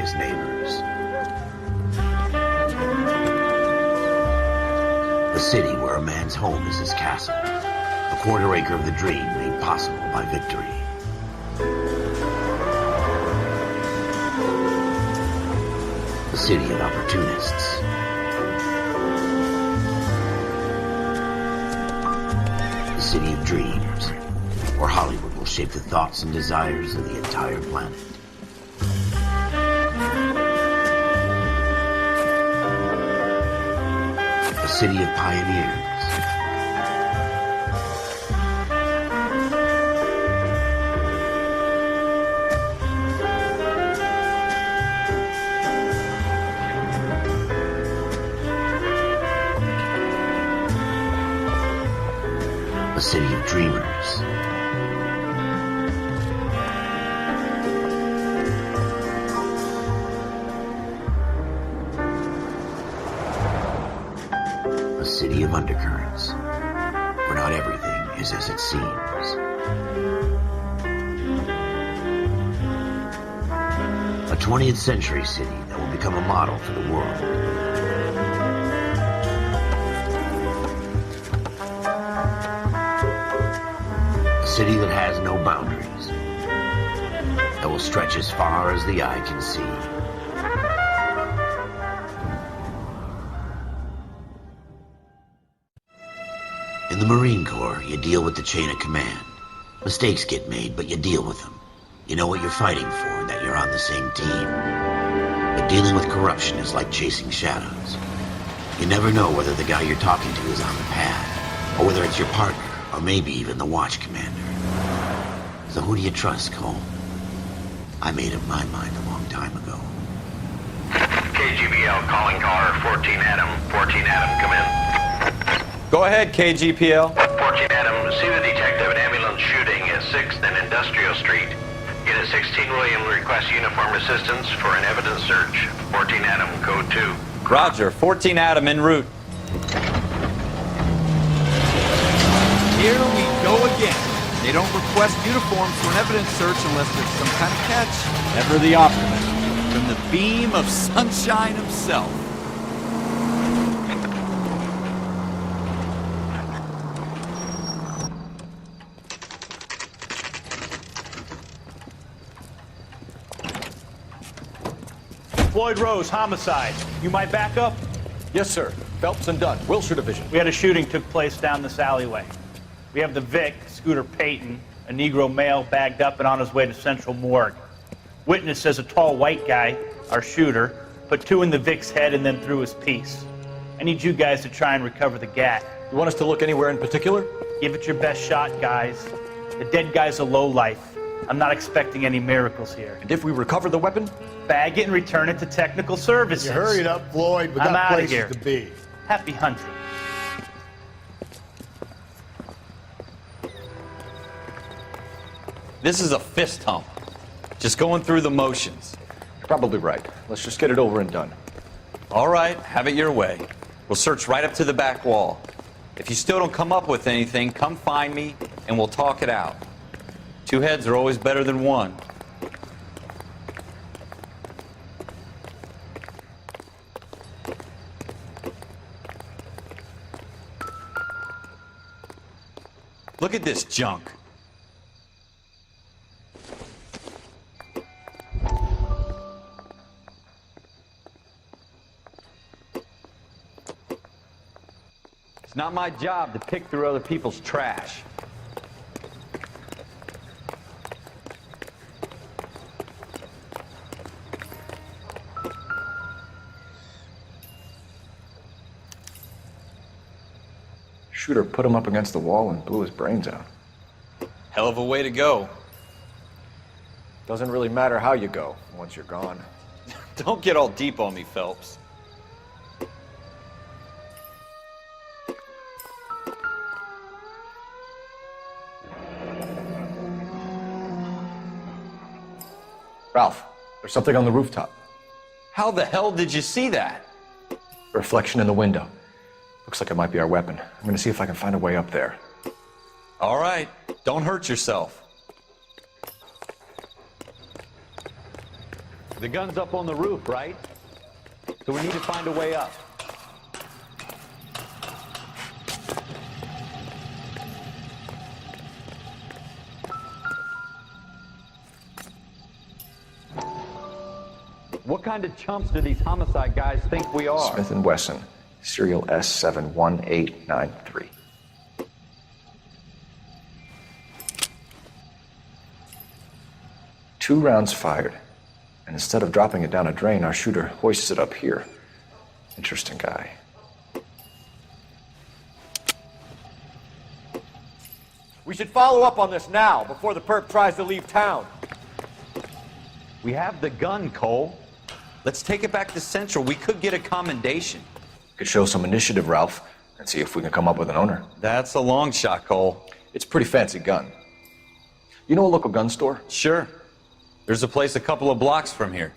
his neighbors. The city where a man's home is his castle. A quarter acre of the dream made possible by victory. The city of opportunists. The city of dreams, where Hollywood will shape the thoughts and desires of the entire planet. The city of pioneers. A city of dreamers. A city of undercurrents, where not everything is as it seems. A 20th century city that will become a model for the world. A city that has no boundaries, that will stretch as far as the eye can see. In the Marine Corps, you deal with the chain of command. Mistakes get made, but you deal with them. You know what you're fighting for and that you're on the same team. But dealing with corruption is like chasing shadows. You never know whether the guy you're talking to is on the pad, or whether it's your partner, or maybe even the watch commander. So who do you trust, Cole? I made up my mind a long time ago. KGBL calling caller 14 Adam. 14 Adam, come in. Go ahead, KGPL. 14 Adam, see the detective, an ambulance shooting at 6th and Industrial Street. Unit 16 William requests uniform assistance for an evidence search. 14 Adam, code 2. Roger, 14 Adam en route. Here we go again. They don't request uniforms for an evidence search unless there's some kind of catch. Ever the optimist. From the beam of sunshine himself. Floyd Rose, homicide. You might back up? Yes, sir. Phelps and Dunn, Wilshire Division. We had a shooting took place down this alleyway. We have the Vic, Scooter Payton, a Negro male bagged up and on his way to Central Morgue. Witness says a tall white guy, our shooter, put 2 in the Vic's head and then threw his piece. I need you guys to try and recover the gat. You want us to look anywhere in particular? Give it your best shot, guys. The dead guy's a lowlife. I'm not expecting any miracles here. And if we recover the weapon? Bag it and return it to technical services. You hurried up, Floyd. We I'm got outta places here. to be. Happy hunting. This is a fist hump. Just going through the motions. Probably right. Let's just get it over and done. All right, have it your way. We'll search right up to the back wall. If you still don't come up with anything, come find me and we'll talk it out. 2 heads are always better than 1. Look at this junk. It's not my job to pick through other people's trash. Shooter put him up against the wall and blew his brains out. Hell of a way to go. Doesn't really matter how you go once you're gone. Don't get all deep on me, Phelps. Ralph, there's something on the rooftop. How the hell did you see that? Reflection in the window. Looks like it might be our weapon. I'm gonna see if I can find a way up there. All right, don't hurt yourself. The gun's up on the roof, right? So we need to find a way up. What kind of chumps do these homicide guys think we are? Smith & Wesson, serial S71893. Two rounds fired, and instead of dropping it down a drain, our shooter hoists it up here. Interesting guy. We should follow up on this now, before the perp tries to leave town. We have the gun, Cole. Let's take it back to Central. We could get a commendation. Could show some initiative, Ralph, and see if we can come up with an owner. That's a long shot, Cole. It's a pretty fancy gun. You know a local gun store? Sure. There's a place a couple of blocks from here.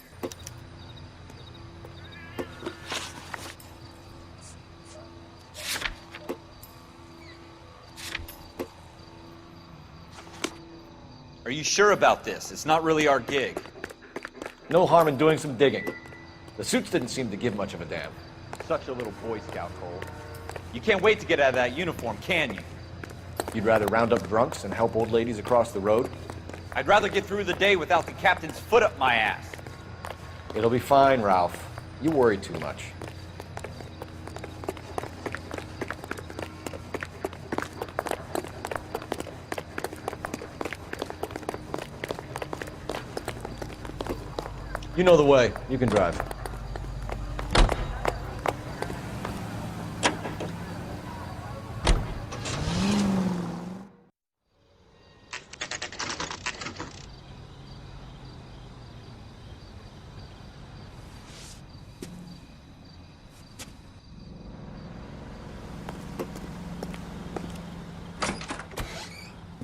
Are you sure about this? It's not really our gig. No harm in doing some digging. The suits didn't seem to give much of a damn. Such a little Boy Scout, Cole. You can't wait to get out of that uniform, can you? You'd rather round up drunks than help old ladies across the road? I'd rather get through the day without the captain's foot up my ass. It'll be fine, Ralph. You worry too much. You know the way. You can drive.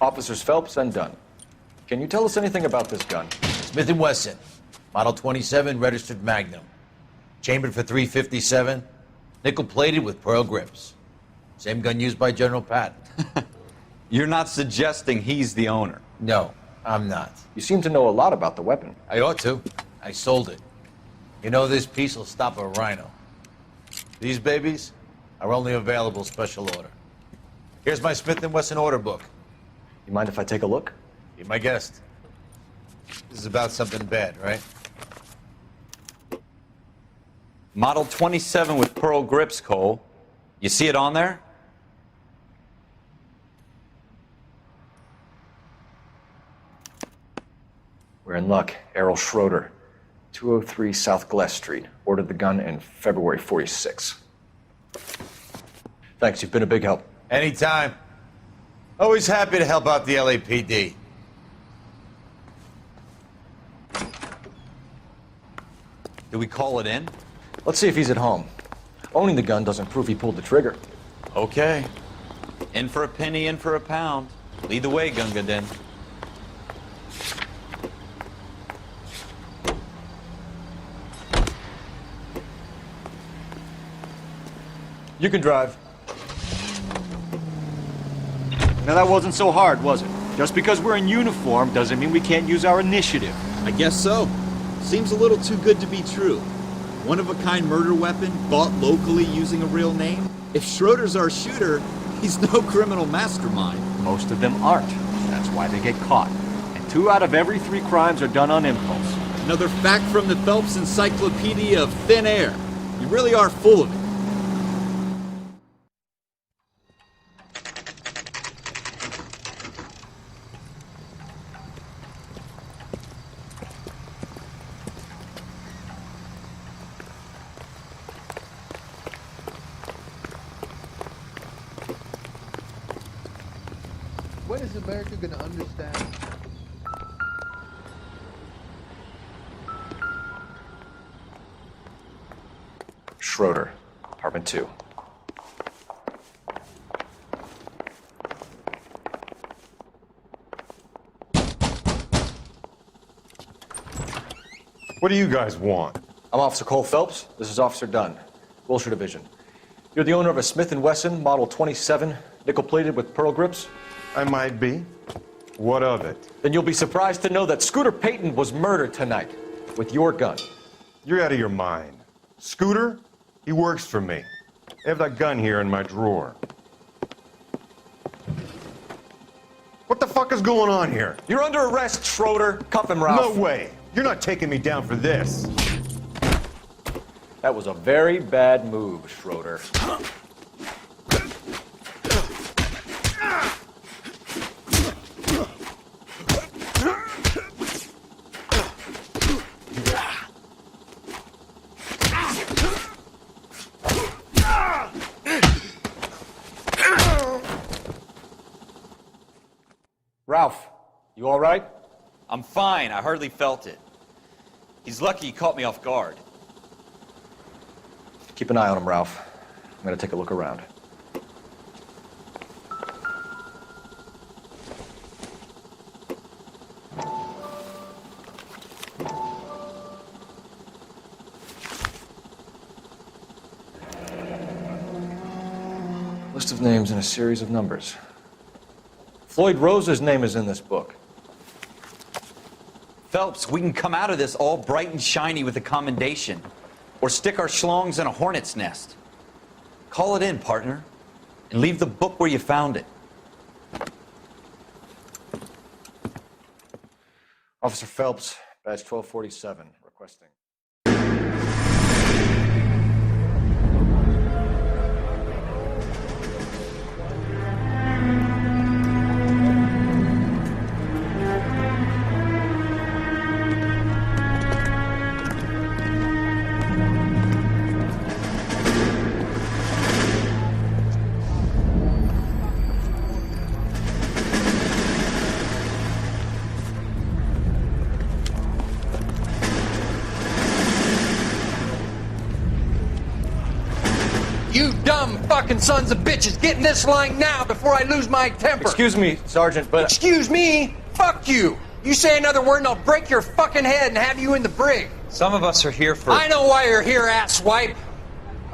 Officers Phelps and Dunn. Can you tell us anything about this gun? Smith & Wesson, Model 27, registered Magnum. Chambered for .357, nickel-plated with pearl grips. Same gun used by General Patton. You're not suggesting he's the owner. No, I'm not. You seem to know a lot about the weapon. I ought to. I sold it. You know, this piece will stop a rhino. These babies are only available special order. Here's my Smith & Wesson order book. You mind if I take a look? Be my guest. This is about something bad, right? Model 27 with pearl grips, Cole. You see it on there? We're in luck. Errol Schroeder, 203 South Glass Street. Ordered the gun in February '46. Thanks, you've been a big help. Anytime. Always happy to help out the LAPD. Do we call it in? Let's see if he's at home. Owning the gun doesn't prove he pulled the trigger. Okay. In for a penny, in for a pound. Lead the way, Gunga Din. You can drive. Now that wasn't so hard, was it? Just because we're in uniform doesn't mean we can't use our initiative. I guess so. Seems a little too good to be true. One-of-a-kind murder weapon bought locally using a real name? If Schroeder's our shooter, he's no criminal mastermind. Most of them aren't. That's why they get caught. And 2 out of every 3 crimes are done on impulse. Another fact from the Phelps Encyclopedia of Thin Air. You really are full of it. When is America going to understand? Schroeder, apartment 2. What do you guys want? I'm Officer Cole Phelps. This is Officer Dunn, Wilshire Division. You're the owner of a Smith & Wesson Model 27, nickel-plated with pearl grips? I might be. What of it? Then you'll be surprised to know that Scooter Payton was murdered tonight. with your gun. You're out of your mind. Scooter? He works for me. I have that gun here in my drawer. What the fuck is going on here? You're under arrest, Schroeder. Cuff him, Ralph. No way. You're not taking me down for this. That was a very bad move, Schroeder. Ralph, you all right? I'm fine. I hardly felt it. He's lucky he caught me off guard. Keep an eye on him, Ralph. I'm gonna take a look around. List of names and a series of numbers. Floyd Rose's name is in this book. Phelps, we can come out of this all bright and shiny with a commendation. Or stick our schlongs in a hornet's nest. Call it in, partner. And leave the book where you found it. Officer Phelps, badge 1247, requesting. You dumb fucking sons of bitches, get in this line now before I lose my temper. Excuse me, Sergeant, but... Excuse me? Fuck you. You say another word and I'll break your fucking head and have you in the brig. Some of us are here for... I know why you're here, asswipe.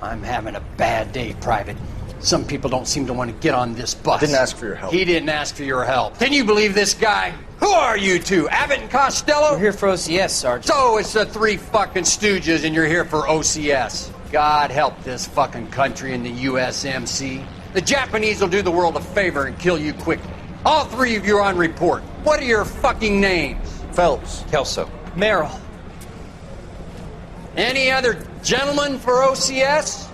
I'm having a bad day, Private. Some people don't seem to want to get on this bus. Didn't ask for your help. He didn't ask for your help. Can you believe this guy? Who are you two? Abbott and Costello? We're here for OCS, Sergeant. So it's the three fucking stooges and you're here for OCS. God help this fucking country and the USMC. The Japanese will do the world a favor and kill you quickly. All three of you are on report. What are your fucking names? Phelps. Kelso. Merrill. Any other gentlemen for OCS?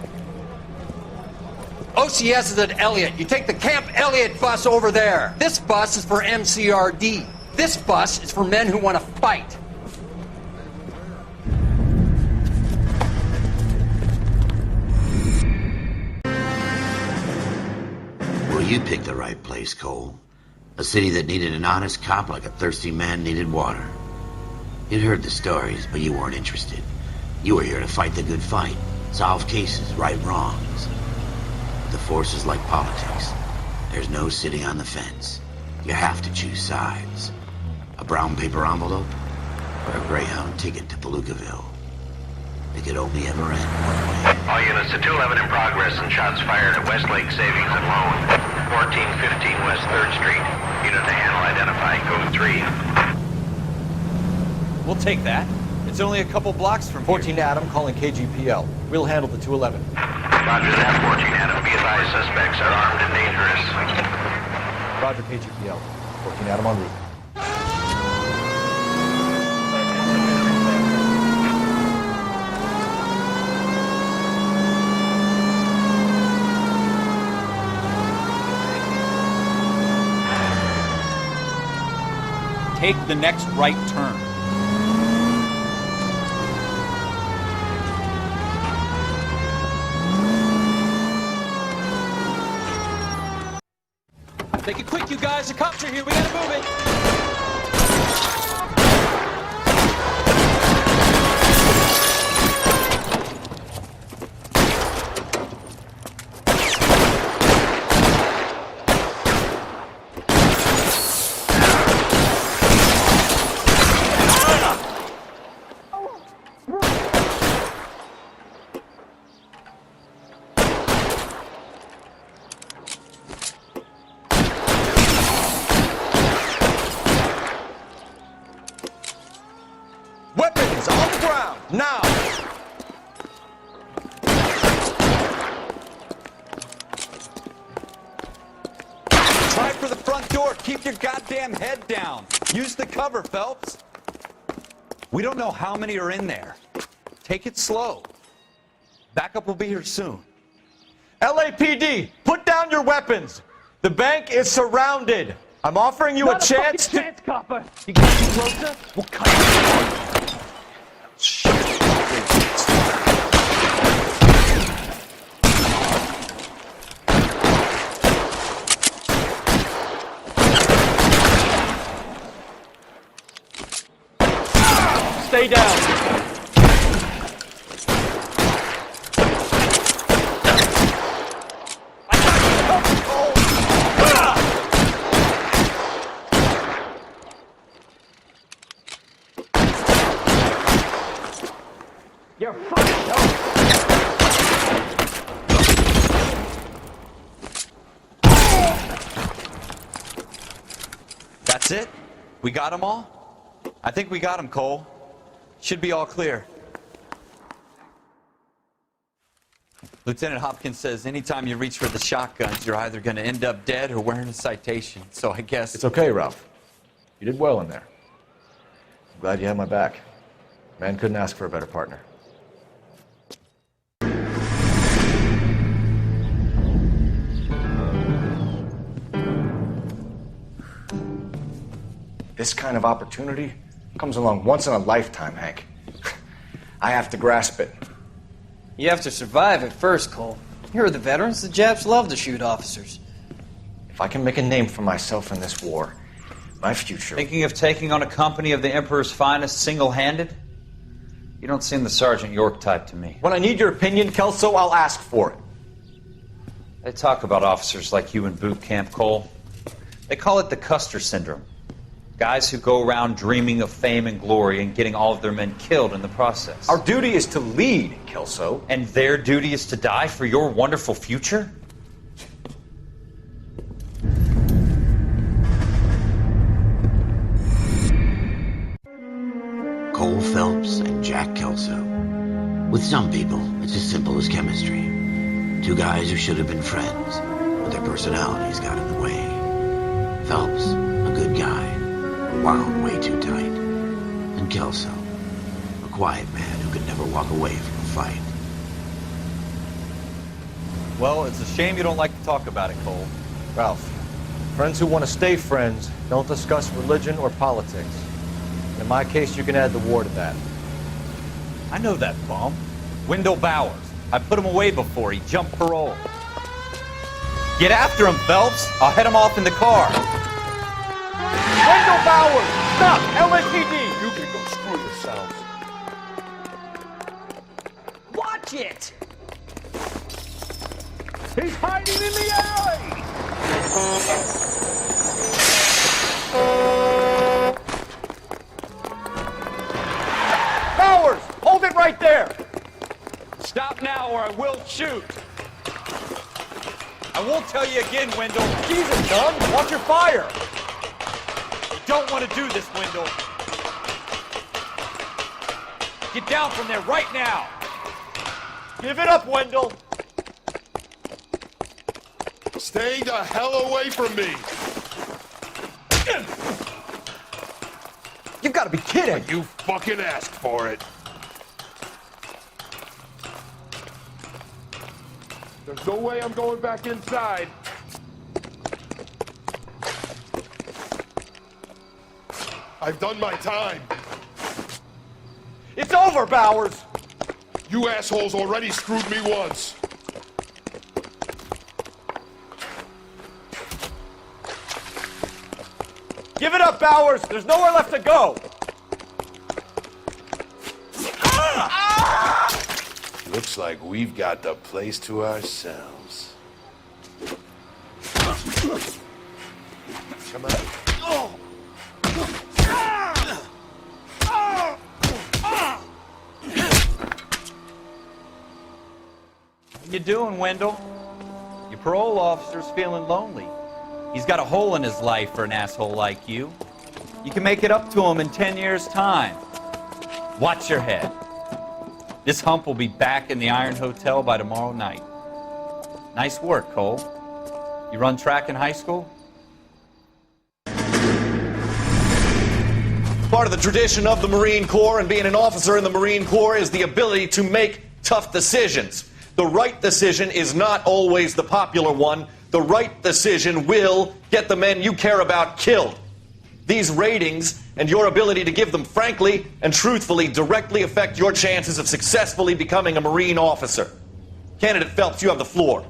OCS is at Elliott. You take the Camp Elliott bus over there. This bus is for MCRD. This bus is for men who want to fight. Well, you picked the right place, Cole. A city that needed an honest cop like a thirsty man needed water. You'd heard the stories, but you weren't interested. You were here to fight the good fight, solve cases, right wrongs. The force is like politics. There's no sitting on the fence. You have to choose sides. A brown paper envelope or a Greyhound ticket to Palookaville. It could only ever end one way. All units to 211 in progress and shots fired at Westlake Savings and Loan, 1415 West 3rd Street. Unit to handle identify code 3. We'll take that. It's only a couple blocks from 14 Adam calling KGPL. We'll handle the 211. Roger that, 14 Adam. Be advised, suspects are armed and dangerous. Roger, KGPL. 14 Adam en route. Take the next right turn. Make it quick, you guys. The cops are here. We gotta move it. front door. Keep your goddamn head down. Use the cover, Phelps. We don't know how many are in there. Take it slow. Backup will be here soon. LAPD, put down your weapons. The bank is surrounded. I'm offering you a chance to... chance, copper. You get any closer? We'll cut you. Stay down. You're fucking done. That's it? We got them all? I think we got them, Cole. Should be all clear. Lieutenant Hopkins says anytime you reach for the shotguns, you're either going to end up dead or wearing a citation. So I guess... It's okay, Ralph. You did well in there. I'm glad you had my back. Man couldn't ask for a better partner. This kind of opportunity comes along once in a lifetime, Hank. I have to grasp it. You have to survive it first, Cole. Here are the veterans. The Japs love to shoot officers. If I can make a name for myself in this war, my future... Thinking of taking on a company of the Emperor's finest single-handed? You don't seem the Sergeant York type to me. When I need your opinion, Kelso, I'll ask for it. They talk about officers like you in boot camp, Cole. They call it the Custer Syndrome. Guys who go around dreaming of fame and glory and getting all of their men killed in the process. Our duty is to lead, Kelso. And their duty is to die for your wonderful future? Cole Phelps and Jack Kelso. With some people, it's as simple as chemistry. Two guys who should have been friends, but their personalities got in the way. Phelps, a good guy, wound way too tight. And Kelso, a quiet man who could never walk away from a fight. Well, it's a shame you don't like to talk about it, Cole. Ralph, friends who want to stay friends don't discuss religion or politics. In my case, you can add the war to that. I know that bum. Wendell Bowers. I put him away before he jumped parole. Get after him, Phelps. I'll head him off in the car. Wendell Bowers! Stop! LAPD! You can go screw yourselves. Watch it! He's hiding in the alley! Bowers! Hold it right there! Stop now or I will shoot. I won't tell you again, Wendell. Jesus, Dunn! Watch your fire! You don't want to do this, Wendell. Get down from there right now. Give it up, Wendell! Stay the hell away from me! You've got to be kidding! You fucking asked for it. There's no way I'm going back inside. I've done my time. It's over, Bowers! You assholes already screwed me once. Give it up, Bowers! There's nowhere left to go! Looks like we've got the place to ourselves. Come on. How you doing, Wendell? Your parole officer's feeling lonely. He's got a hole in his life for an asshole like you. You can make it up to him in 10 years' time. Watch your head. This hump will be back in the Iron Hotel by tomorrow night. Nice work, Cole. You run track in high school? Part of the tradition of the Marine Corps and being an officer in the Marine Corps is the ability to make tough decisions. The right decision is not always the popular one. The right decision will get the men you care about killed. These ratings and your ability to give them frankly and truthfully directly affect your chances of successfully becoming a Marine officer. Candidate Phelps, you have the floor.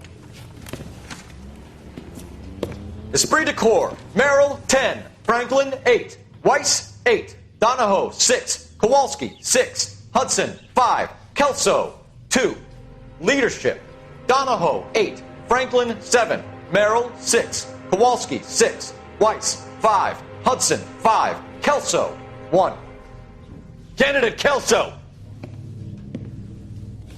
Esprit de Corps, Merrill, 10. Franklin, 8. Weiss, 8. Donahoe, 6. Kowalski, 6. Hudson, 5. Kelso, 2. Leadership, Donahoe, 8. Franklin, 7. Merrill, 6. Kowalski, 6. Weiss, 5. Hudson, 5. Kelso, 1. Candidate Kelso!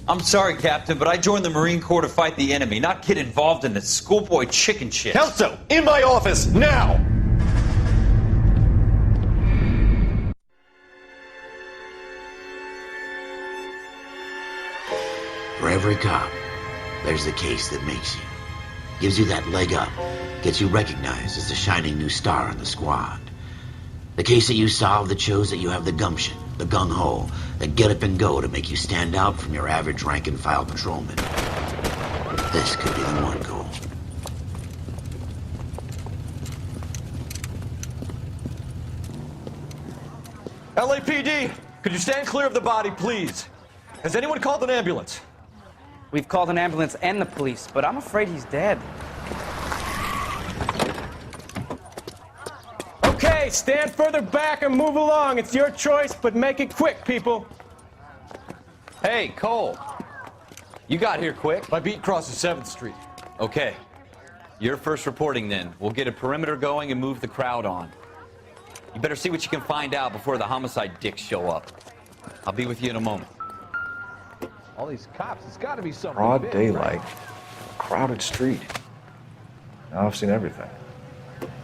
I'm sorry, Captain, but I joined the Marine Corps to fight the enemy, not get involved in this schoolboy chicken shit. Kelso, in my office, now! For every cop, there's the case that makes you. Gives you that leg up, gets you recognized as the shining new star in the squad. The case that you solve that shows that you have the gumption, the gung-ho, the get up and go to make you stand out from your average rank-and-file patrolman. This could be the one, Cole. LAPD, could you stand clear of the body, please? Has anyone called an ambulance? We've called an ambulance and the police, but I'm afraid he's dead. Okay, stand further back and move along. It's your choice, but make it quick, people. Hey, Cole. You got here quick. My beat crosses 7th Street. Okay. You're first reporting then. We'll get a perimeter going and move the crowd on. You better see what you can find out before the homicide dicks show up. I'll be with you in a moment. All these cops, it's got to be something Broad big, daylight. right? Crowded street. Now I've seen everything.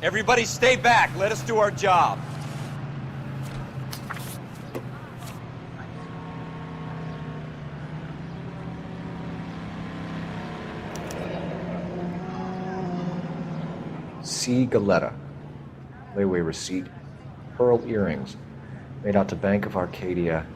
Everybody stay back. Let us do our job. C. Galetta. Layaway receipt. Pearl earrings. Made out to Bank of Arcadia.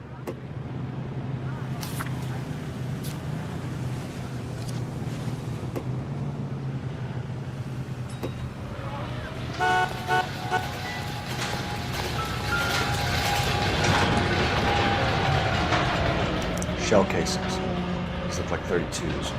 Shell casings. These look like 32s.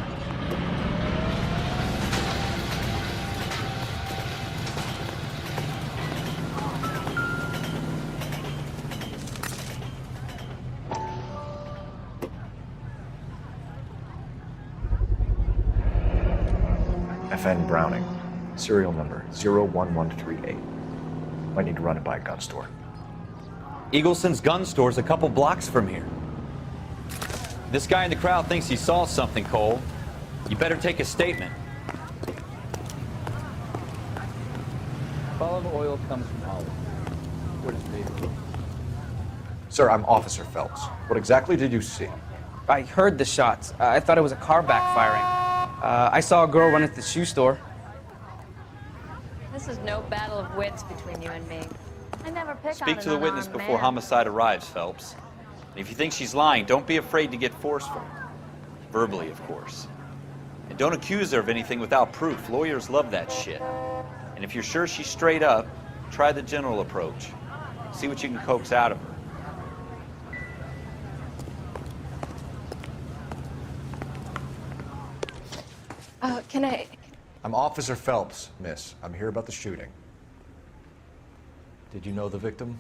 FN Browning. Serial number 01138. Might need to run it by a gun store. Eagleson's gun store's a couple blocks from here. This guy in the crowd thinks he saw something, Cole. You better take a statement. Olive oil comes from olive. What is baby? Sir, I'm Officer Phelps. What exactly did you see? I heard the shots. I thought it was a car backfiring. I saw a girl run at the shoe store. This is no battle of wits between you and me. I never pick on Speak an to the witness unarmed before man. homicide arrives, Phelps. And if you think she's lying, don't be afraid to get forceful. Verbally, of course. And don't accuse her of anything without proof. Lawyers love that shit. And if you're sure she's straight up, try the general approach. See what you can coax out of her. Can I... I'm Officer Phelps, miss. I'm here about the shooting. Did you know the victim?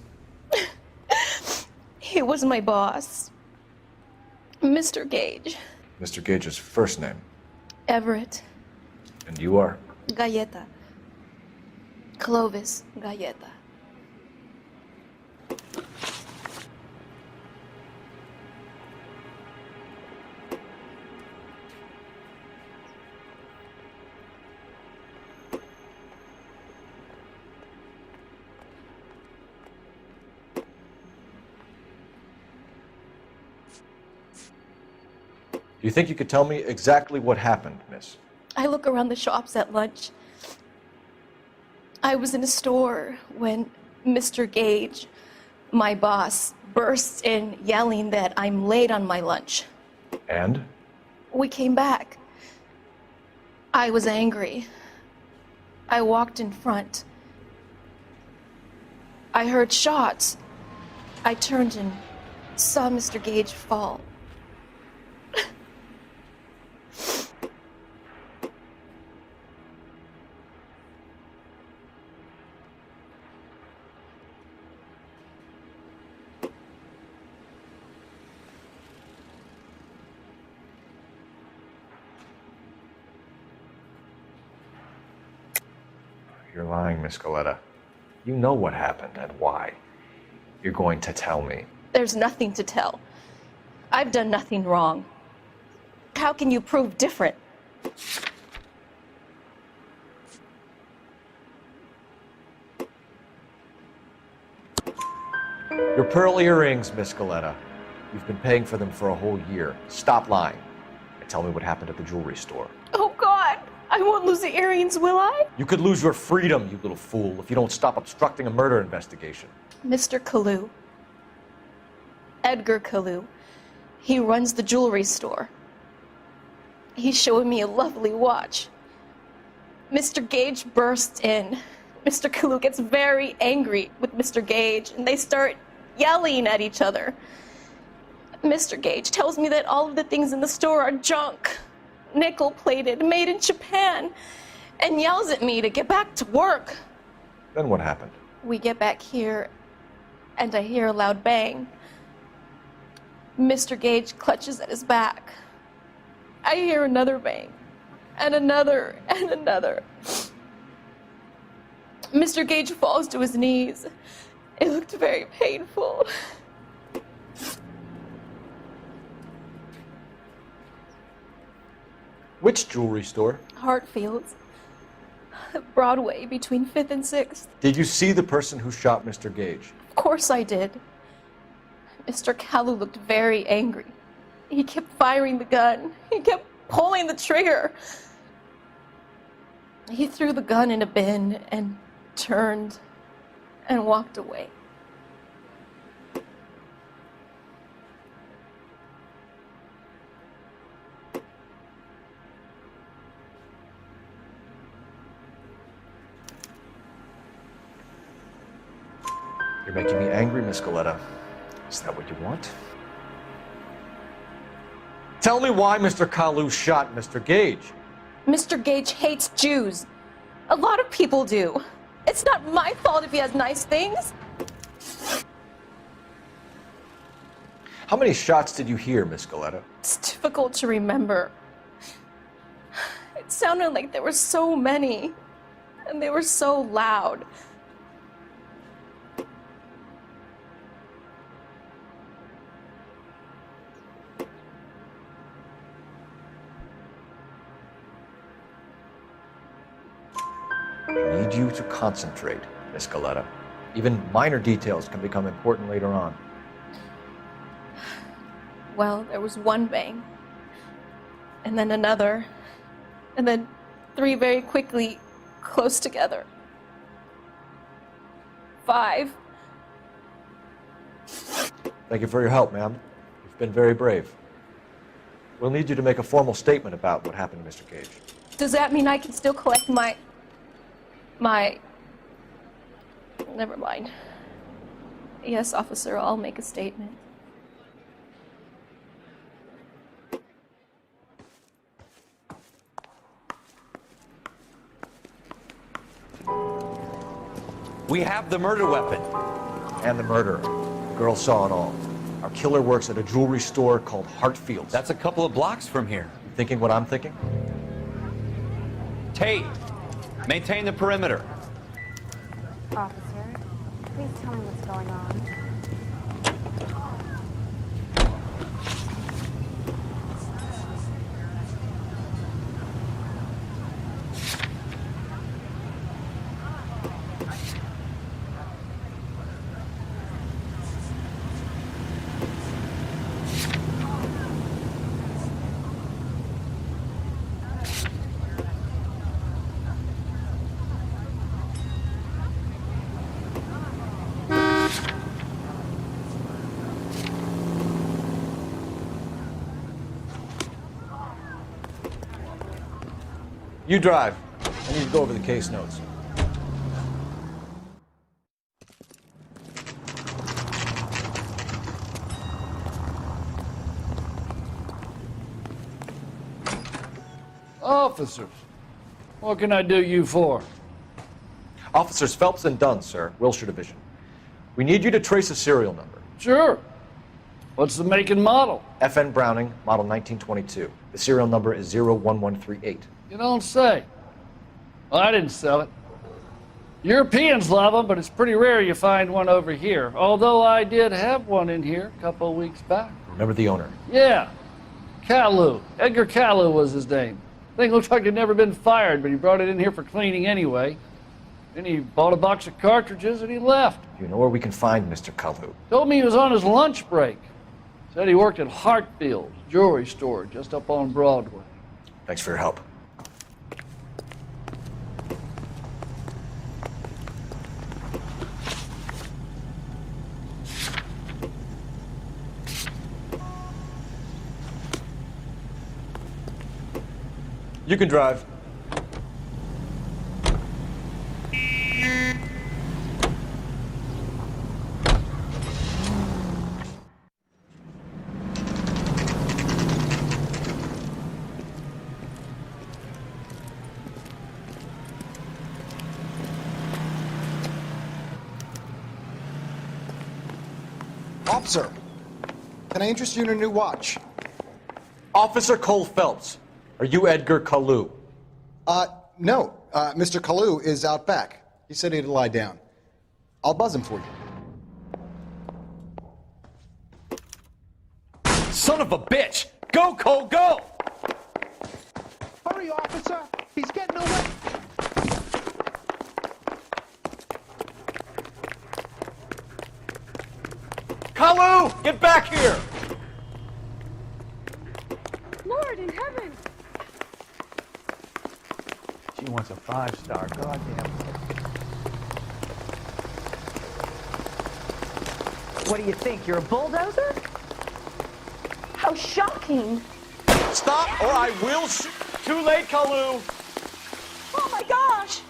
He was my boss. Mr. Gage. Mr. Gage's first name. Everett. And you are? Galleta. Clovis Galleta. Do you think you could tell me exactly what happened, miss? I look around the shops at lunch. I was in a store when Mr. Gage My boss bursts in yelling that I'm late on my lunch. And? We came back. I was angry. I walked in front. I heard shots. I turned and saw Mr. Gage fall. You're lying, Miss Goleta. You know what happened and why. You're going to tell me. There's nothing to tell. I've done nothing wrong. How can you prove different? Your pearl earrings, Miss Goleta. You've been paying for them for a whole year. Stop lying and tell me what happened at the jewelry store. Oh, God! I won't lose the earrings, will I? You could lose your freedom, you little fool, if you don't stop obstructing a murder investigation. Mr. Kalu. Edgar Kalu. He runs the jewelry store. He's showing me a lovely watch. Mr. Gage bursts in. Mr. Kalu gets very angry with Mr. Gage, and they start yelling at each other. Mr. Gage tells me that all of the things in the store are junk, nickel-plated, made in Japan, and yells at me to get back to work. Then what happened? We get back here, and I hear a loud bang. Mr. Gage clutches at his back. I hear another bang, and another, and another. Mr. Gage falls to his knees. It looked very painful. Which jewelry store? Hartfield's. Broadway, between 5th and 6th. Did you see the person who shot Mr. Gage? Of course I did. Mr. Kalu looked very angry. He kept firing the gun. He kept pulling the trigger. He threw the gun in a bin and turned and walked away. You're making me angry, Miss Goleta. Is that what you want? Tell me why Mr. Kalu shot Mr. Gage. Mr. Gage hates Jews. A lot of people do. It's not my fault if he has nice things. How many shots did you hear, Miss Goleta? It's difficult to remember. It sounded like there were so many, and they were so loud. I need you to concentrate, Miss Goleta. Even minor details can become important later on. Well, there was one bang, and then another, and then 3 very quickly, close together. 5. Thank you for your help, ma'am. You've been very brave. We'll need you to make a formal statement about what happened to Mr. Gage. Does that mean I can still collect my... Never mind. Yes, officer, I'll make a statement. We have the murder weapon. And the murderer. The girl saw it all. Our killer works at a jewelry store called Hartfield's. That's a couple of blocks from here. You thinking what I'm thinking? Tate, maintain the perimeter. Officer, please tell me what's going on. You drive. I need to go over the case notes. Officers, what can I do you for? Officers Phelps and Dunn, sir, Wilshire Division. We need you to trace a serial number. Sure. What's the make and model? FN Browning, model 1922. The serial number is 01138. You don't say. Well, I didn't sell it. Europeans love them, but it's pretty rare you find one over here. Although I did have one in here a couple of weeks back. Remember the owner? Yeah. Caillou. Edgar Caillou was his name. Thing looks like he'd never been fired, but he brought it in here for cleaning anyway. Then he bought a box of cartridges and he left. You know where we can find Mr. Caillou? Told me he was on his lunch break. Said he worked at Hartfield's jewelry store just up on Broadway. Thanks for your help. You can drive. Officer, can I interest you in a new watch? Officer Cole Phelps. Are you Edgar Caillou? No. Mr. Caillou is out back. He said he'd lie down. I'll buzz him for you. Son of a bitch! Go, Cole, go! Hurry, officer! He's getting away! Caillou, get back here! Lord in heaven! She wants a 5-star. Goddamn. What do you think? You're a bulldozer? How shocking! Stop or I will shoot. Too late, Caillou. Oh my gosh!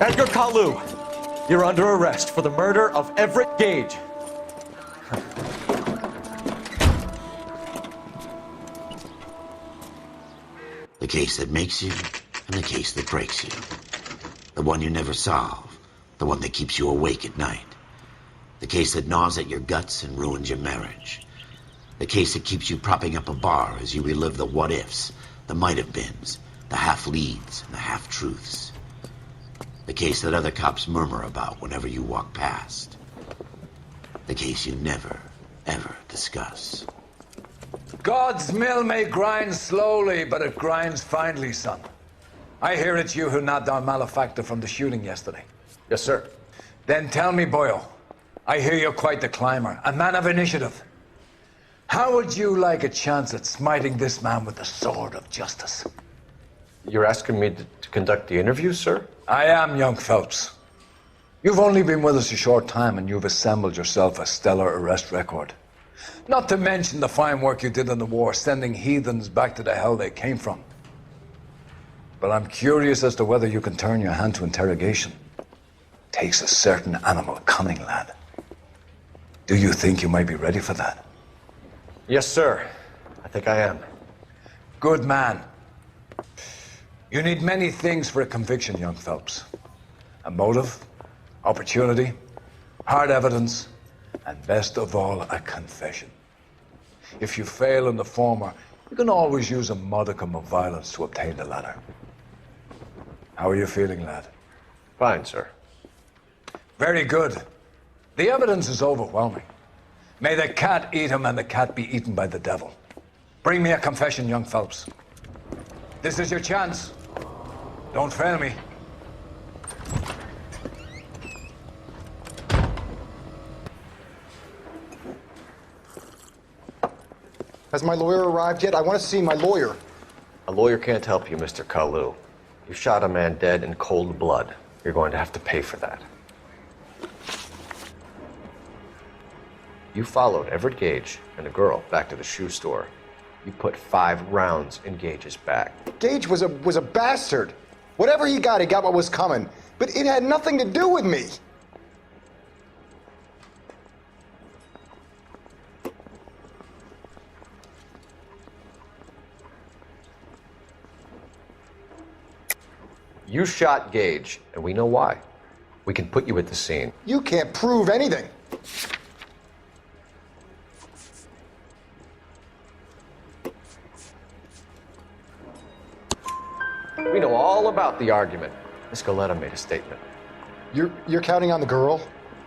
Edgar Caillou, you're under arrest for the murder of Everett Gage. The case that makes you, and the case that breaks you. The one you never solve, the one that keeps you awake at night. The case that gnaws at your guts and ruins your marriage. The case that keeps you propping up a bar as you relive the what-ifs, the might-have-beens, the half-leads, and the half-truths. The case that other cops murmur about whenever you walk past. The case you never, ever discuss. God's mill may grind slowly, but it grinds finely, son. I hear it's you who nabbed our malefactor from the shooting yesterday. Yes, sir. Then tell me, Boyle, I hear you're quite the climber, a man of initiative. How would you like a chance at smiting this man with the sword of justice? You're asking me to conduct the interview, sir? I am, young Phelps. You've only been with us a short time and you've assembled yourself a stellar arrest record. Not to mention the fine work you did in the war, sending heathens back to the hell they came from. But I'm curious as to whether you can turn your hand to interrogation. Takes a certain animal cunning, lad. Do you think you might be ready for that? Yes, sir. I think I am. Good man. You need many things for a conviction, young Phelps. A motive, opportunity, hard evidence, and best of all, a confession. If you fail in the former, you can always use a modicum of violence to obtain the latter. How are you feeling, lad? Fine, sir. Very good. The evidence is overwhelming. May the cat eat him and the cat be eaten by the devil. Bring me a confession, young Phelps. This is your chance. Don't fail me. Has my lawyer arrived yet? I want to see my lawyer. A lawyer can't help you, Mr. Caillou. You shot a man dead in cold blood. You're going to have to pay for that. You followed Everett Gage and a girl back to the shoe store. You put 5 rounds in Gage's back. Gage was a bastard. Whatever he got what was coming. But it had nothing to do with me. You shot Gage, and we know why. We can put you at the scene. You can't prove anything. We know all about the argument. Miss Galetta made a statement. You're counting on the girl?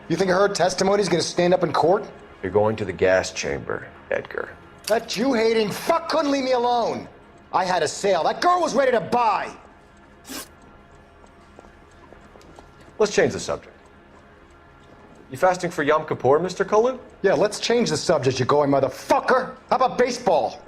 You think her testimony is going to stand up in court? You're going to the gas chamber, Edgar. That Jew-hating fuck couldn't leave me alone. I had a sale. That girl was ready to buy. Let's change the subject. You fasting for Yom Kippur, Mr. Kalu? Yeah, let's change the subject, you going motherfucker. How about baseball?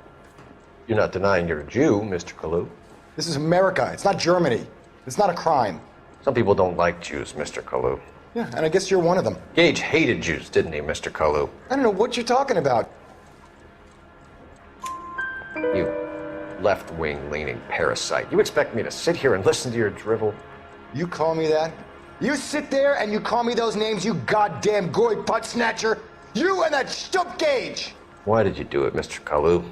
You're not denying you're a Jew, Mr. Kalu. This is America. It's not Germany. It's not a crime. Some people don't like Jews, Mr. Kalu. Yeah, and I guess you're one of them. Gage hated Jews, didn't he, Mr. Kalu? I don't know what you're talking about. You left-wing leaning parasite. You expect me to sit here and listen to your drivel? You call me that? You sit there and you call me those names, you goddamn goy putt snatcher? You and that stump Gage! Why did you do it, Mr. Kalu?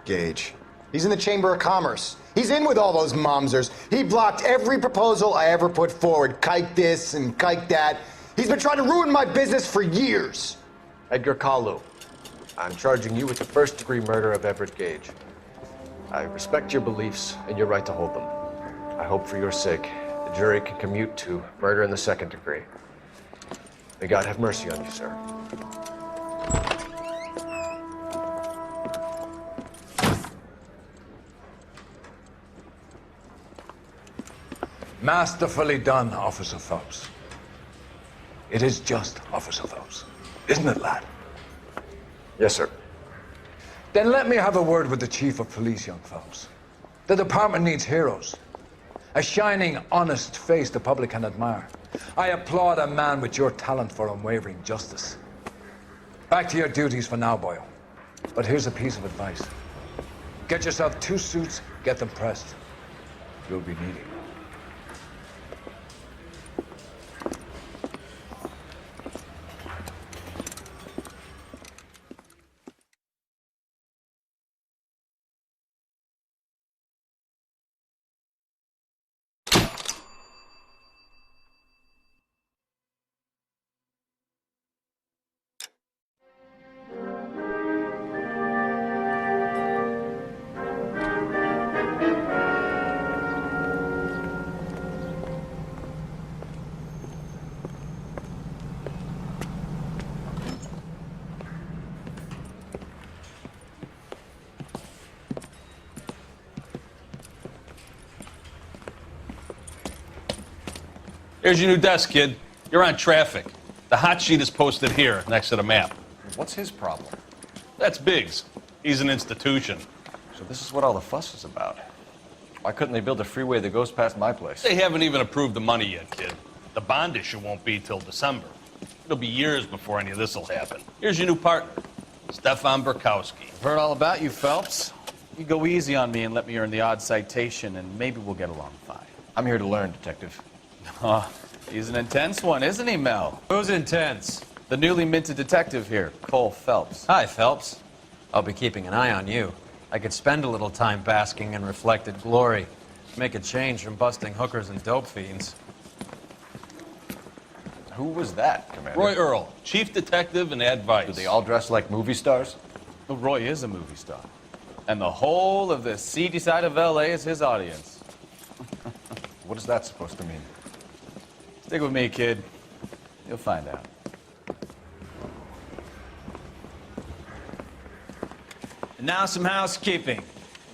Gage. He's in the Chamber of Commerce. He's in with all those momsers. He blocked every proposal I ever put forward. Kike this and kike that. He's been trying to ruin my business for years. Edgar Kalu, I'm charging you with the first-degree murder of Everett Gage. I respect your beliefs and your right to hold them. I hope for your sake the jury can commute to murder in the second degree. May God have mercy on you, sir. Masterfully done, Officer Phelps. It is just Officer Phelps. Isn't it, lad? Yes, sir. Then let me have a word with the Chief of Police, young Phelps. The department needs heroes. A shining, honest face the public can admire. I applaud a man with your talent for unwavering justice. Back to your duties for now, boyo. But here's a piece of advice. Get yourself 2 suits, get them pressed. You'll be needing them. Here's your new desk, kid. You're on traffic. The hot sheet is posted here, next to the map. What's his problem? That's Biggs. He's an institution. So this is what all the fuss is about. Why couldn't they build a freeway that goes past my place? They haven't even approved the money yet, kid. The bond issue won't be till December. It'll be years before any of this will happen. Here's your new partner, Stefan Burkowski. I've heard all about you, Phelps. You go easy on me and let me earn the odd citation, and maybe we'll get along fine. I'm here to learn, Detective. Oh, he's an intense one, isn't he, Mel? Who's intense? The newly minted detective here, Cole Phelps. Hi, Phelps. I'll be keeping an eye on you. I could spend a little time basking in reflected glory. Make a change from busting hookers and dope fiends. Who was that, Commander? Roy Earl, chief detective and advice. Do they all dress like movie stars? Well, Roy is a movie star. And the whole of the seedy side of L.A. is his audience. What is that supposed to mean? Stick with me, kid. You'll find out. And now some housekeeping.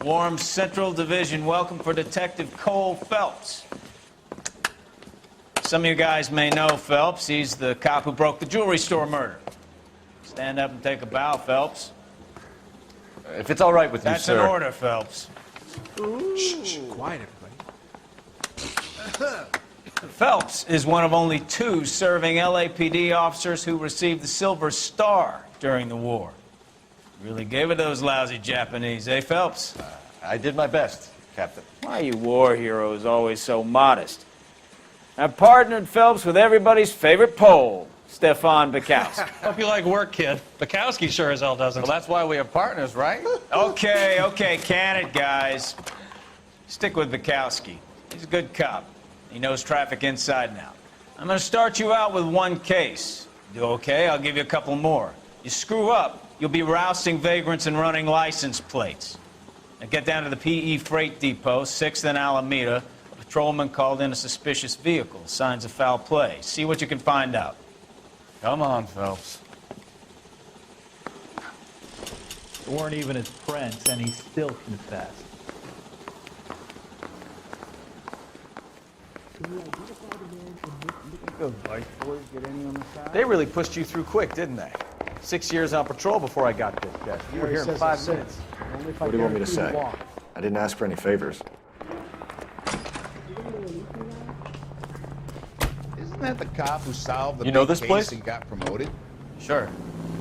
Warm Central Division welcome for Detective Cole Phelps. Some of you guys may know Phelps. He's the cop who broke the jewelry store murder. Stand up and take a bow, Phelps. If it's all right with you, sir. That's an order, Phelps. Shh, quiet, everybody. Phelps is one of only 2 serving LAPD officers who received the Silver Star during the war. Really gave it those lousy Japanese, eh, Phelps? I did my best, Captain. Why are you war heroes always so modest? I partnered Phelps with everybody's favorite Pole, Stefan Bukowski. Hope you like work, kid. Bukowski sure as hell doesn't. Well, that's why we are partners, right? Okay, can it, guys. Stick with Bukowski. He's a good cop. He knows traffic inside and out. I'm gonna start you out with one case. Do okay, I'll give you a couple more. You screw up, you'll be rousting vagrants and running license plates. Now get down to the PE Freight Depot, 6th and Alameda. A patrolman called in a suspicious vehicle. Signs of foul play. See what you can find out. Come on, Phelps. They weren't even his friends, and he still confessed. Those Vice boys get any on the side? They really pushed you through quick, didn't they? 6 years on patrol before I got this desk. You were here in 5 minutes. What do you want me to say? I didn't ask for any favors. Isn't that the cop who solved the You know big this case place? and got promoted? Sure.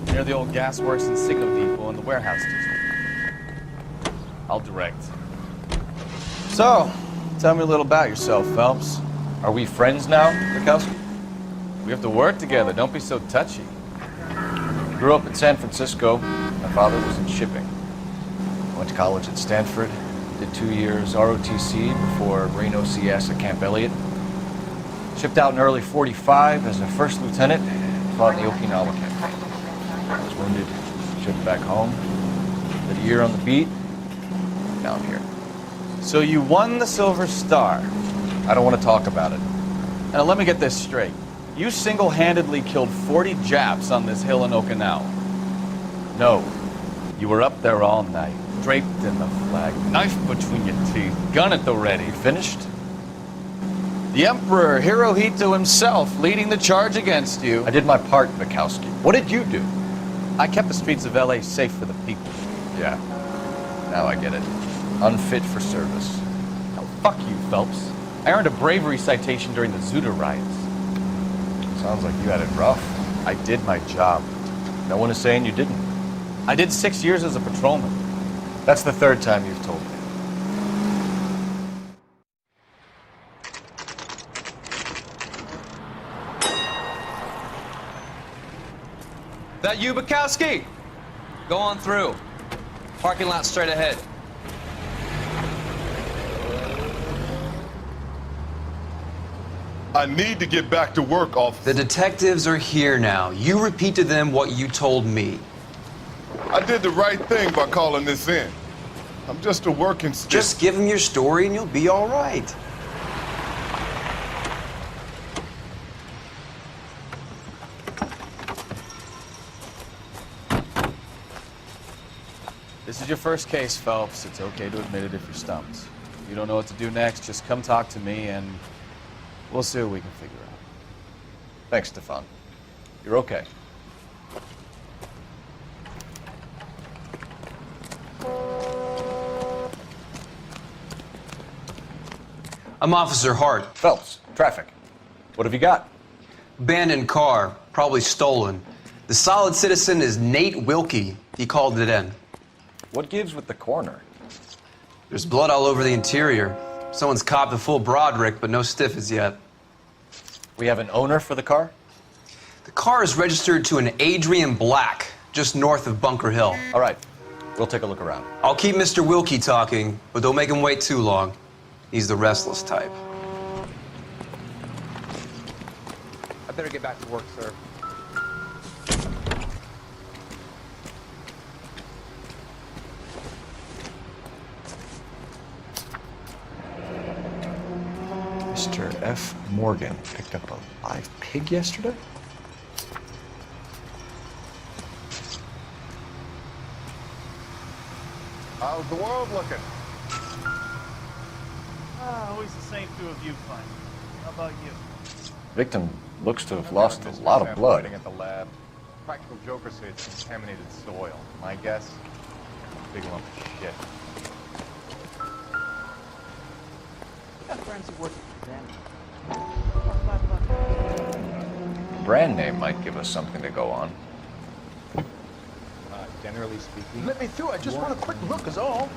Near the old gas works and signal depot in the warehouse district. I'll direct. So, tell me a little about yourself, Phelps. Are we friends now, Bukowski? We have to work together. Don't be so touchy. Grew up in San Francisco. My father was in shipping. Went to college at Stanford. Did 2 years ROTC before Reno CS at Camp Elliott. Shipped out in early '45 as a first lieutenant. Fought in the Okinawa campaign. I was wounded. Shipped back home. Did a year on the beat. Now I'm here. So you won the Silver Star. I don't want to talk about it. Now let me get this straight. You single-handedly killed 40 Japs on this hill in Okinawa. No. You were up there all night, draped in the flag, knife between your teeth, gun at the ready. Finished? The Emperor Hirohito himself leading the charge against you. I did my part, Bukowski. What did you do? I kept the streets of LA safe for the people. Yeah. Now I get it. Unfit for service. Now, fuck you, Phelps. I earned a bravery citation during the Zuda riots. Sounds like you had it rough. I did my job. No one is saying you didn't. I did 6 years as a patrolman. That's the third time you've told me. That you, Bukowski? Go on through. Parking lot straight ahead. I need to get back to work, officer. The detectives are here now. You repeat to them what you told me. I did the right thing by calling this in. I'm just a working stick. Just give them your story and you'll be all right. This is your first case, Phelps. It's okay to admit it if you're stumped. If you don't know what to do next, just come talk to me and we'll see what we can figure out. Thanks, Stefan. You're okay. I'm Officer Hart. Phelps, traffic. What have you got? Abandoned car, probably stolen. The solid citizen is Nate Wilkie. He called it in. What gives with the coroner? There's blood all over the interior. Someone's copped a full Broderick, but no stiff as yet. We have an owner for the car? The car is registered to an Adrian Black, just north of Bunker Hill. All right, we'll take a look around. I'll keep Mr. Wilkie talking, but don't make him wait too long. He's the restless type. I better get back to work, sir. Mr. F. Morgan picked up a live pig yesterday? How's the world looking? Always the same two of you find. How about you? Victim looks to have lost a lot of blood. At the lab. Practical jokers say it's contaminated soil. My guess, big lump of shit. Got friends who work at Brand name might give us something to go on. generally speaking. Let me through. I just want a quick look is all.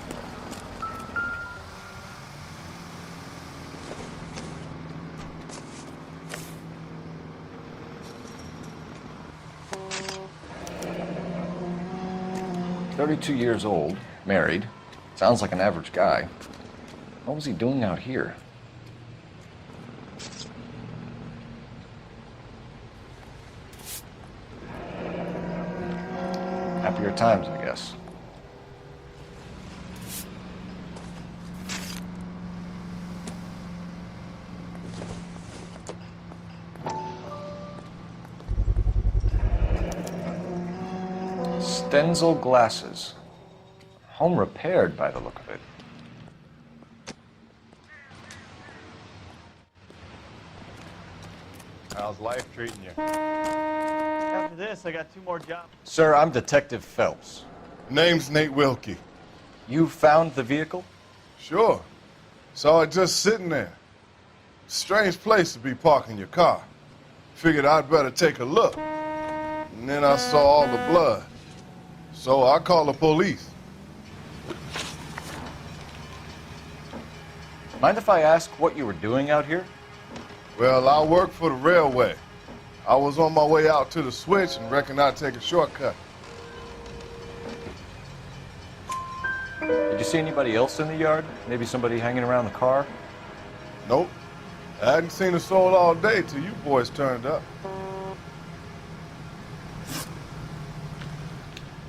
"32 years old, married. Sounds like an average guy. What was he doing out here?" Happier times, I guess. Stenzel glasses. Home repaired by the look of it. How's life treating you? After this, I got 2 more jobs. Sir, I'm Detective Phelps. Name's Nate Wilkie. You found the vehicle? Sure. Saw it just sitting there. Strange place to be parking your car. Figured I'd better take a look. And then I saw all the blood. So I called the police. Mind if I ask what you were doing out here? Well, I work for the railway. I was on my way out to the switch and reckoned I'd take a shortcut. Did you see anybody else in the yard? Maybe somebody hanging around the car? Nope. I hadn't seen a soul all day till you boys turned up.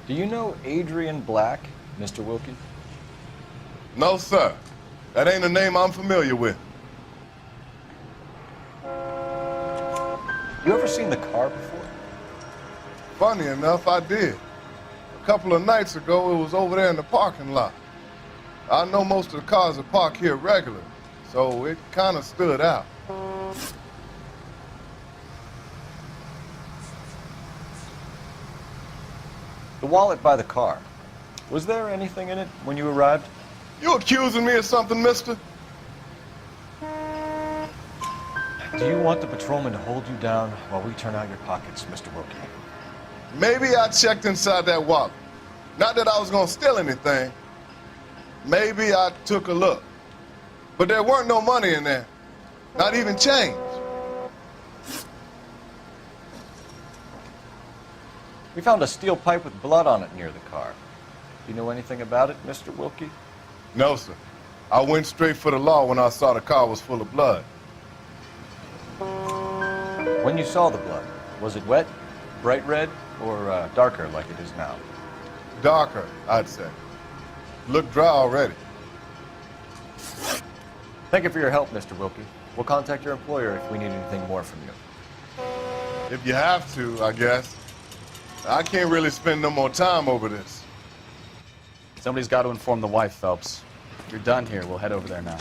Do you know Adrian Black, Mr. Wilkie? No, sir. That ain't a name I'm familiar with. You ever seen the car before? Funny enough, I did. A couple of nights ago, it was over there in the parking lot. I know most of the cars are parked here regular, so it kind of stood out. The wallet by the car. Was there anything in it when you arrived? You accusing me of something, mister? Do you want the patrolman to hold you down while we turn out your pockets, Mr. Wilkie? Maybe I checked inside that wallet. Not that I was gonna steal anything. Maybe I took a look. But there weren't no money in there. Not even change. We found a steel pipe with blood on it near the car. Do you know anything about it, Mr. Wilkie? No, sir. I went straight for the law when I saw the car was full of blood. When you saw the blood, was it wet, bright red, or darker like it is now? Darker, I'd say. Looked dry already. Thank you for your help, Mr. Wilkie. We'll contact your employer if we need anything more from you. If you have to, I guess. I can't really spend no more time over this. Somebody's got to inform the wife, Phelps. If you're done here, we'll head over there now.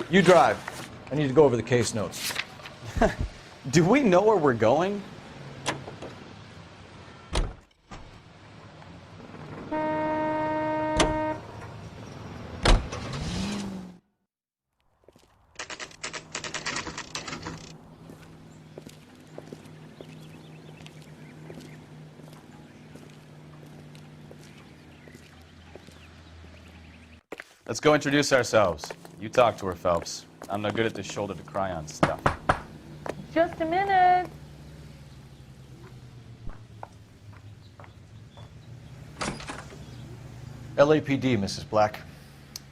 You drive. I need to go over the case notes. Do we know where we're going? Let's go introduce ourselves. You talk to her, Phelps. I'm no good at this shoulder to cry on stuff. Just a minute. LAPD, Mrs. Black.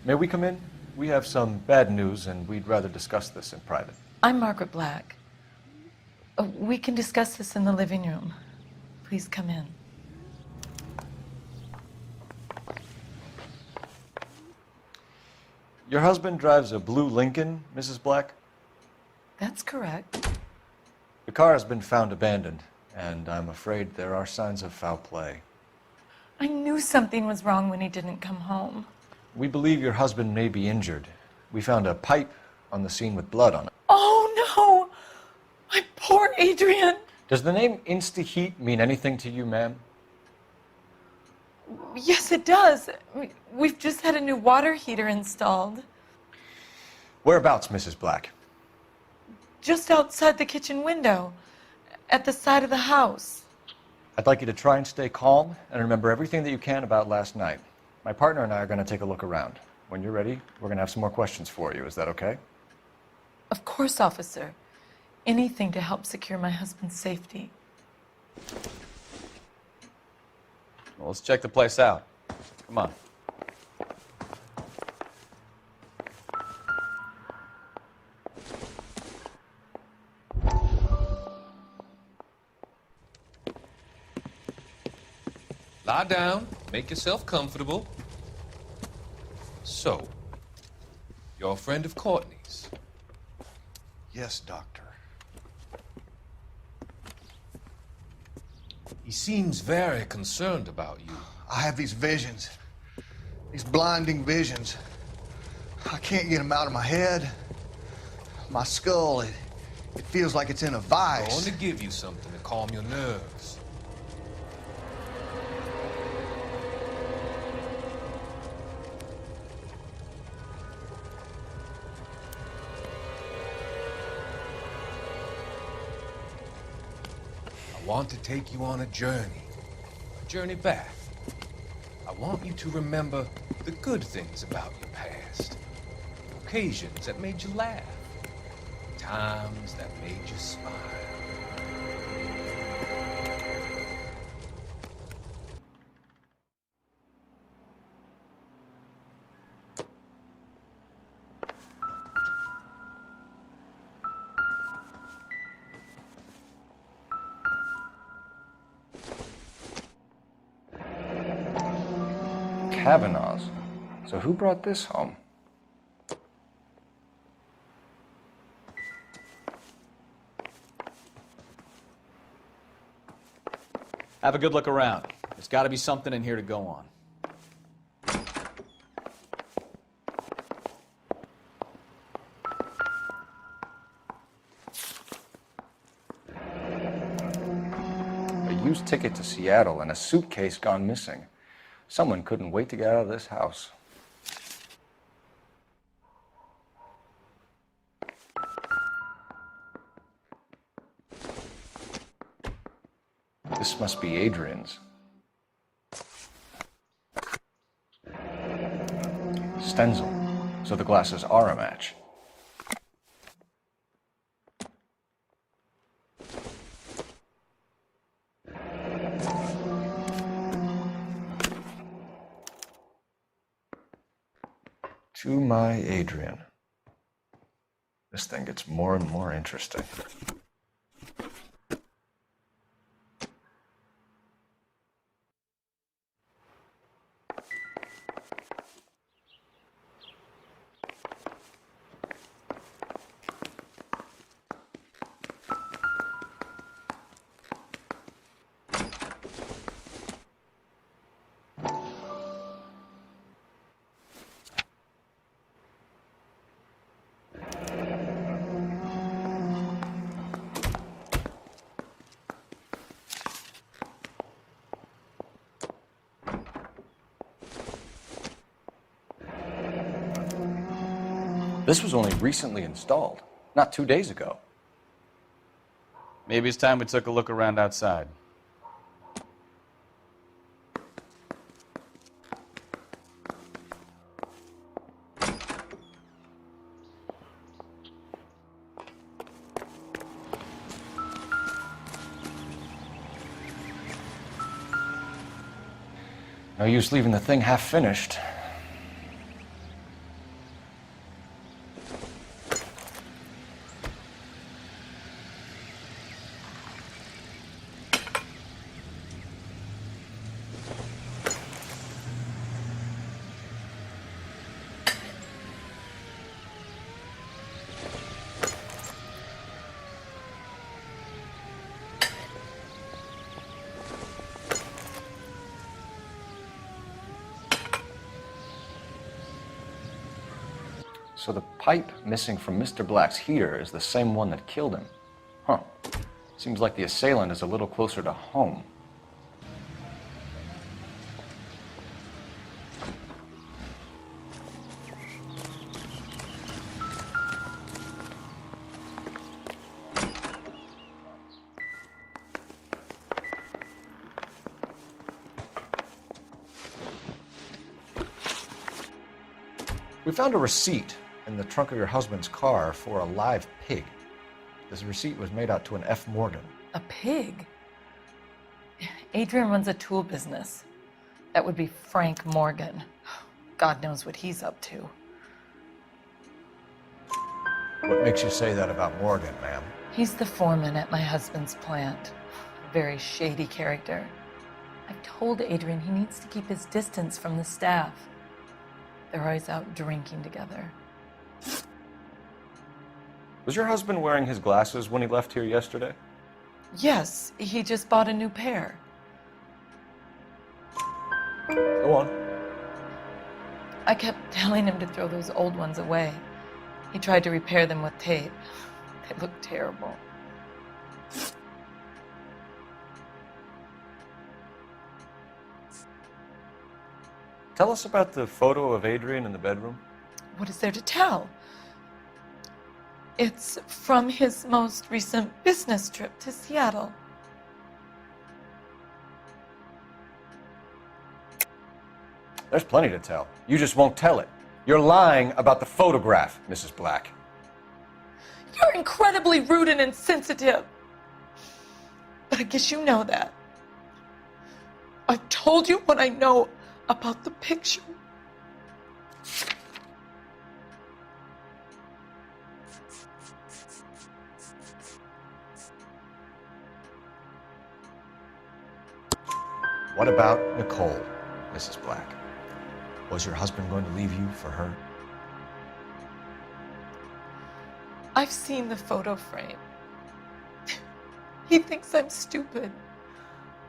May we come in? We have some bad news, and we'd rather discuss this in private. I'm Margaret Black. We can discuss this in the living room. Please come in. Your husband drives a blue Lincoln, Mrs. Black? That's correct. The car has been found abandoned, and I'm afraid there are signs of foul play. I knew something was wrong when he didn't come home. We believe your husband may be injured. We found a pipe on the scene with blood on it. Oh, no! My poor Adrian! Does the name Insta-Heat mean anything to you, ma'am? Yes, it does. We've just had a new water heater installed. Whereabouts, Mrs. Black? Just outside the kitchen window, at the side of the house. I'd like you to try and stay calm and remember everything that you can about last night. My partner and I are going to take a look around. When you're ready, we're going to have some more questions for you. Is that okay? Of course, officer. Anything to help secure my husband's safety. Well, let's check the place out. Come on. Lie down, make yourself comfortable. So, you're a friend of Courtney's? Yes, Doctor. He seems very concerned about you. I have these visions. These blinding visions. I can't get them out of my head. My skull, it feels like it's in a vice. I want to give you something to calm your nerves. I want to take you on a journey back. I want you to remember the good things about your past, occasions that made you laugh, times that made you smile. Kavanaugh's. So who brought this home? Have a good look around. There's got to be something in here to go on. A used ticket to Seattle and a suitcase gone missing. Someone couldn't wait to get out of this house. This must be Adrian's. Stenzel. So the glasses are a match. To my Adrian. This thing gets more and more interesting. This was only recently installed, not 2 days ago. Maybe it's time we took a look around outside. No use leaving the thing half finished. So the pipe missing from Mr. Black's heater is the same one that killed him. Huh. Seems like the assailant is a little closer to home. We found a receipt in the trunk of your husband's car for a live pig. This receipt was made out to an F. Morgan. A pig? Adrian runs a tool business. That would be Frank Morgan. God knows what he's up to. What makes you say that about Morgan, ma'am? He's the foreman at my husband's plant. A very shady character. I've told Adrian he needs to keep his distance from the staff. They're always out drinking together. Was your husband wearing his glasses when he left here yesterday? Yes, he just bought a new pair. Go on. I kept telling him to throw those old ones away. He tried to repair them with tape. They look terrible. Tell us about the photo of Adrian in the bedroom. What is there to tell? It's from his most recent business trip to Seattle. There's plenty to tell. You just won't tell it. You're lying about the photograph, Mrs. Black. You're incredibly rude and insensitive. But I guess you know that. I've told you what I know about the picture. What about Nicole, Mrs. Black? Was your husband going to leave you for her? I've seen the photo frame. He thinks I'm stupid.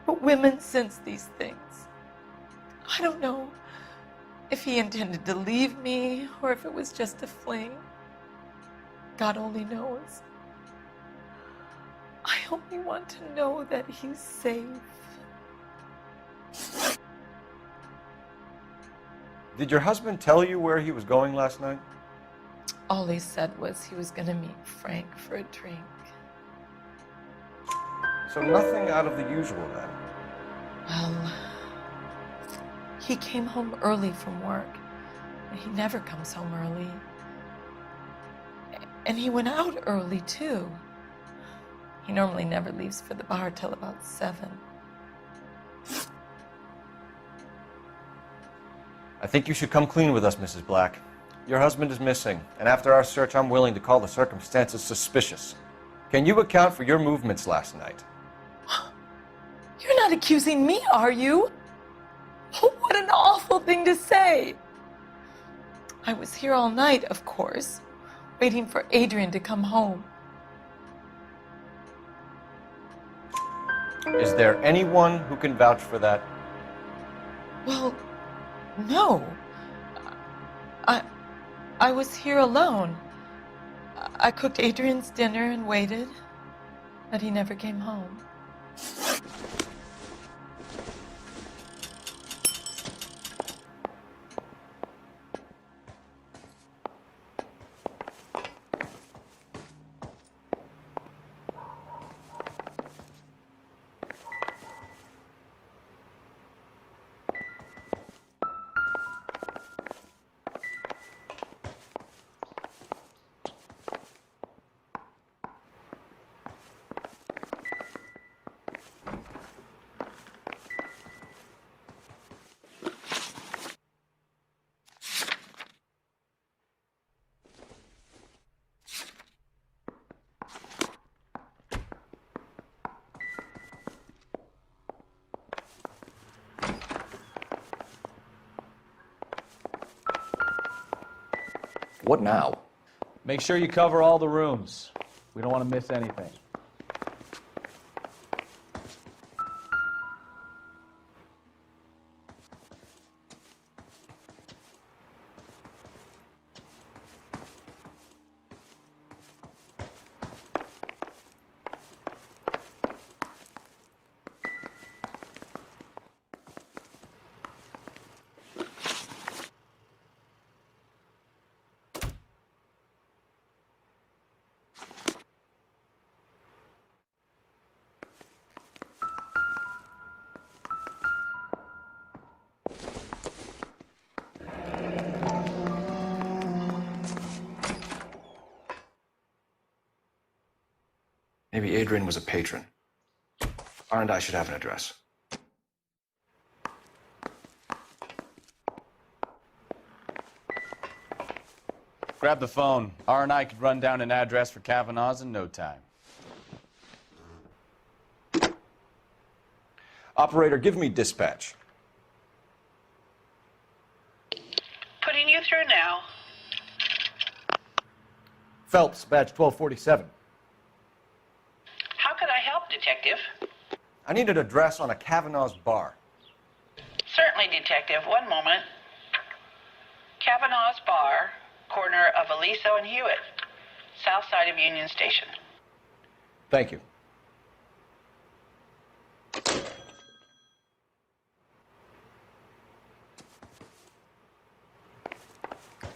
But women sense these things. I don't know if he intended to leave me or if it was just a fling. God only knows. I only want to know that he's safe. Did your husband tell you where he was going last night? All he said was he was going to meet Frank for a drink. So nothing out of the usual then. Well, he came home early from work. He never comes home early. And he went out early, too. He normally never leaves for the bar till about 7. I think you should come clean with us, Mrs. Black. Your husband is missing, and after our search, I'm willing to call the circumstances suspicious. Can you account for your movements last night? You're not accusing me, are you? Oh, what an awful thing to say. I was here all night, of course, waiting for Adrian to come home. Is there anyone who can vouch for that? Well, no. I was here alone. I cooked Adrian's dinner and waited, but he never came home. What now? Make sure you cover all the rooms. We don't want to miss anything. Maybe Adrian was a patron. R&I should have an address. Grab the phone. R&I could run down an address for Kavanaugh's in no time. Operator, give me dispatch. Putting you through now. Phelps, badge 1247. How could I help, Detective? I need an address on a Kavanaugh's bar. Certainly, Detective. One moment. Kavanaugh's Bar, corner of Aliso and Hewitt, south side of Union Station. Thank you.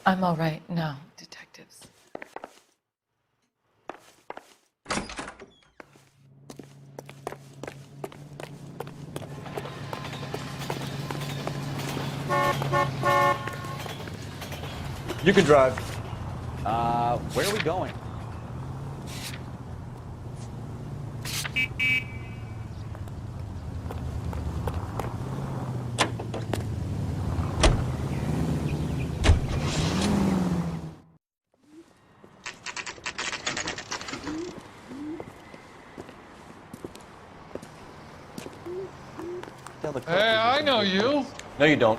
I'm all right now, detectives. You can drive. Where are we going? Hey, I know you. No, you don't.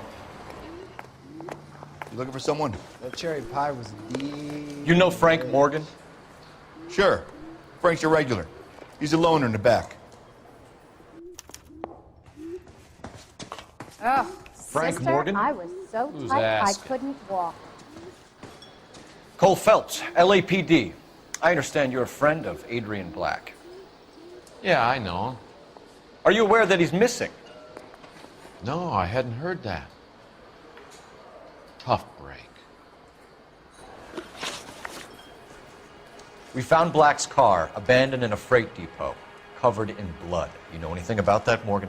You looking for someone? That cherry pie was You know Frank Morgan? Sure. Frank's your regular. He's a loner in the back. Oh, Frank sister, Morgan? I was so Who's tight I asking? couldn't walk. Cole Phelps, LAPD. I understand you're a friend of Adrian Black. Yeah, I know. Are you aware that he's missing? No, I hadn't heard that. Tough break. We found Black's car abandoned in a freight depot, covered in blood. You know anything about that, Morgan?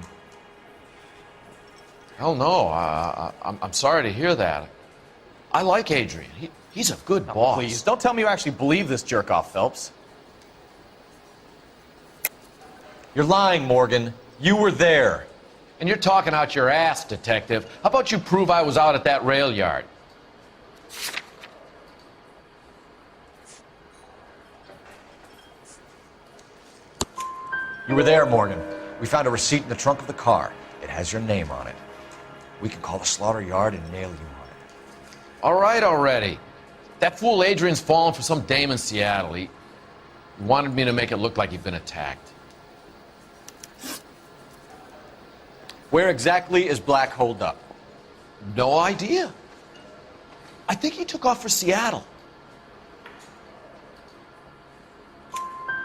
Hell no. I'm sorry to hear that. I like Adrian. He's a good boss. Please, don't tell me you actually believe this jerk-off, Phelps. You're lying, Morgan. You were there. And you're talking out your ass, detective. How about you prove I was out at that rail yard? You were there, Morgan. We found a receipt in the trunk of the car. It has your name on it. We can call the slaughter yard and nail you on it. All right already. That fool Adrian's fallen for some dame in Seattle. He wanted me to make it look like he'd been attacked. Where exactly is Black holed up? No idea. I think he took off for Seattle.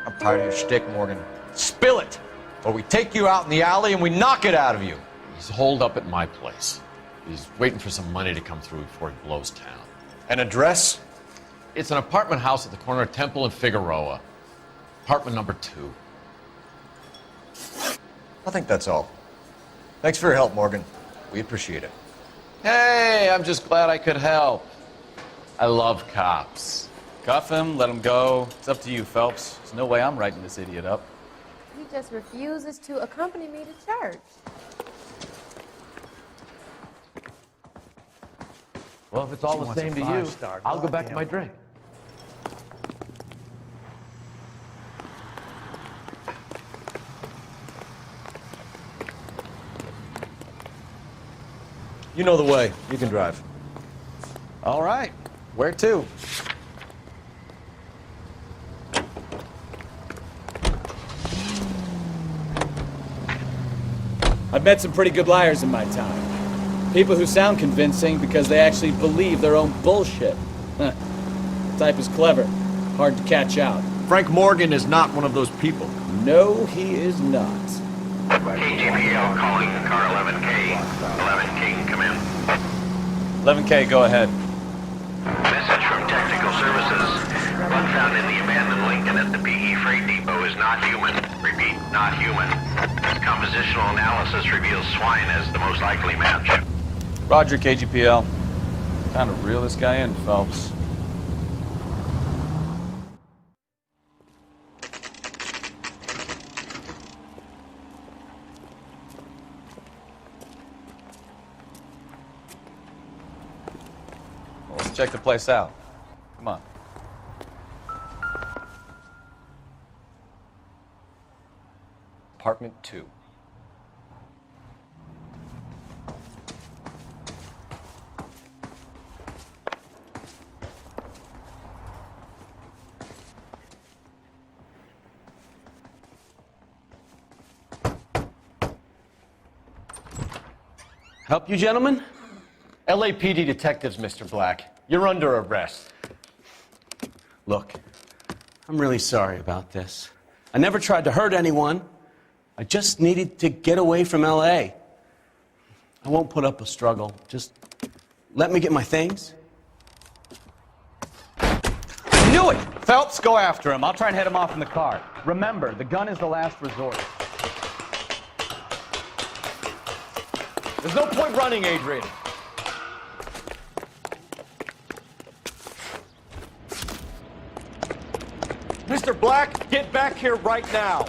I'm tired of your shtick, Morgan. Spill it, or we take you out in the alley and we knock it out of you. He's holed up at my place. He's waiting for some money to come through before he blows town. An address? It's an apartment house at the corner of Temple and Figueroa. Apartment number 2. I think that's all. Thanks for your help, Morgan. We appreciate it. Hey, I'm just glad I could help. I love cops. Cuff him, let him go. It's up to you, Phelps. There's no way I'm writing this idiot up. He just refuses to accompany me to church. Well, if it's all the same to you, I'll go back to my drink. You know the way. You can drive. All right. Where to? I've met some pretty good liars in my time. People who sound convincing because they actually believe their own bullshit. Huh. The type is clever. Hard to catch out. Frank Morgan is not one of those people. No, he is not. KGPL calling car 11K. 11K, come in. 11K, go ahead. Message from Technical Services. Blood found in the abandoned Lincoln at the PE Freight Depot is not human. Repeat, not human. Compositional analysis reveals swine as the most likely match. Roger, KGPL. Time to reel this guy in, Phelps. check the place out. Come on. Apartment 2. Help you, gentlemen? LAPD detectives, Mr. Black. You're under arrest. Look, I'm really sorry about this. I never tried to hurt anyone. I just needed to get away from LA. I won't put up a struggle. Just let me get my things. I knew it! Phelps, go after him. I'll try and head him off in the car. Remember, the gun is the last resort. There's no point running, Adrian. Mr. Black, get back here right now.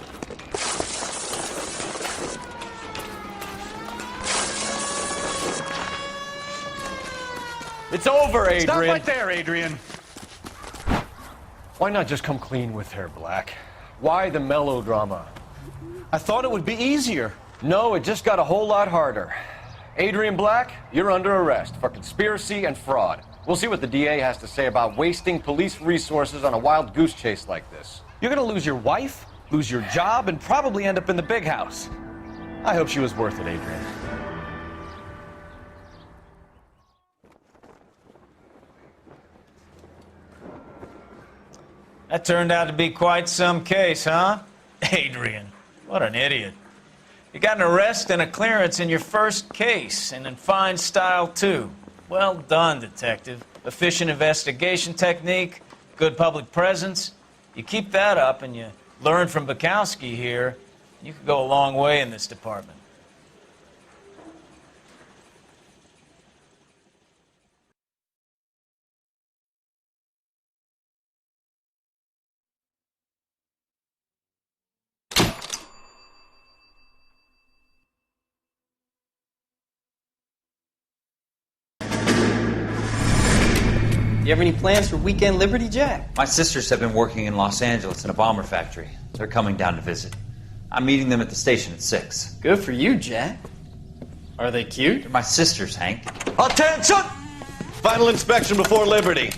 It's over, Adrian. Stop right there, Adrian. Why not just come clean with her, Black? Why the melodrama? I thought it would be easier. No, it just got a whole lot harder. Adrian Black, you're under arrest for conspiracy and fraud. We'll see what the DA has to say about wasting police resources on a wild goose chase like this. You're gonna lose your wife, lose your job, and probably end up in the big house. I hope she was worth it, Adrian. That turned out to be quite some case, huh? Adrian, what an idiot. You got an arrest and a clearance in your first case, and in fine style, too. Well done, detective. Efficient investigation technique, good public presence. You keep that up and you learn from Bukowski here, you could go a long way in this department. You have any plans for Weekend Liberty, Jack? My sisters have been working in Los Angeles in a bomber factory. They're coming down to visit. I'm meeting them at the station at 6. Good for you, Jack. Are they cute? They're my sisters, Hank. Attention! Final inspection before Liberty.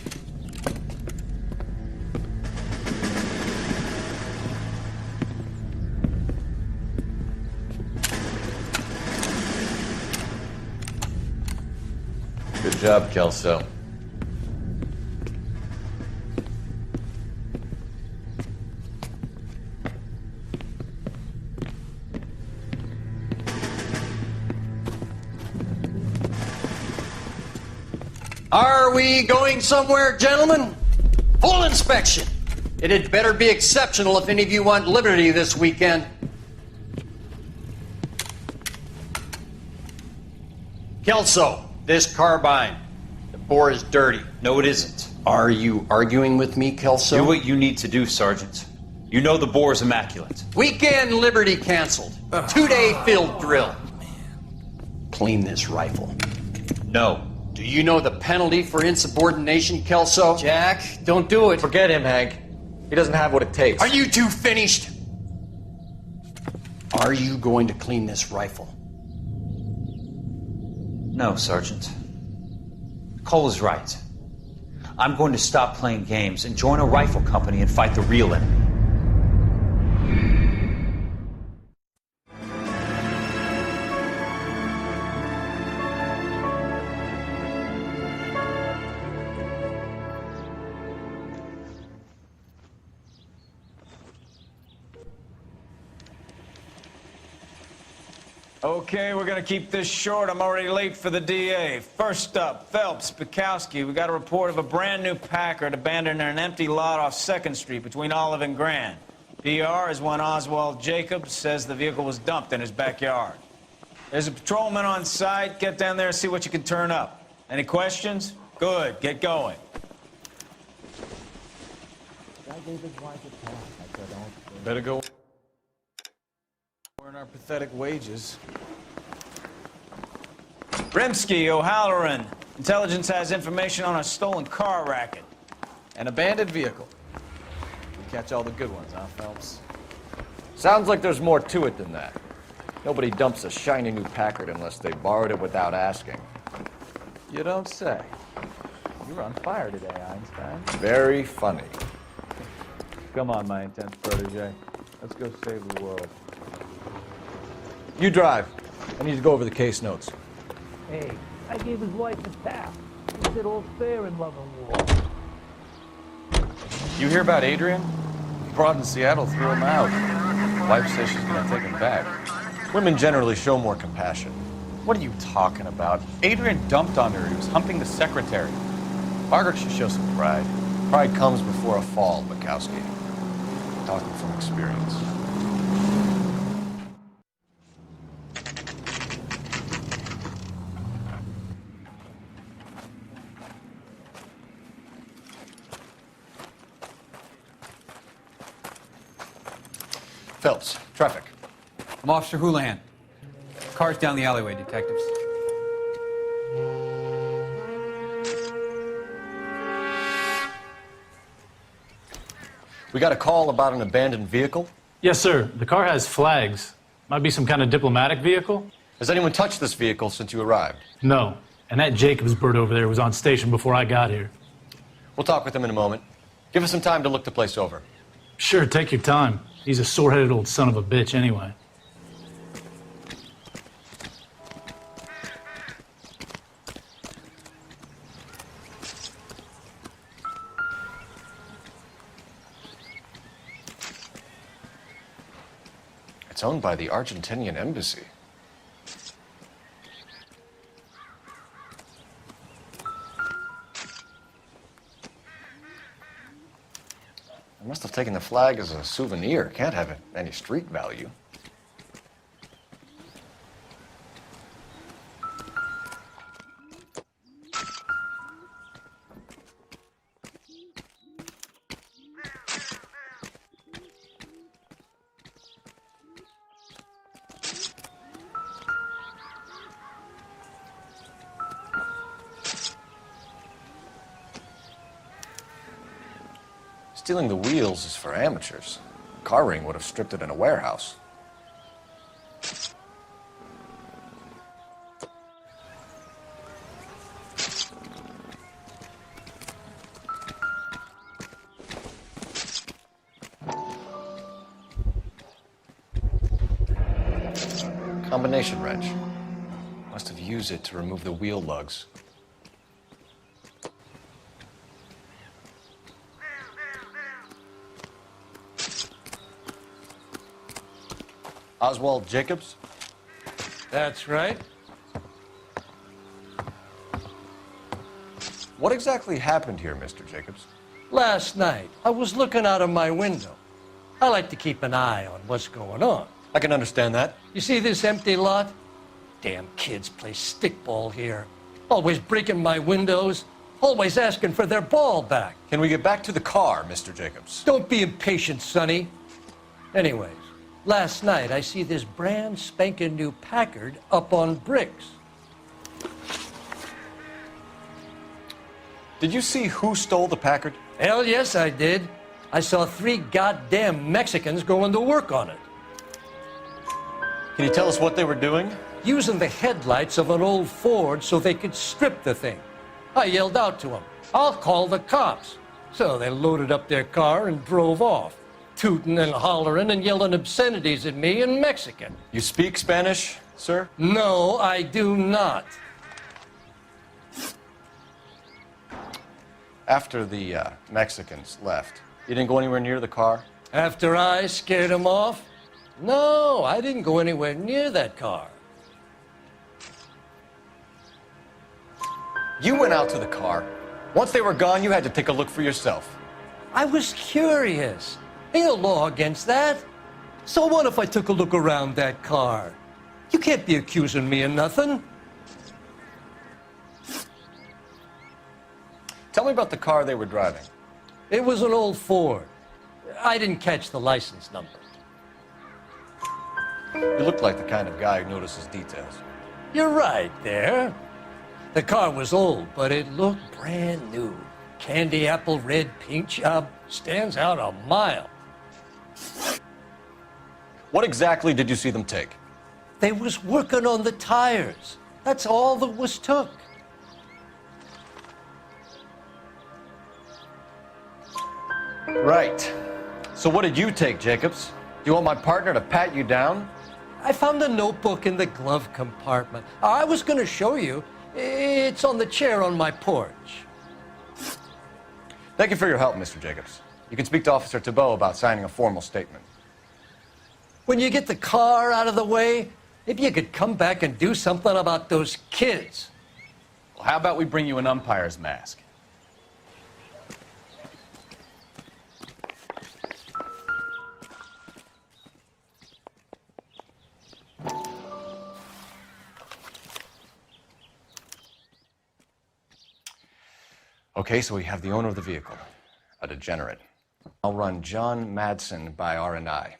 Good job, Kelso. Are we going somewhere, gentlemen? Full inspection. It had better be exceptional if any of you want liberty this weekend. Kelso, this carbine. The bore is dirty. No, it isn't. Are you arguing with me, Kelso? Do what you need to do, Sergeant. You know the bore is immaculate. Weekend liberty canceled. 2-day field drill. Clean this rifle. No. Do you know the penalty for insubordination, Kelso? Jack, don't do it. Forget him, Hank. He doesn't have what it takes. Are you two finished? Are you going to clean this rifle? No, Sergeant. Cole is right. I'm going to stop playing games and join a rifle company and fight the real enemy. Okay, we're gonna keep this short. I'm already late for the DA. First up, Phelps, Bukowski. We got a report of a brand new Packard abandoned in an empty lot off 2nd Street between Olive and Grand. PR is one Oswald Jacobs says the vehicle was dumped in his backyard. There's a patrolman on site. Get down there and see what you can turn up. Any questions? Good, get going. Better go. Earn our pathetic wages. Rimsky, O'Halloran, Intelligence has information on a stolen car racket. An abandoned vehicle. You catch all the good ones, huh, Phelps? Sounds like there's more to it than that. Nobody dumps a shiny new Packard unless they borrowed it without asking. You don't say. You're on fire today, Einstein. Very funny. Come on, my intense protege. Let's go save the world. You drive. I need to go over the case notes. Hey, I gave his wife a tap. He said all's fair in love and war. You hear about Adrian? Broad in Seattle threw him out. Wife says she's gonna take him back. Women generally show more compassion. What are you talking about? Adrian dumped on her. He was humping the secretary. Margaret should show some pride. Pride comes before a fall, Bukowski. Talking from experience. Phelps, traffic. I'm Officer Houlihan. Car's down the alleyway, detectives. We got a call about an abandoned vehicle. Yes, sir. The car has flags. Might be some kind of diplomatic vehicle. Has anyone touched this vehicle since you arrived? No. And that Jacobs bird over there was on station before I got here. We'll talk with him in a moment. Give us some time to look the place over. Sure, take your time. He's a sore-headed old son of a bitch anyway. It's owned by the Argentinian embassy. I must have taken the flag as a souvenir. Can't have any street value. Stealing the wheels is for amateurs. Car ring would have stripped it in a warehouse. Combination wrench. Must have used it to remove the wheel lugs. Oswald Jacobs? That's right. What exactly happened here, Mr. Jacobs? Last night, I was looking out of my window. I like to keep an eye on what's going on. I can understand that. You see this empty lot? Damn kids play stickball here. Always breaking my windows. Always asking for their ball back. Can we get back to the car, Mr. Jacobs? Don't be impatient, Sonny. Anyways, last night I see this brand spanking new Packard up on bricks. Did you see who stole the Packard? Hell yes, I did. I saw 3 goddamn Mexicans going to work on it. Can you tell us what they were doing? Using the headlights of an old Ford so they could strip the thing. I yelled out to them, "I'll call the cops." So they loaded up their car and drove off, tooting and hollering and yelling obscenities at me in Mexican. You speak Spanish, sir? No, I do not. After the Mexicans left, you didn't go anywhere near the car? After I scared them off? No, I didn't go anywhere near that car. You went out to the car. Once they were gone, you had to take a look for yourself. I was curious. Ain't no law against that. So what if I took a look around that car? You can't be accusing me of nothing. Tell me about the car they were driving. It was an old Ford. I didn't catch the license number. You look like the kind of guy who notices details. You're right there. The car was old, but it looked brand new. Candy apple red paint job stands out a mile. What exactly did you see them take? They was working on the tires. That's all that was took. Right. So what did you take, Jacobs? Do you want my partner to pat you down? I found a notebook in the glove compartment. I was going to show you. It's on the chair on my porch. Thank you for your help, Mr. Jacobs. You can speak to Officer Thibault about signing a formal statement. When you get the car out of the way, maybe you could come back and do something about those kids. Well, how about we bring you an umpire's mask? Okay, so we have the owner of the vehicle, a degenerate. I'll run John Madsen by R&I.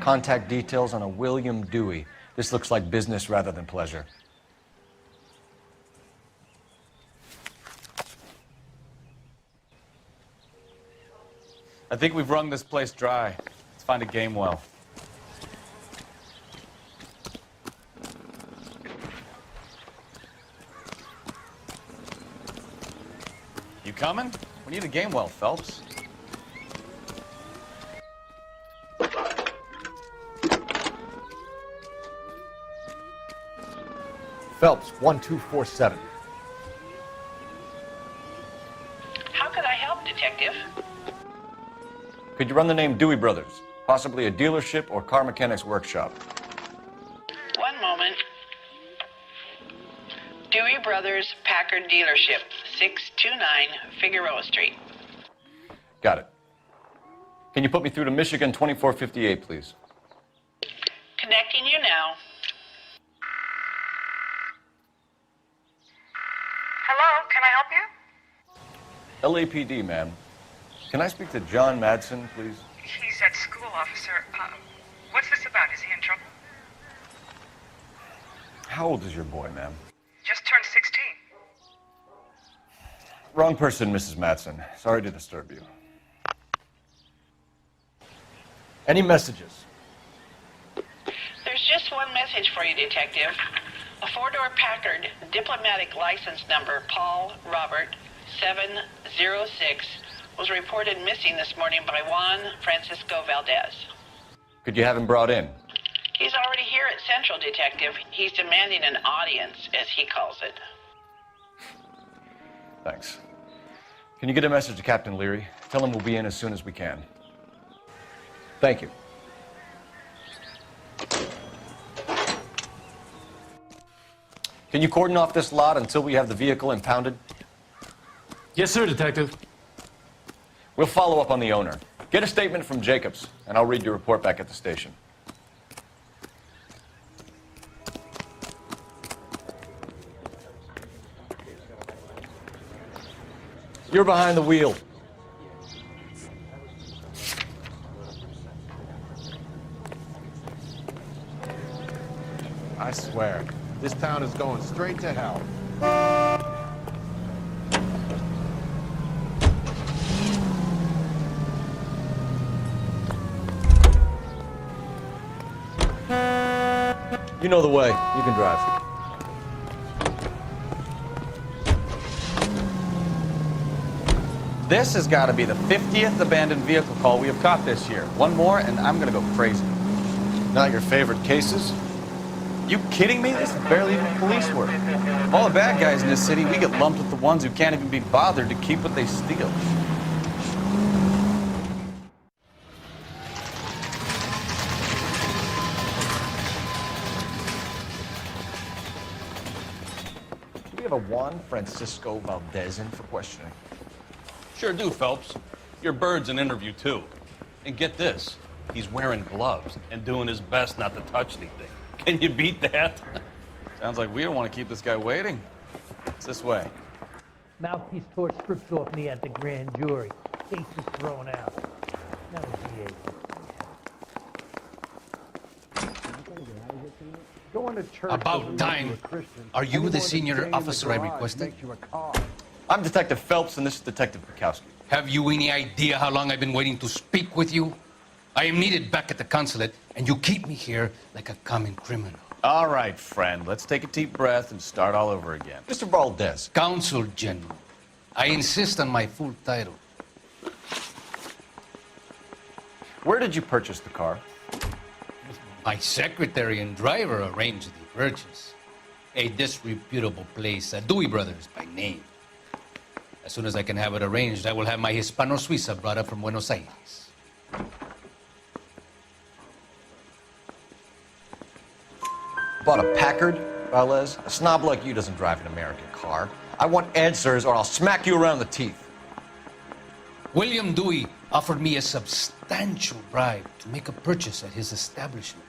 Contact details on a William Dewey. This looks like business rather than pleasure. I think we've wrung this place dry. Let's find a game well. You coming? We need a game well, Phelps. Phelps, 1247. How could I help, Detective? Could you run the name Dewey Brothers? Possibly a dealership or car mechanics workshop. One moment. Dewey Brothers Packard Dealership, 629 Figueroa Street. Got it. Can you put me through to Michigan 2458, please? Connecting you now. Hello, can I help you? LAPD, ma'am. Can I speak to John Madsen, please? He's at school, officer. What's this about? Is he in trouble? How old is your boy, ma'am? Just turned 16. Wrong person, Mrs. Madsen. Sorry to disturb you. Any messages? There's just one message for you, Detective. A four-door Packard, diplomatic license number Paul Robert 706, was reported missing this morning by Juan Francisco Valdez. Could you have him brought in? He's already here at Central, Detective. He's demanding an audience, as he calls it. Thanks. Can you get a message to Captain Leary? Tell him we'll be in as soon as we can. Thank you. Can you cordon off this lot until we have the vehicle impounded? Yes, sir, Detective. We'll follow up on the owner. Get a statement from Jacobs, and I'll read your report back at the station. You're behind the wheel. I swear, this town is going straight to hell. You know the way. You can drive. This has got to be the 50th abandoned vehicle call we have caught this year. One more, and I'm going to go crazy. Not your favorite cases? You kidding me? This is barely even police work. Of all the bad guys in this city, we get lumped with the ones who can't even be bothered to keep what they steal. Do we have a Juan Francisco Valdez in for questioning? Sure do, Phelps. Your bird's an interview, too. And get this, he's wearing gloves and doing his best not to touch anything. Can you beat that? Sounds like we don't want to keep this guy waiting. It's this way. Mouthpiece torch stripped off me at the grand jury. Case is thrown out. That was the 8th. Going to church About time. Are you the senior officer I requested? I'm Detective Phelps, and this is Detective Bukowski. Have you any idea how long I've been waiting to speak with you? I am needed back at the consulate, and you keep me here like a common criminal. All right, friend. Let's take a deep breath and start all over again. Mr. Valdez. Consul General. I insist on my full title. Where did you purchase the car? My secretary and driver arranged the purchase. A disreputable place, Dewey Brothers by name. As soon as I can have it arranged, I will have my Hispano Suiza brought up from Buenos Aires. Bought a Packard, Valdez? A snob like you doesn't drive an American car. I want answers or I'll smack you around the teeth. William Dewey offered me a substantial bribe to make a purchase at his establishment.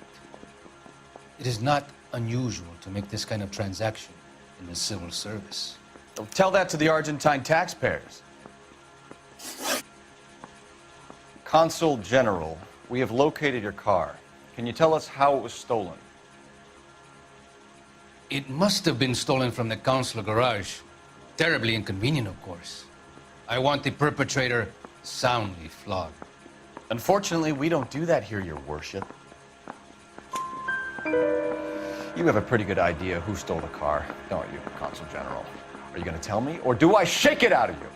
It is not unusual to make this kind of transaction in the civil service. Don't tell that to the Argentine taxpayers. Consul General, we have located your car. Can you tell us how it was stolen? It must have been stolen from the consular garage. Terribly inconvenient, of course. I want the perpetrator soundly flogged. Unfortunately, we don't do that here, Your Worship. You have a pretty good idea who stole the car, don't you, Consul General? Are you going to tell me, or do I shake it out of you?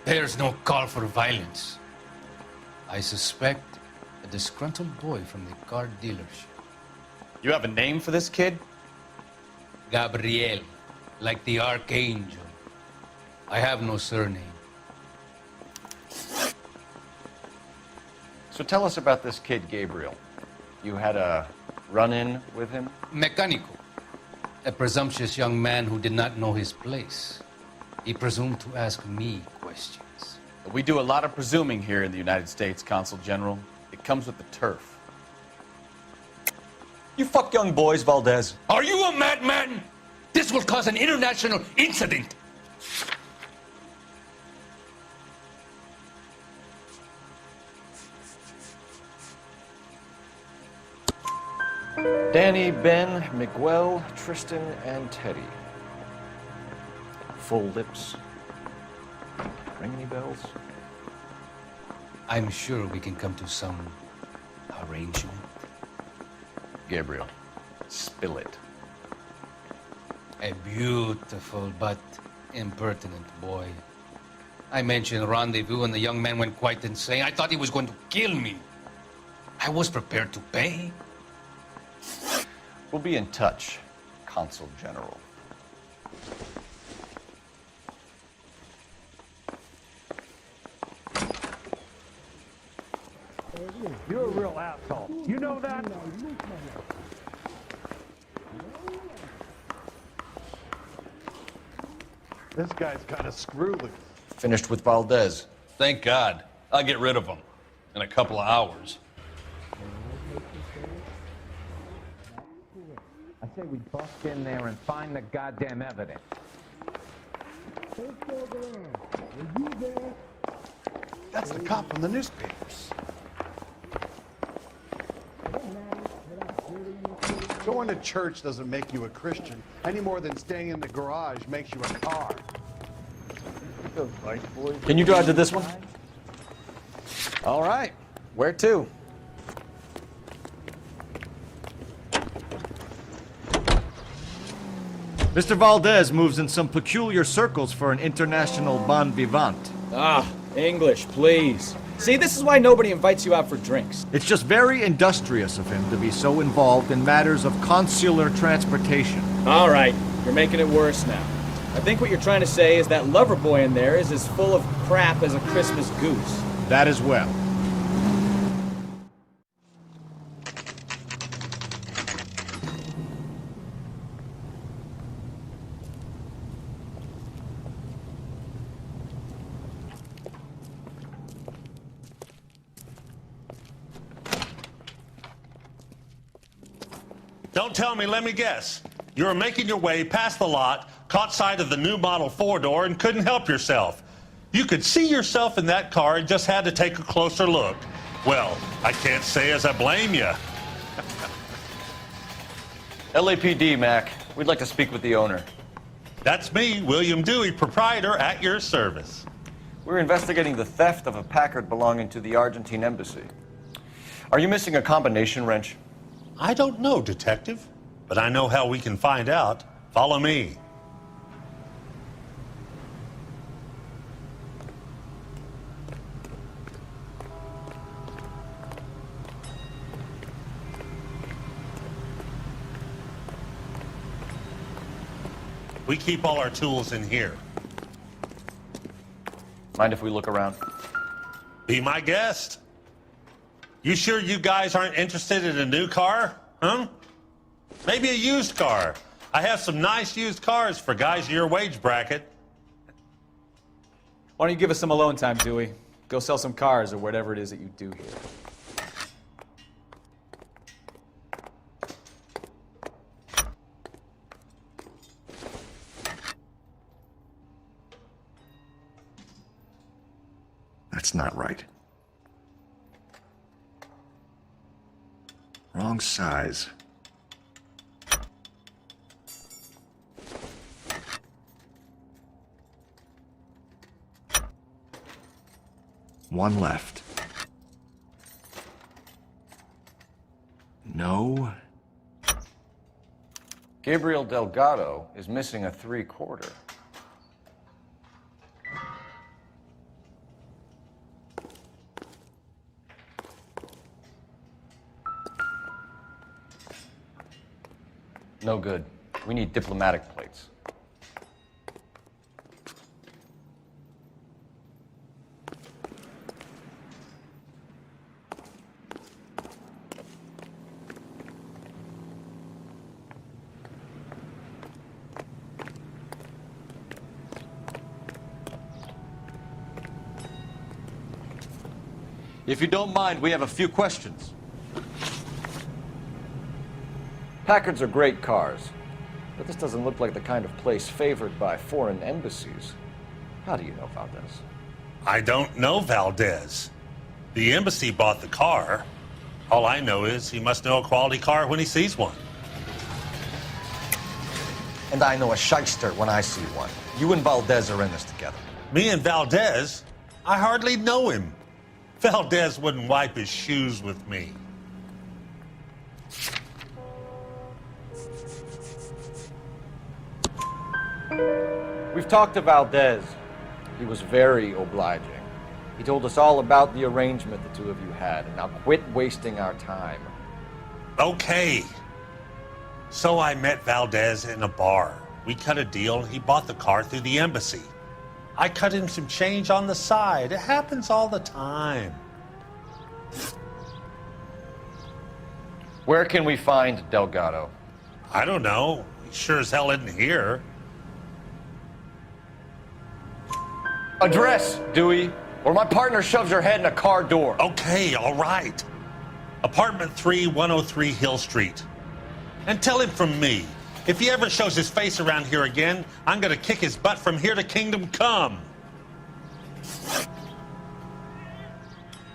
There's no call for violence. I suspect a disgruntled boy from the car dealership. You have a name for this kid? Gabriel, like the archangel. I have no surname. So tell us about this kid, Gabriel. You had a run-in with him? Mecánico. A presumptuous young man who did not know his place. He presumed to ask me questions. We do a lot of presuming here in the United States, Consul General. It comes with the turf. You fuck young boys, Valdez. Are you a madman? This will cause an international incident. Danny, Ben, Miguel, Tristan, and Teddy. Full lips. Ring any bells? I'm sure we can come to some arrangement. Gabriel, spill it. A beautiful but impertinent boy. I mentioned rendezvous and the young man went quite insane. I thought he was going to kill me. I was prepared to pay. We'll be in touch, Consul General. You're a real asshole. You know that? This guy's kind of screwy. Finished with Valdez. Thank God. I'll get rid of him in a couple of hours. I say we bust in there and find the goddamn evidence. That's the cop from the newspapers. Going to church doesn't make you a Christian any more than staying in the garage makes you a car. Can you drive to this one? All right. Where to? Mr. Valdez moves in some peculiar circles for an international bon vivant. Ah, English, please. See, this is why nobody invites you out for drinks. It's just very industrious of him to be so involved in matters of consular transportation. All right, you're making it worse now. I think what you're trying to say is that lover boy in there is as full of crap as a Christmas goose. That as well. Don't tell me, let me guess. You were making your way past the lot, caught sight of the new model four-door, and couldn't help yourself. You could see yourself in that car and just had to take a closer look. Well, I can't say as I blame you. LAPD, Mac. We'd like to speak with the owner. That's me, William Dewey, proprietor, at your service. We're investigating the theft of a Packard belonging to the Argentine embassy. Are you missing a combination wrench? I don't know, Detective, but I know how we can find out. Follow me. We keep all our tools in here. Mind if we look around? Be my guest. You sure you guys aren't interested in a new car? Huh? Maybe a used car. I have some nice used cars for guys in your wage bracket. Why don't you give us some alone time, Dewey? Go sell some cars or whatever it is that you do here. That's not right. Wrong size. One left. No. Gabriel Delgado is missing a 3/4. No good. We need diplomatic plates. If you don't mind, we have a few questions. Packards are great cars, but this doesn't look like the kind of place favored by foreign embassies. How do you know Valdez? I don't know Valdez. The embassy bought the car. All I know is he must know a quality car when he sees one. And I know a shyster when I see one. You and Valdez are in this together. Me and Valdez? I hardly know him. Valdez wouldn't wipe his shoes with me. We've talked to Valdez. He was very obliging. He told us all about the arrangement the two of you had, and now quit wasting our time. Okay. So I met Valdez in a bar. We cut a deal, and he bought the car through the embassy. I cut him some change on the side. It happens all the time. Where can we find Delgado? I don't know. He sure as hell isn't here. Address, Dewey, or my partner shoves your head in a car door. Okay, all right. Apartment 3, 103 Hill Street. And tell him from me, if he ever shows his face around here again, I'm gonna kick his butt from here to Kingdom Come.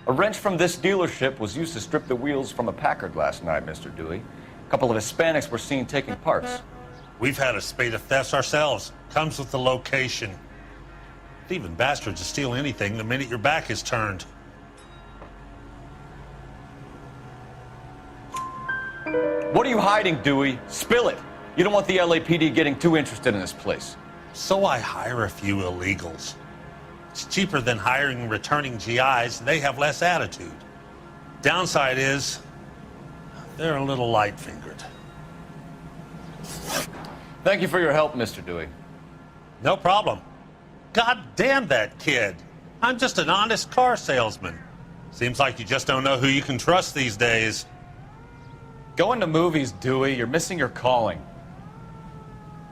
A wrench from this dealership was used to strip the wheels from a Packard last night, Mr. Dewey. A couple of Hispanics were seen taking parts. We've had a spate of thefts ourselves. Comes with the location. Thieving bastards will steal anything the minute your back is turned. What are you hiding, Dewey? Spill it. You don't want the LAPD getting too interested in this place. So I hire a few illegals. It's cheaper than hiring returning GIs, and they have less attitude. Downside is, they're a little light-fingered. Thank you for your help, Mr. Dewey. No problem. God damn that kid. I'm just an honest car salesman. Seems like you just don't know who you can trust these days. Going to movies, Dewey. You're missing your calling.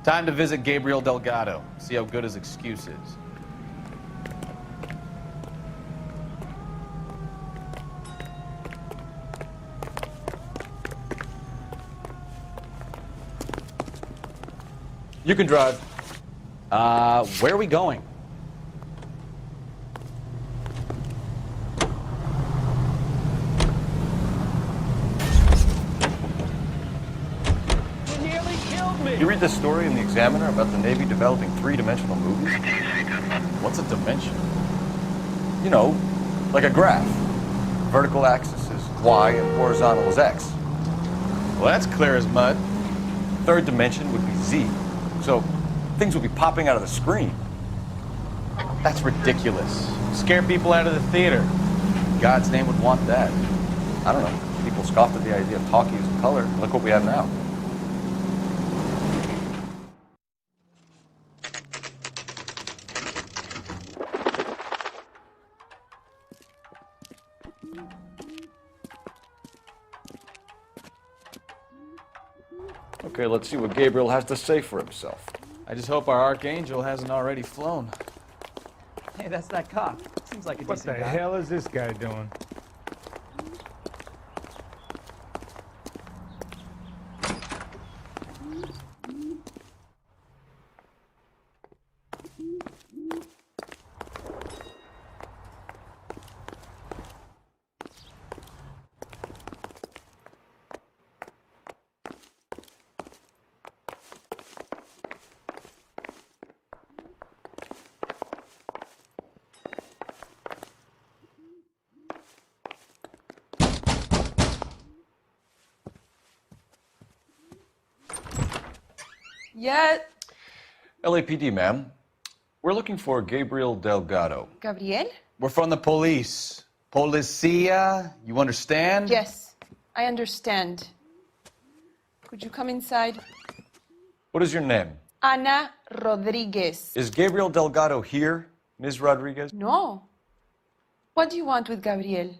Time to visit Gabriel Delgado. See how good his excuse is. You can drive. Where are we going? You read this story in the Examiner about the Navy developing three-dimensional movies? What's a dimension? You know, like a graph. Vertical axis is Y and horizontal is X. Well, that's clear as mud. Third dimension would be Z. So things would be popping out of the screen. That's ridiculous. Scare people out of the theater. In God's name would want that. I don't know. People scoffed at the idea of talkie using color. Look what we have now. Okay, let's see what Gabriel has to say for himself. I just hope our Archangel hasn't already flown. Hey, that's that cop. Seems like a What the decent guy. hell is this guy doing? Yet. LAPD, ma'am. We're looking for Gabriel Delgado. Gabriel? We're from the police. Policia, you understand? Yes, I understand. Could you come inside? What is your name? Ana Rodriguez. Is Gabriel Delgado here, Ms. Rodriguez? No. What do you want with Gabriel?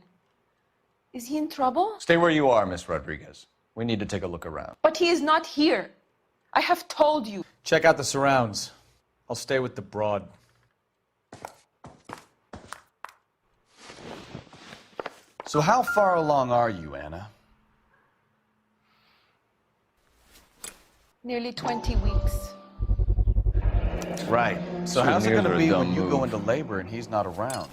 Is he in trouble? Stay where you are, Ms. Rodriguez. We need to take a look around. But he is not here. I have told you. Check out the surrounds. I'll stay with the broad. So how far along are you, Anna? Nearly 20 weeks. Right. So how's it going to be when you go into labor and he's not around?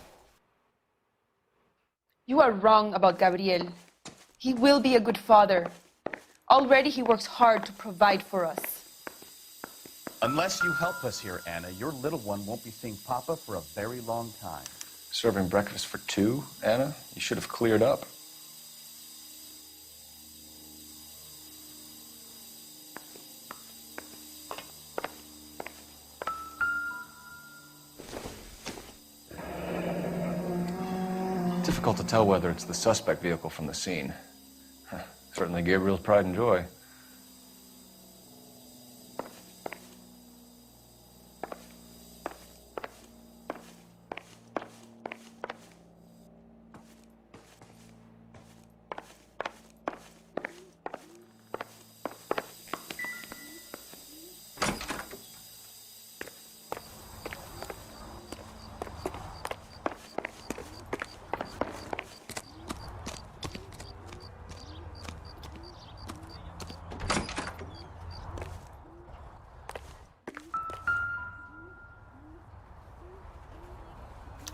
You are wrong about Gabriel. He will be a good father. Already he works hard to provide for us. Unless you help us here, Anna, your little one won't be seeing Papa for a very long time. Serving breakfast for two, Anna? You should have cleared up. Difficult to tell whether it's the suspect vehicle from the scene. Certainly Gabriel's pride and joy.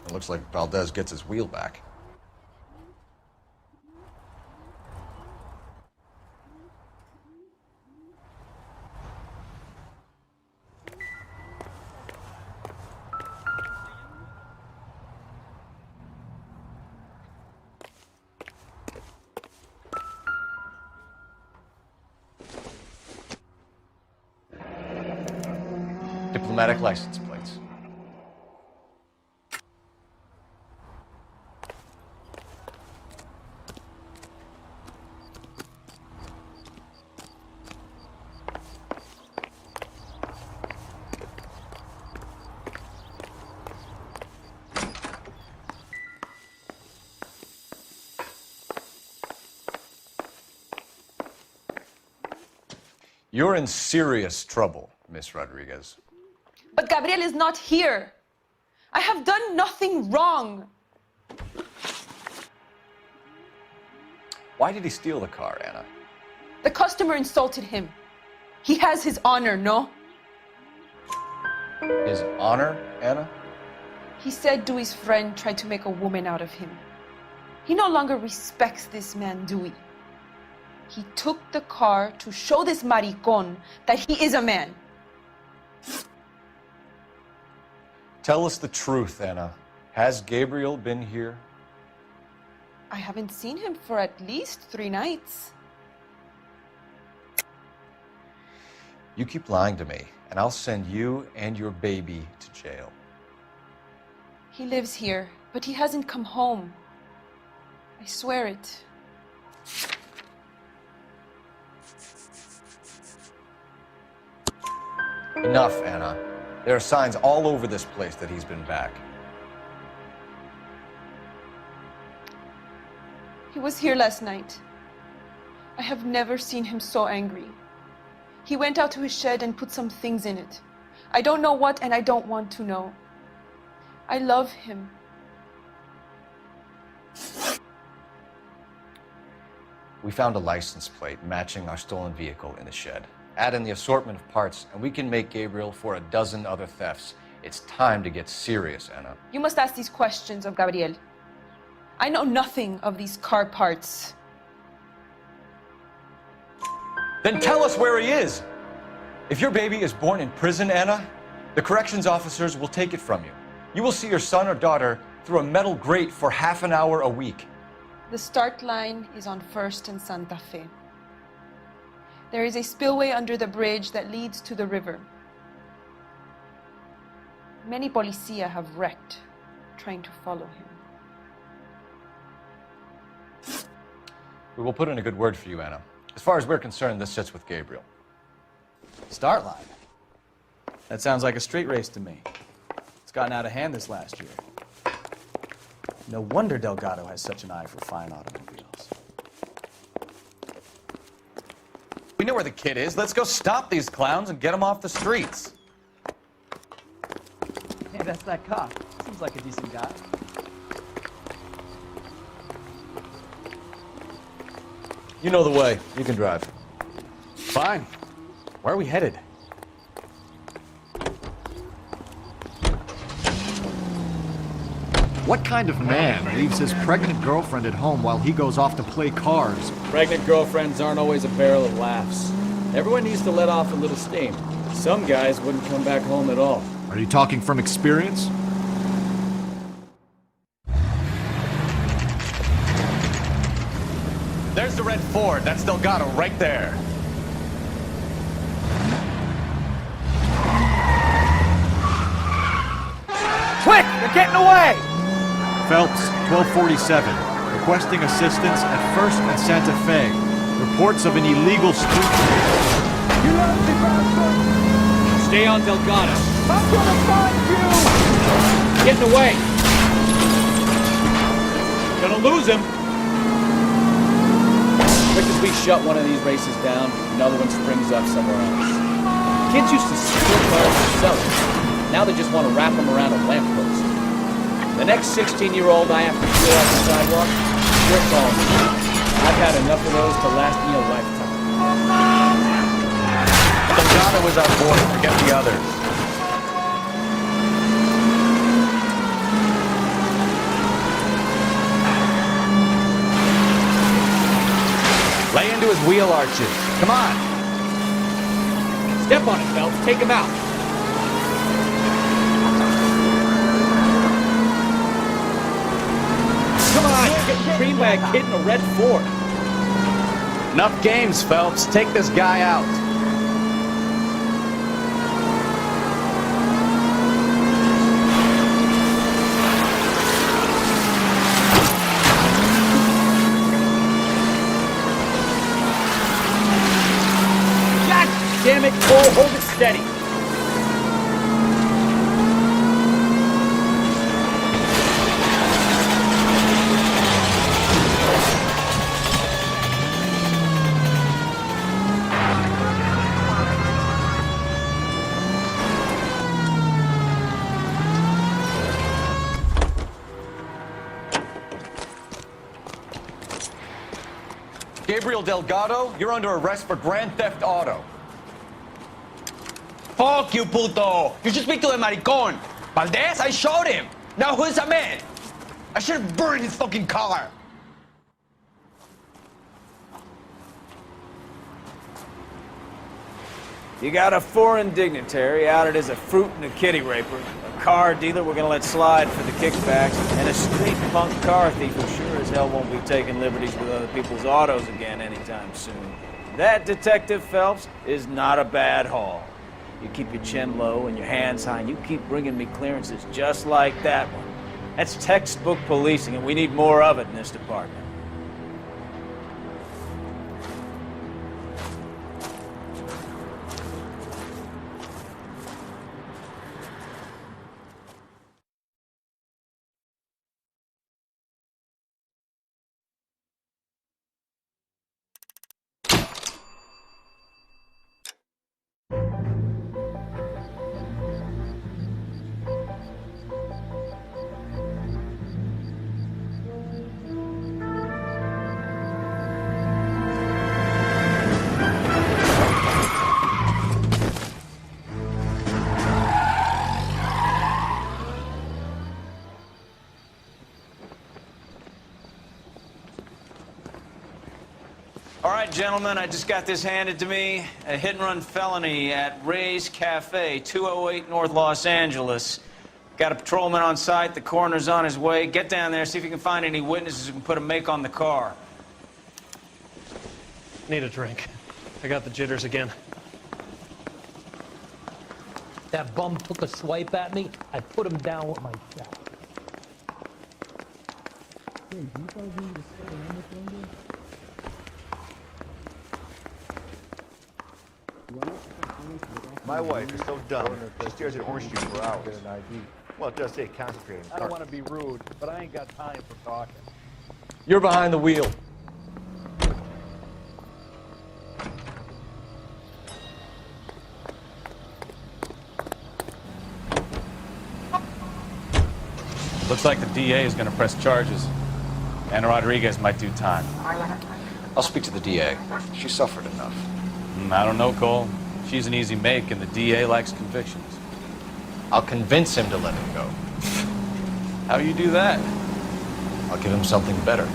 It looks like Valdez gets his wheel back. Diplomatic license plates. You're in serious trouble, Miss Rodriguez. But Gabriel is not here. I have done nothing wrong. Why did he steal the car, Anna? The customer insulted him. He has his honor, no? His honor, Anna? He said Dewey's friend tried to make a woman out of him. He no longer respects this man, Dewey. He took the car to show this maricón that he is a man. Tell us the truth, Anna. Has Gabriel been here? I haven't seen him for at least 3 nights. You keep lying to me, and I'll send you and your baby to jail. He lives here, but he hasn't come home. I swear it. Enough, Anna. There are signs all over this place that he's been back. He was here last night. I have never seen him so angry. He went out to his shed and put some things in it. I don't know what, and I don't want to know. I love him. We found a license plate matching our stolen vehicle in the shed. Add in the assortment of parts, and we can make Gabriel for a dozen other thefts. It's time to get serious, Anna. You must ask these questions of Gabriel. I know nothing of these car parts. Then tell us where he is! If your baby is born in prison, Anna, the corrections officers will take it from you. You will see your son or daughter through a metal grate for half an hour a week. The start line is on 1st and Santa Fe. There is a spillway under the bridge that leads to the river. Many policia have wrecked trying to follow him. We will put in a good word for you, Anna. As far as we're concerned, this sits with Gabriel. Start line? That sounds like a street race to me. It's gotten out of hand this last year. No wonder Delgado has such an eye for fine automobiles. We know where the kid is. Let's go stop these clowns and get them off the streets. Hey, that's that cop. Seems like a decent guy. You know the way. You can drive. Fine. Where are we headed? What kind of man leaves his pregnant girlfriend at home while he goes off to play cards? Pregnant girlfriends aren't always a barrel of laughs. Everyone needs to let off a little steam. Some guys wouldn't come back home at all. Are you talking from experience? There's the red Ford. That's Delgado right there. Quick! They're getting away! Phelps, 1247. Requesting assistance at 1st and Santa Fe. Reports of an illegal street race. Stay on Delgado. I'm gonna find you! Getting away! Gonna lose him! Quick as we shut one of these races down, another one springs up somewhere else. Kids used to steal cars and sell them. Now they just want to wrap them around a lamppost. The next 16-year-old I have to clear off the sidewalk, you're calling me. I've had enough of those to last me a lifetime. Delgado is our boy. Forget the others. Lay into his wheel arches. Come on. Step on it, Phelps. Take him out. Come on, you're getting creamed by a kid in a red Ford. Enough games, Phelps. Take this guy out. Damn it, Cole, hold it steady. Gabriel Delgado, you're under arrest for grand theft auto. Fuck you, puto! You should speak to the maricón. Valdez, I showed him. Now who's a man? I should have burned his fucking car. You got a foreign dignitary outed as a fruit and a kitty raper, a car dealer we're gonna let slide for the kickbacks, and a street punk car thief who sure as hell won't be taking liberties with other people's autos again anytime soon. That, Detective Phelps, is not a bad haul. You keep your chin low and your hands high, and you keep bringing me clearances just like that one. That's textbook policing, and we need more of it in this department. All right, gentlemen, I just got this handed to me. A hit-and-run felony at Ray's Cafe, 208 North Los Angeles. Got a patrolman on site. The coroner's on his way. Get down there, see if you can find any witnesses who can put a make on the car. Need a drink. I got the jitters again. That bum took a swipe at me. I put him down with my shot. My wife is so dumb. She stares at orange juice for hours. Well, it does say concentrating. I don't want to be rude, but I ain't got time for talking. You're behind the wheel. Looks like the DA is going to press charges. Anna Rodriguez might do time. I'll speak to the DA. She suffered enough. I don't know, Cole. She's an easy make, and the DA likes convictions. I'll convince him to let him go. How do you do that? I'll give him something better.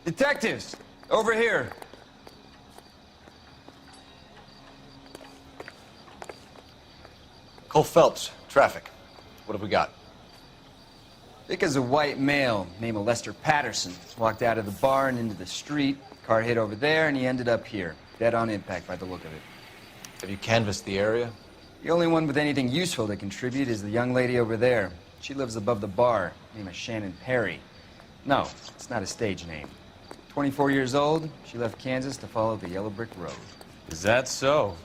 Detectives, over here. Cole Phelps, traffic. What have we got? Vic is a white male named Lester Patterson. Walked out of the bar and into the street. Car hit over there, and he ended up here. Dead on impact by the look of it. Have you canvassed the area? The only one with anything useful to contribute is the young lady over there. She lives above the bar. Name is Shannon Perry. No, it's not a stage name. 24 years old, she left Kansas to follow the yellow brick road. Is that so?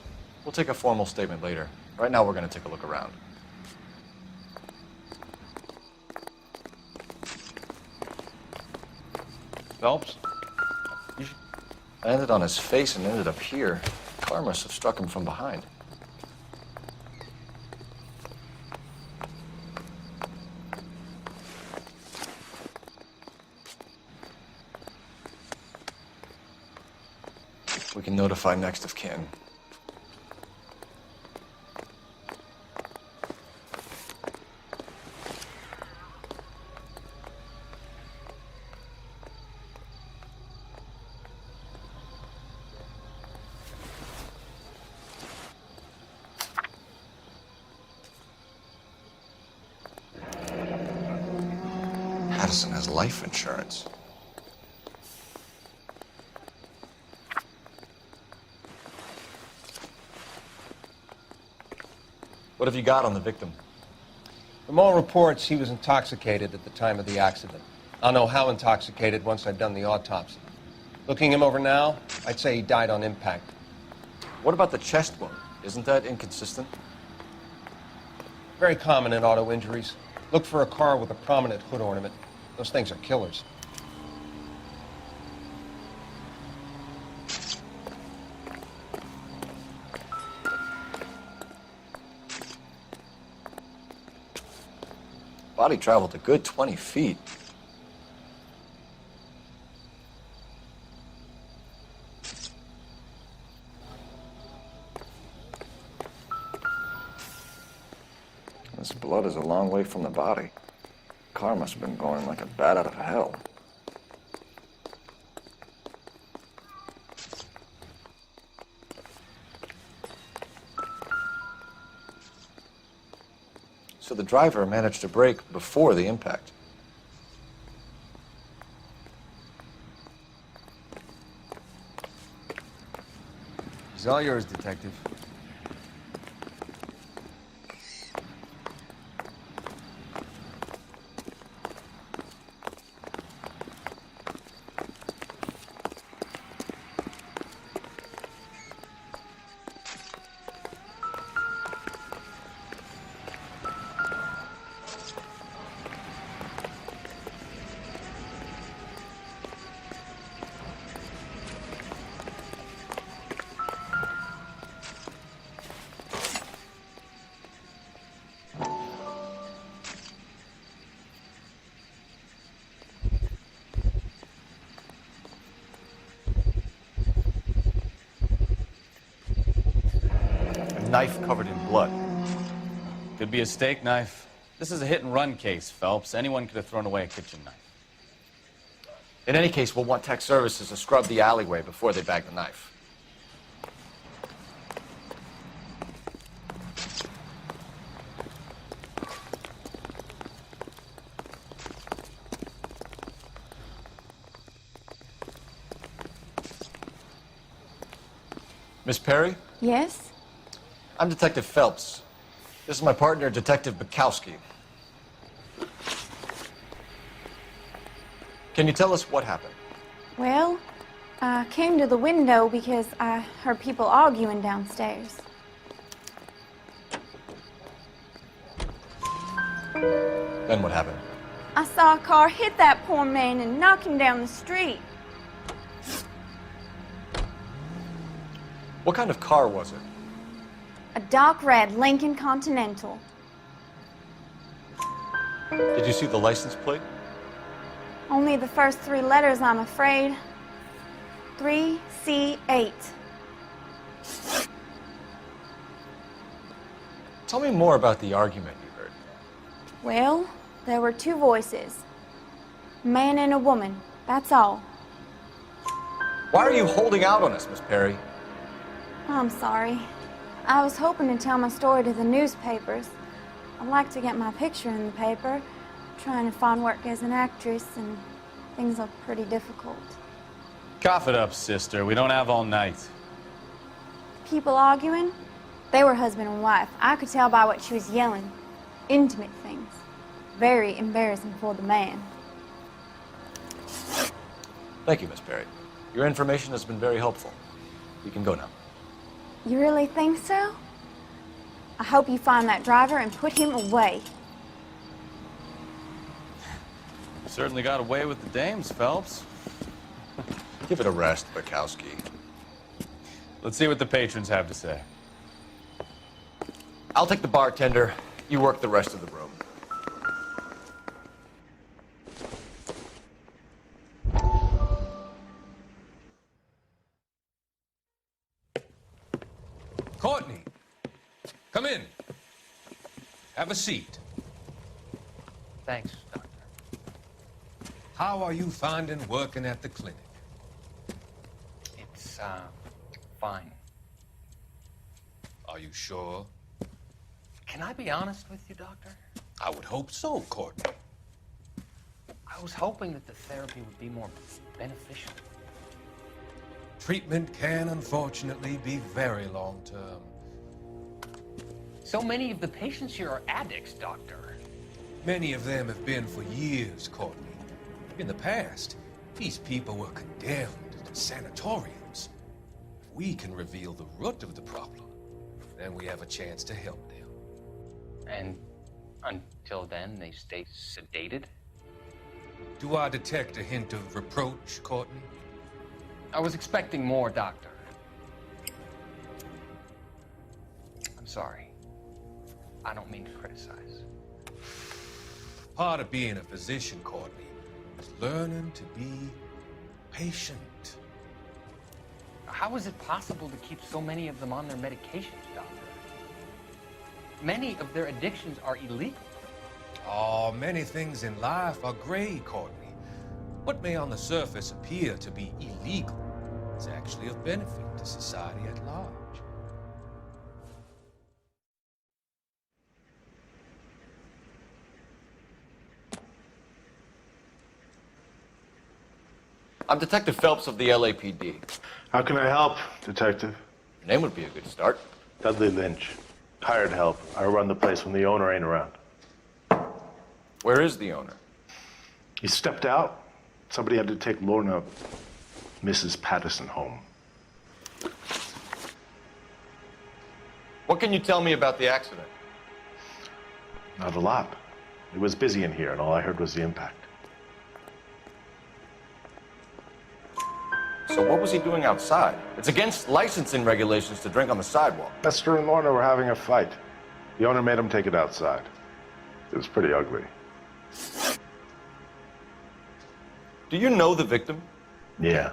We'll take a formal statement later. Right now, we're going to take a look around. Phelps? I landed on his face and ended up here. The car must have struck him from behind. We can notify next of kin. Patterson has life insurance. What have you got on the victim? From all reports, he was intoxicated at the time of the accident. I'll know how intoxicated once I've done the autopsy. Looking him over now, I'd say he died on impact. What about the chest wound? Isn't that inconsistent? Very common in auto injuries. Look for a car with a prominent hood ornament. Those things are killers. Body traveled a good 20 feet. This blood is a long way from the body. The car must have been going like a bat out of hell. So the driver managed to brake before the impact. He's all yours, Detective. Knife covered in blood. Could be a steak knife. This is a hit-and-run case, Phelps. Anyone could have thrown away a kitchen knife. In any case, we'll want tech services to scrub the alleyway before they bag the knife. Miss Perry? Yes? I'm Detective Phelps. This is my partner, Detective Bukowski. Can you tell us what happened? Well, I came to the window because I heard people arguing downstairs. Then what happened? I saw a car hit that poor man and knock him down the street. What kind of car was it? A dark red Lincoln Continental. Did you see the license plate? Only the first three letters, I'm afraid. 3C8. Tell me more about the argument you heard. Well, there were two voices. A man and a woman, that's all. Why are you holding out on us, Miss Perry? I'm sorry. I was hoping to tell my story to the newspapers. I'd like to get my picture in the paper. Trying to find work as an actress, and things are pretty difficult. Cough it up, sister. We don't have all night. People arguing? They were husband and wife. I could tell by what she was yelling. Intimate things. Very embarrassing for the man. Thank you, Miss Perry. Your information has been very helpful. You can go now. You really think so? I hope you find that driver and put him away. Certainly got away with the dames, Phelps. Give it a rest, Bukowski. Let's see what the patrons have to say. I'll take the bartender. You work the rest of the room. Courtney, come in. Have a seat. Thanks, Doctor. How are you finding working at the clinic? It's, fine. Are you sure? Can I be honest with you, Doctor? I would hope so, Courtney. I was hoping that the therapy would be more beneficial. Treatment can, unfortunately, be very long-term. So many of the patients here are addicts, Doctor. Many of them have been for years, Courtney. In the past, these people were condemned to sanatoriums. If we can reveal the root of the problem, then we have a chance to help them. And until then, they stay sedated? Do I detect a hint of reproach, Courtney? I was expecting more, Doctor. I'm sorry. I don't mean to criticize. Part of being a physician, Courtney, is learning to be patient. How is it possible to keep so many of them on their medications, Doctor? Many of their addictions are illegal. Oh, many things in life are gray, Courtney. What may on the surface appear to be illegal is actually of benefit to society at large. I'm Detective Phelps of the LAPD. How can I help, Detective? Your name would be a good start. Dudley Lynch. Hired help. I run the place when the owner ain't around. Where is the owner? He stepped out. Somebody had to take Lorna, Mrs. Patterson, home. What can you tell me about the accident? Not a lot. It was busy in here, and all I heard was the impact. So what was he doing outside? It's against licensing regulations to drink on the sidewalk. Lester and Lorna were having a fight. The owner made him take it outside. It was pretty ugly. Do you know the victim? Yeah.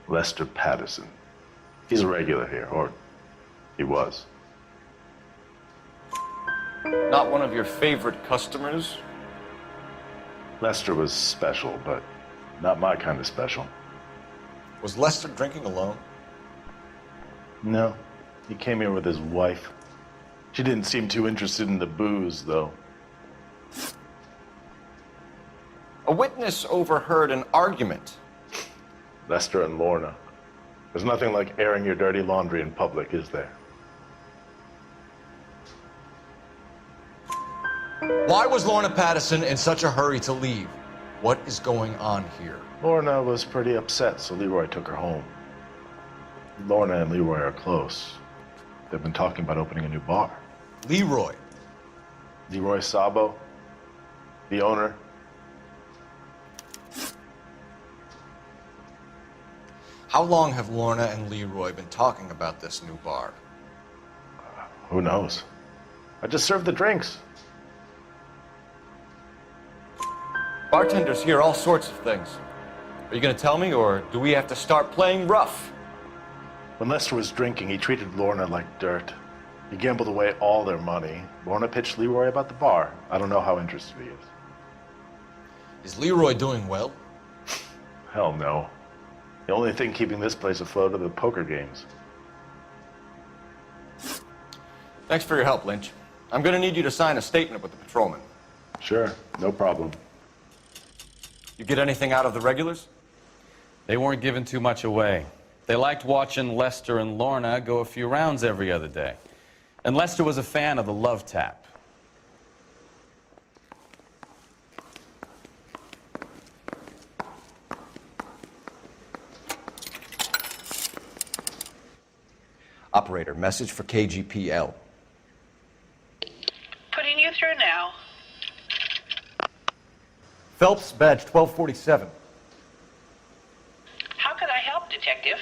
Lester Patterson. He's a regular here, or he was. Not one of your favorite customers? Lester was special, but not my kind of special. Was Lester drinking alone? No. He came here with his wife. She didn't seem too interested in the booze, though. A witness overheard an argument. Lester and Lorna. There's nothing like airing your dirty laundry in public, is there? Why was Lorna Patterson in such a hurry to leave? What is going on here? Lorna was pretty upset, so Leroy took her home. Lorna and Leroy are close. They've been talking about opening a new bar. Leroy? Leroy Sabo, the owner. How long have Lorna and Leroy been talking about this new bar? Who knows? I just served the drinks. Bartenders hear all sorts of things. Are you going to tell me, or do we have to start playing rough? When Lester was drinking, he treated Lorna like dirt. He gambled away all their money. Lorna pitched Leroy about the bar. I don't know how interested he is. Is Leroy doing well? Hell no. The only thing keeping this place afloat are the poker games. Thanks for your help, Lynch. I'm going to need you to sign a statement with the patrolman. Sure, no problem. You get anything out of the regulars? They weren't giving too much away. They liked watching Lester and Lorna go a few rounds every other day. And Lester was a fan of the love tap. Operator, message for KGPL. Putting you through now. Phelps, badge 1247. How could I help, Detective?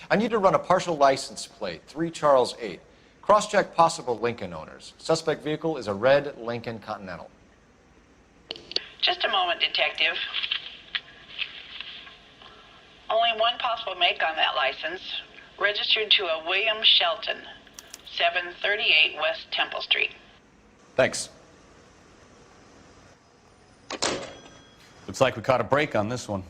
I need to run a partial license plate, 3 Charles 8. Cross-check possible Lincoln owners. Suspect vehicle is a red Lincoln Continental. Just a moment, Detective. Only one possible make on that license. Registered to a William Shelton, 738 West Temple Street. Thanks. Looks like we caught a break on this one.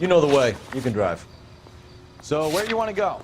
You know the way. You can drive. So where do you want to go?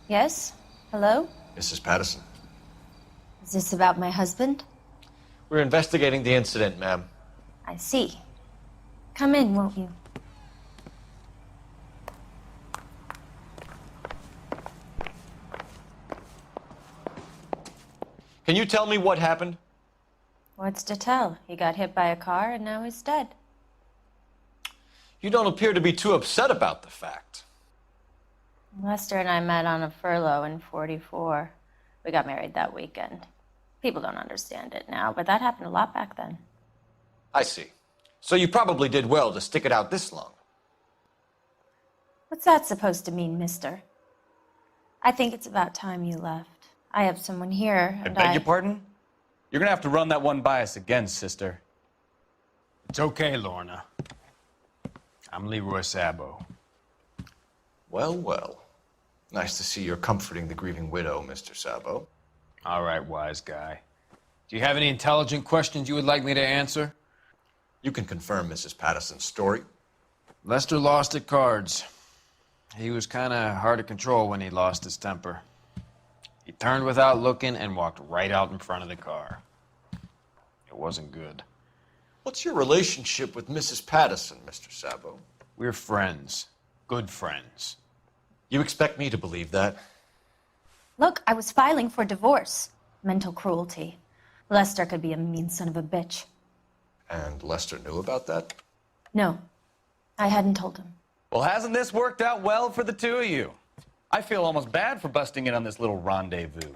Yes? Hello? Mrs. Patterson. Is this about my husband? We're investigating the incident, ma'am. I see. Come in, won't you? Can you tell me what happened? What's to tell? He got hit by a car and now he's dead. You don't appear to be too upset about the fact. Lester and I met on a furlough in '44. We got married that weekend. People don't understand it now, but that happened a lot back then. I see. So you probably did well to stick it out this long. What's that supposed to mean, mister? I think it's about time you left. I have someone here, I and beg your pardon? You're gonna have to run that one by us again, sister. It's okay, Lorna. I'm Leroy Sabo. Well, well. Nice to see you're comforting the grieving widow, Mr. Sabo. All right, wise guy. Do you have any intelligent questions you would like me to answer? You can confirm Mrs. Patterson's story. Lester lost at cards. He was kind of hard to control when he lost his temper. He turned without looking and walked right out in front of the car. It wasn't good. What's your relationship with Mrs. Patterson, Mr. Sabo? We're friends. Good friends. You expect me to believe that? Look, I was filing for divorce. Mental cruelty. Lester could be a mean son of a bitch. And Lester knew about that? No, I hadn't told him. Well, hasn't this worked out well for the two of you? I feel almost bad for busting in on this little rendezvous.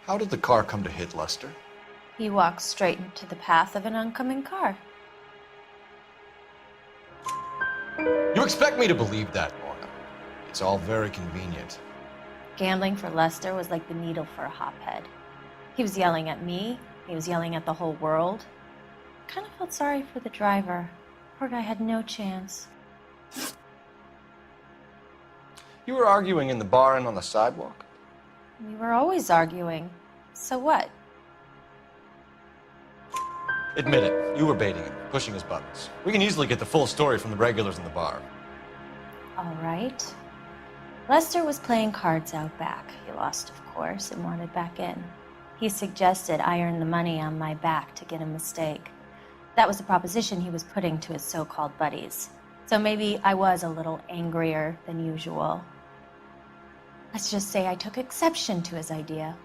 How did the car come to hit Lester? He walked straight into the path of an oncoming car. You expect me to believe that, Lorna? It's all very convenient. Gambling for Lester was like the needle for a hophead. He was yelling at me. He was yelling at the whole world. I kind of felt sorry for the driver. Poor guy had no chance. You were arguing in the bar and on the sidewalk? We were always arguing. So what? Admit it, you were baiting him, pushing his buttons. We can easily get the full story from the regulars in the bar. All right. Lester was playing cards out back. He lost, of course, and wanted back in. He suggested I earn the money on my back to get a mistake. That was the proposition he was putting to his so-called buddies. So maybe I was a little angrier than usual. Let's just say I took exception to his idea.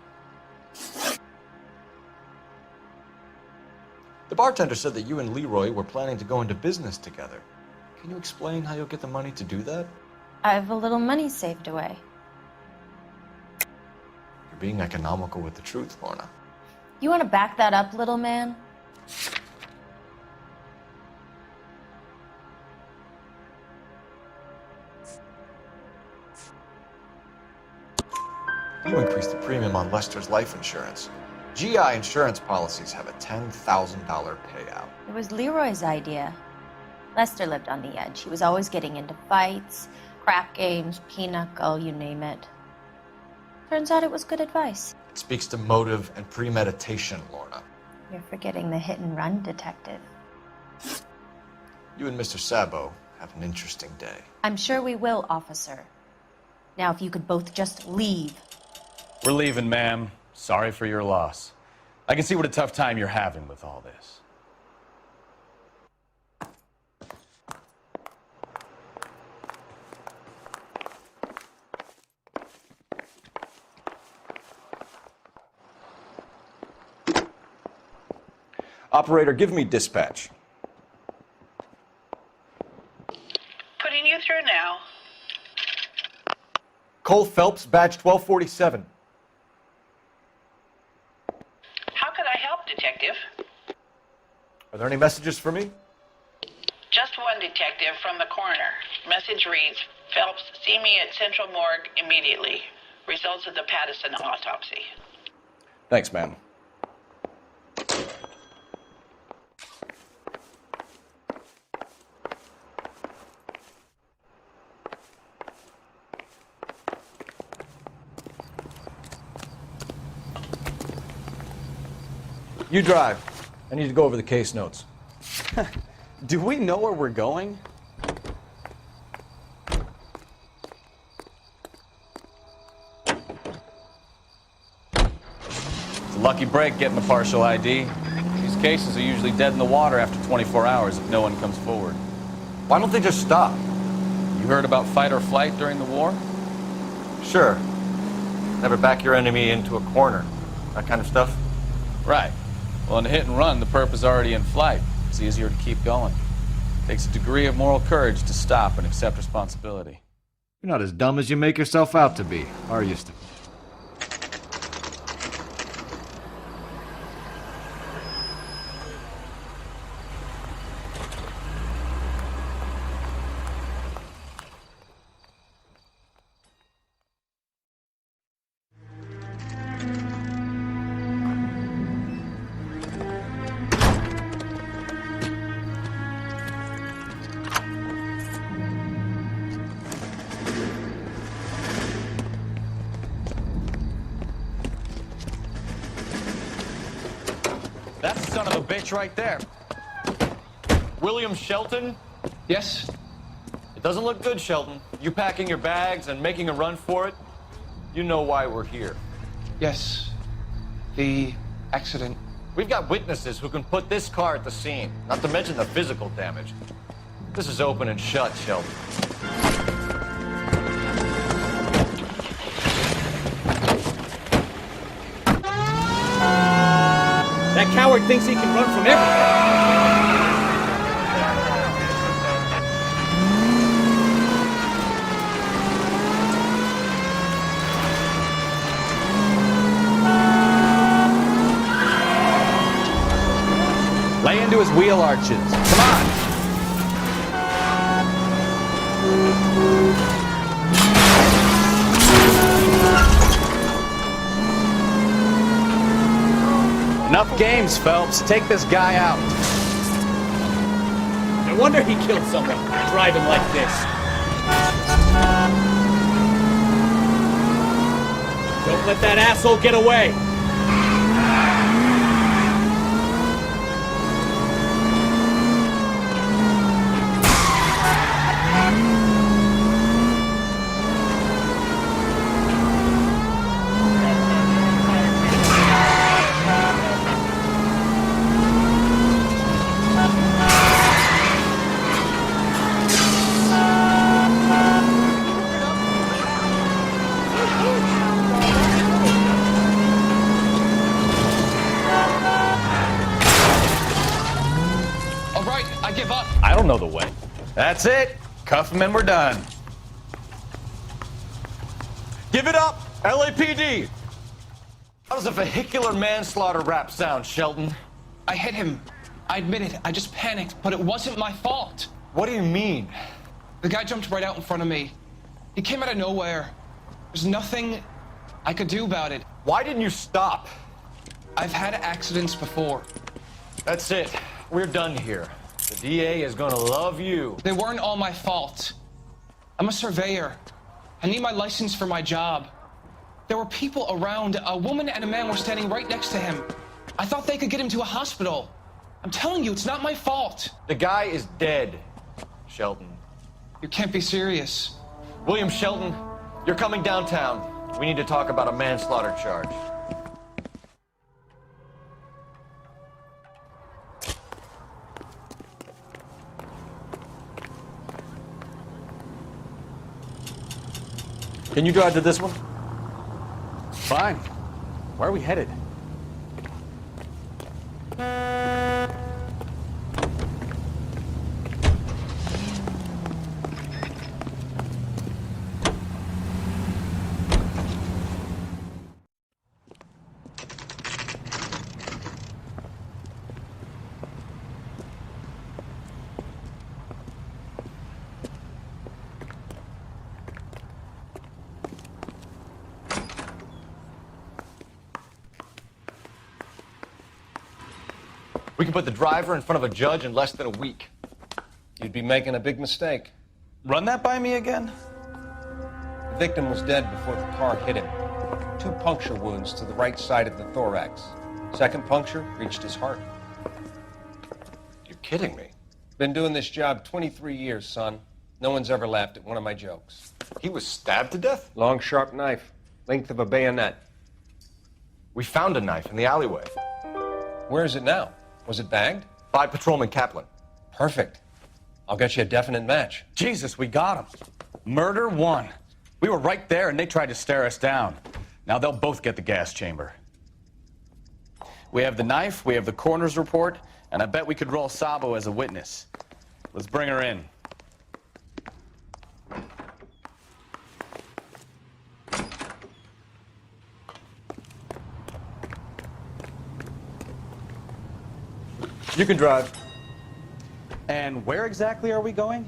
The bartender said that you and Leroy were planning to go into business together. Can you explain how you'll get the money to do that? I have a little money saved away. You're being economical with the truth, Lorna. You want to back that up, little man? You increased the premium on Lester's life insurance. GI insurance policies have a $10,000 payout. It was Leroy's idea. Lester lived on the edge. He was always getting into fights, crap games, pinochle, you name it. Turns out it was good advice. It speaks to motive and premeditation, Lorna. You're forgetting the hit-and-run detective. You and Mr. Sabo have an interesting day. I'm sure we will, officer. Now, if you could both just leave. We're leaving, ma'am. Sorry for your loss. I can see what a tough time you're having with all this. Operator, give me dispatch. Putting you through now. Cole Phelps, badge 1247. How could I help, Detective? Are there any messages for me? Just one detective from the coroner. Message reads, Phelps, see me at Central Morgue immediately. Results of the Patterson autopsy. Thanks, ma'am. You drive. I need to go over the case notes. Do we know where we're going? Lucky break getting the partial ID. These cases are usually dead in the water after 24 hours if no one comes forward. Why don't they just stop? You heard about fight or flight during the war? Sure. Never back your enemy into a corner. That kind of stuff? Right. Well, in a hit and run, the perp is already in flight. It's easier to keep going. Takes a degree of moral courage to stop and accept responsibility. You're not as dumb as you make yourself out to be, are you, Steve? That's the son of a bitch right there. William Shelton? Yes? It doesn't look good, Shelton. You packing your bags and making a run for it? You know why we're here. Yes. The accident. We've got witnesses who can put this car at the scene, not to mention the physical damage. This is open and shut, Shelton. That coward thinks he can run from everything. Lay into his wheel arches. Come on! Enough games, Phelps. Take this guy out. No wonder he killed someone, driving like this. Don't let that asshole get away. I don't know the way. That's it. Cuff him and we're done. Give it up, LAPD! How does a vehicular manslaughter rap sound, Shelton? I hit him. I admit it. I just panicked, but it wasn't my fault. What do you mean? The guy jumped right out in front of me. He came out of nowhere. There's nothing I could do about it. Why didn't you stop? I've had accidents before. That's it. We're done here. The DA is gonna love you. They weren't all my fault. I'm a surveyor. I need my license for my job. There were people around. A woman and a man were standing right next to him. I thought they could get him to a hospital. I'm telling you, it's not my fault. The guy is dead, Shelton. You can't be serious. William Shelton, you're coming downtown. We need to talk about a manslaughter charge. Can you drive to this one? Fine. Where are we headed? We can put the driver in front of a judge in less than a week. You'd be making a big mistake. Run that by me again? The victim was dead before the car hit him. 2 puncture wounds to the right side of the thorax. Second puncture reached his heart. You're kidding me. Been doing this job 23 years, son. No one's ever laughed at one of my jokes. He was stabbed to death? Long, sharp knife. Length of a bayonet. We found a knife in the alleyway. Where is it now? Was it bagged? By Patrolman Kaplan. Perfect. I'll get you a definite match. Jesus, we got him. Murder one. We were right there and they tried to stare us down. Now they'll both get the gas chamber. We have the knife, we have the coroner's report, and I bet we could roll Sabo as a witness. Let's bring her in. You can drive. And where exactly are we going?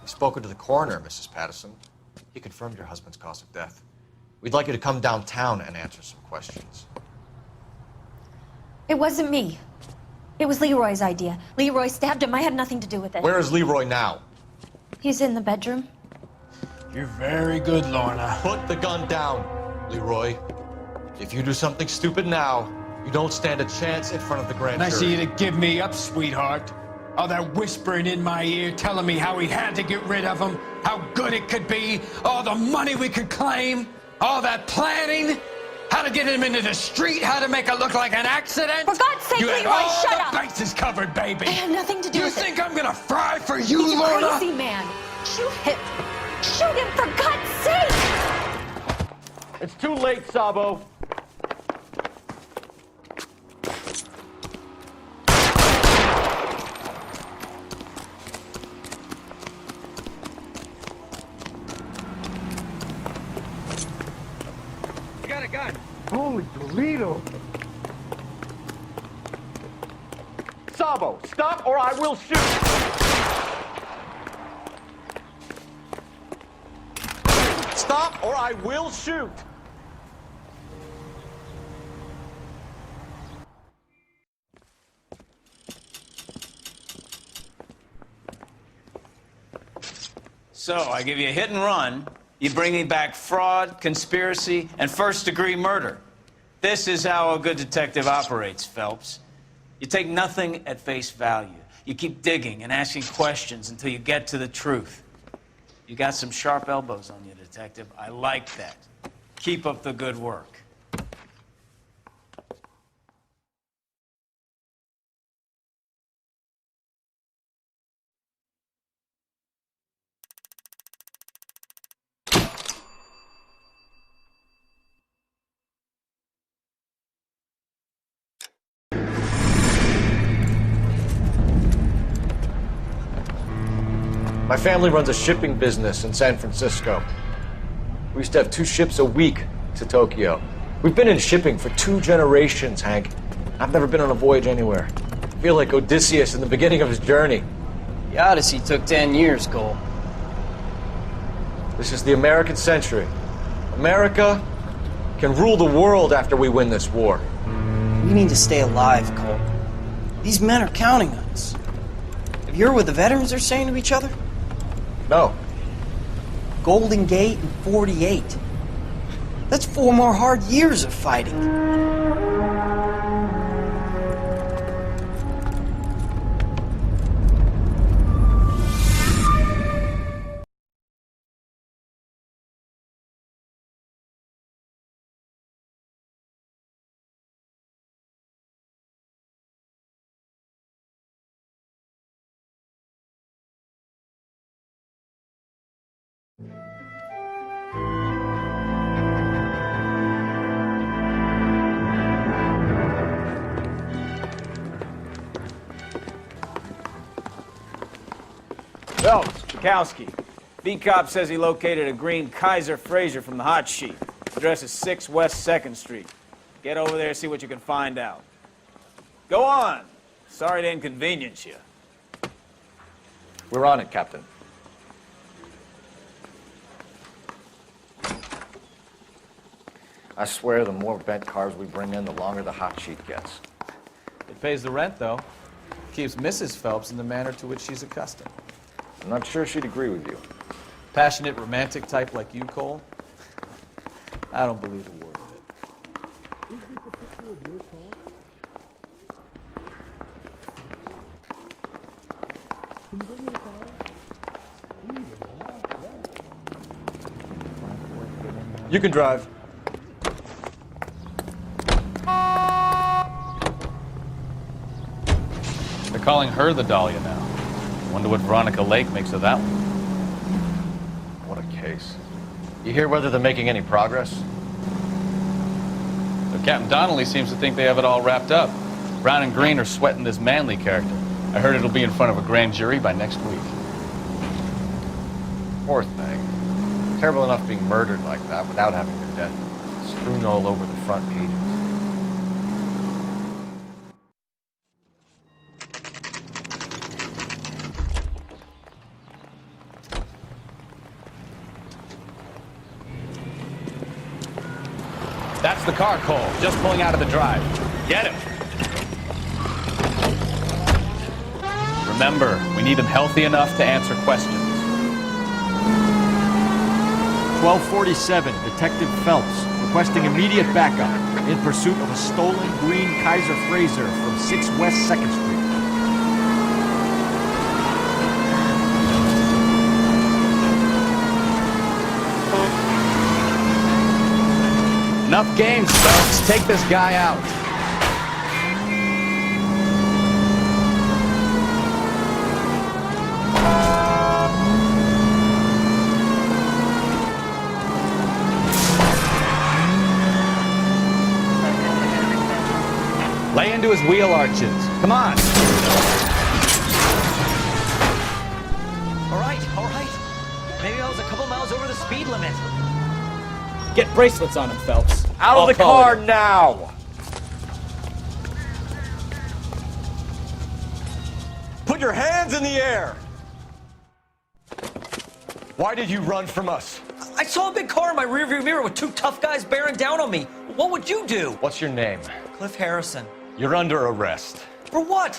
Spoken to the coroner, Mrs. Patterson. He confirmed your husband's cause of death. We'd like you to come downtown and answer some questions. It wasn't me. It was Leroy's idea. Leroy stabbed him. I had nothing to do with it. Where is Leroy now? He's in the bedroom. You're very good, Lorna. Put the gun down, Leroy. If you do something stupid now, you don't stand a chance in front of the grand jury. Nice of you to give me up, sweetheart. All that whispering in my ear, telling me how we had to get rid of him, how good it could be, all the money we could claim, all that planning, how to get him into the street, how to make it look like an accident. For God's sake, you had Leroy, all shut the up! bases covered, baby. I had nothing to do you with it. You think I'm gonna fry for you, He's Lorna? a crazy man. Shoot him. Shoot him, for God's sake! It's too late, Sabo. Holy Toledo! Sabo, stop or I will shoot! Stop or I will shoot! So, I give you a hit and run. You bring me back fraud, conspiracy, and first-degree murder. This is how a good detective operates, Phelps. You take nothing at face value. You keep digging and asking questions until you get to the truth. You got some sharp elbows on you, detective. I like that. Keep up the good work. My family runs a shipping business in San Francisco. We used to have 2 ships a week to Tokyo. We've been in shipping for 2 generations, Hank. I've never been on a voyage anywhere. I feel like Odysseus in the beginning of his journey. The Odyssey took 10 years, Cole. This is the American century. America can rule the world after we win this war. We need to stay alive, Cole. These men are counting on us. Have you heard what the veterans are saying to each other? No. Golden Gate and 48. That's 4 more hard years of fighting. Phelps, Bukowski. V-Cop says he located a green Kaiser Fraser from the hot sheet. Address is 6 West 2nd Street. Get over there, see what you can find out. Go on. Sorry to inconvenience you. We're on it, Captain. I swear the more bent cars we bring in, the longer the hot sheet gets. It pays the rent, though. Keeps Mrs. Phelps in the manner to which she's accustomed. I'm not sure she'd agree with you. Passionate, romantic type like you, Cole? I don't believe a word of it. You can drive. They're calling her the Dahlia now. Wonder what Veronica Lake makes of that one. What a case. You hear whether they're making any progress? So Captain Donnelly seems to think they have it all wrapped up. Brown and Green are sweating this Manley character. I heard it'll be in front of a grand jury by next week. Poor thing. Terrible enough being murdered like that without having her death strewn all over the front pages. That's the car, Cole. Just pulling out of the drive. Get him. Remember, we need him healthy enough to answer questions. 1247, Detective Phelps, requesting immediate backup in pursuit of a stolen green Kaiser Frazer from 6 West 2nd Street. Enough games, Phelps. Take this guy out. Lay into his wheel arches. Come on. All right. Maybe I was a couple miles over the speed limit. Get bracelets on him, Phelps. Out of the car now! Put your hands in the air! Why did you run from us? I saw a big car in my rearview mirror with 2 tough guys bearing down on me. What would you do? What's your name? Cliff Harrison. You're under arrest. For what?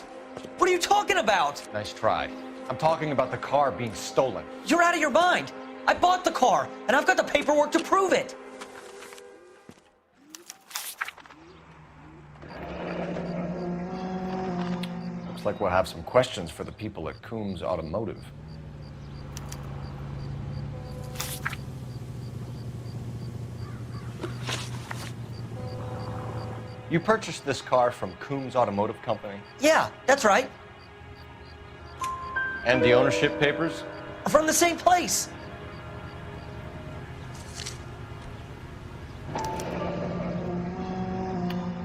What are you talking about? Nice try. I'm talking about the car being stolen. You're out of your mind. I bought the car, and I've got the paperwork to prove it. Looks like we'll have some questions for the people at Coombs Automotive. You purchased this car from Coombs Automotive Company? Yeah, that's right. And the ownership papers? From the same place.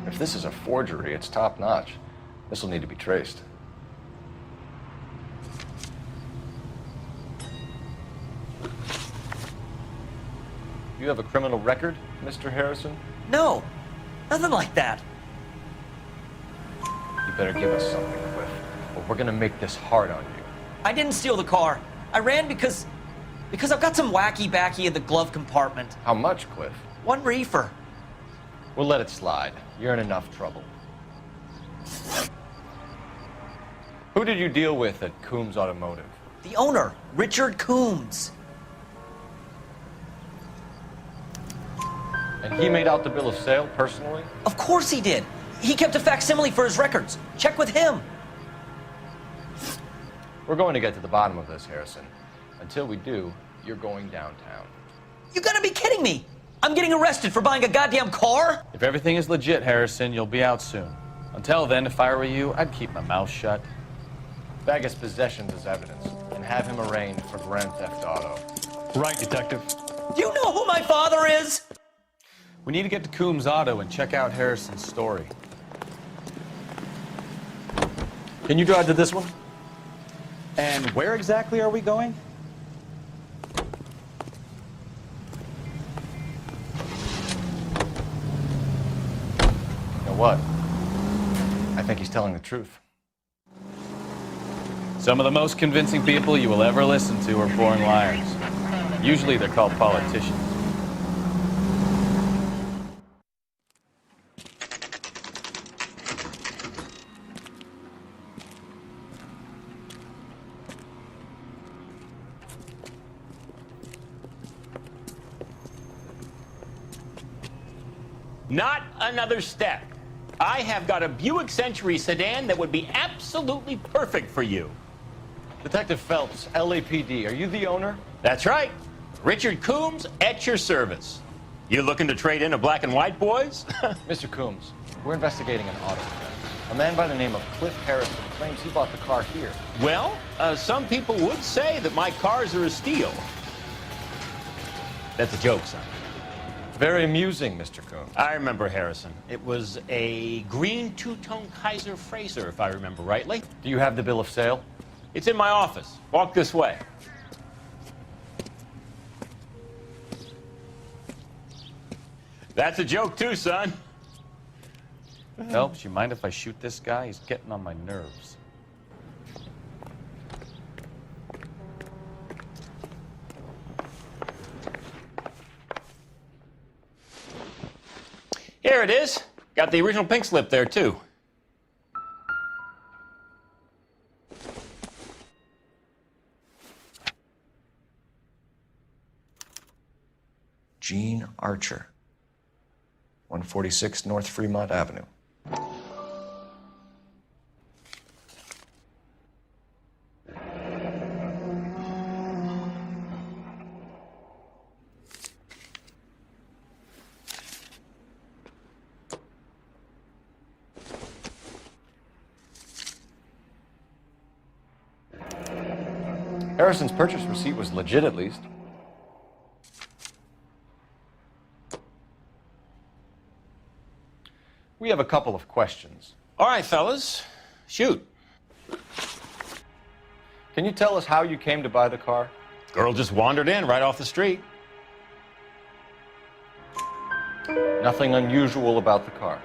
If this is a forgery, it's top-notch. This will need to be traced. You have a criminal record, Mr. Harrison? No, nothing like that. You better give us something, Cliff, or we're gonna make this hard on you. I didn't steal the car. I ran because I've got some wacky backy in the glove compartment. How much, Cliff? 1 reefer. We'll let it slide. You're in enough trouble. Who did you deal with at Coombs Automotive? The owner, Richard Coombs. And he made out the bill of sale personally? Of course he did. He kept a facsimile for his records. Check with him. We're going to get to the bottom of this, Harrison. Until we do, you're going downtown. You gotta be kidding me! I'm getting arrested for buying a goddamn car? If everything is legit, Harrison, you'll be out soon. Until then, if I were you, I'd keep my mouth shut. Bag his possessions as evidence, and have him arraigned for grand theft auto. Right, Detective. Do you know who my father is? We need to get to Coombs Auto and check out Harrison's story. Can you drive to this one? And where exactly are we going? You know what? I think he's telling the truth. Some of the most convincing people you will ever listen to are born liars. Usually they're called politicians. Not another step. I have got a Buick Century sedan that would be absolutely perfect for you. Detective Phelps, LAPD, are you the owner? That's right. Richard Coombs at your service. You looking to trade in a black and white, boys? Mr. Coombs, we're investigating an auto theft. A man by the name of Cliff Harrison claims he bought the car here. Well, some people would say that my cars are a steal. That's a joke, son. Very amusing, Mr. Coombs. I remember Harrison. It was a green two-tone Kaiser Frazer, if I remember rightly. Do you have the bill of sale? It's in my office. Walk this way. That's a joke too, son. Phelps, you mind if I shoot this guy? He's getting on my nerves. Here it is. Got the original pink slip there, too. Gene Archer, 146 North Fremont Avenue. Harrison's purchase receipt was legit, at least. We have a couple of questions. All right, fellas. Shoot. Can you tell us how you came to buy the car? Girl just wandered in right off the street. Nothing unusual about the car.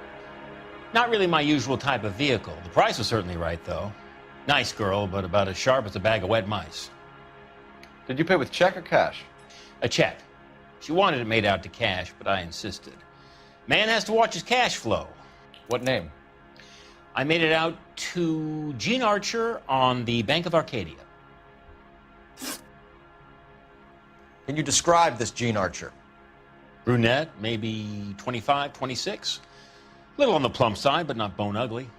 Not really my usual type of vehicle. The price was certainly right, though. Nice girl, but about as sharp as a bag of wet mice. Did you pay with check or cash? A check. She wanted it made out to cash, but I insisted. Man has to watch his cash flow. What name? I made it out to Gene Archer on the Bank of Arcadia. Can you describe this Gene Archer? Brunette, maybe 25, 26. Little on the plump side, but not bone ugly.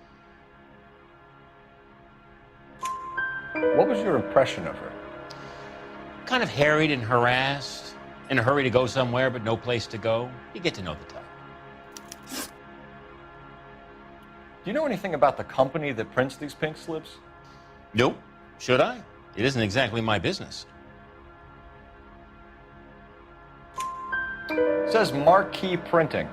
What was your impression of her? Kind of harried and harassed, in a hurry to go somewhere, but no place to go. You get to know the type. Do you know anything about the company that prints these pink slips? Nope. Should I? It isn't exactly my business. It says Marquee Printing.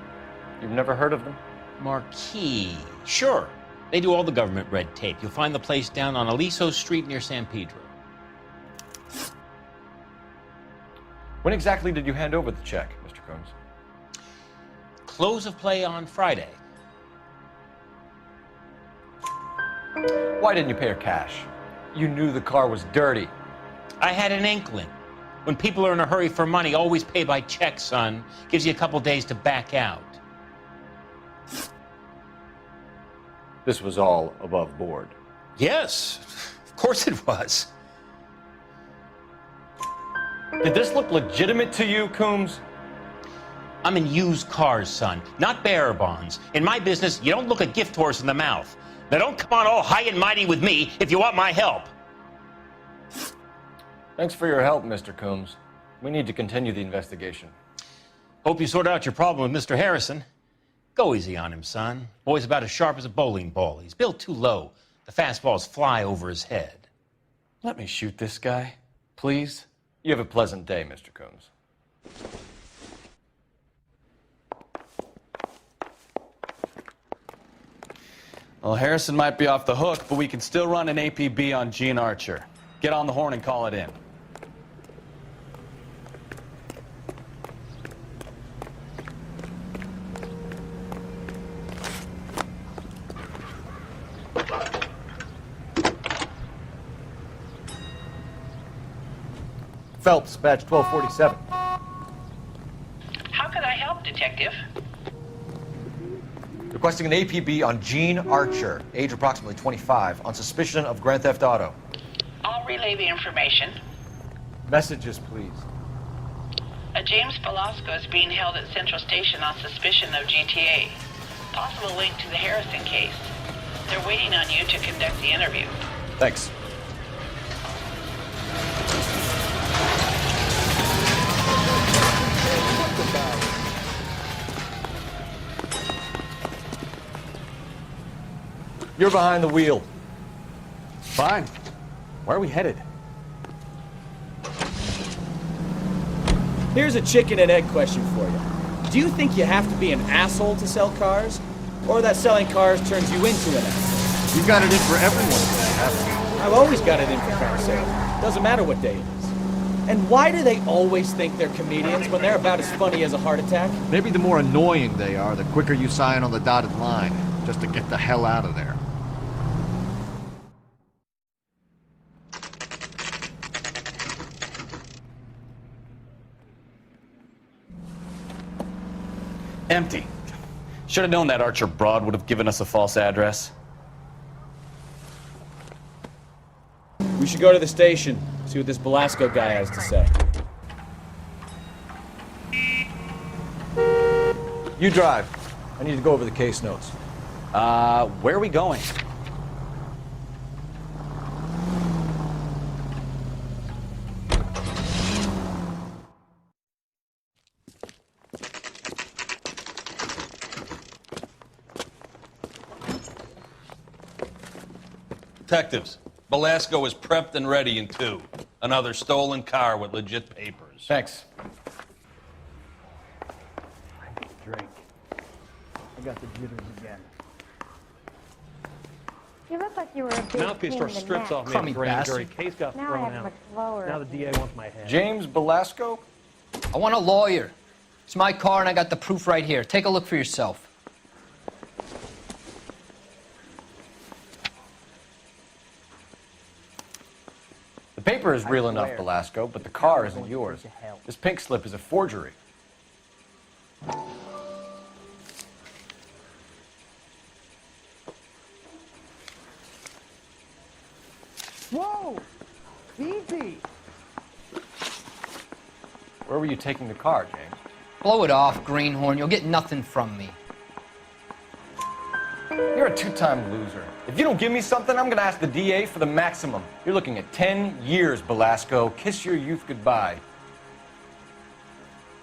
You've never heard of them? Marquee. Sure. They do all the government red tape. You'll find the place down on Aliso Street near San Pedro. When exactly did you hand over the check, Mr. Coombs? Close of play on Friday. Why didn't you pay her cash? You knew the car was dirty. I had an inkling. When people are in a hurry for money, always pay by check, son. Gives you a couple days to back out. This was all above board. Yes, of course it was. Did this look legitimate to you, Coombs? I'm in used cars, son, not bearer bonds. In my business, you don't look a gift horse in the mouth. Now don't come on all high and mighty with me if you want my help. Thanks for your help, Mr. Coombs. We need to continue the investigation. Hope you sort out your problem with Mr. Harrison. Go easy on him, son. Boy's about as sharp as a bowling ball. He's built too low. The fastballs fly over his head. Let me shoot this guy, please. You have a pleasant day, Mr. Coombs. Well, Harrison might be off the hook, but we can still run an APB on Gene Archer. Get on the horn and call it in. Phelps, badge 1247. How can I help, Detective? Requesting an APB on Gene Archer, age approximately 25, on suspicion of Grand Theft Auto. I'll relay the information. Messages, please. A James Velasco is being held at Central Station on suspicion of GTA. Possible link to the Harrison case. They're waiting on you to conduct the interview. Thanks. You're behind the wheel. Fine. Where are we headed? Here's a chicken and egg question for you. Do you think you have to be an asshole to sell cars? Or that selling cars turns you into an asshole? You've got it in for everyone, haven't you? I've always got it in for car sales. Doesn't matter what day it is. And why do they always think they're comedians when they're about as funny as a heart attack? Maybe the more annoying they are, the quicker you sign on the dotted line, just to get the hell out of there. Empty. Should have known that Archer broad would have given us a false address. We should go to the station, see what this Velasco guy has to say. You drive. I need to go over the case notes. Where are we going? Detectives, Velasco is prepped and ready in 2. Another stolen car with legit papers. Thanks. Drink. I got the jitters again. You look like you were a big Mouthpiece pain in tore the strips neck. off me in the grand jury. Case got Now I thrown have out. much lower. Now the DA wants my head. James Velasco? I want a lawyer. It's my car and I got the proof right here. Take a look for yourself. The paper is real enough, Velasco, but the car isn't yours. This pink slip is a forgery. Whoa! Easy! Where were you taking the car, James? Blow it off, greenhorn. You'll get nothing from me. You're a two-time loser. If you don't give me something, I'm gonna ask the DA for the maximum. You're looking at 10 years, Velasco. Kiss your youth goodbye.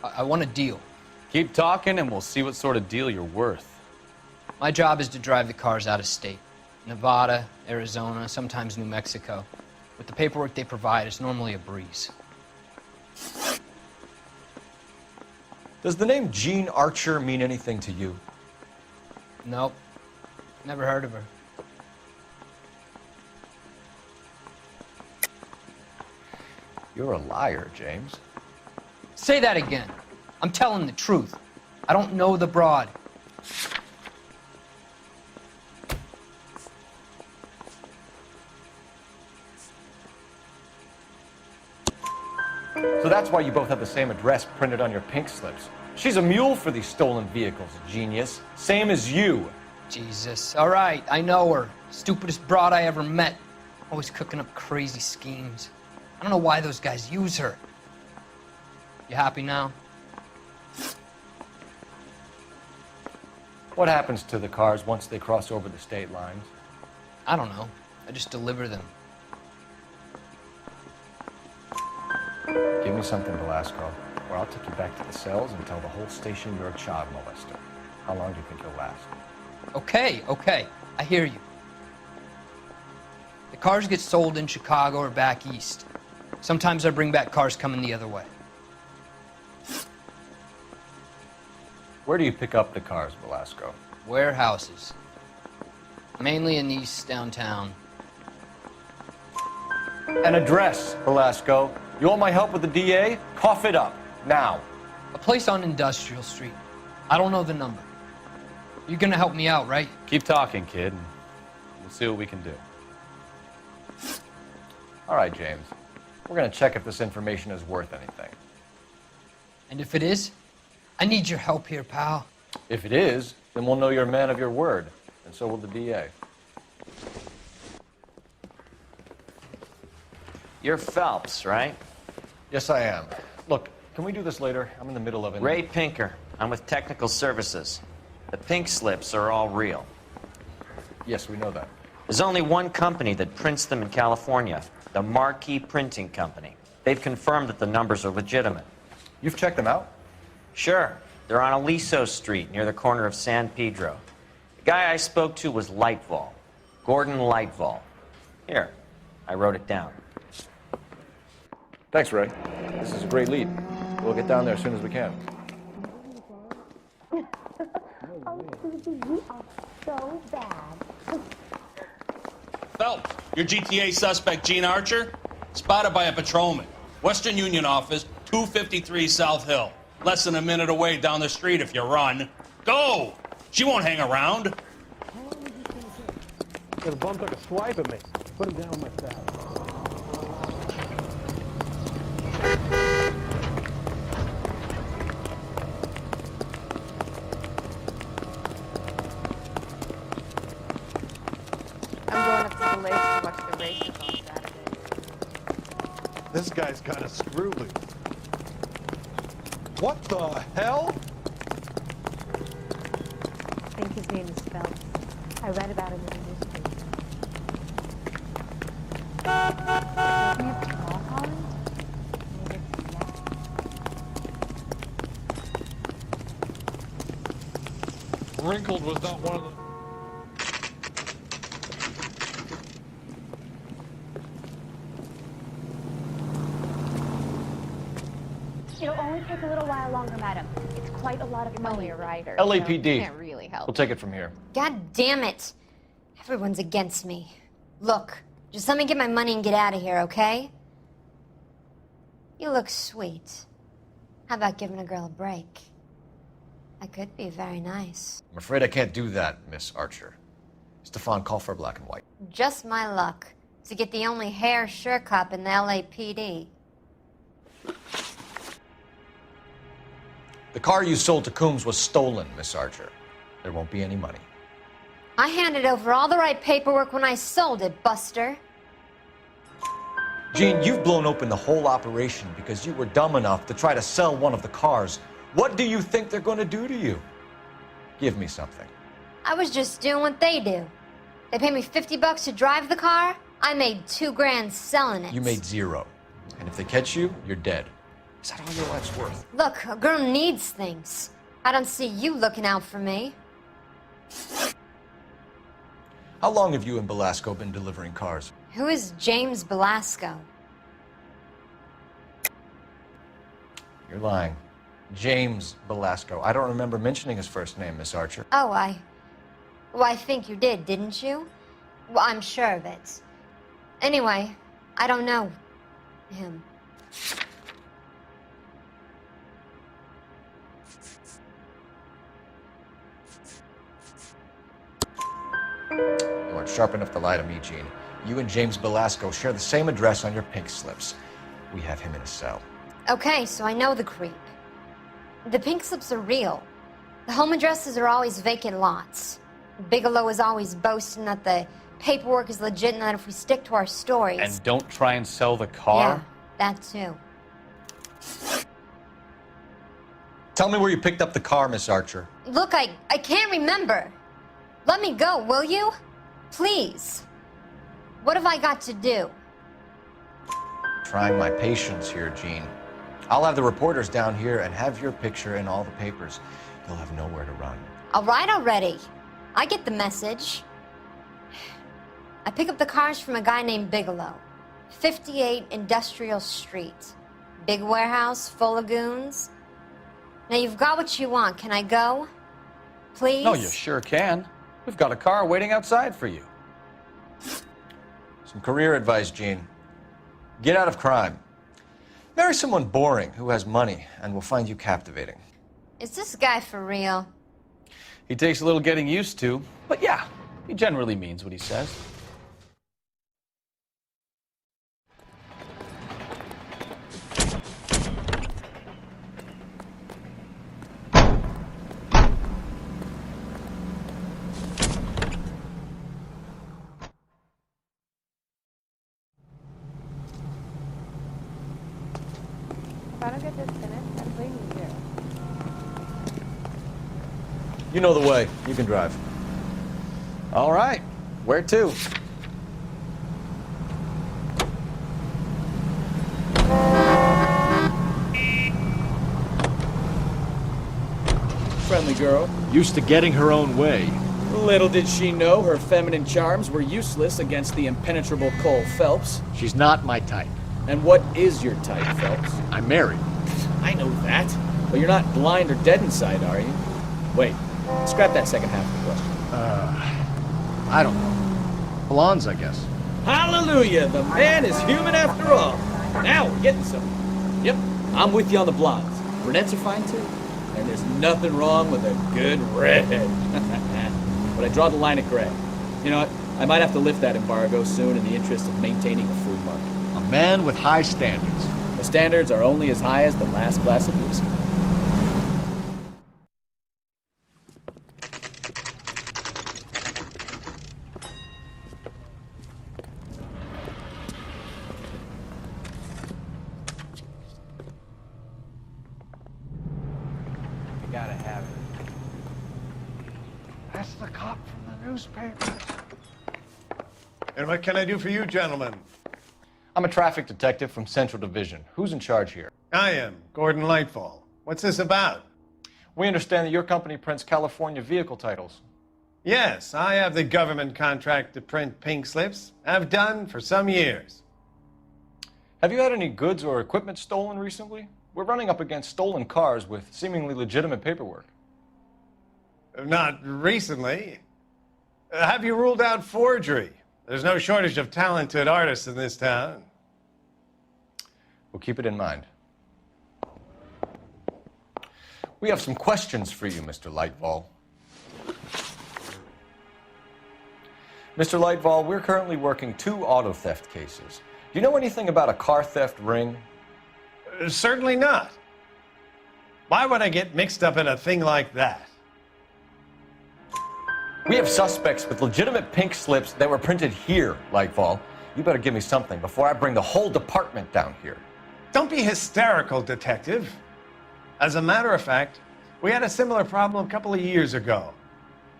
I want a deal. Keep talking and we'll see what sort of deal you're worth. My job is to drive the cars out of state. Nevada, Arizona, sometimes New Mexico. With the paperwork they provide, it's normally a breeze. Does the name Jean Archer mean anything to you? Nope. Never heard of her. You're a liar, James. Say that again. I'm telling the truth. I don't know the broad. So that's why you both have the same address printed on your pink slips. She's a mule for these stolen vehicles, genius. Same as you. Jesus. All right, I know her. Stupidest broad I ever met. Always cooking up crazy schemes. I don't know why those guys use her. You happy now? What happens to the cars once they cross over the state lines? I don't know. I just deliver them. Give me something, Velasco, or I'll take you back to the cells and tell the whole station you're a child molester. How long do you think you'll last? Okay. I hear you. The cars get sold in Chicago or back east. Sometimes I bring back cars coming the other way. Where do you pick up the cars, Velasco? Warehouses. Mainly in East downtown. An address, Velasco. You want my help with the DA? Cough it up, now. A place on Industrial Street. I don't know the number. You're gonna help me out, right? Keep talking, kid, and we'll see what we can do. All right, James. We're gonna check if this information is worth anything. And if it is, I need your help here, pal. If it is, then we'll know you're a man of your word, and so will the DA. You're Phelps, right? Yes, I am. Look, can we do this later? I'm in the middle of it. Ray Pinker. I'm with Technical Services. The pink slips are all real. Yes, we know that. There's only one company that prints them in California, the Marquee Printing Company. They've confirmed that the numbers are legitimate. You've checked them out? Sure. They're on Aliso Street, near the corner of San Pedro. The guy I spoke to was Lightval. Gordon Lightval. Here, I wrote it down. Thanks, Ray. This is a great lead. We'll get down there as soon as we can. Oh, Susie, you are so bad. Phelps, your GTA suspect, Gene Archer, spotted by a patrolman. Western Union office, 253 South Hill. Less than a minute away down the street if you run. Go! She won't hang around. The bum took a swipe at me. Put him down with my salad. I'm going up to the lakes to watch the races on Saturday. This guy's got a screw loose. What the hell? I think his name is Phelps. I read about him in the newspaper. Doesn't he have tall Holland? Maybe it's yes. Wrinkled was not one of the... It'll only take a little while longer, madam. It's quite a lot of money. Only a rider. LAPD. Can't really help. We'll take it from here. God damn it. Everyone's against me. Look, just let me get my money and get out of here, okay? You look sweet. How about giving a girl a break? I could be very nice. I'm afraid I can't do that, Miss Archer. Stefan, call for black and white. Just my luck to get the only hair sure cop in the LAPD. The car you sold to Coombs was stolen, Miss Archer. There won't be any money. I handed over all the right paperwork when I sold it, Buster. Gene, you've blown open the whole operation because you were dumb enough to try to sell one of the cars. What do you think they're going to do to you? Give me something. I was just doing what they do. They paid me $50 to drive the car. I made $2 grand selling it. You made $0. And if they catch you, you're dead. Is that all your life's worth? Look, a girl needs things. I don't see you looking out for me. How long have you and Belasco been delivering cars? Who is James Belasco? You're lying. James Belasco. I don't remember mentioning his first name, Miss Archer. Oh, well, I think you did, didn't you? Well, I'm sure of it. Anyway, I don't know him. You aren't sharp enough to lie to me, Gene. You and James Belasco share the same address on your pink slips. We have him in a cell. Okay, so I know the creep. The pink slips are real. The home addresses are always vacant lots. Bigelow is always boasting that the paperwork is legit and that if we stick to our stories... And don't try and sell the car? Yeah, that too. Tell me where you picked up the car, Miss Archer. Look, I can't remember. Let me go, will you? Please. What have I got to do? Trying my patience here, Gene. I'll have the reporters down here and have your picture in all the papers. You'll have nowhere to run. All right already. I get the message. I pick up the cars from a guy named Bigelow. 58 Industrial Street. Big warehouse full of goons. Now you've got what you want. Can I go? Please? No, you sure can. We've got a car waiting outside for you. Some career advice, Gene. Get out of crime. Marry someone boring who has money and will find you captivating. Is this guy for real? He takes a little getting used to, but yeah, he generally means what he says. If I don't get this finished, cleaning here? You know the way. You can drive. All right. Where to? Friendly girl. Used to getting her own way. Little did she know her feminine charms were useless against the impenetrable Cole Phelps. She's not my type. And what is your type, Phelps? I'm married. I know that. But you're not blind or dead inside, are you? Wait, scrap that second half of the question. I don't know. Blondes, I guess. Hallelujah! The man is human after all. Now we're getting somewhere. Yep, I'm with you on the blondes. Brunettes are fine too. And there's nothing wrong with a good redhead. But I draw the line at gray. You know what? I might have to lift that embargo soon in the interest of maintaining a free market. A man with high standards. The standards are only as high as the last glass of whiskey. You gotta have it. That's the cop from the newspaper. And what can I do for you, gentlemen? I'm a traffic detective from Central Division. Who's in charge here? I am, Gordon Lightfall. What's this about? We understand that your company prints California vehicle titles. Yes, I have the government contract to print pink slips. I've done for some years. Have you had any goods or equipment stolen recently? We're running up against stolen cars with seemingly legitimate paperwork. Not recently. Have you ruled out forgery? There's no shortage of talented artists in this town. We'll keep it in mind. We have some questions for you, Mr. Lightfall. Mr. Lightfall, we're currently working 2 auto theft cases. Do you know anything about a car theft ring? Certainly not. Why would I get mixed up in a thing like that? We have suspects with legitimate pink slips that were printed here, Lightfall. You better give me something before I bring the whole department down here. Don't be hysterical, Detective. As a matter of fact, we had a similar problem a couple of years ago.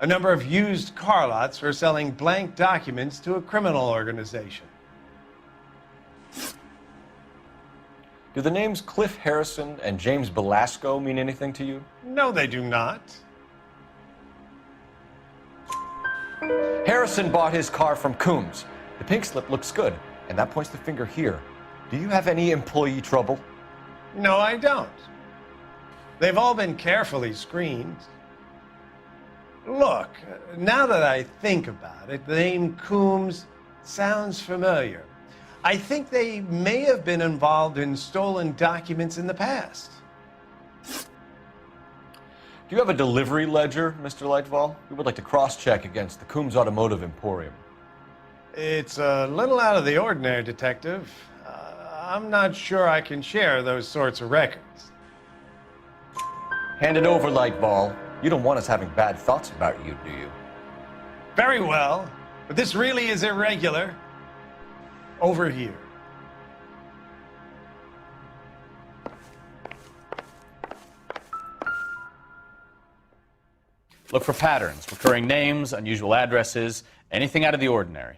A number of used car lots were selling blank documents to a criminal organization. Do the names Cliff Harrison and James Belasco mean anything to you? No, they do not. Harrison bought his car from Coombs. The pink slip looks good, and that points the finger here. Do you have any employee trouble? No, I don't. They've all been carefully screened. Look, now that I think about it, the name Coombs sounds familiar. I think they may have been involved in stolen documents in the past. Do you have a delivery ledger, Mr. Lightfall? We would like to cross-check against the Coombs Automotive Emporium. It's a little out of the ordinary, Detective. I'm not sure I can share those sorts of records. Hand it over, Lightfall. You don't want us having bad thoughts about you, do you? Very well, but this really is irregular. Over here. Look for patterns, recurring names, unusual addresses, anything out of the ordinary.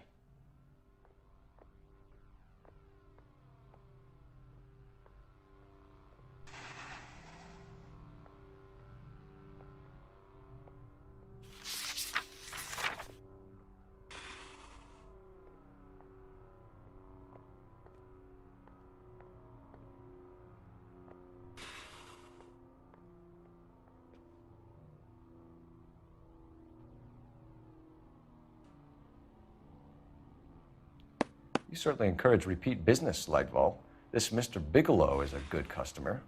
You certainly encourage repeat business, Lightfall. This Mr. Bigelow is a good customer.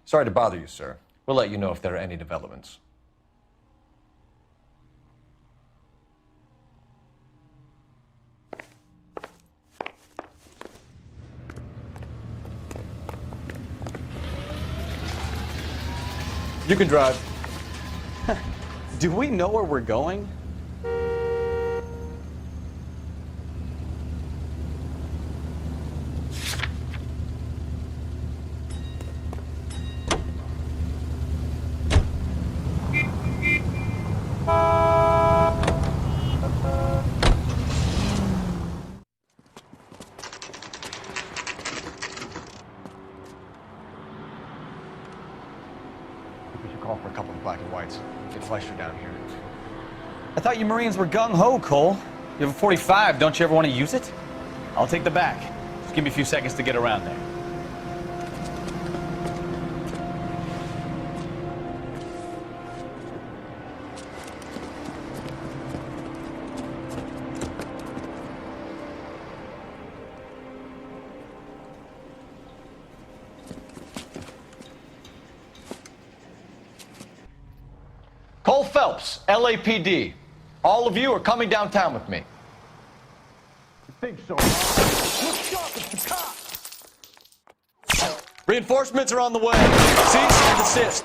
Sorry to bother you, sir. We'll let you know if there are any developments. You can drive. Do we know where we're going? Fleischer down here. I thought you Marines were gung-ho, Cole. You have a 45, don't you ever want to use it? I'll take the back. Just give me a few seconds to get around there. Cole Phelps, LAPD. All of you are coming downtown with me. You think so? Look sharp, it's the cops! Reinforcements are on the way. Cease and desist.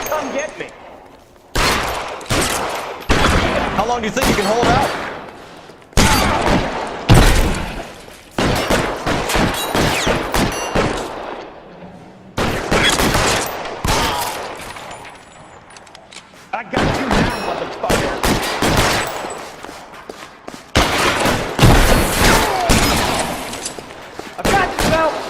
Come get me. How long do you think you can hold out? I got you now, motherfucker. I got you, Phelps.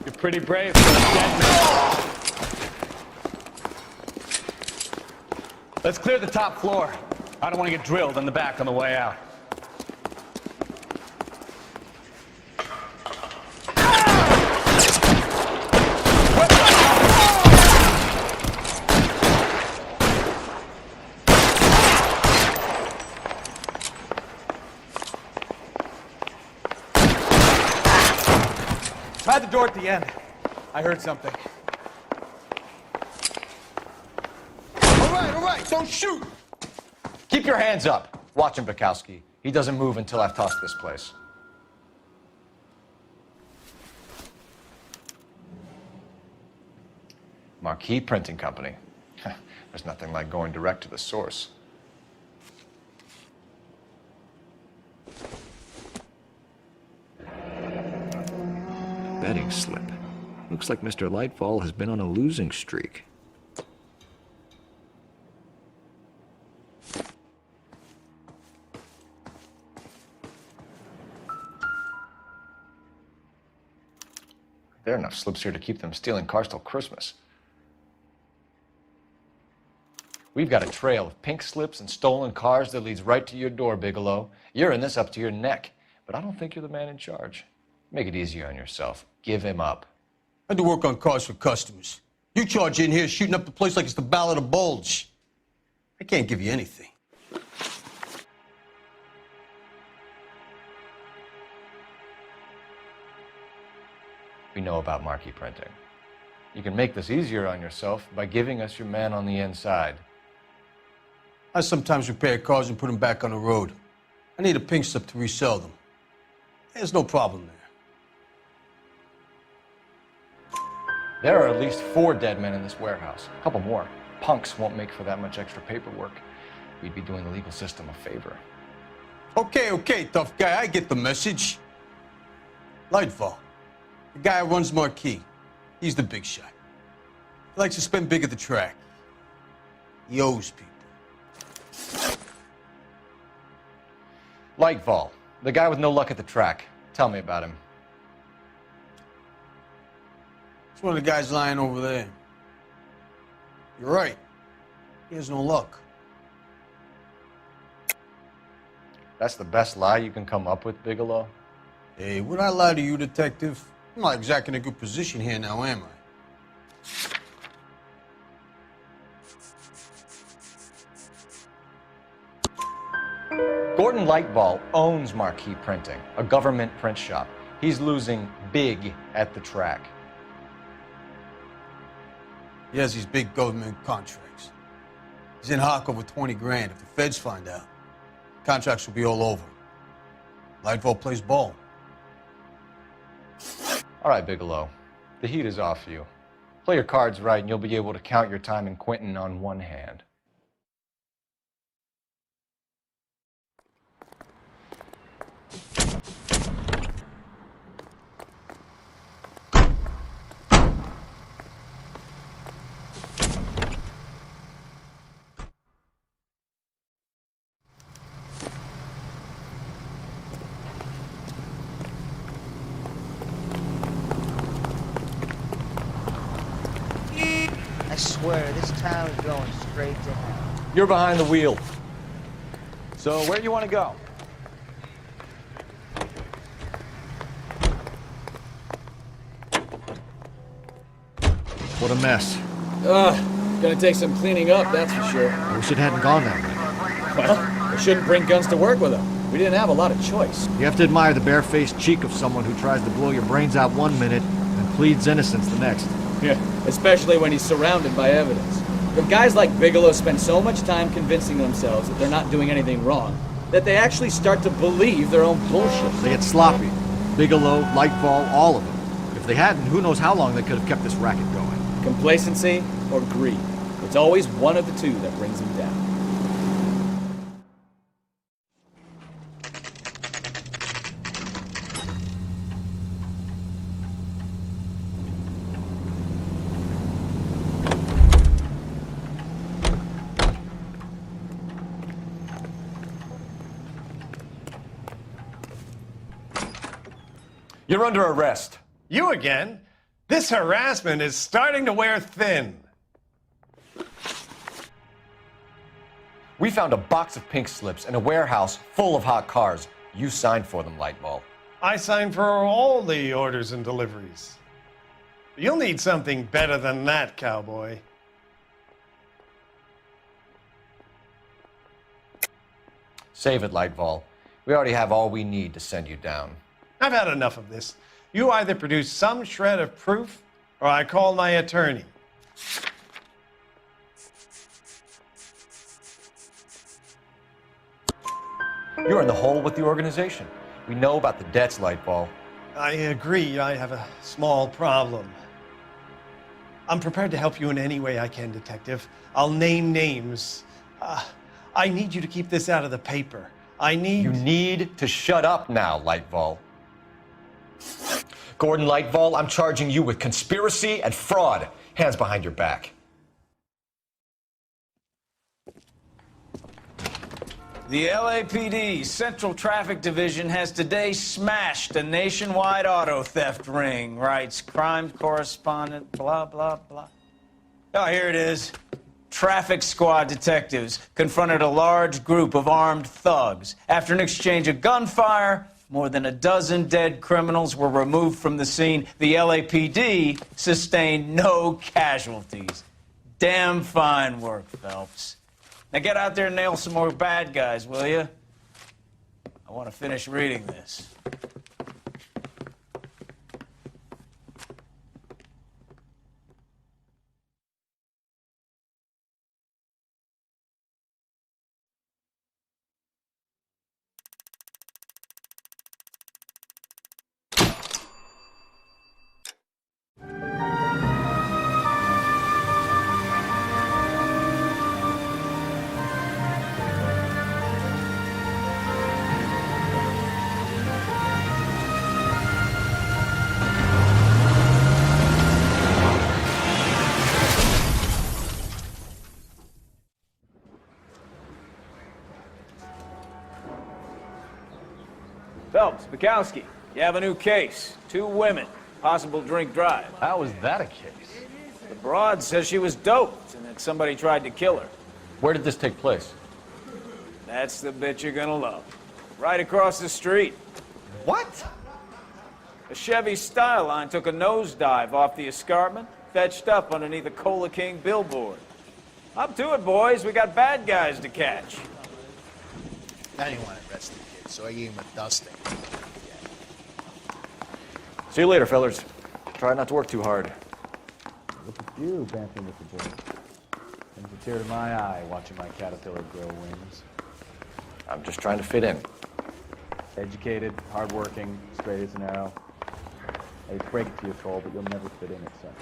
You're pretty brave for a dead man. Let's clear the top floor. I don't want to get drilled in the back on the way out. Try the door at the end. I heard something. All right, don't shoot. Keep your hands up. Watch him, Bukowski. He doesn't move until I've tossed this place. Marquee Printing Company. There's nothing like going direct to the source. Betting slip. Looks like Mr. Lightfall has been on a losing streak. There are enough slips here to keep them stealing cars till Christmas. We've got a trail of pink slips and stolen cars that leads right to your door, Bigelow. You're in this up to your neck, but I don't think you're the man in charge. Make it easier on yourself. Give him up. I do work on cars for customers. You charge in here shooting up the place like it's the Ballad of Bulge. I can't give you anything. We know about marquee printing. You can make this easier on yourself by giving us your man on the inside. I sometimes repair cars and put them back on the road. I need a pink slip to resell them. There's no problem there. There are at least 4 dead men in this warehouse. A couple more. Punks won't make for that much extra paperwork. We'd be doing the legal system a favor. Okay, tough guy, I get the message. Lightfall, the guy who runs Marquee. He's the big shot. He likes to spend big at the track. He owes people. Lightfall, the guy with no luck at the track. Tell me about him. It's one of the guys lying over there. You're right. He has no luck. That's the best lie you can come up with, Bigelow? Hey, would I lie to you, detective? I'm not exactly in a good position here now, am I? Gordon Lightball owns Marquee Printing, a government print shop. He's losing big at the track. He has these big government contracts. He's in hock over 20 grand. If the feds find out, contracts will be all over. Lightball plays ball. All right, Bigelow. The heat is off you. Play your cards right and you'll be able to count your time in Quentin on one hand. I swear, this town is going straight to hell. You're behind the wheel. So where do you want to go? What a mess. Gonna take some cleaning up, that's for sure. I wish it hadn't gone that way. Well, we shouldn't bring guns to work with them. We didn't have a lot of choice. You have to admire the barefaced cheek of someone who tries to blow your brains out one minute and pleads innocence the next. Yeah, especially when he's surrounded by evidence. But guys like Bigelow spend so much time convincing themselves that they're not doing anything wrong, that they actually start to believe their own bullshit. They get sloppy. Bigelow, Lightball, all of them. If they hadn't, who knows how long they could have kept this racket going. Complacency or greed. It's always one of the two that brings them down. You're under arrest. You again? This harassment is starting to wear thin. We found a box of pink slips in a warehouse full of hot cars. You signed for them, Lightball. I signed for all the orders and deliveries. You'll need something better than that, cowboy. Save it, Lightball. We already have all we need to send you down. I've had enough of this. You either produce some shred of proof, or I call my attorney. You're in the hole with the organization. We know about the debts, Lightball. I agree. I have a small problem. I'm prepared to help you in any way I can, Detective. I'll name names. I need you to keep this out of the paper. You need to shut up now, Lightball. Gordon Lightball, I'm charging you with conspiracy and fraud. Hands behind your back. The LAPD Central Traffic Division has today smashed a nationwide auto theft ring, writes crime correspondent, blah, blah, blah. Oh, here it is. Traffic squad detectives confronted a large group of armed thugs. After an exchange of gunfire, more than a dozen dead criminals were removed from the scene. The LAPD sustained no casualties. Damn fine work, Phelps. Now get out there and nail some more bad guys, will you? I want to finish reading this. Phelps, Bukowski, you have a new case. 2 women, possible drink drive. How is that a case? The broad says she was doped and that somebody tried to kill her. Where did this take place? That's the bit you're gonna love. Right across the street. What? A Chevy Styline took a nosedive off the escarpment, fetched up underneath a Cola King billboard. Up to it, boys. We got bad guys to catch. I didn't want to arrest the kid, so I gave him a dusting. See you later, fellers. Try not to work too hard. Look at you, fancy Mr. Jones. Brings a tear to my eye watching my caterpillar grow wings. I'm just trying to fit in. Educated, hardworking, straight as an arrow. I hate to break it to you, Cole, but you'll never fit in it, son.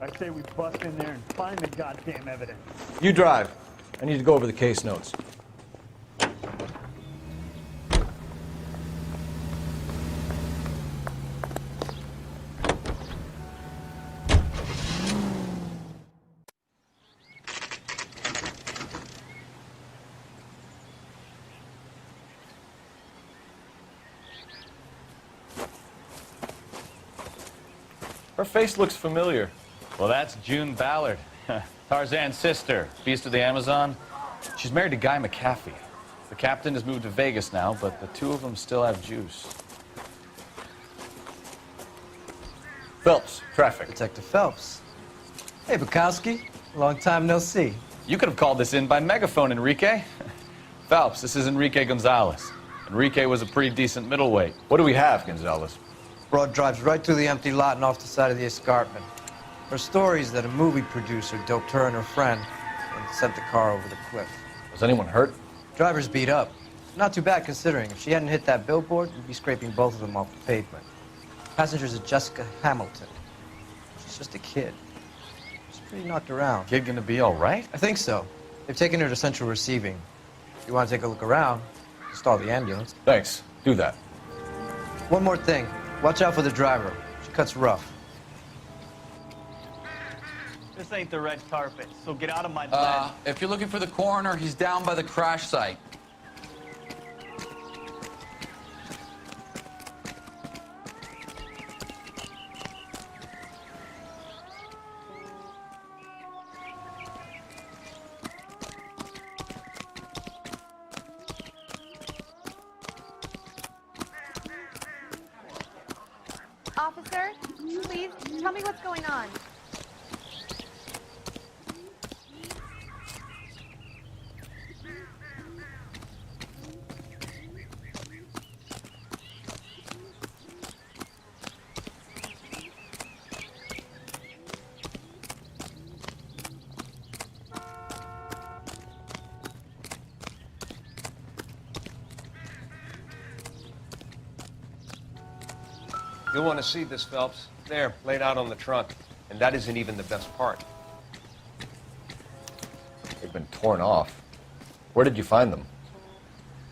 I say we bust in there and find the goddamn evidence. You drive. I need to go over the case notes. Her face looks familiar. Well, that's June Ballard, Tarzan's sister, beast of the Amazon. She's married to Guy McAfee. The captain has moved to Vegas now, but the two of them still have juice. Phelps, traffic. Detective Phelps. Hey, Bukowski. Long time no see. You could have called this in by megaphone, Enrique. Phelps, this is Enrique Gonzalez. Enrique was a pretty decent middleweight. What do we have, Gonzalez? Broad drives right through the empty lot and off the side of the escarpment. Her story is that a movie producer doped her and her friend and sent the car over the cliff. Was anyone hurt? Driver's beat up. Not too bad considering. If she hadn't hit that billboard, we'd be scraping both of them off the pavement. Passengers are Jessica Hamilton. She's just a kid. She's pretty knocked around. Kid gonna be all right? I think so. They've taken her to central receiving. If you want to take a look around, stall the ambulance. Thanks. Do that. One more thing. Watch out for the driver. She cuts rough. This ain't the red carpet, so get out of my lane. If you're looking for the coroner, he's down by the crash site. Officer, please tell me what's going on. You'll want to see this, Phelps. There, laid out on the trunk. And that isn't even the best part. They've been torn off. Where did you find them?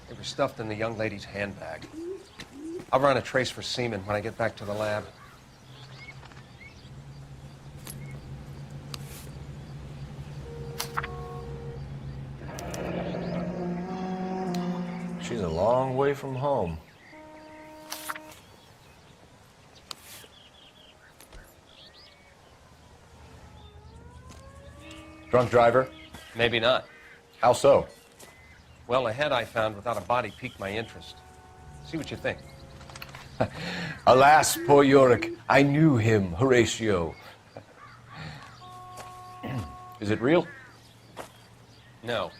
They were stuffed in the young lady's handbag. I'll run a trace for semen when I get back to the lab. She's a long way from home. Drunk driver? Maybe not. How so? Well, a head I found without a body piqued my interest. See what you think. Alas, poor Yorick, I knew him, Horatio. Is it real? No.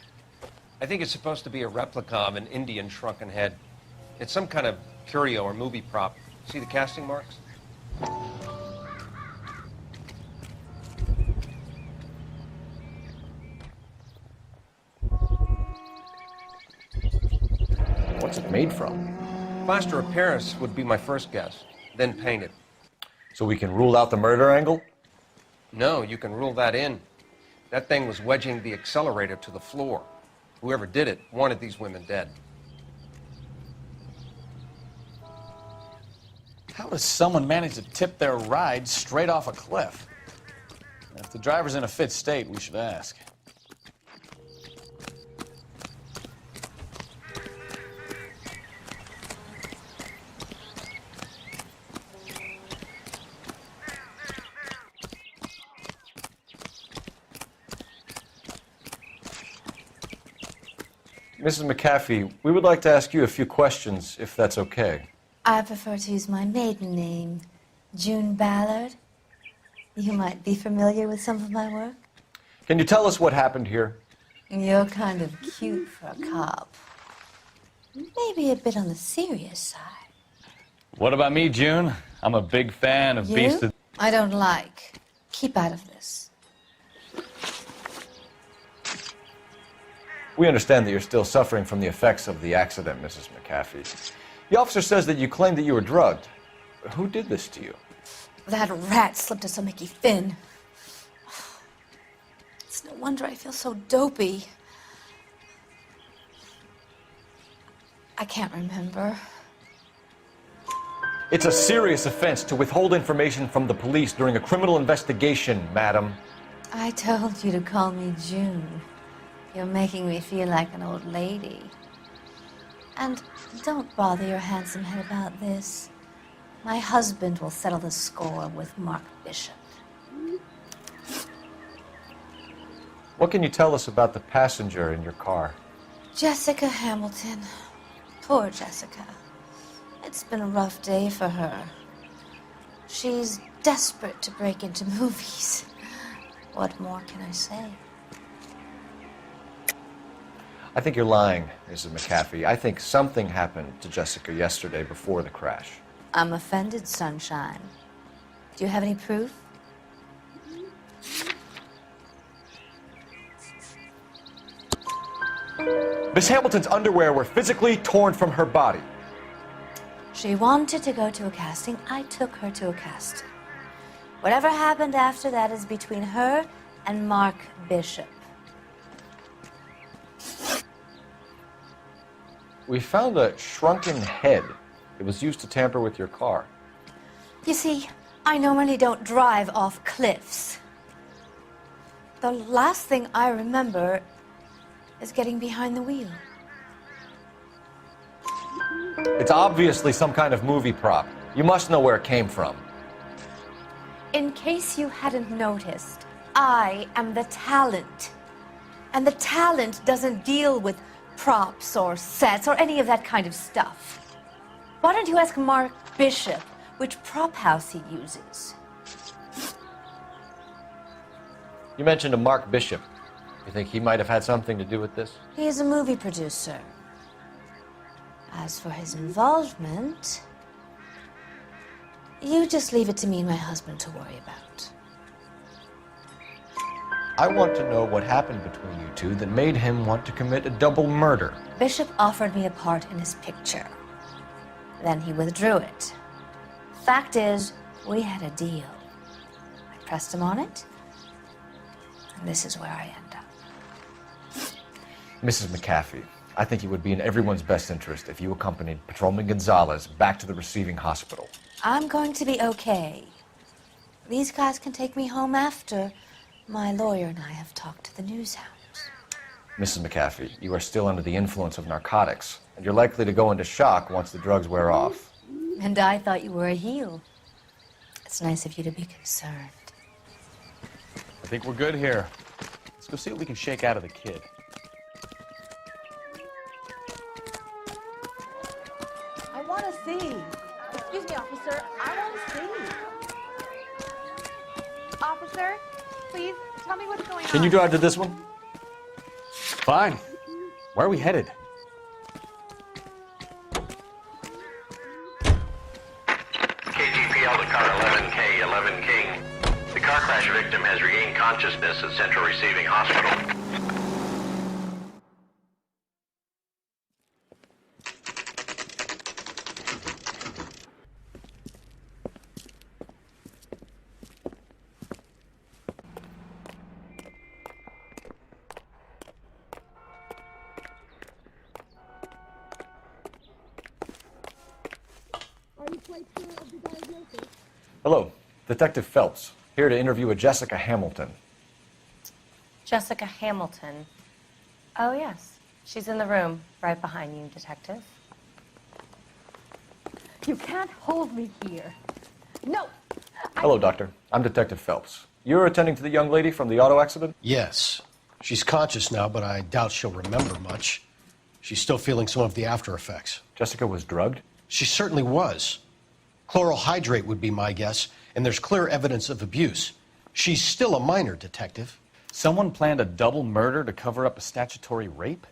I think it's supposed to be a replica of an Indian shrunken head. It's some kind of curio or movie prop. See the casting marks? What's it made from? Plaster of Paris would be my first guess, then painted. So we can rule out the murder angle? No, you can rule that in. That thing was wedging the accelerator to the floor. Whoever did it wanted these women dead. How does someone manage to tip their ride straight off a cliff? If the driver's in a fit state, we should ask. Mrs. McAfee, we would like to ask you a few questions, if that's okay. I prefer to use my maiden name, June Ballard. You might be familiar with some of my work. Can you tell us what happened here? You're kind of cute for a cop. Maybe a bit on the serious side. What about me, June? I'm a big fan of Beast You? of... I don't like. Keep out of this. We understand that you're still suffering from the effects of the accident, Mrs. McAfee. The officer says that you claimed that you were drugged. Who did this to you? That rat slipped us some Mickey Finn. It's no wonder I feel so dopey. I can't remember. It's a serious offense to withhold information from the police during a criminal investigation, madam. I told you to call me June. You're making me feel like an old lady. And don't bother your handsome head about this. My husband will settle the score with Mark Bishop. What can you tell us about the passenger in your car? Jessica Hamilton. Poor Jessica. It's been a rough day for her. She's desperate to break into movies. What more can I say? I think you're lying, Mrs. McAfee. I think something happened to Jessica yesterday before the crash. I'm offended, Sunshine. Do you have any proof? Miss Hamilton's underwear were physically torn from her body. She wanted to go to a casting. I took her to a casting. Whatever happened after that is between her and Mark Bishop. We found a shrunken head. It was used to tamper with your car. You see, I normally don't drive off cliffs. The last thing I remember is getting behind the wheel. It's obviously some kind of movie prop. You must know where it came from. In case you hadn't noticed, I am the talent. And the talent doesn't deal with props or sets or any of that kind of stuff. Why don't you ask Mark Bishop which prop house he uses? You mentioned a Mark Bishop. You think he might have had something to do with this? He is a movie producer. As for his involvement, you just leave it to me and my husband to worry about. I want to know what happened between you two that made him want to commit a double murder. Bishop offered me a part in his picture. Then he withdrew it. Fact is, we had a deal. I pressed him on it, and this is where I end up. Mrs. McAfee, I think it would be in everyone's best interest if you accompanied Patrolman Gonzalez back to the receiving hospital. I'm going to be okay. These guys can take me home after my lawyer and I have talked to the news hounds. Mrs. McAfee, you are still under the influence of narcotics, and you're likely to go into shock once the drugs wear off. And I thought you were a heel. It's nice of you to be concerned. I think we're good here. Let's go see what we can shake out of the kid. I want to see. Excuse me, officer. I want to see. Officer, please tell me what's going on. Can you drive to this one? Fine. Where are we headed? KGPL to car 11K, 11 King. The car crash victim has regained consciousness at Central Receiving Hospital. Hello, Detective Phelps, here to interview a Jessica Hamilton. Jessica Hamilton. Oh, yes. She's in the room right behind you, Detective. You can't hold me here. No! Hello, Doctor. I'm Detective Phelps. You're attending to the young lady from the auto accident? Yes. She's conscious now, but I doubt she'll remember much. She's still feeling some of the after effects. Jessica was drugged? She certainly was. Chloral hydrate would be my guess, and there's clear evidence of abuse. She's still a minor, Detective. Someone planned a double murder to cover up a statutory rape?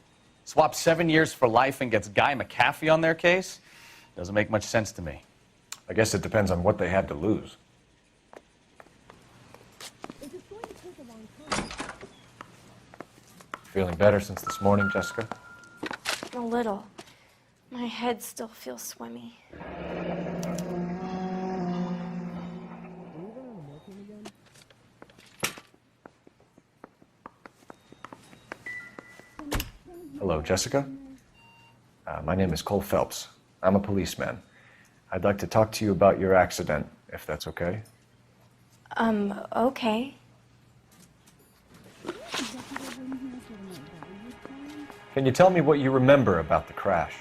Swap 7 years for life and gets Guy McAfee on their case? Doesn't make much sense to me. I guess it depends on what they had to lose. Feeling better since this morning, Jessica? A little. My head still feels swimmy. Hello, Jessica. My name is Cole Phelps. I'm a policeman. I'd like to talk to you about your accident, if that's okay. Okay. Can you tell me what you remember about the crash?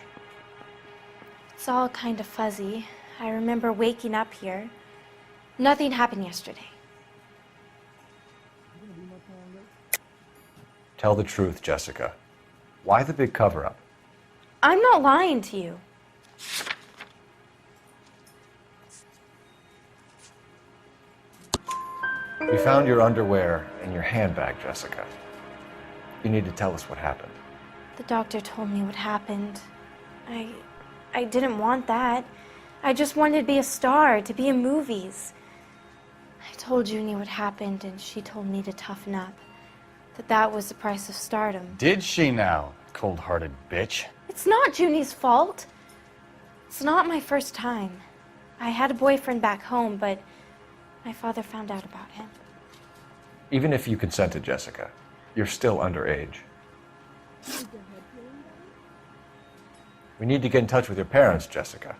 It's all kind of fuzzy. I remember waking up here. Nothing happened yesterday. Tell the truth, Jessica. Why the big cover-up? I'm not lying to you. We found your underwear in your handbag, Jessica. You need to tell us what happened. The doctor told me what happened. I didn't want that. I just wanted to be a star, to be in movies. I told Junie what happened, and she told me to toughen up. That was the price of stardom. Did she now, cold-hearted bitch? It's not Junie's fault. It's not my first time. I had a boyfriend back home, but my father found out about him. Even if you consented, Jessica, you're still underage. We need to get in touch with your parents, Jessica,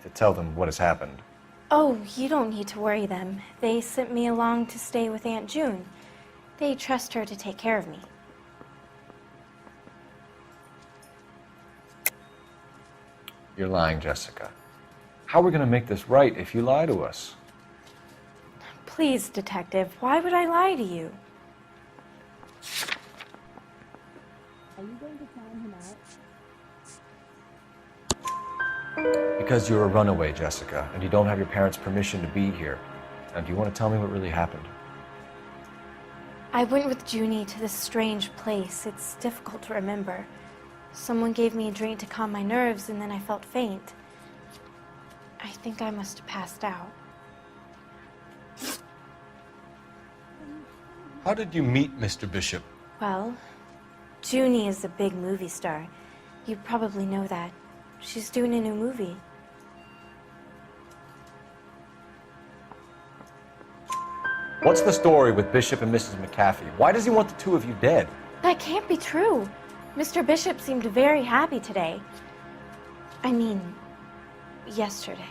to tell them what has happened. Oh, you don't need to worry them. They sent me along to stay with Aunt June. They trust her to take care of me. You're lying, Jessica. How are we going to make this right if you lie to us? Please, Detective, why would I lie to you? Are you going to sign him out? Because you're a runaway, Jessica, and you don't have your parents' permission to be here. Now, do you want to tell me what really happened? I went with Junie to this strange place. It's difficult to remember. Someone gave me a drink to calm my nerves, and then I felt faint. I think I must have passed out. How did you meet Mr. Bishop? Well, Junie is a big movie star. You probably know that. She's doing a new movie. What's the story with Bishop and Mrs. McAfee? Why does he want the two of you dead? That can't be true. Mr. Bishop seemed very happy today. I mean, yesterday.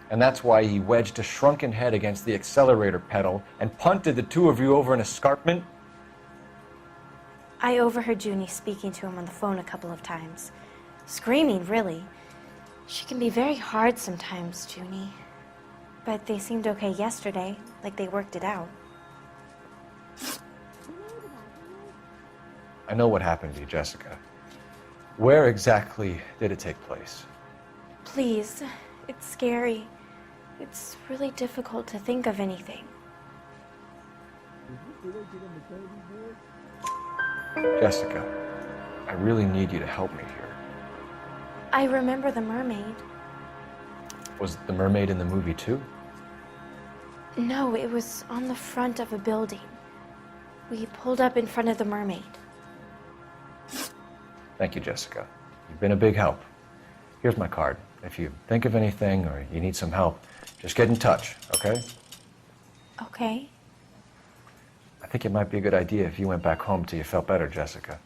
And that's why he wedged a shrunken head against the accelerator pedal and punted the two of you over an escarpment? I overheard Junie speaking to him on the phone a couple of times. Screaming, really. She can be very hard sometimes, Junie. But they seemed okay yesterday, like they worked it out. I know what happened to you, Jessica. Where exactly did it take place? Please, it's scary. It's really difficult to think of anything. Jessica, I really need you to help me here. I remember the mermaid. Was the mermaid in the movie too? No, it was on the front of a building. We pulled up in front of the mermaid. Thank you, Jessica. You've been a big help. Here's my card. If you think of anything or you need some help, just get in touch, okay? Okay. I think it might be a good idea if you went back home till you felt better, Jessica.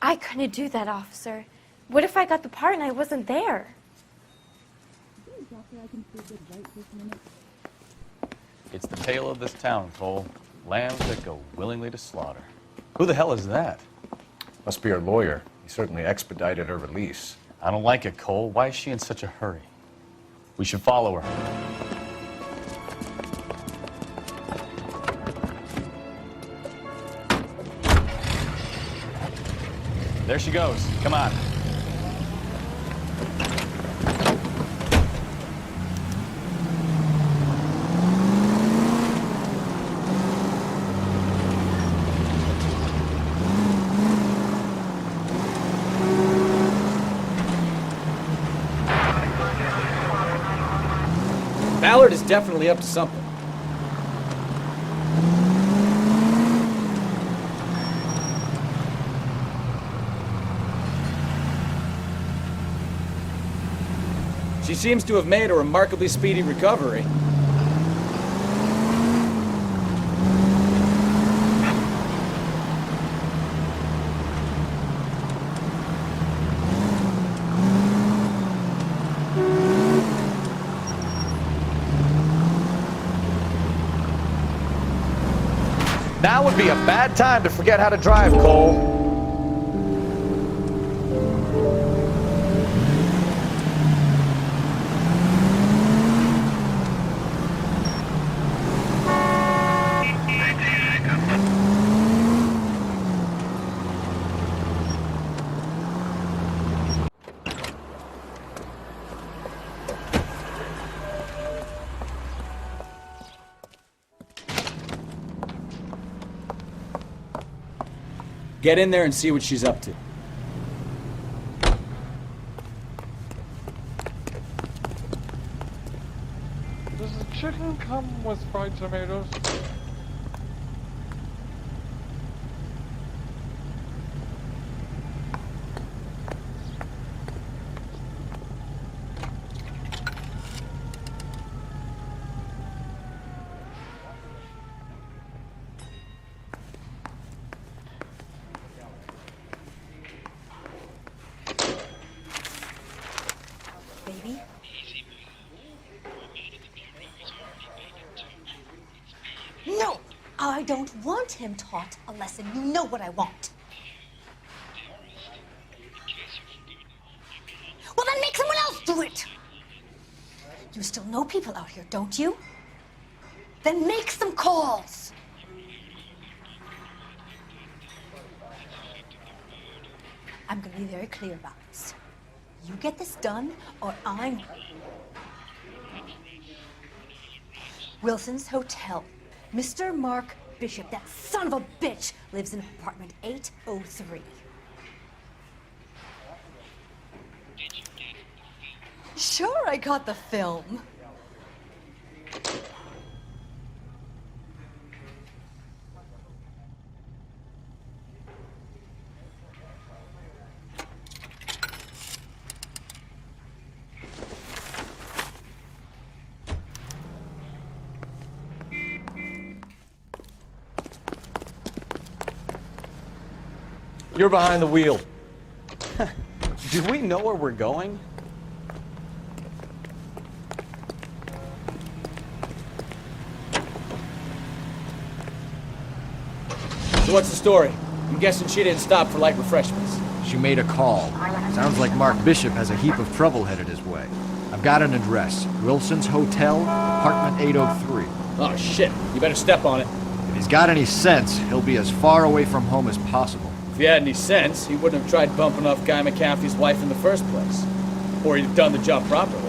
I couldn't do that, officer. What if I got the part and I wasn't there? It's the tale of this town, Cole. Lambs that go willingly to slaughter. Who the hell is that? Must be her lawyer. He certainly expedited her release. I don't like it, Cole. Why is she in such a hurry? We should follow her. There she goes. Come on. definitely up to something. She seems to have made a remarkably speedy recovery. Now would be a bad time to forget how to drive, Cole. Get in there and see what she's up to. Does the chicken come with fried tomatoes? Baby? No! I don't want him taught a lesson. You know what I want. Well, then make someone else do it! You still know people out here, don't you? Then make some calls! I'm gonna be very clear about this. You get this done, or I'm... Wilson's Hotel. Mr. Mark Bishop, that son of a bitch, lives in apartment 803. Sure, I got the film. You're behind the wheel. Do we know where we're going? So what's the story? I'm guessing she didn't stop for light refreshments. She made a call. Sounds like Mark Bishop has a heap of trouble headed his way. I've got an address. Wilson's Hotel, apartment 803. Oh, shit. You better step on it. If he's got any sense, he'll be as far away from home as possible. If he had any sense, he wouldn't have tried bumping off Guy McAfee's wife in the first place. Or he'd have done the job properly.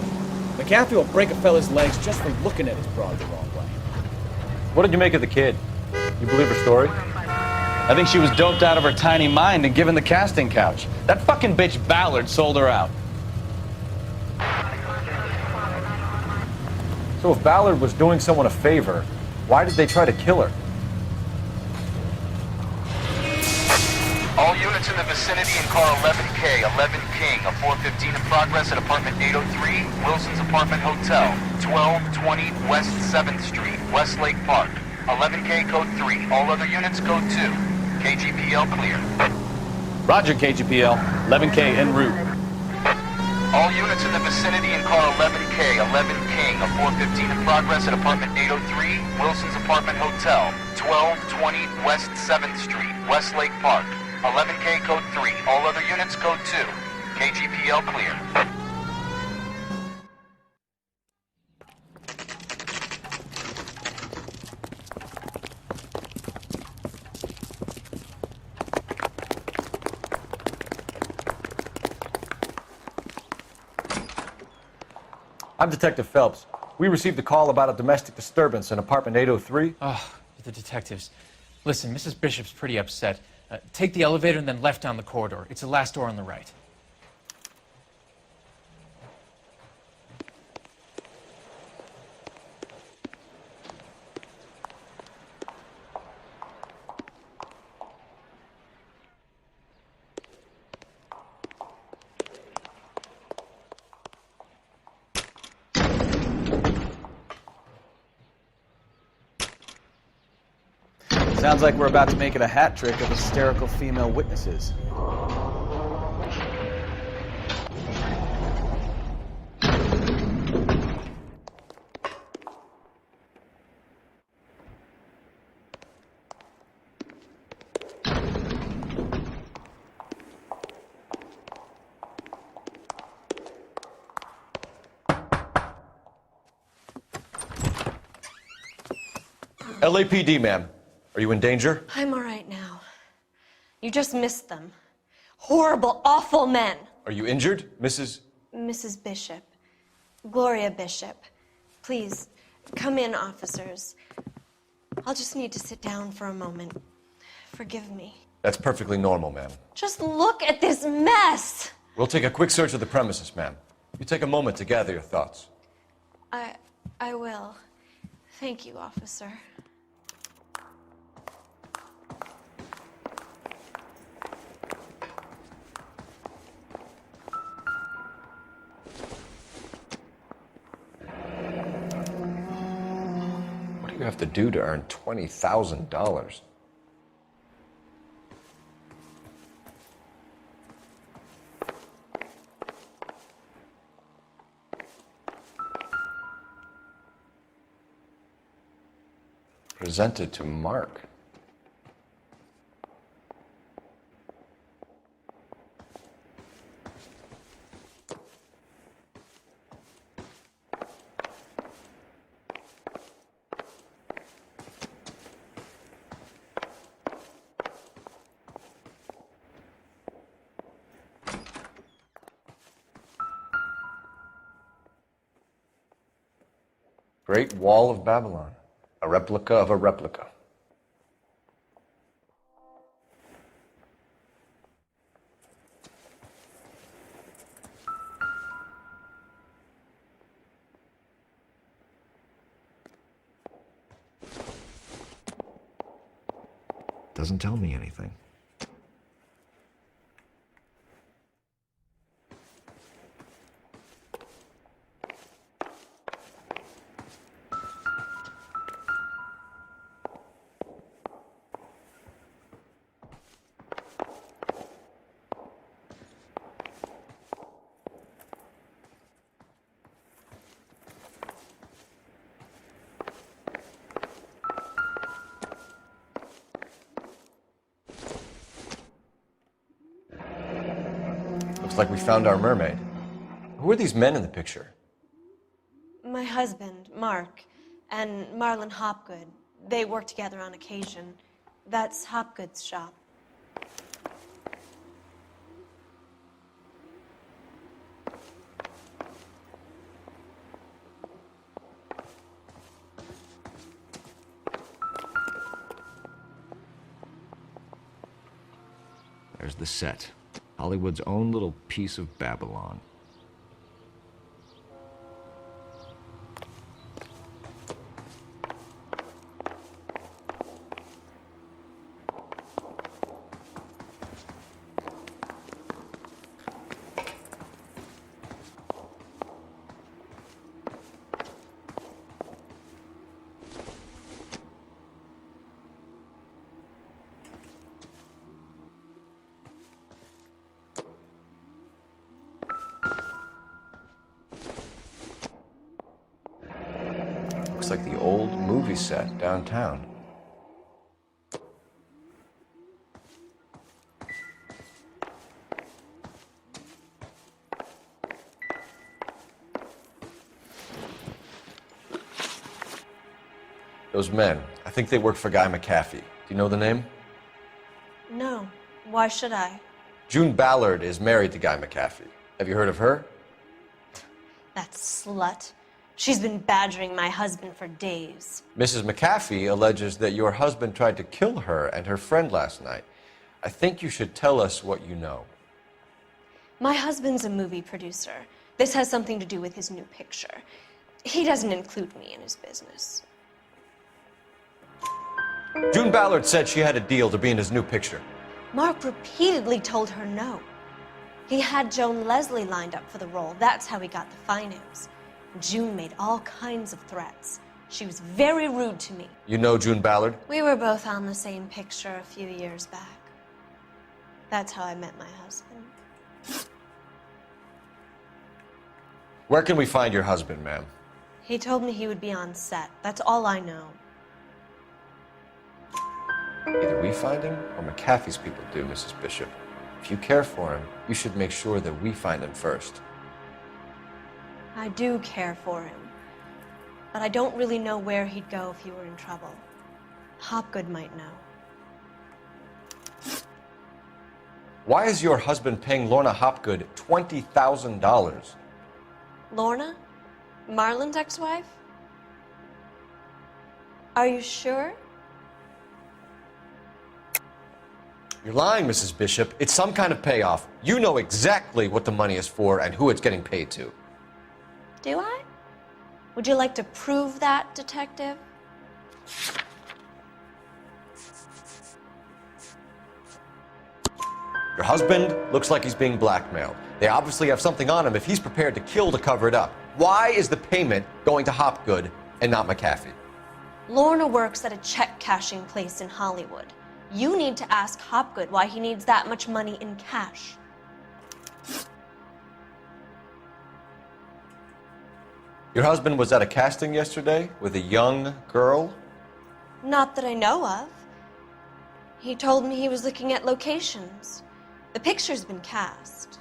McAfee will break a fella's legs just for looking at his broad the wrong way. What did you make of the kid? You believe her story? I think she was doped out of her tiny mind and given the casting couch. That fucking bitch Ballard sold her out. So if Ballard was doing someone a favor, why did they try to kill her? All units in the vicinity in car 11K, 11 King, a 415 in progress at apartment 803, Wilson's Apartment Hotel, 1220 West 7th Street, Westlake Park. 11K code 3, all other units code 2. KGPL clear. Roger, KGPL. 11K en route. All units in the vicinity in car 11K, 11 King, a 415 in progress at apartment 803, Wilson's Apartment Hotel, 1220 West 7th Street, Westlake Park. 11K code 3, all other units code 2. KGPL clear. I'm Detective Phelps. We received a call about a domestic disturbance in apartment 803. Oh, the detectives. Listen, Mrs. Bishop's pretty upset. Take the elevator and then left down the corridor. It's the last door on the right. Sounds like we're about to make it a hat trick of hysterical female witnesses. LAPD, ma'am. Are you in danger? I'm all right now. You just missed them. Horrible, awful men. Are you injured, Mrs.? Mrs. Bishop. Gloria Bishop. Please, come in, officers. I'll just need to sit down for a moment. Forgive me. That's perfectly normal, ma'am. Just look at this mess! We'll take a quick search of the premises, ma'am. You take a moment to gather your thoughts. I will. Thank you, officer. What do you have to do to earn $20,000? Presented to Mark. Great Wall of Babylon. A replica of a replica. Doesn't tell me anything. Looks like we found our mermaid. Who are these men in the picture? My husband, Mark, and Marlon Hopgood. They work together on occasion. That's Hopgood's shop. There's the set. Hollywood's own little piece of Babylon. Looks like the old movie set downtown. Those men, I think they work for Guy McAfee. Do you know the name? No. Why should I? June Ballard is married to Guy McAfee. Have you heard of her? That slut. She's been badgering my husband for days. Mrs. McAfee alleges that your husband tried to kill her and her friend last night. I think you should tell us what you know. My husband's a movie producer. This has something to do with his new picture. He doesn't include me in his business. June Ballard said she had a deal to be in his new picture. Mark repeatedly told her no. He had Joan Leslie lined up for the role. That's how he got the finance. June made all kinds of threats. She was very rude to me. You know June Ballard? We were both on the same picture a few years back. That's how I met my husband. Where can we find your husband, ma'am? He told me he would be on set. That's all I know. Either we find him or McAfee's people do, Mrs. Bishop. If you care for him, you should make sure that we find him first. I do care for him. But I don't really know where he'd go if he were in trouble. Hopgood might know. Why is your husband paying Lorna Hopgood $20,000? Lorna? Marlon's ex-wife? Are you sure? You're lying, Mrs. Bishop. It's some kind of payoff. You know exactly what the money is for and who it's getting paid to. Do I? Would you like to prove that, Detective? Your husband looks like he's being blackmailed. They obviously have something on him if he's prepared to kill to cover it up. Why is the payment going to Hopgood and not McAfee? Lorna works at a check-cashing place in Hollywood. You need to ask Hopgood why he needs that much money in cash. Your husband was at a casting yesterday with a young girl? Not that I know of. He told me he was looking at locations. The picture's been cast.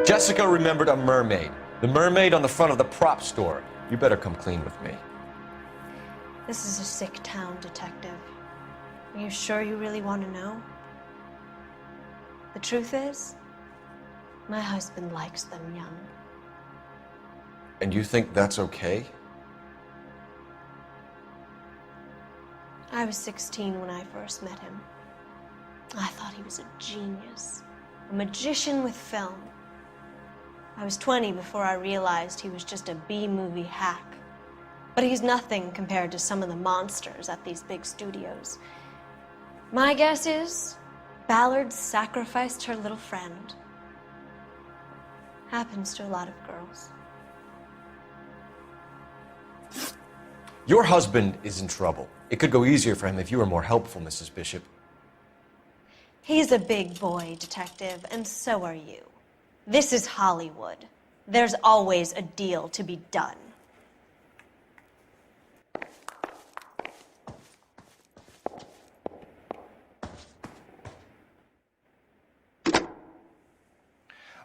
Jessica remembered a mermaid. The mermaid on the front of the prop store. You better come clean with me. This is a sick town, Detective. Are you sure you really want to know? The truth is, my husband likes them young. And you think that's okay? I was 16 when I first met him. I thought he was a genius, a magician with film. I was 20 before I realized he was just a B-movie hack. But he's nothing compared to some of the monsters at these big studios. My guess is Ballard sacrificed her little friend. Happens to a lot of girls. Your husband is in trouble. It could go easier for him if you were more helpful, Mrs. Bishop. He's a big boy, Detective, and so are you. This is Hollywood. There's always a deal to be done.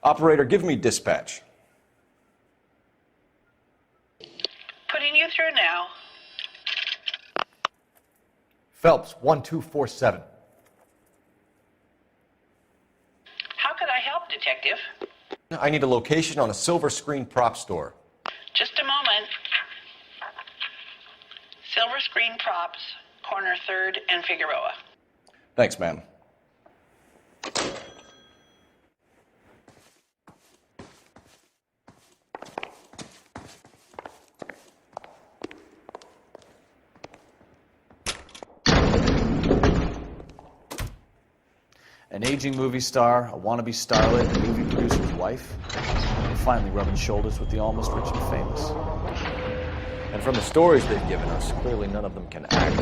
Operator, give me dispatch. Putting you through now. Phelps, 1247. How could I help, Detective? I need a location on a silver screen prop store. Just a moment. Silver Screen Props, corner 3rd and Figueroa. Thanks, ma'am. An aging movie star, a wannabe starlet, a movie producer's wife, and finally rubbing shoulders with the almost rich and famous. And from the stories they've given us, clearly none of them can act.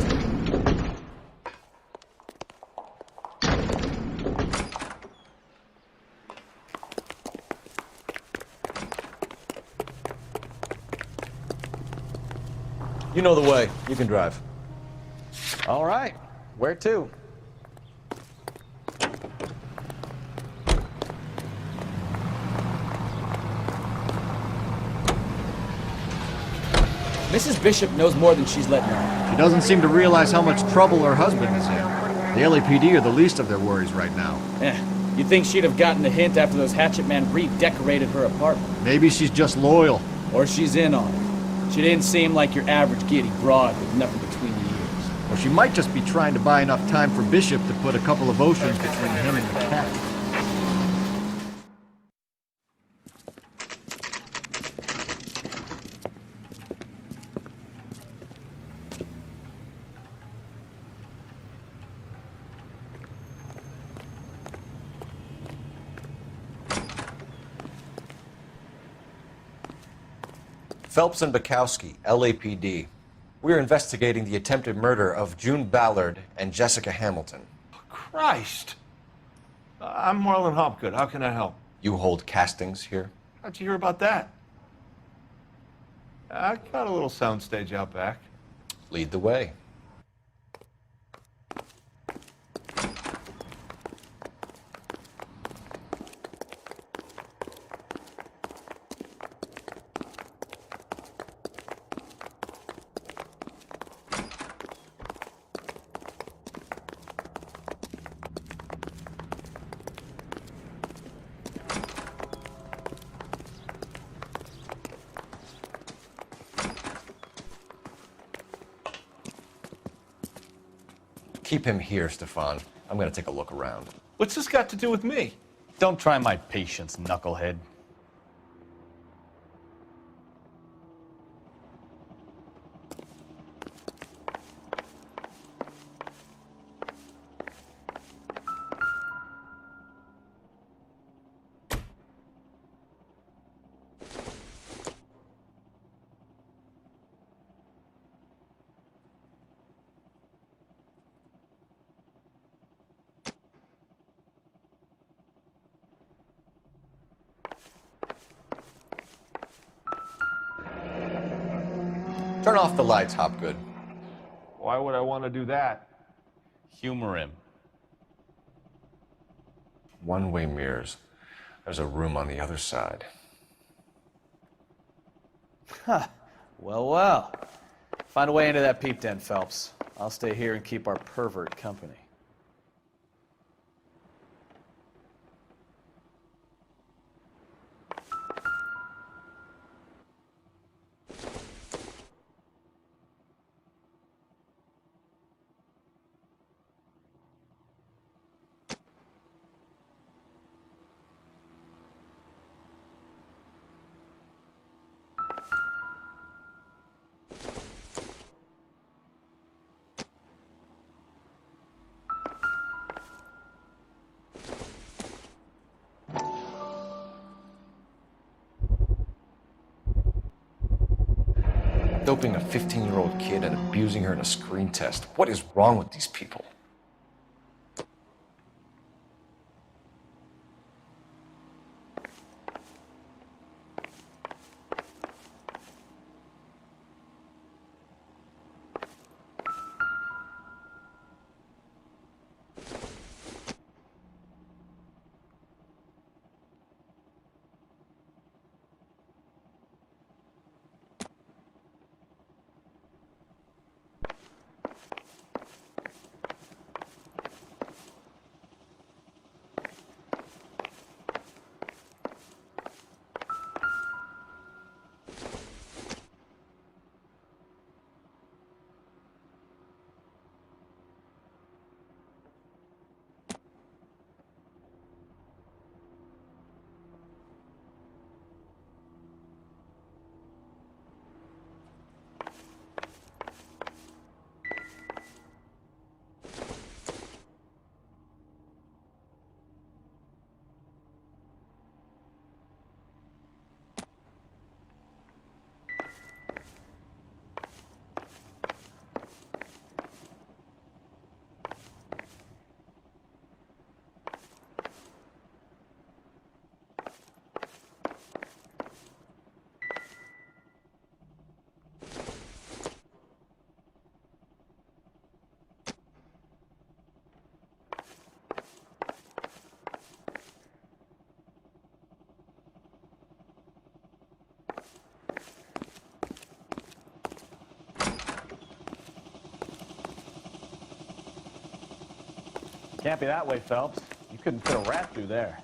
You know the way. You can drive. All right. Where to? Mrs. Bishop knows more than she's letting on. She doesn't seem to realize how much trouble her husband is in. The LAPD are the least of their worries right now. You'd think she'd have gotten the hint after those hatchet men redecorated her apartment. Maybe she's just loyal. Or she's in on it. She didn't seem like your average giddy broad with nothing between the ears. Or she might just be trying to buy enough time for Bishop to put a couple of oceans between him and the cat. Phelps and Bukowski, LAPD. We're investigating the attempted murder of June Ballard and Jessica Hamilton. Christ! I'm Marlon Hopgood. How can I help? You hold castings here? How'd you hear about that? I got a little soundstage out back. Lead the way. Keep him here, Stefan. I'm gonna take a look around. What's this got to do with me? Don't try my patience, knucklehead. Turn off the lights, Hopgood. Why would I want to do that? Humor him. One-way mirrors. There's a room on the other side. Huh. Well, well. Find a way into that peep den, Phelps. I'll stay here and keep our pervert company. Doping a 15-year-old kid and abusing her in a screen test. What is wrong with these people? Can't be that way, Phelps. You couldn't fit a rat through there.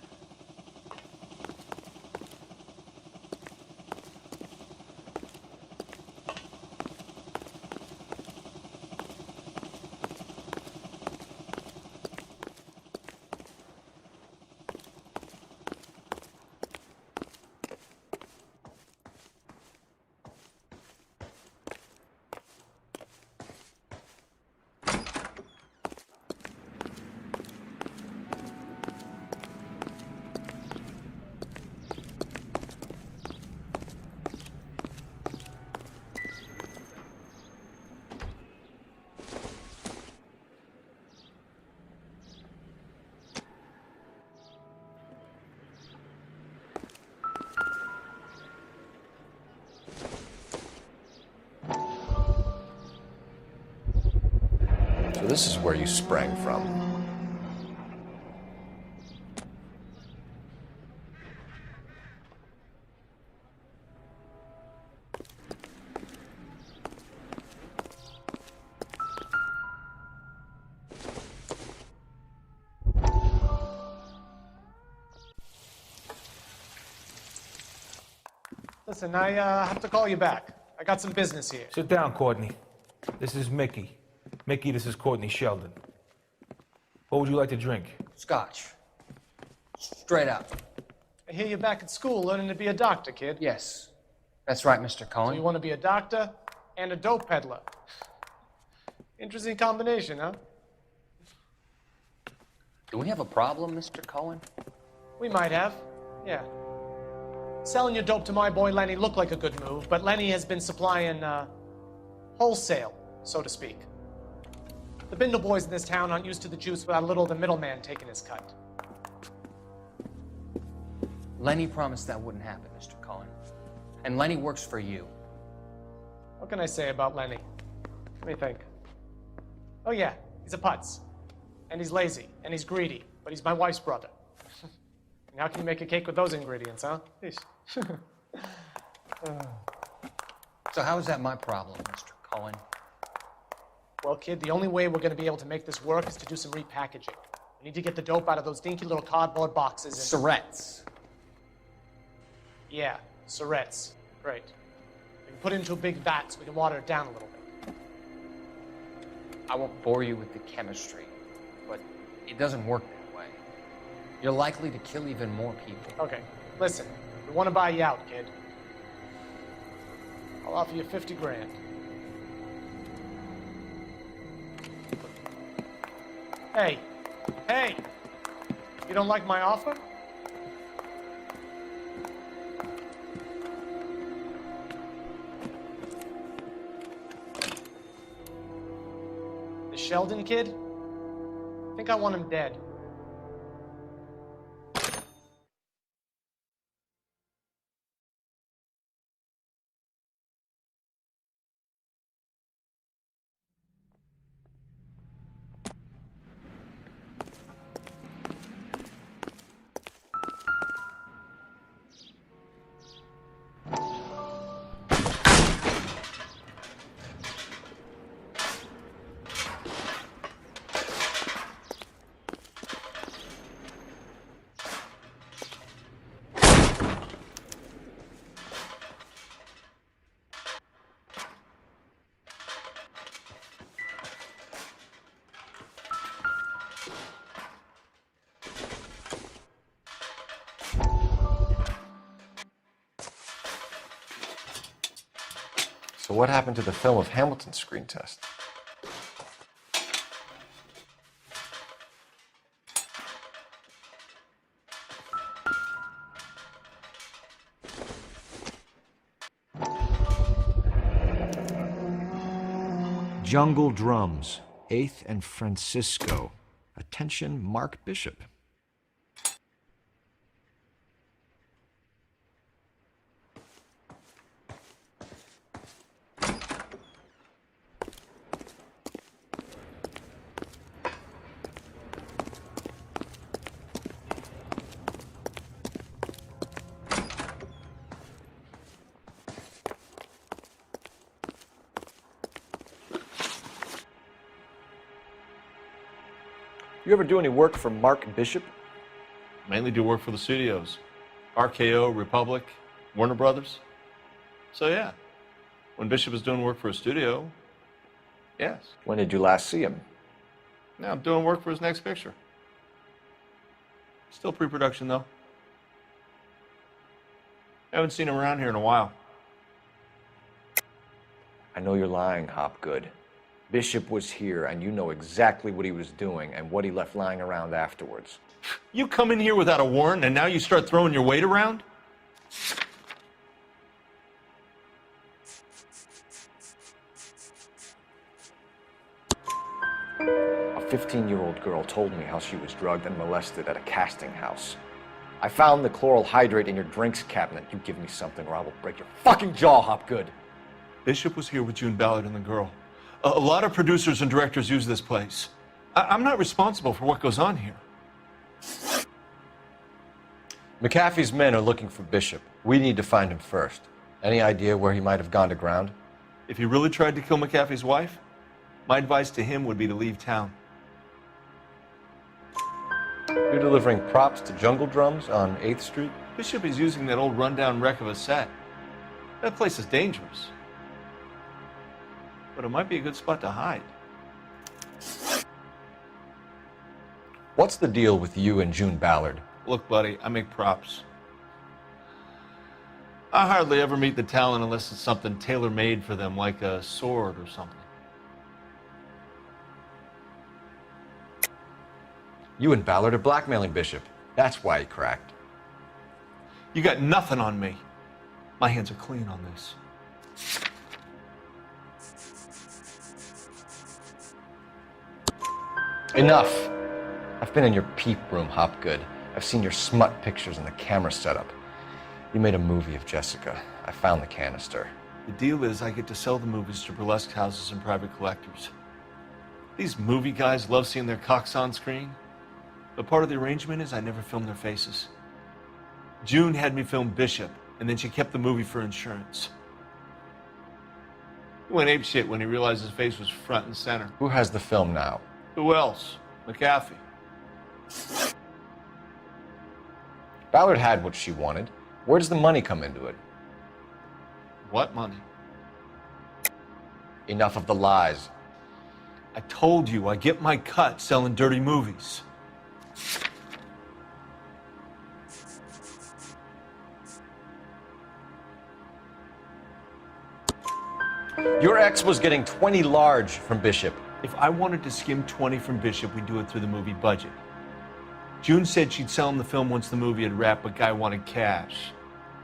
So this is where you sprang from. Listen, I have to call you back. I got some business here. Sit down, Courtney. This is Mickey. Mickey, this is Courtney Sheldon. What would you like to drink? Scotch. Straight up. I hear you're back at school learning to be a doctor, kid. Yes. That's right, Mr. Cohen. So you want to be a doctor and a dope peddler. Interesting combination, huh? Do we have a problem, Mr. Cohen? We might have, yeah. Selling your dope to my boy Lenny looked like a good move, but Lenny has been supplying, wholesale, so to speak. The Bindle boys in this town aren't used to the juice without a little of the middleman taking his cut. Lenny promised that wouldn't happen, Mr. Cohen. And Lenny works for you. What can I say about Lenny? Let me think. Oh yeah, he's a putz. And he's lazy, and he's greedy, but he's my wife's brother. And how can you make a cake with those ingredients, huh? So how is that my problem, Mr. Cohen? Well, kid, the only way we're going to be able to make this work is to do some repackaging. We need to get the dope out of those dinky little cardboard boxes and... Surrettes. Yeah, Surrettes. Great. We can put it into a big vat so we can water it down a little bit. I won't bore you with the chemistry, but it doesn't work that way. You're likely to kill even more people. Okay, listen. We want to buy you out, kid. I'll offer you 50 grand. Hey, hey! You don't like my offer? The Sheldon kid? I think I want him dead. So what happened to the film of Hamilton's screen test? Jungle Drums, 8th and Francisco. Attention, Mark Bishop. You ever do any work for Mark Bishop? Mainly do work for the studios. RKO, Republic, Warner Brothers. So yeah, when Bishop is doing work for a studio, yes. When did you last see him? Now I'm doing work for his next picture. Still pre-production though. Haven't seen him around here in a while. I know you're lying, Hopgood. Bishop was here, and you know exactly what he was doing and what he left lying around afterwards. You come in here without a warrant, and now you start throwing your weight around? A 15-year-old girl told me how she was drugged and molested at a casting house. I found the chloral hydrate in your drinks cabinet. You give me something or I will break your fucking jaw, Hopgood. Bishop was here with June Ballard and the girl. A lot of producers and directors use this place. I'm not responsible for what goes on here. McAfee's men are looking for Bishop. We need to find him first. Any idea where he might have gone to ground? If he really tried to kill McAfee's wife, my advice to him would be to leave town. You're delivering props to Jungle Drums on 8th Street? Bishop is using that old rundown wreck of a set. That place is dangerous. But it might be a good spot to hide. What's the deal with you and June Ballard? Look, buddy, I make props. I hardly ever meet the talent unless it's something tailor-made for them, like a sword or something. You and Ballard are blackmailing Bishop. That's why he cracked. You got nothing on me. My hands are clean on this. Enough. I've been in your peep room, Hopgood. I've seen your smut pictures and the camera setup. You made a movie of Jessica. I found the canister. The deal is I get to sell the movies to burlesque houses and private collectors. These movie guys love seeing their cocks on screen. But part of the arrangement is I never film their faces. June had me film Bishop, and then she kept the movie for insurance. He went apeshit when he realized his face was front and center. Who has the film now? Who else? McAfee. Ballard had what she wanted. Where does the money come into it? What money? Enough of the lies. I told you I get my cut selling dirty movies. Your ex was getting 20 large from Bishop. If I wanted to skim 20 from Bishop, we'd do it through the movie budget. June said she'd sell him the film once the movie had wrapped, but Guy wanted cash.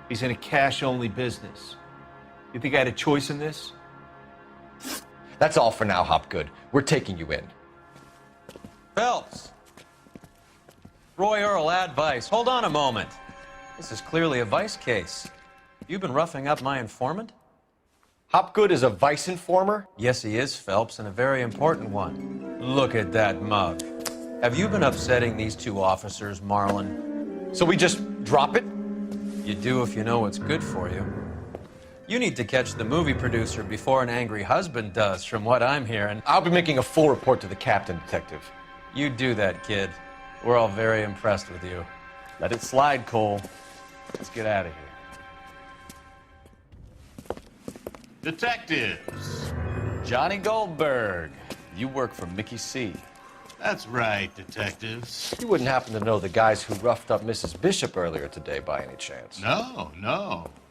He's in a cash-only business. You think I had a choice in this? That's all for now, Hopgood. We're taking you in. Phelps! Roy Earl, advice. Hold on a moment. This is clearly a vice case. You've been roughing up my informant? Hopgood is a vice informer? Yes, he is, Phelps, and a very important one. Look at that mug. Have you been upsetting these two officers, Marlin? So we just drop it? You do if you know what's good for you. You need to catch the movie producer before an angry husband does, from what I'm hearing. I'll be making a full report to the captain, Detective. You do that, kid. We're all very impressed with you. Let it slide, Cole. Let's get out of here. Detectives. Johnny Goldberg. You work for Mickey C. That's right, detectives. You wouldn't happen to know the guys who roughed up Mrs. Bishop earlier today by any chance? No,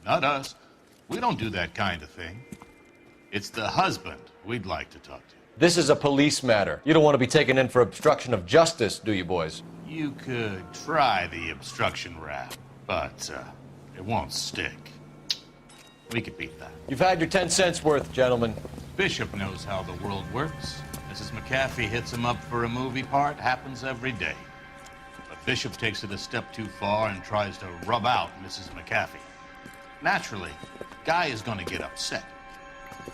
not us. We don't do that kind of thing. It's the husband we'd like to talk to. This is a police matter. You don't want to be taken in for obstruction of justice, do you, boys? You could try the obstruction rap, but it won't stick. We could beat that. You've had your 10 cents worth, gentlemen. Bishop knows how the world works. Mrs. McAfee hits him up for a movie part, happens every day. But Bishop takes it a step too far and tries to rub out Mrs. McAfee. Naturally, Guy is going to get upset.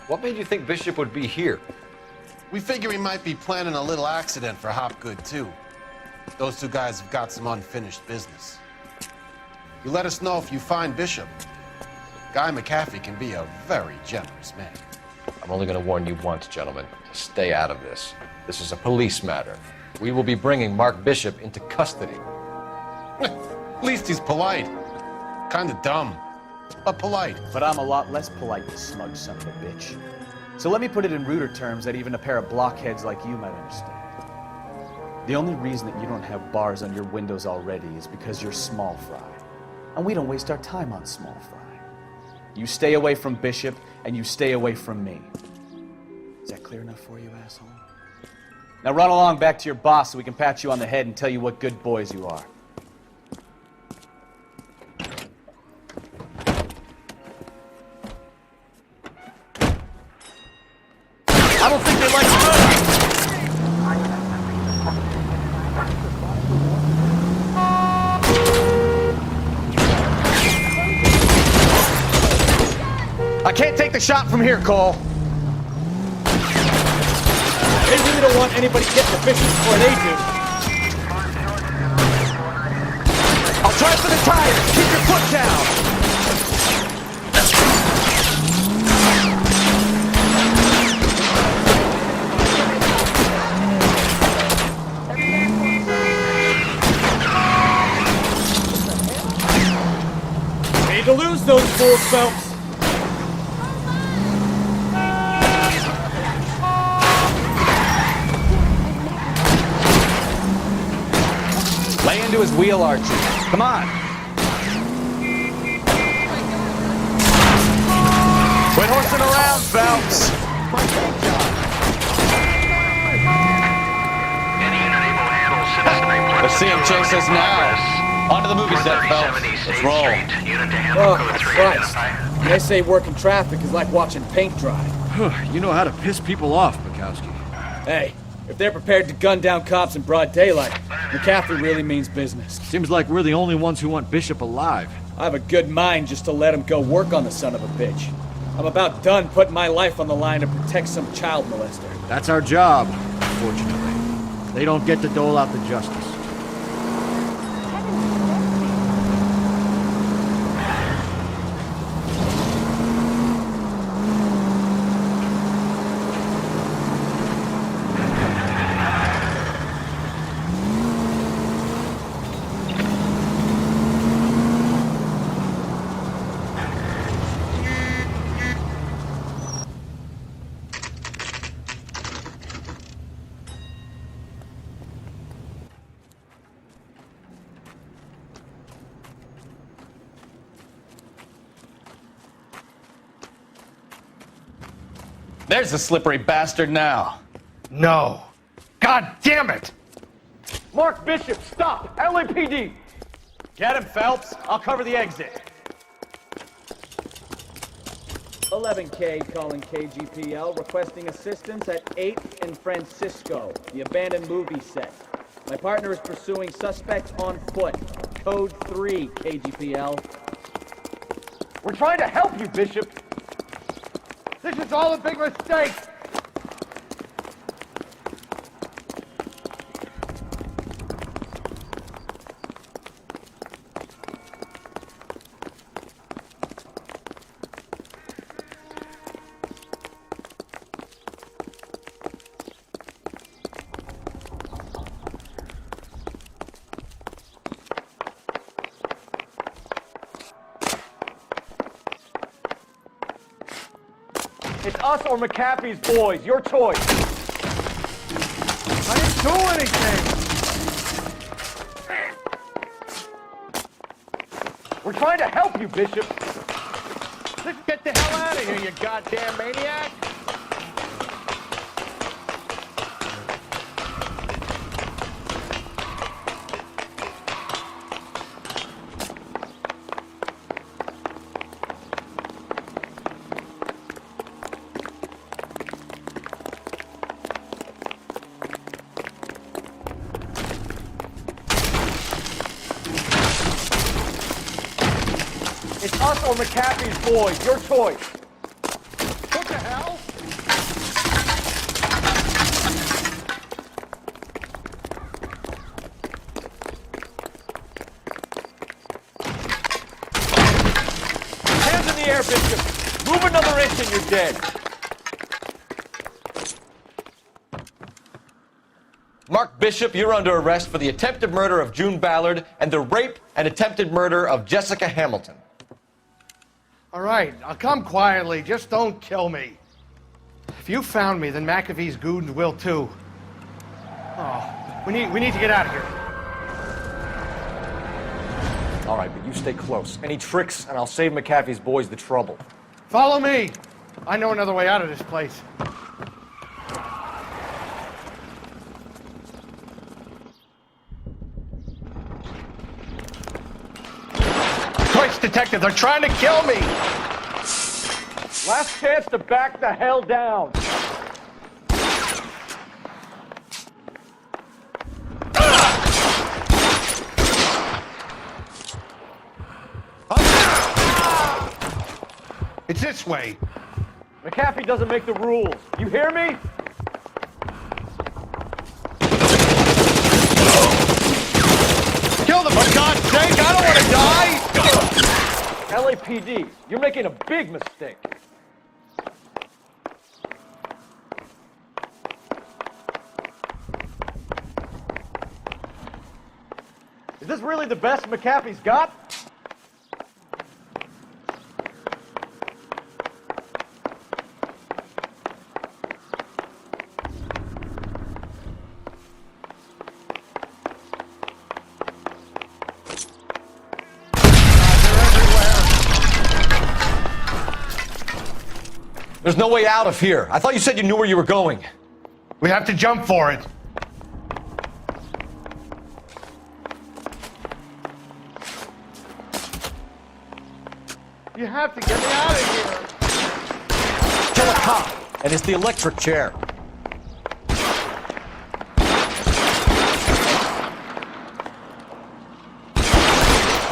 What made you think Bishop would be here? We figure he might be planning a little accident for Hopgood, too. Those two guys have got some unfinished business. You let us know if you find Bishop. Guy McAfee can be a very generous man. I'm only going to warn you once, gentlemen. Stay out of this. This is a police matter. We will be bringing Mark Bishop into custody. At least he's polite. Kind of dumb, but polite. But I'm a lot less polite, you smug son of a bitch. So let me put it in ruder terms that even a pair of blockheads like you might understand. The only reason that you don't have bars on your windows already is because you're small fry. And we don't waste our time on small fry. You stay away from Bishop, and you stay away from me. Is that clear enough for you, asshole? Now run along back to your boss so we can pat you on the head and tell you what good boys you are. I don't think they like smoke. I can't take the shot from here, Cole. They really don't want anybody getting the Bishop before they do. I'll try for the tires. Keep your foot down. To lose those fools, Phelps. Lay into his wheel, Archie. Come on. Quit horsing around, Phelps. Let's see him chase us now. On to the movie set, Phelps. Let's roll. Oh, Christ. When they say working traffic is like watching paint dry. You know how to piss people off, Bukowski. Hey, if they're prepared to gun down cops in broad daylight, McCaffrey really means business. Seems like we're the only ones who want Bishop alive. I have a good mind just to let him go work on the son of a bitch. I'm about done putting my life on the line to protect some child molester. That's our job, unfortunately. They don't get to dole out the justice. There's the slippery bastard now. No. God damn it! Mark Bishop, stop! LAPD! Get him, Phelps. I'll cover the exit. 11K calling KGPL, requesting assistance at 8th and Francisco, the abandoned movie set. My partner is pursuing suspects on foot. Code 3, KGPL. We're trying to help you, Bishop. This is all a big mistake. It's us or McAfee's boys. Your choice. I didn't do anything. We're trying to help you, Bishop. Let's get the hell out of here, you goddamn maniac. It's us or McAfee's boys. Your choice. What the hell? Hands in the air, Bishop. Move another inch and you're dead. Mark Bishop, you're under arrest for the attempted murder of June Ballard and the rape and attempted murder of Jessica Hamilton. All right, I'll come quietly. Just don't kill me. If you found me, then McAfee's goons will too. Oh, we need to get out of here. All right, but you stay close. Any tricks, and I'll save McAfee's boys the trouble. Follow me. I know another way out of this place. Christ, detective, they're trying to kill me! Last chance to back the hell down. It's this way. McAfee doesn't make the rules. You hear me? LAPD. You're making a big mistake. Is this really the best McAfee's got? There's no way out of here. I thought you said you knew where you were going. We have to jump for it. You have to get me out of here. Kill a cop, and it's the electric chair.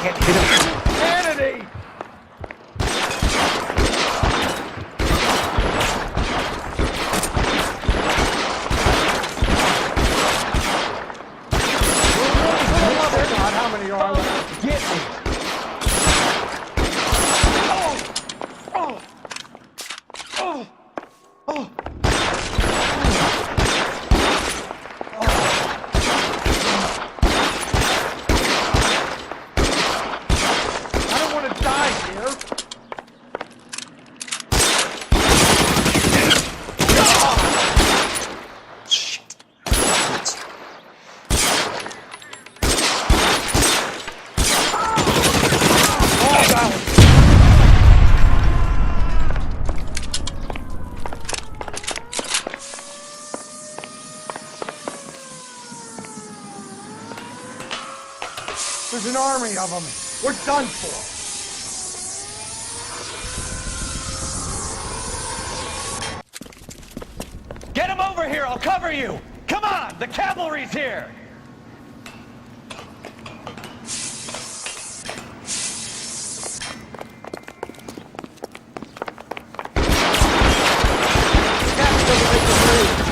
Can't hit him. Insanity! God, how many are there? Get me. I don't want to die here. There's an army of them. We're done for. Get him over here, I'll cover you! Come on, the cavalry's here!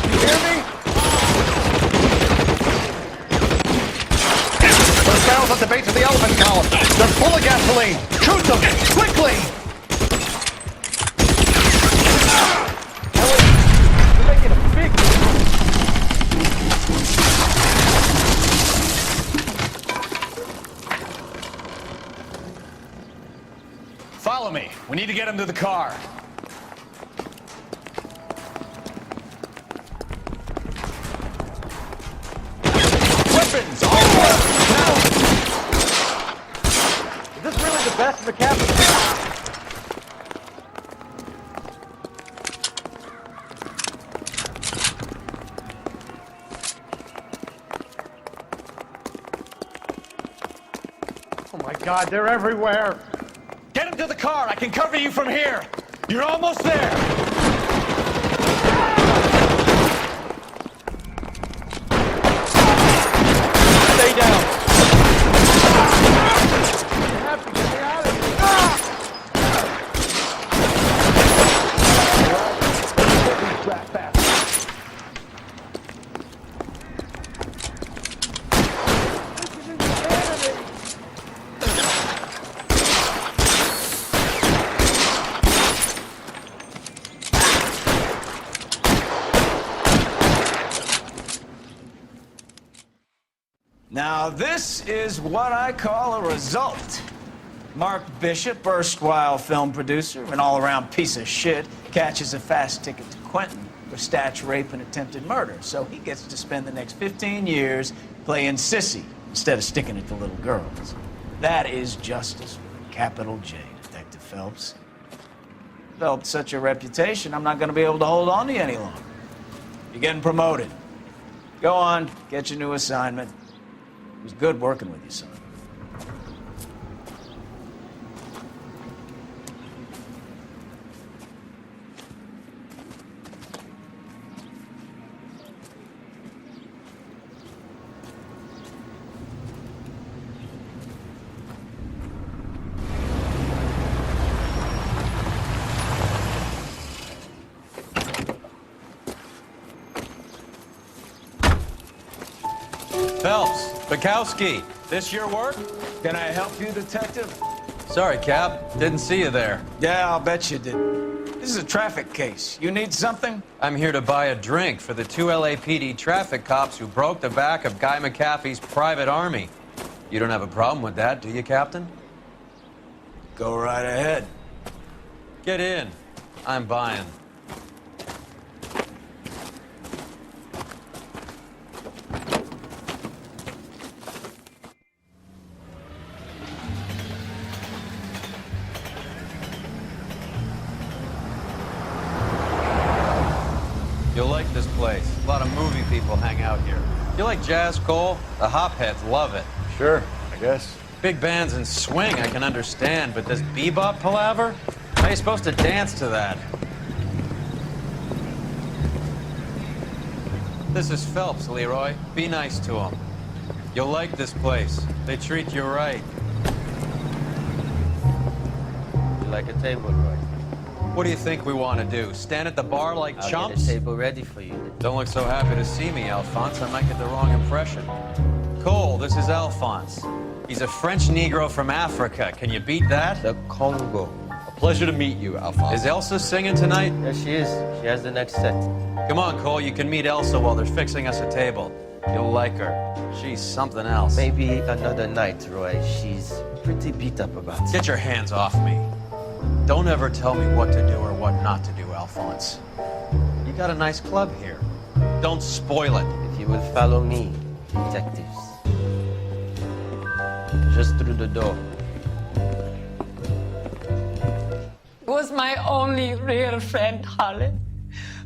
You hear me? Those barrels at the base of the elephant column. They're full of gasoline. Shoot them! Quickly! You're making a big Follow me. We need to get him to the car. Weapons! All right! Now! Is this really the best McAfee's got? Oh my God, they're everywhere. Get him to the car, I can cover you from here! You're almost there! Stay down! You have to get me out of here. This is insanity. Now, this is what I call a result. Mark Bishop, erstwhile film producer, an all-around piece of shit, catches a fast ticket to Quentin for statch rape and attempted murder. So he gets to spend the next 15 years playing sissy instead of sticking it to little girls. That is justice with a capital J, Detective Phelps. Developed such a reputation, I'm not going to be able to hold on to you any longer. You're getting promoted. Go on, get your new assignment. It was good working with you, son. Phelps, Bukowski, this your work? Can I help you, Detective? Sorry, Cap. Didn't see you there. Yeah, I'll bet you did. This is a traffic case. You need something? I'm here to buy a drink for the 2 LAPD traffic cops who broke the back of Guy McAfee's private army. You don't have a problem with that, do you, Captain? Go right ahead. Get in. I'm buying. You'll like this place. A lot of movie people hang out here. You like jazz, Cole? The hopheads love it. Sure, I guess. Big bands and swing I can understand, but this bebop palaver? How are you supposed to dance to that? This is Phelps, Leroy. Be nice to him. You'll like this place. They treat you right. You like a table, Roy? What do you think we want to do? Stand at the bar like I'll chumps? get a table ready for you. Don't look so happy to see me, Alphonse. I might get the wrong impression. Cole, this is Alphonse. He's a French Negro from Africa. Can you beat that? The Congo. A pleasure to meet you, Alphonse. Is Elsa singing tonight? Yes, she is. She has the next set. Come on, Cole. You can meet Elsa while they're fixing us a table. You'll like her. She's something else. Maybe another night, Roy. She's pretty beat up about it. Get your hands off me. Don't ever tell me what to do or what not to do, Alphonse. You got a nice club here. Don't spoil it. If you would follow me, detectives. Just through the door. Was my only real friend, Harlan.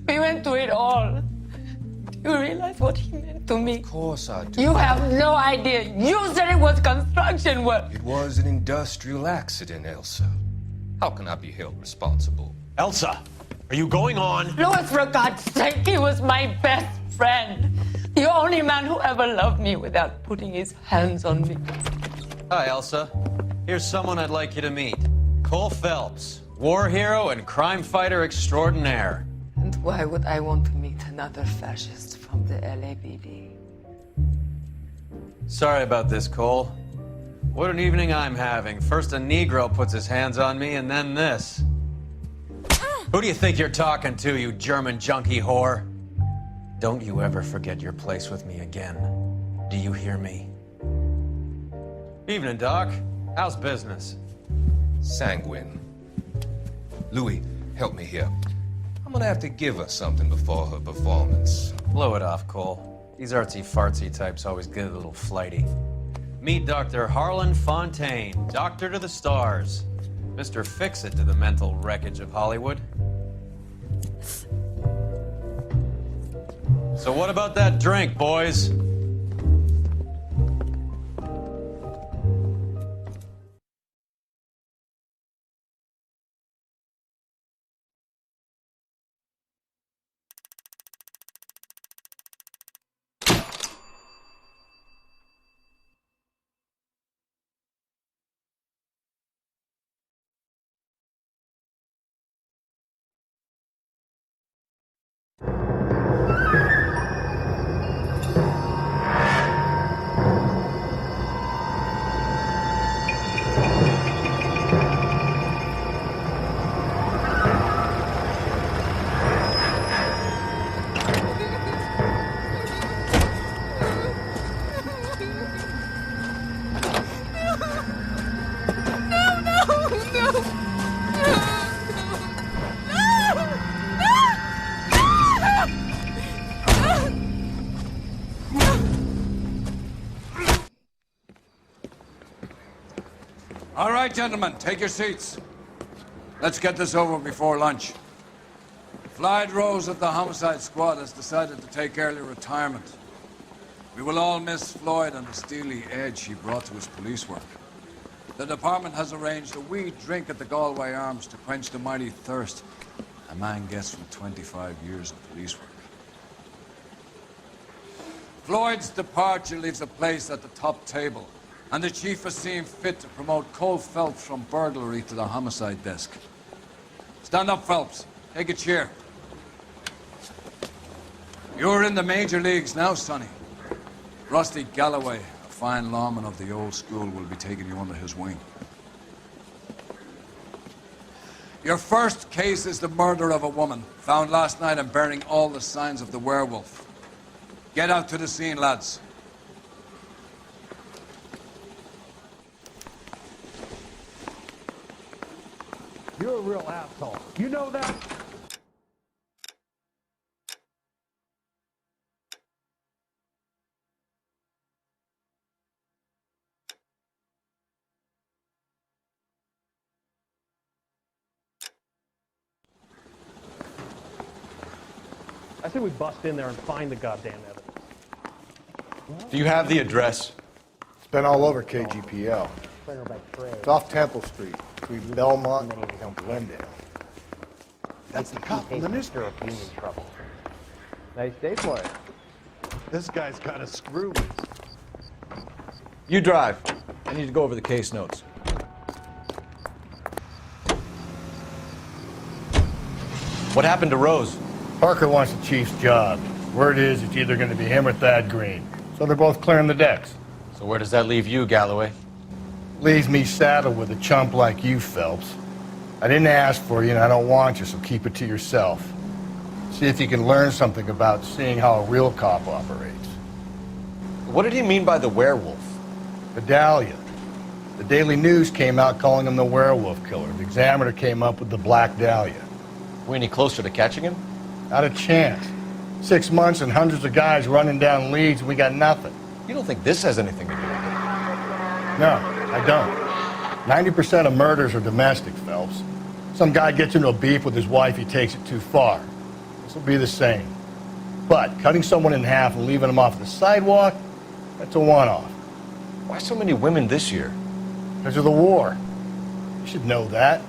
We went through it all. Do you realize what he meant to me? Of course I do. You have no idea. You said it was construction work. It was an industrial accident, Elsa. How can I be held responsible? Elsa, are you going on? Louis, for God's sake, he was my best friend. The only man who ever loved me without putting his hands on me. Hi, Elsa. Here's someone I'd like you to meet. Cole Phelps, war hero and crime fighter extraordinaire. And why would I want to meet another fascist from the LAPD? Sorry about this, Cole. What an evening I'm having. First a Negro puts his hands on me, and then this. Who do you think you're talking to, you German junkie whore? Don't you ever forget your place with me again. Do you hear me? Evening, Doc. How's business? Sanguine. Louis, help me here. I'm gonna have to give her something before her performance. Blow it off, Cole. These artsy-fartsy types always get a little flighty. Meet Dr. Harlan Fontaine, doctor to the stars. Mr. Fix-It to the mental wreckage of Hollywood. So what about that drink, boys? All right, gentlemen, take your seats. Let's get this over before lunch. Floyd Rose of the Homicide Squad has decided to take early retirement. We will all miss Floyd and the steely edge he brought to his police work. The department has arranged a wee drink at the Galway Arms to quench the mighty thirst a man gets from 25 years of police work. Floyd's departure leaves a place at the top table, and the chief has seen fit to promote Cole Phelps from burglary to the homicide desk. Stand up, Phelps. Take a chair. You're in the major leagues now, Sonny. Rusty Galloway, a fine lawman of the old school, will be taking you under his wing. Your first case is the murder of a woman, found last night and bearing all the signs of the werewolf. Get out to the scene, lads. You're a real asshole. You know that? I say we bust in there and find the goddamn evidence. Do you have the address? It's been all over KGPL. It's off Temple Street, between Belmont and Glendale. That's the cop from the newspaper. Union trouble. Nice day for it. This guy's got a screw loose. You drive. I need to go over the case notes. What happened to Rose? Parker wants the chief's job. Word is it's either going to be him or Thad Green. So they're both clearing the decks. So where does that leave you, Galloway? Leaves me saddled with a chump like you, Phelps. I didn't ask for you and I don't want you, so keep it to yourself. See if you can learn something about seeing how a real cop operates. What did he mean by the werewolf? Vidalia. The Daily News came out calling him the werewolf killer. The Examiner came up with the Black Dahlia. We any closer to catching him? Not a chance. 6 months and hundreds of guys running down leads and we got nothing. You don't think this has anything to do with it? No, I don't. 90% of murders are domestic, Phelps. Some guy gets into a beef with his wife, he takes it too far. This will be the same. But cutting someone in half and leaving them off the sidewalk, that's a one-off. Why so many women this year? Because of the war. You should know that.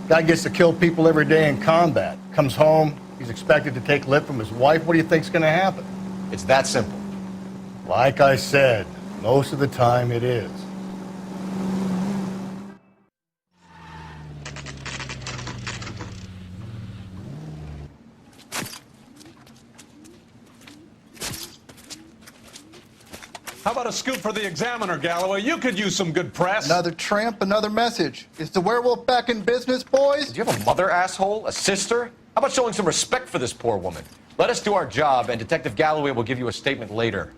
Guy gets to kill people every day in combat. Comes home, he's expected to take lip from his wife. What do you think's going to happen? It's that simple. Like I said, most of the time it is. How about a scoop for the Examiner, Galloway? You could use some good press. Another tramp, another message. Is the werewolf back in business, boys? Do you have a mother, asshole? A sister? How about showing some respect for this poor woman? Let us do our job, and Detective Galloway will give you a statement later.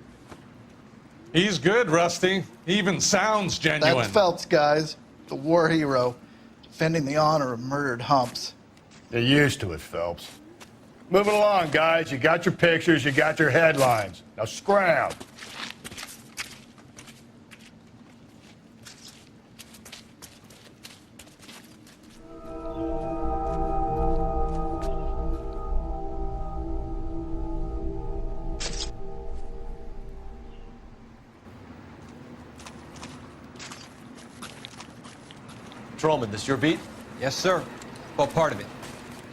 He's good, Rusty. He even sounds genuine. That's Phelps, guys. The war hero. Defending the honor of murdered humps. You're used to it, Phelps. Moving along, guys. You got your pictures, you got your headlines. Now scram. Patrolman, this your beat? Yes, sir. Well, part of it.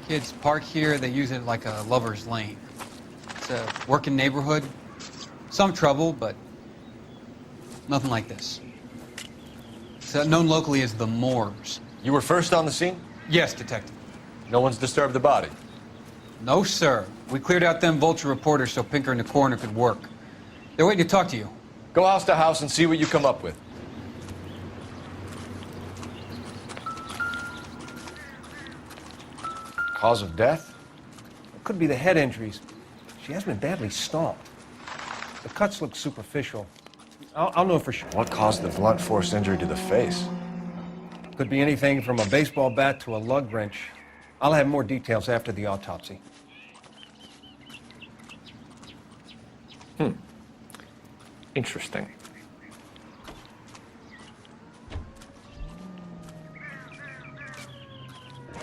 Kids park here, they use it like a lover's lane. It's a working neighborhood. Some trouble, but nothing like this. It's known locally as the Moors. You were first on the scene? Yes, Detective. No one's disturbed the body? No, sir. We cleared out them vulture reporters so Pinker and the coroner could work. They're waiting to talk to you. Go house to house and see what you come up with. Cause of death? It could be the head injuries. She has been badly stomped. The cuts look superficial. I'll know for sure. What caused the blunt force injury to the face? Could be anything from a baseball bat to a lug wrench. I'll have more details after the autopsy. Interesting.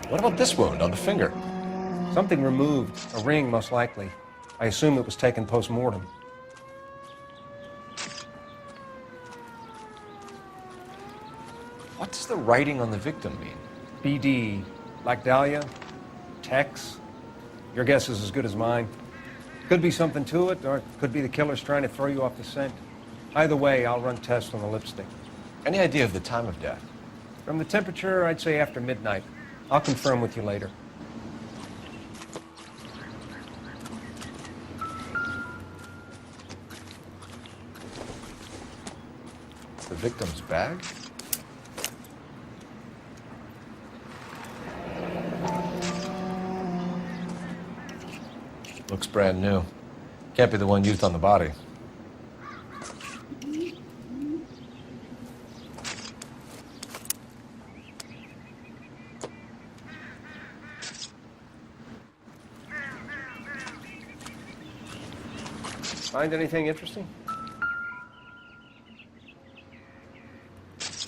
What about this wound on the finger? Something removed. A ring, most likely. I assume it was taken post-mortem. What does the writing on the victim mean? BD. Black Dahlia? Tex? Your guess is as good as mine. Could be something to it, or it could be the killer's trying to throw you off the scent. Either way, I'll run tests on the lipstick. Any idea of the time of death? From the temperature, I'd say after midnight. I'll confirm with you later. The victim's bag? Looks brand new. Can't be the one used on the body. Find anything interesting?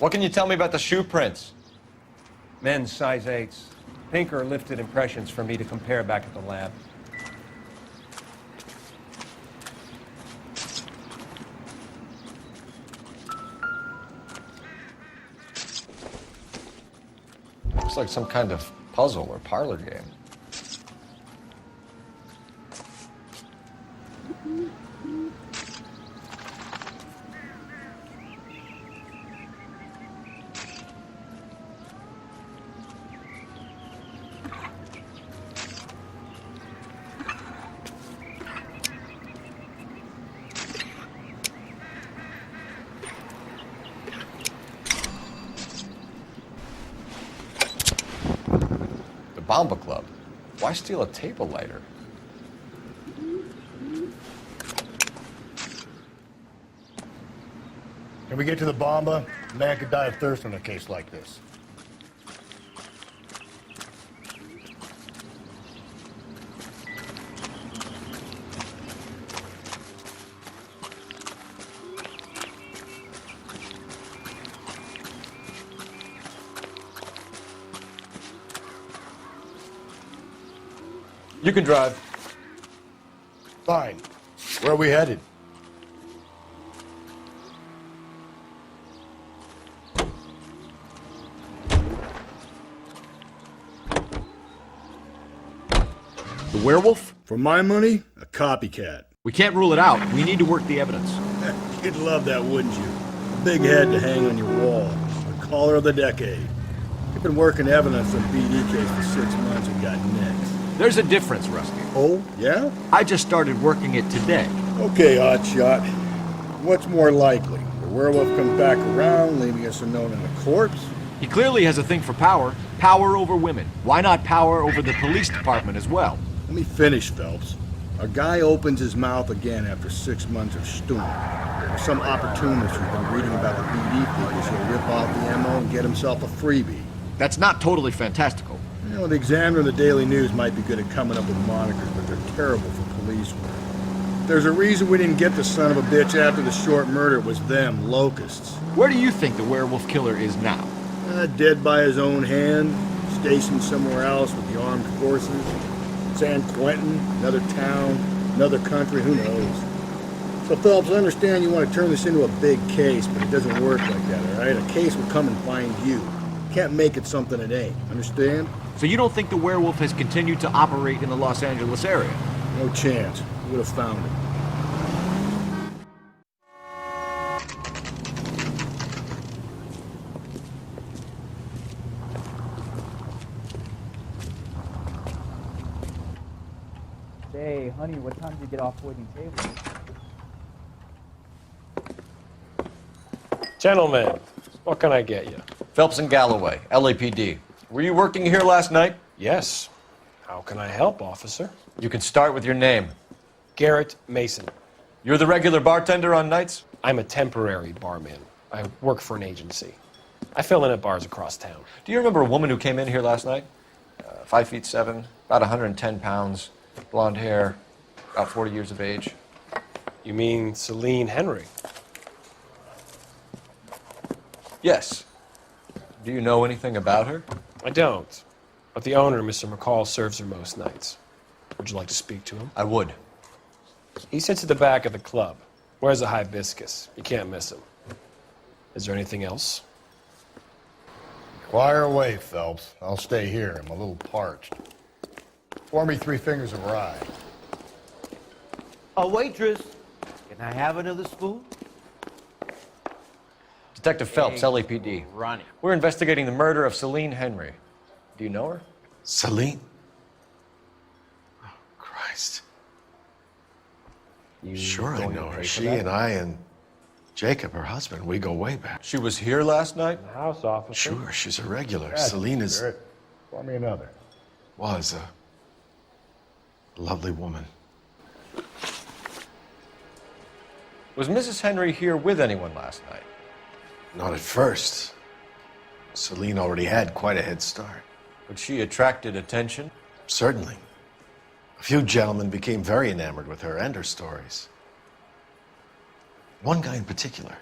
What can you tell me about the shoe prints? Men's size 8s. Pinker lifted impressions for me to compare back at the lab. Looks like some kind of puzzle or parlor game. Bomba Club. Why steal a table lighter? Can we get to the Bomba? A man could die of thirst in a case like this. You can drive. Fine. Where are we headed? The werewolf? For my money, a copycat. We can't rule it out. We need to work the evidence. You'd love that, wouldn't you? A big head to hang on your wall. The caller of the decade. You've been working evidence on BD case for 6 months and got next. There's a difference, Rusty. Oh, yeah? I just started working it today. Okay, Hotshot. What's more likely? The werewolf comes back around, leaving us unknown in a corpse? He clearly has a thing for power. Power over women. Why not power over the police department as well? Let me finish, Phelps. A guy opens his mouth again after 6 months of stewing. Or some opportunist who's been reading about the BD figures who'll rip off the MO and get himself a freebie. That's not totally fantastical. You know, the Examiner and the Daily News might be good at coming up with monikers, but they're terrible for police work. There's a reason we didn't get the son of a bitch after the short murder. It was them, locusts. Where do you think the werewolf killer is now? Dead by his own hand, stationed somewhere else with the armed forces. San Quentin, another town, another country, who knows? So, Phelps, I understand you want to turn this into a big case, but it doesn't work like that, all right? A case will come and find you. Can't make it something it ain't, understand? So you don't think the werewolf has continued to operate in the Los Angeles area? No chance. We would have found it. Hey, honey, what time did you get off waiting tables? Gentlemen, what can I get you? Phelps and Galloway, LAPD. Were you working here last night? Yes. How can I help, officer? You can start with your name. Garrett Mason. You're the regular bartender on nights? I'm a temporary barman. I work for an agency. I fill in at bars across town. Do you remember a woman who came in here last night? 5'7", about 110 pounds, blonde hair, about 40 years of age. You mean Celine Henry? Yes. Do you know anything about her? I don't. But the owner, Mr. McCall, serves her most nights. Would you like to speak to him? I would. He sits at the back of the club. Wears a hibiscus. You can't miss him. Is there anything else? Fire away, Phelps. I'll stay here. I'm a little parched. Pour me 3 fingers of rye. A waitress. Can I have another spoon? Detective Phelps, LAPD. Ronnie. We're investigating the murder of Celine Henry. Do you know her? Celine? Oh, Christ. Sure I know her. She and I and Jacob, her husband, we go way back. She was here last night? The house officer. Sure, she's a regular. That's Celine is... Pour me another. was a lovely woman. Was Mrs. Henry here with anyone last night? Not at first. Celine already had quite a head start. But she attracted attention? Certainly. A few gentlemen became very enamored with her and her stories. One guy in particular.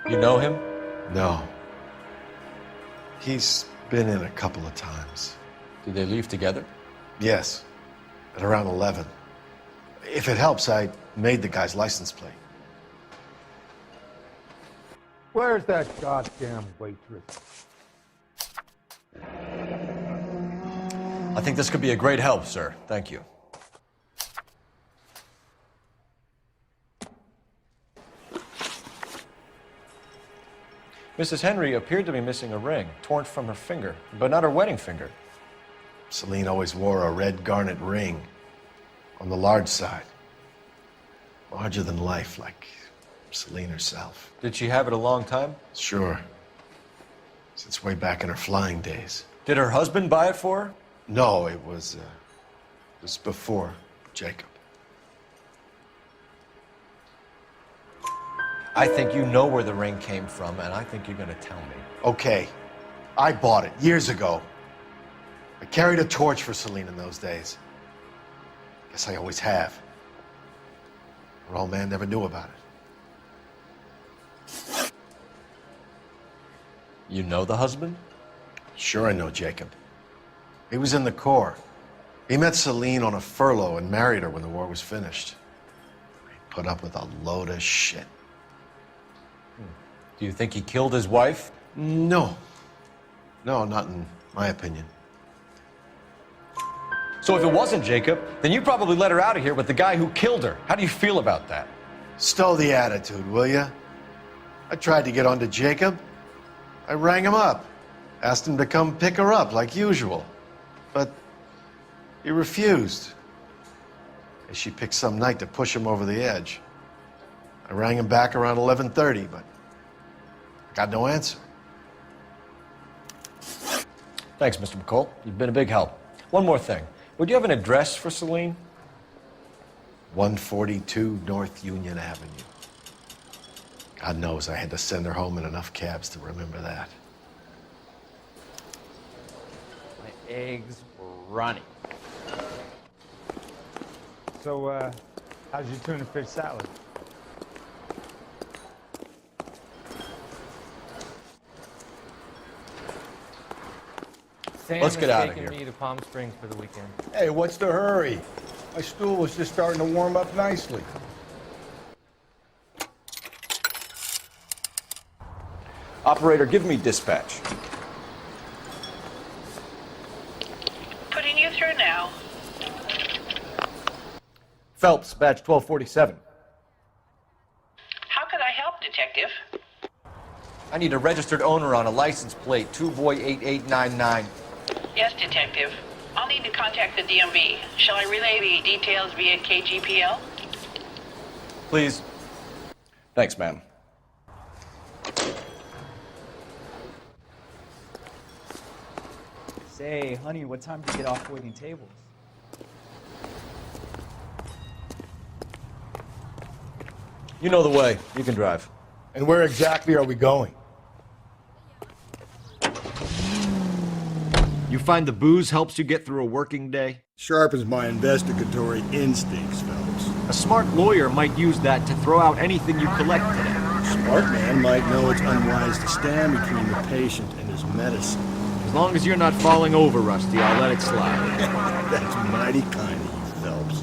You know him? No. He's been in a couple of times. Did they leave together? Yes, at around 11. If it helps, I made the guy's license plate. Where's that goddamn waitress? I think this could be a great help, sir. Thank you. Mrs. Henry appeared to be missing a ring, torn from her finger, but not her wedding finger. Celine always wore a red garnet ring on the large side. Larger than life, like Celine herself. Did she have it a long time? Sure. Since way back in her flying days. Did her husband buy it for her? No, it was before Jacob. I think you know where the ring came from, and I think you're going to tell me. Okay. I bought it years ago. I carried a torch for Celine in those days. Guess I always have. Her old man never knew about it. You know the husband? Sure I know Jacob. He was in the Corps. He met Celine on a furlough and married her when the war was finished. He put up with a load of shit. Do you think he killed his wife? No. No, not in my opinion. So if it wasn't Jacob, then you probably let her out of here with the guy who killed her. How do you feel about that? Stow the attitude, will ya? I tried to get onto Jacob. I rang him up. Asked him to come pick her up like usual. But he refused. And she picked some night to push him over the edge. I rang him back around 11:30, but I got no answer. Thanks, Mr. McCole. You've been a big help. One more thing. Would you have an address for Celine? 142 North Union Avenue. God knows I had to send her home in enough cabs to remember that. My eggs were running. So, how's your tuna fish salad? Sam Let's get out of taking here. me to Palm Springs for the weekend. Hey, what's the hurry? My stool was just starting to warm up nicely. Operator, give me dispatch. Putting you through now. Phelps, badge 1247. How could I help, Detective? I need a registered owner on a license plate, 2boy8899. Yes, Detective. I'll need to contact the DMV. Shall I relay the details via KGPL? Please. Thanks, ma'am. Say, honey, what time do you get off waiting tables? You know the way. You can drive. And where exactly are we going? You find the booze helps you get through a working day? Sharpens my investigatory instincts, Phelps. A smart lawyer might use that to throw out anything you collect today. A smart man might know it's unwise to stand between the patient and his medicine. As long as you're not falling over, Rusty, I'll let it slide. That's mighty kind of you, Phelps.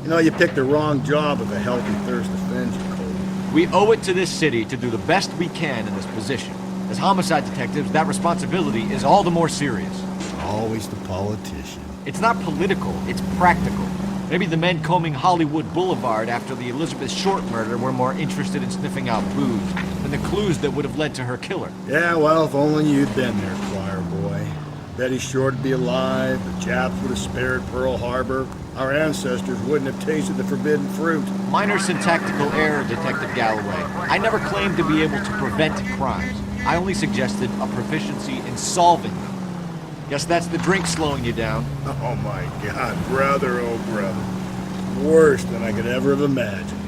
You know, you picked the wrong job if a healthy thirst offends you, Cole. We owe it to this city to do the best we can in this position. As homicide detectives, that responsibility is all the more serious. Always the politician. It's not political, it's practical. Maybe the men combing Hollywood Boulevard after the Elizabeth Short murder were more interested in sniffing out booze than the clues that would have led to her killer. Yeah, well, if only you'd been there, choir boy. Betty Short would be alive, the Japs would have spared Pearl Harbor, our ancestors wouldn't have tasted the forbidden fruit. Minor syntactical error, Detective Galloway. I never claimed to be able to prevent crimes. I only suggested a proficiency in solving them. Guess that's the drink slowing you down. Oh my God, brother, oh brother. worse than I could ever have imagined.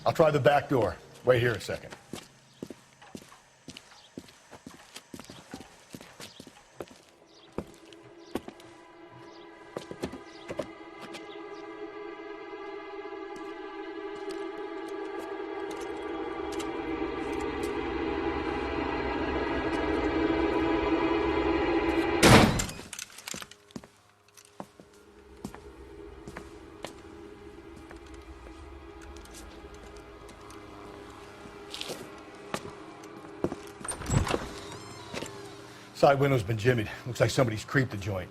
I'll try the back door. Wait here a second. Side window's been jimmied. Looks like somebody's creeped the joint.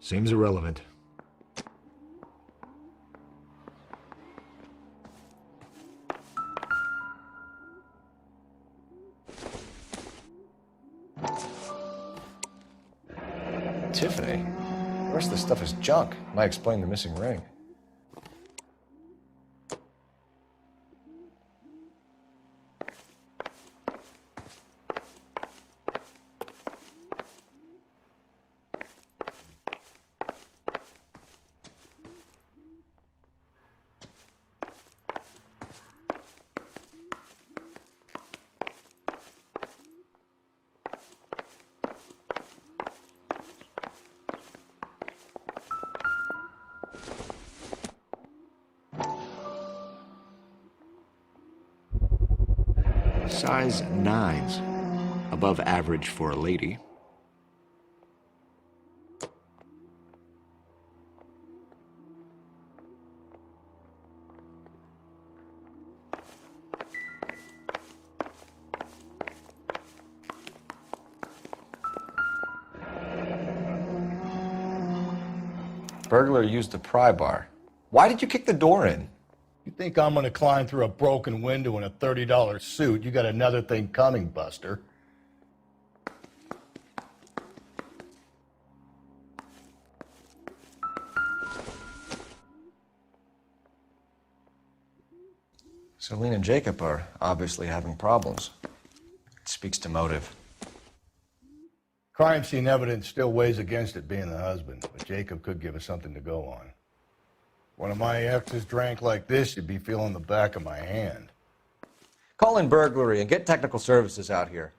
Seems irrelevant. Tiffany? The rest of the stuff is junk. Might explain the missing ring. Size 9s. Above average for a lady. Burglar used the pry bar. Why did you kick the door in? You think I'm gonna climb through a broken window in a $30 suit? You got another thing coming, Buster. Celine and Jacob are obviously having problems. It speaks to motive. Crime scene evidence still weighs against it being the husband, but Jacob could give us something to go on. One of my exes drank like this, you'd be feeling the back of my hand. Call in burglary and get technical services out here.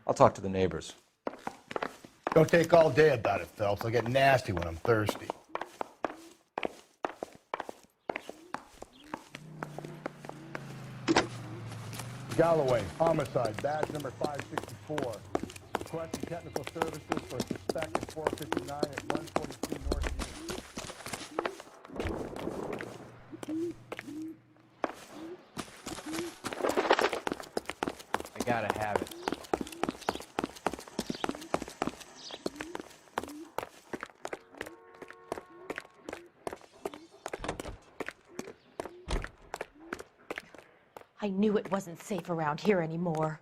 I'll talk to the neighbors. Don't take all day about it, Phelps. I get nasty when I'm thirsty. Galloway, homicide, badge number 564. Requesting technical services for suspected 459 at 142 North. I gotta have it. I knew it wasn't safe around here anymore.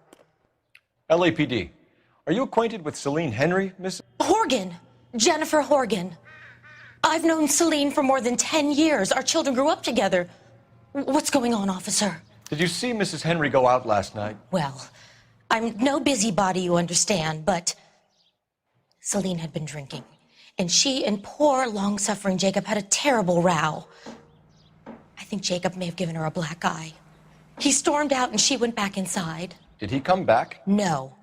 LAPD. Are you acquainted with Celine Henry, Miss? Horgan! Jennifer Horgan. I've known Celine for more than 10 years. Our children grew up together. What's going on, officer? Did you see Mrs. Henry go out last night? Well, I'm no busybody, you understand, but Celine had been drinking, and she and poor, long-suffering Jacob had a terrible row. I think Jacob may have given her a black eye. He stormed out, and she went back inside. Did he come back? No.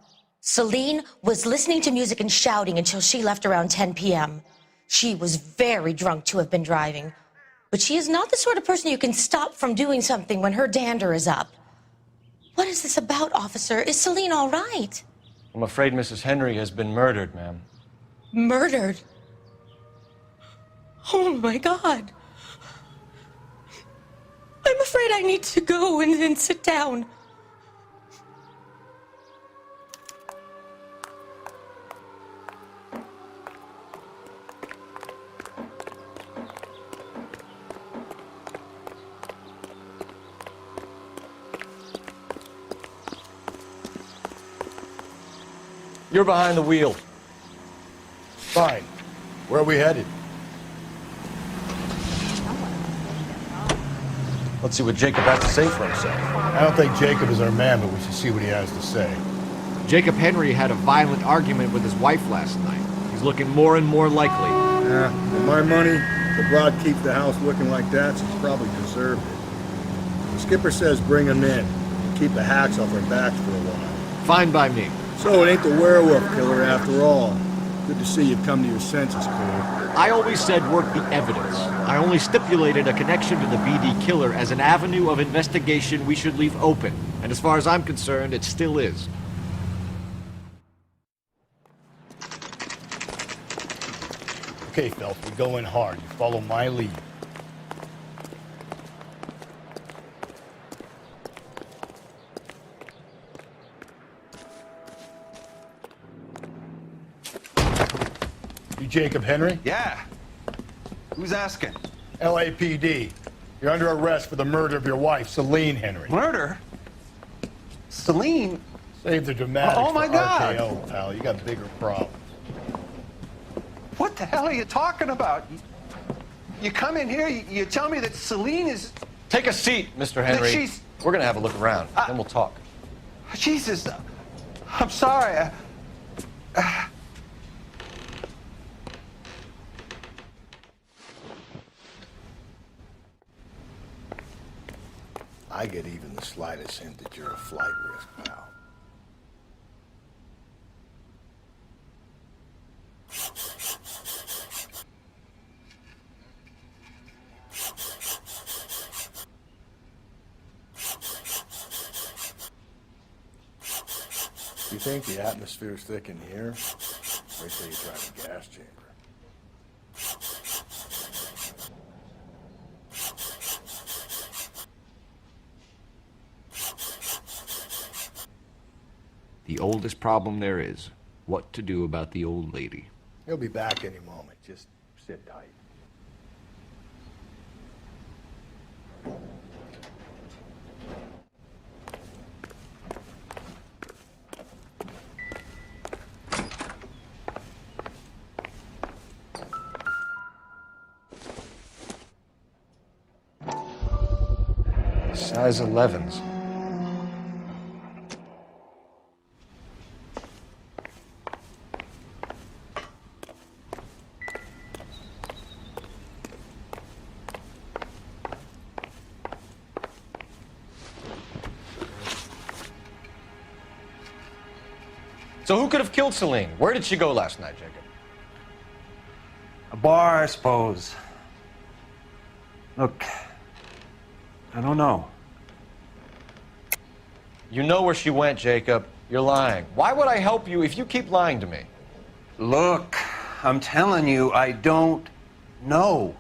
Celine was listening to music and shouting until she left around 10 p.m. She was very drunk to have been driving, but she is not the sort of person you can stop from doing something when her dander is up. What is this about, officer? Is Celine all right? I'm afraid Mrs. Henry has been murdered, ma'am. Murdered? Oh my God. I'm afraid I need to go and sit down. You're behind the wheel. Fine. Where are we headed? Let's see what Jacob has to say for himself. I don't think Jacob is our man, but we should see what he has to say. Jacob Henry had a violent argument with his wife last night. He's looking more and more likely. Yeah, with my money, the broad keeps the house looking like that, she's probably deserved it. The skipper says bring him in. Keep the hacks off our backs for a while. Fine by me. So it ain't the werewolf killer after all. Good to see you've come to your senses, Cole. I always said work the evidence. I only stipulated a connection to the BD killer as an avenue of investigation we should leave open. And as far as I'm concerned, it still is. Okay, Phelps, we go in hard. You follow my lead. You Jacob Henry? Yeah. Who's asking? LAPD. You're under arrest for the murder of your wife, Celine Henry. Murder? Celine? Save the dramatics Oh, my for God. RKO, pal. You got bigger problems. What the hell are you talking about? You come in here, you tell me that Celine is... Take a seat, Mr. Henry. she's- We're gonna have a look around, then we'll talk. Jesus, I'm sorry. I get even the slightest hint that you're a flight risk, pal. You think the atmosphere's thick in here? Wait till you try the gas chamber. The oldest problem there is, what to do about the old lady. He'll be back any moment. Just sit tight. Size 11s. So who could have killed Celine? Where did she go last night, Jacob? A bar, I suppose. Look, I don't know. You know where she went, Jacob. You're lying. Why would I help you if you keep lying to me? Look, I'm telling you, I don't know.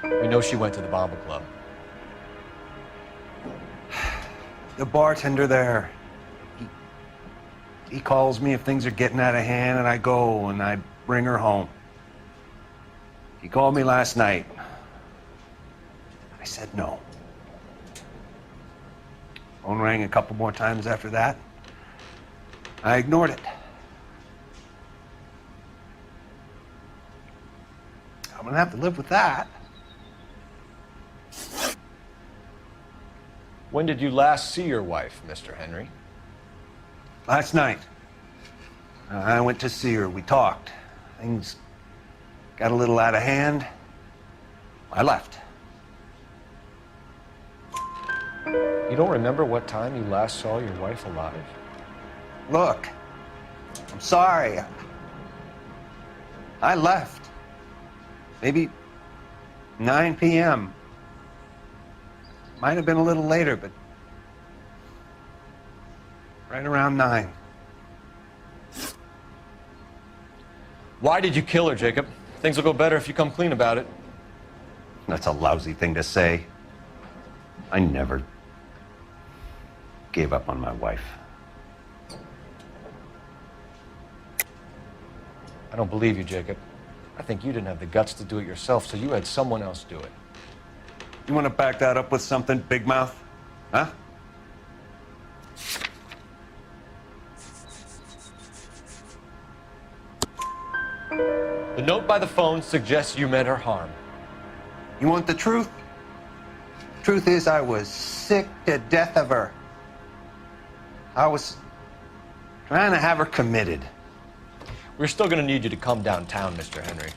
We know she went to the Bomba Club. The bartender there, he calls me if things are getting out of hand, and I go and I bring her home. He called me last night. I said no. Phone rang a couple more times after that. I ignored it. I'm gonna have to live with that. When did you last see your wife, Mr. Henry? Last night. I went to see her. We talked. Things got a little out of hand. I left. You don't remember what time you last saw your wife alive? Look, I'm sorry. I left. Maybe 9 p.m. Might have been a little later, but right around 9. Why did you kill her, Jacob? Things will go better if you come clean about it. That's a lousy thing to say. I never gave up on my wife. I don't believe you, Jacob. I think you didn't have the guts to do it yourself, so you had someone else do it. You want to back that up with something, Big Mouth? Huh? The note by the phone suggests you meant her harm. You want the truth? Truth is, I was sick to death of her. I was trying to have her committed. We're still going to need you to come downtown, Mr. Henry.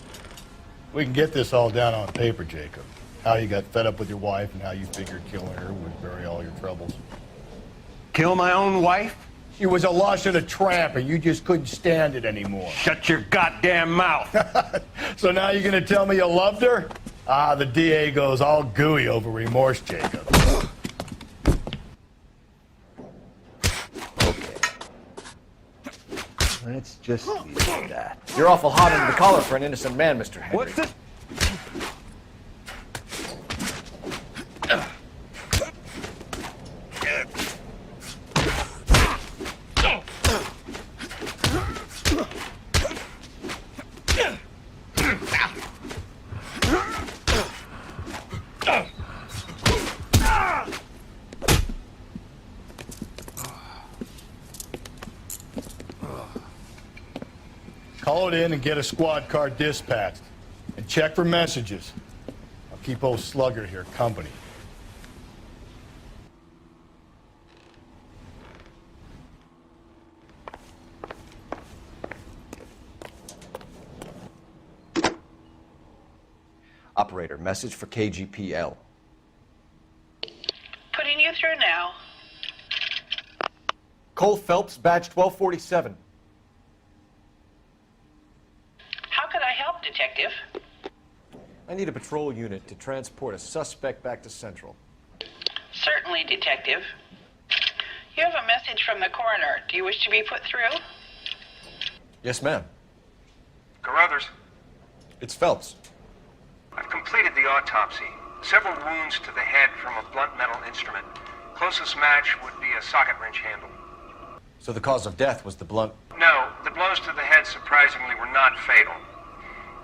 We can get this all down on paper, Jacob. How you got fed up with your wife and how you figured killing her would bury all your troubles. Kill my own wife? She was a lush and a tramp, and you just couldn't stand it anymore. Shut your goddamn mouth! So now you're gonna tell me you loved her? Ah, the DA goes all gooey over remorse, Jacob. Let's just leave that. You're awful hot under the collar for an innocent man, Mr. Henry. What's this? Call it in and get a squad car dispatched. And check for messages. I'll keep old Slugger here company. Operator, message for KGPL. Putting you through now. Cole Phelps, badge 1247. How could I help, Detective? I need a patrol unit to transport a suspect back to Central. Certainly, Detective. You have a message from the coroner. Do you wish to be put through? Yes, ma'am. Carruthers, It's Phelps. I've completed the autopsy. Several wounds to the head from a blunt metal instrument. Closest match would be a socket wrench handle. So the cause of death was the blunt. No, the blows to the head surprisingly were not fatal.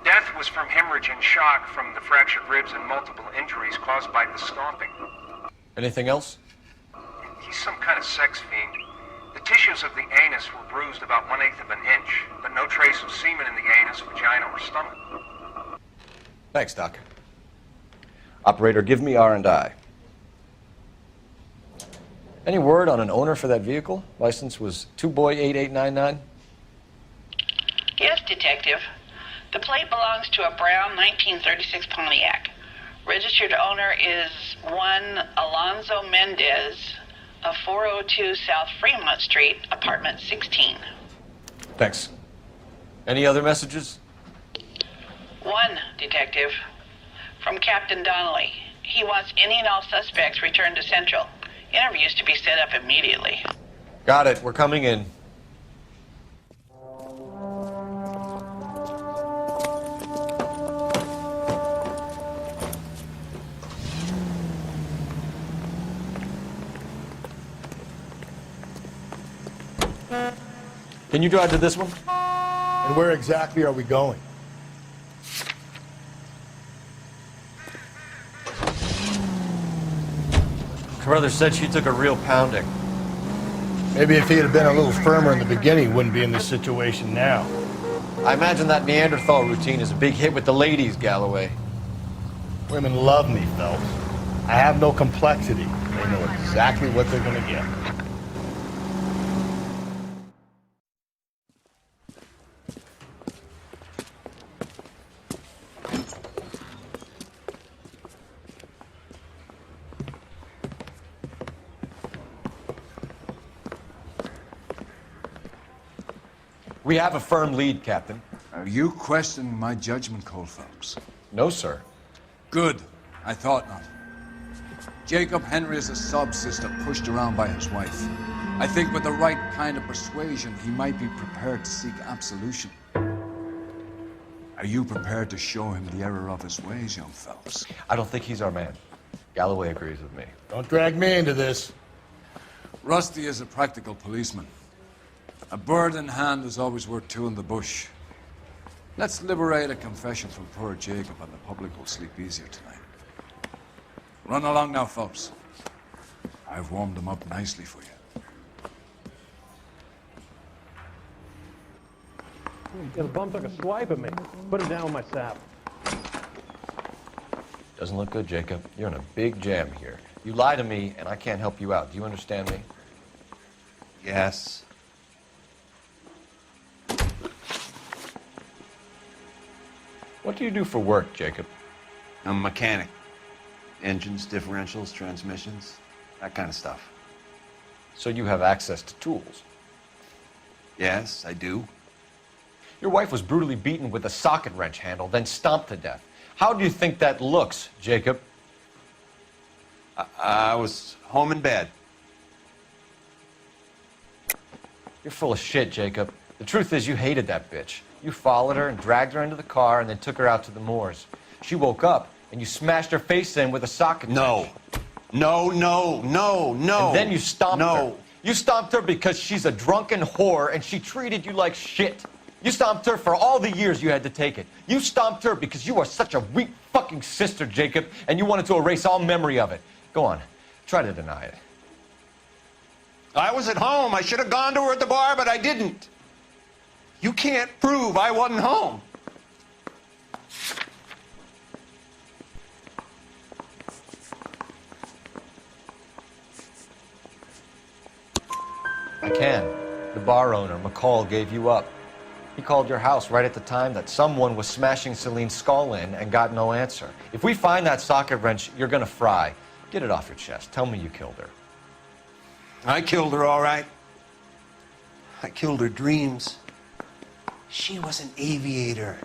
Death was from hemorrhage and shock from the fractured ribs and multiple injuries caused by the stomping. Anything else? He's some kind of sex fiend. The tissues of the anus were bruised about 1/8 of an inch, but no trace of semen in the anus, vagina, or stomach. Thanks, Doc. Operator, give me R&I. Any word on an owner for that vehicle? License was 2boy8899. Yes, Detective. The plate belongs to a brown 1936 Pontiac. Registered owner is one Alonzo Mendez of 402 South Fremont Street, apartment 16. Thanks. Any other messages? One, Detective. From Captain Donnelly. He wants any and all suspects returned to Central. Interviews to be set up immediately. Got it. We're coming in. Can you drive to this one? And where exactly are we going? Carruthers said she took a real pounding. Maybe if he had been a little firmer in the beginning, he wouldn't be in this situation now. I imagine that Neanderthal routine is a big hit with the ladies, Galloway. Women love me, Phelps. I have no complexity. They know exactly what they're going to get. We have a firm lead, Captain. You question my judgment, Cole Phelps. No, sir. Good. I thought not. Jacob Henry is a sub-sister pushed around by his wife. I think with the right kind of persuasion, he might be prepared to seek absolution. Are you prepared to show him the error of his ways, young Phelps? I don't think he's our man. Galloway agrees with me. Don't drag me into this. Rusty is a practical policeman. A bird in hand is always worth two in the bush. Let's liberate a confession from poor Jacob, and the public will sleep easier tonight. Run along now, Phelps. I've warmed them up nicely for you. Yeah, the bum took a swipe at me. Put him down with my sap. Doesn't look good, Jacob. You're in a big jam here. You lie to me, and I can't help you out. Do you understand me? Yes. What do you do for work, Jacob? I'm a mechanic. Engines, differentials, transmissions, that kind of stuff. So you have access to tools? Yes, I do. Your wife was brutally beaten with a socket wrench handle, then stomped to death. How do you think that looks, Jacob? I was home in bed. You're full of shit, Jacob. The truth is you hated that bitch. You followed her and dragged her into the car and then took her out to the moors. She woke up and you smashed her face in with a socket wrench. No. And then you stomped her. You stomped her because she's a drunken whore and she treated you like shit. You stomped her for all the years you had to take it. You stomped her because you are such a weak fucking sister, Jacob, and you wanted to erase all memory of it. Go on. Try to deny it. I was at home. I should have gone to her at the bar, but I didn't. You can't prove I wasn't home. I can. The bar owner, McCall, gave you up. He called your house right at the time that someone was smashing Celine's skull in and got no answer. If we find that socket wrench, you're gonna fry. Get it off your chest. Tell me you killed her. I killed her, all right. I killed her dreams. She was an aviator,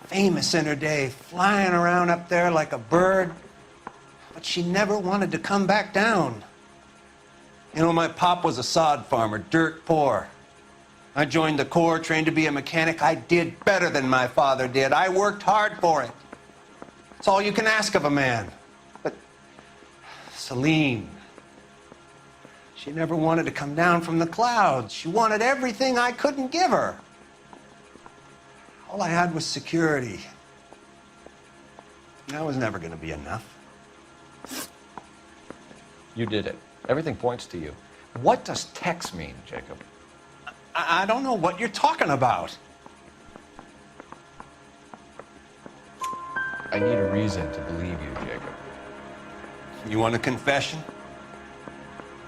famous in her day, flying around up there like a bird. But she never wanted to come back down. You know, my pop was a sod farmer, dirt poor. I joined the Corps, trained to be a mechanic. I did better than my father did. I worked hard for it. It's all you can ask of a man. But Celine, she never wanted to come down from the clouds. She wanted everything I couldn't give her. All I had was security. That was never going to be enough. You did it. Everything points to you. What does Tex mean, Jacob? I don't know what you're talking about. I need a reason to believe you, Jacob. You want a confession?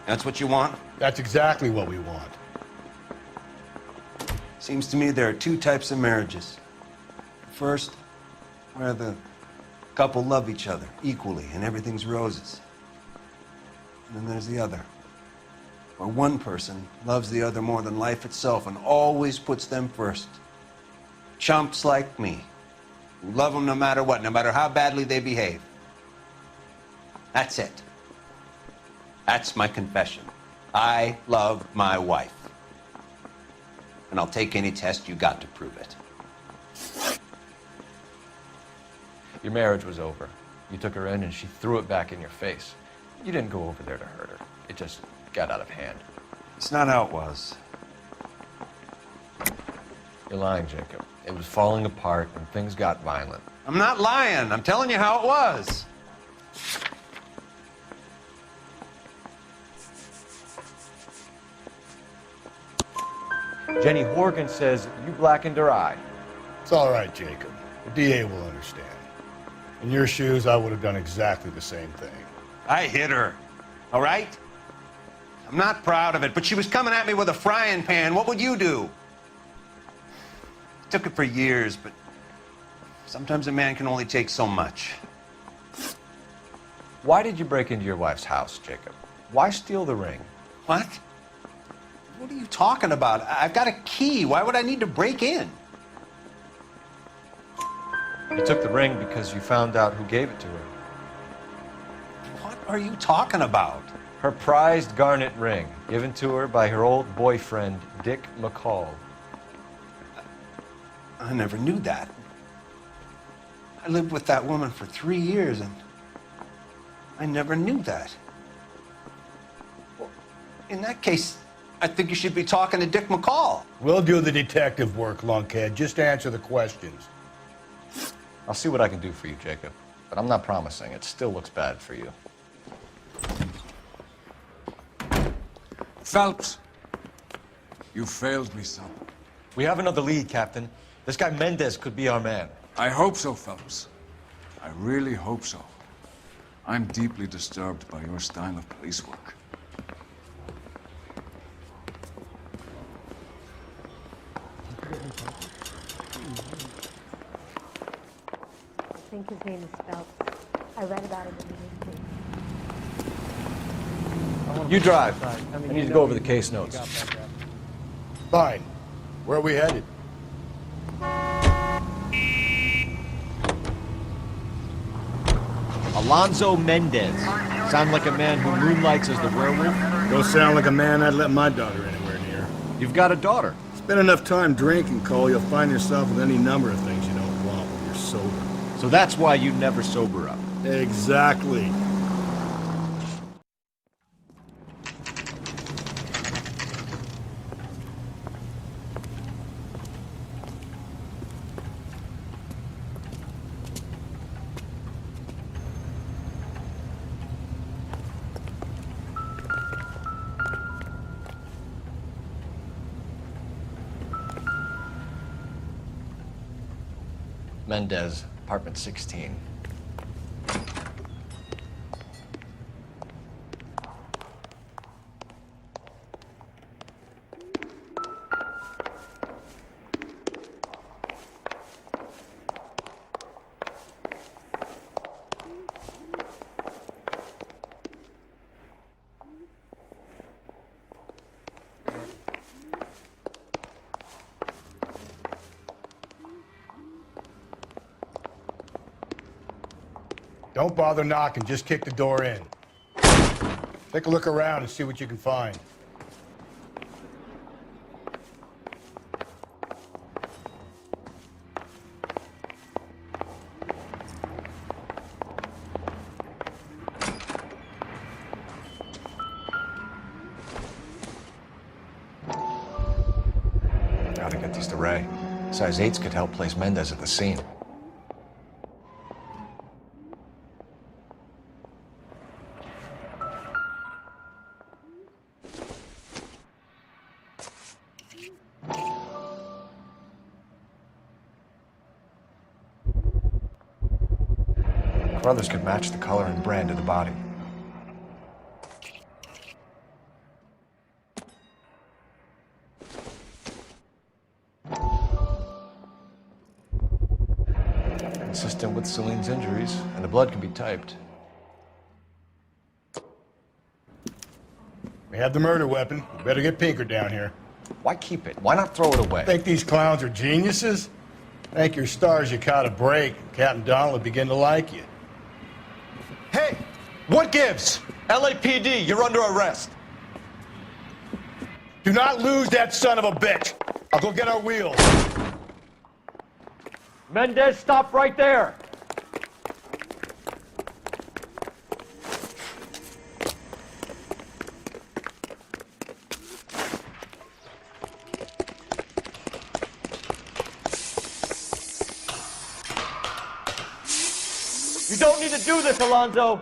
That's what you want? That's exactly what we want. Seems to me there are two types of marriages. First, where the couple love each other equally and everything's roses. And then there's the other, where one person loves the other more than life itself and always puts them first. Chumps like me, who love them no matter what, no matter how badly they behave. That's it. That's my confession. I love my wife. And I'll take any test you got to prove it. Your marriage was over. You took her in and she threw it back in your face. You didn't go over there to hurt her. It just got out of hand. It's not how it was. You're lying, Jacob. It was falling apart and things got violent. I'm not lying. I'm telling you how it was. Jenny Horgan says you blackened her eye. It's all right, Jacob. The DA will understand. In your shoes, I would have done exactly the same thing. I hit her, all right? I'm not proud of it, but she was coming at me with a frying pan. What would you do? Took it for years, but sometimes a man can only take so much. Why did you break into your wife's house, Jacob? Why steal the ring? What? What are you talking about? I've got a key. Why would I need to break in? You took the ring because you found out who gave it to her. What are you talking about? Her prized garnet ring, given to her by her old boyfriend, Dick McCall. I never knew that. I lived with that woman for 3 years, and I never knew that. Well, in that case, I think you should be talking to Dick McCall. We'll do the detective work, lunkhead. Just answer the questions. I'll see what I can do for you, Jacob. But I'm not promising. It still looks bad for you. Phelps, you failed me, son. We have another lead, Captain. This guy Mendez could be our man. I hope so, Phelps. I really hope so. I'm deeply disturbed by your style of police work. I think his name is Phelps. I read about him in the newspaper. You drive. I need to go over the case notes. Fine. Where are we headed? Alonzo Mendez. Sound like a man who moonlights as the werewolf? Don't sound like a man I'd let my daughter anywhere near. You've got a daughter. Spend enough time drinking, Cole, you'll find yourself with any number of things you don't want when you're sober. So that's why you never sober up. Exactly. Mendez, apartment 16. Don't bother knocking, just kick the door in. Take a look around and see what you can find. Gotta get these to Ray. Size 8s could help place Mendez at the scene. Brothers could match the color and brand of the body. Consistent with Celine's injuries, and the blood can be typed. We have the murder weapon. We better get Pinker down here. Why keep it? Why not throw it away? Think these clowns are geniuses? Thank your stars you caught a break. Captain Donald will begin to like you. Hey! What gives? LAPD, you're under arrest. Do not lose that son of a bitch. I'll go get our wheels. Mendez, stop right there! You don't need to do this, Alonzo!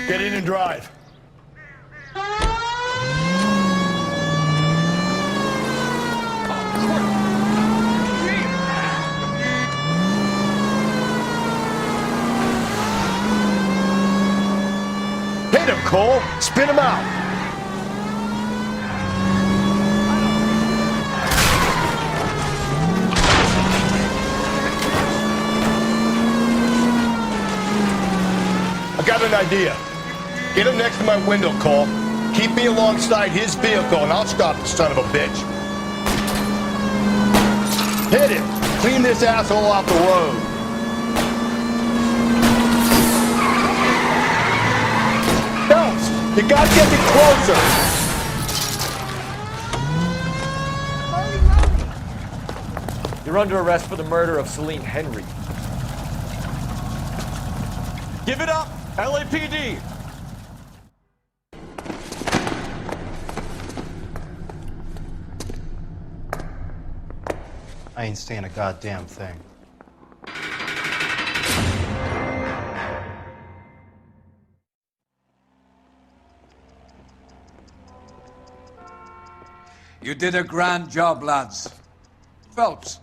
Get in and drive. Hit him, Cole! Spin him out! an idea. Get him next to my window, Cole. Keep me alongside his vehicle, and I'll stop the son of a bitch. Hit him! Clean this asshole off the road. Phelps, you gotta get me closer. You're under arrest for the murder of Celine Henry. Give it up, LAPD! I ain't saying a goddamn thing. You did a grand job, lads. Phelps,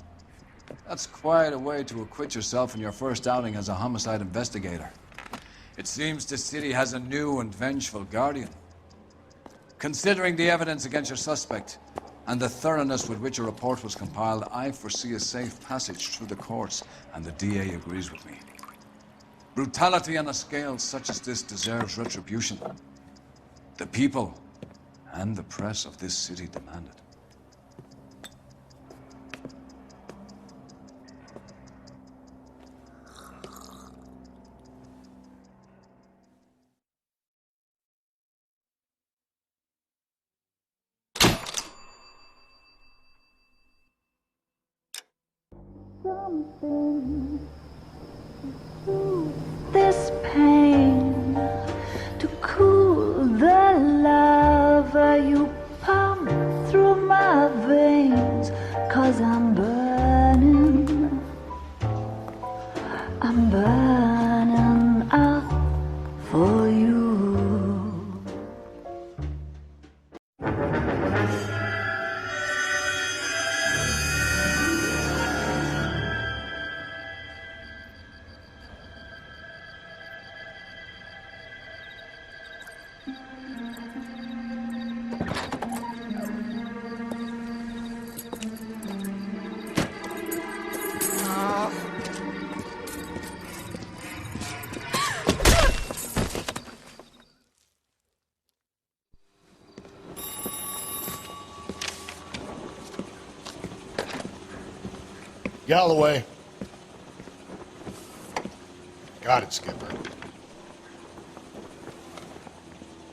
that's quite a way to acquit yourself in your first outing as a homicide investigator. It seems the city has a new and vengeful guardian. Considering the evidence against your suspect, and the thoroughness with which a report was compiled, I foresee a safe passage through the courts, and the DA agrees with me. Brutality on a scale such as this deserves retribution. The people and the press of this city demand it. Something to soothe this pain, to cool the lava you pump through my veins, 'cause I'm burning up for you. Galloway. Got it, Skipper.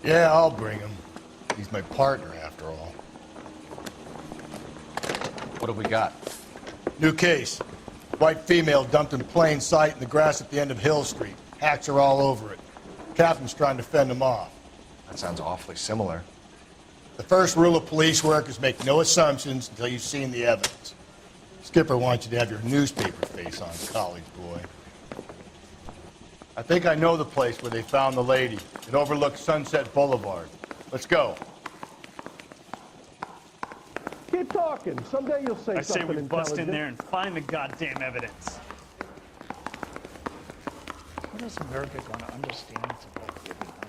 Yeah, I'll bring him. He's my partner, after all. What have we got? New case. White female dumped in plain sight in the grass at the end of Hill Street. Hacks are all over it. Captain's trying to fend him off. That sounds awfully similar. The first rule of police work is make no assumptions until you've seen the evidence. Skipper wants you to have your newspaper face on, college boy. I think I know the place where they found the lady. It overlooks Sunset Boulevard. Let's go. Keep talking. Someday you'll say I say something we bust in intelligent. there and find the goddamn evidence. What is America going to understand about giving up?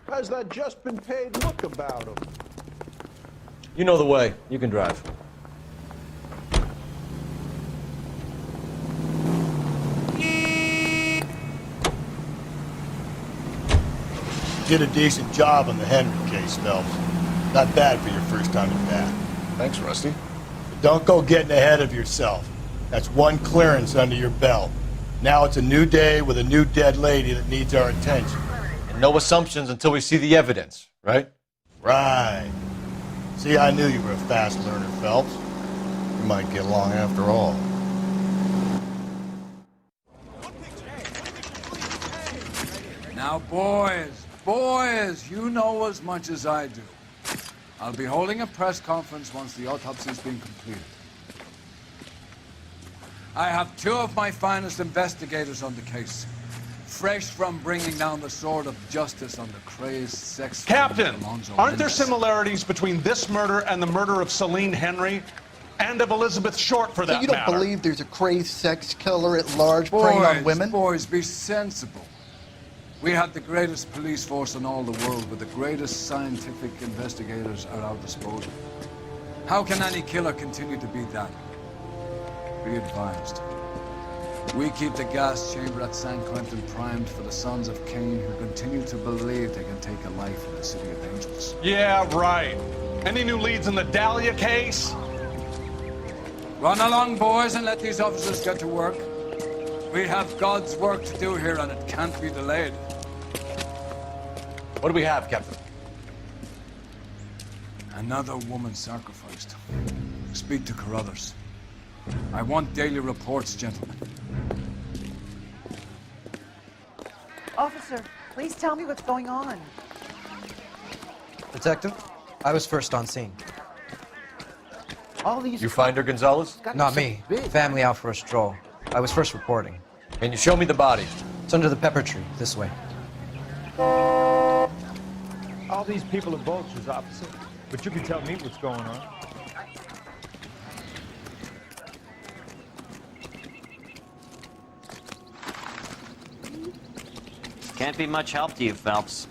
How's that just been paid look about him? You know the way. You can drive. Did a decent job on the Henry case, Phelps. Not bad for your first time at bat. Thanks, Rusty. But don't go getting ahead of yourself. That's one clearance under your belt. Now it's a new day with a new dead lady that needs our attention. And no assumptions until we see the evidence, right? Right. See, I knew you were a fast learner, Phelps. You might get along after all. Now, boys, you know as much as I do. I'll be holding a press conference once the autopsy's been completed. I have two of my finest investigators on the case, fresh from bringing down the sword of justice on the crazed sex... Captain, Alonzo aren't there Mendez. similarities between this murder and the murder of Celine Henry? And of Elizabeth Short, for that you don't matter? believe there's a crazed sex killer at large preying on women? Boys, be sensible. We had the greatest police force in all the world with the greatest scientific investigators at our disposal. How can any killer continue to be that? Be advised. We keep the gas chamber at San Quentin primed for the sons of Cain who continue to believe they can take a life in the City of Angels. Yeah, right. Any new leads in the Dahlia case? Run along, boys, and let these officers get to work. We have God's work to do here, and it can't be delayed. What do we have, Captain? Another woman sacrificed. Speak to Carruthers. I want daily reports, gentlemen. Officer, please tell me what's going on. Detective, I was first on scene. All these... You find her, Gonzalez? Not me. Family out for a stroll. I was first reporting. Can you show me the body? It's under the pepper tree, this way. All these people are vultures, officer. But you can tell me what's going on. Can't be much help to you, Phelps.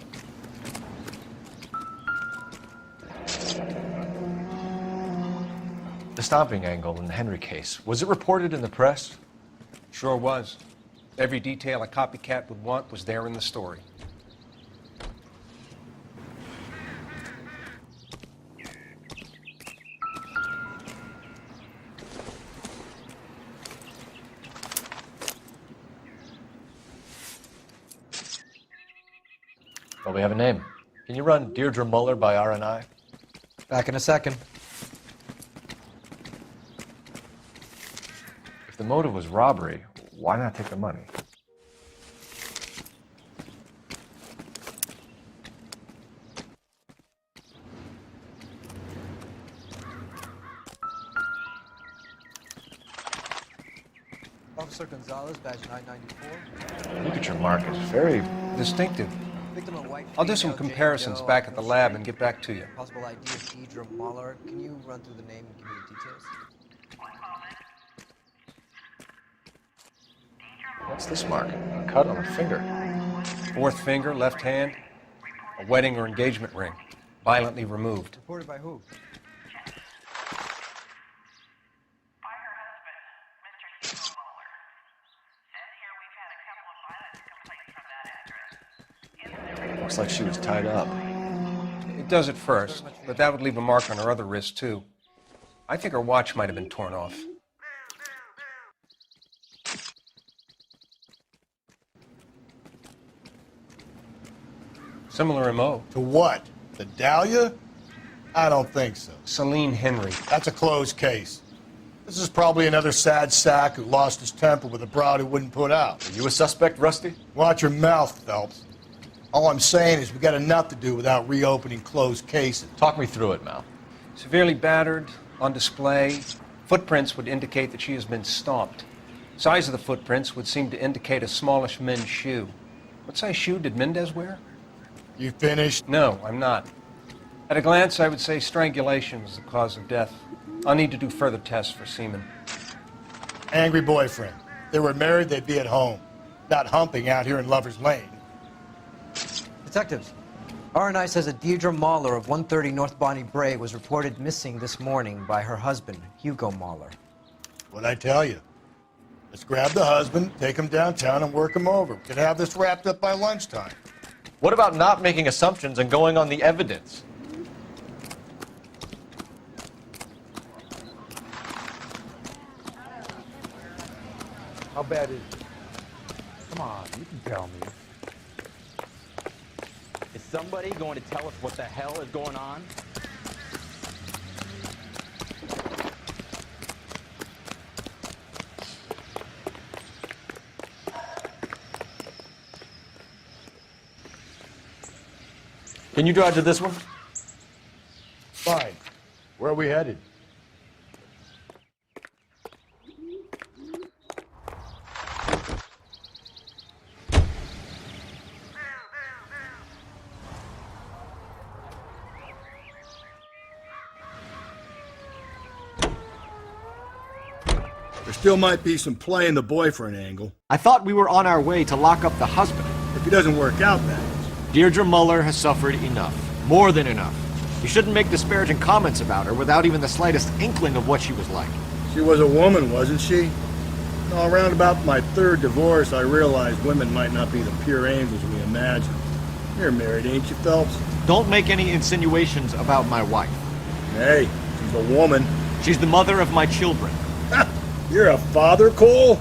The stomping angle in the Henry case, was it reported in the press? Sure was. Every detail a copycat would want was there in the story. Well, we have a name. Can you run Deirdre Muller by RNI? Back in a second. If the motive was robbery, why not take the money? Officer Gonzalez, badge 994. Look at your mark. It's very distinctive. Victim of white I'll do some female, comparisons Jane back at the Doe, lab and get back to you. Possible ID of Deidre Mahler. Can you run through the name and give me the details? What's this mark? A cut on a finger. Fourth finger, left hand. A wedding or engagement ring. Violently removed. Reported by who? Looks like she was tied up. It does at first, but that would leave a mark on her other wrist, too. I think her watch might have been torn off. Similar MO. To what? The Dahlia? I don't think so. Celine Henry. That's a closed case. This is probably another sad sack who lost his temper with a broad who wouldn't put out. Are you a suspect, Rusty? Watch your mouth, Phelps. All I'm saying is we got enough to do without reopening closed cases. Talk me through it, Mal. Severely battered, on display. Footprints would indicate that she has been stomped. Size of the footprints would seem to indicate a smallish men's shoe. What size shoe did Mendez wear? You finished? No, I'm not. At a glance, I would say strangulation was the cause of death. I'll need to do further tests for semen. Angry boyfriend. If they were married, they'd be at home, not humping out here in Lover's Lane. Detectives, RNI says that Deidre Mahler of 130 North Bonnie Bray was reported missing this morning by her husband, Hugo Mahler. What'd I tell you? Let's grab the husband, take him downtown, and work him over. We could have this wrapped up by lunchtime. What about not making assumptions and going on the evidence? How bad is it? Come on, you can tell me. Is somebody going to tell us what the hell is going on? Can you drive to this one? Fine. Where are we headed? There still might be some playing the boyfriend angle. I thought we were on our way to lock up the husband. If he doesn't work out, that is. Deirdre Muller has suffered enough. More than enough. You shouldn't make disparaging comments about her without even the slightest inkling of what she was like. She was a woman, wasn't she? No, around about my third divorce, I realized women might not be the pure angels we imagined. You're married, ain't you, Phelps? Don't make any insinuations about my wife. Hey, she's a woman. She's the mother of my children. You're a father, Cole?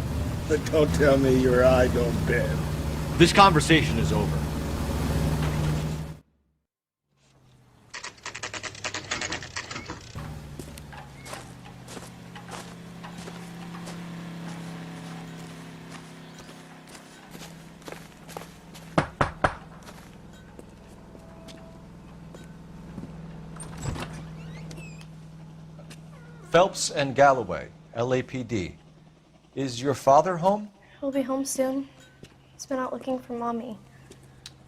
But don't tell me your eye don't bend. This conversation is over. Phelps and Galloway, LAPD. Is your father home? He'll be home soon. He's been out looking for Mommy.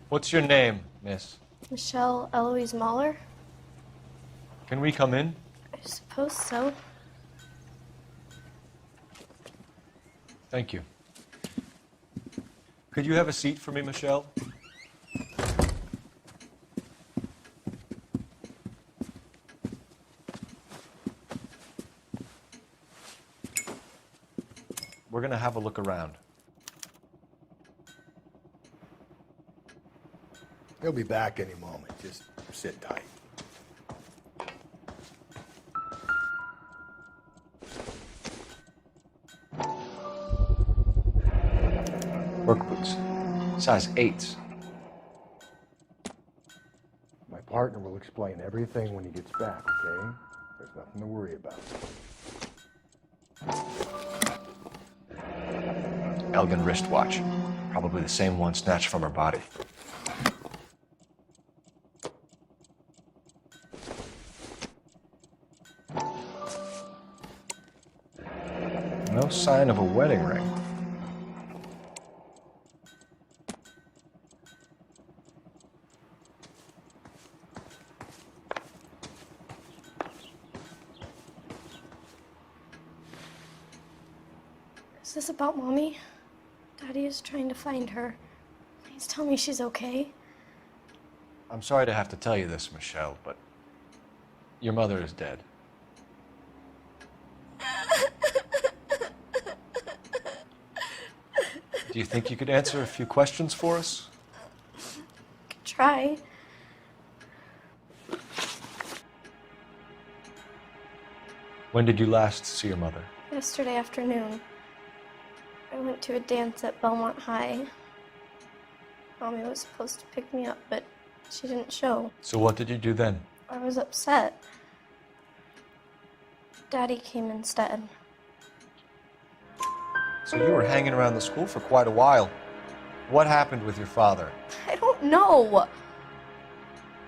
What's your name, miss? Michelle Eloise Mahler? Can we come in? I suppose so. Thank you. Could you have a seat for me, Michelle? We're going to have a look around. He'll be back any moment. Just sit tight. Work boots. Size 8s. My partner will explain everything when he gets back, okay? There's nothing to worry about. Elgin wristwatch. Probably the same one snatched from her body. No sign of a wedding ring. Is this about Mommy? Daddy is trying to find her. Please tell me she's okay. I'm sorry to have to tell you this, Michelle, but your mother is dead. Do you think you could answer a few questions for us? Try. When did you last see your mother? Yesterday afternoon. I went to a dance at Belmont High. Mommy was supposed to pick me up, but she didn't show. So what did you do then? I was upset. Daddy came instead. So you were hanging around the school for quite a while. What happened with your father? I don't know.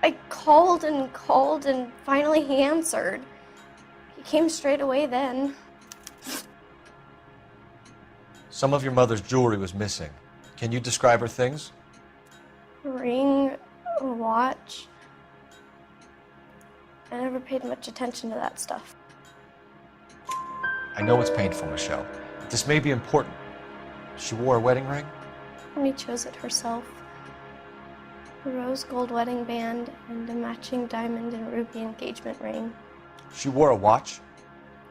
I called and finally he answered. He came straight away then. Some of your mother's jewelry was missing. Can you describe her things? A ring, a watch. I never paid much attention to that stuff. I know it's painful, Michelle, but this may be important. She wore a wedding ring? Mommy chose it herself. A rose gold wedding band and a matching diamond and ruby engagement ring. She wore a watch?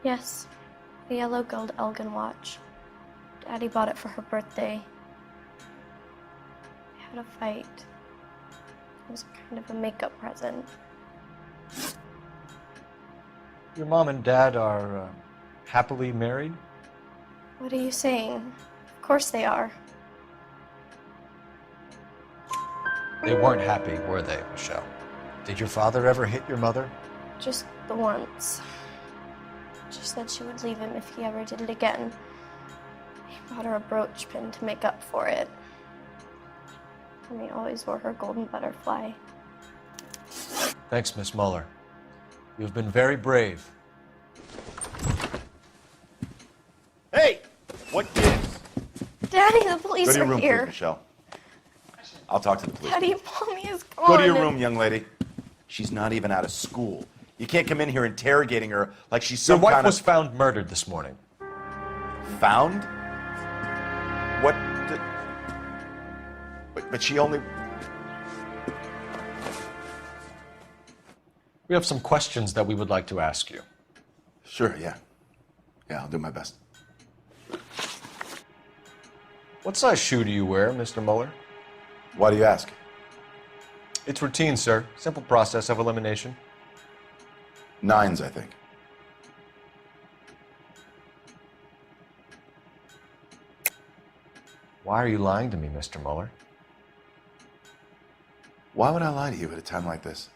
Yes, a yellow gold Elgin watch. Daddy bought it for her birthday. We had a fight. It was kind of a makeup present. Your mom and dad are happily married? What are you saying? Of course they are. They weren't happy, were they, Michelle? Did your father ever hit your mother? Just the once. She said she would leave him if he ever did it again. He bought her a brooch pin to make up for it. And he always wore her golden butterfly. Thanks, Miss Muller. You've been very brave. Hey! What gives? Daddy, the police Go to your are room, here. please, Michelle. I'll talk to the police. Daddy, Mommy is gone. Go to your room, young lady. She's not even out of school. You can't come in here interrogating her like she's some Your wife kind was of... found murdered this morning. Found? What? But she only... We have some questions that we would like to ask you. Sure, yeah. Yeah, I'll do my best. What size shoe do you wear, Mr. Mueller? Why do you ask? It's routine, sir. Simple process of elimination. 9s, I think. Why are you lying to me, Mr. Mueller? Why would I lie to you at a time like this?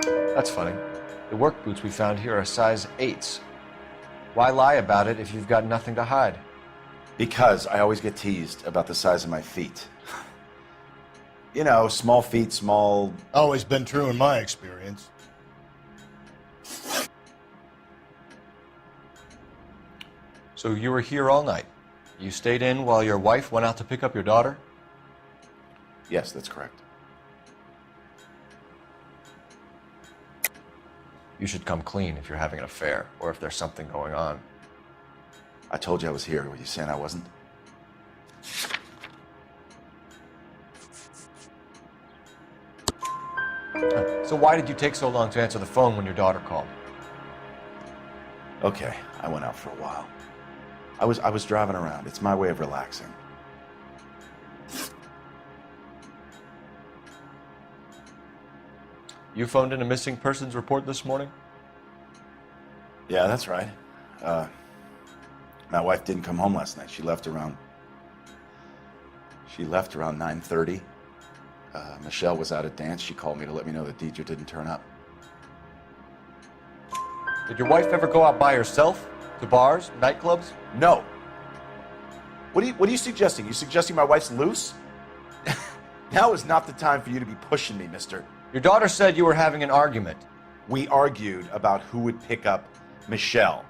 That's funny. The work boots we found here are size 8s. Why lie about it if you've got nothing to hide? Because I always get teased about the size of my feet. You know, small feet, small... Always been true in my experience. So you were here all night. You stayed in while your wife went out to pick up your daughter? Yes, that's correct. You should come clean if you're having an affair, or if there's something going on. I told you I was here. Were you saying I wasn't? So why did you take so long to answer the phone when your daughter called? Okay, I went out for a while. I was driving around. It's my way of relaxing. You phoned in a missing persons report this morning? Yeah, that's right. My wife didn't come home last night. She left around 9:30. Michelle was out at dance. She called me to let me know that Deidre didn't turn up. Did your wife ever go out by herself? To bars, nightclubs? No. What are you suggesting? You suggesting my wife's loose? Now is not the time for you to be pushing me, mister. Your daughter said you were having an argument. We argued about who would pick up Michelle.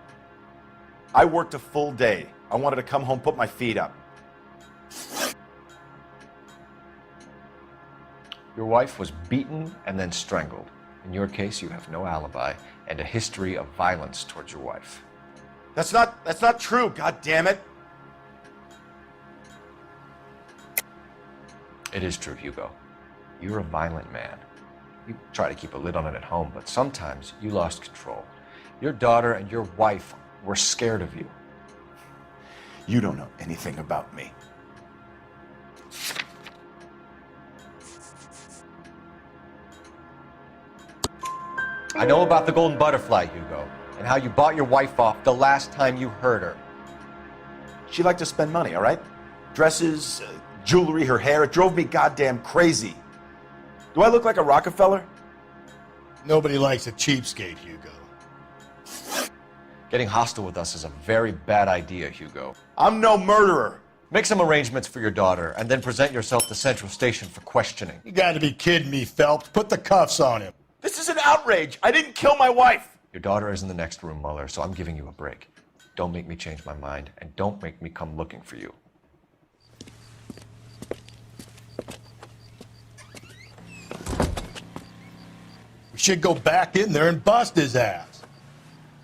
I worked a full day. I wanted to come home, put my feet up. Your wife was beaten and then strangled. In your case, you have no alibi and a history of violence towards your wife. That's not true, god damn it. It is true, Hugo. You're a violent man. You try to keep a lid on it at home, but sometimes you lost control. Your daughter and your wife were scared of you. You don't know anything about me. I know about the golden butterfly, Hugo, and how you bought your wife off the last time you heard her. She liked to spend money, all right? Dresses, jewelry, her hair. It drove me goddamn crazy. Do I look like a Rockefeller? Nobody likes a cheapskate, Hugo. Getting hostile with us is a very bad idea, Hugo. I'm no murderer. Make some arrangements for your daughter, and then present yourself to Central Station for questioning. You gotta be kidding me, Phelps. Put the cuffs on him. This is an outrage. I didn't kill my wife. Your daughter is in the next room, Mueller, so I'm giving you a break. Don't make me change my mind, and don't make me come looking for you. We should go back in there and bust his ass.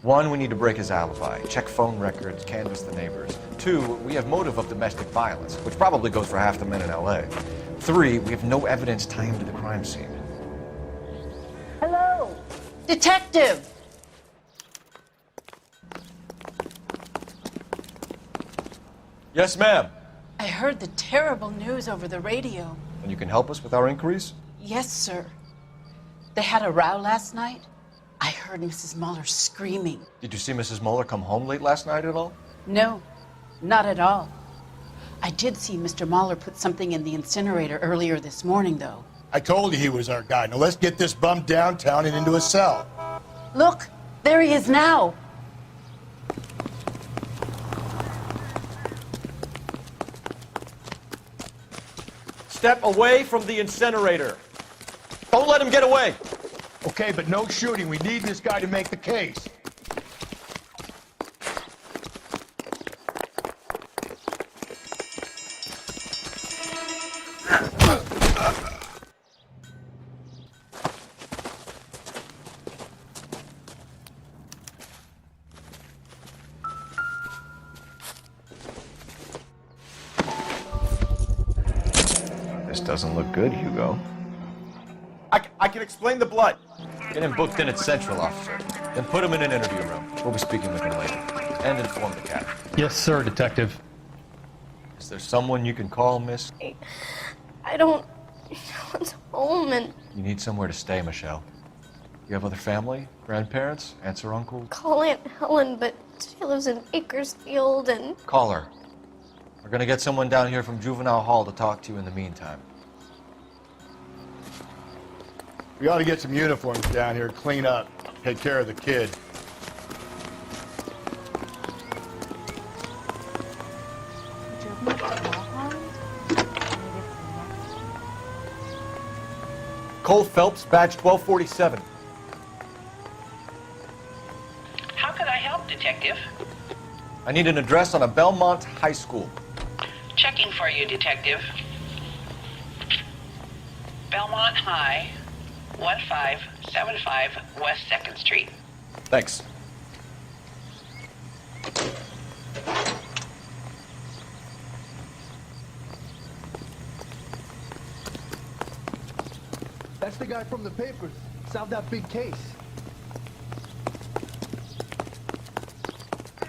1, we need to break his alibi, check phone records, canvass the neighbors. 2, we have motive of domestic violence, which probably goes for half the men in LA. 3, we have no evidence tying him to the crime scene. Hello? Detective! Yes, ma'am. I heard the terrible news over the radio. And you can help us with our inquiries? Yes, sir. They had a row last night. I heard Mrs. Mueller screaming. Did you see Mrs. Mueller come home late last night at all? No, not at all. I did see Mr. Mueller put something in the incinerator earlier this morning, though. I told you he was our guy. Now let's get this bum downtown and into a cell. Look, there he is now. Step away from the incinerator. Don't let him get away. Okay, but no shooting. We need this guy to make the case. This doesn't look good, Hugo. I can explain the blood. Get him booked in at Central, officer. Then put him in an interview room. We'll be speaking with him later. And inform the captain. Yes, sir, Detective. Is there someone you can call, miss? I don't... No one's home and... You need somewhere to stay, Michelle. You have other family? Grandparents? Aunts or uncles? Call Aunt Helen, but she lives in Bakersfield and... Call her. We're gonna get someone down here from Juvenile Hall to talk to you in the meantime. We ought to get some uniforms down here, clean up, take care of the kid. Cole Phelps, badge 1247. How could I help, Detective? I need an address on a Belmont High School. Checking for you, Detective. Belmont High, 1575 West 2nd Street. Thanks. That's the guy from the papers. Solved that big case.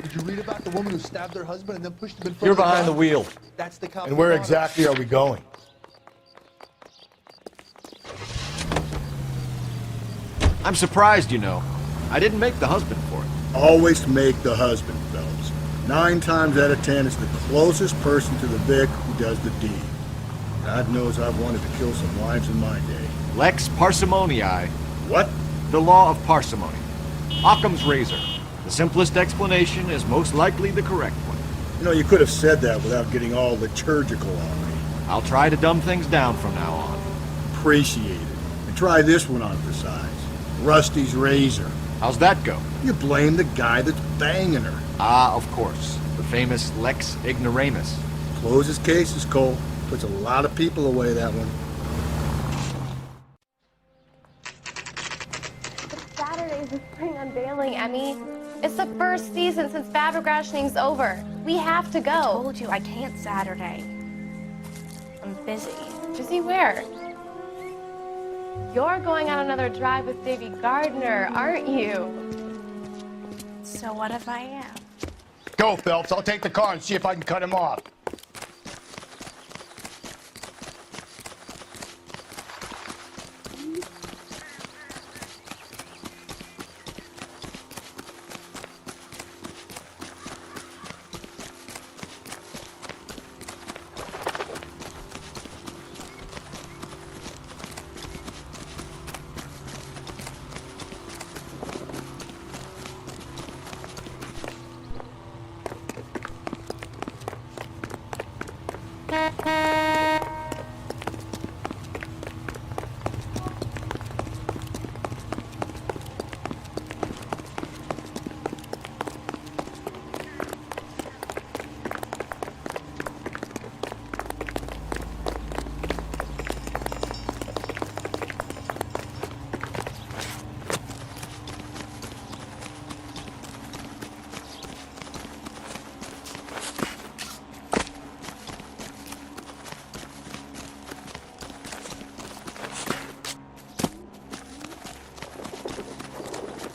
Did you read about the woman who stabbed her husband and then pushed him in front You're of the behind the car? wheel. That's the cop. And where exactly are we going? I'm surprised, you know. I didn't make the husband for it. Always make the husband, Phelps. 9 times out of 10, it's the closest person to the Vic who does the deed. God knows I've wanted to kill some wives in my day. Lex parsimoniae. What? The law of parsimony. Occam's razor. The simplest explanation is most likely the correct one. You know, you could have said that without getting all liturgical on me. I'll try to dumb things down from now on. Appreciate it. And try this one on for size. Rusty's razor. How's that go? You blame the guy that's banging her. Ah, of course. The famous Lex ignoramus. Closes cases, Cole. Puts a lot of people away, that one. Saturday's the spring unveiling, Emmy. It's the first season since fabric rationing's over. We have to go. I told you I can't Saturday. I'm busy. Busy where? You're going on another drive with Davy Gardner, aren't you? So what if I am? Go, Phelps. I'll take the car and see if I can cut him off.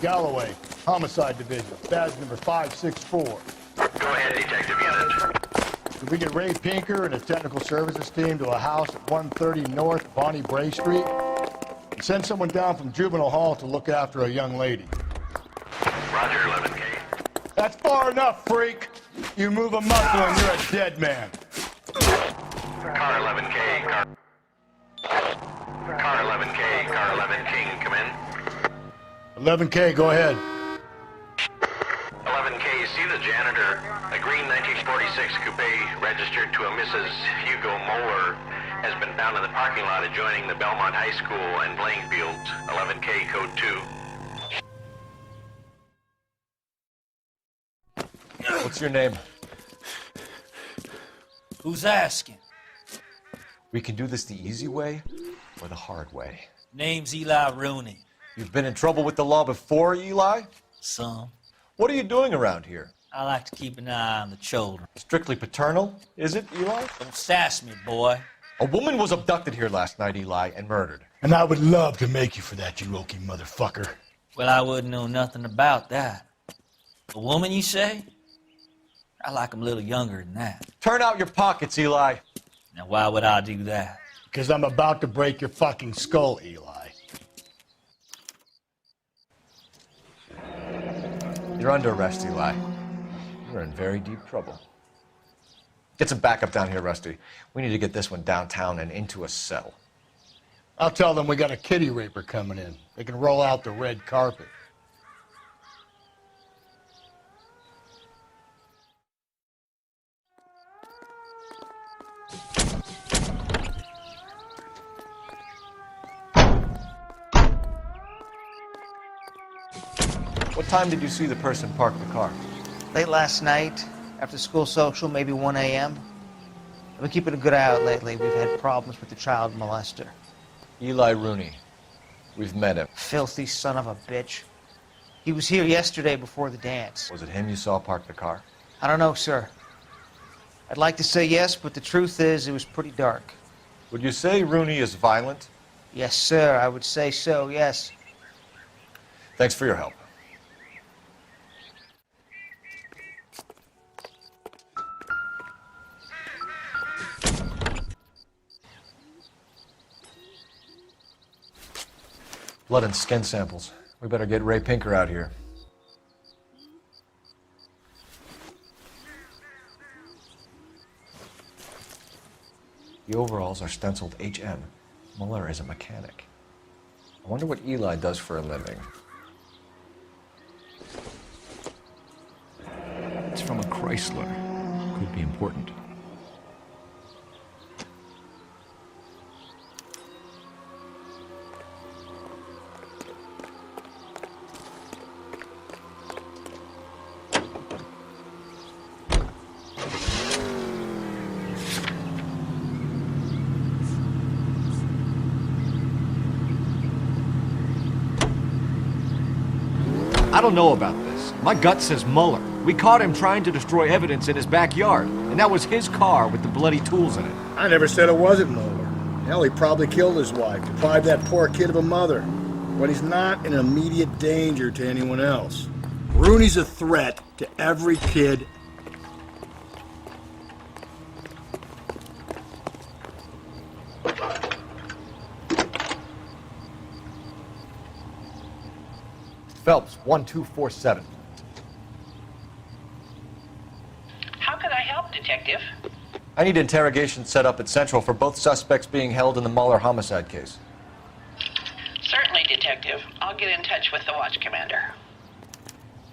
Galloway, Homicide Division, badge number 564. Go ahead, Detective Unit. Could we get Ray Pinker and a technical services team to a house at 130 North Bonnie Bray Street? And send someone down from Juvenile Hall to look after a young lady. Roger, 11K. That's far enough, freak! You move a muscle and you're a dead man. Car 11K, Car 11K, Car 11 King, come in. 11K, go ahead. 11K, see the janitor. A green 1946 coupe registered to a Mrs. Hugo Moeller has been found in the parking lot adjoining the Belmont High School and playing fields. 11K, code 2. What's your name? Who's asking? We can do this the easy way or the hard way. Name's Eli Rooney. You've been in trouble with the law before, Eli? Some. What are you doing around here? I like to keep an eye on the children. Strictly paternal, is it, Eli? Don't sass me, boy. A woman was abducted here last night, Eli, and murdered. And I would love to make you for that, you Okie motherfucker. Well, I wouldn't know nothing about that. A woman, you say? I like them a little younger than that. Turn out your pockets, Eli. Now, why would I do that? Because I'm about to break your fucking skull, Eli. You're under arrest, Eli. You're in very deep trouble. Get some backup down here, Rusty. We need to get this one downtown and into a cell. I'll tell them we got a kitty raper coming in. They can roll out the red carpet. What time did you see the person park the car? Late last night, after school social, maybe 1 a.m. I've been keeping a good eye out lately. We've had problems with the child molester. Eli Rooney. We've met him. Filthy son of a bitch. He was here yesterday before the dance. Was it him you saw park the car? I don't know, sir. I'd like to say yes, but the truth is it was pretty dark. Would you say Rooney is violent? Yes, sir. I would say so, yes. Thanks for your help. Blood and skin samples. We better get Ray Pinker out here. The overalls are stenciled HM. Muller is a mechanic. I wonder what Eli does for a living. It's from a Chrysler. Could be important. I don't know about this. My gut says Muller. We caught him trying to destroy evidence in his backyard, and that was his car with the bloody tools in it. I never said it wasn't Muller. Hell, he probably killed his wife, deprived that poor kid of a mother. But he's not in immediate danger to anyone else. Rooney's a threat to every kid. Phelps, 1247. How can I help, Detective? I need interrogation set up at Central for both suspects being held in the Muller homicide case. Certainly, Detective. I'll get in touch with the watch commander.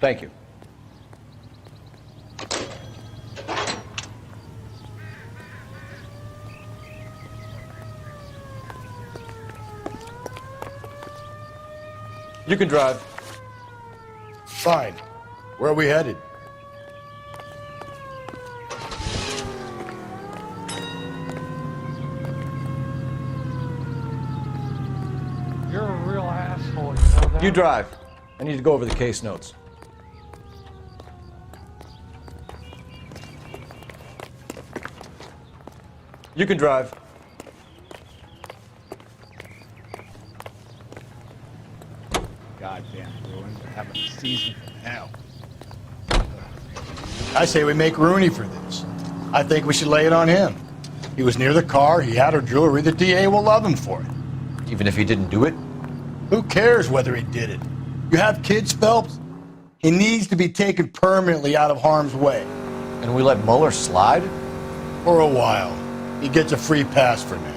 Thank you. You can drive. Fine. Where are we headed? You're a real asshole, you know that? You drive. I need to go over the case notes. You can drive. Goddamn ruins are having a season from hell. I say we make Rooney for this. I think we should lay it on him. He was near the car, he had her jewelry, the DA will love him for it. Even if he didn't do it? Who cares whether he did it? You have kids, Phelps? He needs to be taken permanently out of harm's way. And we let Muller slide? For a while. He gets a free pass for now.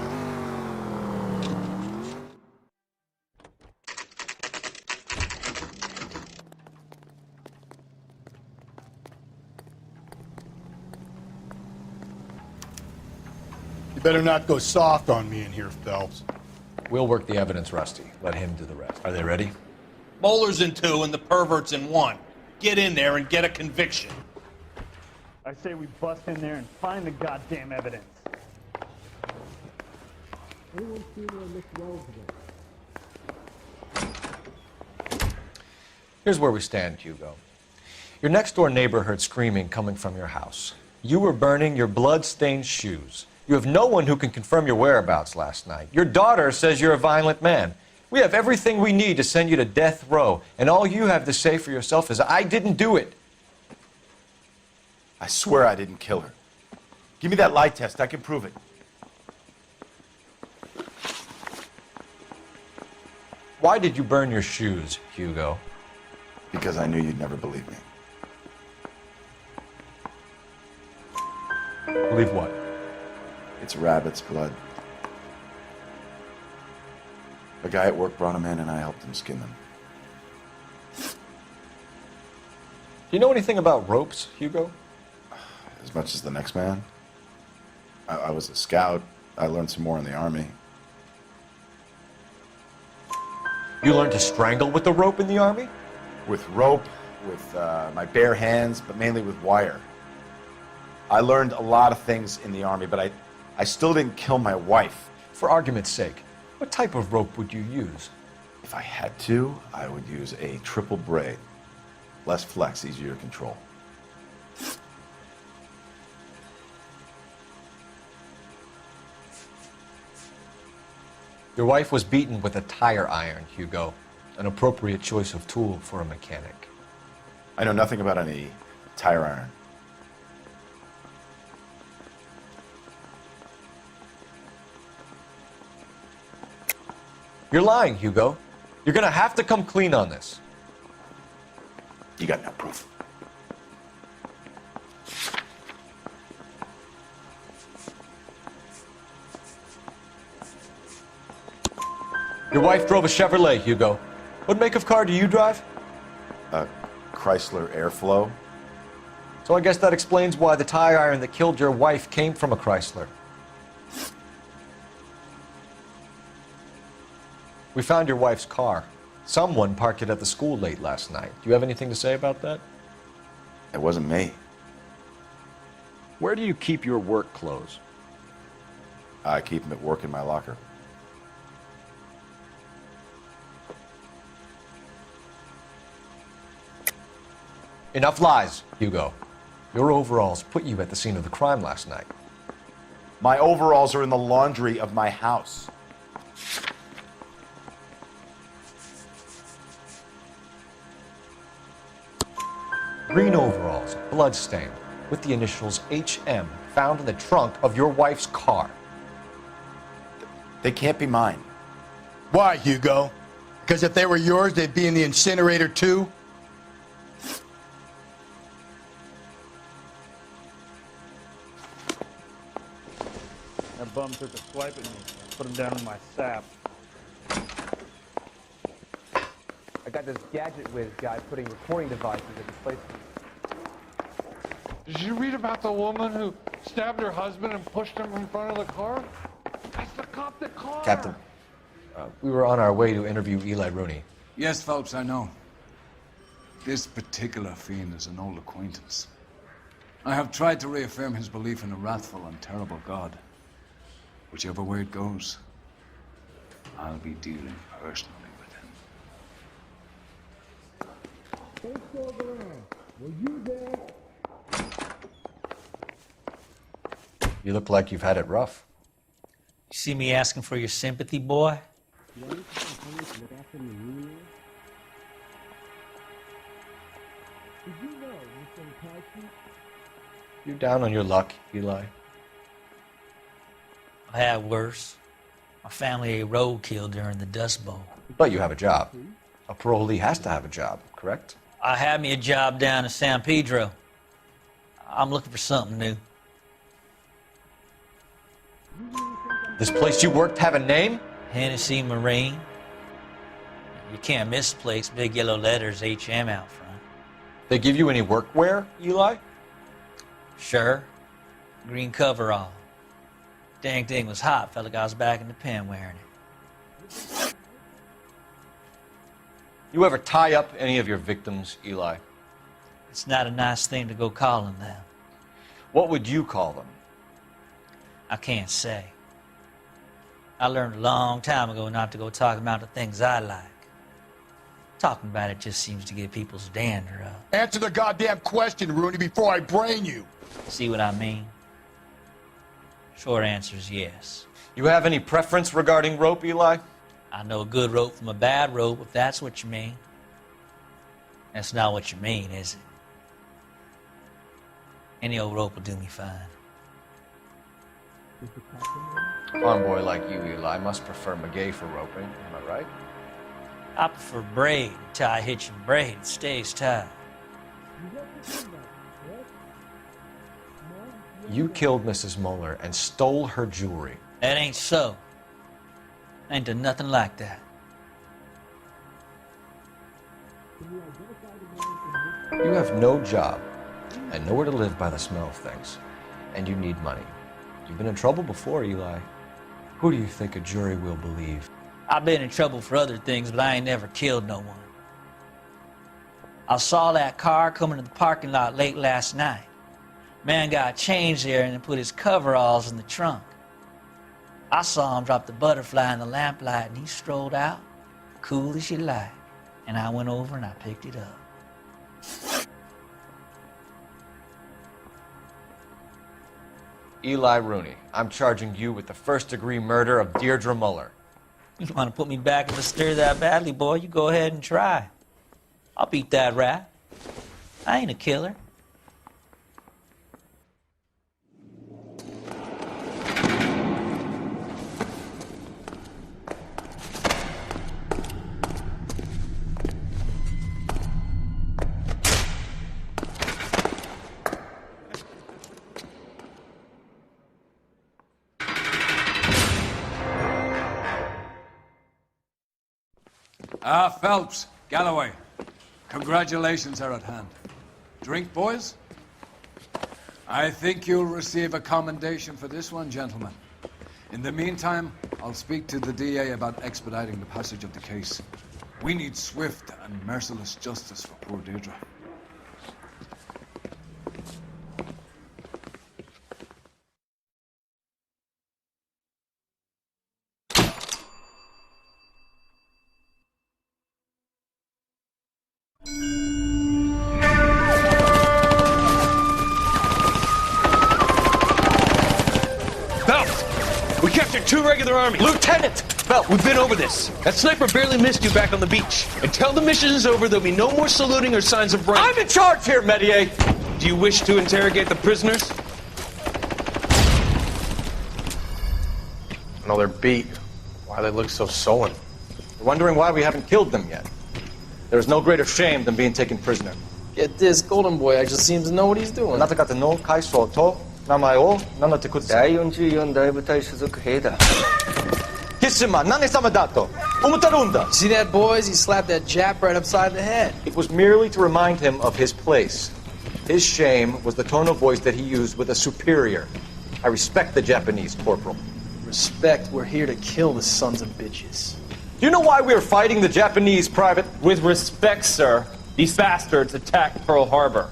You better not go soft on me in here, Phelps. We'll work the evidence, Rusty. Let him do the rest. Are they ready? Bowler's in 2 and the pervert's in 1. Get in there and get a conviction. I say we bust in there and find the goddamn evidence. Anyone seen her Miss Rose today? Here's where we stand, Hugo. Your next-door neighbor heard screaming coming from your house. You were burning your blood-stained shoes. You have no one who can confirm your whereabouts last night. Your daughter says you're a violent man. We have everything we need to send you to death row, and all you have to say for yourself is, I didn't do it. I swear I didn't kill her. Give me that lie test. I can prove it. Why did you burn your shoes, Hugo? Because I knew you'd never believe me. Believe what? It's rabbit's blood. A guy at work brought him in and I helped him skin them. Do you know anything about ropes, Hugo? As much as the next man. I was a scout. I learned some more in the army. You learned to strangle with the rope in the army? With rope, with my bare hands, but mainly with wire. I learned a lot of things in the army, but I still didn't kill my wife. For argument's sake, what type of rope would you use? If I had to, I would use a triple braid. Less flex, easier to control. Your wife was beaten with a tire iron, Hugo. An appropriate choice of tool for a mechanic. I know nothing about any tire iron. You're lying, Hugo. You're gonna have to come clean on this. You got no proof. Your wife drove a Chevrolet, Hugo. What make of car do you drive? A Chrysler Airflow. So I guess that explains why the tire iron that killed your wife came from a Chrysler. We found your wife's car. Someone parked it at the school late last night. Do you have anything to say about that? It wasn't me. Where do you keep your work clothes? I keep them at work in my locker. Enough lies, Hugo. Your overalls put you at the scene of the crime last night. My overalls are in the laundry of my house. Green overalls, bloodstained, with the initials HM found in the trunk of your wife's car. They can't be mine. Why, Hugo? Because if they were yours, they'd be in the incinerator too? That bum took a swipe at me. Put him down in my sap. I got this gadget whiz guy putting recording devices at the place. Did you read about the woman who stabbed her husband and pushed him in front of the car? That's the cop that caught her. Captain, we were on our way to interview Eli Rooney. Yes, Phelps, I know. This particular fiend is an old acquaintance. I have tried to reaffirm his belief in a wrathful and terrible God. Whichever way it goes, I'll be dealing personally with him. You look like you've had it rough. You see me asking for your sympathy, boy? You down on your luck, Eli? I had worse. My family ate roadkill during the Dust Bowl. But you have a job. A parolee has to have a job, correct? I had me a job down in San Pedro. I'm looking for something new. This place you worked have a name? Hennessy Marine. You can't miss the place. Big yellow letters, HM out front. They give you any workwear, Eli? Sure. Green coverall. Dang thing was hot. Felt like I was back in the pen wearing it. You ever tie up any of your victims, Eli? It's not a nice thing to go calling them. What would you call them? I can't say. I learned a long time ago not to go talking about the things I like. Talking about it just seems to get people's dander up. Answer the goddamn question, Rooney, before I brain you. See what I mean? Short answer is yes. You have any preference regarding rope, Eli? I know a good rope from a bad rope, if that's what you mean. That's not what you mean, is it? Any old rope will do me fine. A farm boy like you, Eli, must prefer maguey for roping. Am I right? I prefer braid until I hitch and braid. It stays tight. You killed Mrs. Moeller and stole her jewelry. That ain't so. I ain't done nothing like that. You have no job and nowhere to live by the smell of things. And you need money. You've been in trouble before, Eli. Who do you think a jury will believe? I've been in trouble for other things, but I ain't never killed no one. I saw that car coming to the parking lot late last night. Man got changed there and put his coveralls in the trunk. I saw him drop the butterfly in the lamplight and he strolled out, cool as you like. And I went over and I picked it up. Eli Rooney, I'm charging you with the first-degree murder of Deirdre Muller. You want to put me back in the stir that badly, boy? You go ahead and try. I'll beat that rap. I ain't a killer. Phelps, Galloway, congratulations are at hand. Drink, boys? I think you'll receive a commendation for this one, gentlemen. In the meantime, I'll speak to the DA about expediting the passage of the case. We need swift and merciless justice for poor Deirdre. Two regular army. Lieutenant! Phelps, we've been over this. That sniper barely missed you back on the beach. Until the mission is over, there'll be no more saluting or signs of rank. I'm in charge here, Medier! Do you wish to interrogate the prisoners? No, they're beat. Why they look so sullen? You're wondering why we haven't killed them yet. There's no greater shame than being taken prisoner. Get this, Golden Boy actually seems to know what he's doing. Namayo, See that, boys? He slapped that Jap right upside the head. It was merely to remind him of his place. His shame was the tone of voice that he used with a superior. I respect the Japanese, Corporal. Respect, we're here to kill the sons of bitches. Do you know why we are fighting the Japanese, Private? With respect, sir, these bastards attacked Pearl Harbor.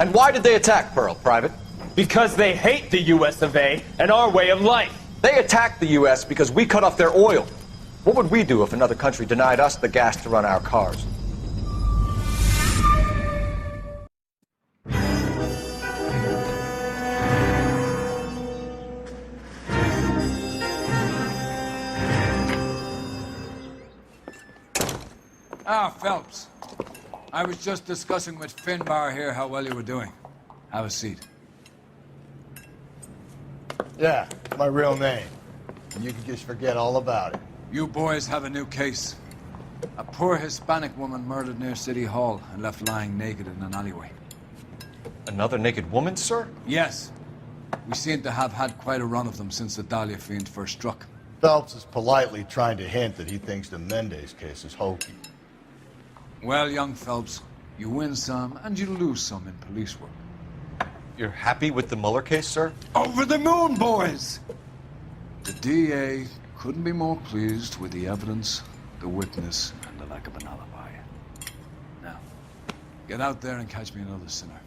And why did they attack Pearl, Private? Because they hate the US of A and our way of life. They attacked the US because we cut off their oil. What would we do if another country denied us the gas to run our cars? Phelps. I was just discussing with Finbar here how well you were doing. Have a seat. Yeah, my real name. You can just forget all about it. You boys have a new case. A poor Hispanic woman murdered near City Hall and left lying naked in an alleyway. Another naked woman, sir? Yes. We seem to have had quite a run of them since the Dahlia fiend first struck. Phelps is politely trying to hint that he thinks the Mendez case is hokey. Well, young Phelps, you win some and you lose some in police work. You're happy with the Mueller case, sir? Over the moon, boys! The DA couldn't be more pleased with the evidence, the witness, and the lack of an alibi. Now, get out there and catch me another sinner.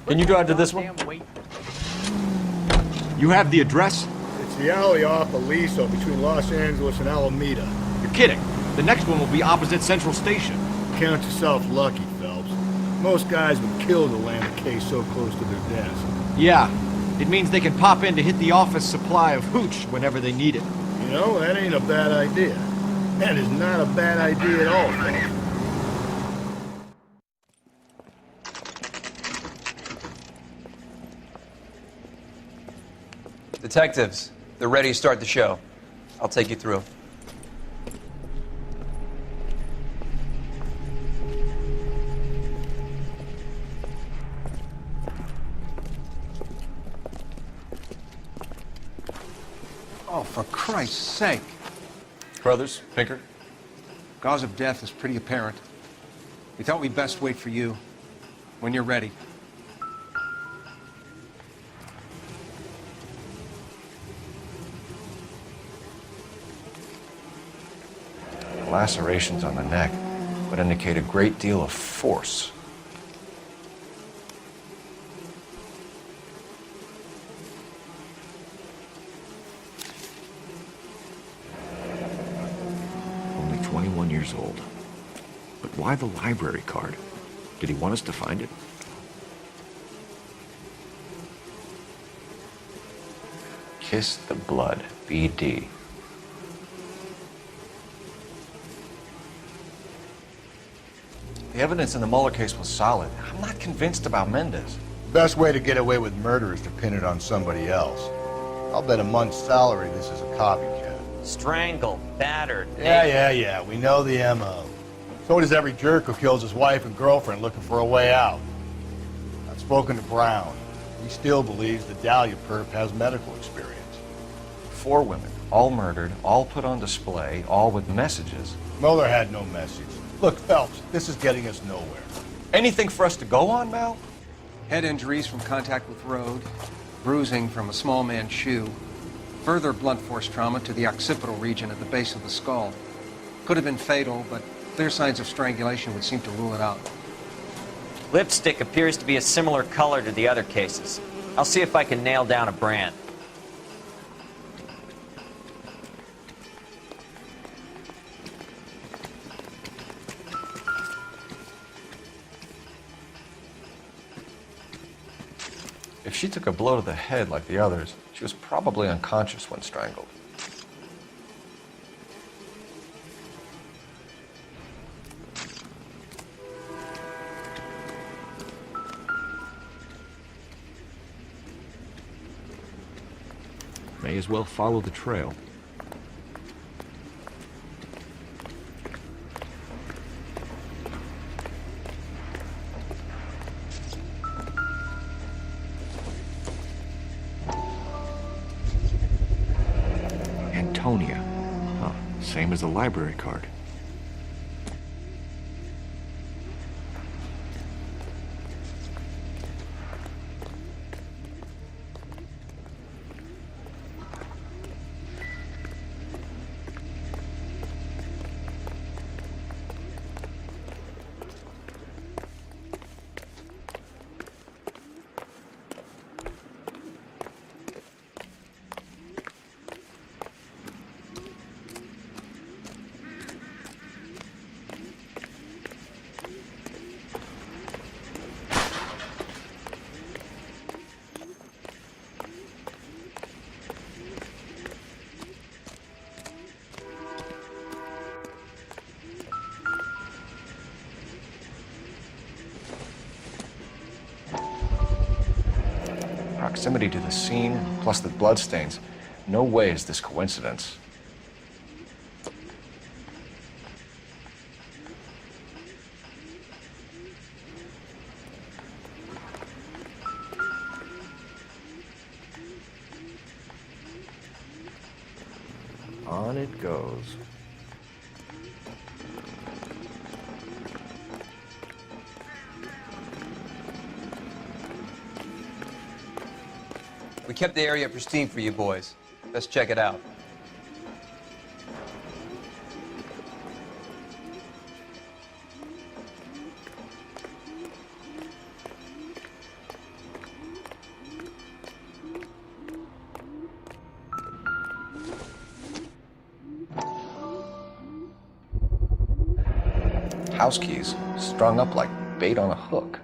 Can you drive to this one? You have the address? It's the alley off Aliso between Los Angeles and Alameda. You're kidding. The next one will be opposite Central Station. Count yourself lucky, Phelps. Most guys would kill to land a case so close to their desk. Yeah. It means they can pop in to hit the office supply of hooch whenever they need it. You know, that ain't a bad idea. That is not a bad idea at all, Phelps. Detectives, they're ready to start the show. I'll take you through. Oh, for Christ's sake. Brothers, Pinker? Cause of death is pretty apparent. We thought we'd best wait for you. When you're ready. Lacerations on the neck would indicate a great deal of force. Only 21 years old. But why the library card? Did he want us to find it? Kiss the blood, BD. The evidence in the Mueller case was solid. I'm not convinced about Mendez. The best way to get away with murder is to pin it on somebody else. I'll bet a month's salary this is a copycat. Strangled, battered. Yeah. We know the M.O. So does every jerk who kills his wife and girlfriend looking for a way out. I've spoken to Brown. He still believes the Dahlia perp has medical experience. 4 women, all murdered, all put on display, all with messages. Mueller had no message. Look, Phelps, this is getting us nowhere. Anything for us to go on, Mal? Head injuries from contact with road, bruising from a small man's shoe, further blunt force trauma to the occipital region at the base of the skull. Could have been fatal, but clear signs of strangulation would seem to rule it out. Lipstick appears to be a similar color to the other cases. I'll see if I can nail down a brand. If she took a blow to the head like the others, she was probably unconscious when strangled. May as well follow the trail. Antonia. Huh, same as the library card. Proximity to the scene, plus the bloodstains. No way is this coincidence. On it goes. We kept the area pristine for you boys. Let's check it out. house keys, strung up like bait on a hook.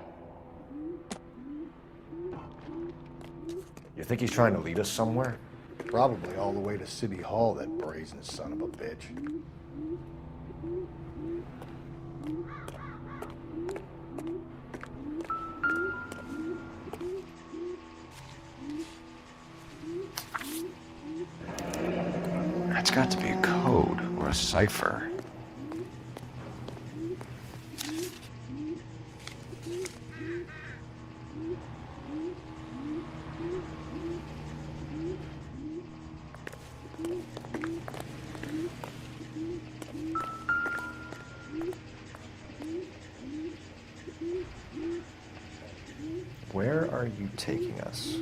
You think he's trying to lead us somewhere? Probably all the way to City Hall, that brazen son of a bitch. That's got to be a code or a cipher. Where are you taking us?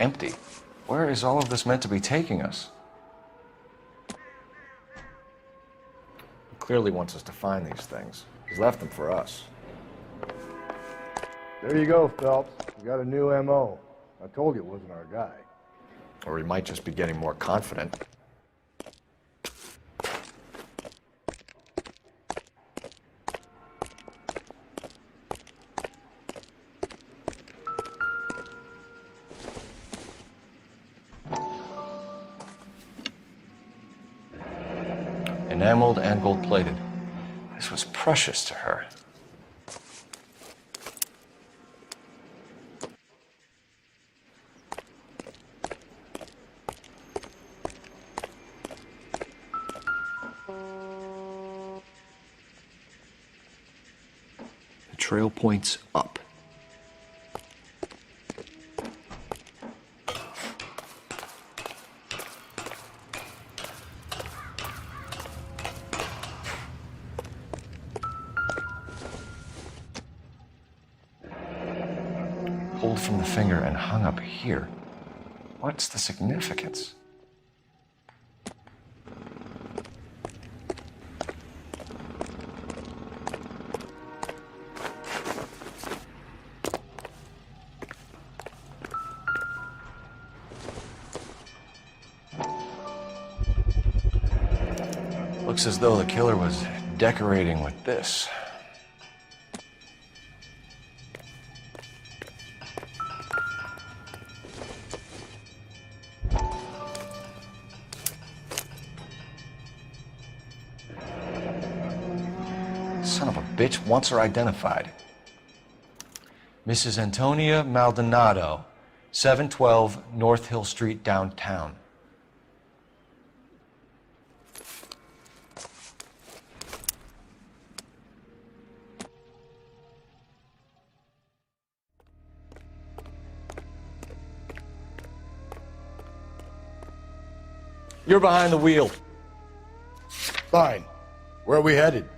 Empty. Where is all of this meant to be taking us? He clearly wants us to find these things. He's left them for us. There you go, Phelps. You got a new M.O. I told you it wasn't our guy. Or he might just be getting more confident. Enameled and gold-plated. This was precious to her. The trail points up. Pulled from the finger and hung up here. What's the significance? Looks as though the killer was decorating with this. Son of a bitch wants her identified. Mrs. Antonia Maldonado, 712 North Hill Street, downtown. You're behind the wheel. Fine. Where are we headed?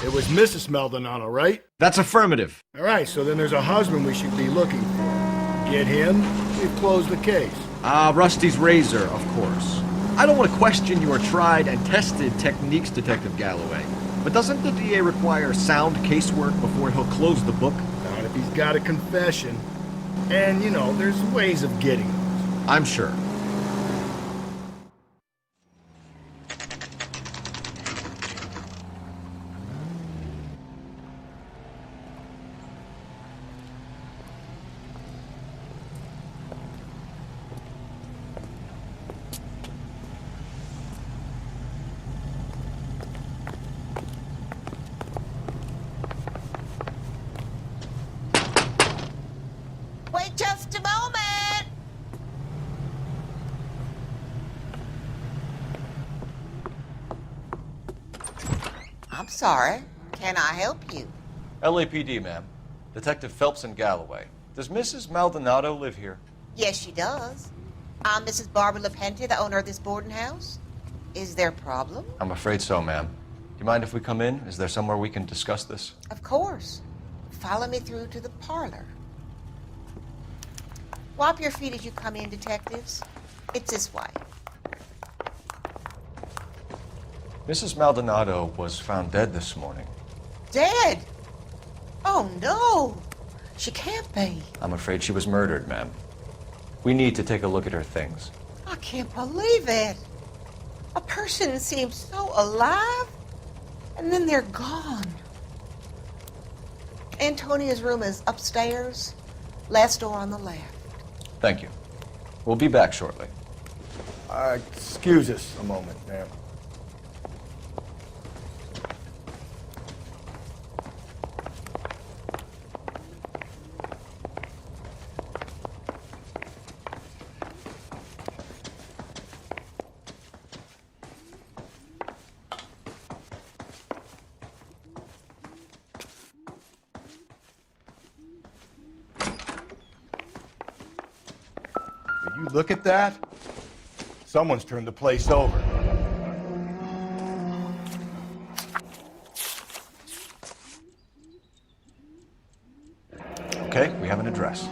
It was Mrs. Maldonado, right? That's affirmative. All right, so then there's a husband we should be looking for. Get him, we've closed the case. Rusty's razor, of course. I don't want to question your tried and tested techniques, Detective Galloway. But doesn't the DA require sound casework before he'll close the book? Not if he's got a confession. And, you know, there's ways of getting those. I'm sure. Wait just a moment! I'm sorry. can I help you? LAPD, ma'am. Detective Phelps and Galloway. Does Mrs. Maldonado live here? Yes, she does. I'm Mrs. Barbara LaPente, the owner of this boarding house. Is there a problem? I'm afraid so, ma'am. Do you mind if we come in? Is there somewhere we can discuss this? Of course. Follow me through to the parlor. Wipe your feet as you come in, detectives. It's this way. Mrs. Maldonado was found dead this morning. Dead? Oh, no. She can't be. I'm afraid she was murdered, ma'am. We need to take a look at her things. I can't believe it. A person seems so alive, and then they're gone. Antonia's room is upstairs, last door on the left. Thank you. We'll be back shortly. Excuse us a moment, ma'am. Will you look at that? Someone's turned the place over. Okay, we have an address.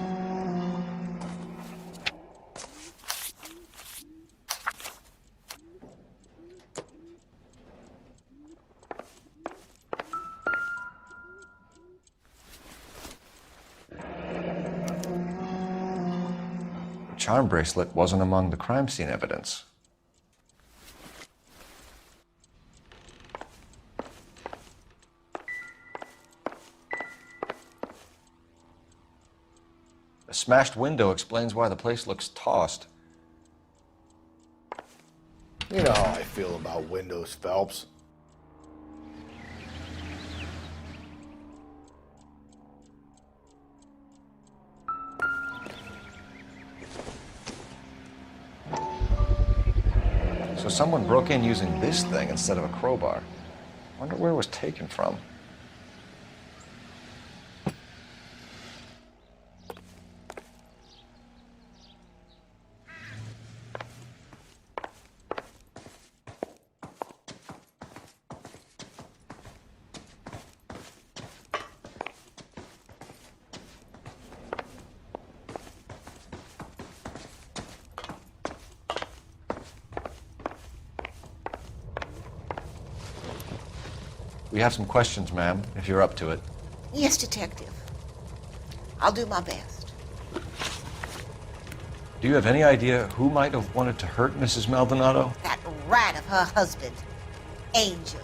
The charm bracelet wasn't among the crime scene evidence. The smashed window explains why the place looks tossed. You know how I feel about windows, Phelps. So someone broke in using this thing instead of a crowbar. Wonder where it was taken from. We have some questions, ma'am, if you're up to it. Yes, detective. I'll do my best. Do you have any idea who might have wanted to hurt Mrs. Maldonado? That rat of her husband, Angel.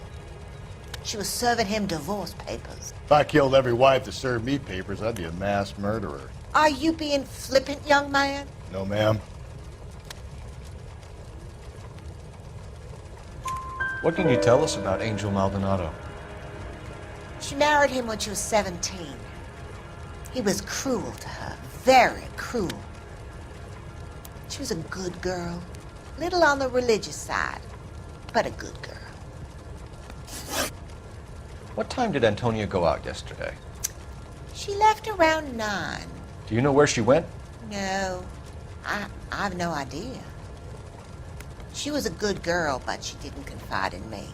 She was serving him divorce papers. If I killed every wife to serve me papers, I'd be a mass murderer. Are you being flippant, young man? No, ma'am. What can you tell us about Angel Maldonado? She married him when she was 17. He was cruel to her, very cruel. She was a good girl, little on the religious side, but a good girl. What time did Antonia go out yesterday? She left around 9. Do you know where she went? No, I've no idea. She was a good girl, but she didn't confide in me.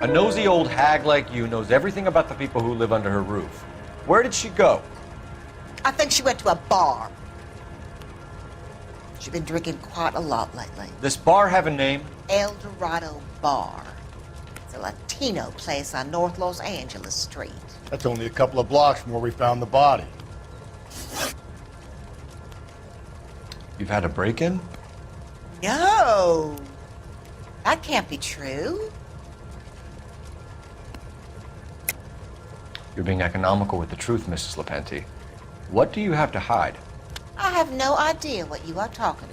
A nosy old hag like you knows everything about the people who live under her roof. Where did she go? I think she went to a bar. She's been drinking quite a lot lately. This bar have a name? El Dorado Bar. It's a Latino place on North Los Angeles Street. That's only a couple of blocks from where we found the body. You've had a break-in? No! That can't be true. You're being economical with the truth, Mrs. LaPente. What do you have to hide? I have no idea what you are talking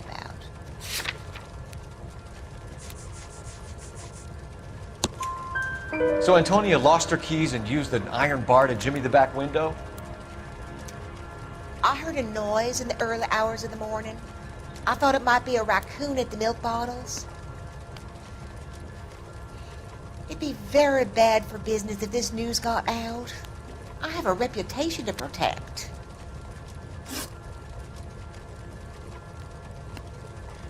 about. So Antonia lost her keys and used an iron bar to jimmy the back window? I heard a noise in the early hours of the morning. I thought it might be a raccoon at the milk bottles. be very bad for business if this news got out. I have a reputation to protect.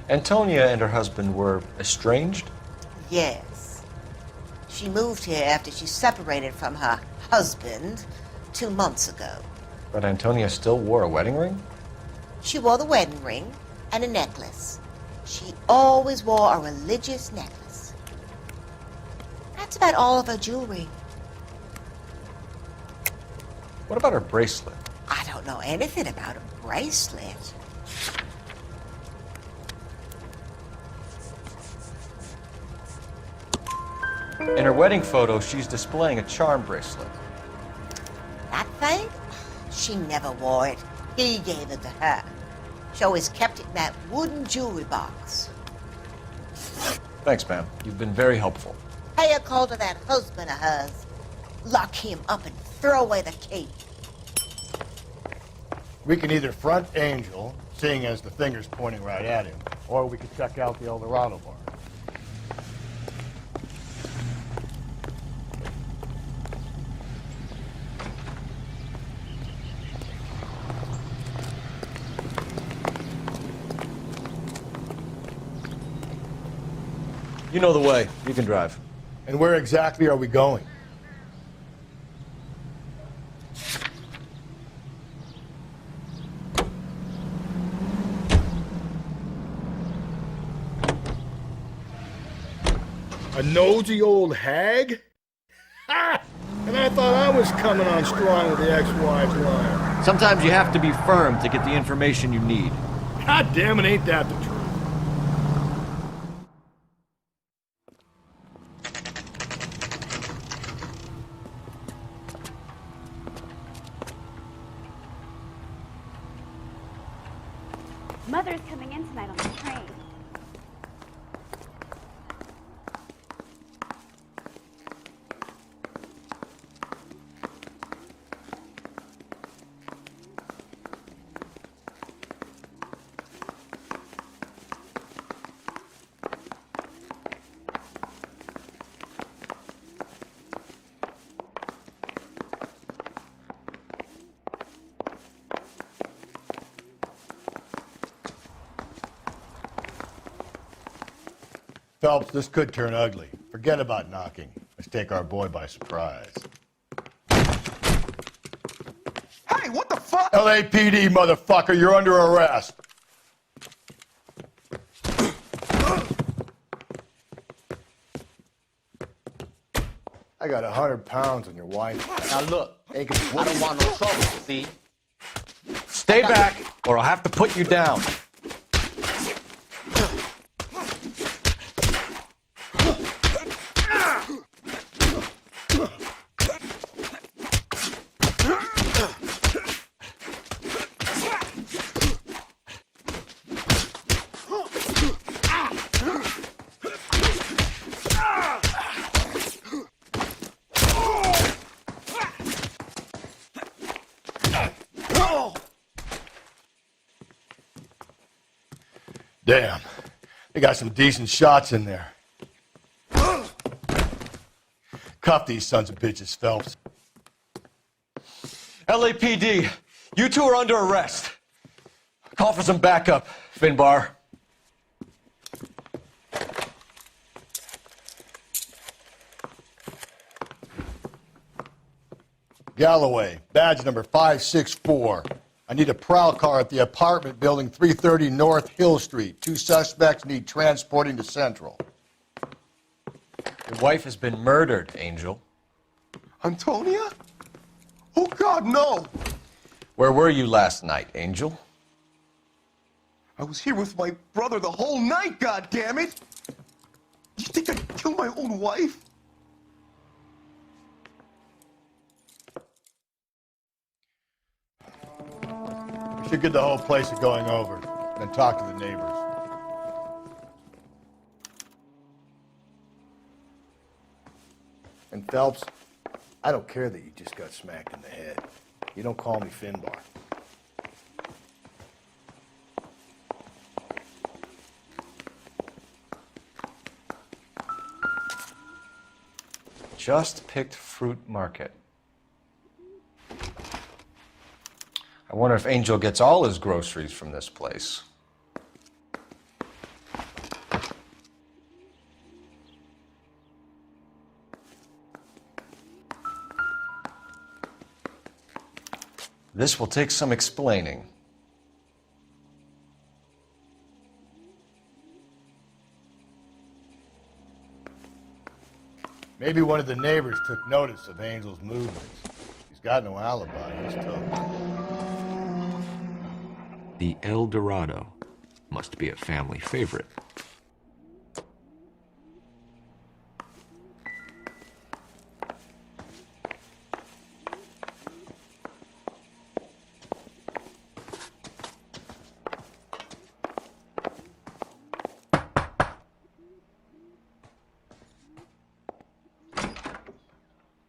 Antonia and her husband were estranged? Yes. She moved here after she separated from her husband 2 months ago. But Antonia still wore a wedding ring? She wore the wedding ring and a necklace. She always wore a religious necklace. That's about all of her jewelry. What about her bracelet? I don't know anything about a bracelet. In her wedding photo, she's displaying a charm bracelet. That thing? She never wore it. He gave it to her. She always kept it in that wooden jewelry box. Thanks, ma'am. You've been very helpful. Pay a call to that husband of hers. Lock him up and throw away the key. We can either front Angel, seeing as the finger's pointing right at him, or we could check out the El Dorado bar. You know the way. You can drive. And where exactly are we going? A nosy old hag? Ha! And I thought I was coming on strong with the ex-wife's line. Sometimes you have to be firm to get the information you need. God damn it, ain't that the truth? Mother's coming in tonight on the train. Phelps, this could turn ugly. Forget about knocking. Let's take our boy by surprise. Hey, what the fuck? LAPD, motherfucker, you're under arrest. I got 100 pounds on your wife. Now look, I don't want no trouble, see? Stay back, or I'll have to put you down. Damn, they got some decent shots in there. Cuff these sons of bitches, Phelps. LAPD, you two are under arrest. Call for some backup, Finbar. Galloway, badge number 564. I need a prowl car at the apartment building 330 North Hill Street. 2 suspects need transporting to Central. Your wife has been murdered, Angel. Antonia? Oh, God, no! Where were you last night, Angel? I was here with my brother the whole night, goddammit! You think I'd kill my own wife? We should get the whole place going over, then talk to the neighbors. And Phelps, I don't care that you just got smacked in the head. You don't call me Finbar. Just Picked Fruit Market. I wonder if Angel gets all his groceries from this place. This will take some explaining. Maybe one of the neighbors took notice of Angel's movements. He's got no alibi. He's toast. The El Dorado must be a family favorite.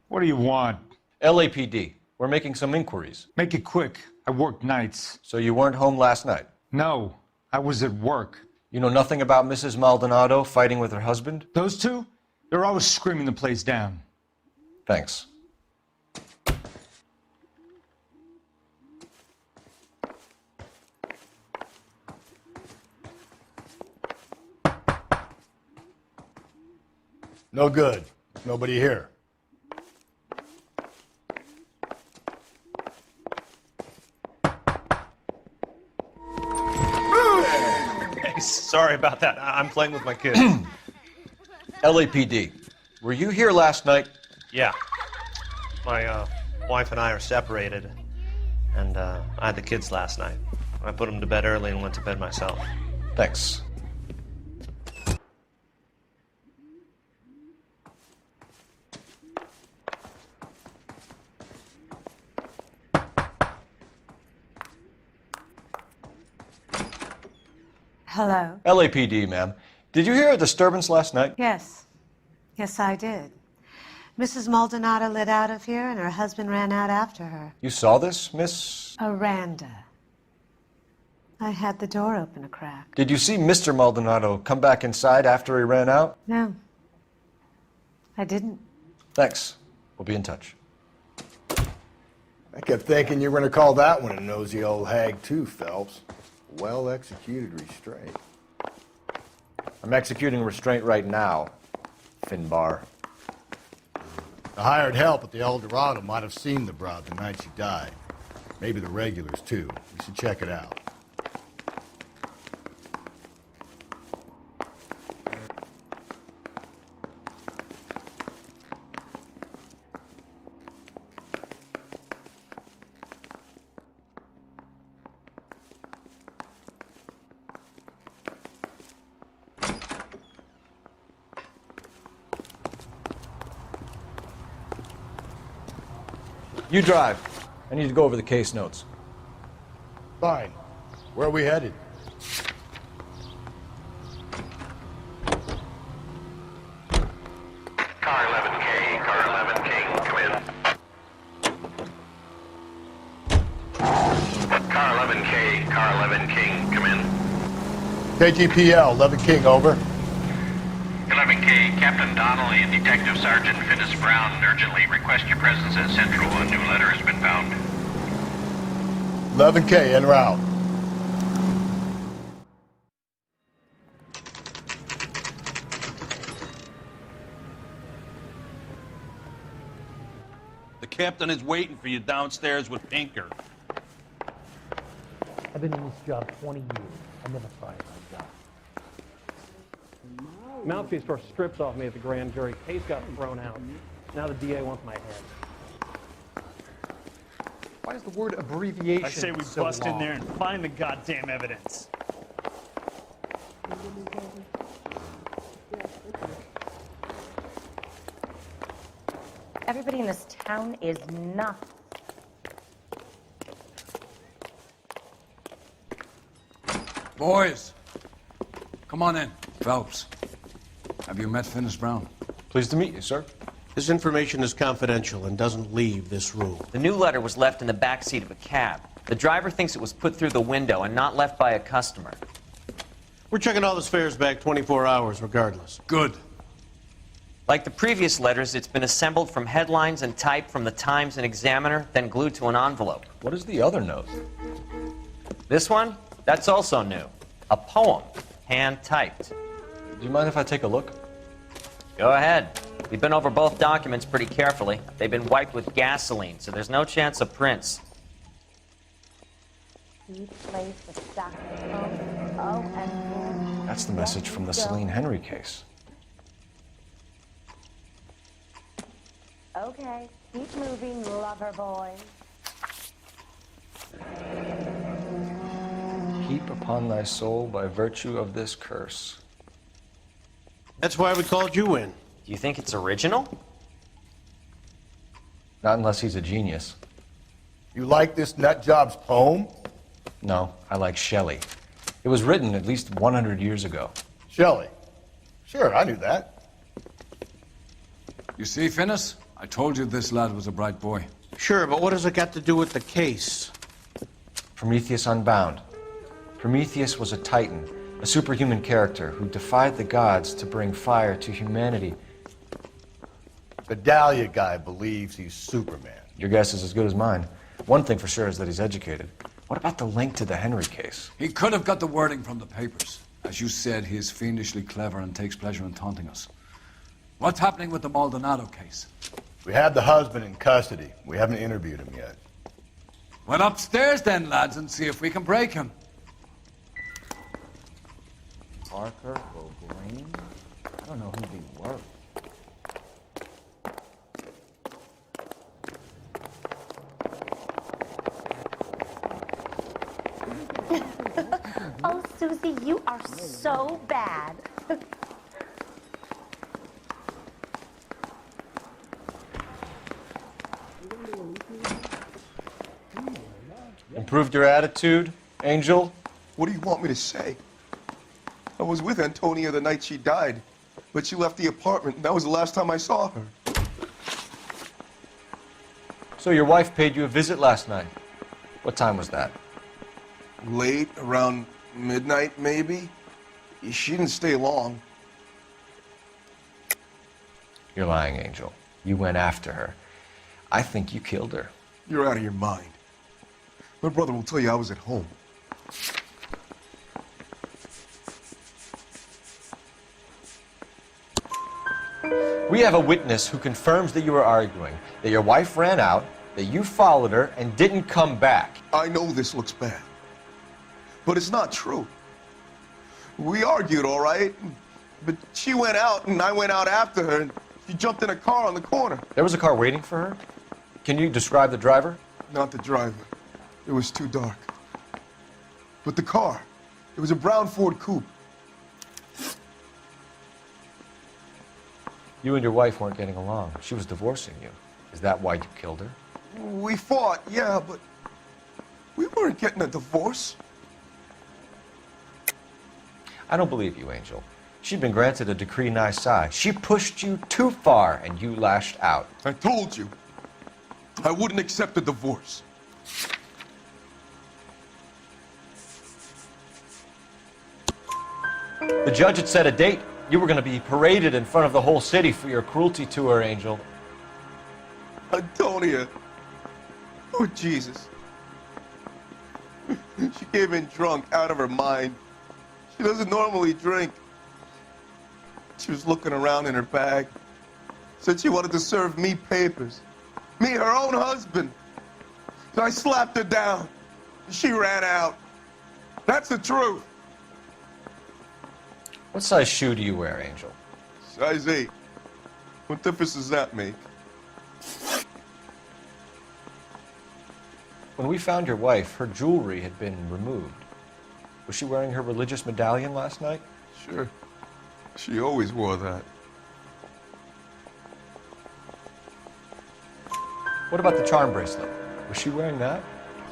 What do you want? LAPD. We're making some inquiries. Make it quick. I work nights. So you weren't home last night? No, I was at work. You know nothing about Mrs. Maldonado fighting with her husband? Those two? They're always screaming the place down. Thanks. No good. Nobody here. Sorry about that. I'm playing with my kids. LAPD. Were you here last night? Yeah. My wife and I are separated, and I had the kids last night. I put them to bed early and went to bed myself. Thanks. Hello? LAPD, ma'am. Did you hear a disturbance last night? Yes. Yes, I did. Mrs. Maldonado lit out of here, and her husband ran out after her. You saw this, Miss? Aranda. I had the door open a crack. Did you see Mr. Maldonado come back inside after he ran out? No. I didn't. Thanks. We'll be in touch. I kept thinking you were going to call that one a nosy old hag too, Phelps. Well-executed restraint. I'm executing restraint right now, Finbar. The hired help at the El Dorado might have seen the broad the night she died. Maybe the regulars, too. We should check it out. You drive. I need to go over the case notes. Fine. Where are we headed? Car 11K, car 11K, come in. Car 11K, car 11K, come in. KGPL, 11 King, over. 11K, Captain Donnelly and Detective Sergeant Finnis Brown urgently request your presence at Central. A new letter has been found. 11K, en route. The captain is waiting for you downstairs with Pinker. I've been in this job 20 years. I never fired my job. Mouthpiece first stripped off me at the grand jury. Case got thrown out. Now the DA wants my head. Why is the word abbreviation I say we so bust long? in there and find the goddamn evidence. Everybody in this town is nuts. Boys, come on in. Phelps, have you met Finnis Brown? Pleased to meet you, sir. This information is confidential and doesn't leave this room. The new letter was left in the back seat of a cab. The driver thinks it was put through the window and not left by a customer. We're checking all the fares back 24 hours regardless. Good. Like the previous letters, it's been assembled from headlines and typed from the Times and Examiner, then glued to an envelope. What is the other note? This one? That's also new. A poem, hand-typed. Do you mind if I take a look? Go ahead. We've been over both documents pretty carefully. They've been wiped with gasoline, so there's no chance of prints. That's the message from the Celine Henry case. Okay, keep moving, lover boy. Heap upon thy soul by virtue of this curse. That's why we called you in. Do you think it's original? Not unless he's a genius. You like this nutjob's poem? No, I like Shelley. It was written at least 100 years ago. Shelley? Sure, I knew that. You see, Finnis? I told you this lad was a bright boy. Sure, but what has it got to do with the case? Prometheus Unbound. Prometheus was a titan, a superhuman character who defied the gods to bring fire to humanity. The Dahlia guy believes he's Superman. Your guess is as good as mine. One thing for sure is that he's educated. What about the link to the Henry case? He could have got the wording from the papers. As you said, he is fiendishly clever and takes pleasure in taunting us. What's happening with the Maldonado case? We have the husband in custody. We haven't interviewed him yet. Well, upstairs then, lads, and see if we can break him. Parker O'Green? I don't know who they were. Oh, Susie, you are so bad. Improved your attitude, Angel? What do you want me to say? I was with Antonia the night she died, but she left the apartment, and that was the last time I saw her. So your wife paid you a visit last night. What time was that? Late, around midnight, maybe? She didn't stay long. You're lying, Angel. You went after her. I think you killed her. You're out of your mind. My brother will tell you I was at home. We have a witness who confirms that you were arguing, that your wife ran out, that you followed her, and didn't come back. I know this looks bad, but it's not true. We argued, all right, but she went out, and I went out after her, and she jumped in a car on the corner. There was a car waiting for her? Can you describe the driver? Not the driver. It was too dark. But the car, it was a brown Ford Coupe. You and your wife weren't getting along. She was divorcing you. Is that why you killed her? We fought, yeah, but we weren't getting a divorce. I don't believe you, Angel. She'd been granted a decree nisi. She pushed you too far, and you lashed out. I told you. I wouldn't accept a divorce. The judge had set a date. You were going to be paraded in front of the whole city for your cruelty to her, Angel. Antonia. Oh, Jesus. She came in drunk, out of her mind. She doesn't normally drink. She was looking around in her bag. Said she wanted to serve me papers. Me, her own husband. So I slapped her down. She ran out. That's the truth. What size shoe do you wear, Angel? Size 8. What difference does that make? When we found your wife, her jewelry had been removed. Was she wearing her religious medallion last night? Sure. She always wore that. What about the charm bracelet? Was she wearing that?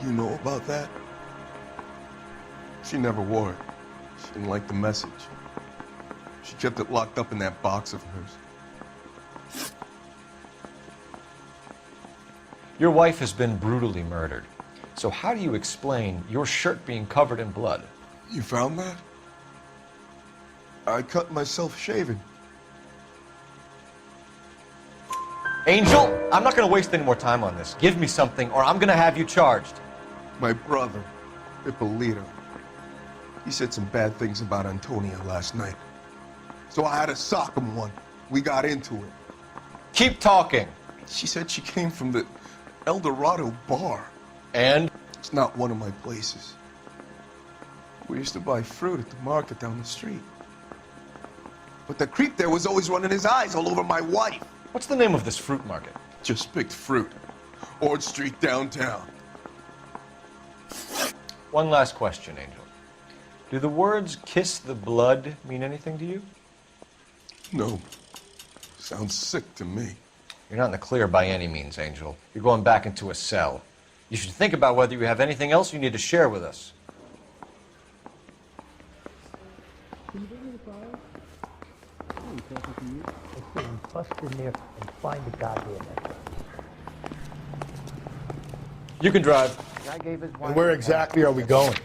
You know about that? She never wore it. She didn't like the message. She kept it locked up in that box of hers. Your wife has been brutally murdered. So how do you explain your shirt being covered in blood? You found that? I cut myself shaving. Angel, I'm not going to waste any more time on this. Give me something, or I'm going to have you charged. My brother, Ippolito, he said some bad things about Antonia last night. So I had to sock him one. We got into it. Keep talking. She said she came from the El Dorado bar. And? It's not one of my places. We used to buy fruit at the market down the street. But the creep there was always running his eyes all over my wife. What's the name of this fruit market? Just picked fruit. Ord Street downtown. One last question, Angel. Do the words kiss the blood mean anything to you? No. Sounds sick to me. You're not in the clear by any means, Angel. You're going back into a cell. You should think about whether you have anything else you need to share with us. Bust in there and find the goddamn necklace. You can drive. And where exactly are we going?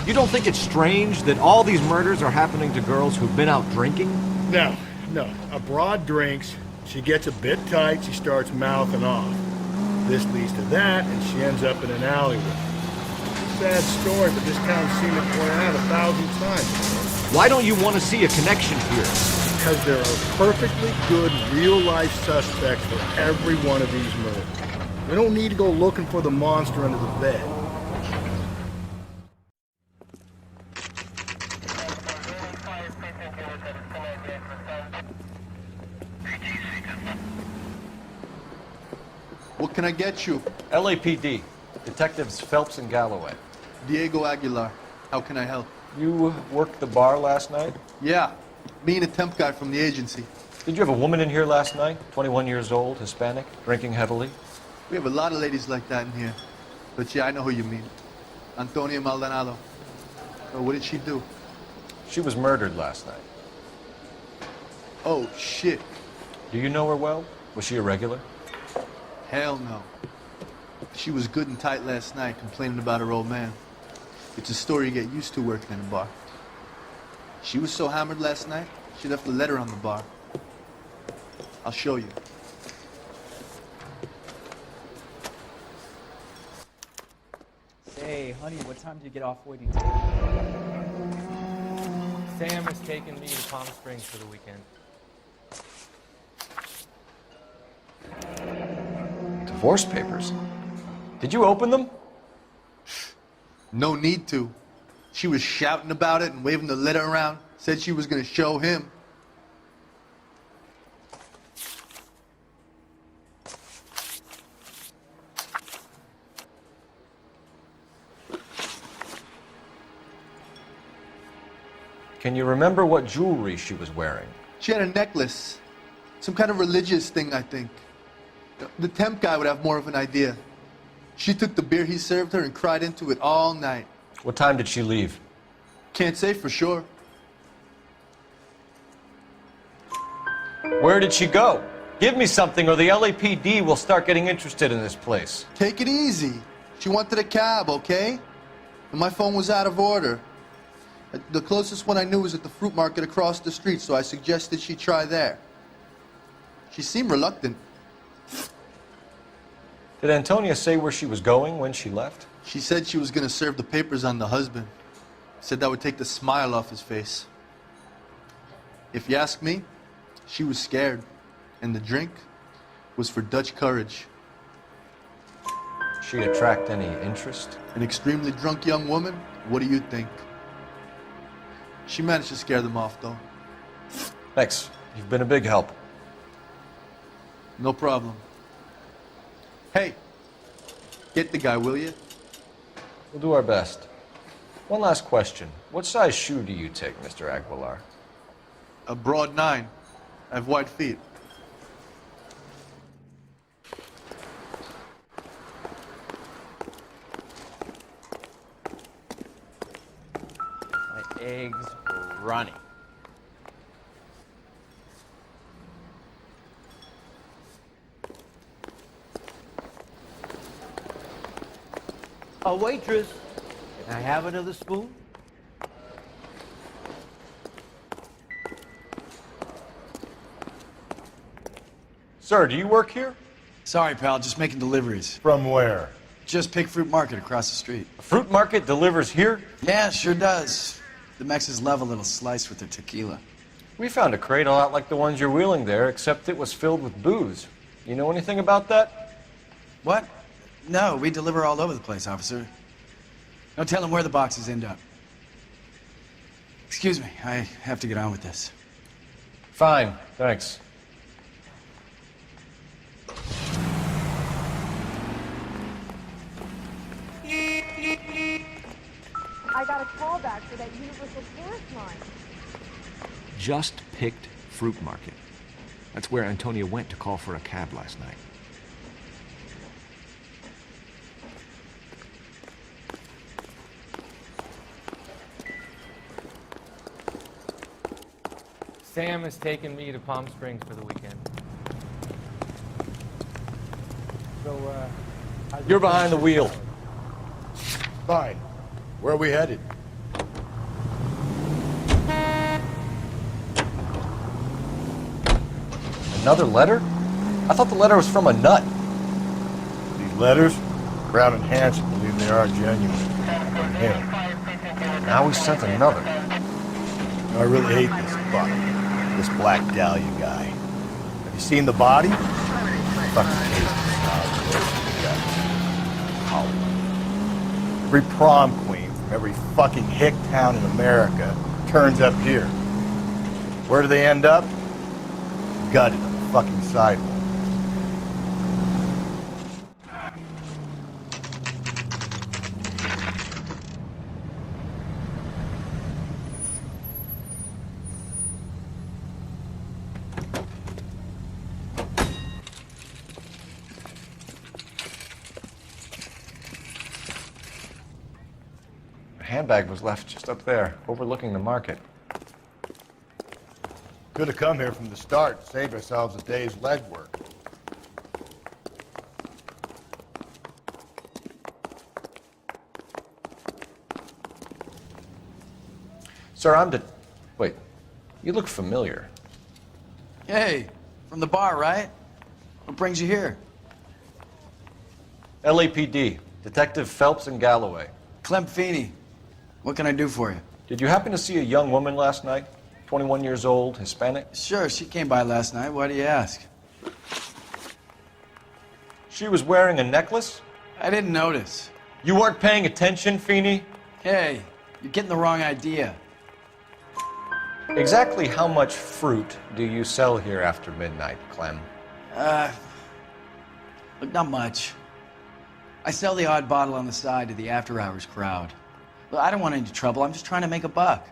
You don't think it's strange that all these murders are happening to girls who've been out drinking? No. A broad drinks, she gets a bit tight, she starts mouthing off. This leads to that, and she ends up in an alleyway. Sad story, but this town's seen it play out 1,000 times. Why don't you want to see a connection here? Because there are perfectly good real-life suspects for every one of these murders. We don't need to go looking for the monster under the bed. What can I get you? LAPD. Detectives Phelps and Galloway. Diego Aguilar. How can I help? You worked the bar last night? Yeah. Me and a temp guy from the agency. Did you have a woman in here last night? 21 years old, Hispanic, drinking heavily? We have a lot of ladies like that in here. But yeah, I know who you mean. Antonia Maldonado. So what did she do? She was murdered last night. Oh, shit. Do you know her well? Was she a regular? Hell no. She was good and tight last night, complaining about her old man. It's a story you get used to working in a bar. She was so hammered last night, she left a letter on the bar. I'll show you. Hey, honey, what time do you get off waiting table? Sam has taken me to Palm Springs for the weekend. Divorce papers? Did you open them? No need to. She was shouting about it and waving the letter around. Said she was going to show him. Can you remember what jewelry she was wearing? She had a necklace. Some kind of religious thing, I think. The temp guy would have more of an idea. She took the beer he served her and cried into it all night. What time did she leave? Can't say for sure. Where did she go? Give me something or the LAPD will start getting interested in this place. Take it easy. She wanted a cab, okay? And my phone was out of order. The closest one I knew was at the fruit market across the street, so I suggested she try there. She seemed reluctant. Did Antonia say where she was going when she left? She said she was going to serve the papers on the husband. Said that would take the smile off his face. If you ask me, she was scared. And the drink was for Dutch courage. She attract any interest? An extremely drunk young woman? What do you think? She managed to scare them off, though. Thanks. You've been a big help. No problem. Hey, get the guy, will you? We'll do our best. One last question. What size shoe do you take, Mr. Aguilar? A broad 9. I have wide feet. My eggs are running. A waitress. Can I have another spoon? Sir, do you work here? Sorry, pal, just making deliveries. From where? Just Pig Fruit Market across the street. A fruit market delivers here? Yeah, sure does. The Mexes love a little slice with their tequila. We found a crate a lot like the ones you're wheeling there, except it was filled with booze. You know anything about that? What? No, we deliver all over the place, officer. No telling where the boxes end up. Excuse me, I have to get on with this. Fine, thanks. I got a call back for that Universal Tourist line. Just picked Fruit Market. That's where Antonia went to call for a cab last night. Sam has taken me to Palm Springs for the weekend. So, You're behind the wheel. Fine. Where are we headed? Another letter? I thought the letter was from a nut. These letters? Brown and Hanson believe they are genuine. From him. Now he sent another. I really hate this fuck. This Black Dahlia guy. Have you seen the body? Fucking case. Every prom queen from every fucking hick town in America turns up here. Where do they end up? Gutted on the fucking sidewalk. The handbag was left just up there, overlooking the market. Could have come here from the start, saved ourselves a day's legwork. Sir, Wait, you look familiar. Hey, from the bar, right? What brings you here? LAPD, Detective Phelps and Galloway. Clem Feeney. What can I do for you? Did you happen to see a young woman last night? 21 years old, Hispanic? Sure, she came by last night. Why do you ask? She was wearing a necklace? I didn't notice. You weren't paying attention, Feeney? Hey, you're getting the wrong idea. Exactly how much fruit do you sell here after midnight, Clem? Look, not much. I sell the odd bottle on the side to the after-hours crowd. Look, I don't want any trouble. I'm just trying to make a buck.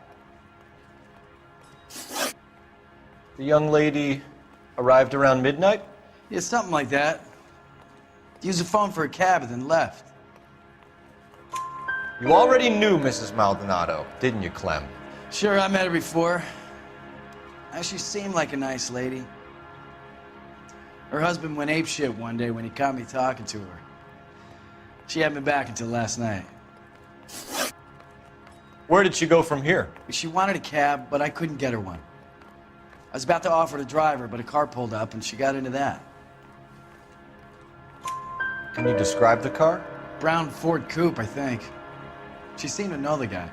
The young lady arrived around midnight? Yeah, something like that. Used the phone for a cab and then left. You already knew Mrs. Maldonado, didn't you, Clem? Sure, I met her before. She seemed like a nice lady. Her husband went apeshit one day when he caught me talking to her. She hadn't been back until last night. Where did she go from here? She wanted a cab, but I couldn't get her one. I was about to offer to drive her, but a car pulled up and she got into that. Can you describe the car? Brown Ford Coupe, I think. She seemed to know the guy.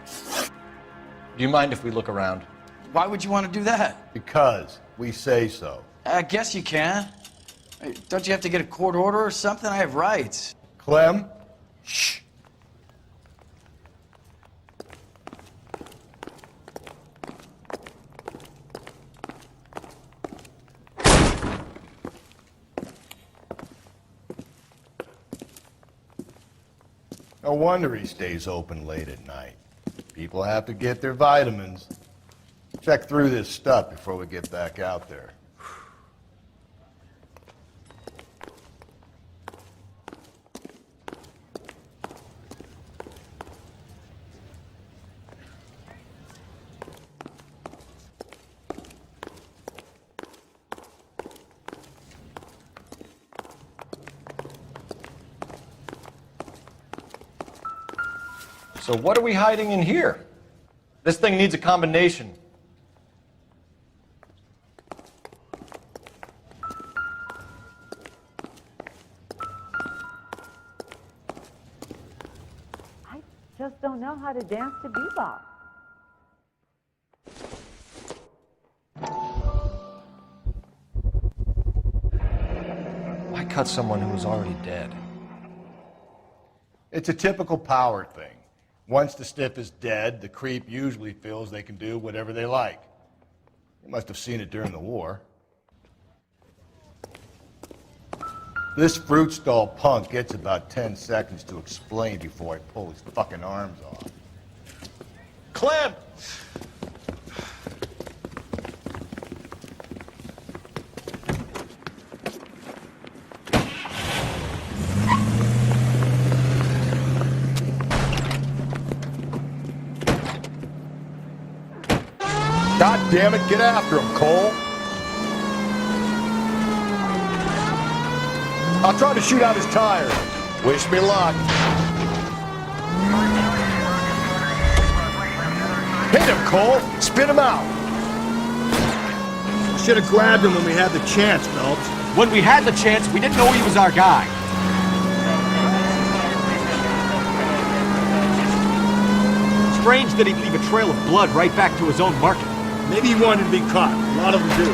Do you mind if we look around? Why would you want to do that? Because we say so. I guess you can. Hey, don't you have to get a court order or something? I have rights. Clem? Shh. No wonder he stays open late at night. People have to get their vitamins. Check through this stuff before we get back out there. So what are we hiding in here? This thing needs a combination. I just don't know how to dance to bebop. Why cut someone who was already dead? It's a typical power thing. Once the stiff is dead, the creep usually feels they can do whatever they like. You must have seen it during the war. This fruit stall punk gets about 10 seconds to explain before I pull his fucking arms off. Clem! God damn it, get after him, Cole. I'll try to shoot out his tires. Wish me luck. Hit him, Cole. Spit him out. Should have grabbed him when we had the chance, Phelps. When we had the chance, we didn't know he was our guy. Strange that he'd leave a trail of blood right back to his own market. Maybe he wanted to be caught. A lot of them do.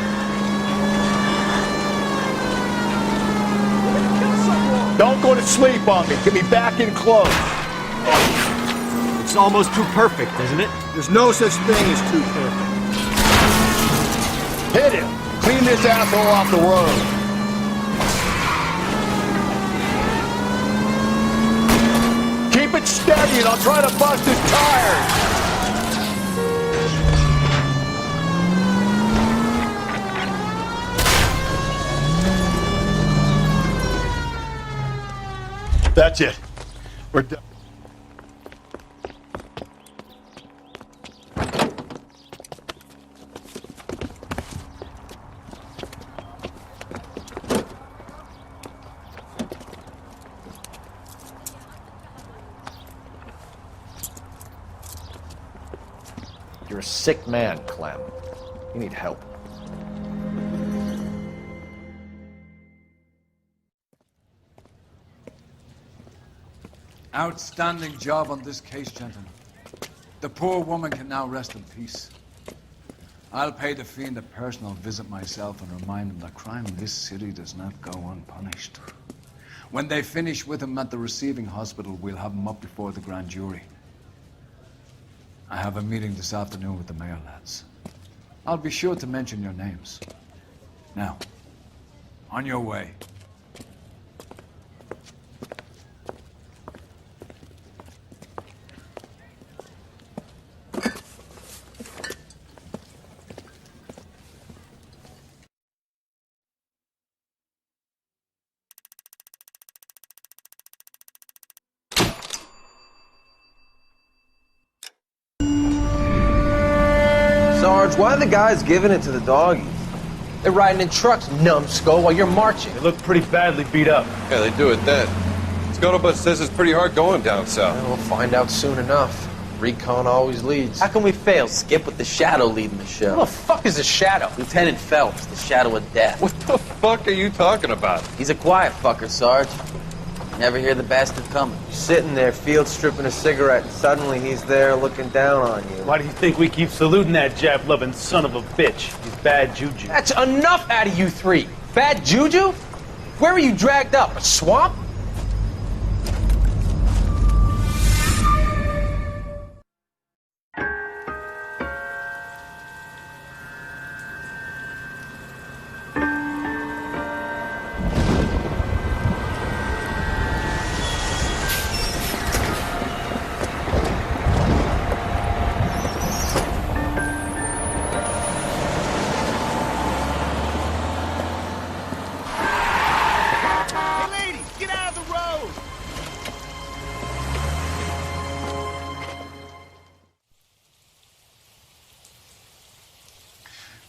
Don't go to sleep on me. Get me back in close. It's almost too perfect, isn't it? There's no such thing as too perfect. Hit him. Clean this asshole off the road. Keep it steady and I'll try to bust his tires. That's it. We're done. You're a sick man, Clem. You need help. Outstanding job on this case, gentlemen. The poor woman can now rest in peace. I'll pay the fiend a personal visit myself and remind him that crime in this city does not go unpunished. When they finish with him at the receiving hospital, we'll have him up before the grand jury. I have a meeting this afternoon with the mayor, lads. I'll be sure to mention your names. Now, on your way. Sarge, why are the guys giving it to the doggies? They're riding in trucks, numbskull, while you're marching. They look pretty badly beat up. Yeah, they do it then. Scuttlebutt says it's pretty hard going down south. Well, we'll find out soon enough. Recon always leads. How can we fail, Skip, with the Shadow leading the show? Who the fuck is the Shadow? Lieutenant Phelps, the Shadow of Death. What the fuck are you talking about? He's a quiet fucker, Sarge. Never hear the bastard coming. You're sitting there, field stripping a cigarette, and suddenly he's there looking down on you. Why do you think we keep saluting that Jap-loving son of a bitch? He's bad juju. That's enough out of you three. Bad juju? Where were you dragged up? A swamp?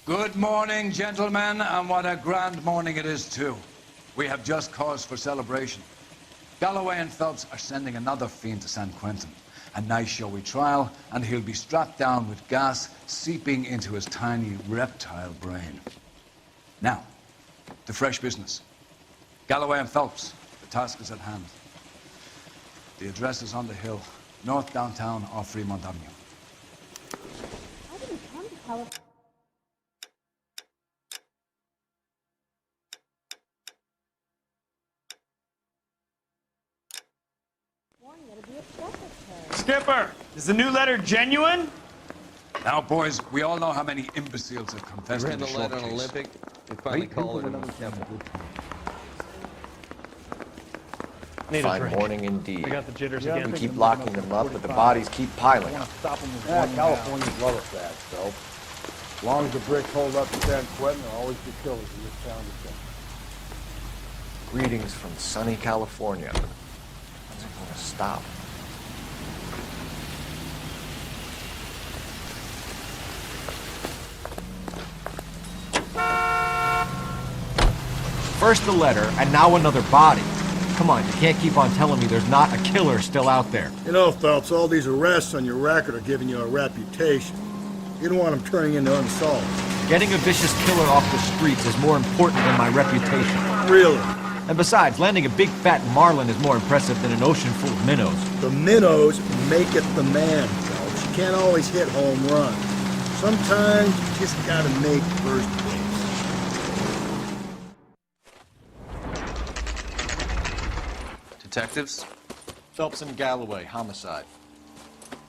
Good morning, gentlemen, and what a grand morning it is, too. We have just cause for celebration. Galloway and Phelps are sending another fiend to San Quentin, A nice showy trial, and he'll be strapped down with gas seeping into his tiny reptile brain. Now, the fresh business. Galloway and Phelps, the task is at hand. The address is on the hill, north downtown off Fremont Avenue. I didn't come to California. To be upset with her. Skipper, is the new letter genuine? Now, boys, we all know how many imbeciles have confessed in the short case. Olympic. They finally call it an Need a Fine drink. morning indeed. I got the jitters We again. keep locking them up, but the bodies keep piling up. Yeah, Californians love us bad, Phelps. As long as the bricks hold up to San Quentin, there'll always be killers in this town to kill. Greetings from sunny California. When's it going to stop? First the letter, and now another body. Come on, you can't keep on telling me there's not a killer still out there. You know, Phelps, all these arrests on your record are giving you a reputation. You don't want them turning into unsolved. Getting a vicious killer off the streets is more important than my reputation. Really? And besides, landing a big fat marlin is more impressive than an ocean full of minnows. The minnows make it the man, Phelps. You can't always hit home runs. Sometimes you just gotta make first base. Detectives? Phelps and Galloway, homicide.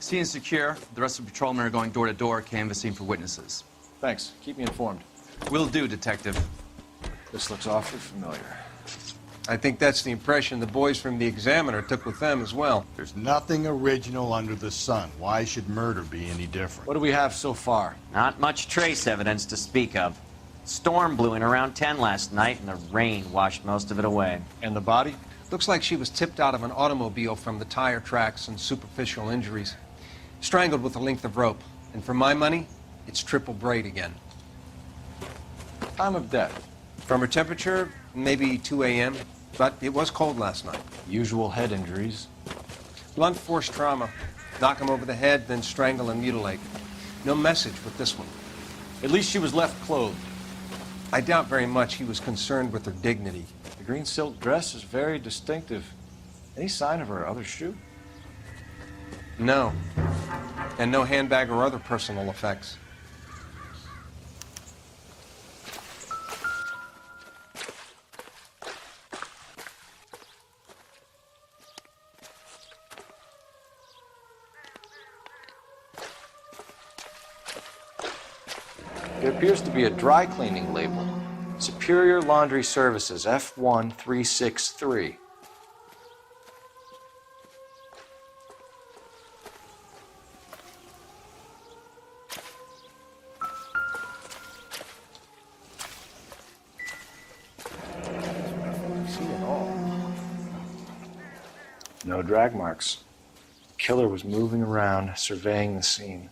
Scene is secure. The rest of the patrolmen are going door to door, canvassing for witnesses. Thanks. Keep me informed. Will do, Detective. This looks awfully familiar. I think that's the impression the boys from the Examiner took with them as well. There's nothing original under the sun. Why should murder be any different? What do we have so far? Not much trace evidence to speak of. Storm blew in around 10 last night, and the rain washed most of it away. And the body? Looks like she was tipped out of an automobile from the tire tracks and superficial injuries. Strangled with a length of rope. And for my money, it's triple braid again. Time of death? From her temperature, maybe 2 a.m., but it was cold last night. Usual head injuries. Blunt force trauma. Knock him over the head, then strangle and mutilate. No message with this one. At least she was left clothed. I doubt very much he was concerned with her dignity. The green silk dress is very distinctive. Any sign of her other shoe? No. And no handbag or other personal effects. There appears to be a dry cleaning label. Superior Laundry Services, F1363. No drag marks. The killer was moving around, surveying the scene.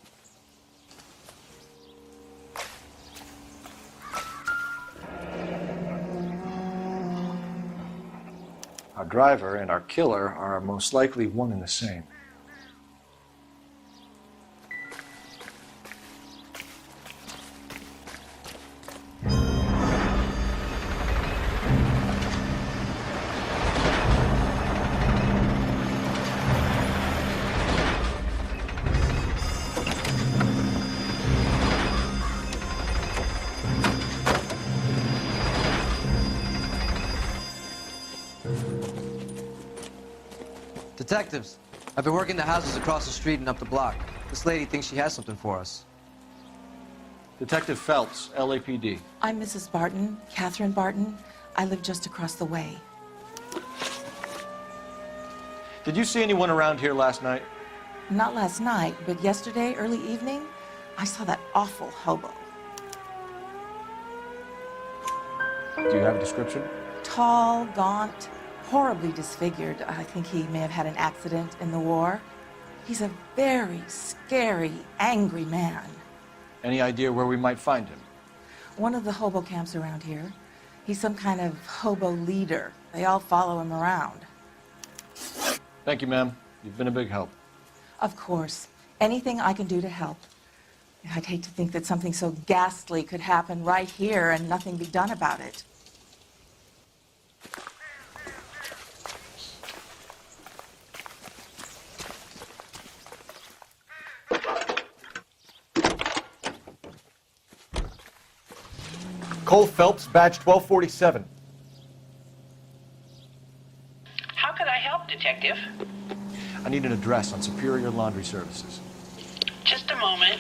Our driver and our killer are most likely one and the same. Detectives, I've been working the houses across the street and up the block. This lady thinks she has something for us. Detective Phelps, LAPD. I'm Mrs. Barton, Catherine Barton. I live just across the way. Did you see anyone around here last night? Not last night, but yesterday, early evening, I saw that awful hobo. Do you have a description? Tall, gaunt, horribly disfigured. I think he may have had an accident in the war. He's a very scary, angry man. Any idea where we might find him? One of the hobo camps around here. He's some kind of hobo leader. They all follow him around. Thank you, ma'am. You've been a big help. Of course. Anything I can do to help. I'd hate to think that something so ghastly could happen right here and nothing be done about it. Cole Phelps, badge 1247. How can I help, Detective? I need an address on Superior Laundry Services. Just a moment.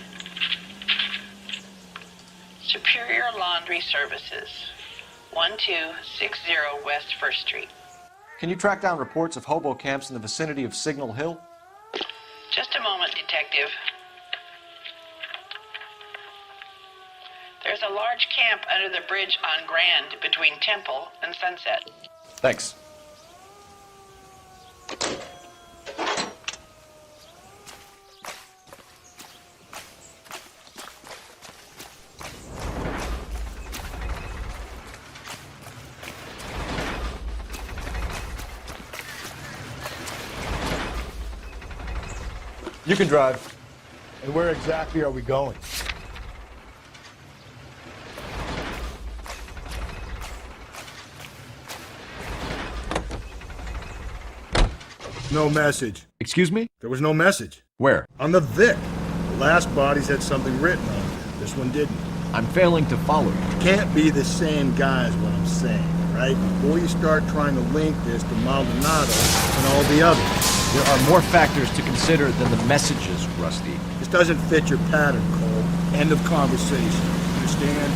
Superior Laundry Services, 1260 West 1st Street. Can you track down reports of hobo camps in the vicinity of Signal Hill? Just a moment, Detective. There's a large camp under the bridge on Grand between Temple and Sunset. Thanks. You can drive. And where exactly are we going? No message. Excuse me? There was no message. Where? On the Vic. The last bodies had something written on it. This one didn't. I'm failing to follow you. Can't be the same guy is what I'm saying, right? Before you start trying to link this to Maldonado and all the others. There are more factors to consider than the messages, Rusty. This doesn't fit your pattern, Cole. End of conversation. Understand?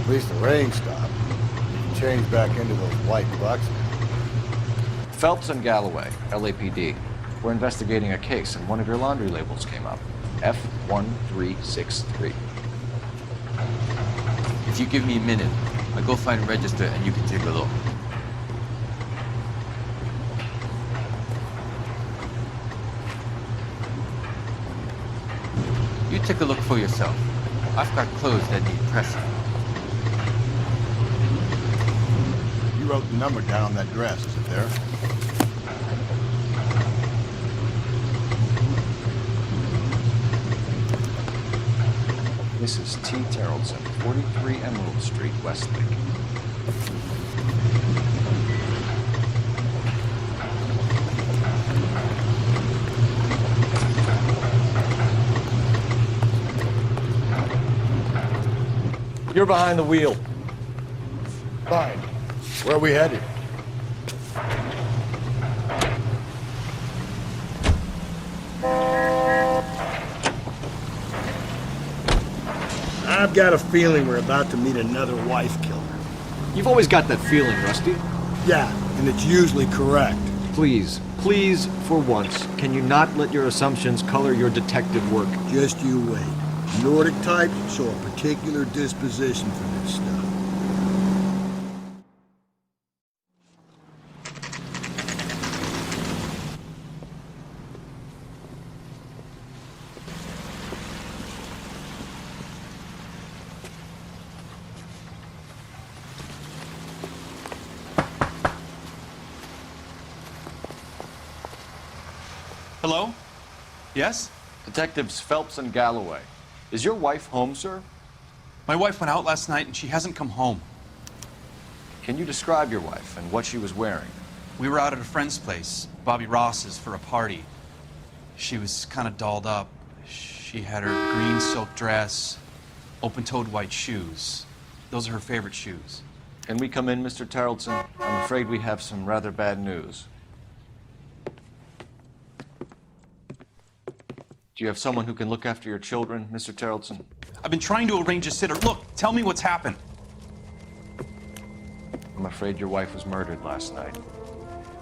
At least the rain stopped. You can change back into those white bucks now. Phelps and Galloway, LAPD. We're investigating a case and one of your laundry labels came up. F1363. If you give me a minute, I'll go find a register and you can take a look. You take a look for yourself. I've got clothes that need pressing. You wrote the number down on that dress, is it there? Mrs. T. Terrellson, 43 Emerald Street, Westlake. You're behind the wheel. Fine. Where are we headed? I've got a feeling we're about to meet another wife killer. You've always got that feeling, Rusty. Yeah, and it's usually correct. Please, please, for once, can you not let your assumptions color your detective work? Just you wait. Nordic types show a particular disposition for this stuff. Hello? Yes? Detectives Phelps and Galloway. Is your wife home, sir? My wife went out last night and she hasn't come home. Can you describe your wife and what she was wearing? We were out at a friend's place, Bobby Ross's, for a party. She was kind of dolled up. She had her green silk dress, open-toed white shoes. Those are her favorite shoes. Can we come in, Mr. Tarleton? I'm afraid we have some rather bad news. Do you have someone who can look after your children, Mr. Tarleton? I've been trying to arrange a sitter. Look, tell me what's happened. I'm afraid your wife was murdered last night.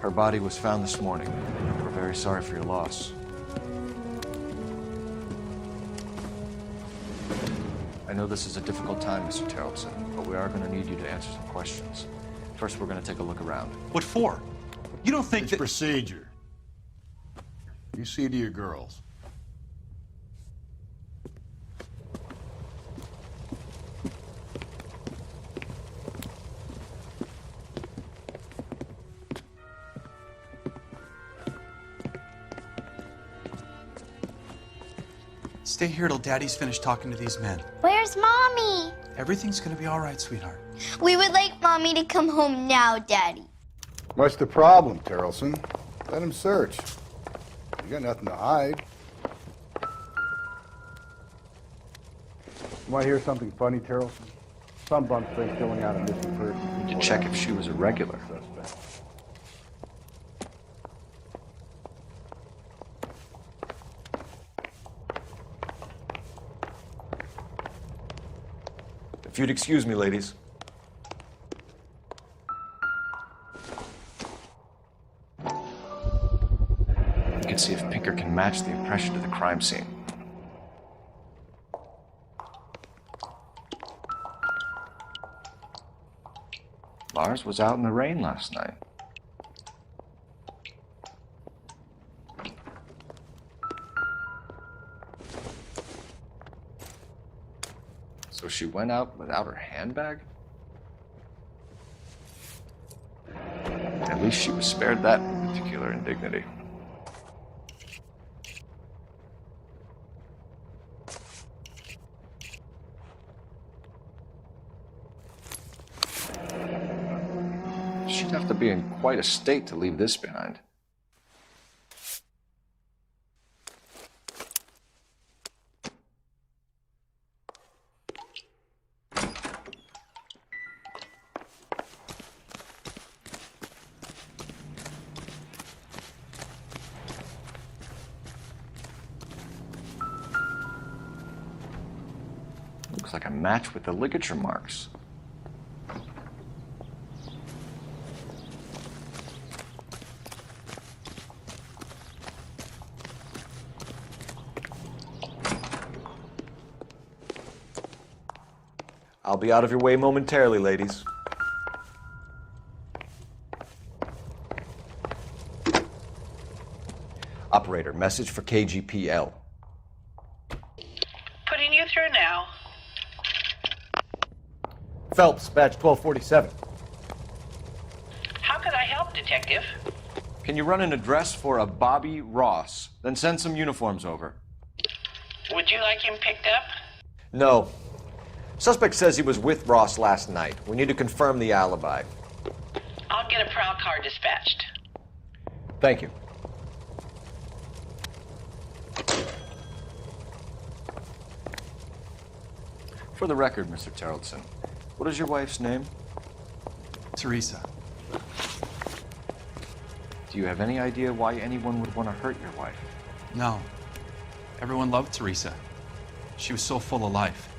Her body was found this morning. We're very sorry for your loss. I know this is a difficult time, Mr. Terrelson, but we are going to need you to answer some questions. First, we're going to take a look around. What for? You don't think It's that... procedure. You see to your girls. Stay here till Daddy's finished talking to these men. Where's Mommy? Everything's gonna be all right, sweetheart. We would like Mommy to come home now, Daddy. What's the problem, Terrelson? Let him search. You got nothing to hide. You want to hear something funny, Terrelson? Some bum thinks going out a missing person. To check if she was a regular. If you'd excuse me, ladies. You can see if Pinker can match the impression to the crime scene. Lars was out in the rain last night. So she went out without her handbag? At least she was spared that particular indignity. She'd have to be in quite a state to leave this behind. Looks like a match with the ligature marks. I'll be out of your way momentarily, ladies. Operator, message for KGPL. Putting you through now. Phelps, badge 1247. How could I help, Detective? Can you run an address for a Bobby Ross? Then send some uniforms over. Would you like him picked up? No. Suspect says he was with Ross last night. We need to confirm the alibi. I'll get a prowl car dispatched. Thank you. For the record, Mr. Terrelson, what is your wife's name? Teresa. Do you have any idea why anyone would want to hurt your wife? No. Everyone loved Teresa. She was so full of life.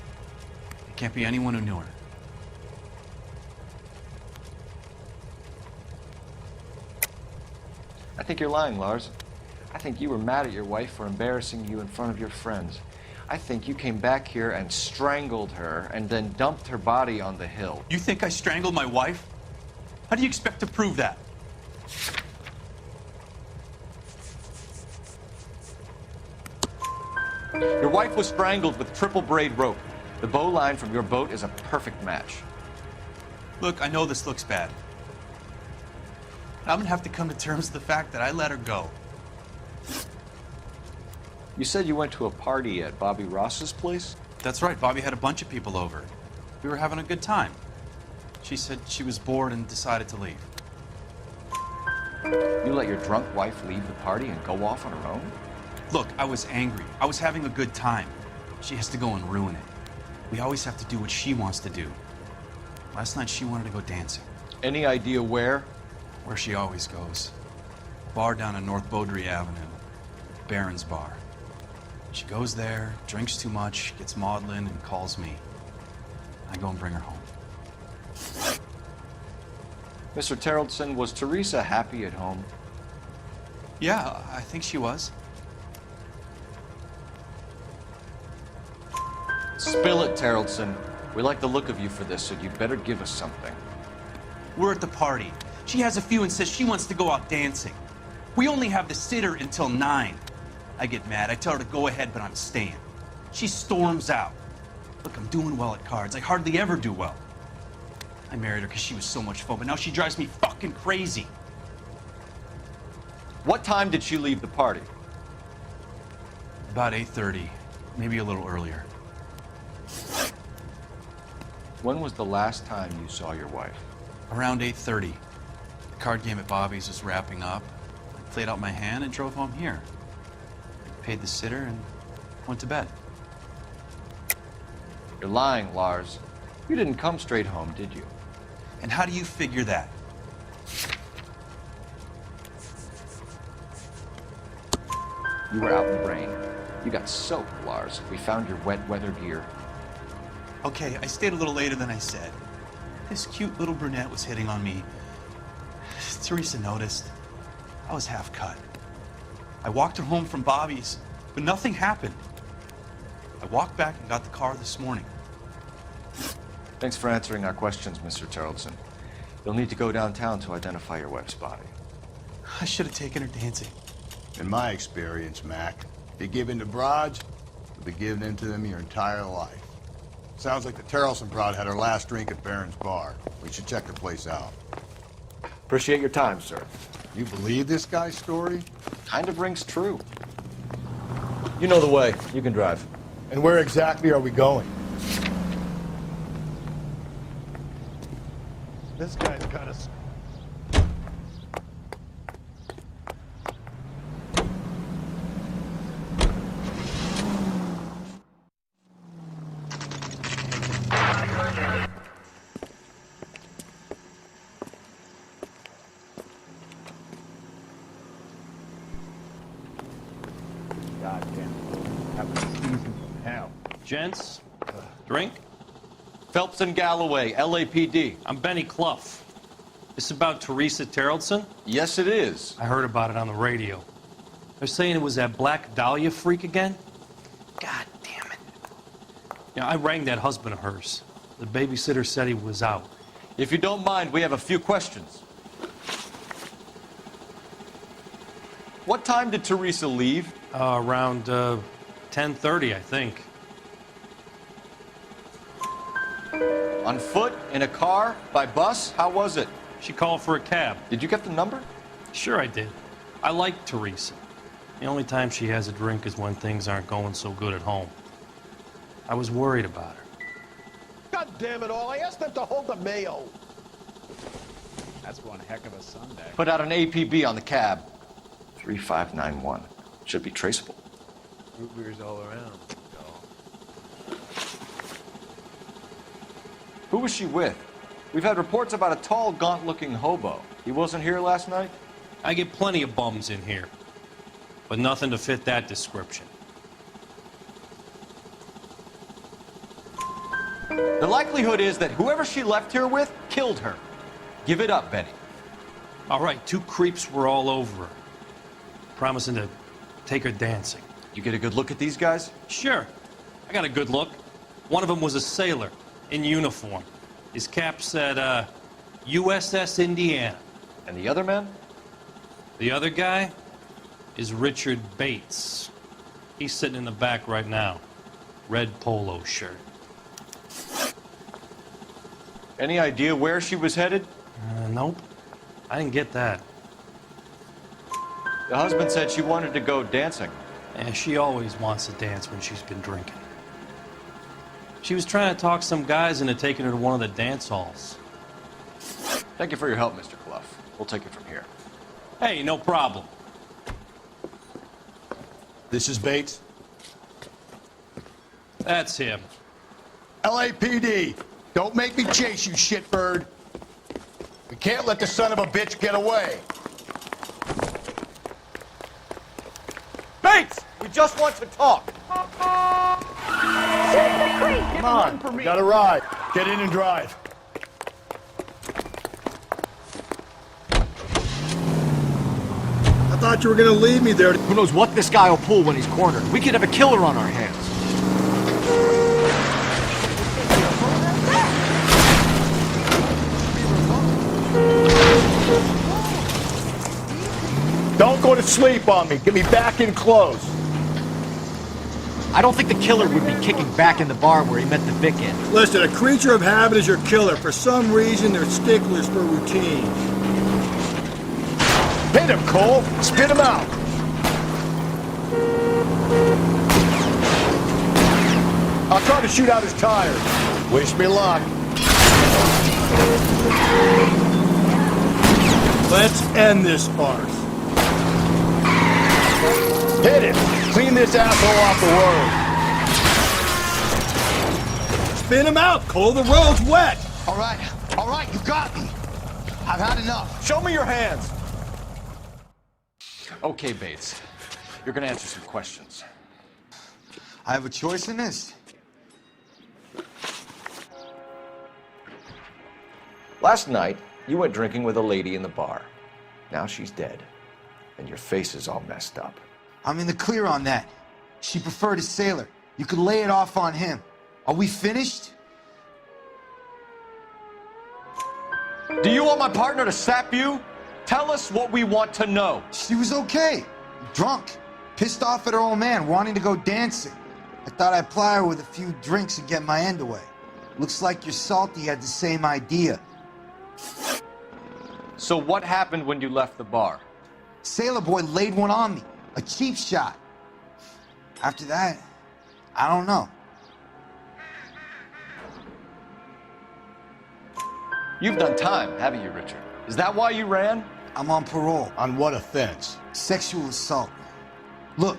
It can't be anyone who knew her. I think you're lying, Lars. I think you were mad at your wife for embarrassing you in front of your friends. I think you came back here and strangled her and then dumped her body on the hill. You think I strangled my wife? How do you expect to prove that? Your wife was strangled with triple braid rope. The bow line from your boat is a perfect match. Look, I know this looks bad. I'm gonna have to come to terms with the fact that I let her go. You said you went to a party at Bobby Ross's place? That's right, Bobby had a bunch of people over. We were having a good time. She said she was bored and decided to leave. You let your drunk wife leave the party and go off on her own? Look, I was angry. I was having a good time. She has to go and ruin it. We always have to do what she wants to do. Last night she wanted to go dancing. Any idea where? Where she always goes. Bar down on North Beaudry Avenue. Barron's Bar. She goes there, drinks too much, gets maudlin, and calls me. I go and bring her home. Mr. Terrelson, was Teresa happy at home? Yeah, I think she was. Spill it, Terrellson. We like the look of you for this, so you better give us something. We're at the party. She has a few and says she wants to go out dancing. We only have the sitter until 9. I get mad. I tell her to go ahead, but I'm staying. She storms out. Look, I'm doing well at cards. I hardly ever do well. I married her because she was so much fun, but now she drives me fucking crazy. What time did she leave the party? About 8:30, maybe a little earlier. When was the last time you saw your wife? Around 8:30. The card game at Bobby's was wrapping up. I played out my hand and drove home here. Paid the sitter and went to bed. You're lying, Lars. You didn't come straight home, did you? And how do you figure that? You were out in the rain. You got soaked, Lars. We found your wet weather gear. Okay, I stayed a little later than I said. This cute little brunette was hitting on me. Teresa noticed. I was half cut. I walked her home from Bobby's, but nothing happened. I walked back and got the car this morning. Thanks for answering our questions, Mr. Terrellson. You'll need to go downtown to identify your wife's body. I should have taken her dancing. In my experience, Mac, if you give in to broads, you'll be giving in to them your entire life. Sounds like the Terrellson broad had her last drink at Barron's Bar. We should check the place out. Appreciate your time, sir. You believe this guy's story? Kind of rings true. You know the way. You can drive. And where exactly are we going? This guy's got us. Gents, drink? Phelps and Galloway, LAPD. I'm Benny Clough. This about Teresa Terrellson? Yes, it is. I heard about it on the radio. They're saying it was that Black Dahlia freak again? God damn it. Yeah, I rang that husband of hers. The babysitter said he was out. If you don't mind, we have a few questions. What time did Teresa leave? Around 10:30, I think. On foot? In a car? By bus? How was it? She called for a cab. Did you get the number? Sure I did. I like Teresa. The only time she has a drink is when things aren't going so good at home. I was worried about her. God damn it all, I asked them to hold the mayo. That's one heck of a Sunday. Put out an APB on the cab. 3591. Should be traceable. Root beers all around. Who was she with? We've had reports about a tall, gaunt-looking hobo. He wasn't here last night? I get plenty of bums in here, but nothing to fit that description. The likelihood is that whoever she left here with killed her. Give it up, Benny. All right, 2 creeps were all over her, promising to take her dancing. You get a good look at these guys? Sure. I got a good look. One of them was a sailor in uniform. His cap said, USS Indiana. And the other man? The other guy is Richard Bates. He's sitting in the back right now. Red polo shirt. Any idea where she was headed? Nope. I didn't get that. The husband said she wanted to go dancing. And she always wants to dance when she's been drinking. She was trying to talk some guys into taking her to one of the dance halls. Thank you for your help, Mr. Clough. We'll take it from here. Hey, no problem. This is Bates? That's him. LAPD, don't make me chase you, shitbird. We can't let the son of a bitch get away. Bates! We just want to talk. Come on, got a ride. Get in and drive. I thought you were gonna leave me there. Who knows what this guy will pull when he's cornered? We could have a killer on our hands. sleep on me. Get me back in close. I don't think the killer would be kicking back in the bar where he met the Vic in. Listen, a creature of habit is your killer. For some reason, they're sticklers for routine. Hit him, Cole. Spit him out. I'll try to shoot out his tires. Wish me luck. Let's end this farce. Hit him. Clean this asshole off the road. Spin him out, Cole. The road's wet. All right, you got me. I've had enough. Show me your hands. Okay, Bates. You're gonna answer some questions. I have a choice in this. Last night, you went drinking with a lady in the bar. Now she's dead, and your face is all messed up. I'm in the clear on that. She preferred a sailor. You could lay it off on him. Are we finished? Do you want my partner to sap you? Tell us what we want to know. She was okay. Drunk. Pissed off at her old man, wanting to go dancing. I thought I'd ply her with a few drinks and get my end away. Looks like your Salty had the same idea. So what happened when you left the bar? Sailor boy laid one on me. A cheap shot. After that, I don't know. You've done time, haven't you, Richard? Is that why you ran? I'm on parole. On what offense? Sexual assault. Look,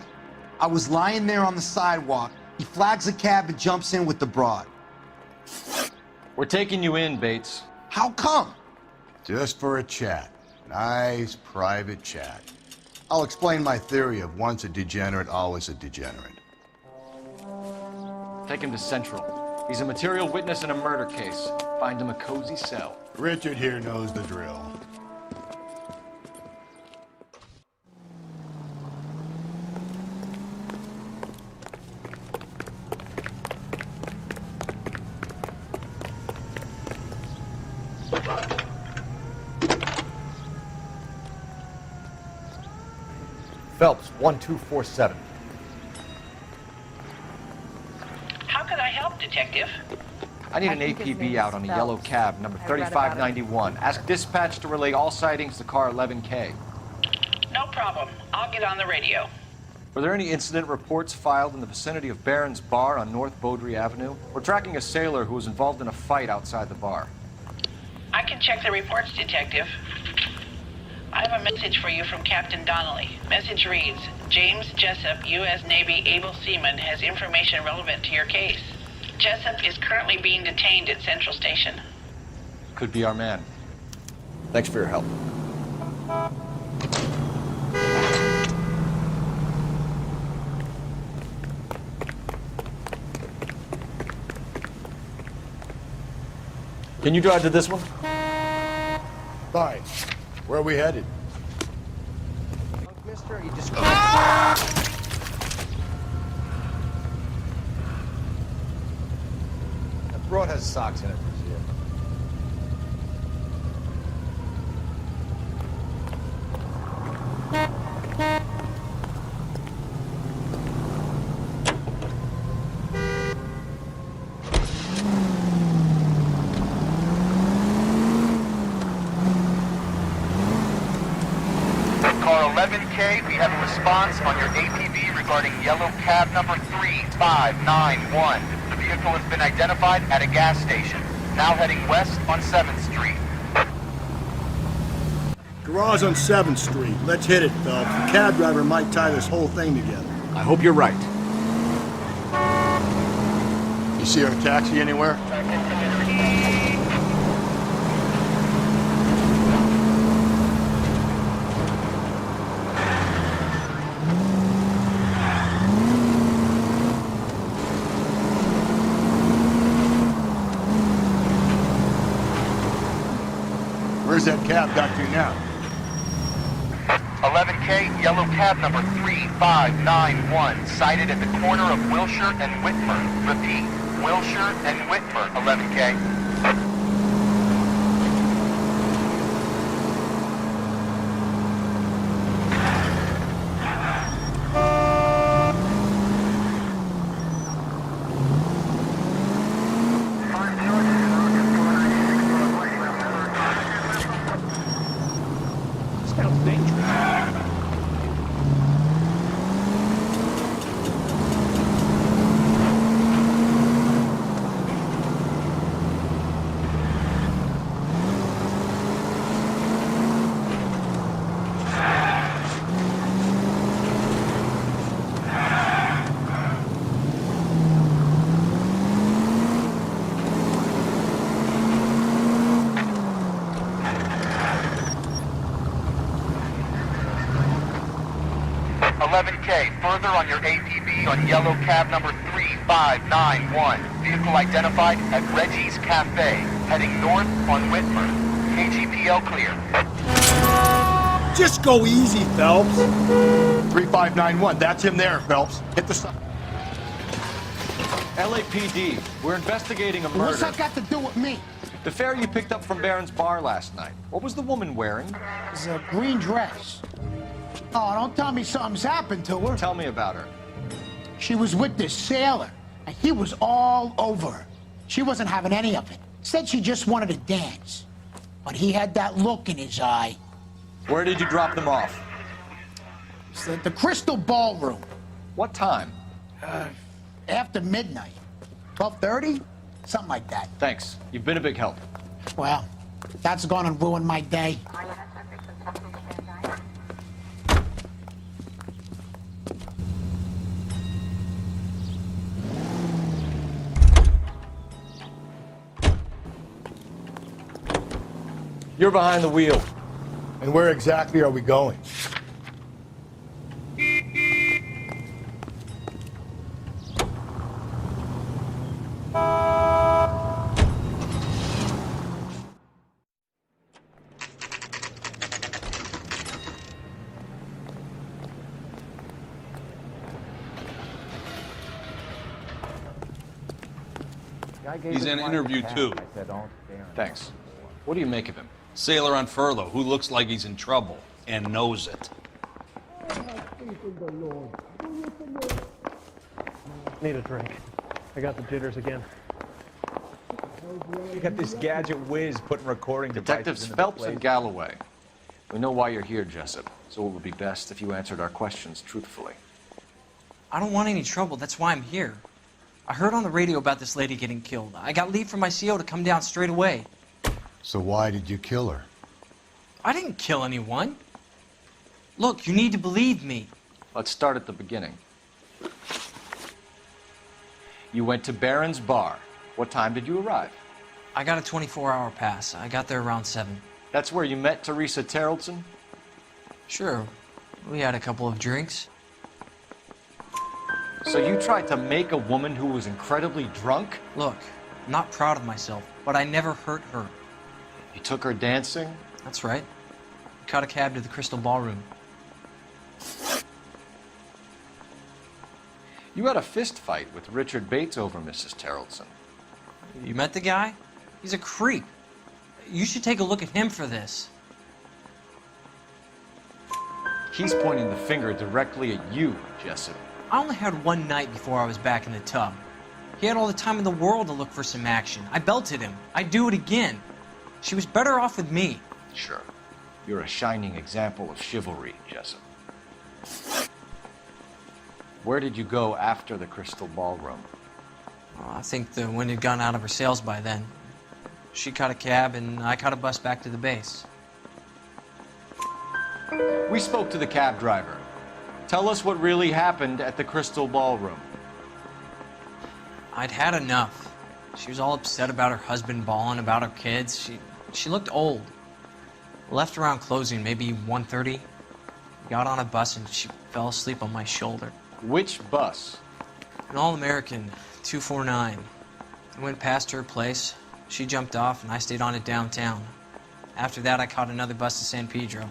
I was lying there on the sidewalk. He flags a cab and jumps in with the broad. We're taking you in, Bates. How come? Just for a chat. Nice, private chat. I'll explain my theory of once a degenerate, always a degenerate. Take him to Central. He's a material witness in a murder case. Find him a cozy cell. Richard here knows the drill. Phelps, 1247. How can I help, Detective? I need an APB out on a yellow cab, number 3591. Ask dispatch to relay all sightings to car 11K. No problem. I'll get on the radio. Were there any incident reports filed in the vicinity of Barron's Bar on North Beaudry Avenue? We're tracking a sailor who was involved in a fight outside the bar. I can check the reports, Detective. I have a message for you from Captain Donnelly. Message reads, James Jessup, U.S. Navy able seaman, has information relevant to your case. Jessup is currently being detained at Central Station. Could be our man. Thanks for your help. Can you drive to this one? Fine. Where are we headed? Mister, you just... That broad has socks in it for you. Car 11K, we have a response on your APB regarding yellow cab number 3591. The vehicle has been identified at a gas station, now heading west on 7th Street. Garage on 7th Street. Let's hit it, Phelps. The cab driver might tie this whole thing together. I hope you're right. You see our taxi anywhere? Where's that cab got to now? 11K, yellow cab number 3591, sighted at the corner of Wilshire and Whitmer. Repeat, Wilshire and Whitmer, 11K. 11K, further on your APB on yellow cab number 3591. Vehicle identified at Reggie's Cafe, heading north on Whitmer. KGPL clear. Just go easy, Phelps. 3591, that's him there, Phelps. Hit the side. LAPD, we're investigating a murder. What's that got to do with me? The fare you picked up from Barron's bar last night. What was the woman wearing? It's a green dress. Oh, don't tell me something's happened to her. Tell me about her. She was with this sailor, and he was all over her. She wasn't having any of it. Said she just wanted to dance. But he had that look in his eye. Where did you drop them off? It's the Crystal Ballroom. What time? After midnight. 12:30? Something like that. Thanks. You've been a big help. Well, that's gone and ruined my day. You're behind the wheel. And where exactly are we going? He's in interview too. Thanks. What do you make of him? Sailor on furlough who looks like he's in trouble and knows it. Need a drink. I got the jitters again. You got this gadget whiz putting recording Detectives devices into Phelps place. and Galloway. We know why you're here, Jessup, so it would be best if you answered our questions truthfully. I don't want any trouble. That's why I'm here. I heard on the radio about this lady getting killed. I got leave from my CO to come down straight away. So why did you kill her? I didn't kill anyone. Look, you need to believe me. Let's start at the beginning. You went to Barron's bar. What time did you arrive? I got a 24-hour pass. I got there around 7. That's where you met Teresa Terrelson? Sure. We had a couple of drinks. So you tried to make a woman who was incredibly drunk? Look, I'm not proud of myself, but I never hurt her. You took her dancing? That's right. We caught a cab to the Crystal Ballroom. You had a fist fight with Richard Bates over Mrs. Terrelson. You met the guy? He's a creep. You should take a look at him for this. He's pointing the finger directly at you, Jessup. I only had one night before I was back in the tub. He had all the time in the world to look for some action. I belted him. I'd do it again. She was better off with me. Sure. You're a shining example of chivalry, Jessup. Where did you go after the Crystal Ballroom? I think the wind had gone out of her sails by then. She caught a cab and I caught a bus back to the base. We spoke to the cab driver. Tell us what really happened at the Crystal Ballroom. I'd had enough. She was all upset about her husband bawling about her kids. She looked old. Left around closing, maybe 1:30. Got on a bus and she fell asleep on my shoulder. Which bus? An All-American, 249. I went past her place. She jumped off and I stayed on it downtown. After that, I caught another bus to San Pedro.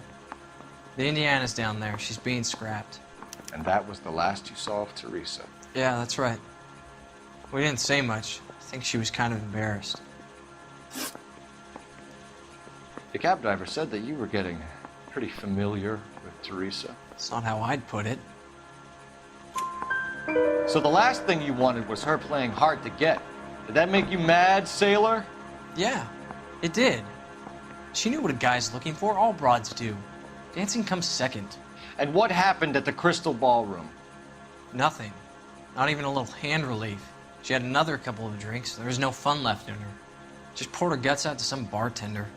The Indiana's down there. She's being scrapped. And that was the last you saw of Teresa? Yeah, that's right. We didn't say much. I think she was kind of embarrassed. The cab driver said that you were getting pretty familiar with Teresa. That's not how I'd put it. So the last thing you wanted was her playing hard to get. Did that make you mad, sailor? Yeah, it did. She knew what a guy's looking for. All broads do. Dancing comes second. And what happened at the Crystal Ballroom? Nothing. Not even a little hand relief. She had another couple of drinks. There was no fun left in her. Just poured her guts out to some bartender.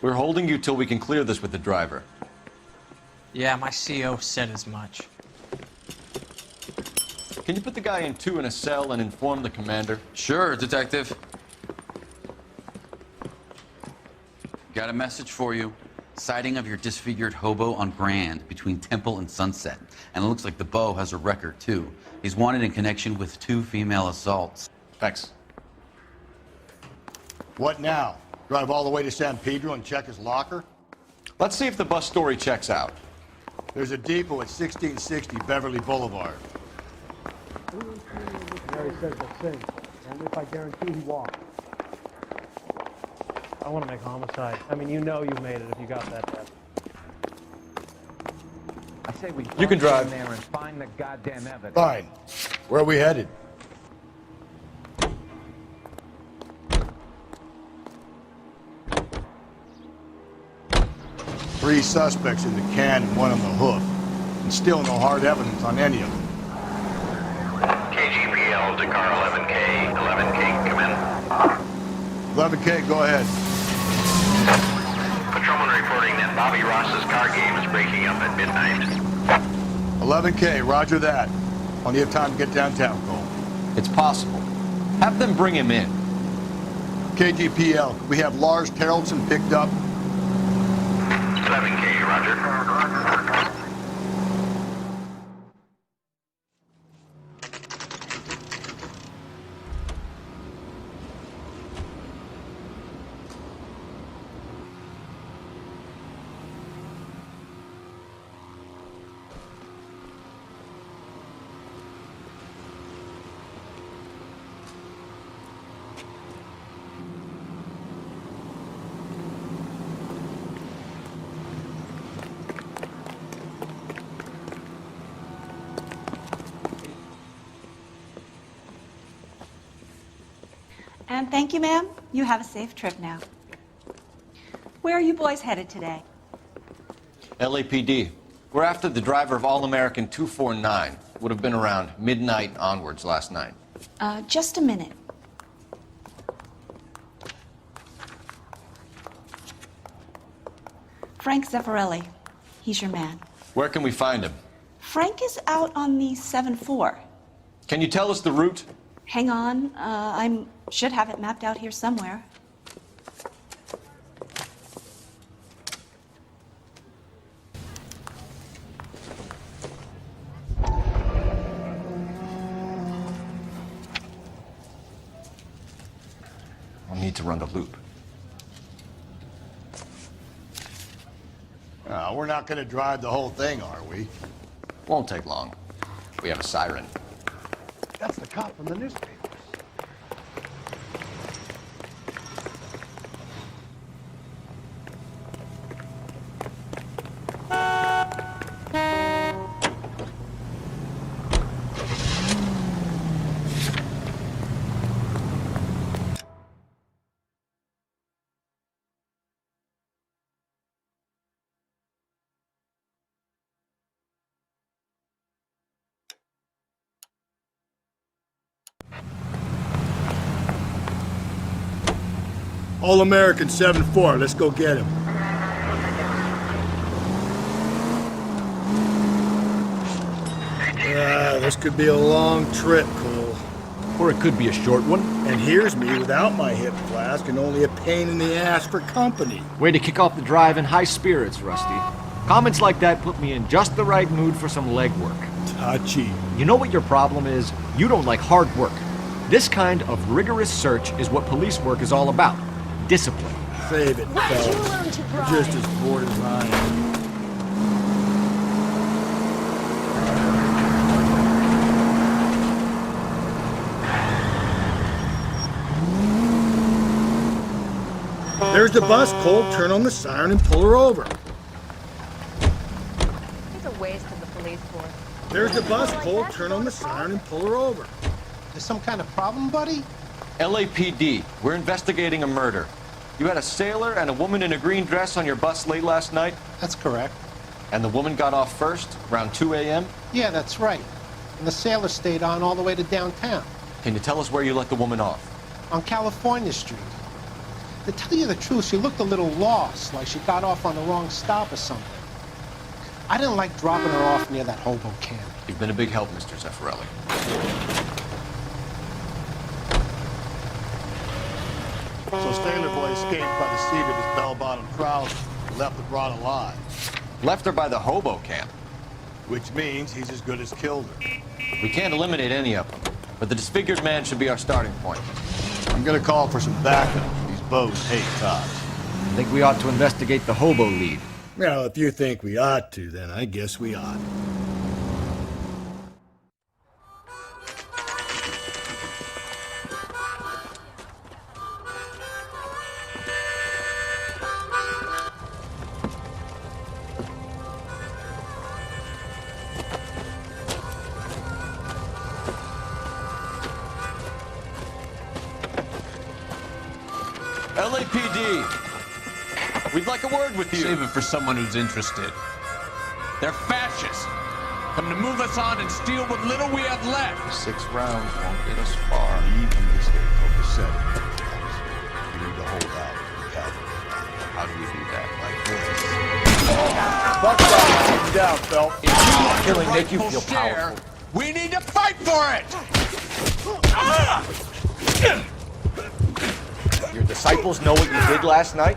We're holding you till we can clear this with the driver. Yeah, my CO said as much. Can you put the guy in 2 in a cell and inform the commander? Sure, Detective. Got a message for you. Sighting of your disfigured hobo on Grand between Temple and Sunset. And it looks like the Beau has a record, too. He's wanted in connection with 2 female assaults. Thanks. What now? Drive all the way to San Pedro and check his locker? Let's see if the bus story checks out. There's a depot at 1660 Beverly Boulevard. Mary says the same. Only if I guarantee he walked. I want to make homicide. I mean, you know you made it if you got that death. I say we You can drive. in there and find the goddamn evidence. Fine. Where are we headed? Three suspects in the can and one on the hoof. And still no hard evidence on any of them. KGPL to car 11K. 11K, come in. 11K, go ahead. Patrolman reporting that Bobby Ross's car game is breaking up at midnight. 11K, roger that. Plenty of time to get downtown, Cole. It's possible. Have them bring him in. KGPL, we have Lars Terrelson picked up. 11K, roger. And thank you, ma'am. You have a safe trip now. Where are you boys headed today? LAPD. We're after the driver of All-American 249. Would have been around midnight onwards last night. Just a minute. Frank Zeffirelli. He's your man. Where can we find him? Frank is out on the 7-4. Can you tell us the route? Hang on. I should have it mapped out here somewhere. I'll need to run the loop. We're not going to drive the whole thing, are we? Won't take long. We have a siren. That's the cop from the newspapers. All-American 7-4, let's go get him. This could be a long trip, Cole. Or it could be a short one. And here's me without my hip flask and only a pain in the ass for company. Way to kick off the drive in high spirits, Rusty. Comments like that put me in just the right mood for some legwork. Touchy. You know what your problem is? You don't like hard work. This kind of rigorous search is what police work is all about. Discipline. Save it, Phelps. Just as bored as I am. There's the bus, Cole. Turn on the siren and pull her over. It's a waste of the police force. There's the bus, Cole. Turn on the siren and pull her over. There's some kind of problem, buddy? LAPD. We're investigating a murder. You had a sailor and a woman in a green dress on your bus late last night? That's correct. And the woman got off first, around 2 a.m.? Yeah, that's right. And the sailor stayed on all the way to downtown. Can you tell us where you let the woman off? On California Street. To tell you the truth, she looked a little lost, like she got off on the wrong stop or something. I didn't like dropping her off near that hobo camp. You've been a big help, Mr. Zeffirelli. So Sailor Boy escaped by the seat of his bell-bottom trousers. left the broad alive. Left her by the hobo camp. Which means he's as good as killed her. We can't eliminate any of them, but the disfigured man should be our starting point. I'm gonna call for some backup. These bows hate cops. I think we ought to investigate the hobo lead. Well, if you think we ought to, then I guess we ought. LAPD, we'd like a word with you. Save it for someone who's interested. They're fascists. Come to move us on and steal what little we have left. 6 rounds won't get us far. You need to stay focused. You need to hold out and help. How do we do that? Buck down, down, Phelps. If killing make you feel powerful. We need to fight for it! Your disciples know what you did last night?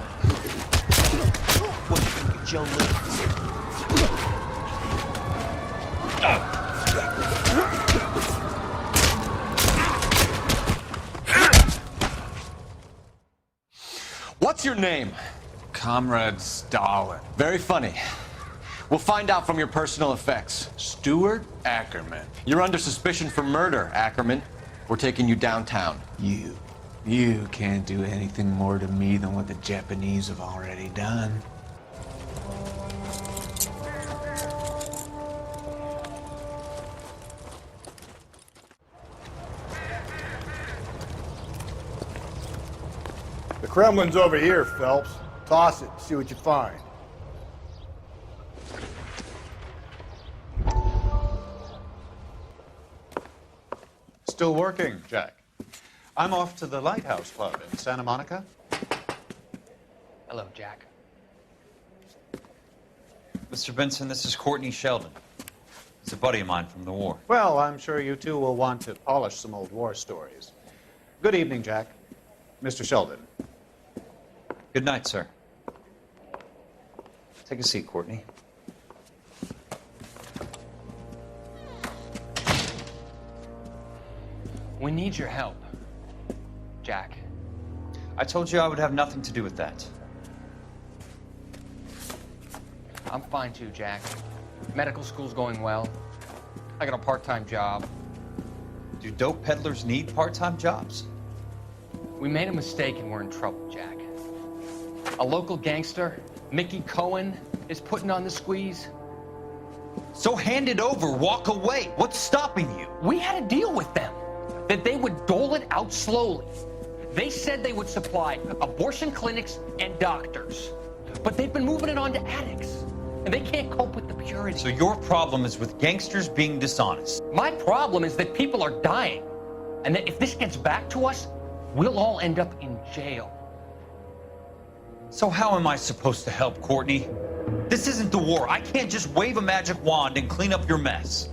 What do you think, Joe Lee? What's your name? Comrade Stalin. Very funny. We'll find out from your personal effects. Stuart Ackerman. You're under suspicion for murder, Ackerman. We're taking you downtown. You can't do anything more to me than what the Japanese have already done. The Kremlin's over here, Phelps. Toss it, see what you find. Still working, Jack. I'm off to the Lighthouse Club in Santa Monica. Hello, Jack. Mr. Benson, this is Courtney Sheldon. He's a buddy of mine from the war. Well, I'm sure you two will want to polish some old war stories. Good evening, Jack. Mr. Sheldon. Good night, sir. Take a seat, Courtney. We need your help, Jack. I told you I would have nothing to do with that. I'm fine too, Jack. Medical school's going well. I got a part-time job. Do dope peddlers need part-time jobs? We made a mistake and we're in trouble, Jack. A local gangster, Mickey Cohen, is putting on the squeeze. So hand it over, walk away. What's stopping you? We had a deal with them that they would dole it out slowly. They said they would supply abortion clinics and doctors, but they've been moving it on to addicts, and they can't cope with the purity. So your problem is with gangsters being dishonest. My problem is that people are dying, and that if this gets back to us, we'll all end up in jail. So how am I supposed to help, Courtney? This isn't the war. I can't just wave a magic wand and clean up your mess.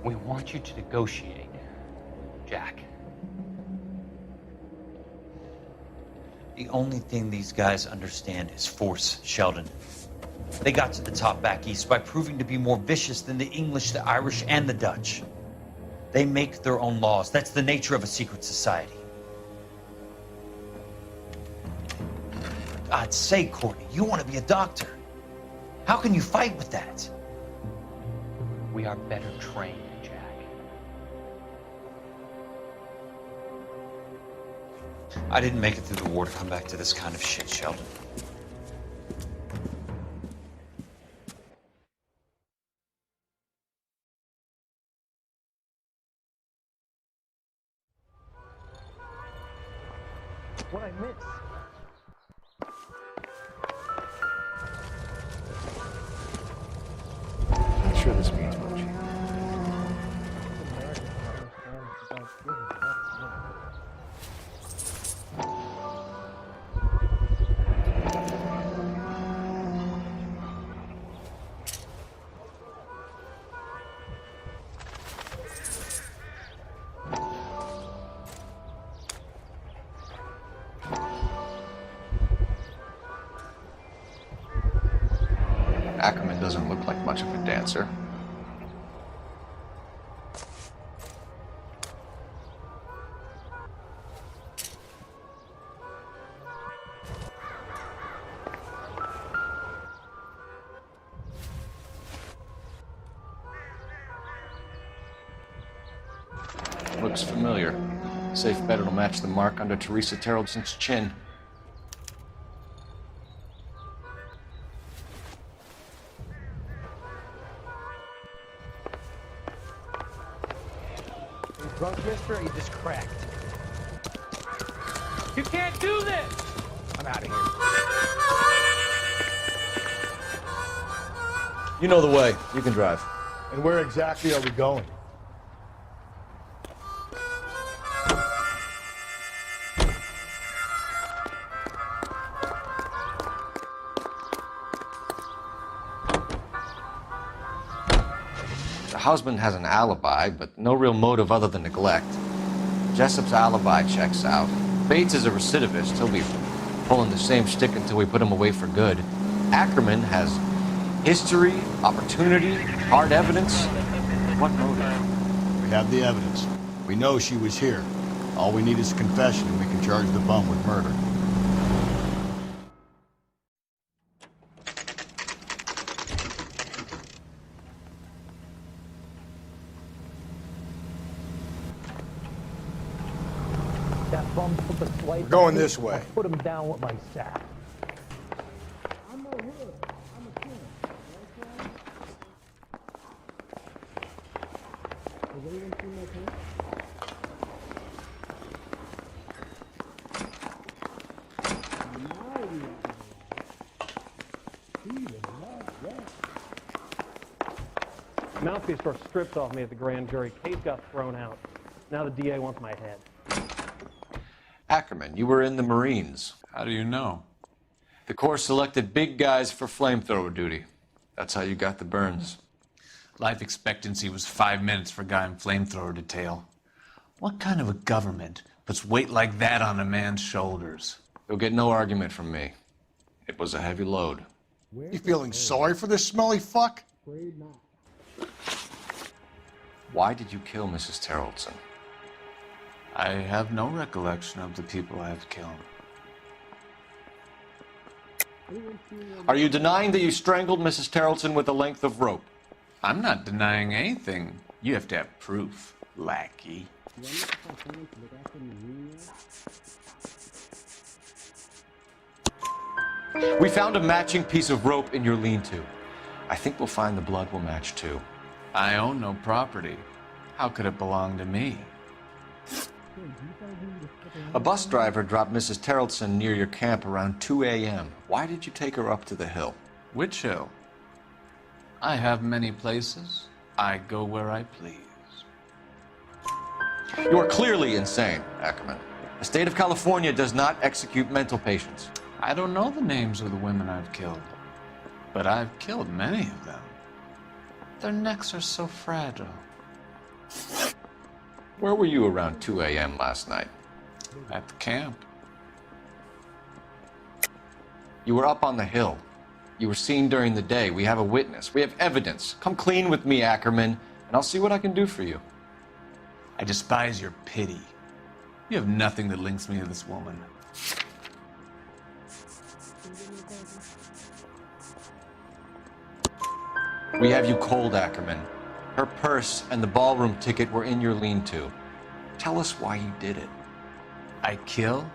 We want you to negotiate, Jack. The only thing these guys understand is force, Sheldon. They got to the top back east by proving to be more vicious than the English, the Irish, and the Dutch. They make their own laws. That's the nature of a secret society. For God's sake, Courtney, you want to be a doctor. How can you fight with that? We are better trained, Jack. I didn't make it through the war to come back to this kind of shit, Sheldon. What I miss? Not sure this means much. doesn't look like much of a dancer. Looks familiar. Safe bet it'll match the mark under Teresa Terreldson's chin. You drunk, mister, or you just cracked? You can't do this! I'm out of here. You know the way. You can drive. And where exactly are we going? The husband has an alibi, but no real motive other than neglect. Jessup's alibi checks out. Bates is a recidivist. He'll be pulling the same shtick until we put him away for good. Ackerman has history, opportunity, hard evidence. What motive? We have the evidence. We know she was here. All we need is a confession, and we can charge the bum with murder. That bum put the swipe. We're going this way. I'll put him down with my sack. Mouthpiece were stripped off me at the grand jury. Case got thrown out. Now the DA wants my head. Ackerman, you were in the Marines. How do you know? The Corps selected big guys for flamethrower duty. That's how you got the burns. Life expectancy was 5 minutes for a guy in flamethrower detail. What kind of a government puts weight like that on a man's shoulders? You'll get no argument from me. It was a heavy load. You feeling sorry for this smelly fuck? Why did you kill Mrs. Terreldson? I have no recollection of the people I have killed. Are you denying that you strangled Mrs. Terreldson with a length of rope? I'm not denying anything. You have to have proof, lackey. We found a matching piece of rope in your lean-to. I think we'll find the blood will match too. I own no property. How could it belong to me? A bus driver dropped Mrs. Terreldson near your camp around 2 a.m. Why did you take her up to the hill? Which hill? I have many places. I go where I please. You are clearly insane, Ackerman. The state of California does not execute mental patients. I don't know the names of the women I've killed, but I've killed many of them. Their necks are so fragile. Where were you around 2 a.m. last night? At the camp. You were up on the hill. You were seen during the day. We have a witness. We have evidence. Come clean with me, Ackerman, and I'll see what I can do for you. I despise your pity. You have nothing that links me to this woman. We have you cold, Ackerman. Her purse and the ballroom ticket were in your lean-to. Tell us why you did it. I kill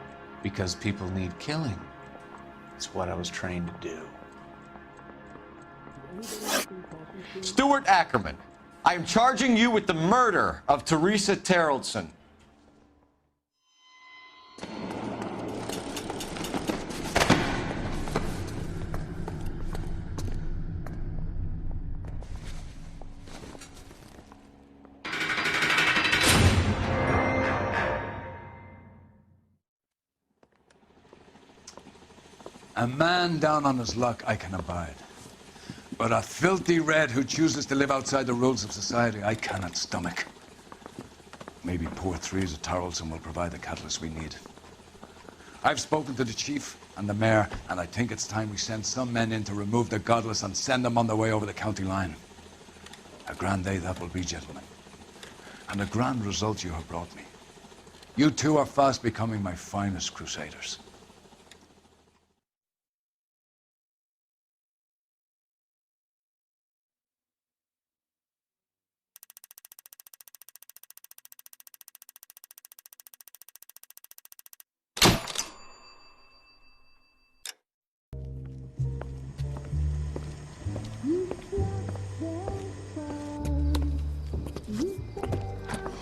because people need killing. It's what I was trained to do. Stuart Ackerman, I am charging you with the murder of Teresa Terreldson. A man down on his luck I can abide. But a filthy red who chooses to live outside the rules of society I cannot stomach. Maybe poor Teresa Terreldson will provide the catalyst we need. I've spoken to the chief and the mayor, and I think it's time we send some men in to remove the godless and send them on their way over the county line. A grand day that will be, gentlemen. And a grand result you have brought me. You two are fast becoming my finest crusaders.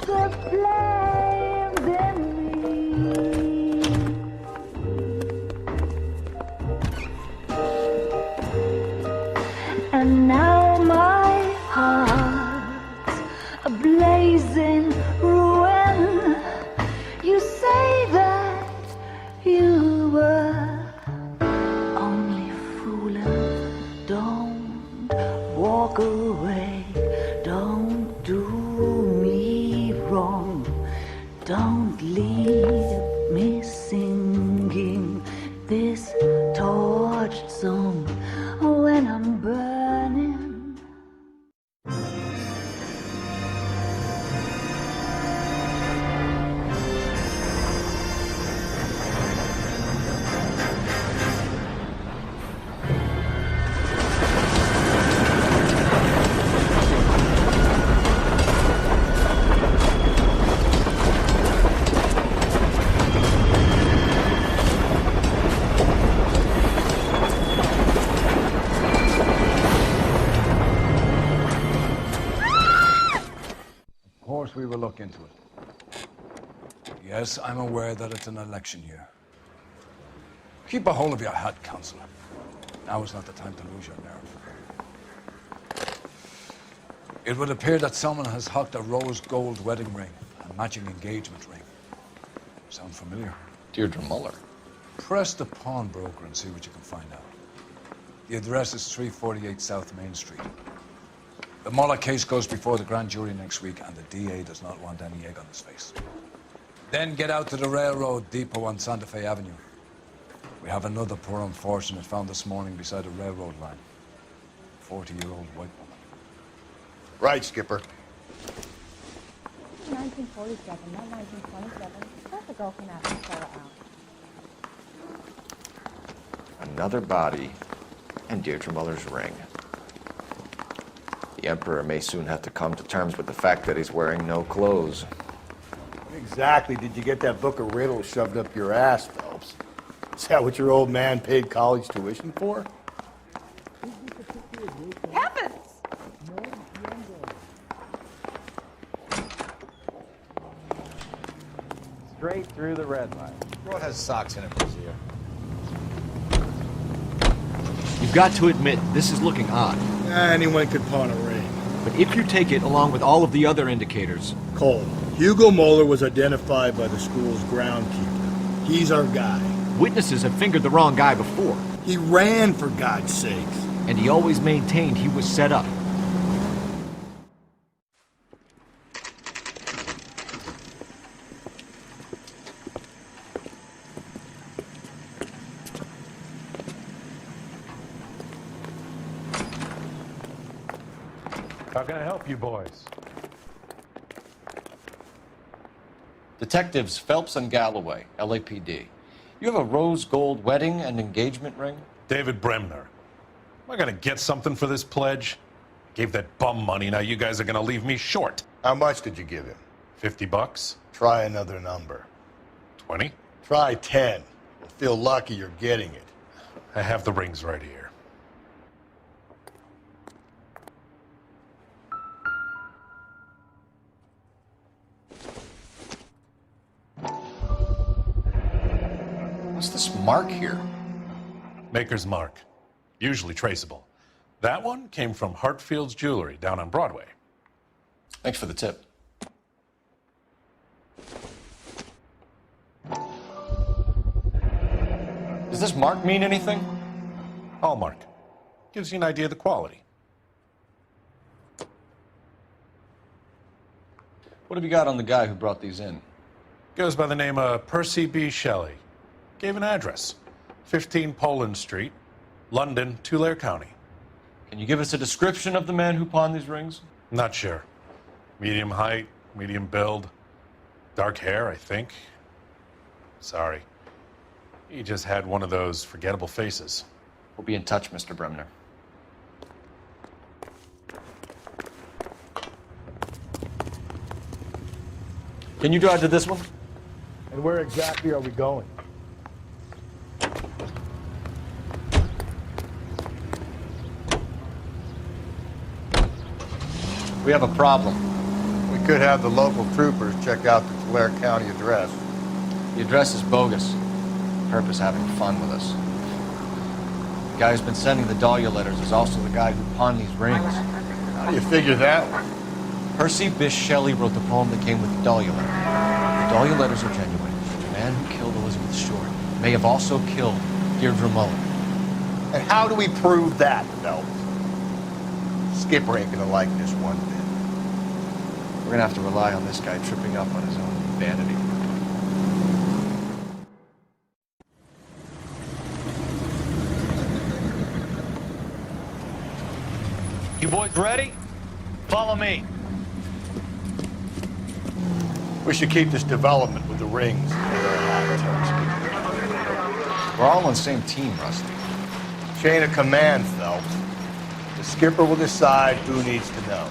The flames in me. And now my heart's a blazing ruin. You say that you were only fooling. Don't walk away. Don't do me wrong. Don't leave me singing this torched song when I'm burning. Of course we will look into it. Yes, I'm aware that it's an election year. Keep a hold of your hat, Counselor. Now is not the time to lose your nerve. It would appear that someone has hocked a rose gold wedding ring and matching engagement ring. Sound familiar? Deirdre Muller. Press the pawnbroker and see what you can find out. The address is 348 South Main Street. The Muller case goes before the grand jury next week, and the DA does not want any egg on his face. Then get out to the railroad depot on Santa Fe Avenue. We have another poor unfortunate found this morning beside a railroad line. 40-year-old white woman. Right, Skipper. 1947, not 1927. Of course the girl came out and fell out. Another body and Deirdre Muller's ring. The Emperor may soon have to come to terms with the fact that he's wearing no clothes. When exactly did you get that book of riddles shoved up your ass, Phelps? Is that what your old man paid college tuition for? Heavens! Straight through the red light. What has socks in it, Brazier? You've got to admit, this is looking odd. Anyone could pawn a ring. But if you take it along with all of the other indicators... Cole, Hugo Moeller was identified by the school's groundkeeper. He's our guy. Witnesses have fingered the wrong guy before. He ran, for God's sakes. And he always maintained he was set up. How can I help you boys? Detectives Phelps and Galloway, LAPD. You have a rose gold wedding and engagement ring? David Bremner. Am I gonna get something for this pledge? Gave that bum money, now you guys are gonna leave me short. How much did you give him? $50? Try another number. 20? Try 10. You'll feel lucky you're getting it. I have the rings right here. What's this mark here? Maker's mark. Usually traceable. That one came from Hartfield's Jewelry down on Broadway. Thanks for the tip. Does this mark mean anything? Hallmark. Gives you an idea of the quality. What have you got on the guy who brought these in? Goes by the name of Percy B. Shelley. Gave an address. 15 Poland Street, London, Tulare County. Can you give us a description of the man who pawned these rings? Not sure. Medium height, medium build, dark hair, I think. Sorry. He just had one of those forgettable faces. We'll be in touch, Mr. Bremner. Can you drive to this one? And where exactly are we going? We have a problem. We could have the local troopers check out the Tulare County address. The address is bogus. Purpose having fun with us. The guy who's been sending the Dahlia letters is also the guy who pawned these rings. How do you figure that one? Percy Bysshe Shelley wrote the poem that came with the Dahlia letter. The Dahlia letters are genuine. The man who killed Elizabeth Short may have also killed Deirdre Mullen. And how do we prove that, Phelps? Skipper ain't gonna like this one bit. We're gonna have to rely on this guy tripping up on his own vanity. You boys ready? Follow me. We should keep this development with the rings under our hat. We're all on the same team, Rusty. Chain of command, Phelps. The skipper will decide who needs to know.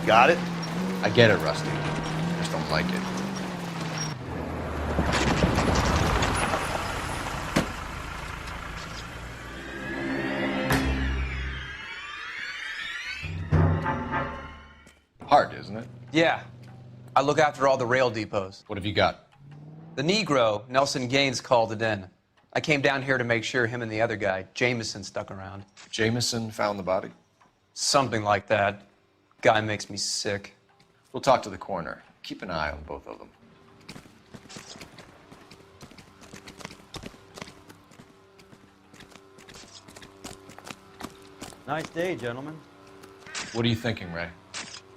Got it? I get it, Rusty. I just don't like it. Hard, isn't it? Yeah. I look after all the rail depots. What have you got? The Negro, Nelson Gaines, called it in. I came down here to make sure him and the other guy, Jameson, stuck around. Jameson found the body? Something like that. Guy makes me sick. We'll talk to the coroner. Keep an eye on both of them. Nice day, gentlemen. What are you thinking, Ray?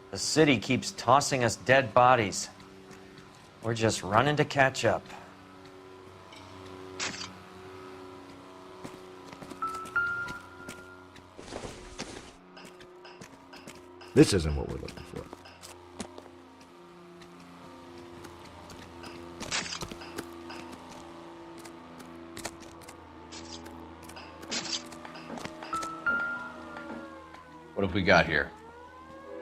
The city keeps tossing us dead bodies. We're just running to catch up. This isn't what we're looking for. What have we got here?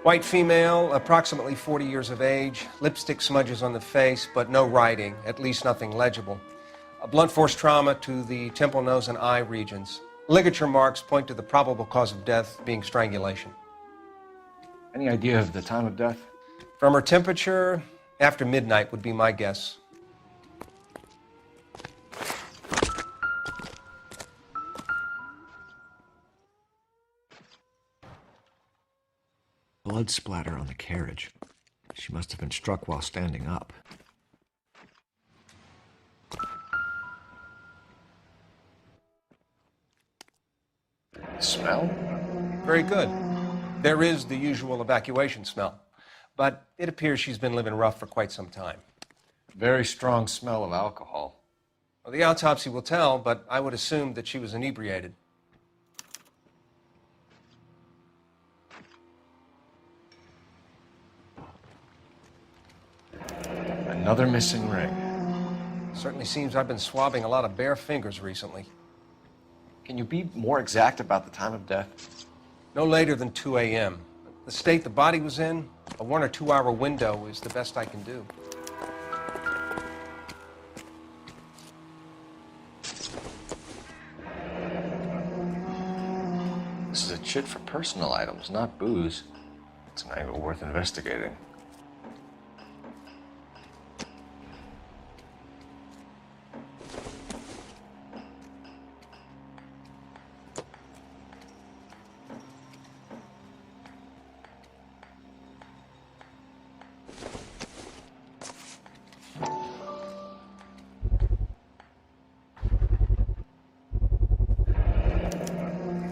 White female, approximately 40 years of age, lipstick smudges on the face, but no writing, at least nothing legible. A blunt force trauma to the temple, nose, and eye regions. Ligature marks point to the probable cause of death being strangulation. Any idea of the time of death? From her temperature, after midnight would be my guess. Blood splatter on the carriage. She must have been struck while standing up. Smell? Very good. There is the usual evacuation smell, but it appears she's been living rough for quite some time. Very strong smell of alcohol. Well, the autopsy will tell, but I would assume that she was inebriated. Another missing ring. Certainly seems I've been swabbing a lot of bare fingers recently. Can you be more exact about the time of death? No later than 2 a.m. The state the body was in, a 1 or 2 hour window is the best I can do. This is a chit for personal items, not booze. It's an angle worth investigating.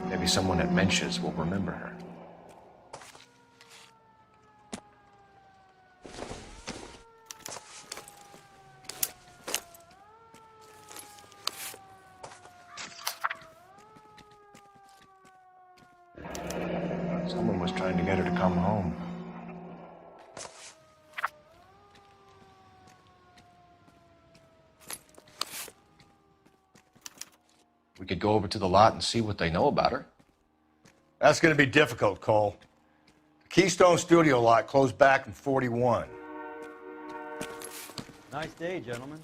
Maybe someone at Mensch's will remember her. home. We could go over to the lot and see what they know about her. That's going to be difficult, Cole. The Keystone Studio lot closed back in 41. Nice day, gentlemen.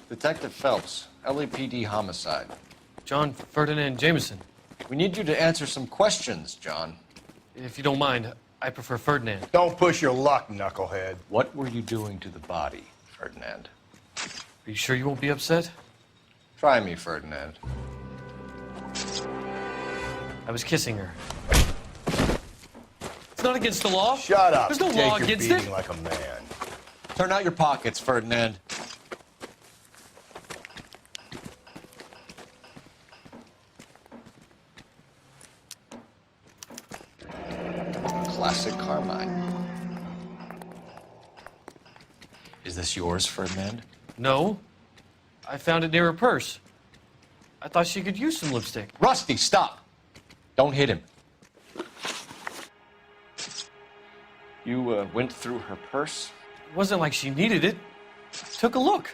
Detective Phelps, LAPD homicide. John Ferdinand Jameson. We need you to answer some questions, John. If you don't mind, I prefer Ferdinand. Don't push your luck, knucklehead. What were you doing to the body, Ferdinand? Are you sure you won't be upset? Try me, Ferdinand. I was kissing her. It's not against the law. Shut up. There's no Take law your against beating it. like a man. Turn out your pockets, Ferdinand. Classic Carmine. Is this yours, Ferdinand? No. I found it near her purse. I thought she could use some lipstick. Rusty, stop! Don't hit him. You went through her purse? It wasn't like she needed it. Took a look.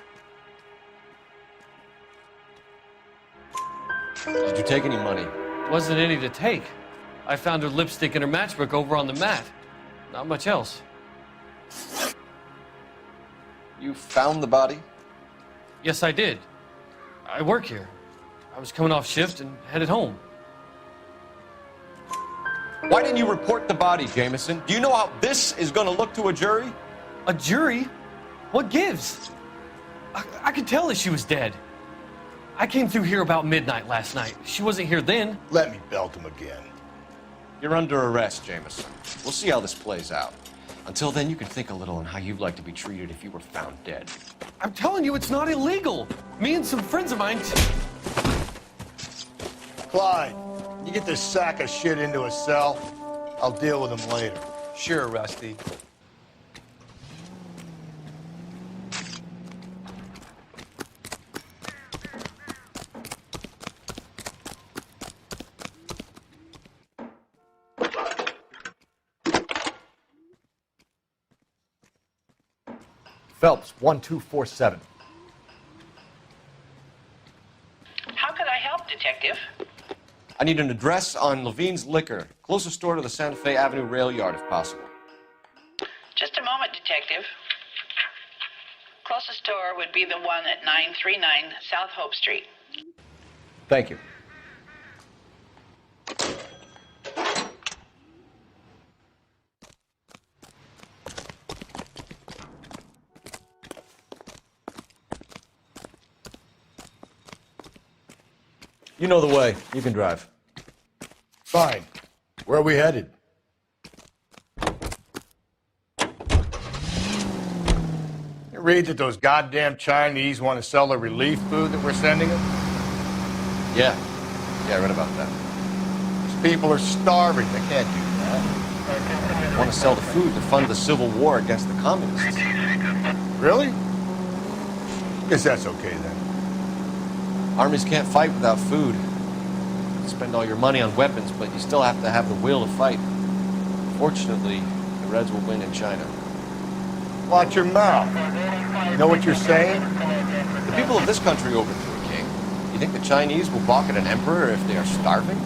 Did you take any money? Wasn't any to take. I found her lipstick and her matchbook over on the mat. Not much else. You found the body? Yes, I did. I work here. I was coming off shift and headed home. Why didn't you report the body, Jameson? Do you know how this is going to look to a jury? A jury? What gives? I could tell that she was dead. I came through here about midnight last night. She wasn't here then. Let me belt him again. You're under arrest, Jameson. We'll see how this plays out. Until then, you can think a little on how you'd like to be treated if you were found dead. I'm telling you, it's not illegal. Me and some friends of mine... Clyde, you get this sack of shit into a cell. I'll deal with him later. Sure, Rusty. Phelps, 1247. How can I help, Detective? I need an address on Levine's Liquor, closest store to the Santa Fe Avenue rail yard, if possible. Just a moment, Detective. Closest store would be the one at 939 South Hope Street. Thank you. You know the way. You can drive. Fine. Where are we headed? You read that those goddamn Chinese want to sell the relief food that we're sending them? Yeah. Yeah, I read about that. These people are starving. They can't do that. They want to sell the food to fund the civil war against the communists. Really? Guess that's okay then. Armies can't fight without food. You spend all your money on weapons, but you still have to have the will to fight. Fortunately, the Reds will win in China. Watch your mouth. You know what you're saying? The people of this country overthrew a king. You think the Chinese will balk at an emperor if they are starving?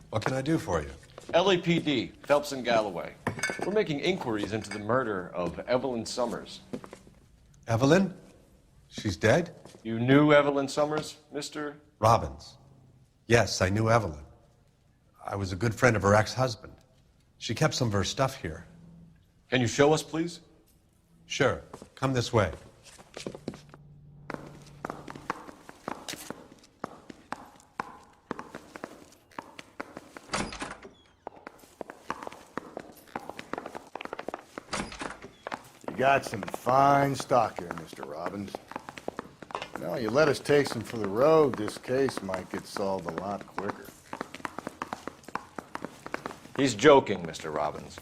What can I do for you? LAPD, Phelps and Galloway. We're making inquiries into the murder of Evelyn Summers. Evelyn? She's dead? You knew Evelyn Summers, Mr. Robbins. Yes, I knew Evelyn. I was a good friend of her ex-husband. She kept some of her stuff here. Can you show us, please? Sure. Come this way. got some fine stock here, Mr. Robbins. You let us take some for the road, this case might get solved a lot quicker. He's joking, Mr. Robbins.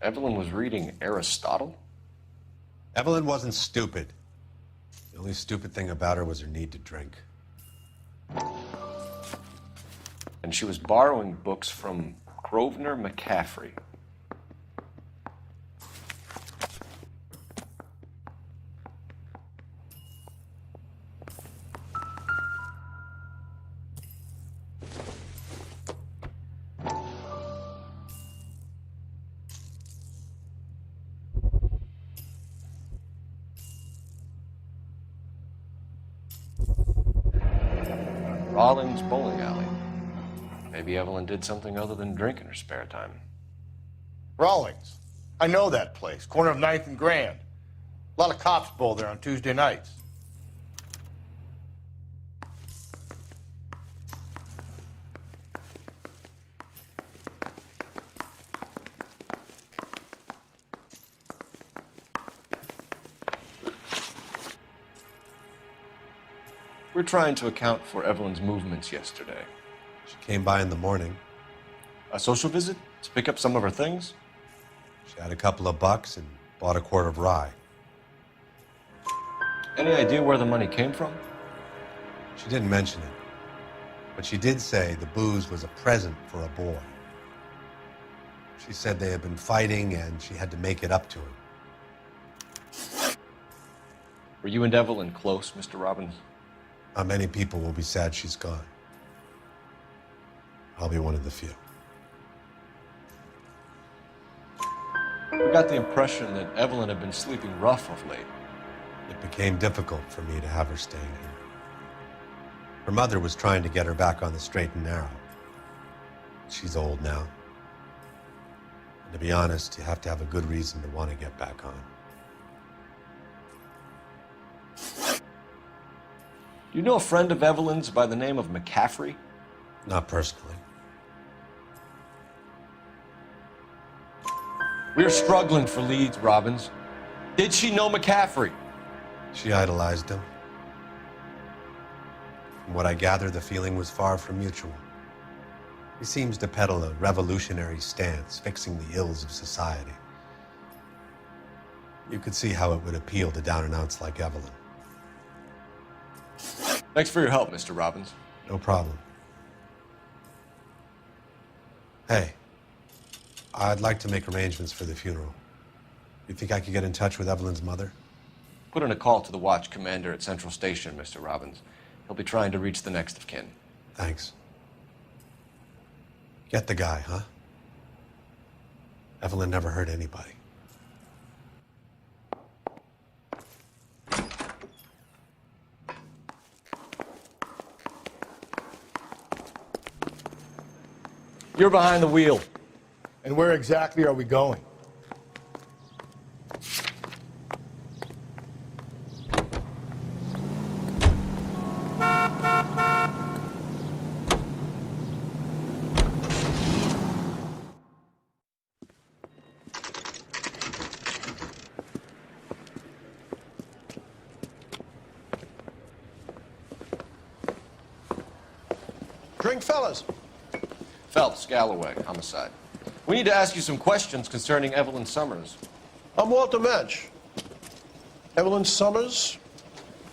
Evelyn was reading Aristotle? Evelyn wasn't stupid. The only stupid thing about her was her need to drink. And she was borrowing books from Grosvenor McCaffrey. Rollins Bowling Alley. Maybe Evelyn did something other than drink in her spare time. Rawlings. I know that place. Corner of 9th and Grand. A lot of cops bowl there on Tuesday nights. We're trying to account for Evelyn's movements yesterday. She came by in the morning. A social visit? To pick up some of her things? She had a couple of bucks and bought a quart of rye. Any idea where the money came from? She didn't mention it, but she did say the booze was a present for a boy. She said they had been fighting and she had to make it up to him. Were you and Evelyn close, Mr. Robbins? Not many people will be sad she's gone. I'll be one of the few. We got the impression that Evelyn had been sleeping rough of late. It became difficult for me to have her staying here. Her mother was trying to get her back on the straight and narrow. She's old now. And to be honest, you have to have a good reason to want to get back on. Do you know a friend of Evelyn's by the name of McCaffrey? Not personally. We're struggling for leads, Robbins. Did she know McCaffrey? She idolized him. From what I gather, the feeling was far from mutual. He seems to peddle a revolutionary stance, fixing the ills of society. You could see how it would appeal to down-and-outs like Evelyn. Thanks for your help, Mr. Robbins. No problem. Hey, I'd like to make arrangements for the funeral. You think I could get in touch with Evelyn's mother? Put in a call to the watch commander at Central Station, Mr. Robbins. He'll be trying to reach the next of kin. Thanks. Get the guy, huh? Evelyn never hurt anybody. You're behind the wheel. And where exactly are we going? Drink, fellas. Phelps, Galloway, homicide. We need to ask you some questions concerning Evelyn Summers. I'm Walter Mensch. Evelyn Summers,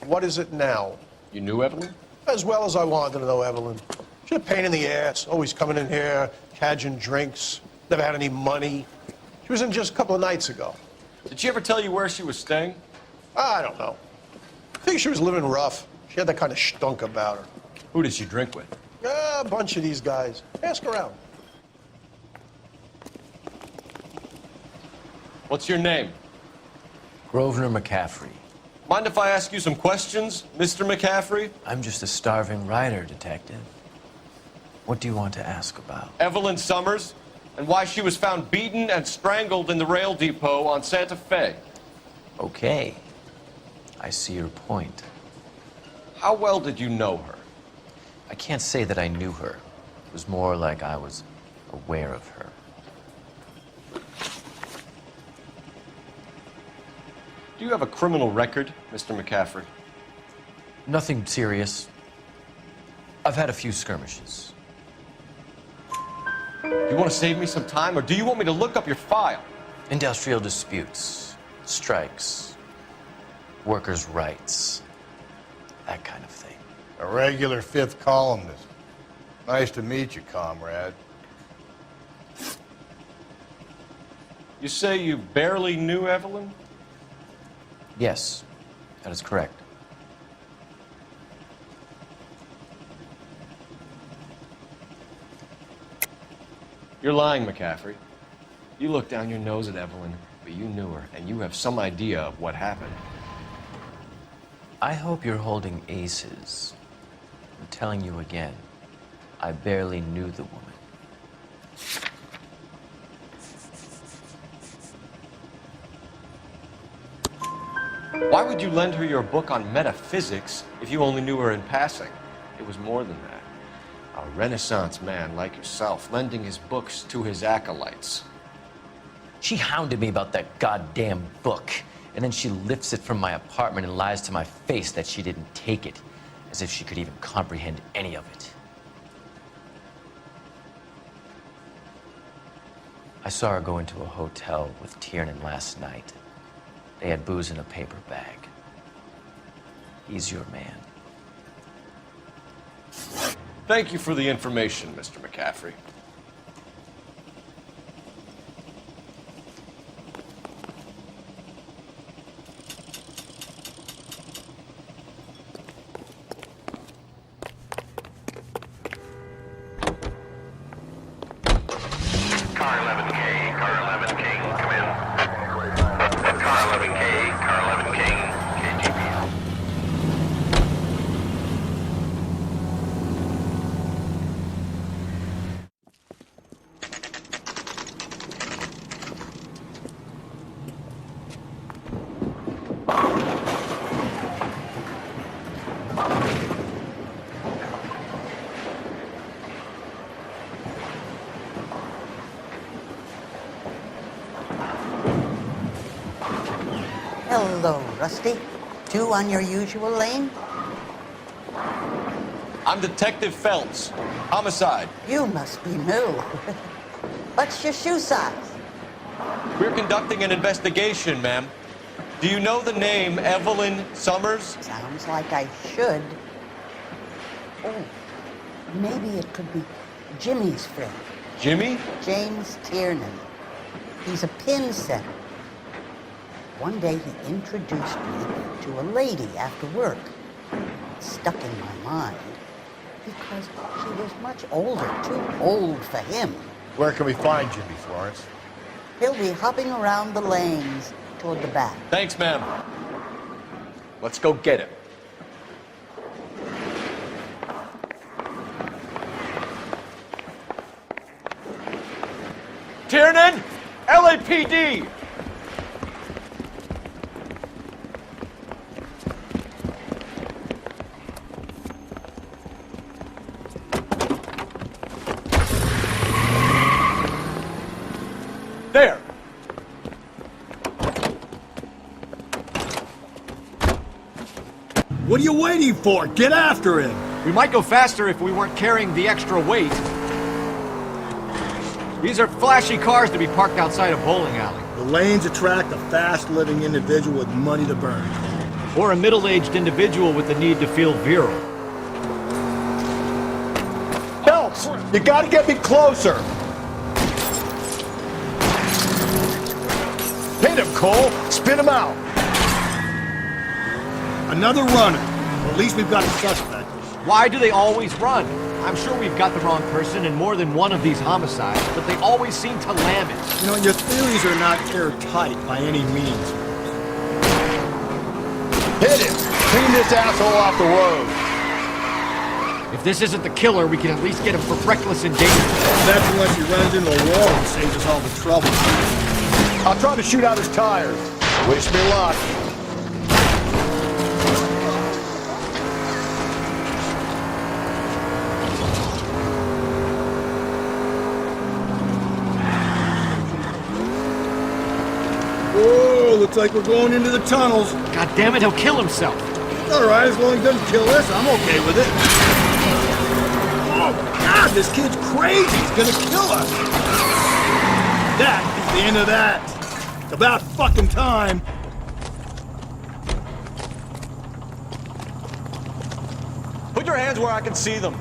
what is it now? You knew Evelyn? As well as I wanted to know Evelyn. She's a pain in the ass, always coming in here, cadging drinks, never had any money. She was in just a couple of nights ago. Did she ever tell you where she was staying? I don't know. I think she was living rough. She had that kind of stunk about her. Who did she drink with? A bunch of these guys. Ask around. What's your name? Grosvenor McCaffrey. Mind if I ask you some questions, Mr. McCaffrey? I'm just a starving writer, Detective. What do you want to ask about? Evelyn Summers, and why she was found beaten and strangled in the rail depot on Santa Fe. Okay. I see your point. How well did you know her? I can't say that I knew her. It was more like I was aware of her. Do you have a criminal record, Mr. McCaffrey? Nothing serious. I've had a few skirmishes. You want to save me some time, or do you want me to look up your file? Industrial disputes, strikes, workers' rights, that kind of thing. A regular fifth columnist. Nice to meet you, comrade. You say you barely knew Evelyn? Yes, that is correct. You're lying, McCaffrey. You looked down your nose at Evelyn, but you knew her, and you have some idea of what happened. I hope you're holding aces. I'm telling you again, I barely knew the woman. Why would you lend her your book on metaphysics if you only knew her in passing? It was more than that. A Renaissance man like yourself, lending his books to his acolytes. She hounded me about that goddamn book, and then she lifts it from my apartment and lies to my face that she didn't take it, as if she could even comprehend any of it. I saw her go into a hotel with Tiernan last night. They had booze in a paper bag. He's your man. Thank you for the information, Mr. McCaffrey. Car 11K, Car 11 King, come in. Car 11K, Car 11 King, KGB. Hello, Rusty. Two on your usual lane? I'm Detective Phelps. Homicide. You must be new. What's your shoe size? We're conducting an investigation, ma'am. Do you know the name Evelyn Summers? Sounds like I should. Oh, maybe it could be Jimmy's friend. Jimmy? James Tiernan. He's a pin setter. One day he introduced me to a lady after work. It stuck in my mind because she was much older, too old for him. Where can we find Jimmy, Florence? He'll be hopping around the lanes toward the back. Thanks, ma'am. Let's go get him. Tiernan! LAPD! There! What are you waiting for? Get after him! We might go faster if we weren't carrying the extra weight. These are flashy cars to be parked outside a bowling alley. The lanes attract a fast-living individual with money to burn. Or a middle-aged individual with the need to feel virile. Phelps, you gotta get me closer! Hit him, Cole! Spin him out! Another runner. Well, at least we've got a suspect. Why do they always run? I'm sure we've got the wrong person in more than one of these homicides, but they always seem to lam it. You know, your theories are not airtight by any means. Hit him! Clean this asshole off the road! If this isn't the killer, we can at least get him for reckless endangerment. That's unless he runs into a wall and saves us all the trouble. I'll try to shoot out his tires. Wish me luck. like we're going into the tunnels. God damn it, he'll kill himself. All right, as long as he doesn't kill us, I'm okay with it. Oh, God, this kid's crazy. He's gonna kill us. That is the end of that. It's about fucking time. Put your hands where I can see them.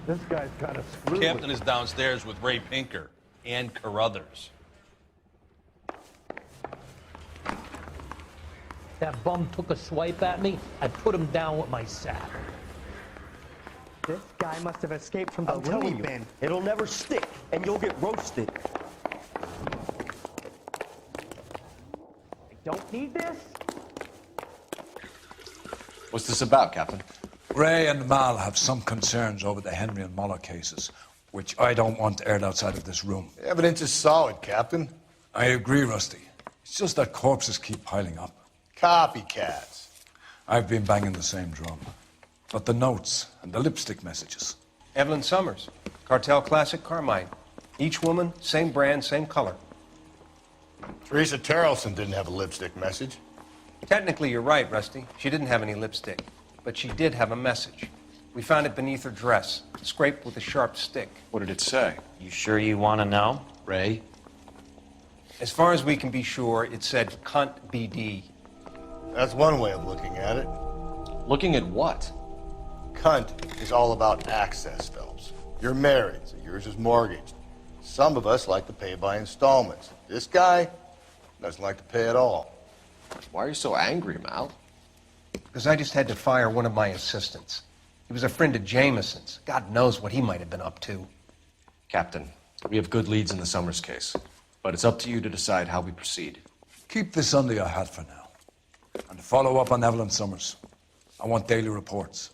This guy's got a screw. Captain is downstairs with Ray Pinker and Carruthers. That bum took a swipe at me. I put him down with my saddle. This guy must have escaped from the I'm telling loony you, bin. it'll never stick, and you'll get roasted. I don't need this. What's this about, Captain? Ray and Mal have some concerns over the Henry and Muller cases, which I don't want aired outside of this room. The evidence is solid, Captain. I agree, Rusty. It's just that corpses keep piling up. Copycats. I've been banging the same drum. But the notes and the lipstick messages. Evelyn Summers, Cartel Classic Carmine. Each woman, same brand, same color. Teresa Terrelson didn't have a lipstick message. Technically, you're right, Rusty. She didn't have any lipstick. But she did have a message. We found it beneath her dress, scraped with a sharp stick. What did it say? You sure you want to know? Ray? As far as we can be sure, it said cunt BD. That's one way of looking at it. Looking at what? Cunt is all about access, Phelps. You're married, so yours is mortgaged. Some of us like to pay by installments. This guy doesn't like to pay at all. Why are you so angry, Mal? Because I just had to fire one of my assistants. He was a friend of Jameson's. God knows what he might have been up to. Captain, we have good leads in the Summers case, but it's up to you to decide how we proceed. Keep this under your hat for now. And to follow up on Evelyn Summers, I want daily reports.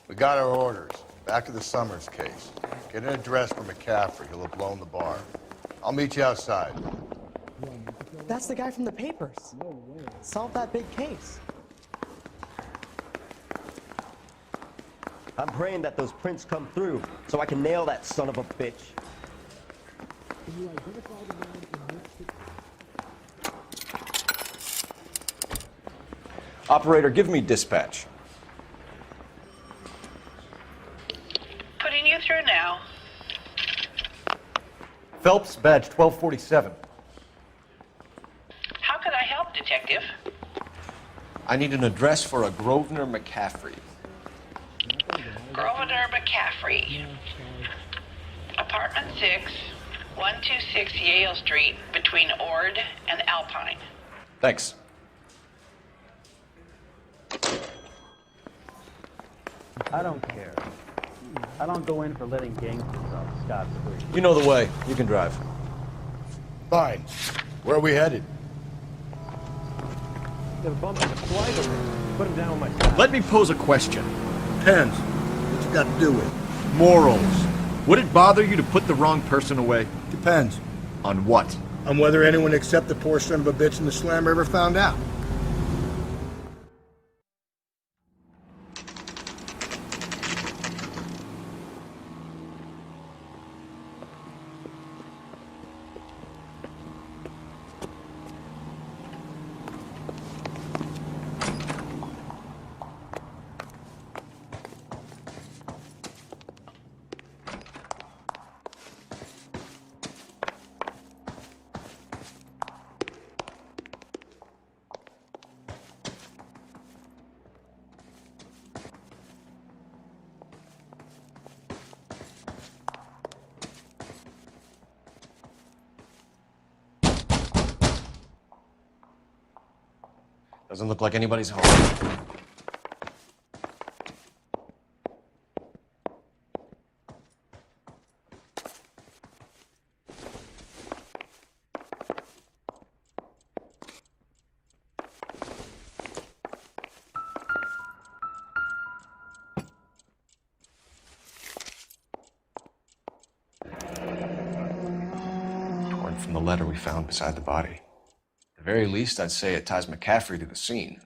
We got our orders. Back to the Summers case. Get an address for McCaffrey. He'll have blown the bar. I'll meet you outside. That's the guy from the papers. Solve that big case. I'm praying that those prints come through so I can nail that son of a bitch. Operator, give me dispatch. Putting you through now. Phelps, badge 1247. How could I help, Detective? I need an address for a Grosvenor McCaffrey. Grosvenor McCaffrey. Apartment 6, 126 Yale Street, between Ord and Alpine. Thanks. I don't care. I don't go in for letting gangsters off scot-free. You know the way. You can drive. Fine. Where are we headed? The bump in the flight over there. Put him down with my saddle. Let me pose a question. Depends. What you got to do with it? Morals. Would it bother you to put the wrong person away? Depends. On what? On whether anyone except the poor son of a bitch in the slammer ever found out. Doesn't look like anybody's home. Torn from the letter we found beside the body. At the very least, I'd say it ties McCaffrey to the scene.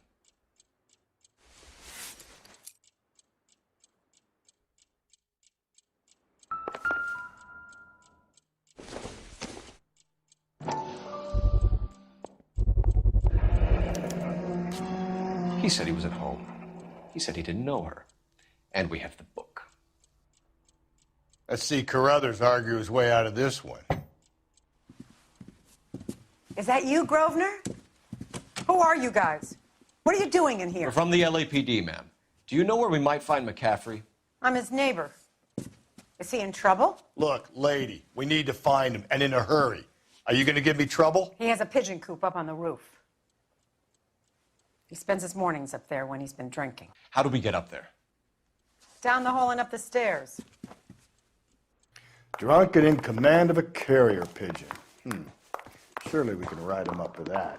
He said he was at home. He said he didn't know her. And we have the book. Let's see Carruthers argue his way out of this one. Is that you, Grosvenor? Who are you guys? What are you doing in here? We're from the LAPD, ma'am. Do you know where we might find McCaffrey? I'm his neighbor. Is he in trouble? Look, lady, we need to find him, and in a hurry. Are you going to give me trouble? He has a pigeon coop up on the roof. He spends his mornings up there when he's been drinking. How do we get up there? Down the hall and up the stairs. Drunk and in command of a carrier pigeon. Surely we can write him up for that.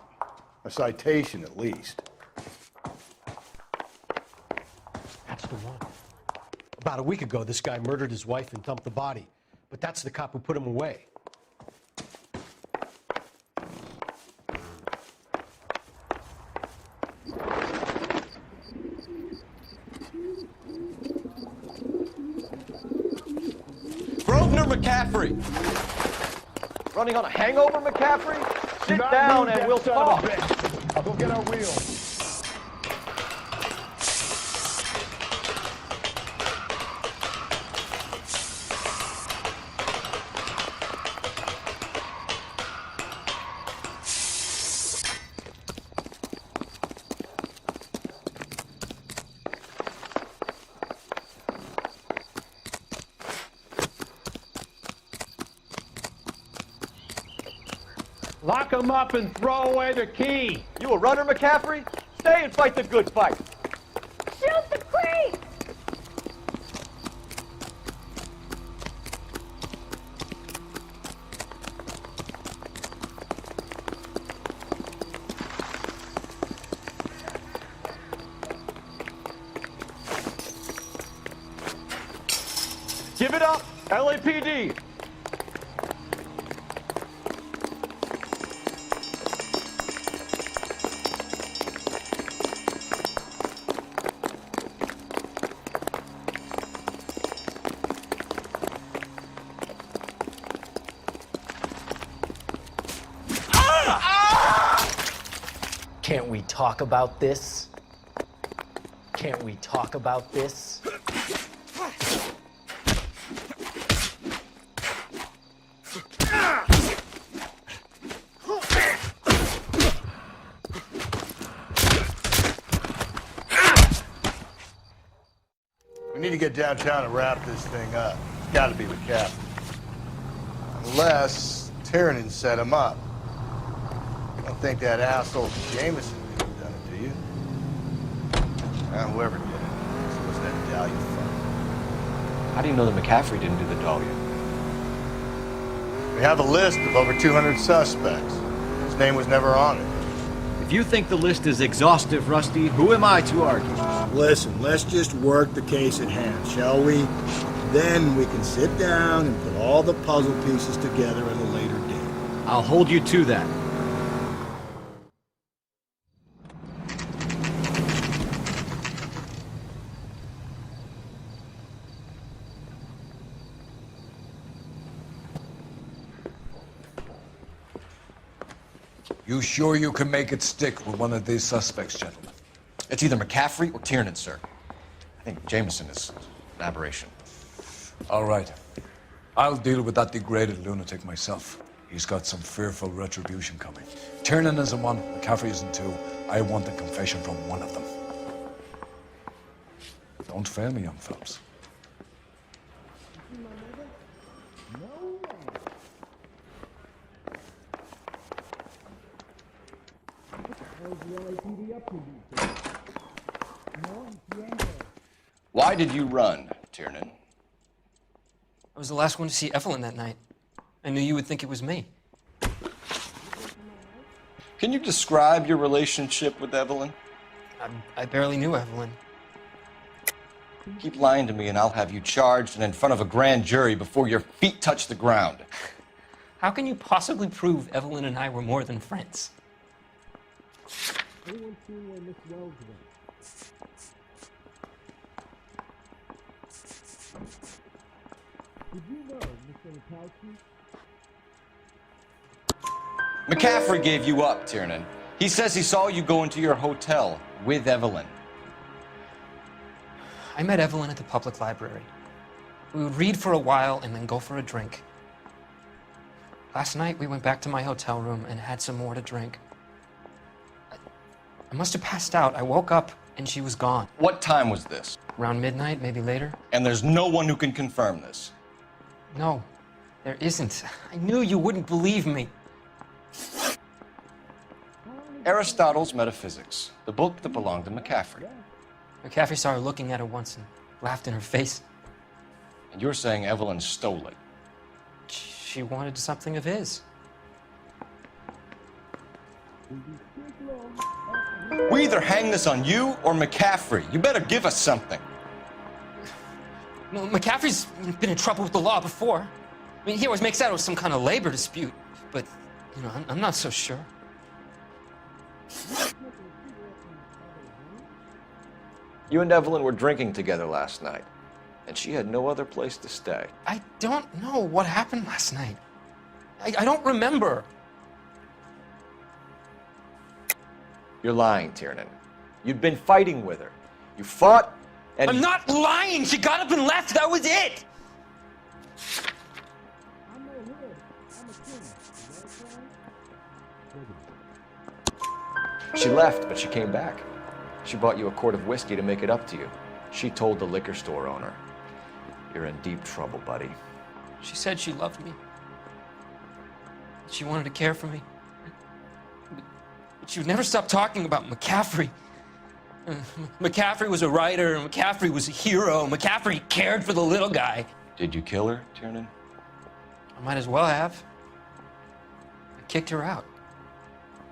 A citation, at least. That's the one. About a week ago, this guy murdered his wife and dumped the body. But that's the cop who put him away. Grosvenor McCaffrey! Running on a hangover, McCaffrey? Sit down and we'll talk. I'll go get our wheel. Lock him up and throw away the key. You a runner, McCaffrey? Stay and fight the good fight. Shoot the creep! Give it up, LAPD! Can't we talk about this? Can't we talk about this? We need to get downtown and wrap this thing up. It's got to be the captain. Unless Tiernan set him up. I don't think that asshole Jameson could have done it, do you? Whoever did it. This was that Dahlia fuck. How do you know that McCaffrey didn't do the Dahlia? We have a list of over 200 suspects. His name was never on it. If you think the list is exhaustive, Rusty, who am I to argue? Listen, let's just work the case at hand, shall we? Then we can sit down and put all the puzzle pieces together at a later date. I'll hold you to that. You sure you can make it stick with one of these suspects, gentlemen? It's either McCaffrey or Tiernan, sir. I think Jameson is an aberration. All right. I'll deal with that degraded lunatic myself. He's got some fearful retribution coming. Tiernan isn't one, McCaffrey isn't two. I want a confession from one of them. Don't fail me, young Phelps. Why did you run, Tiernan? I was the last one to see Evelyn that night. I knew you would think it was me. Can you describe your relationship with Evelyn? I barely knew Evelyn. Keep lying to me and I'll have you charged and in front of a grand jury before your feet touch the ground. How can you possibly prove Evelyn and I were more than friends? Anyone seen where Miss Wells went? Did you know, Mr. Mikowski? McCaffrey gave you up, Tiernan. He says he saw you go into your hotel with Evelyn. I met Evelyn at the public library. We would read for a while and then go for a drink. Last night, we went back to my hotel room and had some more to drink. I must have passed out. I woke up and she was gone. What time was this? Around midnight, maybe later. And there's no one who can confirm this. No, there isn't. I knew you wouldn't believe me. Aristotle's Metaphysics, the book that belonged to McCaffrey. McCaffrey saw her looking at it once and laughed in her face. And you're saying Evelyn stole it? She wanted something of his. We either hang this on you or McCaffrey. You better give us something. Well, McCaffrey's been in trouble with the law before. I mean, he always makes out it was some kind of labor dispute, but, you know, I'm not so sure. You and Evelyn were drinking together last night, and she had no other place to stay. I don't know what happened last night. I don't remember. You're lying, Tiernan. You'd been fighting with her. You fought, and... I'm not lying! She got up and left! That was it! She left, but she came back. She bought you a quart of whiskey to make it up to you. She told the liquor store owner. You're in deep trouble, buddy. She said she loved me. She wanted to care for me. But she would never stop talking about McCaffrey. McCaffrey was a writer, McCaffrey was a hero, McCaffrey cared for the little guy. Did you kill her, Tiernan? I might as well have. I kicked her out.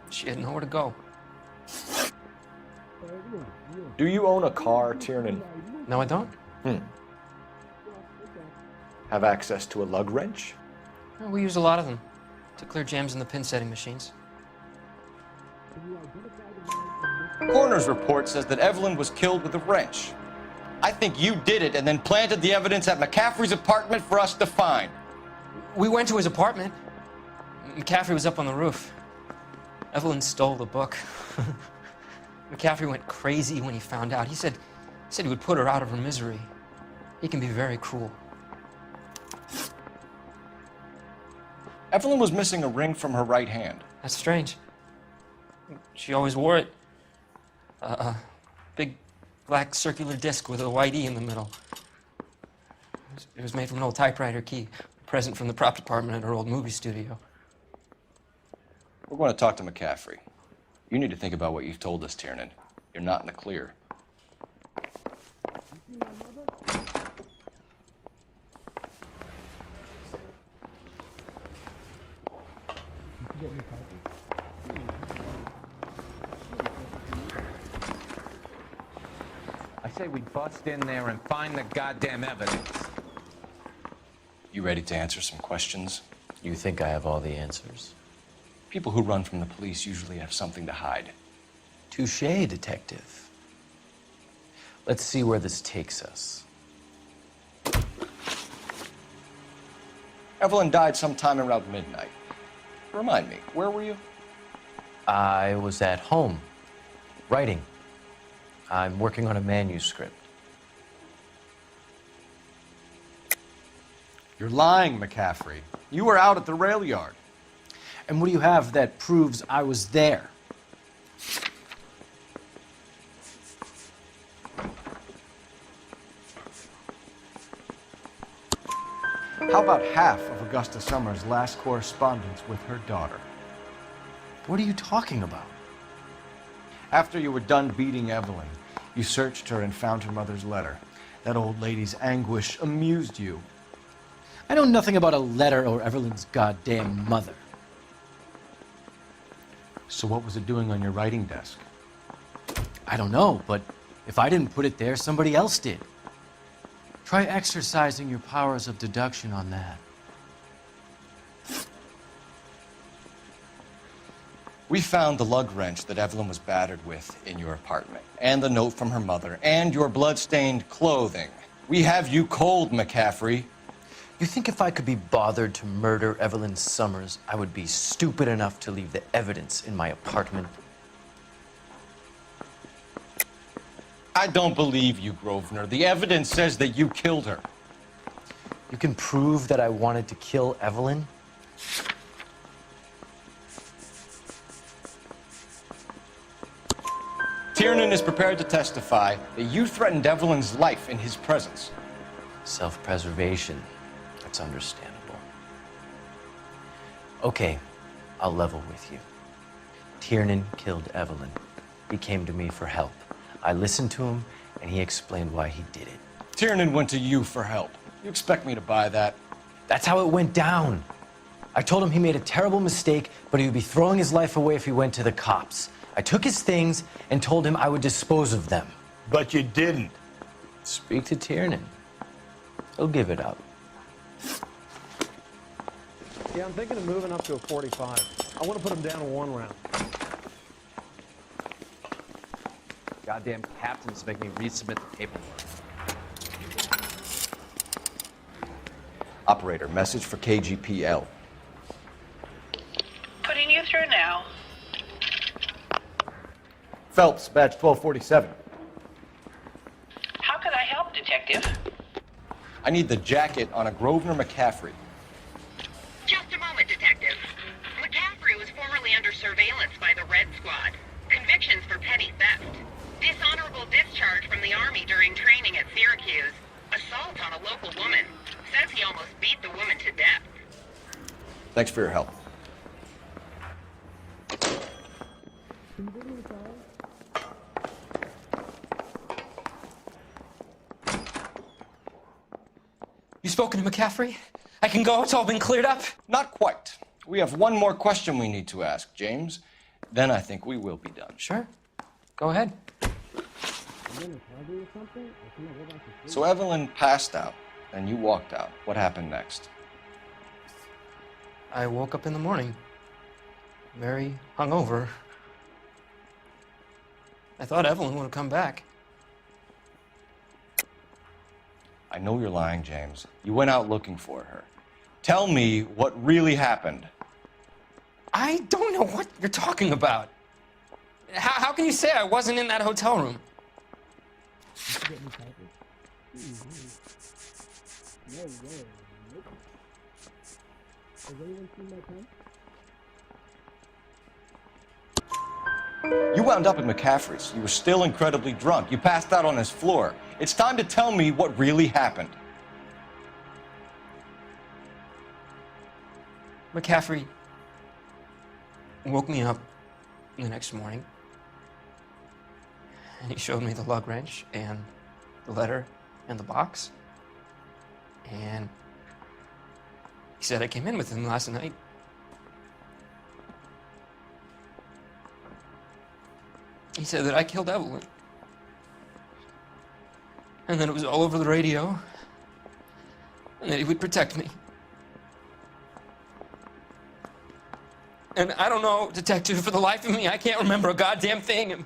She had nowhere to go. Do you own a car, Tiernan? No, I don't. Have access to a lug wrench? No, we use a lot of them to clear jams in the pin setting machines. Coroner's report says that Evelyn was killed with a wrench. I think you did it and then planted the evidence at McCaffrey's apartment for us to find. We went to his apartment. McCaffrey was up on the roof. Evelyn stole the book. McCaffrey went crazy when he found out. He said he would put her out of her misery. He can be very cruel. Evelyn was missing a ring from her right hand. That's strange. She always wore it. A big black circular disc with a white E in the middle. It was made from an old typewriter key, a present from the prop department at her old movie studio. We're going to talk to McCaffrey. You need to think about what you've told us, Tiernan. You're not in the clear. I say we bust in there and find the goddamn evidence. You ready to answer some questions? You think I have all the answers? People who run from the police usually have something to hide. Touché, detective. Let's see where this takes us. Evelyn died sometime around midnight. Remind me, where were you? I was at home, writing. I'm working on a manuscript. You're lying, McCaffrey. You were out at the rail yard. And what do you have that proves I was there? How about half of Augusta Summers' last correspondence with her daughter? What are you talking about? After you were done beating Evelyn, you searched her and found her mother's letter. That old lady's anguish amused you. I know nothing about a letter or Evelyn's goddamn mother. So what was it doing on your writing desk? I don't know, but if I didn't put it there, somebody else did. Try exercising your powers of deduction on that. We found the lug wrench that Evelyn was battered with in your apartment, and the note from her mother, and your blood-stained clothing. We have you cold, McCaffrey. You think if I could be bothered to murder Evelyn Summers, I would be stupid enough to leave the evidence in my apartment? I don't believe you, Grosvenor. The evidence says that you killed her. You can prove that I wanted to kill Evelyn? Tiernan is prepared to testify that you threatened Evelyn's life in his presence. Self-preservation. That's understandable. Okay, I'll level with you. Tiernan killed Evelyn. He came to me for help. I listened to him, and he explained why he did it. Tiernan went to you for help. You expect me to buy that? That's how it went down. I told him he made a terrible mistake, but he would be throwing his life away if he went to the cops. I took his things and told him I would dispose of them. But you didn't. Speak to Tiernan. He'll give it up. Yeah, I'm thinking of moving up to a 45. I want to put him down in 1 round. Goddamn captains make me resubmit the paperwork. Operator, message for KGPL. Putting you through now. Phelps, badge 1247. How could I help, Detective? I need the jacket on a Grosvenor McCaffrey. Just a moment, Detective. McCaffrey was formerly under surveillance by the Red Squad. Convictions for petty theft. Dishonorable discharge from the Army during training at Syracuse. Assault on a local woman. Says he almost beat the woman to death. Thanks for your help. You spoken to McCaffrey? I can go? It's all been cleared up? Not quite. We have one more question we need to ask, James. Then I think we will be done. Sure. Go ahead. So Evelyn passed out, and you walked out. What happened next? I woke up in the morning, very hungover. I thought Evelyn would have come back. I know you're lying, James. You went out looking for her. Tell me what really happened. I don't know what you're talking about. How can you say I wasn't in that hotel room? You wound up at McCaffrey's. You were still incredibly drunk. You passed out on his floor. It's time to tell me what really happened. McCaffrey woke me up the next morning, and he showed me the lug wrench and the letter and the box, and he said I came in with him last night. He said that I killed Evelyn, and that it was all over the radio, and that he would protect me. And I don't know, Detective, for the life of me, I can't remember a goddamn thing. And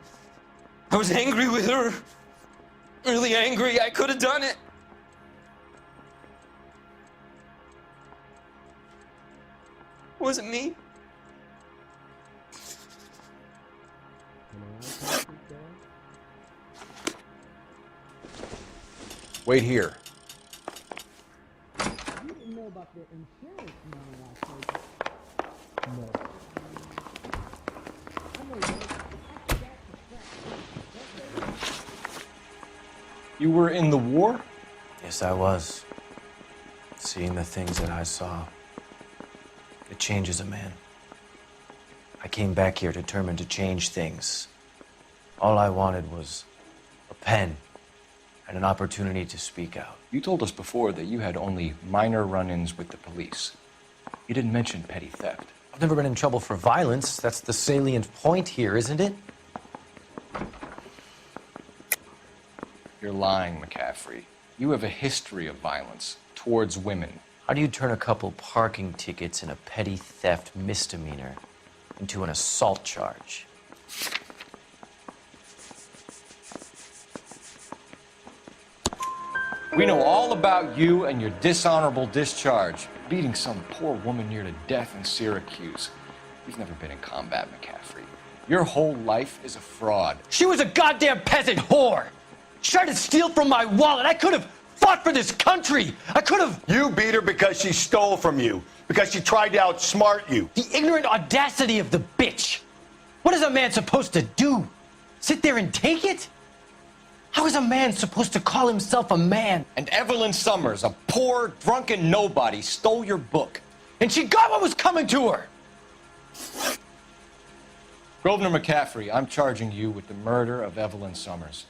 I was angry with her. Really angry. I could have done it. Was it me? Wait here. You didn't know about the insurance money last week. No. You were in the war? Yes, I was. Seeing the things that I saw, it changes a man. I came back here determined to change things. All I wanted was a pen and an opportunity to speak out. You told us before that you had only minor run-ins with the police. You didn't mention petty theft. I've never been in trouble for violence. That's the salient point here, isn't it? You're lying, McCaffrey. You have a history of violence towards women. How do you turn a couple parking tickets and a petty theft misdemeanor into an assault charge? We know all about you and your dishonorable discharge, beating some poor woman near to death in Syracuse. You've never been in combat, McCaffrey. Your whole life is a fraud. She was a goddamn peasant whore! She tried to steal from my wallet. I could have fought for this country. I could have... You beat her because she stole from you, because she tried to outsmart you. The ignorant audacity of the bitch. What is a man supposed to do? Sit there and take it? How is a man supposed to call himself a man? And Evelyn Summers, a poor, drunken nobody, stole your book. And she got what was coming to her. Grosvenor McCaffrey, I'm charging you with the murder of Evelyn Summers.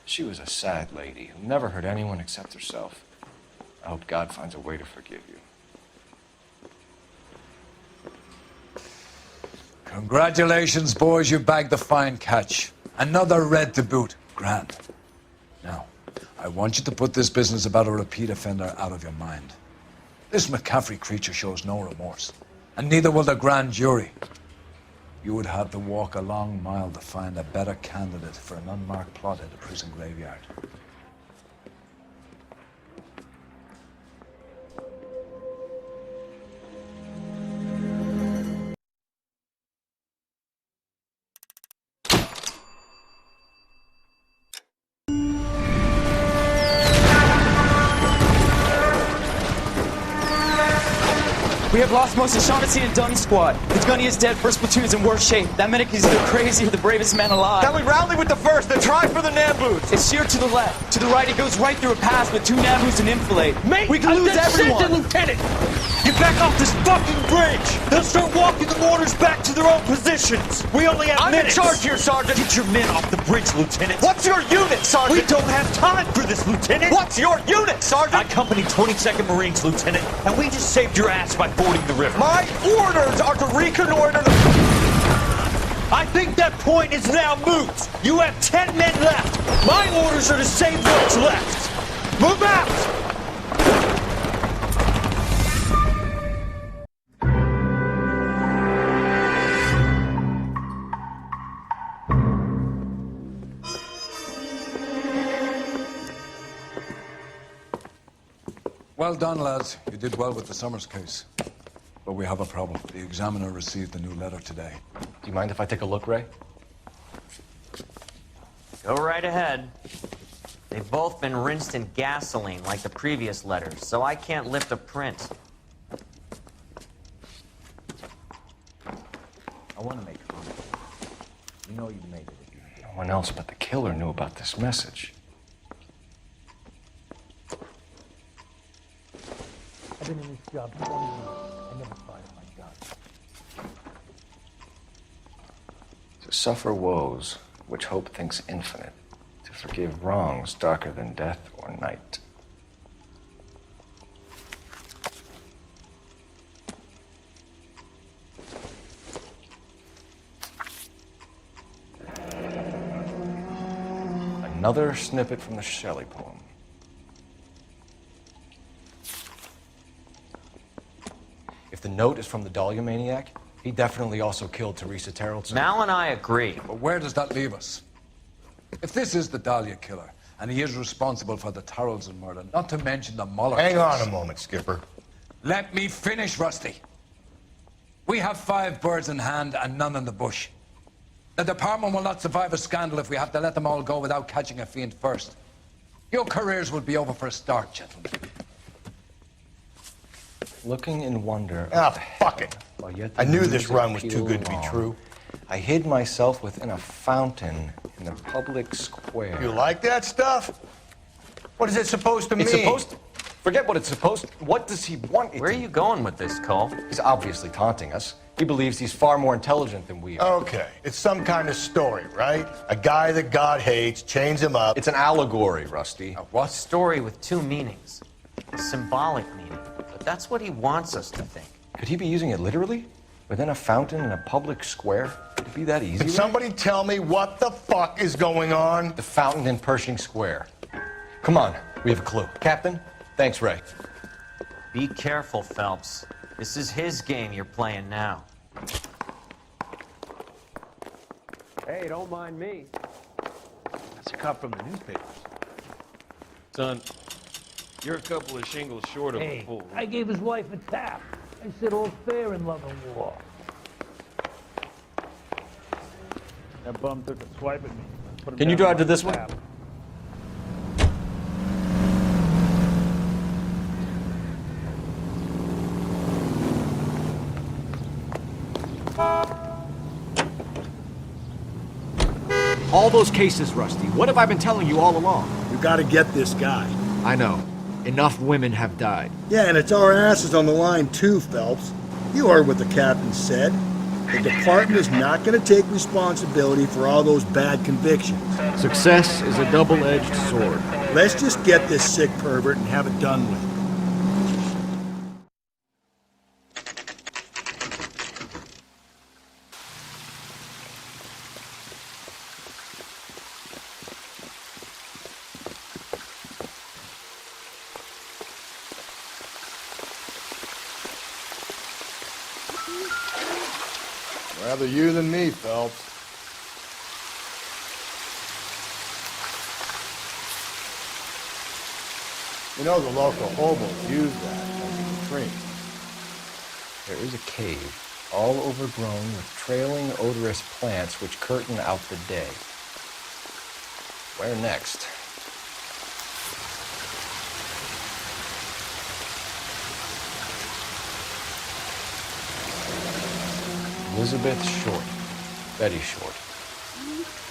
She was a sad lady who never hurt anyone except herself. I hope God finds a way to forgive you. Congratulations, boys. You bagged the fine catch. Another red to boot. Grand. Now, I want you to put this business about a repeat offender out of your mind. This McCaffrey creature shows no remorse, and neither will the grand jury. You would have to walk a long mile to find a better candidate for an unmarked plot at a prison graveyard. We have lost most of Shaughnessy and Dunn's squad. The gunny is dead, first platoon is in worse shape. That medic is either crazy or the bravest man alive. Then we rally with the first, then try for the Nambus. It's sheer to the left. To the right, it goes right through a pass with 2 Nambus and enfilade. Mate, we can lose everyone. Lieutenant! Get back off this fucking bridge! They'll start walking the mortars back to their own positions! We only have minutes! I'm in charge here, Sergeant! Get your men off the bridge, Lieutenant! What's your unit, Sergeant? We don't have time for this, Lieutenant! What's your unit, Sergeant? I company 22nd Marines, Lieutenant, and we just saved your ass by fording the river. My orders are to reconnoiter the... I think that point is now moot! You have 10 men left! My orders are to save what's left! Move out! Well done, lads. You did well with the Summers case. But we have a problem. The examiner received a new letter today. Do you mind if I take a look, Ray? Go right ahead. They've both been rinsed in gasoline like the previous letters, so I can't lift a print. I want to make comments. You know you made it. No one else but the killer knew about this message. I've been in this job 20 years. I never fired my gun. To suffer woes which hope thinks infinite, to forgive wrongs darker than death or night. Another snippet from the Shelley poem. If the note is from the Dahlia maniac, he definitely also killed Teresa Terrellson. Mal and I agree. But where does that leave us? If this is the Dahlia killer, and he is responsible for the Terrellson murder, not to mention the Muller Hang case, on a moment, Skipper. Let me finish, Rusty. We have 5 birds in hand and none in the bush. The department will not survive a scandal if we have to let them all go without catching a fiend first. Your careers will be over for a start, gentlemen. Looking in wonder. Ah, fuck it. I knew this run was too peeled good to be along, true. I hid myself within a fountain in the public square. You like that stuff? What is it supposed to mean? It's supposed to... Forget what it's supposed to... What does he want it Where are you going with this, Cole? He's obviously taunting us. He believes he's far more intelligent than we are. Okay, it's some kind of story, right? A guy that God hates, chains him up. It's an allegory, Rusty. A story with two meanings. A symbolic meaning. But that's what he wants us to think. Could he be using it literally? Within a fountain in a public square? Could it be that easy? Can somebody tell me what the fuck is going on? The fountain in Pershing Square. Come on, we have a clue. Captain, thanks, Ray. Be careful, Phelps. This is his game you're playing now. Hey, don't mind me. That's a cut from the newspapers. Son, you're a couple of shingles short of a fool. I gave his wife a tap. I said all's fair in love and war. That bum took a swipe at me. Put him Can you down drive to on this the one? tap. All those cases, Rusty. What have I been telling you all along? You gotta get this guy. I know. Enough women have died. Yeah, and it's our asses on the line too, Phelps. You heard what the captain said. The department is not gonna take responsibility for all those bad convictions. Success is a double-edged sword. Let's just get this sick pervert and have it done with. Rather you than me, Phelps. You know the local hobos use that as a drink. There is a cave, all overgrown with trailing, odorous plants which curtain out the day. Where next? Elizabeth Short, Betty Short,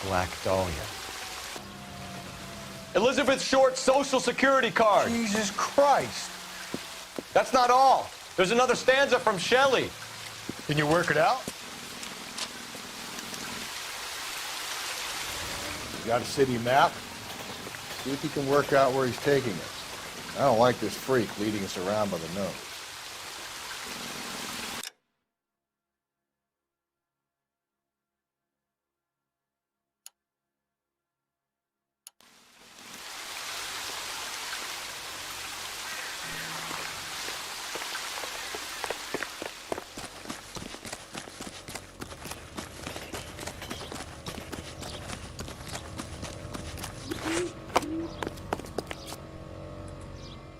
Black Dahlia. Elizabeth Short's social security card. Jesus Christ. That's not all. There's another stanza from Shelley. Can you work it out? You got a city map? See if you can work out where he's taking us. I don't like this freak leading us around by the nose.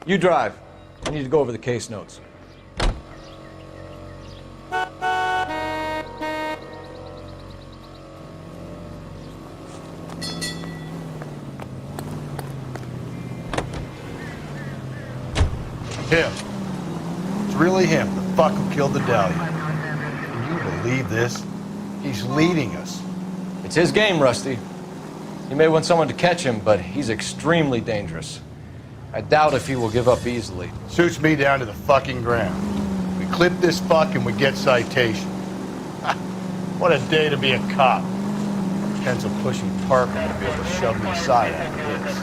You drive. I need to go over the case notes. Him. It's really him, the fuck who killed the Dahlia. Can you believe this? He's leading us. It's his game, Rusty. He may want someone to catch him, but he's extremely dangerous. I doubt if he will give up easily. Suits me down to the fucking ground. We clip this fuck and we get citation. What a day to be a cop. Pencil pushing Parker to be able to shove me aside after this.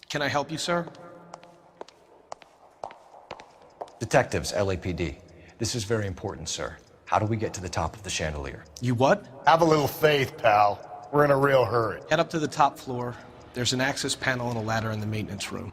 Can I help you, sir? Detectives, LAPD. This is very important, sir. How do we get to the top of the chandelier? You what? Have a little faith, pal. We're in a real hurry. Head up to the top floor. There's an access panel and a ladder in the maintenance room.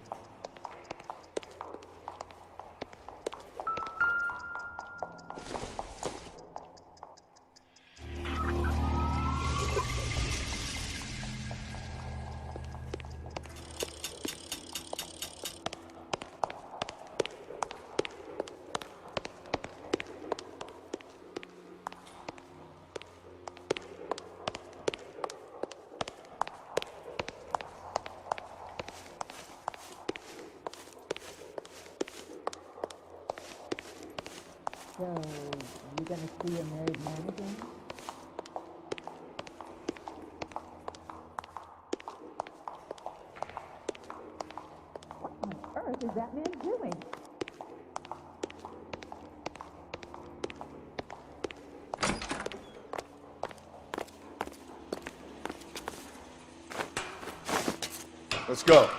You gonna see a married man again? What on earth is that man doing? Let's go.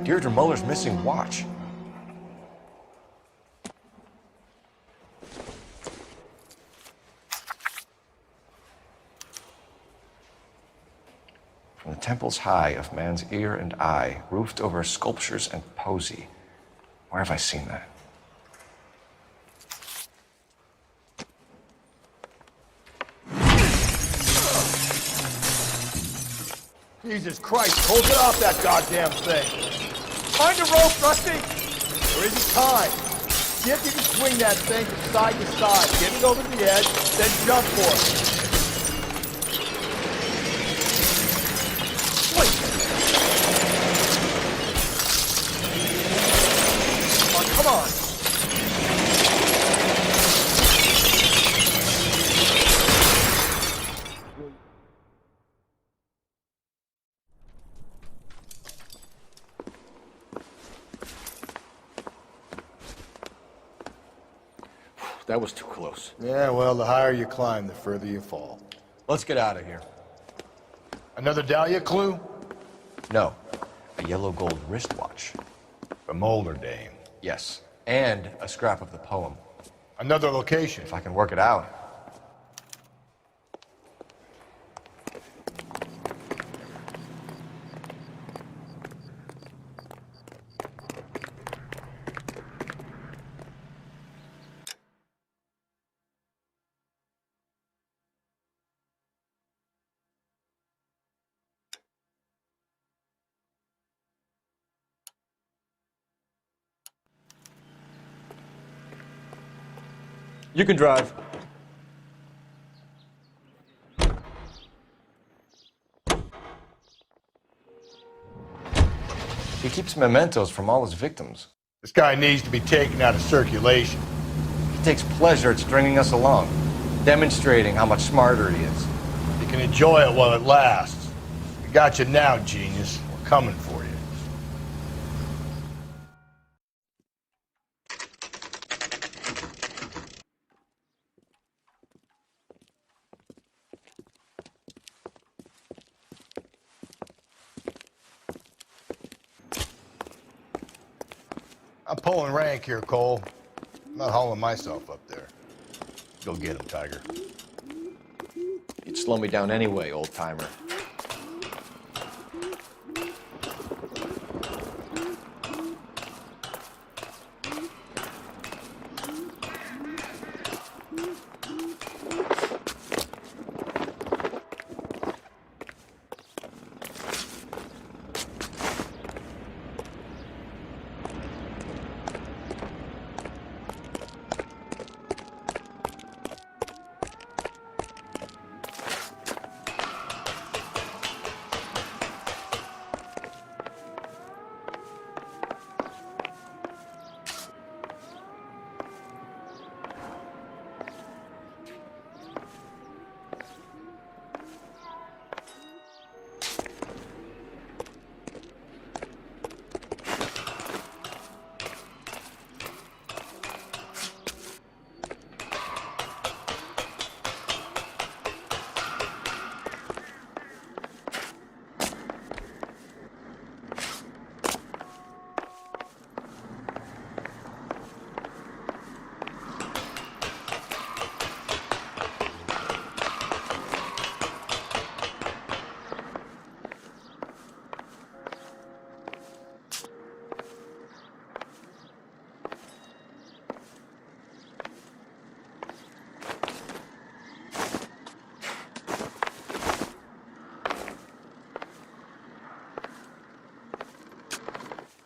Deirdre Muller's missing watch. From the temples high of man's ear and eye, roofed over sculptures and poesy. Where have I seen that? Jesus Christ, Cole, get off that goddamn thing. Find a rope, Rusty. There isn't time. See if you can swing that thing from side to side. Get it over the edge, then jump for it. Wait. Come on. That was too close. Yeah, well, the higher you climb, the further you fall. Let's get out of here. Another Dahlia clue? No. A yellow gold wristwatch. The Mulder dame. Yes. And a scrap of the poem. Another location. If I can work it out. You can drive. He keeps mementos from all his victims. This guy needs to be taken out of circulation. He takes pleasure at stringing us along, demonstrating how much smarter he is. You can enjoy it while it lasts. We got you now, genius. We're coming for you. I'm pulling rank here, Cole. I'm not hauling myself up there. Go get him, Tiger. You'd slow me down anyway, old-timer.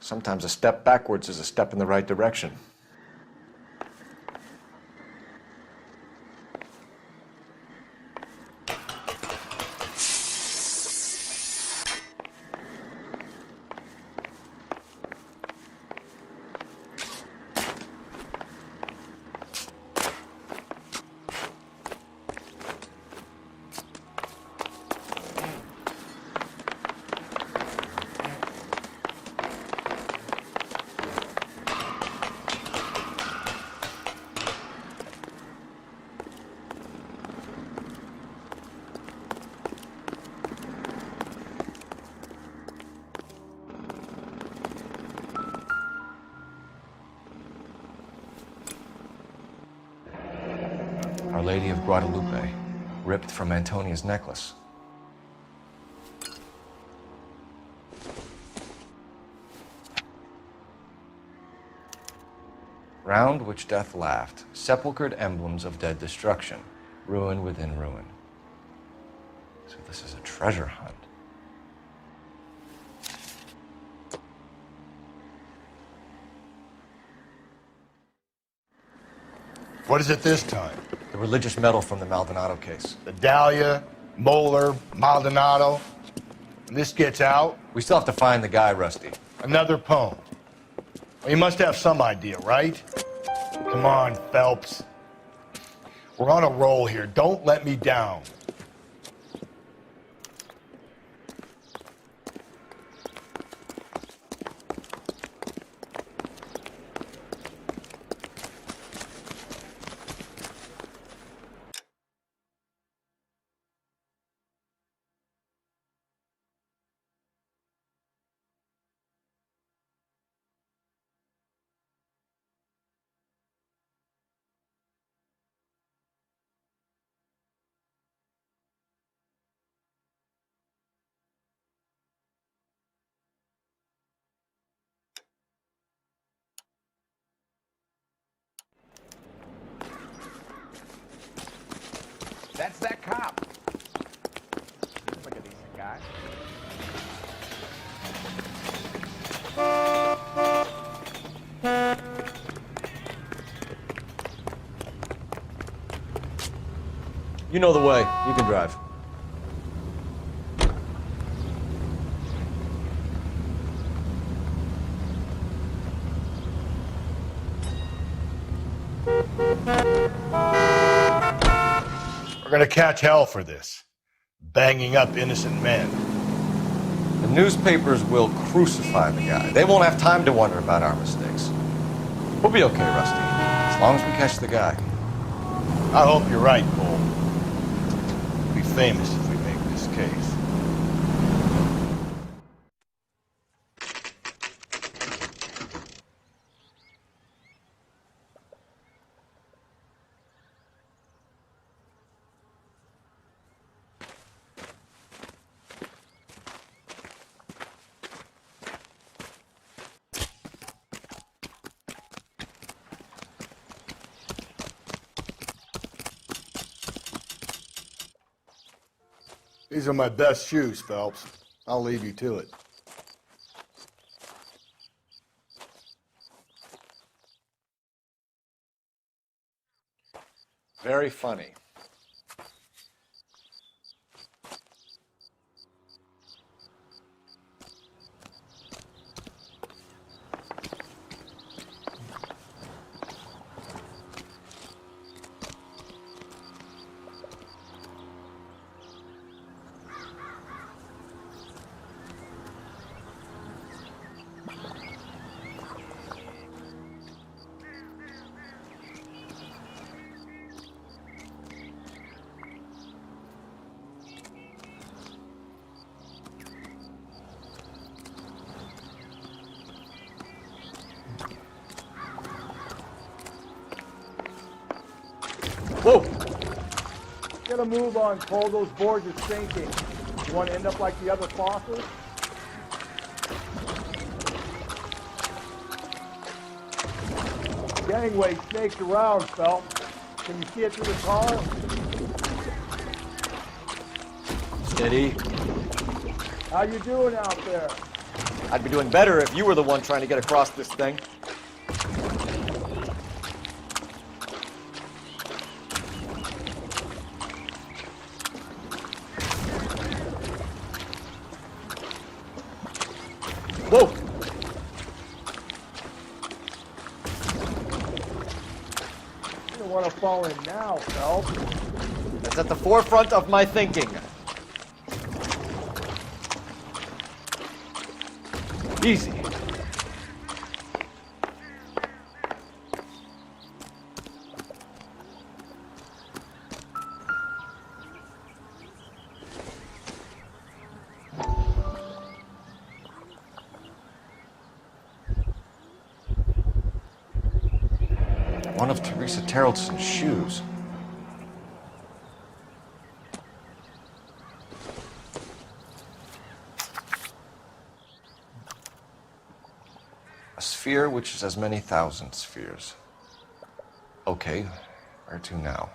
Sometimes a step backwards is a step in the right direction. Our Lady of Guadalupe, ripped from Antonia's necklace. Round which death laughed, sepulchred emblems of dead destruction, ruin within ruin. So this is a treasure hunt. What is it this time? The religious medal from the Maldonado case. The Dahlia, Moeller, Maldonado. When this gets out... We still have to find the guy, Rusty. Another poem. Well, you must have some idea, right? Come on, Phelps. We're on a roll here. Don't let me down. That's that cop. Seems like a decent guy. You know the way. You can drive. We're gonna catch hell for this. Banging up innocent men. The newspapers will crucify the guy. They won't have time to wonder about our mistakes. We'll be okay, Rusty, as long as we catch the guy. I hope you're right, Cole. We'll be famous if we make this case. These are my best shoes, Phelps. I'll leave you to it. Very funny. Whoa! Get a move on, Cole. Those boards are sinking. You want to end up like the other fossils? Gangway snakes around, Phelps. Can you see it through the car? Steady. How you doing out there? I'd be doing better if you were the one trying to get across this thing. Whoa! You don't want to fall in now, Phelps. That's at the forefront of my thinking. Easy. One of Teresa Terrelson's shoes. A sphere which is as many thousand spheres. Okay, where to now?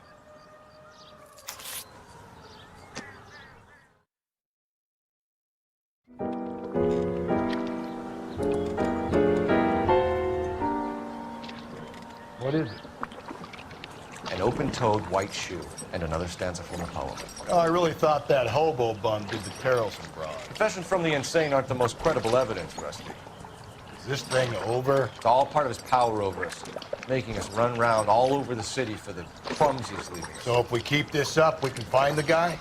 What is it? An open-toed white shoe, and another stanza from a poem. Oh, I really thought that hobo bum did the Terrelson broad. Confessions from the insane aren't the most credible evidence, Rusty. Is this thing over? It's all part of his power over us, making us run around all over the city for the crumbs he's leaving us. So if we keep this up, we can find the guy?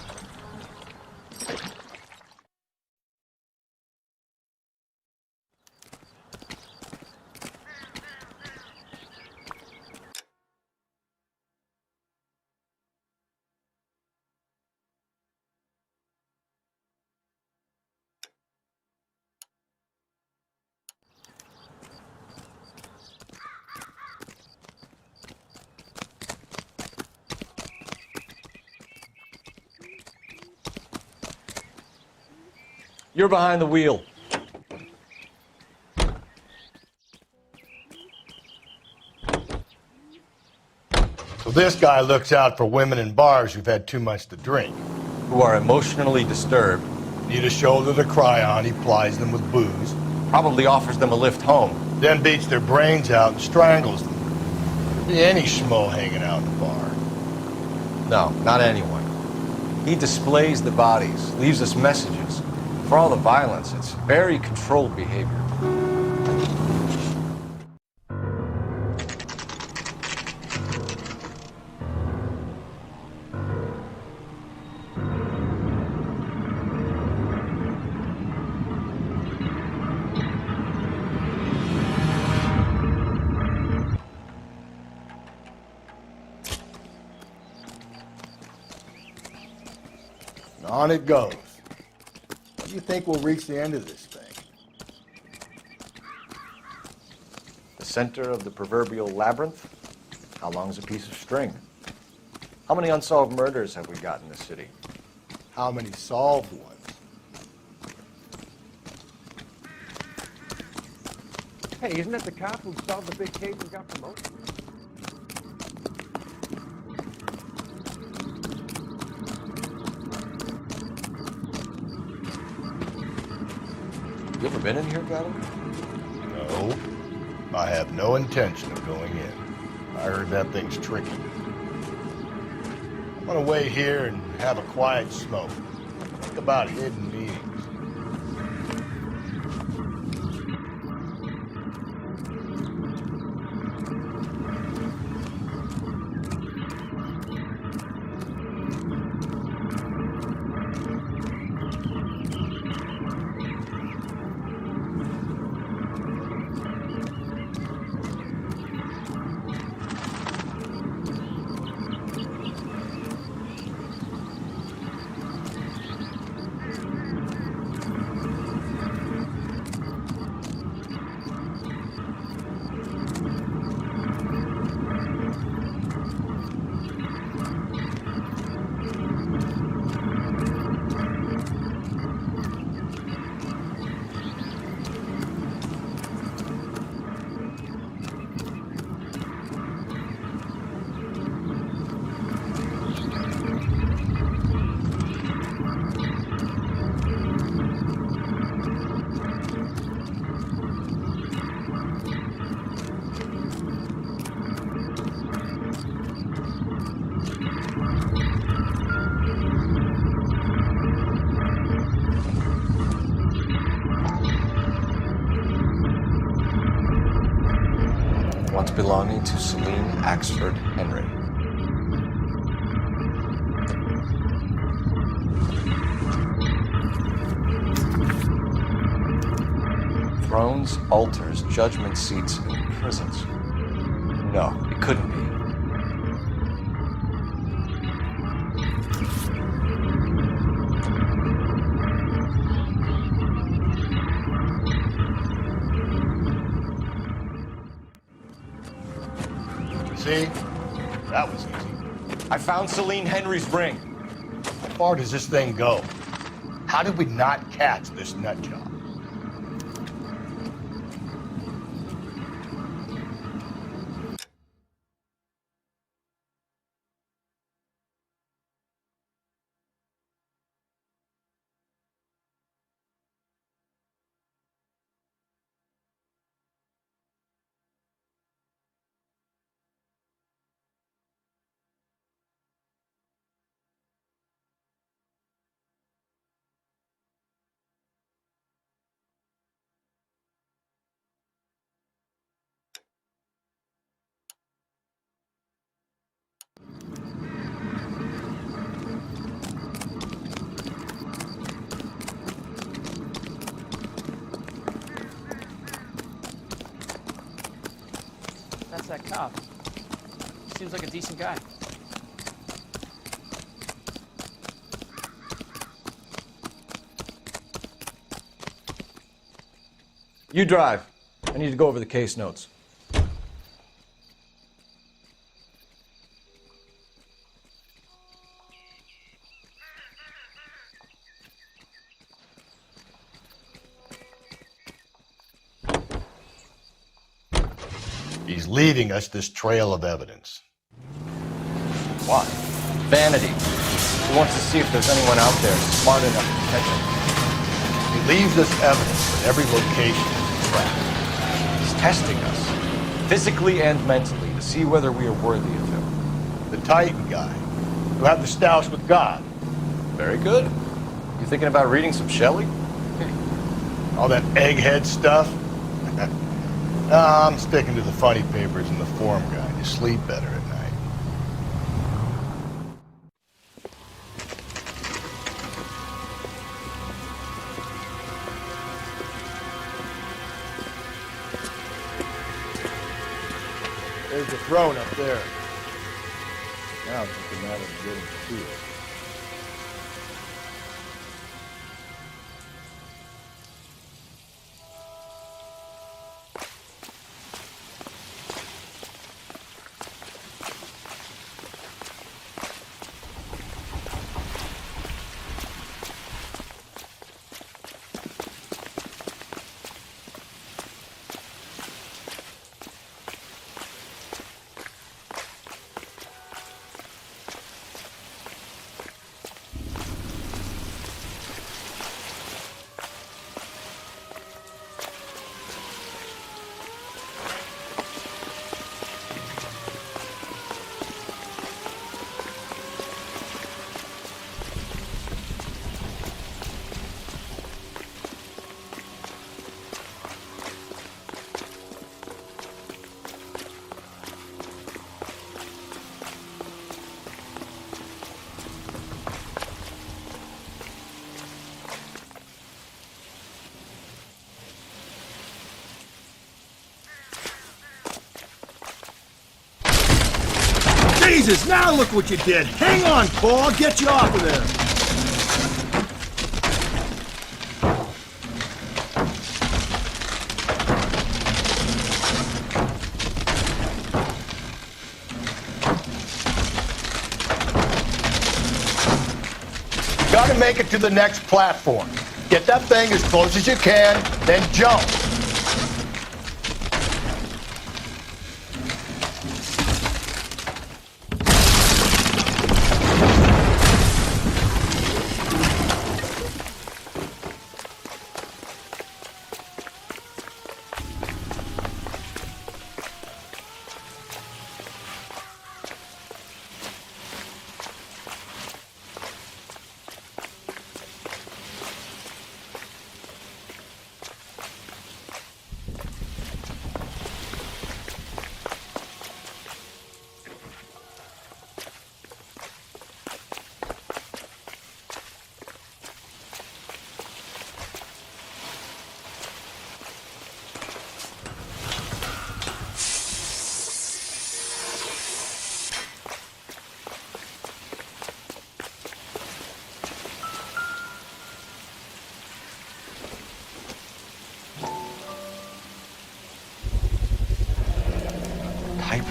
You're behind the wheel. So this guy looks out for women in bars who've had too much to drink. Who are emotionally disturbed. Need a shoulder to cry on, he plies them with booze. Probably offers them a lift home. Then beats their brains out and strangles them. Could be any schmo hanging out in the bar. No, not anyone. He displays the bodies, leaves us messages. For all the violence, it's very controlled behavior. On it goes. When do you think we'll reach the end of this thing? The center of the proverbial labyrinth? How long is a piece of string? How many unsolved murders have we got in this city? How many solved ones? Hey, isn't that the cop who solved the big case and got promoted? You ever been in here, Gavin? No. I have no intention of going in. I heard that thing's tricky. I'm gonna wait here and have a quiet smoke. Think about hidden meetings. belonging to Celine Axford Henry. Thrones, altars, judgment seats, and prisons. No, it couldn't be. See? That was easy. I found Celine Henry's ring. How far does this thing go? How did we not catch this nut job? That's that cop. Seems like a decent guy. You drive. I need to go over the case notes. He's leaving us this trail of evidence. Why? Vanity. He wants to see if there's anyone out there smart enough to catch him. He leaves us evidence at every location he's tracked. He's testing us, physically and mentally, to see whether we are worthy of him. The Titan guy, who had the stoush with God. Very good. You thinking about reading some Shelley? All that egghead stuff? I'm sticking to the funny papers and the form guide. You sleep better at night. There's the throne up there. Now it's just a matter of getting to it. Jesus, now look what you did. Hang on, Cole. I'll get you off of there. You gotta make it to the next platform. Get that thing as close as you can, then jump.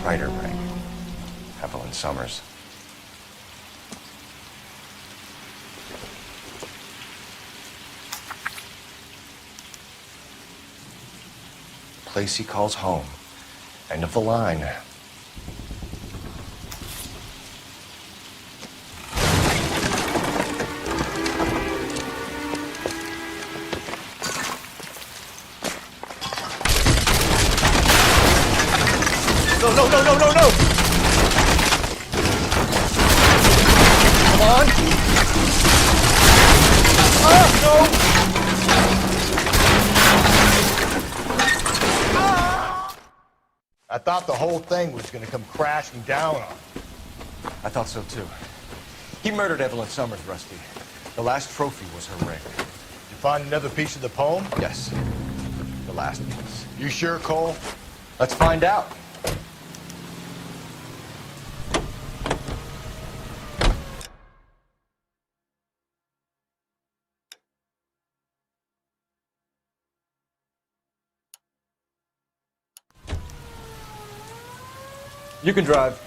typewriter rang. Evelyn Summers. Place he calls home. End of the line. No, no, no, no, no, no! Come on! Ah, no! I thought the whole thing was gonna come crashing down on him. I thought so too. He murdered Evelyn Summers, Rusty. The last trophy was her ring. Did you find another piece of the poem? Yes. The last piece. You sure, Cole? Let's find out. You can drive.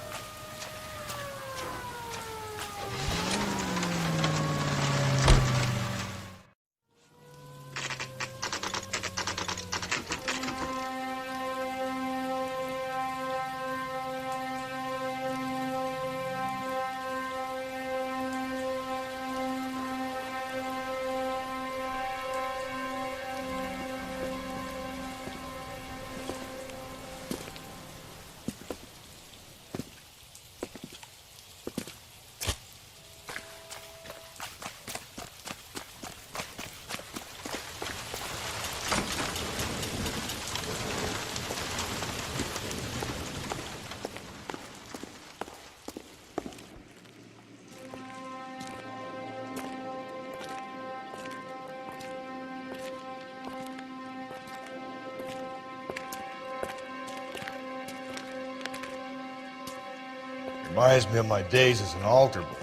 Reminds me of my days as an altar boy.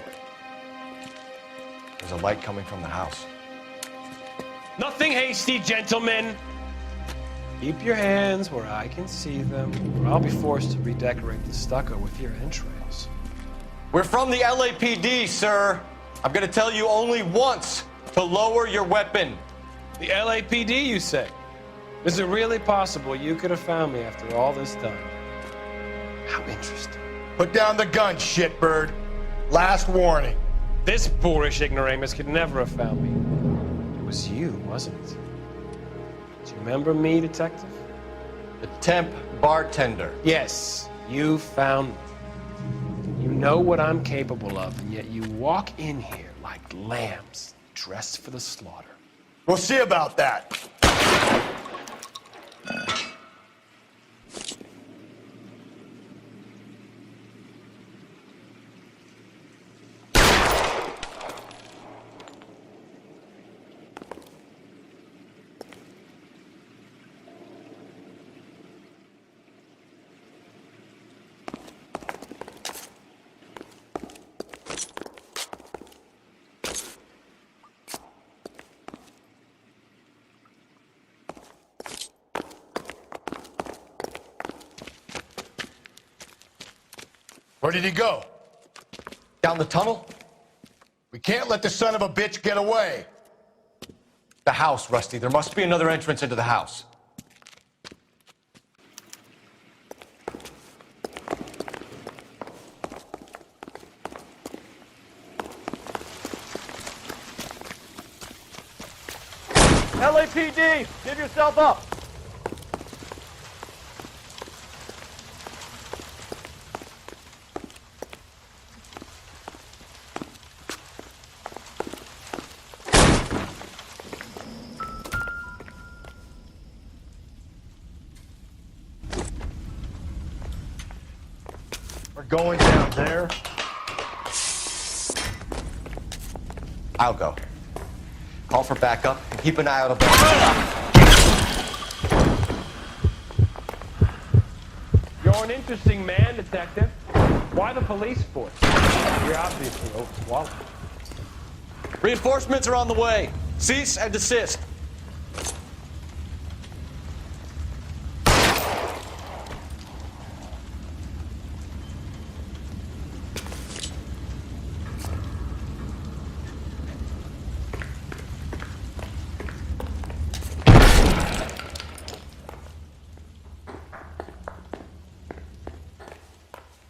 There's a light coming from the house. Nothing hasty, gentlemen. Keep your hands where I can see them, or I'll be forced to redecorate the stucco with your entrails. We're from the LAPD, sir. I'm gonna tell you only once to lower your weapon. The LAPD, you say? Is it really possible you could have found me after all this time? How interesting. Put down the gun, shitbird. Last warning. This boorish ignoramus could never have found me. It was you, wasn't it? Do you remember me, detective? The temp bartender. Yes, you found me. You know what I'm capable of, and yet you walk in here like lambs dressed for the slaughter. We'll see about that. Where did he go? Down the tunnel? We can't let the son of a bitch get away. The house, Rusty. There must be another entrance into the house. LAPD, give yourself up. We're going down there. I'll go. Call for backup and keep an eye out of the... You're an interesting man, detective. Why the police force? You're obviously overqualified. Reinforcements are on the way. Cease and desist.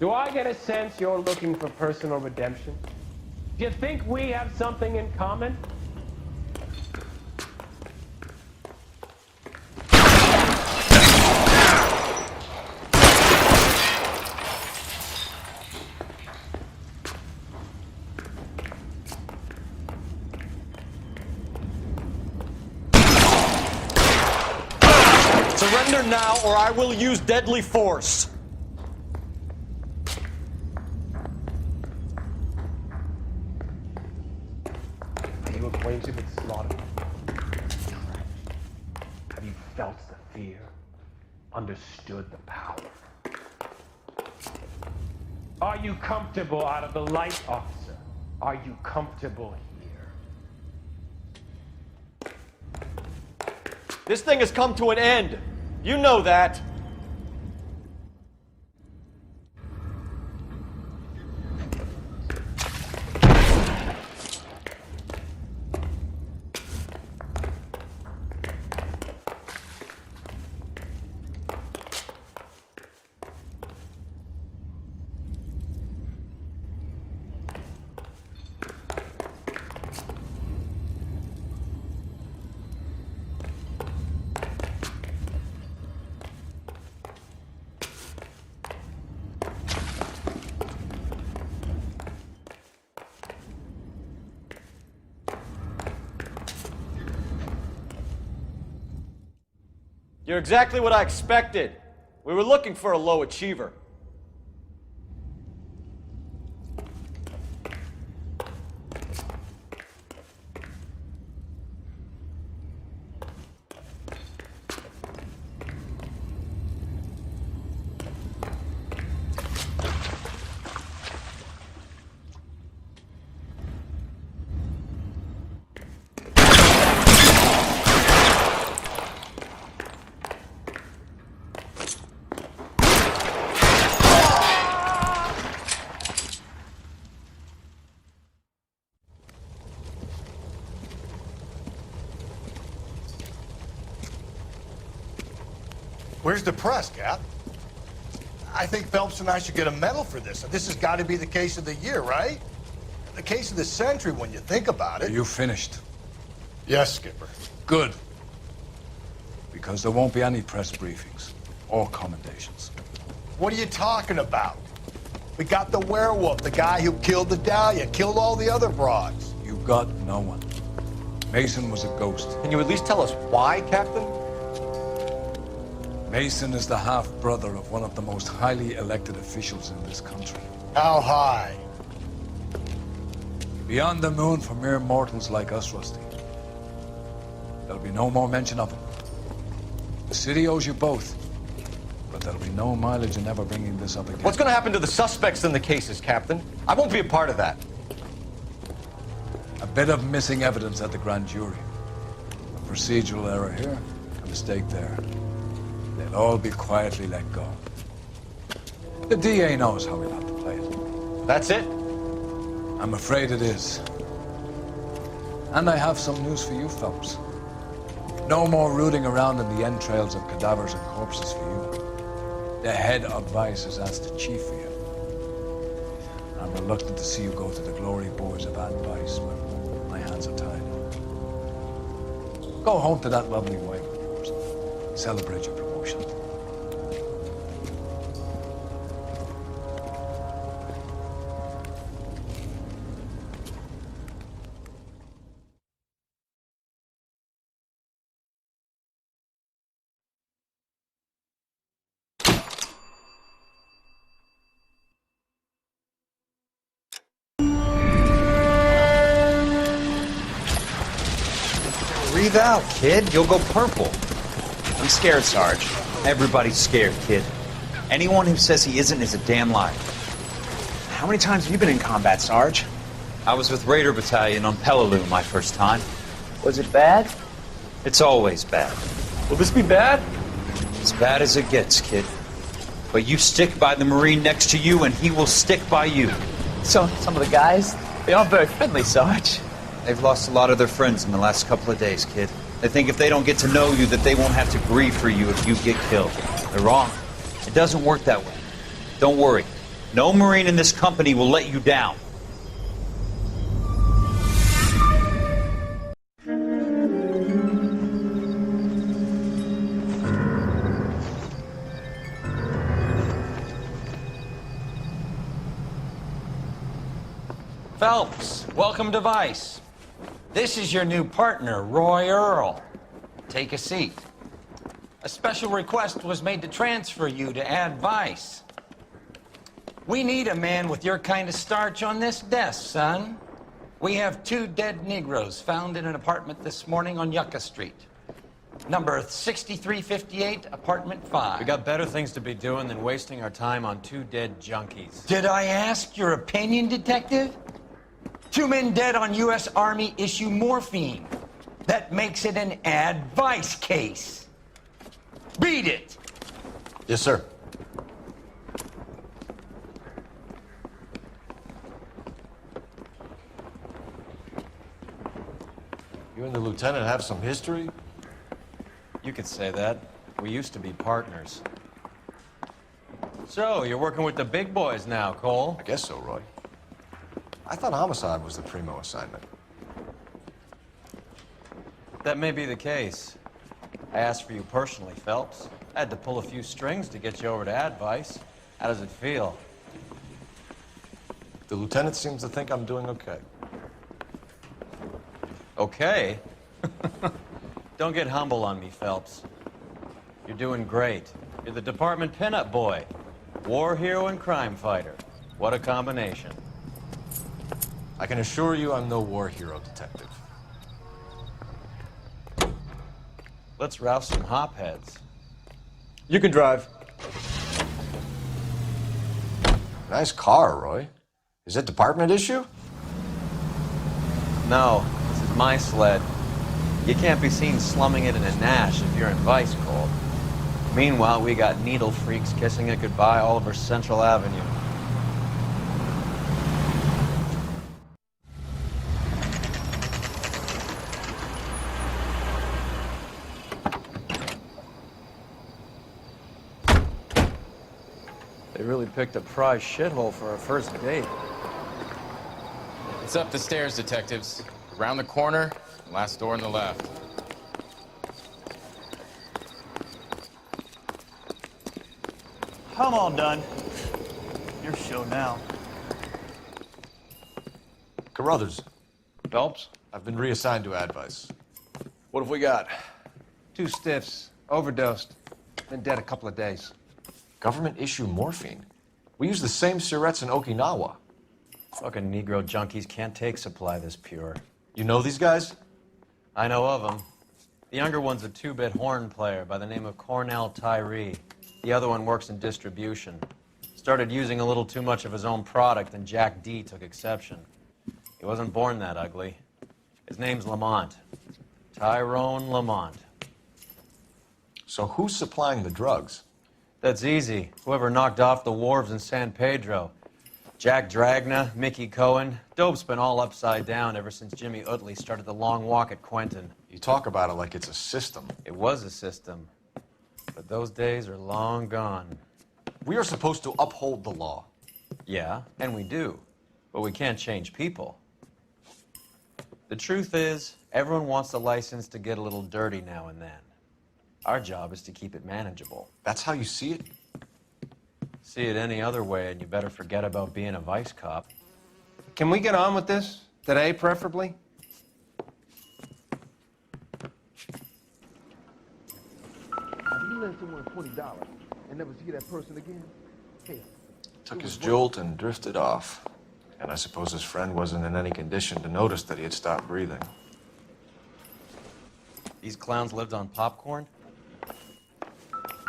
Do I get a sense you're looking for personal redemption? Do you think we have something in common? Surrender now, or I will use deadly force. Are you acquainted with slaughter? Have you felt the fear? Understood the power? Are you comfortable out of the light, officer? Are you comfortable here? This thing has come to an end. You know that. You're exactly what I expected. We were looking for a low achiever. Where's the press, Cap? I think Phelps and I should get a medal for this. This has got to be the case of the year, right? The case of the century when you think about it. Are you finished? Yes, Skipper. Good. Because there won't be any press briefings or commendations. What are you talking about? We got the werewolf, the guy who killed the Dahlia, killed all the other broads. You got no one. Mason was a ghost. Can you at least tell us why, Captain? Mason is the half-brother of one of the most highly elected officials in this country. How high? Beyond the moon for mere mortals like us, Rusty. There'll be no more mention of him. The city owes you both, but there'll be no mileage in ever bringing this up again. What's going to happen to the suspects in the cases, Captain? I won't be a part of that. A bit of missing evidence at the grand jury. A procedural error here, a mistake there. They'll all be quietly let go. The DA knows how we'll have to play it. That's it? I'm afraid it is. And I have some news for you, Phelps. No more rooting around in the entrails of cadavers and corpses for you. The head of Vice has asked the chief for you. I'm reluctant to see you go to the glory boys of Vice, but my hands are tied. Go home to that lovely wife of yours. Celebrate your promotion. Breathe out, kid. You'll go purple. I'm scared, Sarge. Everybody's scared, kid. Anyone who says he isn't is a damn liar. How many times have you been in combat, Sarge? I was with Raider Battalion on Peleliu my first time. Was it bad? It's always bad. Will this be bad? As bad as it gets, kid. But you stick by the Marine next to you, and he will stick by you. So, some of the guys, they aren't very friendly, Sarge. They've lost a lot of their friends in the last couple of days, kid. They think if they don't get to know you, that they won't have to grieve for you if you get killed. They're wrong. It doesn't work that way. Don't worry. No Marine in this company will let you down. Phelps, welcome to Vice. This is your new partner, Roy Earl. Take a seat. A special request was made to transfer you to Ad Vice. We need a man with your kind of starch on this desk, son. We have 2 dead Negroes found in an apartment this morning on Yucca Street. Number 6358, apartment 5. We got better things to be doing than wasting our time on 2 dead junkies. Did I ask your opinion, detective? 2 men dead on U.S. Army issue morphine. That makes it an Ad Vice case. Beat it! Yes, sir. You and the lieutenant have some history? You could say that. We used to be partners. So, you're working with the big boys now, Cole? I guess so, Roy. I thought homicide was the primo assignment. That may be the case. I asked for you personally, Phelps. I had to pull a few strings to get you over to Ad Vice. How does it feel? The lieutenant seems to think I'm doing okay. Okay? Don't get humble on me, Phelps. You're doing great. You're the department pinup boy. War hero and crime fighter. What a combination. I can assure you I'm no war hero, detective. Let's rouse some hopheads. You can drive. Nice car, Roy. Is it department issue? No, this is my sled. You can't be seen slumming it in a Nash if you're in Vice, Cole. Meanwhile, we got needle freaks kissing it goodbye all over Central Avenue. They really picked a prize shithole for our first date. It's up the stairs, detectives. Around the corner, last door on the left. I'm all done. Your show now. Carruthers. Phelps? I've been reassigned to Ad Vice. What have we got? 2 stiffs, overdosed, been dead a couple of days. Government issue morphine. We use the same syrettes in Okinawa. Fucking Negro junkies can't take supply this pure. You know these guys? I know of them. The younger one's a 2-bit horn player by the name of Cornell Tyree. The other one works in distribution. Started using a little too much of his own product, and Jack D took exception. He wasn't born that ugly. His name's Lamont. Tyrone Lamont. So who's supplying the drugs? That's easy. Whoever knocked off the wharves in San Pedro. Jack Dragna, Mickey Cohen. Dope's been all upside down ever since Jimmy Utley started the long walk at Quentin. You talk about it like it's a system. It was a system. But those days are long gone. We are supposed to uphold the law. Yeah, and we do. But we can't change people. The truth is, everyone wants a license to get a little dirty now and then. Our job is to keep it manageable. That's how you see it? See it any other way, and you better forget about being a vice cop. Can we get on with this? Today, preferably? You lend someone $20 and never see that person again? Hell. Took his jolt and drifted off. And I suppose his friend wasn't in any condition to notice that he had stopped breathing. These clowns lived on popcorn?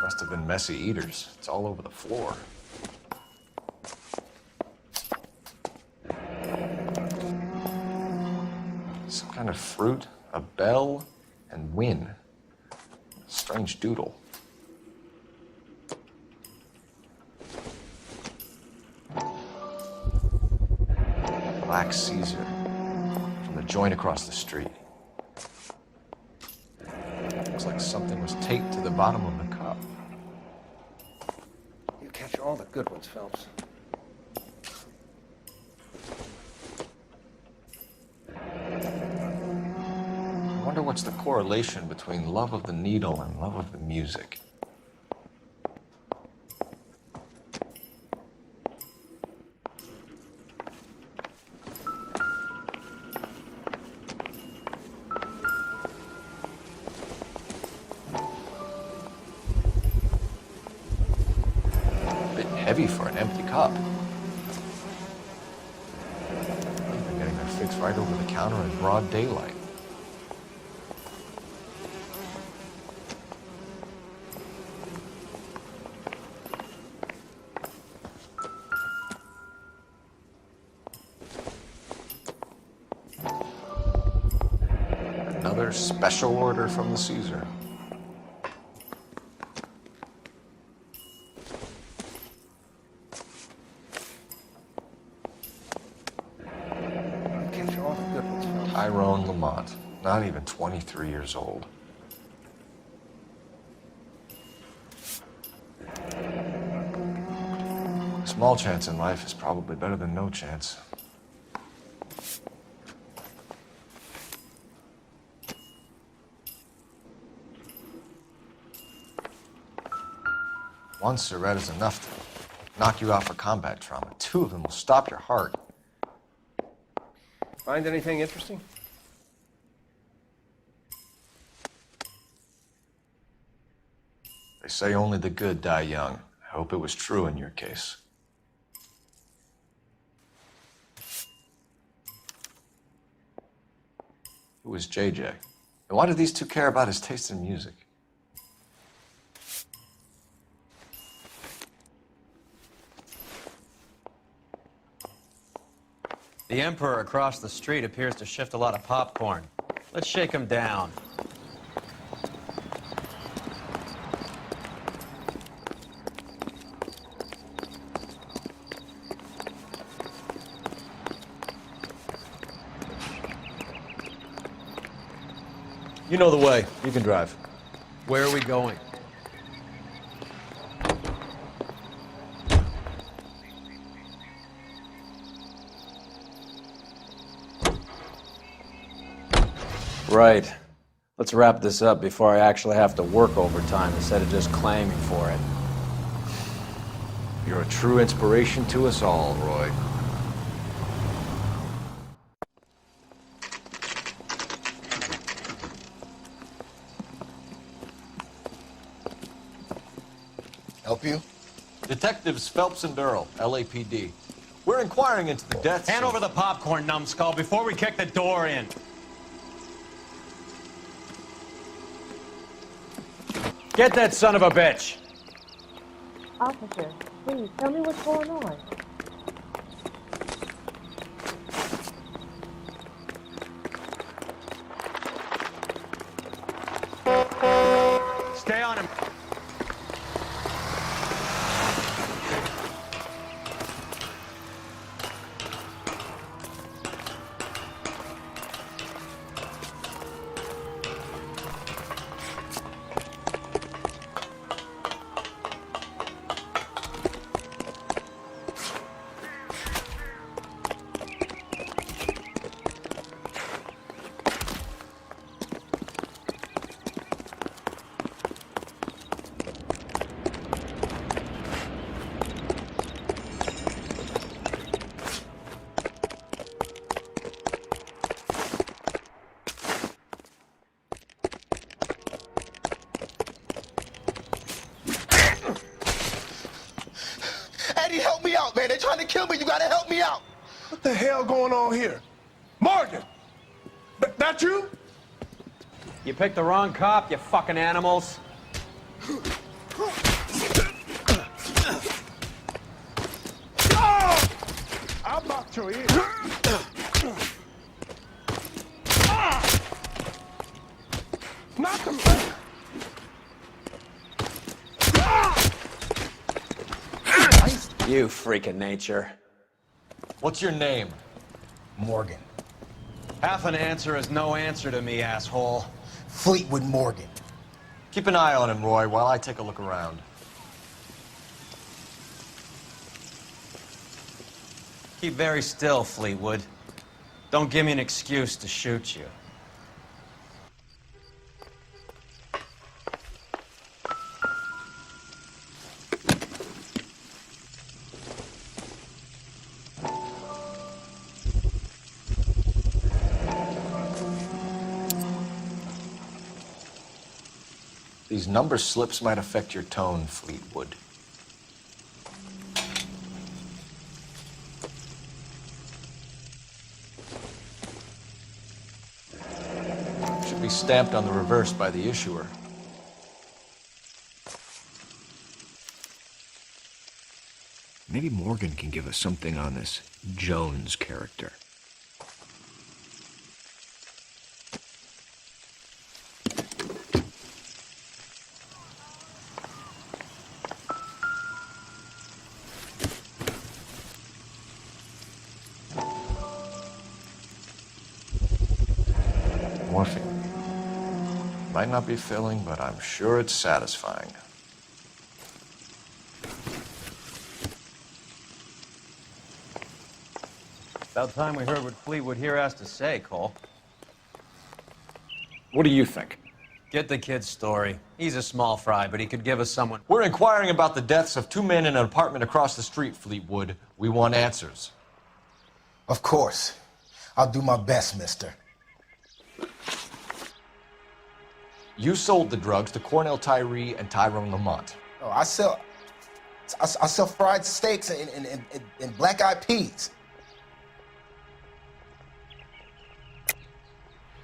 Must have been messy eaters. It's all over the floor. Some kind of fruit, a bell, and win. Strange doodle. Black Caesar from the joint across the street. Looks like something was taped to the bottom of the cup. You catch all the good ones, Phelps. wonder what's the correlation between love of the needle and love of the music. Heavy for an empty cup. They're getting their fix right over the counter in broad daylight. Another special order from the Caesar. Lamont, not even 23 years old. Small chance in life is probably better than no chance. One cigarette is enough to knock you out for combat trauma. 2 of them will stop your heart. Find anything interesting? They say only the good die young. I hope it was true in your case. Who was JJ? And why do these two care about his taste in music? The Emperor across the street appears to shift a lot of popcorn. Let's shake him down. You know the way. You can drive. Where are we going? Right. Let's wrap this up before I actually have to work overtime instead of just claiming for it. You're a true inspiration to us all, Roy. Help you? Detectives Phelps and Earl, LAPD. We're inquiring into the deaths. Hand over the popcorn, numbskull, before we kick the door in. Get that son of a bitch! Officer, please tell me what's going on. Stay on him. Eddie, help me out, man. They're trying to kill me. You gotta help me out. What the hell going on here? Morgan! That you? You picked the wrong cop, you fucking animals. I'll knock your ear. Knock him back. You freak of nature. What's your name? Morgan. Half an answer is no answer to me, asshole. Fleetwood Morgan. Keep an eye on him, Roy, while I take a look around. Keep very still, Fleetwood. Don't give me an excuse to shoot you. These number slips might affect your tone, Fleetwood. Should be stamped on the reverse by the issuer. Maybe Morgan can give us something on this Jones character. Morphine. Might not be filling, but I'm sure it's satisfying. About time we heard what Fleetwood here has to say, Cole. What do you think? Get the kid's story. He's a small fry, but he could give us someone. We're inquiring about the deaths of two men in an apartment across the street, Fleetwood. We want answers. Of course. I'll do my best, mister. You sold the drugs to Cornell Tyree and Tyrone Lamont. Oh, I sell fried steaks and black-eyed peas.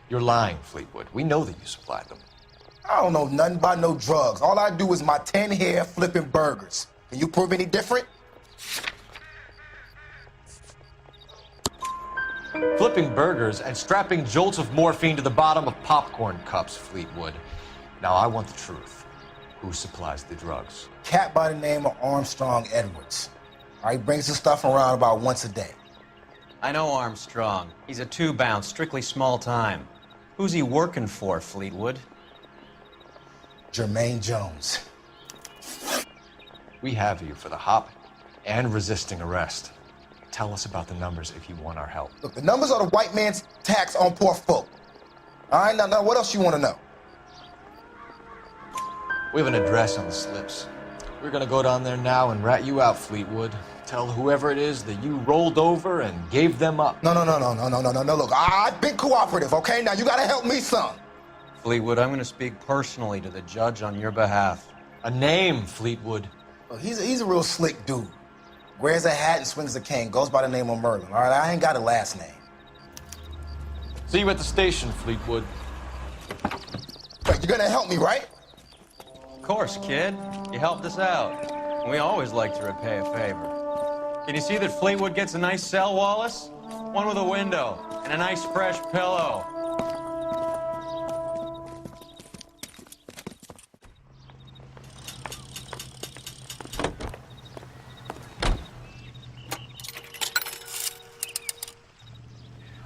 You're lying, Fleetwood. We know that you supplied them. I don't know nothing about no drugs. All I do is my 10 hair flipping burgers. Can you prove any different? Flipping burgers and strapping jolts of morphine to the bottom of popcorn cups, Fleetwood. Now, I want the truth. Who supplies the drugs? Cat by the name of Armstrong Edwards. All right, brings the stuff around about once a day. I know Armstrong. He's a two-bounce, strictly small time. Who's he working for, Fleetwood? Jermaine Jones. We have you for the hop and resisting arrest. Tell us about the numbers if you want our help. Look, the numbers are the white man's tax on poor folk. All right, now what else you want to know? We have an address on the slips. We're gonna go down there now and rat you out, Fleetwood. Tell whoever it is that you rolled over and gave them up. No. Look, I've been cooperative, okay? Now you gotta help me some. Fleetwood, I'm gonna speak personally to the judge on your behalf. A name, Fleetwood. Look, he's a real slick dude. Wears a hat and swings a cane. Goes by the name of Merlin. All right, I ain't got a last name. See you at the station, Fleetwood. Wait, you're gonna help me, right? Of course, kid. You helped us out. We always like to repay a favor. Can you see that Fleetwood gets a nice cell, Wallace? One with a window and a nice fresh pillow.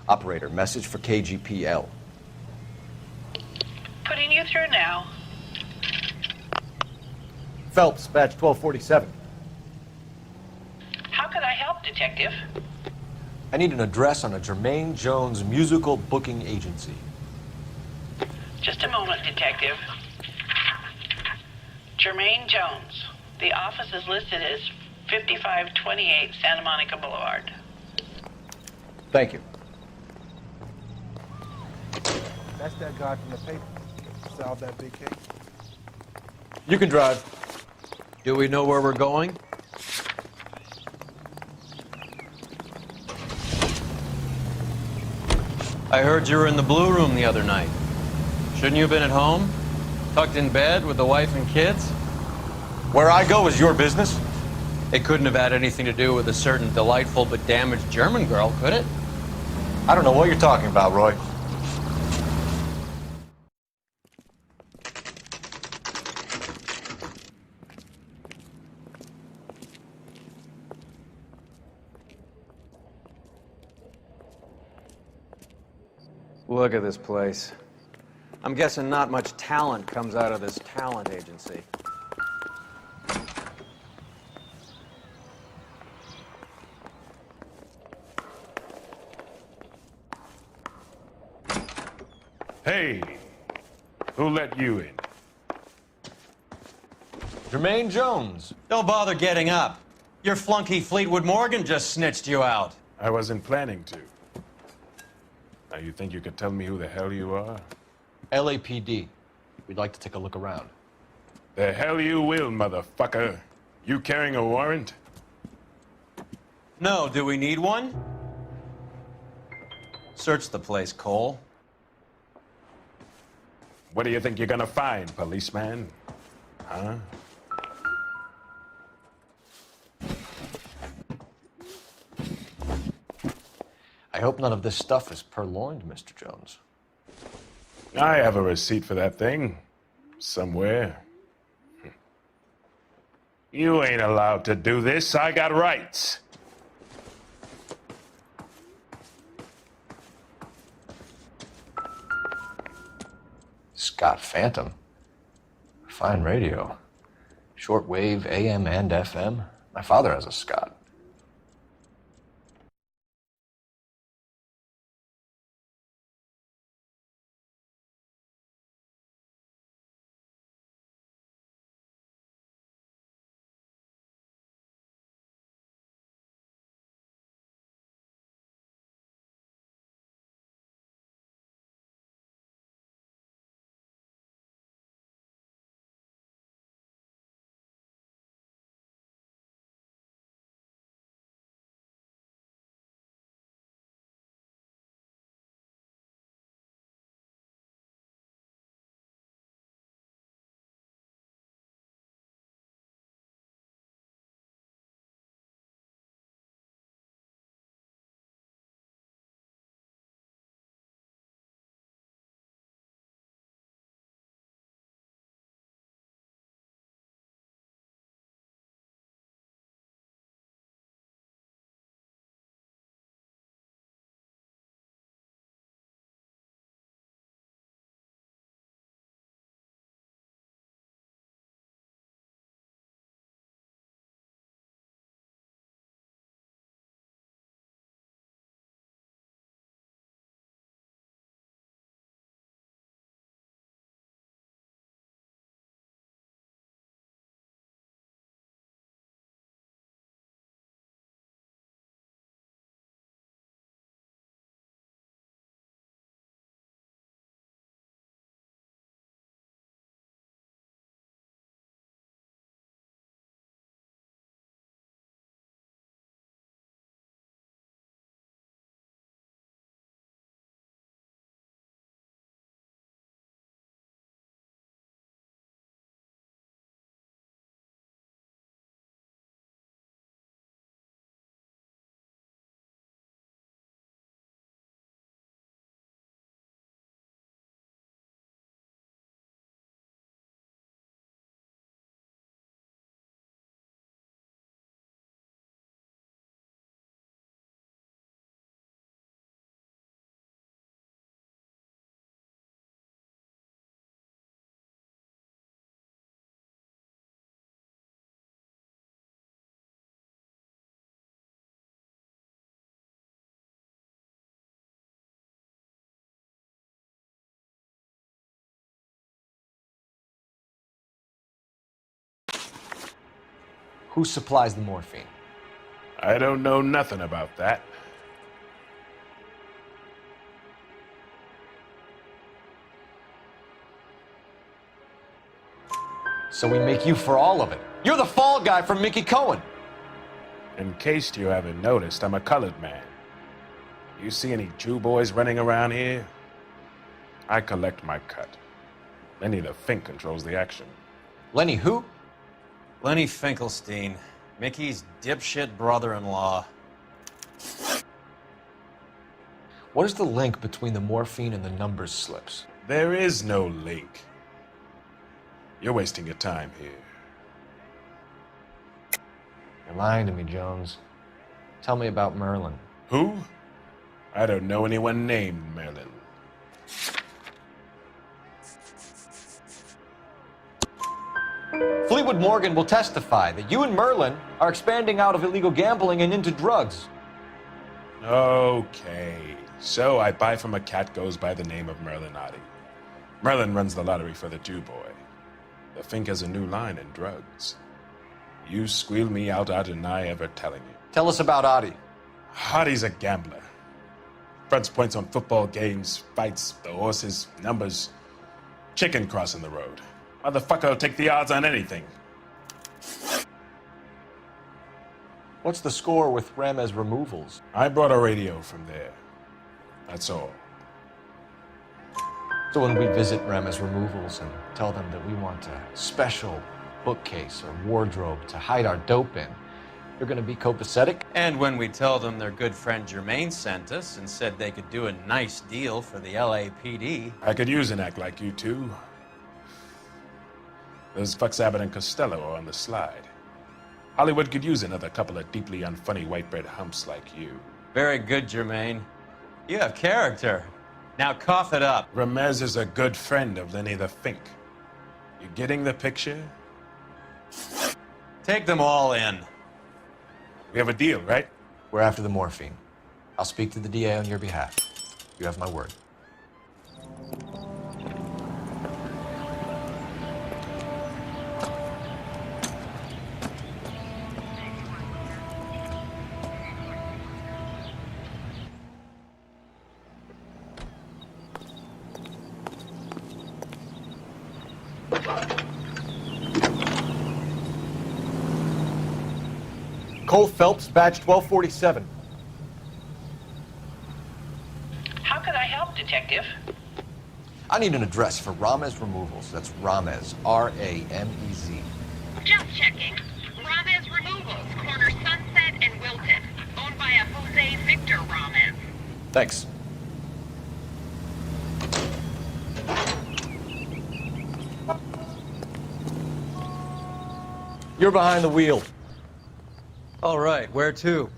Operator, message for KGPL. Putting you through now. Phelps, badge 1247. How can I help, Detective? I need an address on a Jermaine Jones musical booking agency. Just a moment, Detective. Jermaine Jones. The office is listed as 5528 Santa Monica Boulevard. Thank you. That's that guy from the paper. Solved that big case. You can drive. Do we know where we're going? I heard you were in the Blue Room the other night. Shouldn't you have been at home? Tucked in bed with the wife and kids? Where I go is your business? It couldn't have had anything to do with a certain delightful but damaged German girl, could it? I don't know what you're talking about, Roy. Look at this place. I'm guessing not much talent comes out of this talent agency. Hey, who let you in? Jermaine Jones. Don't bother getting up. Your flunky Fleetwood Morgan just snitched you out. I wasn't planning to. Now, you think you could tell me who the hell you are? LAPD. We'd like to take a look around. The hell you will, motherfucker. You carrying a warrant? No, do we need one? Search the place, Cole. What do you think you're gonna find, policeman? Huh? I hope none of this stuff is purloined, Mr. Jones. I have a receipt for that thing. Somewhere. You ain't allowed to do this. I got rights. Scott Phantom. Fine radio. Shortwave, AM and FM. My father has a Scott. Who supplies the morphine? I don't know nothing about that. So we make you for all of it. You're the fall guy from Mickey Cohen. In case you haven't noticed, I'm a colored man. You see any Jew boys running around here? I collect my cut. Lenny the Fink controls the action. Lenny who? Lenny Finkelstein, Mickey's dipshit brother-in-law. What is the link between the morphine and the numbers slips? There is no link. You're wasting your time here. You're lying to me, Jones. Tell me about Merlin. Who? I don't know anyone named Merlin. Fleetwood Morgan will testify that you and Merlin are expanding out of illegal gambling and into drugs. Okay, so I buy from a cat goes by the name of Merlin Oddie. Merlin runs the lottery for the Jew boy. The Fink has a new line in drugs. You squeal me out, I deny ever telling you. Tell us about Oddie. Oddie's a gambler. Fronts points on football games, fights, the horses, numbers, chicken crossing the road. Motherfucker will take the odds on anything. What's the score with Ramez removals? I brought a radio from there. That's all. So when we visit Ramez removals and tell them that we want a special bookcase or wardrobe to hide our dope in, they're gonna be copacetic? And when we tell them their good friend Jermaine sent us and said they could do a nice deal for the LAPD. I could use an act like you two. Those fucks Abbott and Costello are on the slide. Hollywood could use another couple of deeply unfunny white bread humps like you. Very good, Jermaine. You have character. Now cough it up. Ramez is a good friend of Lenny the Fink. You getting the picture? Take them all in. We have a deal, right? We're after the morphine. I'll speak to the DA on your behalf. You have my word. Cole Phelps, badge 1247. How could I help, Detective? I need an address for Ramez Removals. That's Ramez, R-A-M-E-Z. Just checking. Ramez Removals, corner Sunset and Wilton. Owned by a Jose Victor Ramez. Thanks. You're behind the wheel. All right, where to?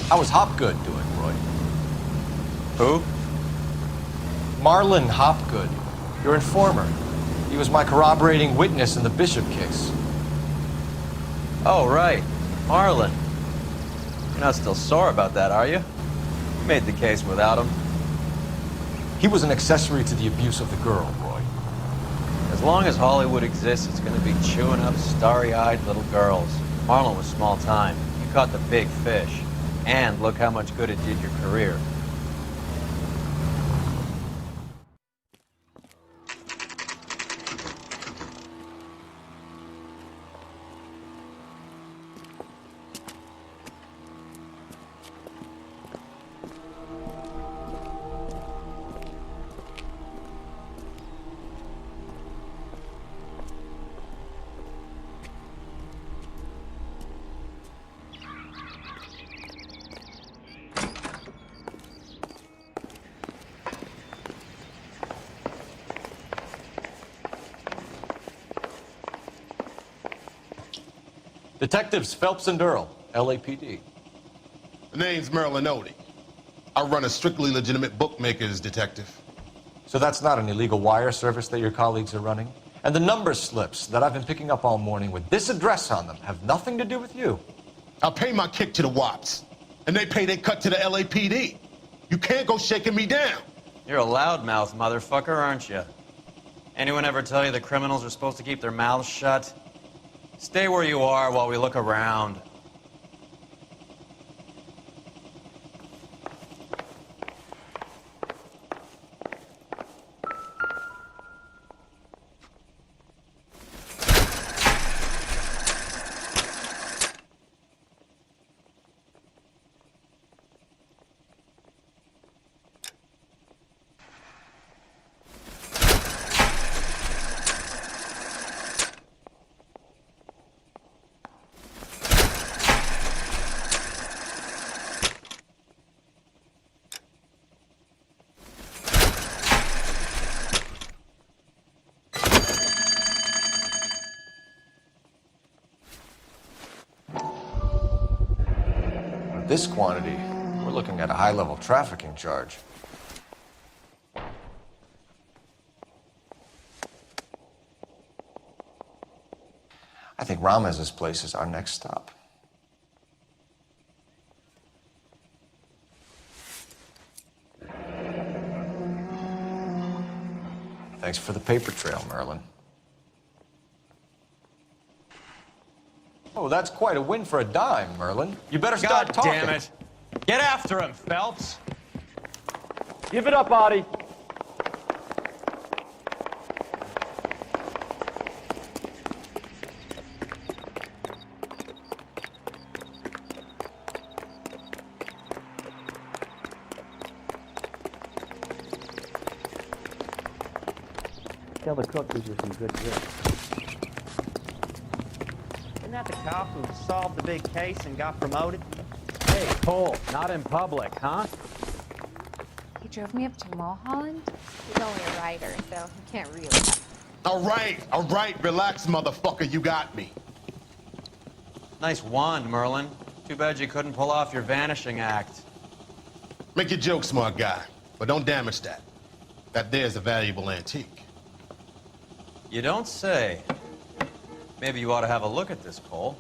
How was Hopgood doing, Roy? Who? Marlon Hopgood, your informer. He was my corroborating witness in the Bishop case. Oh, right. Marlon. You're not still sore about that, are you? You made the case without him. He was an accessory to the abuse of the girl, Roy. As long as Hollywood exists, it's going to be chewing up starry-eyed little girls. Marlon was small time. You caught the big fish. And look how much good it did your career. Detectives Phelps and Earl, LAPD. The name's Merlin Odie. I run a strictly legitimate bookmaker's detective. So that's not an illegal wire service that your colleagues are running? And the number slips that I've been picking up all morning with this address on them have nothing to do with you? I pay my kick to the Wops, and they pay their cut to the LAPD. You can't go shaking me down. You're a loudmouth motherfucker, aren't you? Anyone ever tell you that criminals are supposed to keep their mouths shut? Stay where you are while we look around. This quantity, we're looking at a high-level trafficking charge. I think Ramez's place is our next stop. Thanks for the paper trail, Merlin. Oh, that's quite a win for a dime, Merlin. You better God start talking. damn it. Get after him, Phelps. Give it up, Artie. Tell the cook these are some good grits. Isn't that the cop who solved the big case and got promoted? Hey, Cole, not in public, huh? He drove me up to Mulholland. He's only a writer, so he can't really. All right, relax, motherfucker, you got me. Nice wand, Merlin. Too bad you couldn't pull off your vanishing act. Make your joke, smart guy, but don't damage that. That there's a valuable antique. You don't say. Maybe you ought to have a look at this, Cole.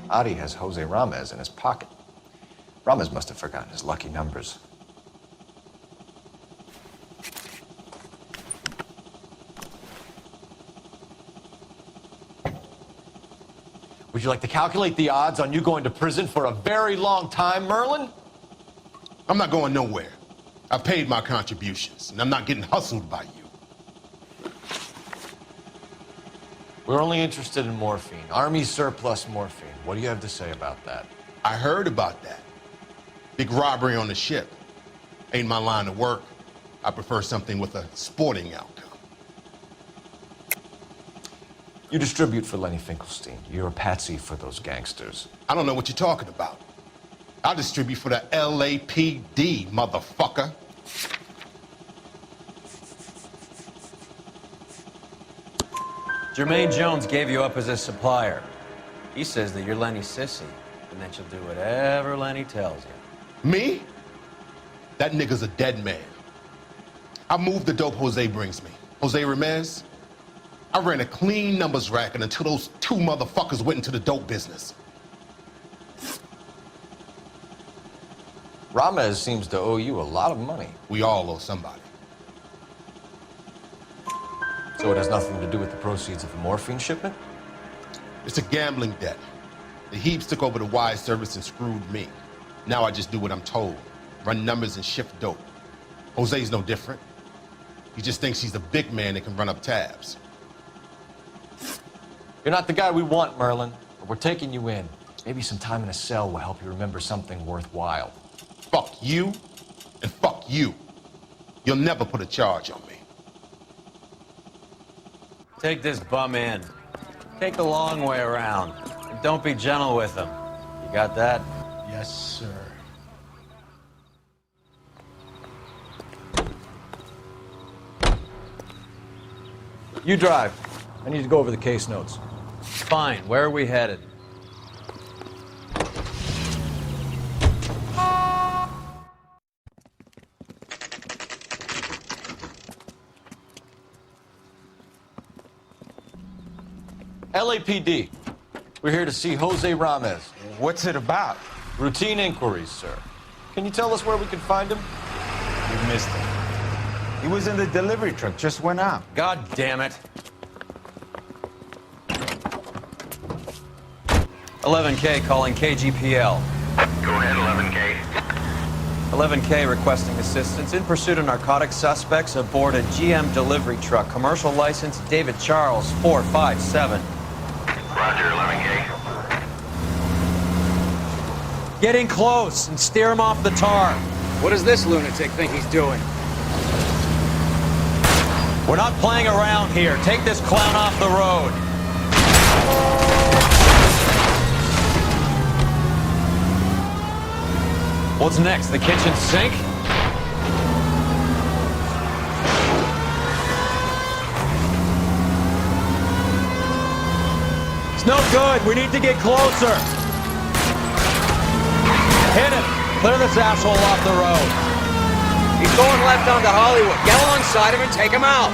Adi has Jose Ramez in his pocket. Ramez must have forgotten his lucky numbers. Would you like to calculate the odds on you going to prison for a very long time, Merlin? I'm not going nowhere. I paid my contributions, and I'm not getting hustled by you. We're only interested in morphine. Army surplus morphine. What do you have to say about that? I heard about that. Big robbery on the ship. Ain't my line of work. I prefer something with a sporting outcome. You distribute for Lenny Finkelstein. You're a patsy for those gangsters. I don't know what you're talking about. I distribute for the LAPD, motherfucker. Jermaine Jones gave you up as a supplier. He says that you're Lenny's sissy, and that you'll do whatever Lenny tells you. Me? That nigga's a dead man. I move the dope Jose brings me. Jose Ramez? I ran a clean numbers racket until those two motherfuckers went into the dope business. Ramez seems to owe you a lot of money. We all owe somebody. So it has nothing to do with the proceeds of the morphine shipment? It's a gambling debt. The Heaps took over the wire service and screwed me. Now I just do what I'm told. Run numbers and shift dope. Jose's no different. He just thinks he's the big man that can run up tabs. You're not the guy we want, Merlin, but we're taking you in. Maybe some time in a cell will help you remember something worthwhile. Fuck you, and fuck you. You'll never put a charge on me. Take this bum in. Take the long way around. And don't be gentle with him. You got that? Yes, sir. You drive. I need to go over the case notes. Fine. Where are we headed? LAPD. We're here to see Jose Ramez. What's it about? Routine inquiries, sir. Can you tell us where we can find him? You missed him. He was in the delivery truck, just went out. God damn it. 11K calling KGPL. Go ahead, 11K. 11K requesting assistance in pursuit of narcotic suspects aboard a GM delivery truck. Commercial license David Charles 457. Roger, 11K. Get in close and steer him off the tar. What does this lunatic think he's doing? We're not playing around here. Take this clown off the road. What's next? The kitchen sink? It's no good. We need to get closer. Hit him. Clear this asshole off the road. He's going left onto Hollywood. Get alongside him and take him out.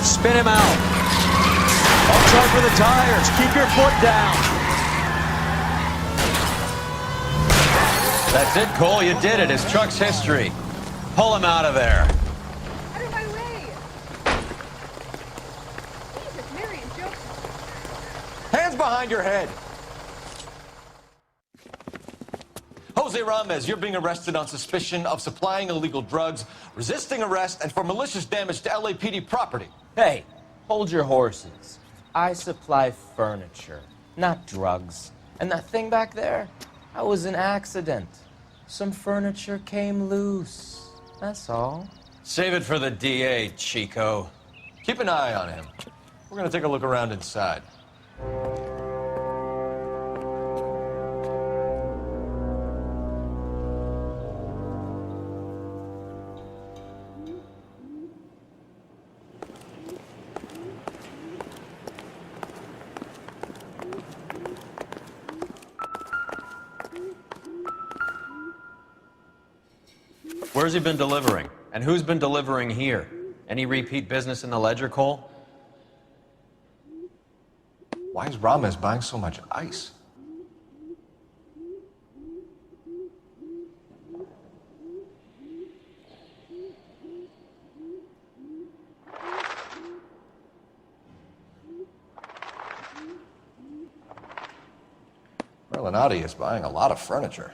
Spin him out. I'll try for the tires. Keep your foot down. That's it, Cole. You did it. It's Chuck's history. Pull him out of there. Out of my way. Jesus, Mary and Joe. Hands behind your head. Jose Ramos, you're being arrested on suspicion of supplying illegal drugs, resisting arrest, and for malicious damage to LAPD property. Hey, hold your horses. I supply furniture, not drugs. And that thing back there, that was an accident. Some furniture came loose. That's all. Save it for the DA, Chico. Keep an eye on him. We're gonna take a look around inside. Where's he been delivering? And who's been delivering here? Any repeat business in the ledger, Cole? Why is Ramos buying so much ice? Merlinotti is buying a lot of furniture.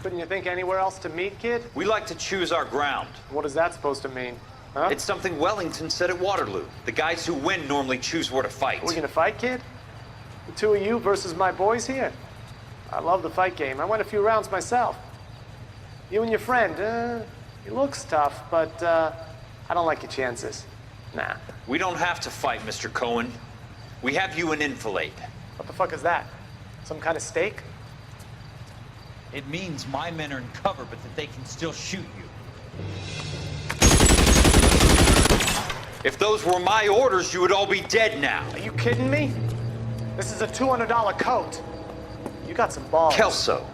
Couldn't you think anywhere else to meet, kid? We like to choose our ground. What is that supposed to mean? Huh? It's something Wellington said at Waterloo. The guys who win normally choose where to fight. We're gonna fight, kid? The two of you versus my boys here? I love the fight game. I went a few rounds myself. You and your friend, he looks tough, but I don't like your chances. Nah. We don't have to fight, Mr. Cohen. We have you an enfilade. What the fuck is that? Some kind of steak? It means my men are in cover, but that they can still shoot you. If those were my orders, you would all be dead now. Are you kidding me? This is a $200 coat. You got some balls. Kelso.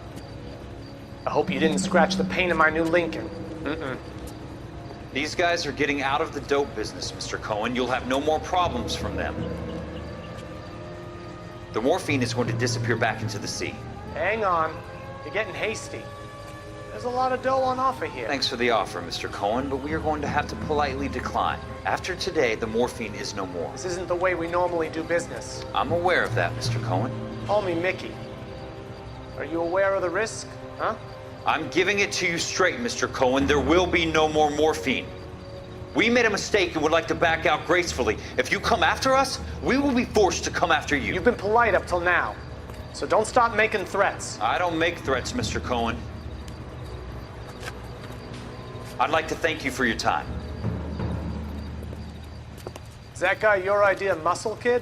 I hope you didn't scratch the paint of my new Lincoln. Mm-mm. These guys are getting out of the dope business, Mr. Cohen. You'll have no more problems from them. The morphine is going to disappear back into the sea. Hang on. You're getting hasty. There's a lot of dough on offer here. Thanks for the offer, Mr. Cohen, but we are going to have to politely decline. After today, the morphine is no more. This isn't the way we normally do business. I'm aware of that, Mr. Cohen. Call me Mickey. Are you aware of the risk, huh? I'm giving it to you straight, Mr. Cohen. There will be no more morphine. We made a mistake and would like to back out gracefully. If you come after us, we will be forced to come after you. You've been polite up till now, so don't stop making threats. I don't make threats, Mr. Cohen. I'd like to thank you for your time. Is that guy your idea of muscle, kid?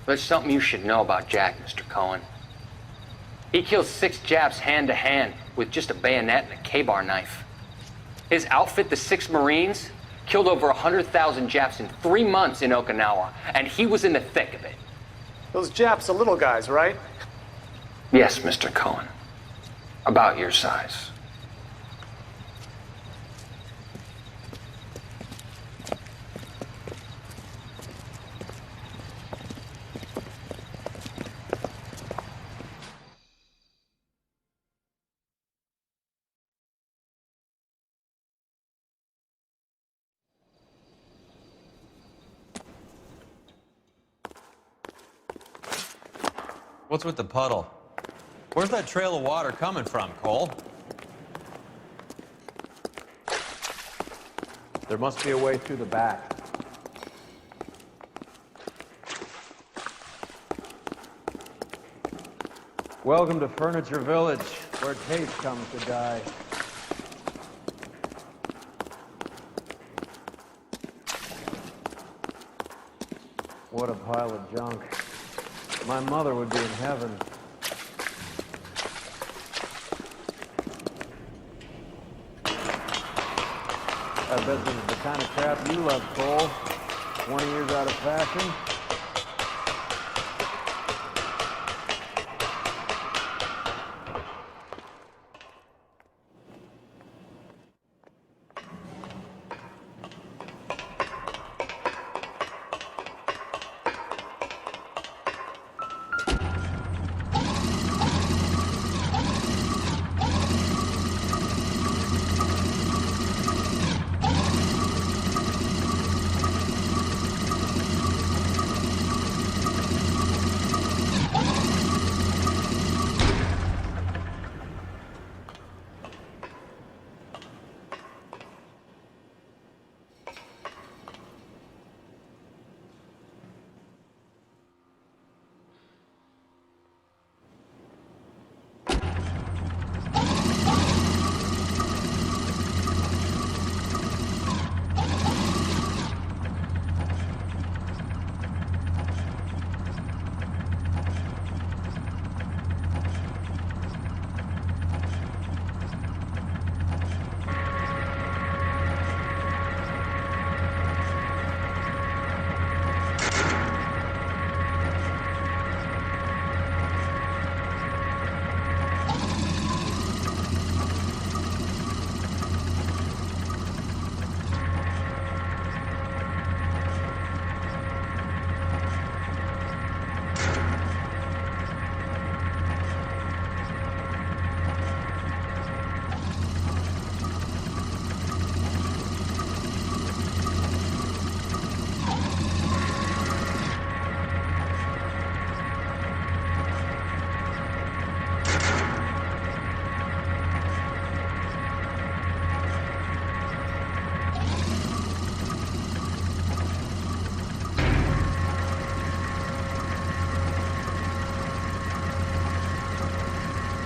There's something you should know about Jack, Mr. Cohen. He killed 6 Japs hand to hand with just a bayonet and a K-bar knife. His outfit, the 6 Marines, killed over 100,000 Japs in 3 months in Okinawa, and he was in the thick of it. Those Japs are little guys, right? Yes, Mr. Cohen. About your size. What's with the puddle? Where's that trail of water coming from, Cole? There must be a way through the back. Welcome to Furniture Village, where taste comes to die. What a pile of junk. My mother would be in heaven. I bet this is the kind of crap you love, Cole. 20 years out of fashion.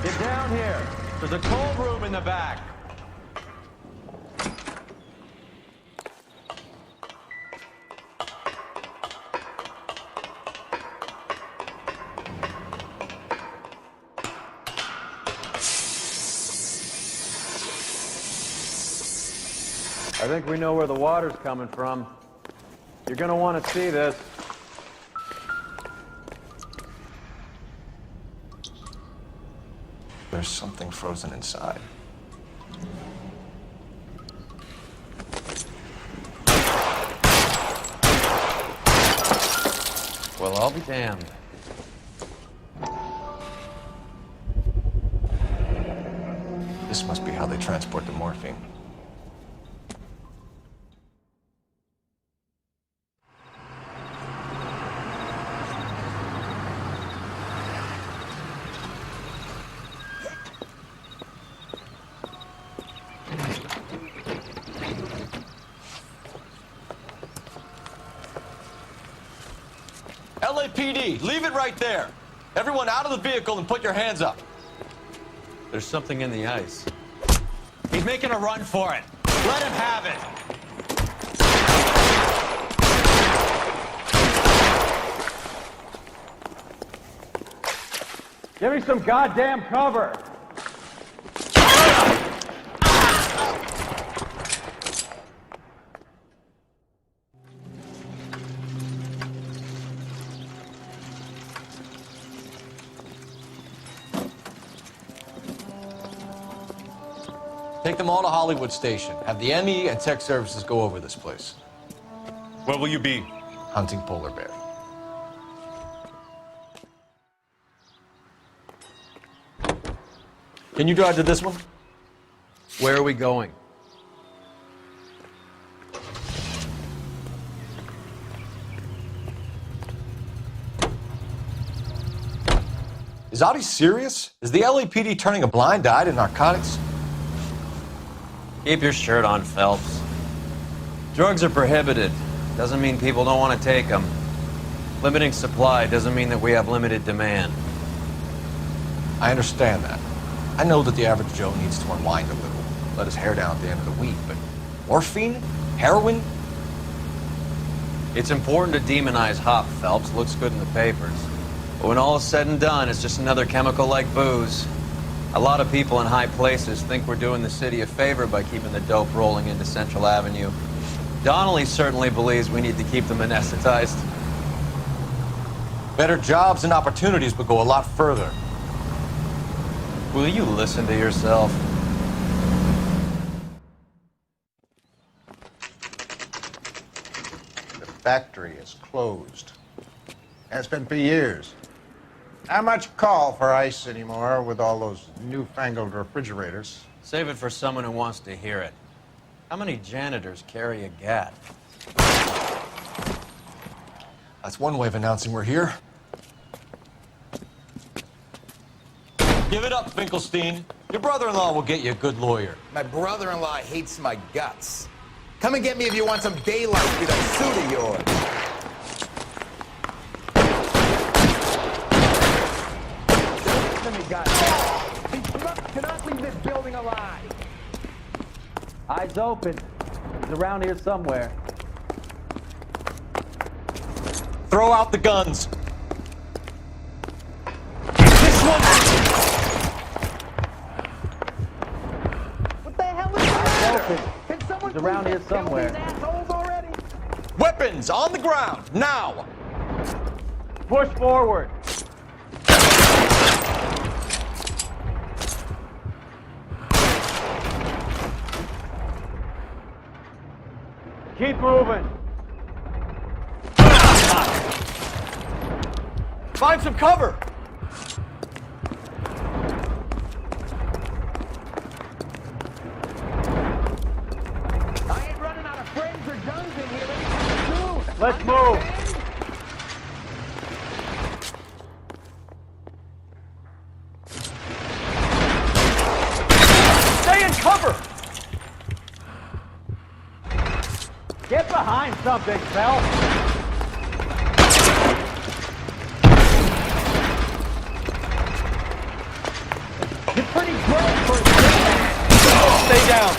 Get down here. There's a cold room in the back. I think we know where the water's coming from. You're gonna want to see this. There's something frozen inside. Well, I'll be damned. This must be how they transport the morphine. LAPD, leave it right there. Everyone out of the vehicle and put your hands up. There's something in the ice. He's making a run for it. Let him have it. Give me some goddamn cover. Take them all to Hollywood Station. Have the ME and tech services go over this place. Where will you be? Hunting polar bear. Can you drive to this one? Where are we going? Is Audie serious? Is the LAPD turning a blind eye to narcotics? Keep your shirt on, Phelps. Drugs are prohibited. Doesn't mean people don't want to take them. Limiting supply doesn't mean that we have limited demand. I understand that. I know that the average Joe needs to unwind a little, let his hair down at the end of the week, but morphine? Heroin? It's important to demonize hop, Phelps. Looks good in the papers. But when all is said and done, it's just another chemical like booze. A lot of people in high places think we're doing the city a favor by keeping the dope rolling into Central Avenue. Donnelly certainly believes we need to keep them anesthetized. Better jobs and opportunities would go a lot further. Will you listen to yourself? The factory is closed. Has been for years. Not much call for ice anymore with all those newfangled refrigerators. Save it for someone who wants to hear it. How many janitors carry a gat? That's one way of announcing we're here. Give it up, Finkelstein. Your brother-in-law will get you a good lawyer. My brother-in-law hates my guts. Come and get me if you want some daylight with that suit of yours. Cannot leave this building alive. Eyes open. He's around here somewhere. Throw out the guns. This one. What the hell is that? Open. Can someone He's around here somewhere. These assholes already? Weapons on the ground now. Push forward. Keep moving. Find some cover. I ain't running out of friends or guns in here anytime soon. Let's move. Stay in cover. Get behind something, Phelps. You're pretty gross for a second. Stay down.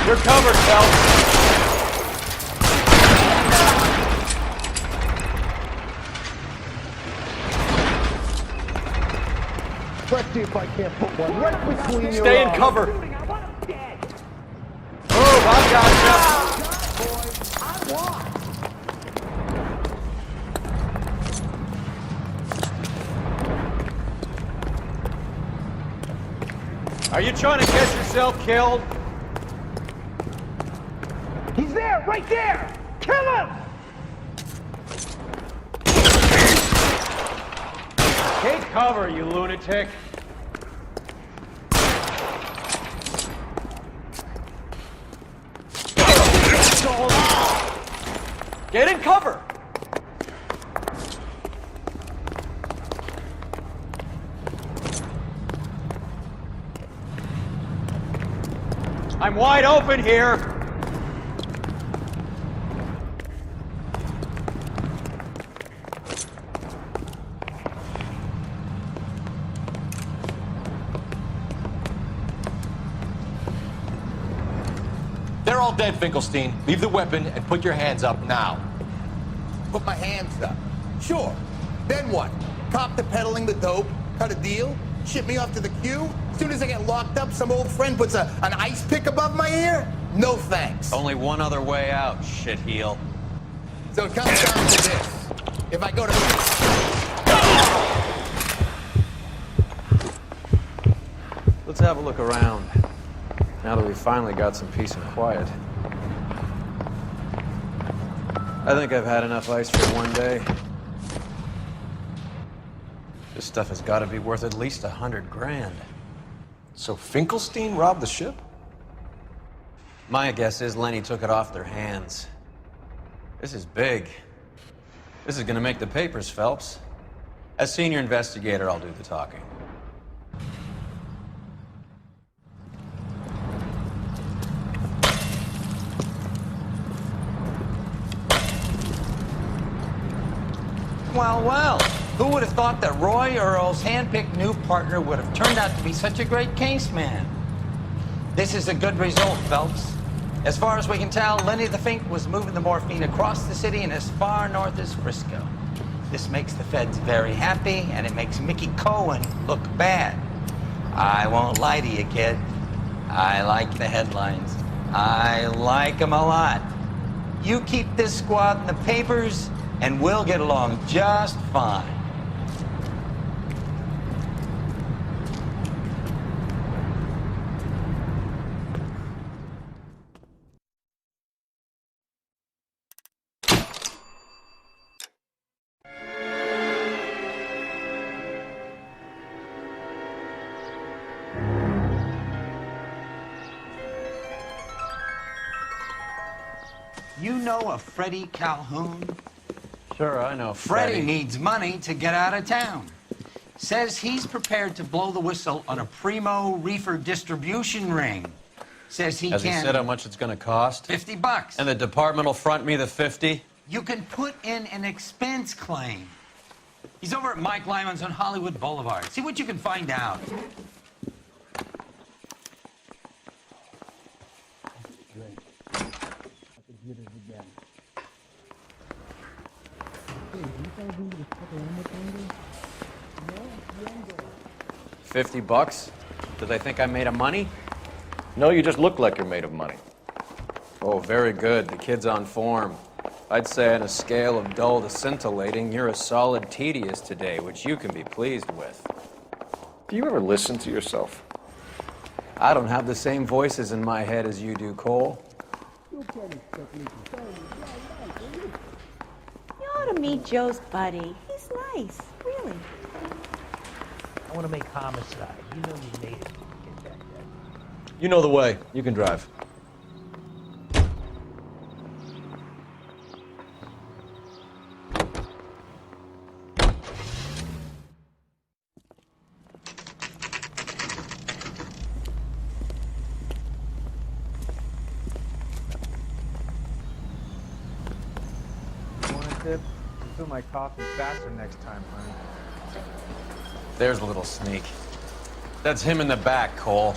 You're covered, Phelps. Let's see if I can't put one right between your Stay in eyes. cover. Move, I gotcha. Are you trying to get yourself killed? He's there, right there! Kill him! Take cover, you lunatic. Get in cover. I'm wide open here. They're all dead, Finkelstein. Leave the weapon and put your hands up now. Put my hands up. Sure. Then what? Cop to peddling the dope, cut a deal, ship me off to the queue? As soon as I get locked up, some old friend puts an ice pick above my ear? No thanks. Only one other way out, shitheel. So it comes down to this. If I go to... Let's have a look around. Now that we've finally got some peace and quiet. I think I've had enough ice for one day. This stuff has got to be worth at least 100 grand. So Finkelstein robbed the ship? My guess is Lenny took it off their hands. This is big. This is gonna make the papers, Phelps. As senior investigator, I'll do the talking. Well, well. Who would have thought that Roy Earl's handpicked new partner would have turned out to be such a great case man? This is a good result, Phelps. As far as we can tell, Lenny the Fink was moving the morphine across the city and as far north as Frisco. This makes the feds very happy, and it makes Mickey Cohen look bad. I won't lie to you, kid. I like the headlines. I like them a lot. You keep this squad in the papers, and we'll get along just fine. You know a Freddie Calhoun? Sure, I know Freddie Freddie. needs money to get out of town. Says he's prepared to blow the whistle on a primo reefer distribution ring. Says he Has can... he said how much it's going to cost? $50. And the department will front me the 50? You can put in an expense claim. He's over at Mike Lyman's on Hollywood Boulevard. See what you can find out. $50? Do they think I'm made of money? No, you just look like you're made of money. Oh, very good. The kid's on form. I'd say on a scale of dull to scintillating, you're a solid tedious today, which you can be pleased with. Do you ever listen to yourself? I don't have the same voices in my head as you do, Cole. You ought to meet Joe's buddy. He's nice, really. I want to make homicide. You know you made it. Get that guy. You know the way. You can drive. Want a tip? Fill my coffee faster next time, honey. There's a little sneak. That's him in the back, Cole.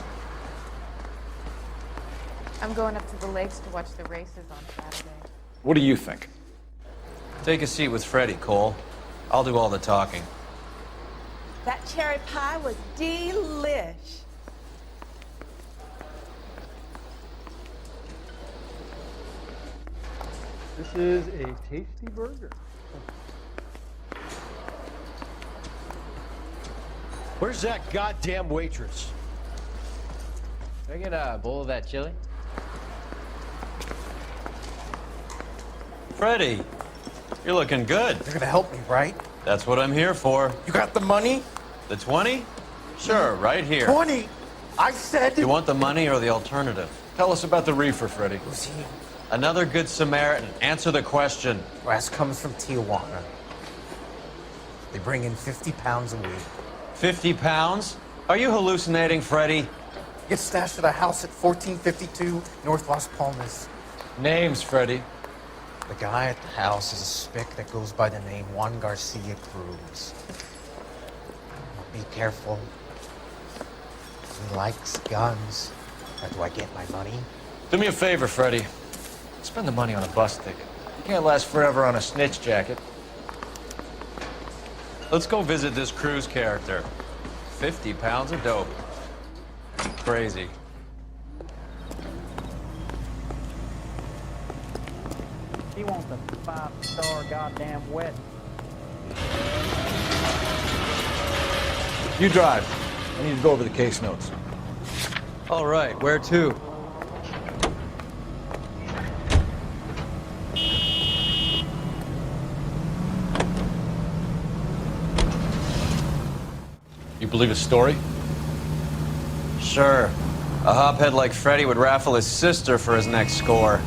I'm going up to the lakes to watch the races on Saturday. What do you think? Take a seat with Freddie, Cole. I'll do all the talking. That cherry pie was delish. This is a tasty burger. Where's that goddamn waitress? Can I get a bowl of that chili? Freddie, you're looking good. You're gonna help me, right? That's what I'm here for. You got the money? The 20? Sure, right here. 20? I said... You want the money or the alternative? Tell us about the reefer, Freddie. Who's he? Another good Samaritan. Answer the question. Grass comes from Tijuana. They bring in 50 pounds a week. 50 pounds? Are you hallucinating, Freddie? Gets stashed at a house at 1452 North Las Palmas. Names, Freddie. The guy at the house is a spick that goes by the name Juan Garcia Cruz. Be careful. He likes guns. How do I get my money? Do me a favor, Freddie. Spend the money on a bus ticket. You can't last forever on a snitch jacket. Let's go visit this Cruz character. 50 pounds of dope. Crazy. He wants a 5-star goddamn wedding. You drive. I need to go over the case notes. All right, where to? You believe his story? Sure. A hophead like Freddie would raffle his sister for his next score.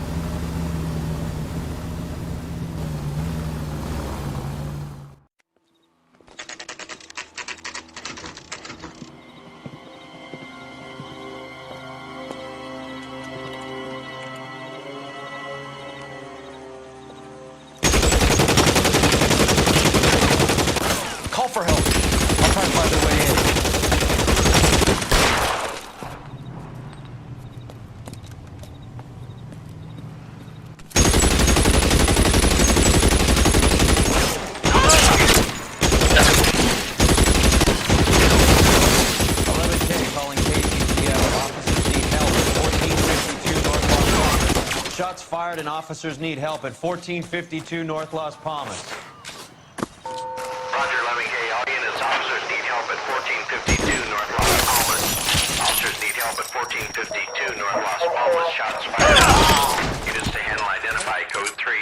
fired and officers need help at 1452 North Las Palmas. Roger, 11K. All units, officers need help at 1452 North Las Palmas. Officers need help at 1452 North Las Palmas. Shots fired. Units to handle, identify code 3.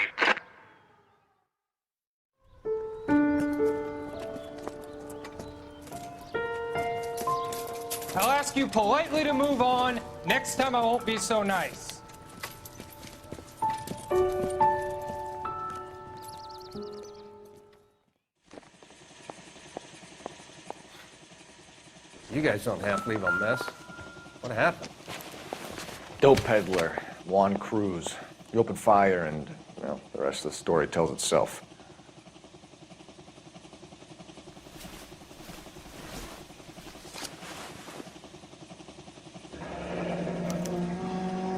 I'll ask you politely to move on. Next time I won't be so nice. You guys don't have to leave a mess. What happened? Dope peddler, Juan Cruz. He opened fire and, well, the rest of the story tells itself.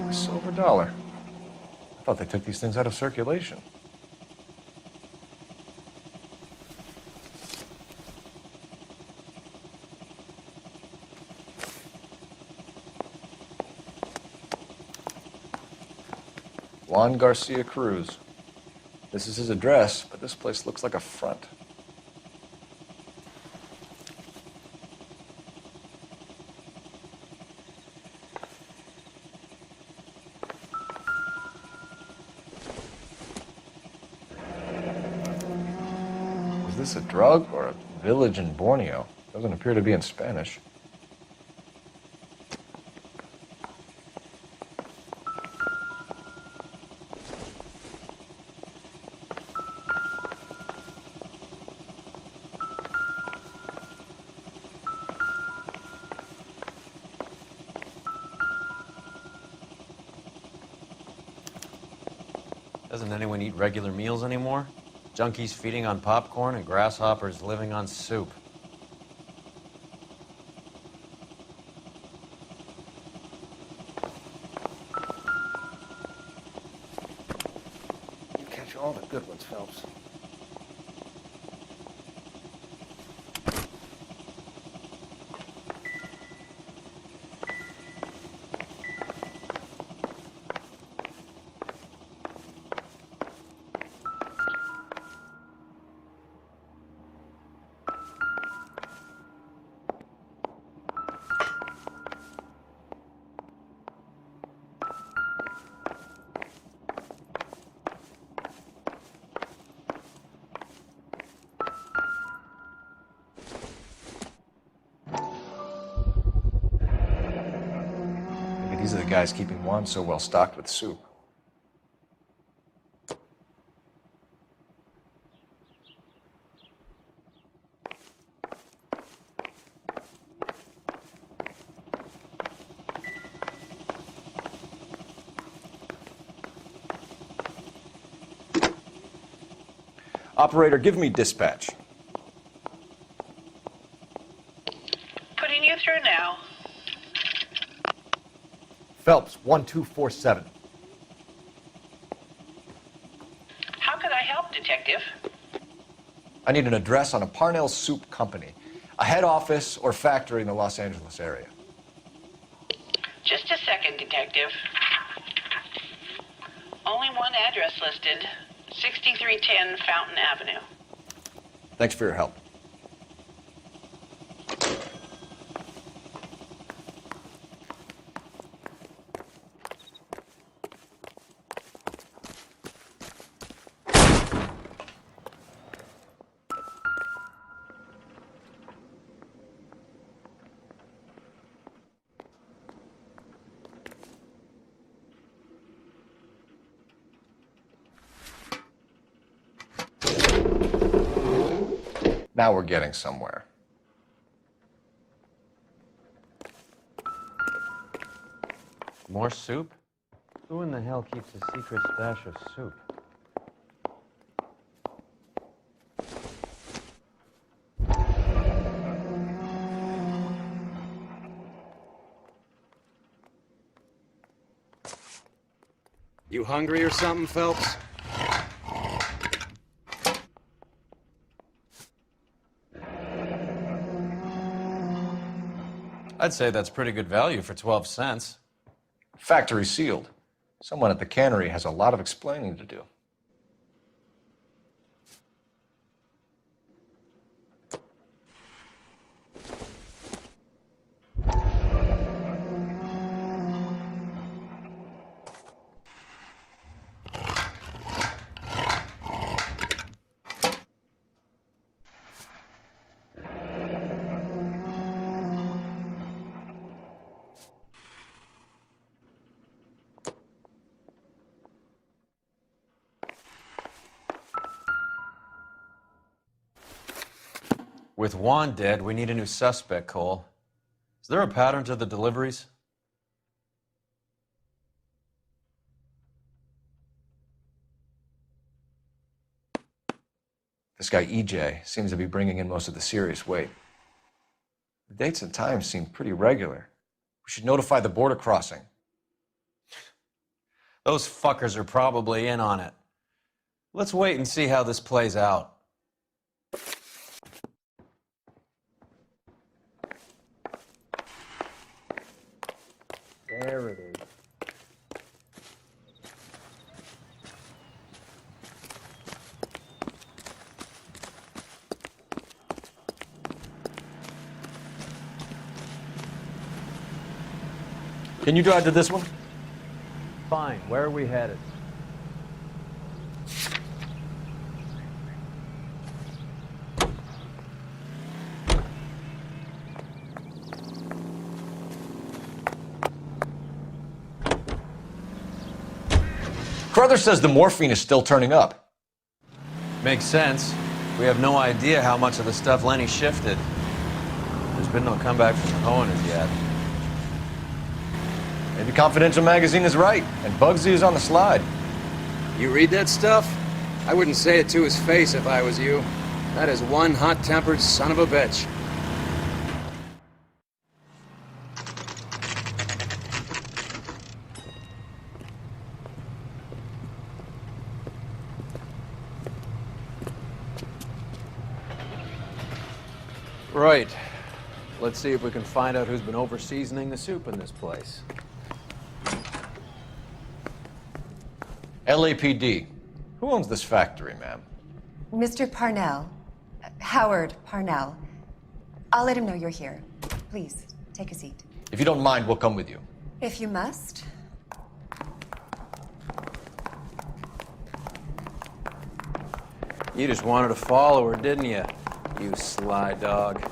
A silver dollar. I thought they took these things out of circulation. Juan Garcia Cruz. This is his address, but this place looks like a front. Is this a drug or a village in Borneo? Doesn't appear to be in Spanish. Doesn't anyone eat regular meals anymore? Junkies feeding on popcorn and grasshoppers living on soup. You catch all the good ones, Phelps. Maybe these are the guys keeping Juan so well stocked with soup. Operator, give me dispatch. Putting you through now. Phelps, 1247. How could I help, Detective? I need an address on a Parnell Soup Company, a head office or factory in the Los Angeles area. Just a second, Detective. Only one address listed. 6310 Fountain Avenue. Thanks for your help. Now we're getting somewhere. More soup? Who in the hell keeps a secret stash of soup? You hungry or something, Phelps? I'd say that's pretty good value for 12 cents. Factory sealed. Someone at the cannery has a lot of explaining to do. With Juan dead, we need a new suspect, Cole. Is there a pattern to the deliveries? This guy EJ seems to be bringing in most of the serious weight. The dates and times seem pretty regular. We should notify the border crossing. Those fuckers are probably in on it. Let's wait and see how this plays out. There it is. Can you drive to this one? Fine. Where are we headed? Carruthers says the morphine is still turning up. Makes sense. We have no idea how much of the stuff Lenny shifted. There's been no comeback from the owners yet. Maybe Confidential Magazine is right, and Bugsy is on the slide. You read that stuff? I wouldn't say it to his face if I was you. That is one hot-tempered son of a bitch. Right. Let's see if we can find out who's been over-seasoning the soup in this place. LAPD. Who owns this factory, ma'am? Mr. Parnell. Howard Parnell. I'll let him know you're here. Please, take a seat. If you don't mind, we'll come with you. If you must. You just wanted to follow her, didn't you? You sly dog.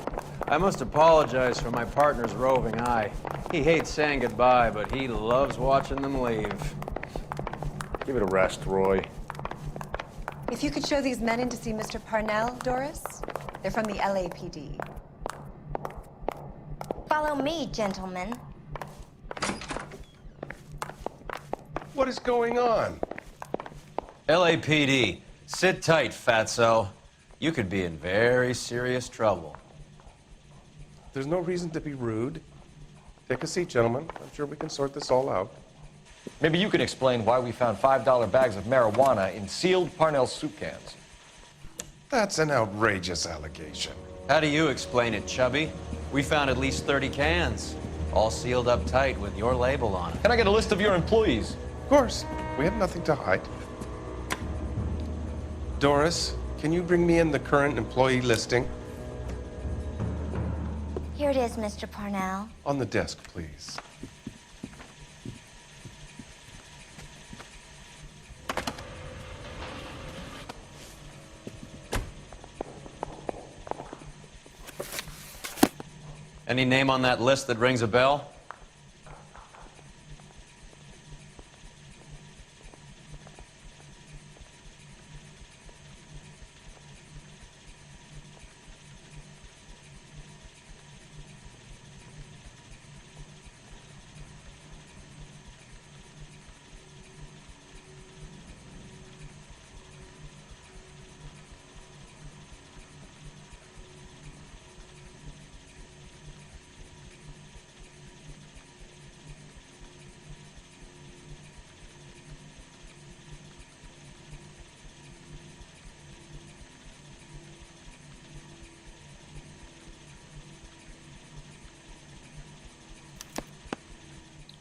I must apologize for my partner's roving eye. He hates saying goodbye, but he loves watching them leave. Give it a rest, Roy. If you could show these men in to see Mr. Parnell, Doris. They're from the LAPD. Follow me, gentlemen. What is going on? LAPD, sit tight, fatso. You could be in very serious trouble. There's no reason to be rude. Take a seat, gentlemen. I'm sure we can sort this all out. Maybe you can explain why we found $5 bags of marijuana in sealed Parnell soup cans. That's an outrageous allegation. How do you explain it, Chubby? We found at least 30 cans, all sealed up tight with your label on it. Can I get a list of your employees? Of course. We have nothing to hide. Doris, can you bring me in the current employee listing? Here it is, Mr. Parnell. On the desk, please. Any name on that list that rings a bell?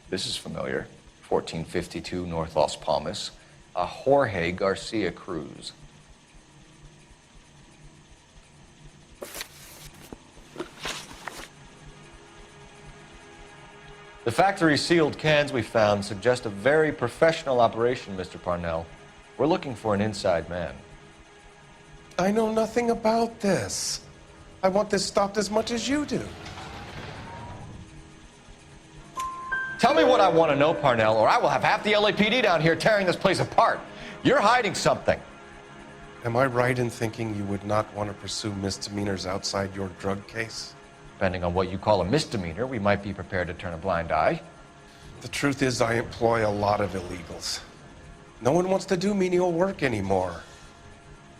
This is familiar. 1452 North Las Palmas, a Jorge Garcia Cruz. The factory sealed cans we found suggest a very professional operation, Mr. Parnell. We're looking for an inside man. I know nothing about this. I want this stopped as much as you do. Tell me what I want to know, Parnell, or I will have half the LAPD down here tearing this place apart. You're hiding something. Am I right in thinking you would not want to pursue misdemeanors outside your drug case? Depending on what you call a misdemeanor, we might be prepared to turn a blind eye. The truth is, I employ a lot of illegals. No one wants to do menial work anymore.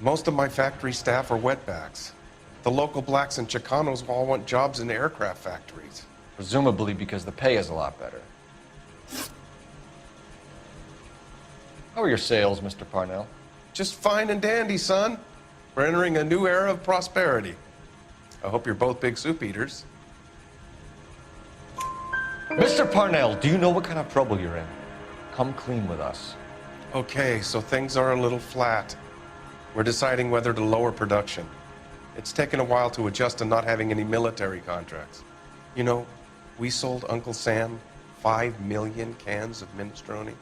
Most of my factory staff are wetbacks. The local blacks and Chicanos all want jobs in aircraft factories. Presumably because the pay is a lot better. How are your sales, Mr. Parnell? Just fine and dandy, son. We're entering a new era of prosperity. I hope you're both big soup eaters. Mr. Parnell, do you know what kind of trouble you're in? Come clean with us. Okay, so things are a little flat. We're deciding whether to lower production. It's taken a while to adjust to not having any military contracts. You know, we sold Uncle Sam 5 million cans of minestrone.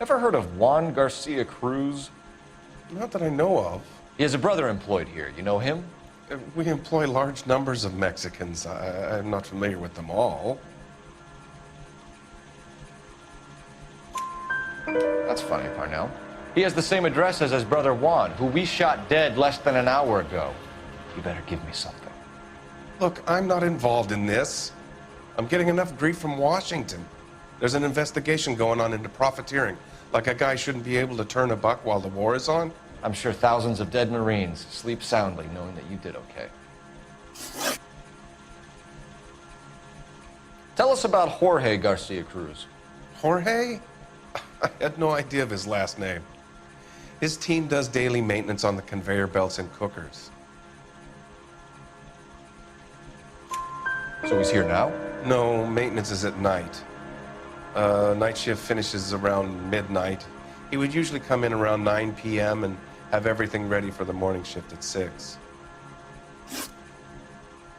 Ever heard of Juan Garcia Cruz? Not that I know of. He has a brother employed here. You know him? We employ large numbers of Mexicans. I'm not familiar with them all. That's funny, Parnell. He has the same address as his brother Juan, who we shot dead less than an hour ago. You better give me something. Look, I'm not involved in this. I'm getting enough grief from Washington. There's an investigation going on into profiteering. Like a guy shouldn't be able to turn a buck while the war is on. I'm sure thousands of dead Marines sleep soundly knowing that you did okay. Tell us about Jorge Garcia Cruz. Jorge? I had no idea of his last name. His team does daily maintenance on the conveyor belts and cookers. So he's here now? No, maintenance is at night. Night shift finishes around midnight. He would usually come in around 9 p.m. and have everything ready for the morning shift at 6.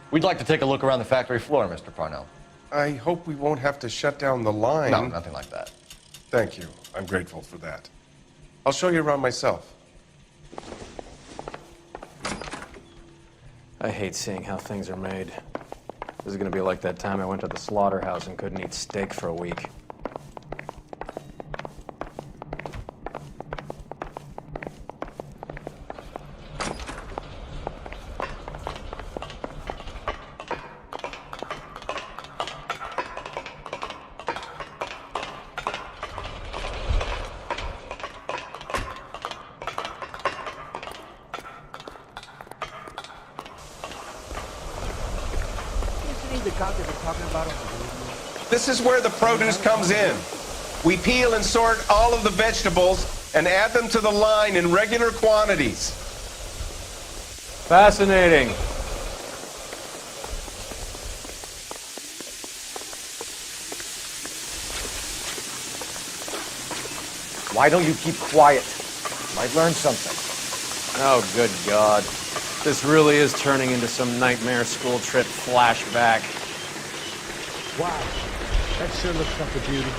We'd like to take a look around the factory floor, Mr. Parnell. I hope we won't have to shut down the line. No, nothing like that. Thank you. I'm grateful for that. I'll show you around myself. I hate seeing how things are made. This is gonna be like that time I went to the slaughterhouse and couldn't eat steak for a week. This is where the produce comes in. We peel and sort all of the vegetables and add them to the line in regular quantities. Fascinating. Why don't you keep quiet? Might learn something. Oh, good God. This really is turning into some nightmare school trip flashback. Wow, that sure looks like a beauty.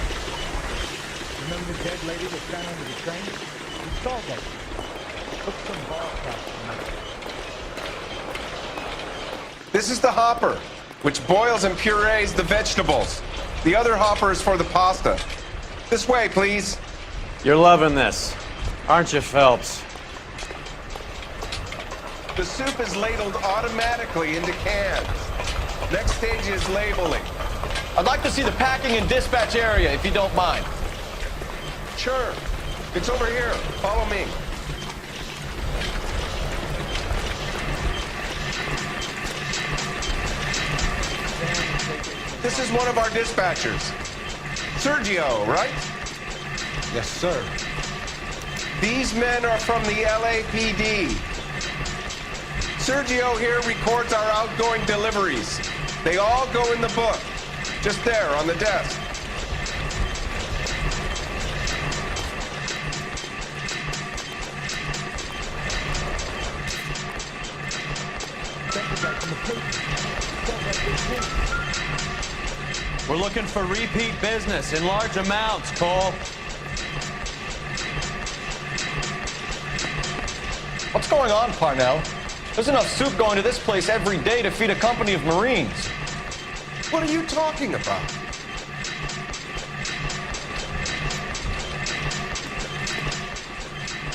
Remember the dead lady that found under the train? We saw that. Look some ball caps. This is the hopper, which boils and purees the vegetables. The other hopper is for the pasta. This way, please. You're loving this, aren't you, Phelps? The soup is ladled automatically into cans. Next stage is labeling. I'd like to see the packing and dispatch area, if you don't mind. Sure. It's over here. Follow me. This is one of our dispatchers. Sergio, right? Yes, sir. These men are from the LAPD. Sergio here records our outgoing deliveries. They all go in the book. Just there, on the desk. We're looking for repeat business in large amounts, Cole. What's going on, Parnell? There's enough soup going to this place every day to feed a company of Marines. What are you talking about?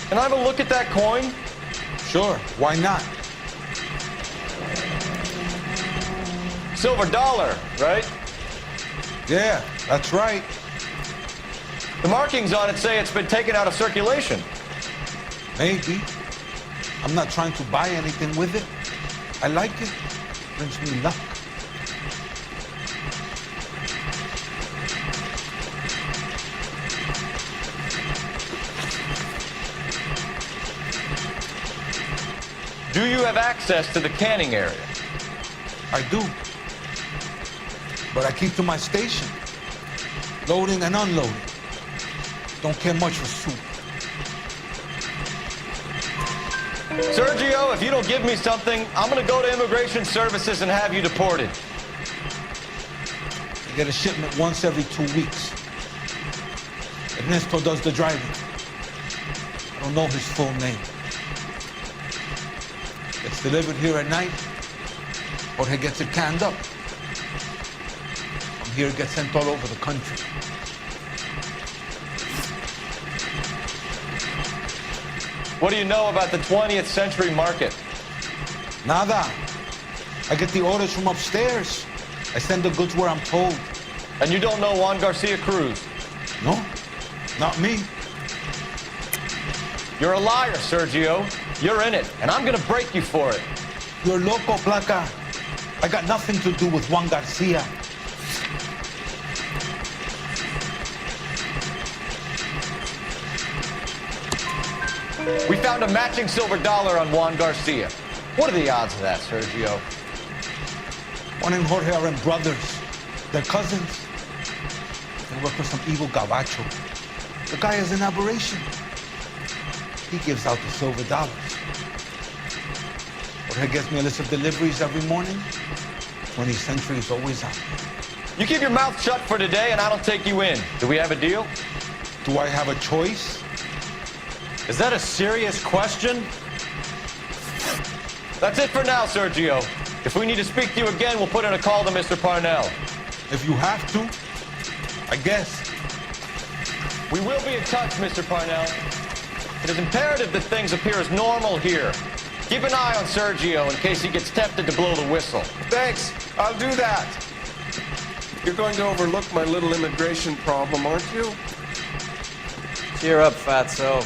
Can I have a look at that coin? Sure, why not? Silver dollar, right? Yeah, that's right. The markings on it say it's been taken out of circulation. Maybe. I'm not trying to buy anything with it. I like it. Brings me luck. Do you have access to the canning area? I do. But I keep to my station. Loading and unloading. Don't care much for soup. Sergio, if you don't give me something, I'm gonna go to Immigration Services and have you deported. I get a shipment once every 2 weeks. Ernesto does the driving. I don't know his full name. Gets delivered here at night, or he gets it canned up. From here, it gets sent all over the country. What do you know about the 20th century market? Nada. I get the orders from upstairs. I send the goods where I'm told. And you don't know Juan Garcia Cruz? No, not me. You're a liar, Sergio. You're in it, and I'm gonna break you for it. You're loco, Placa. I got nothing to do with Juan Garcia. We found a matching silver dollar on Juan Garcia. What are the odds of that, Sergio? Juan and Jorge are brothers. They're cousins. They work for some evil gabacho. The guy is an aberration. He gives out the silver dollars. Jorge gets me a list of deliveries every morning. 20th century is always on. You keep your mouth shut for today, and I don't take you in. Do we have a deal? Do I have a choice? Is that a serious question? That's it for now, Sergio. If we need to speak to you again, we'll put in a call to Mr. Parnell. If you have to, I guess. We will be in touch, Mr. Parnell. It is imperative that things appear as normal here. Keep an eye on Sergio in case he gets tempted to blow the whistle. Thanks. I'll do that. You're going to overlook my little immigration problem, aren't you? Cheer up, fatso.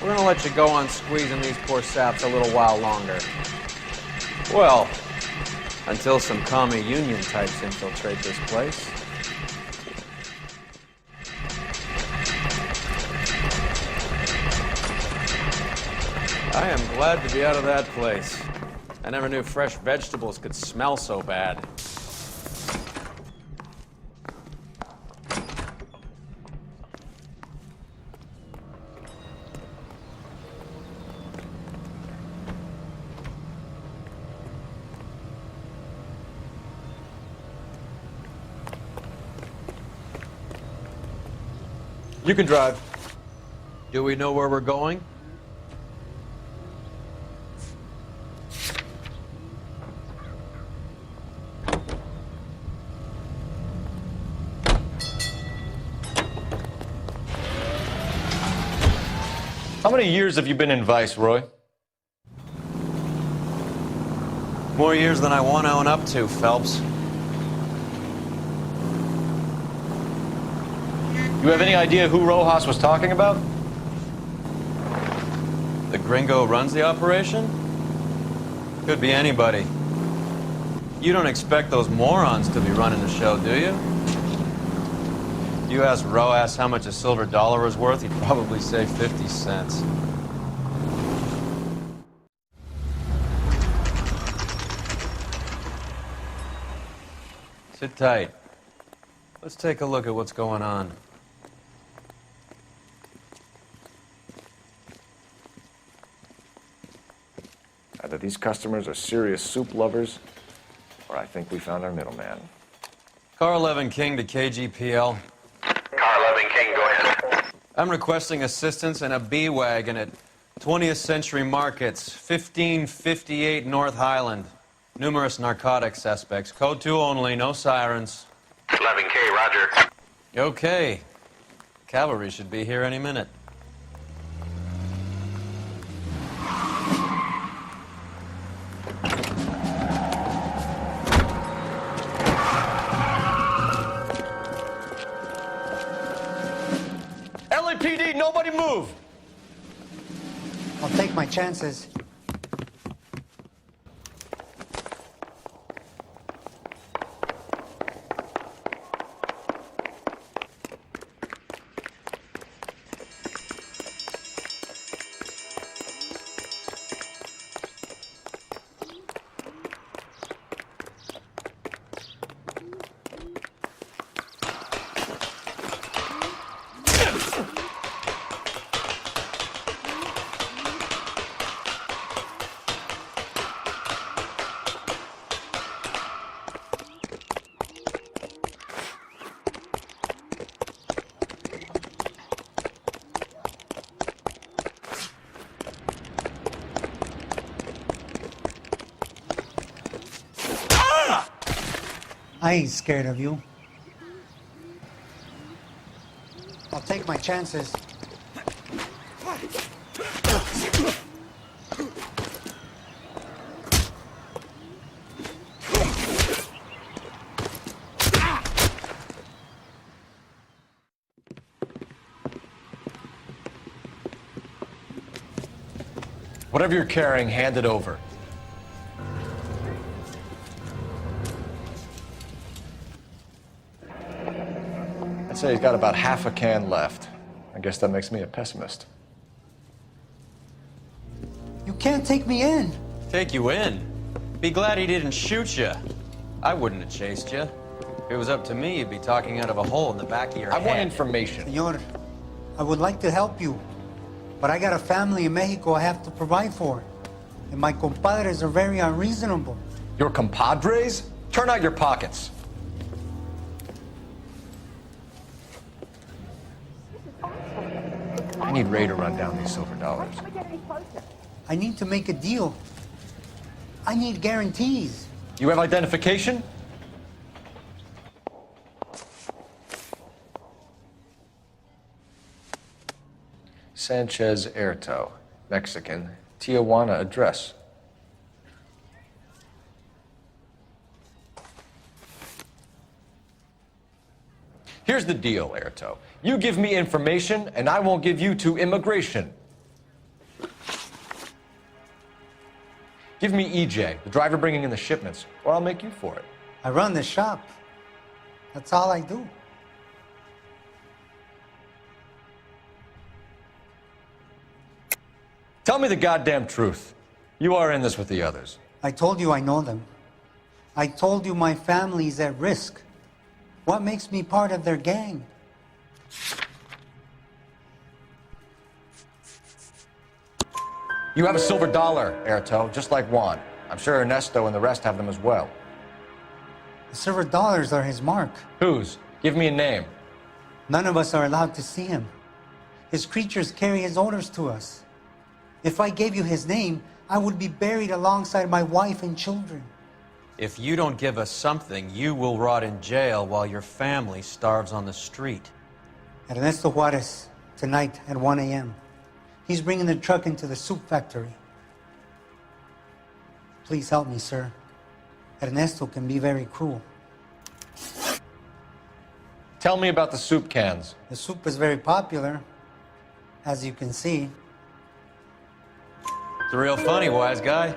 We're gonna let you go on squeezing these poor saps a little while longer. Well, until some commie union types infiltrate this place. I am glad to be out of that place. I never knew fresh vegetables could smell so bad. You can drive. Do we know where we're going? How many years have you been in Vice, Roy? More years than I want to own up to, Phelps. You have any idea who Rojas was talking about? The gringo runs the operation? Could be anybody. You don't expect those morons to be running the show, do you? You asked Rojas how much a silver dollar was worth, he'd probably say 50 cents. Sit tight. Let's take a look at what's going on. Either these customers are serious soup lovers, or I think we found our middleman. Car 11 King to KGPL. Car 11 King, go ahead. I'm requesting assistance in a B-Wagon at 20th Century Markets, 1558 North Highland. Numerous narcotic suspects. Code 2 only, no sirens. 11K, roger. Okay. Cavalry should be here any minute. LAPD, nobody move! I'll take my chances. I ain't scared of you. I'll take my chances. Whatever you're carrying, hand it over. I'd say he's got about half a can left. I guess that makes me a pessimist. You can't take me in. Take you in? Be glad he didn't shoot you. I wouldn't have chased you. If it was up to me, you'd be talking out of a hole in the back of your head. I want information. Senor, I would like to help you, but I got a family in Mexico I have to provide for. And my compadres are very unreasonable. Your compadres? Turn out your pockets. I need Ray to run down these silver dollars. I need to make a deal. I need guarantees. You have identification? Sanchez Erto, Mexican, Tijuana address. Here's the deal, Erto. You give me information, and I won't give you to immigration. Give me EJ, the driver bringing in the shipments, or I'll make you for it. I run the shop. That's all I do. Tell me the goddamn truth. You are in this with the others. I told you I know them. I told you my family's at risk. What makes me part of their gang? You have a silver dollar, Erto, just like Juan. I'm sure Ernesto and the rest have them as well. The silver dollars are his mark. Whose? Give me a name. None of us are allowed to see him. His creatures carry his orders to us. If I gave you his name, I would be buried alongside my wife and children. If you don't give us something, you will rot in jail while your family starves on the street. Ernesto Juarez, tonight at 1 a.m. He's bringing the truck into the soup factory. Please help me, sir. Ernesto can be very cruel. Tell me about the soup cans. The soup is very popular, as you can see. It's real funny, wise guy.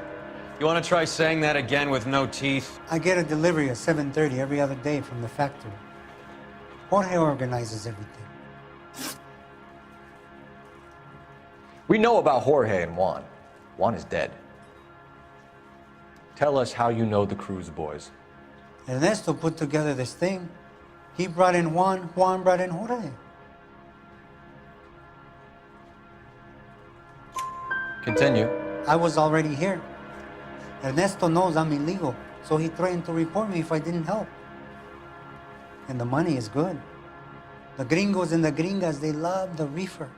You want to try saying that again with no teeth? I get a delivery at 7:30 every other day from the factory. Jorge organizes everything. We know about Jorge and Juan. Juan is dead. Tell us how you know the Cruz boys. Ernesto put together this thing. He brought in Juan, Juan brought in Jorge. Continue. I was already here. Ernesto knows I'm illegal, so he threatened to report me if I didn't help. And the money is good. The gringos and the gringas, they love the reefer.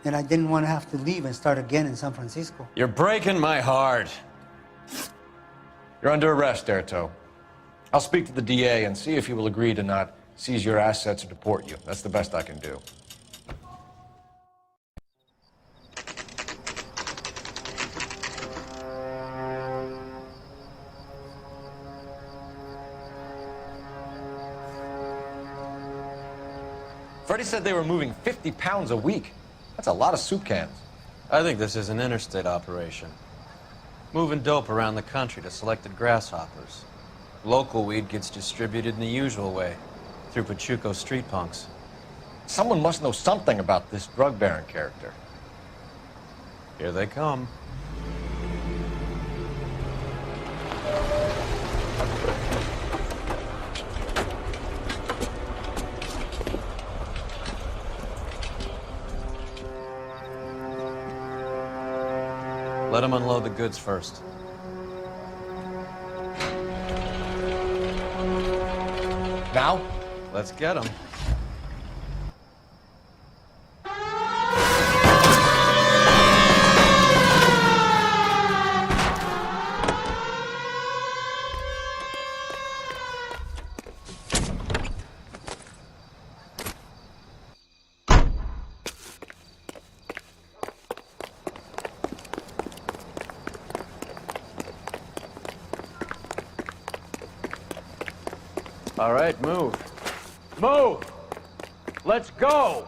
And I didn't want to have to leave and start again in San Francisco. You're breaking my heart. You're under arrest, Erto. I'll speak to the DA and see if he will agree to not seize your assets or deport you. That's the best I can do. Freddie said they were moving 50 pounds a week. That's a lot of soup cans. I think this is an interstate operation. Moving dope around the country to selected grasshoppers. Local weed gets distributed in the usual way, through Pachuco street punks. Someone must know something about this drug baron character. Here they come. Let them unload the goods first. Now? Let's get them. All right, move. Move! Let's go!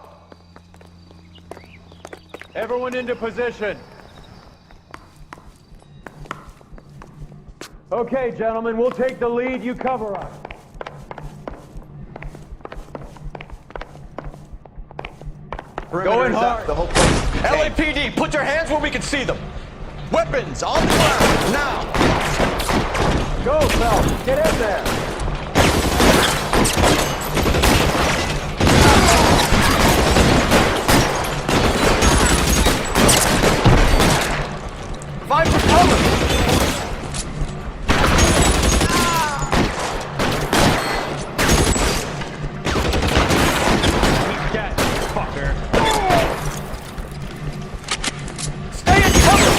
Everyone into position. Okay, gentlemen, we'll take the lead. You cover us. Going hard. The whole place. LAPD, put your hands where we can see them. Weapons on the ground, now! Go, Phelps. Get in there. Find for cover! Get, fucker. Stay in cover!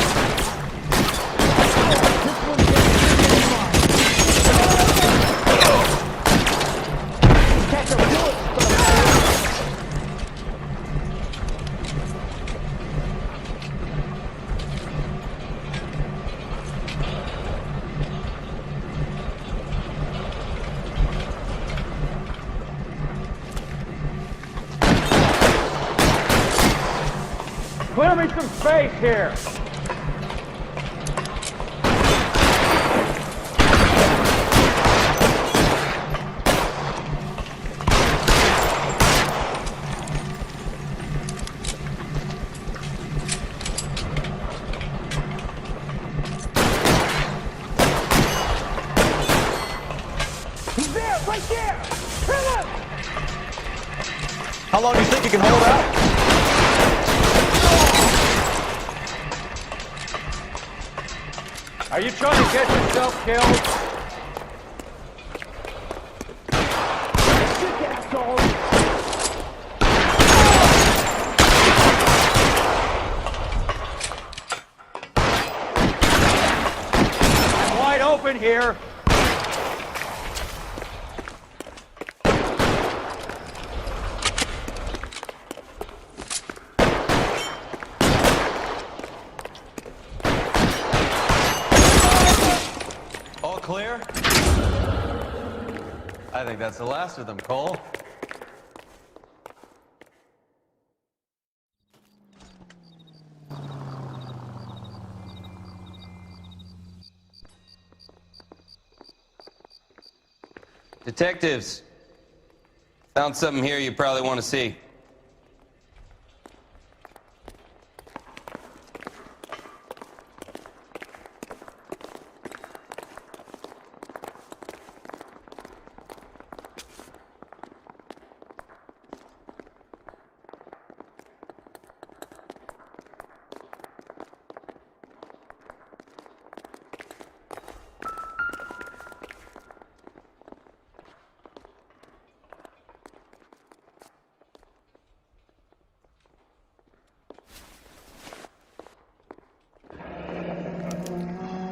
Clear me some space here. He's there, right there! Kill him! How long do you think you can hold out? Are you trying to get yourself killed? Shit, asshole! I'm wide open here. All clear? I think that's the last of them, Cole. Detectives, found something here you probably want to see.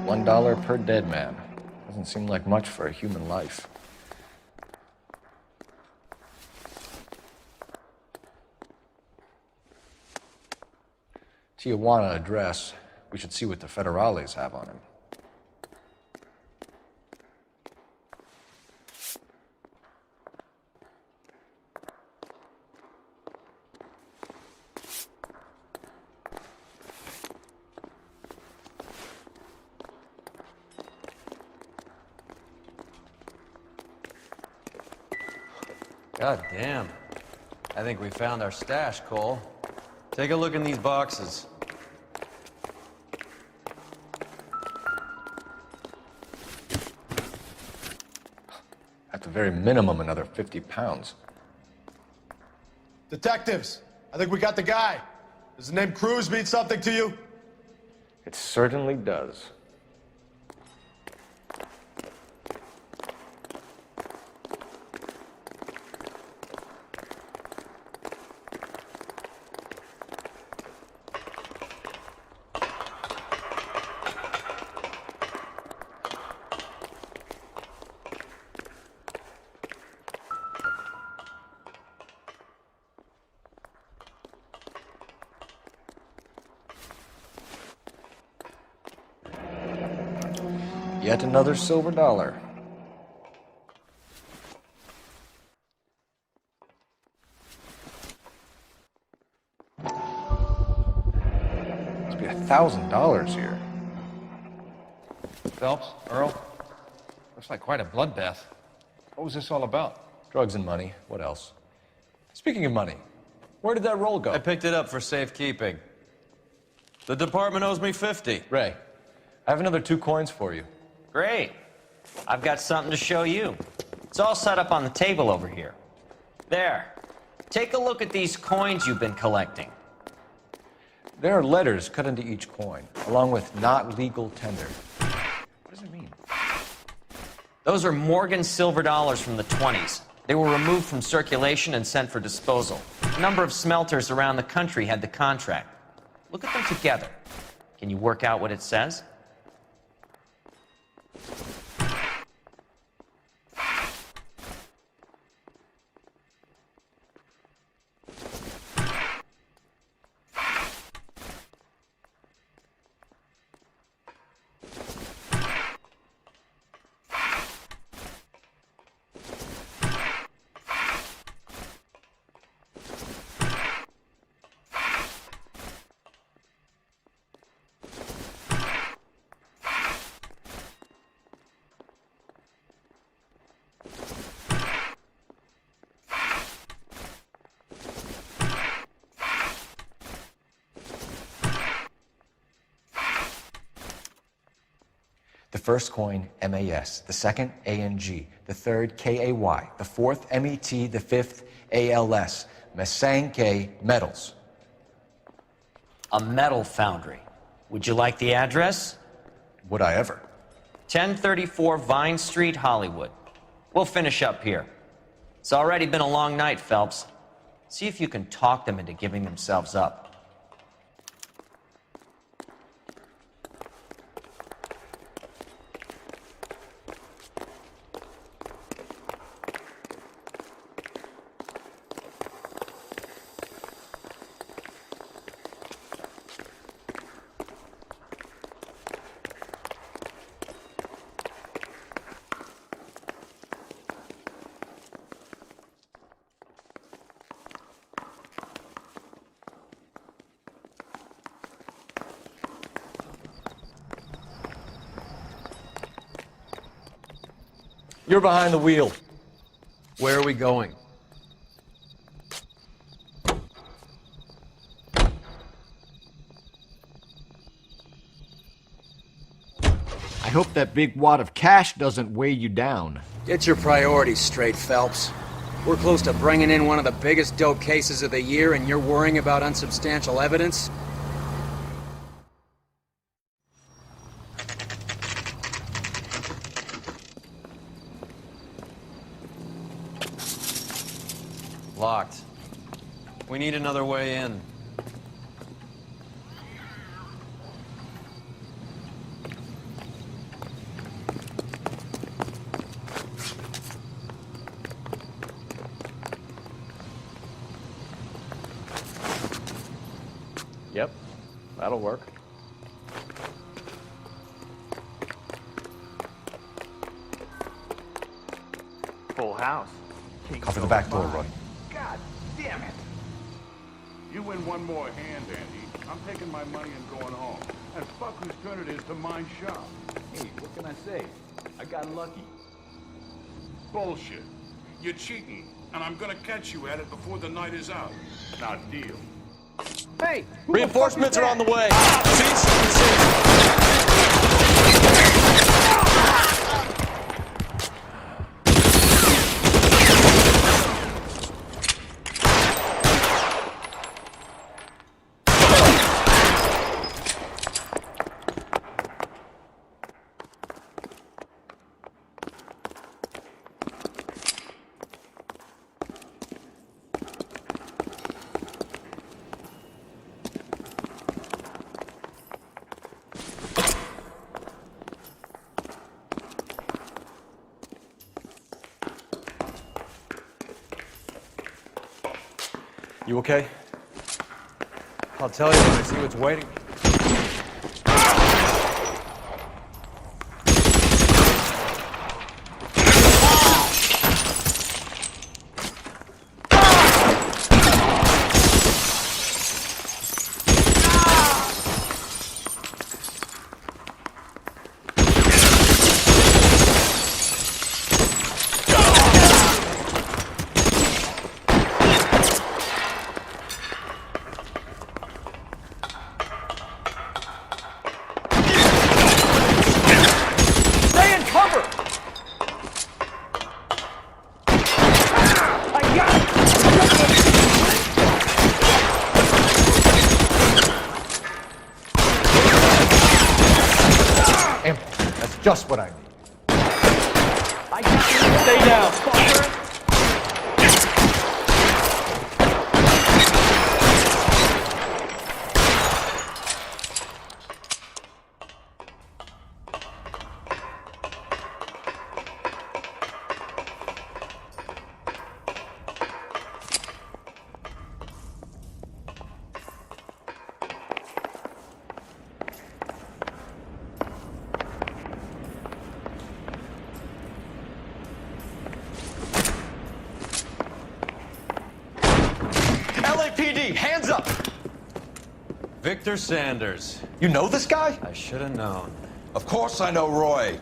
$1 per dead man. Doesn't seem like much for a human life. Tijuana address. We should see what the federales have on him. God damn. I think we found our stash, Cole. Take a look in these boxes. At the very minimum, another 50 pounds. Detectives, I think we got the guy. Does the name Cruz mean something to you? It certainly does. Yet another silver dollar. Must be $1,000 here. Phelps, Earl, looks like quite a bloodbath. What was this all about? Drugs and money. What else? Speaking of money, where did that roll go? I picked it up for safekeeping. The department owes me 50. Ray, I have another 2 coins for you. Great. I've got something to show you. It's all set up on the table over here. There. Take a look at these coins you've been collecting. There are letters cut into each coin, along with not legal tender. What does it mean? Those are Morgan silver dollars from the 20s. They were removed from circulation and sent for disposal. A number of smelters around the country had the contract. Look at them together. Can you work out what it says? The first coin, MAS. The second, ANG. The third, KAY. The fourth, MET. The fifth, ALS. Masanke Metals. A metal foundry. Would you like the address? Would I ever? 1034 Vine Street, Hollywood. We'll finish up here. It's already been a long night, Phelps. See if you can talk them into giving themselves up. You're behind the wheel. Where are we going? I hope that big wad of cash doesn't weigh you down. Get your priorities straight, Phelps. We're close to bringing in one of the biggest dope cases of the year, and you're worrying about unsubstantial evidence? Locked. We need another way in. That'll work. Full house. Cover the back door, Roy. God damn it. You win one more hand, Andy. I'm taking my money and going home. And fuck whose turn it is to mind shop. Hey, what can I say? I got lucky. Bullshit. You're cheating, and I'm gonna catch you at it before the night is out. Now deal. Hey! Reinforcements are on the way. You okay? I'll tell you when I see what's waiting. Just what I need. I got you. Stay down, fucker. LAPD, hands up! Victor Sanders. You know this guy? I should have known. Of course I know Roy.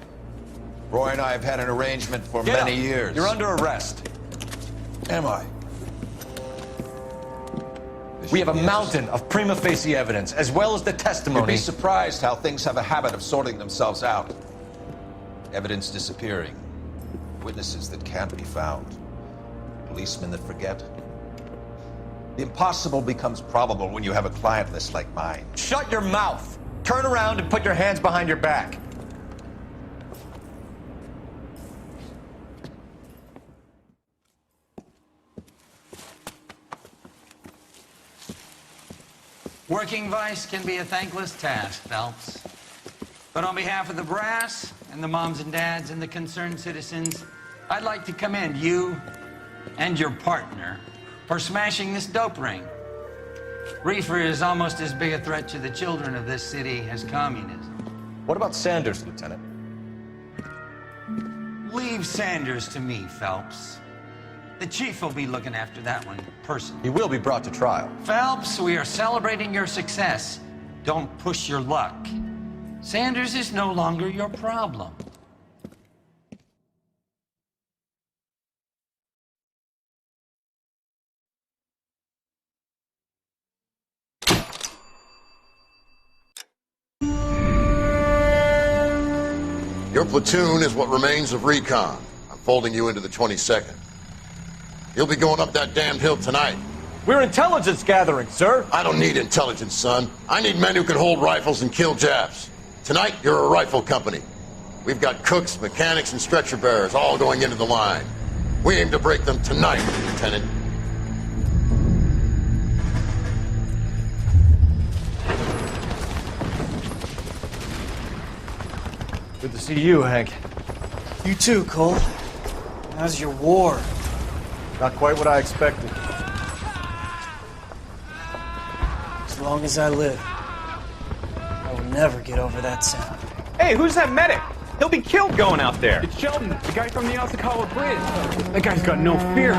Roy and I have had an arrangement for Get many up. years. You're under arrest. Am I? We have a mountain of prima facie evidence, as well as the You'd testimony. be surprised how things have a habit of sorting themselves out. Evidence disappearing. Witnesses that can't be found. Policemen that forget. The impossible becomes probable when you have a client list like mine. Shut your mouth! Turn around and put your hands behind your back. Working vice can be a thankless task, Phelps. But on behalf of the brass and the moms and dads and the concerned citizens, I'd like to commend you and your partner for smashing this dope ring. Reefer is almost as big a threat to the children of this city as communism. What about Sanders, Lieutenant? Leave Sanders to me, Phelps. The chief will be looking after that one personally. He will be brought to trial. Phelps, we are celebrating your success. Don't push your luck. Sanders is no longer your problem. Your platoon is what remains of recon. I'm folding you into the 22nd. You'll be going up that damned hill tonight. We're intelligence gathering, sir. I don't need intelligence, son. I need men who can hold rifles and kill Japs. Tonight, you're a rifle company. We've got cooks, mechanics, and stretcher bearers all going into the line. We aim to break them tonight, Lieutenant. Good to see you, Hank. You too, Cole. How's your war? Not quite what I expected. As long as I live. never get over that sound. Hey, who's that medic? He'll be killed going out there. It's Sheldon, the guy from the Osakawa Bridge. That guy's got no fear.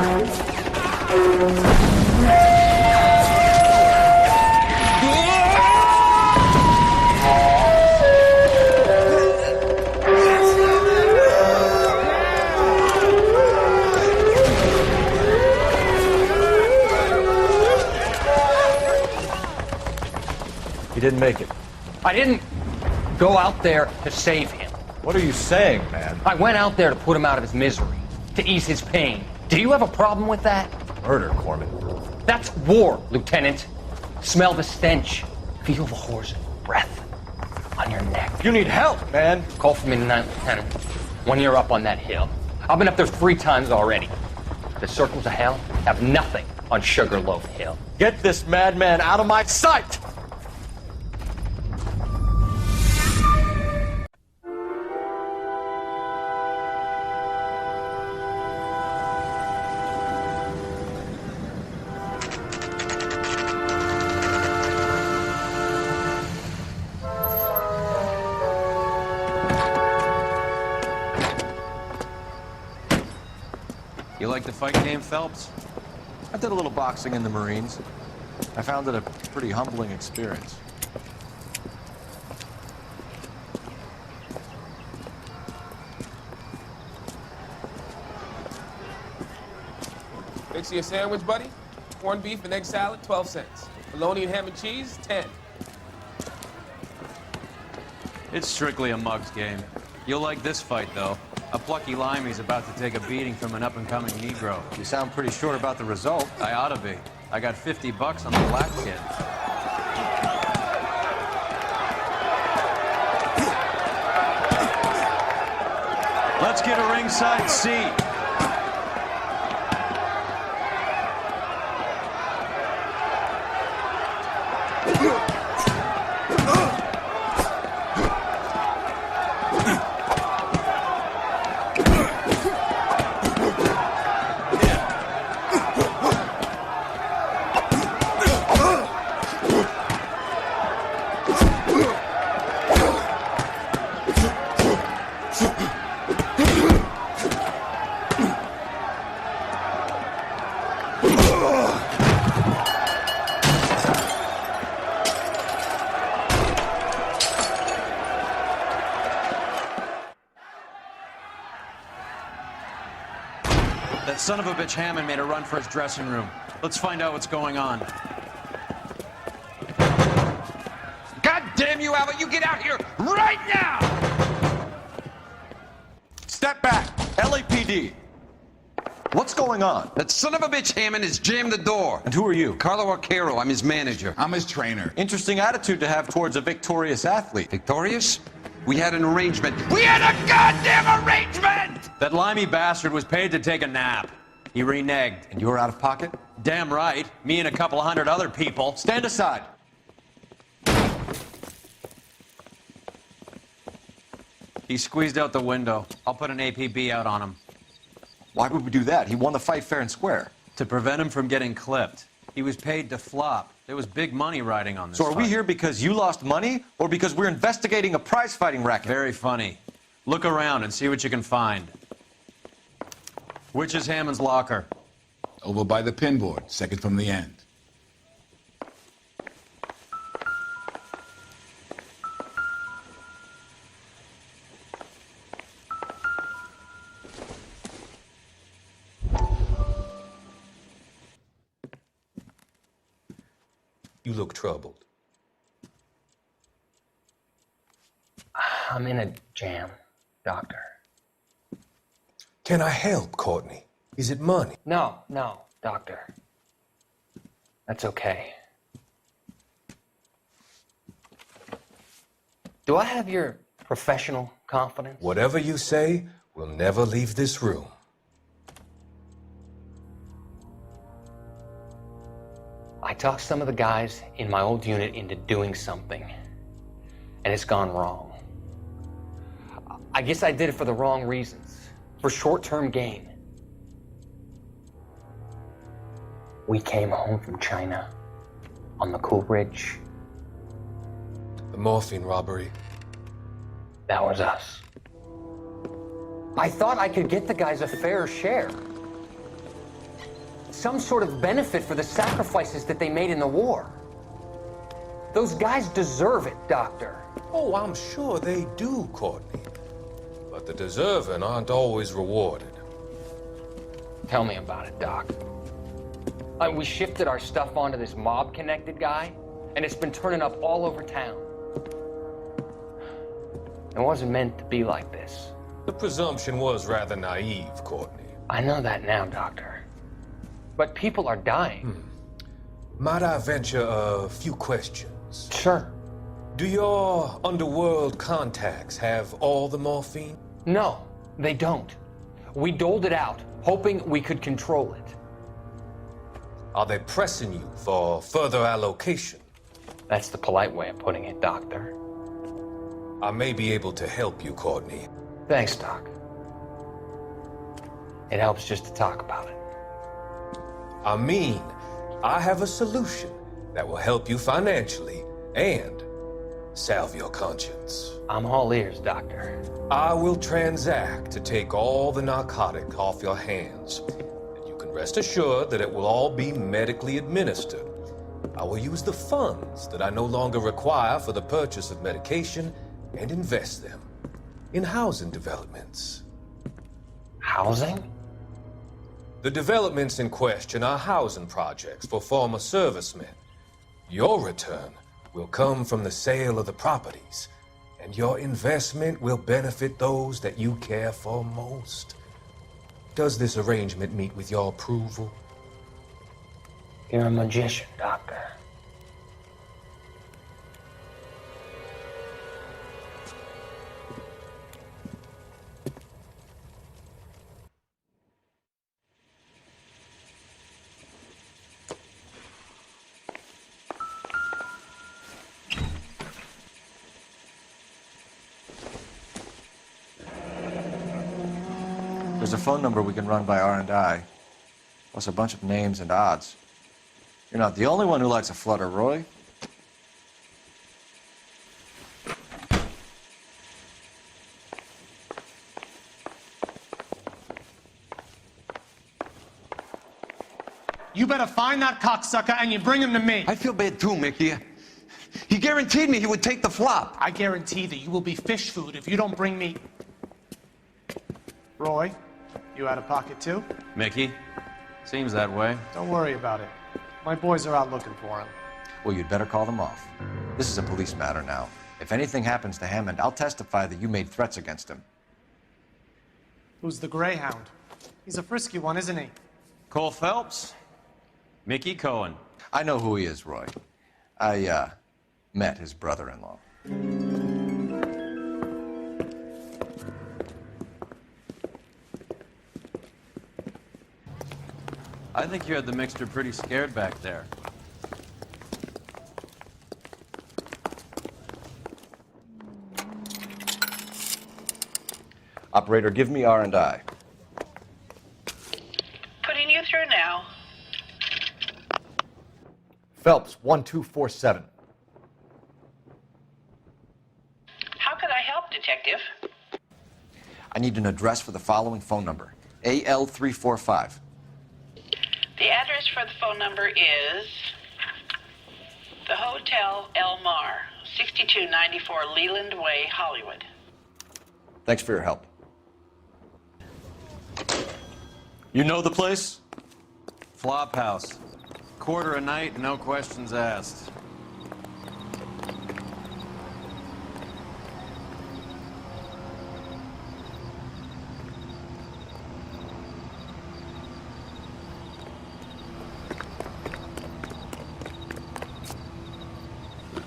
He didn't make it. I didn't go out there to save him. What are you saying, man? I went out there to put him out of his misery, to ease his pain. Do you have a problem with that? Murder, Corman. That's war, Lieutenant. Smell the stench. Feel the horse's breath on your neck. You need help, man. Call for me tonight, Lieutenant. When you're up on that hill. I've been up there 3 times already. The circles of hell have nothing on Sugarloaf Hill. Get this madman out of my sight! You like the fight game, Phelps? I did a little boxing in the Marines. I found it a pretty humbling experience. Fix you a sandwich, buddy? Corned beef and egg salad, 12 cents. Bologna and ham and cheese, 10. It's strictly a mug's game. You'll like this fight, though. A plucky limey's about to take a beating from an up-and-coming Negro. You sound pretty sure about the result. I ought to be. I got $50 on the black kid. Let's get a ringside seat. That son of a bitch Hammond made a run for his dressing room. Let's find out what's going on. God damn you, Albert, you get out here right now! Step back! LAPD! What's going on? That son of a bitch Hammond has jammed the door. And who are you? Carlo Arcaro, I'm his manager. I'm his trainer. Interesting attitude to have towards a victorious athlete. Victorious? We had an arrangement. We had a goddamn arrangement! That limey bastard was paid to take a nap. He reneged. And you were out of pocket? Damn right. Me and a couple hundred other people. Stand aside. He squeezed out the window. I'll put an APB out on him. Why would we do that? He won the fight fair and square. To prevent him from getting clipped. He was paid to flop. There was big money riding on this So are we fight. here because you lost money, or because we're investigating a prize-fighting racket? Very funny. Look around and see what you can find. Which is Hammond's locker? Over by the pinboard, second from the end. You look troubled. I'm in a jam, Doctor. Can I help, Courtney? Is it money? No, Doctor. That's okay. Do I have your professional confidence? Whatever you say, we'll never leave this room. I talked some of the guys in my old unit into doing something, and it's gone wrong. I guess I did it for the wrong reasons, for short-term gain. We came home from China on the Cool Bridge. The morphine robbery. That was us. I thought I could get the guys a fair share. Some sort of benefit for the sacrifices that they made in the war. Those guys deserve it, Doctor. Oh, I'm sure they do, Courtney. But the deserving aren't always rewarded. Tell me about it, Doc. We shifted our stuff onto this mob-connected guy, and it's been turning up all over town. It wasn't meant to be like this. The presumption was rather naive, Courtney. I know that now, Doctor. But people are dying. Might I venture a few questions? Sure. Do your underworld contacts have all the morphine? No, they don't. We doled it out, hoping we could control it. Are they pressing you for further allocation? That's the polite way of putting it, Doctor. I may be able to help you, Courtney. Thanks, Doc. It helps just to talk about it. I mean, I have a solution that will help you financially and salve your conscience. I'm all ears, Doctor. I will transact to take all the narcotic off your hands. And you can rest assured that it will all be medically administered. I will use the funds that I no longer require for the purchase of medication and invest them in housing developments. Housing? The developments in question are housing projects for former servicemen. Your return will come from the sale of the properties, and your investment will benefit those that you care for most. Does this arrangement meet with your approval? You're a magician, Doctor. There's a phone number we can run by R&I, plus a bunch of names and odds. You're not the only one who likes a flutter, Roy. You better find that cocksucker and you bring him to me. I feel bad too, Mickey. He guaranteed me he would take the flop. I guarantee that you will be fish food if you don't bring me... Roy, you out of pocket too? Mickey? Seems that way. Don't worry about it. My boys are out looking for him. Well, you'd better call them off. This is a police matter now. If anything happens to Hammond, I'll testify that you made threats against him. Who's the Greyhound? He's a frisky one, isn't he? Cole Phelps? Mickey Cohen. I know who he is, Roy. I, met his brother-in-law. I think you had the mixture pretty scared back there. Operator, give me R&I. Putting you through now. Phelps, 1247. How could I help, Detective? I need an address for the following phone number. AL345. The address for the phone number is the Hotel El Mar, 6294 Leland Way, Hollywood. Thanks for your help. You know the place? Flop house. Quarter a night, no questions asked.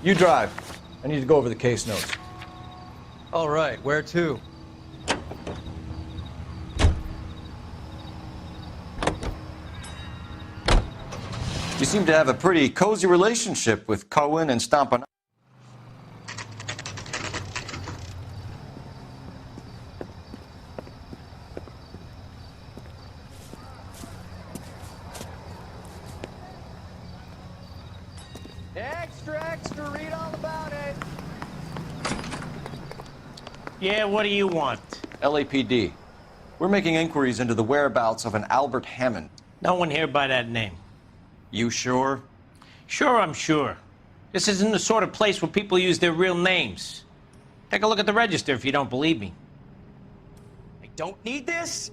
You drive. I need to go over the case notes. All right, where to? You seem to have a pretty cozy relationship with Cohen and Stompan. Extra, extra, read all about it. Yeah, what do you want? LAPD. We're making inquiries into the whereabouts of an Albert Hammond. No one here by that name. You sure? Sure, I'm sure. This isn't the sort of place where people use their real names. Take a look at the register if you don't believe me. I don't need this?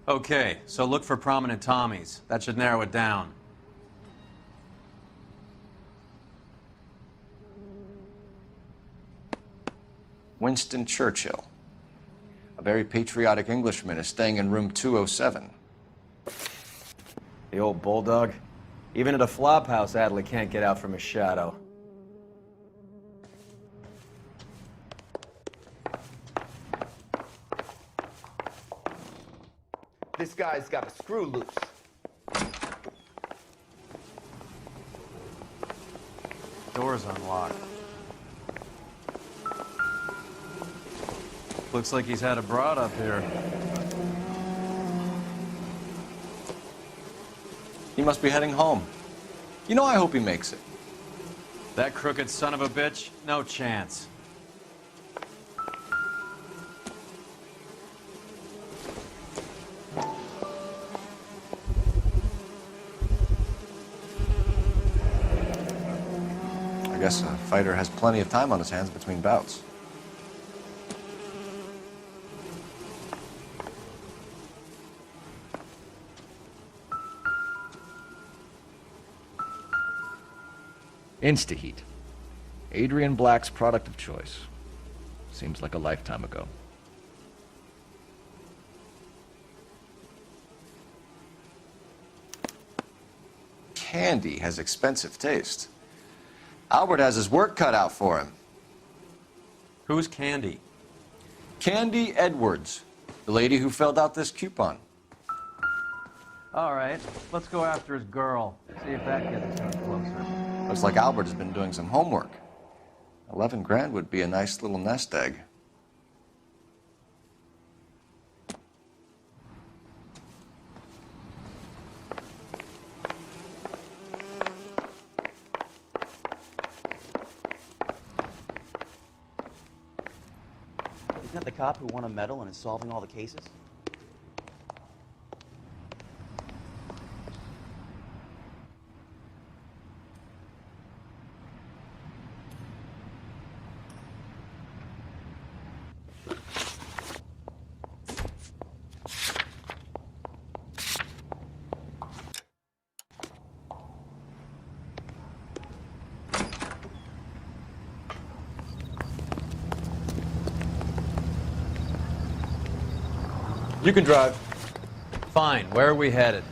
Okay, so look for prominent Tommies. That should narrow it down. Winston Churchill. A very patriotic Englishman is staying in room 207. The old bulldog. Even at a flop house, Adley can't get out from his shadow. This guy's got a screw loose. Door's unlocked. Looks like he's had a broad up here. He must be heading home. You know, I hope he makes it. That crooked son of a bitch? No chance. I guess a fighter has plenty of time on his hands between bouts. Instaheat. Adrian Black's product of choice. Seems like a lifetime ago. Candy has expensive taste. Albert has his work cut out for him. Who's Candy? Candy Edwards, the lady who filled out this coupon. All right, let's go after his girl. See if that gets us closer. Looks like Albert has been doing some homework. 11 grand would be a nice little nest egg. Isn't that the cop who won a medal and is solving all the cases? You can drive. Fine. Where are we headed?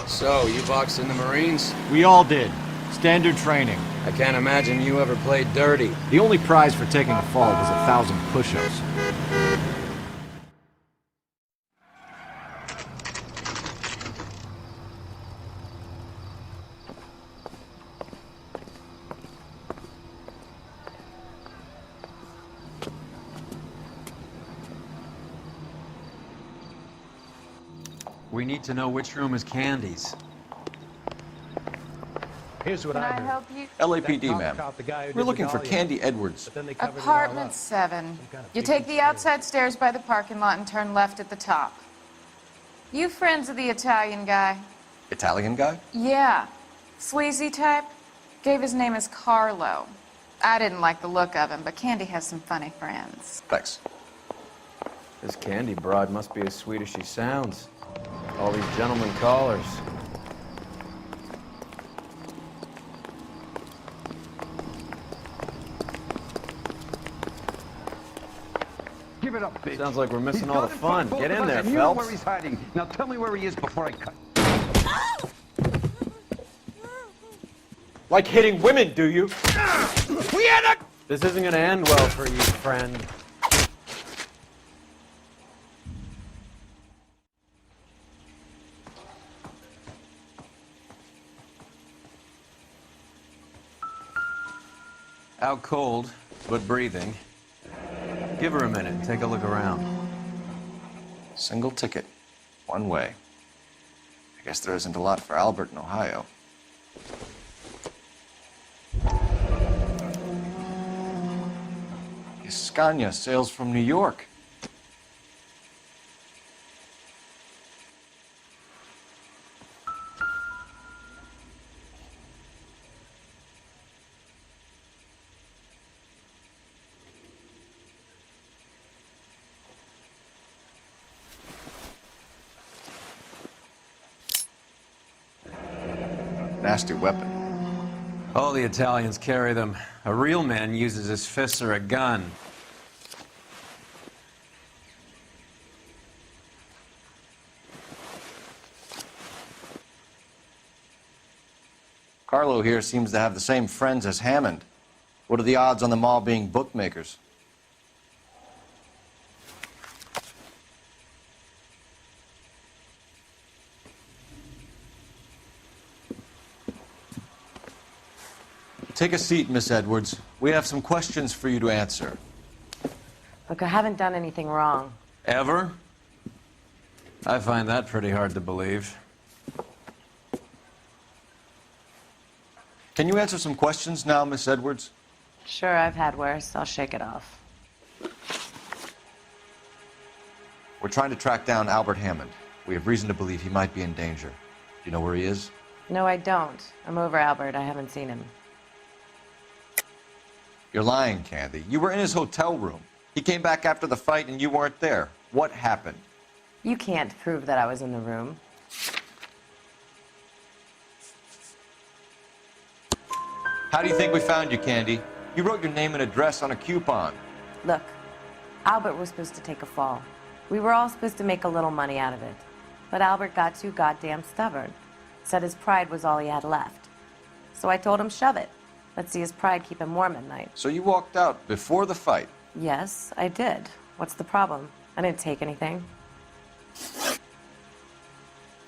So, you boxed in the Marines? We all did. Standard training. I can't imagine you ever played dirty. The only prize for taking a fall was 1,000 push-ups. We need to know which room is Candy's. Here's what Can I do. help you? LAPD, ma'am. We're looking for Candy Edwards. Apartment 7. You take the outside stairs by the parking lot and turn left at the top. You friends of the Italian guy? Italian guy? Yeah. Sleazy type? Gave his name as Carlo. I didn't like the look of him, but Candy has some funny friends. Thanks. This Candy broad must be as sweet as she sounds. All these gentlemen callers. Give it up, bitch. Sounds like we're missing He's all the got it fun. for both Get of in us, there, and you know Phelps. where he's hiding. Now tell me where he is before I cut. Like hitting women, do you? We had a... This isn't gonna end well for you, friend. Out cold, but breathing. Give her a minute and take a look around. Single ticket. One way. I guess there isn't a lot for Albert in Ohio. Scania sails from New York. Nasty weapon. All the Italians carry them. A real man uses his fists or a gun. Carlo here seems to have the same friends as Hammond. What are the odds on them all being bookmakers? Take a seat, Miss Edwards. We have some questions for you to answer. Look, I haven't done anything wrong. Ever? I find that pretty hard to believe. Can you answer some questions now, Miss Edwards? Sure, I've had worse. I'll shake it off. We're trying to track down Albert Hammond. We have reason to believe he might be in danger. Do you know where he is? No, I don't. I'm over Albert. I haven't seen him. You're lying, Candy. You were in his hotel room. He came back after the fight and you weren't there. What happened? You can't prove that I was in the room. How do you think we found you, Candy? You wrote your name and address on a coupon. Look, Albert was supposed to take a fall. We were all supposed to make a little money out of it. But Albert got too goddamn stubborn. Said his pride was all he had left. So I told him, shove it. Let's see his pride keep him warm at night. So you walked out before the fight? Yes, I did. What's the problem? I didn't take anything.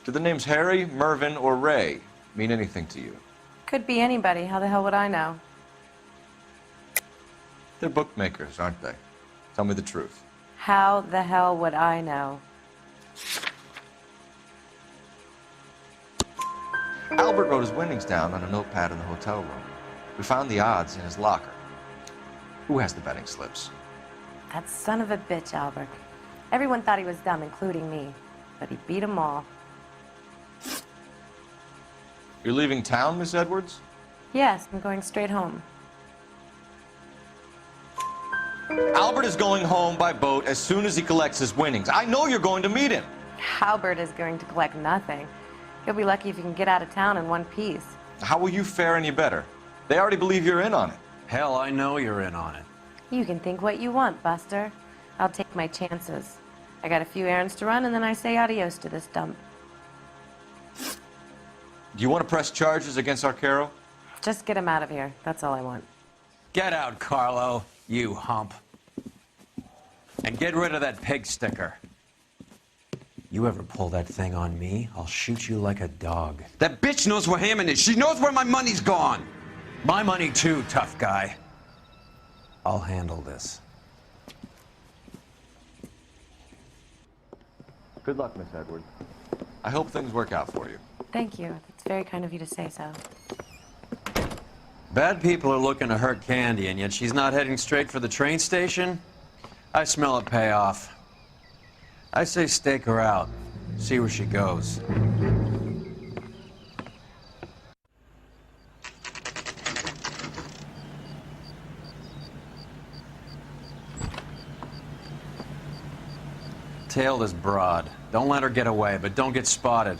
Do the names Harry, Mervyn, or Ray mean anything to you? Could be anybody. How the hell would I know? They're bookmakers, aren't they? Tell me the truth. How the hell would I know? Albert wrote his winnings down on a notepad in the hotel room. We found the odds in his locker. Who has the betting slips? That son of a bitch, Albert. Everyone thought he was dumb, including me. But he beat them all. You're leaving town, Miss Edwards? Yes, I'm going straight home. Albert is going home by boat as soon as he collects his winnings. I know you're going to meet him. Albert is going to collect nothing. He'll be lucky if he can get out of town in one piece. How will you fare any better? They already believe you're in on it. Hell, I know you're in on it. You can think what you want, Buster. I'll take my chances. I got a few errands to run, and then I say adios to this dump. Do you want to press charges against Arcaro? Just get him out of here. That's all I want. Get out, Carlo, you hump. And get rid of that pig sticker. You ever pull that thing on me, I'll shoot you like a dog. That bitch knows where Hammond is. She knows where my money's gone. My money too, tough guy. I'll handle this. Good luck, Miss Edwards. I hope things work out for you. Thank you. It's very kind of you to say so. Bad people are looking to hurt Candy, and yet she's not heading straight for the train station? I smell a payoff. I say stake her out. See where she goes. Tail this broad. Don't let her get away, but don't get spotted.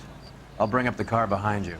I'll bring up the car behind you.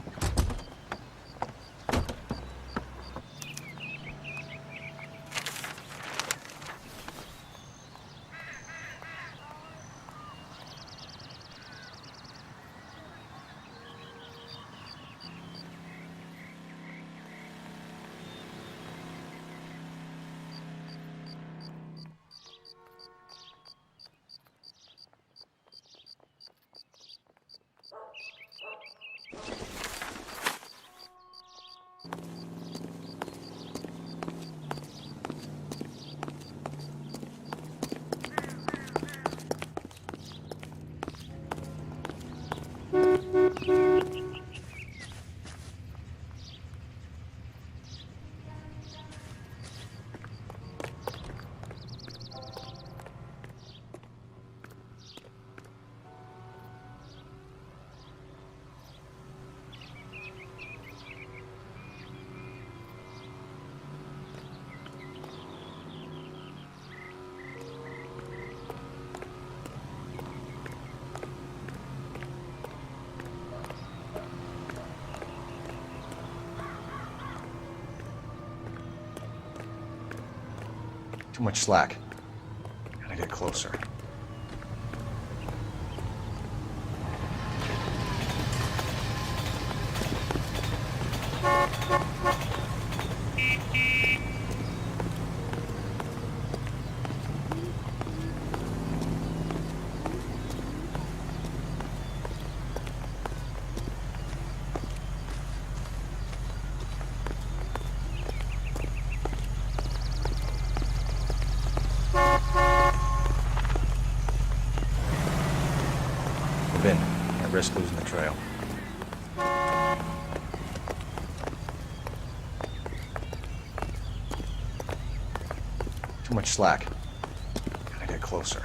Too much slack. Gotta get closer. In. Can't risk losing the trail. Too much slack. Gotta get closer.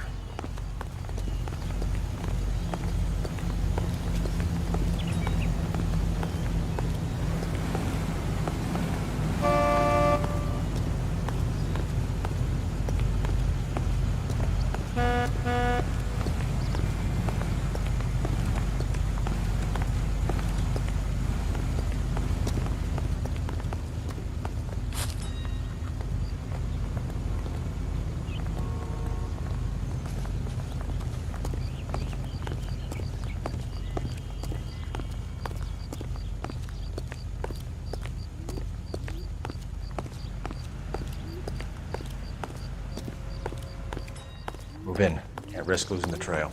Move in. Can't risk losing the trail.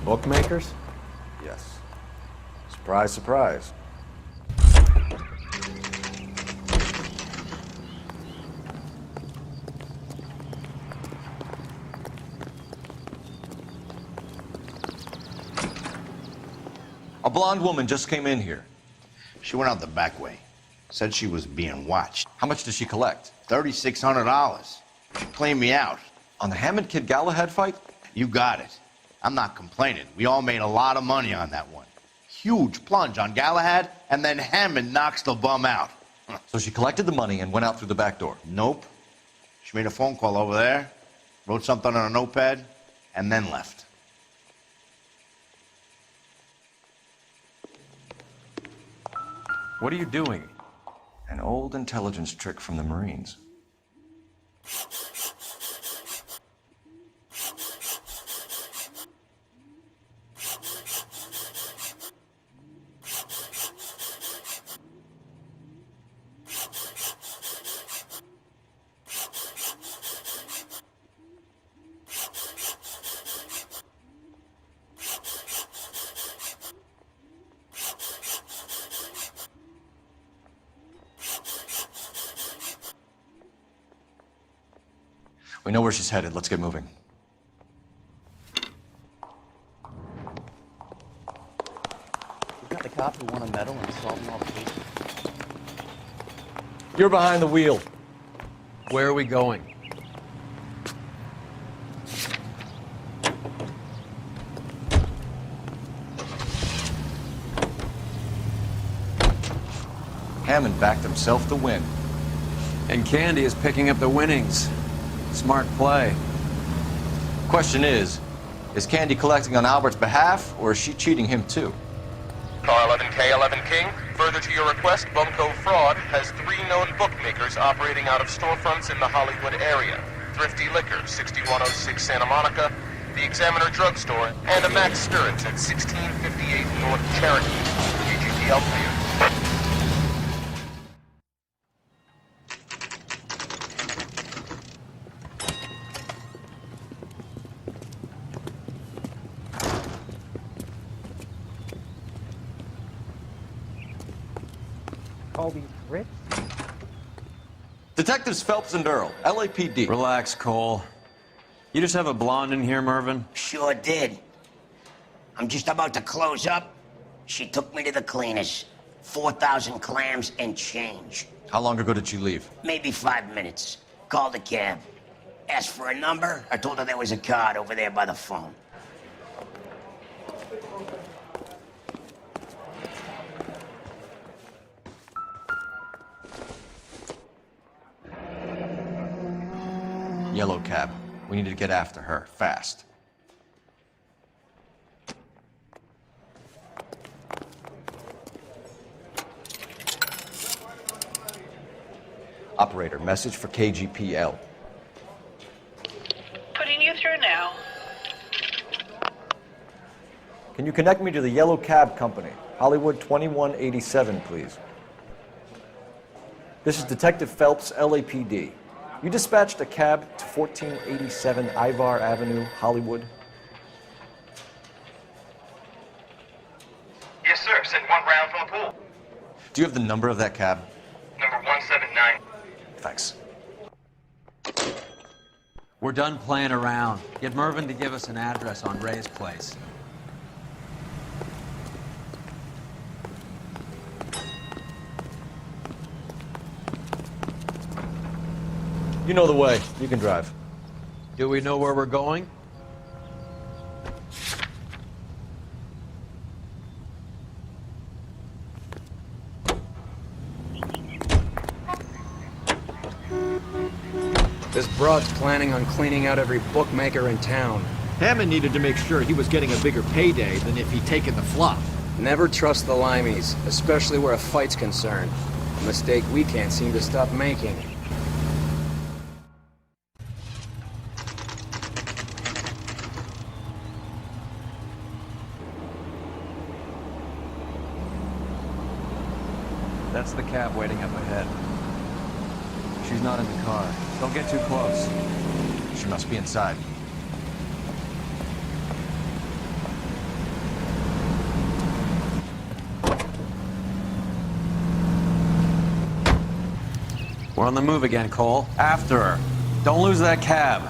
Bookmakers? Yes. Surprise, surprise. A blonde woman just came in here. She went out the back way. Said she was being watched. How much did she collect? $3,600. She cleaned me out. On the Hammond Kid Galahad fight? You got it. I'm not complaining. We all made a lot of money on that one. Huge plunge on Galahad, and then Hammond knocks the bum out. So she collected the money and went out through the back door? Nope. She made a phone call over there, wrote something on a notepad, and then left. What are you doing? An old intelligence trick from the Marines. We know where she's headed. Let's get moving. We got the cop who won a medal in solving all the cases. You're behind the wheel. Where are we going? Hammond backed himself to win. And Candy is picking up the winnings. Smart play. Question is Candy collecting on Albert's behalf, or is she cheating him too? Car 11K, 11 King. Further to your request, Bumco Fraud has 3 known bookmakers operating out of storefronts in the Hollywood area. Thrifty Liquor, 6106 Santa Monica, the Examiner Drugstore, and a Max Spirits at 1658 North Cherokee. GGPL clear. All these bricks? Detectives Phelps and Earl, LAPD. Relax, Cole. You just have a blonde in here, Mervyn? Sure did. I'm just about to close up. She took me to the cleaners. 4,000 clams and change. How long ago did she leave? Maybe 5 minutes. Called a cab. Asked for a number. I told her there was a card over there by the phone. Yellow cab. We need to get after her, fast. Operator, message for KGPL. Putting you through now. Can you connect me to the Yellow Cab Company? Hollywood 2187, please. This is Detective Phelps, LAPD. You dispatched a cab to 1487 Ivar Avenue, Hollywood. Yes, sir. Send 1 round from the pool. Do you have the number of that cab? Number 179. Thanks. We're done playing around. Get Mervyn to give us an address on Ray's place. You know the way. You can drive. Do we know where we're going? This broad's planning on cleaning out every bookmaker in town. Hammond needed to make sure he was getting a bigger payday than if he'd taken the flop. Never trust the limeys, especially where a fight's concerned. A mistake we can't seem to stop making. That's the cab waiting up ahead. She's not in the car. Don't get too close. She must be inside. We're on the move again, Cole. After her. Don't lose that cab.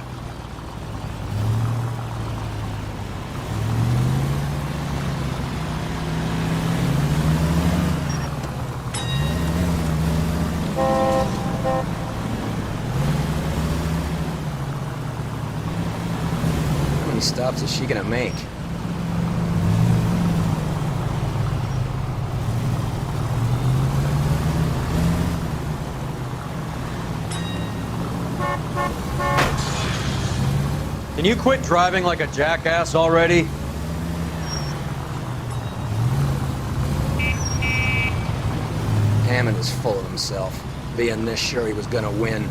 How many stops is she gonna make? Can you quit driving like a jackass already? Hammond was full of himself, being this sure he was gonna win.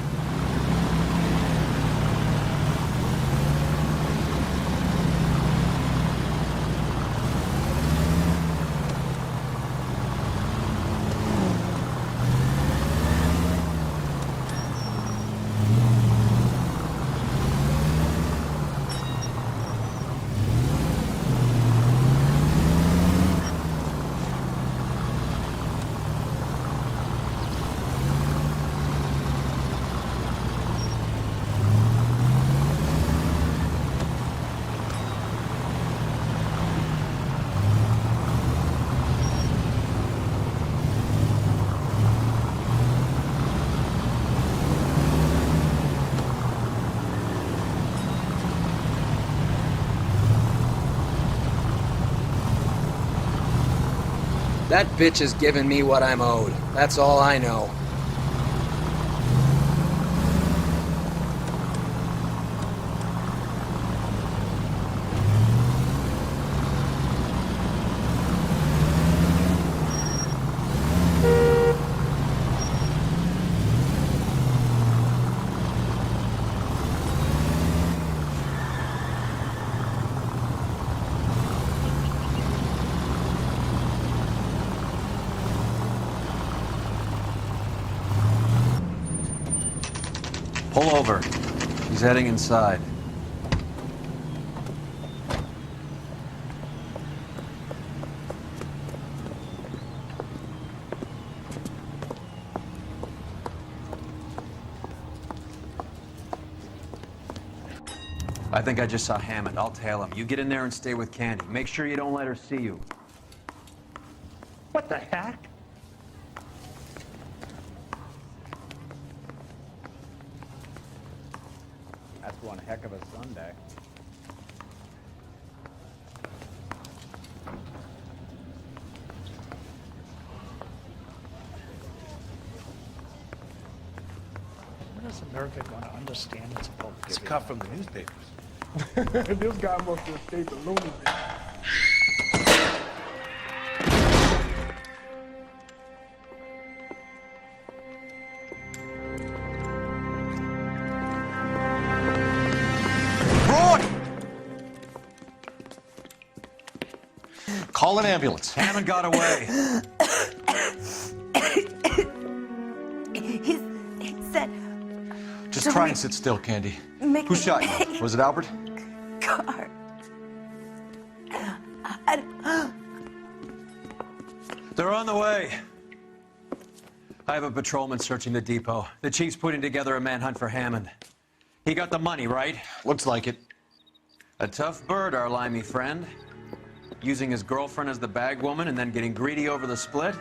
That bitch is giving me what I'm owed. That's all I know. Pull over. He's heading inside. I think I just saw Hammond. I'll tail him. You get in there and stay with Candy. Make sure you don't let her see you. What the heck? That's one heck of a Sunday. When is America going to understand it's about It's giving? cut from the newspapers. This guy must have escaped a lunatic. Call an ambulance. Hammond got away. He said, Just try and sit still, Candy. Make Who shot you? Was it Albert? car. They're on the way. I have a patrolman searching the depot. The chief's putting together a manhunt for Hammond. He got the money, right? Looks like it. A tough bird, our limey friend. Using his girlfriend as the bag woman and then getting greedy over the split.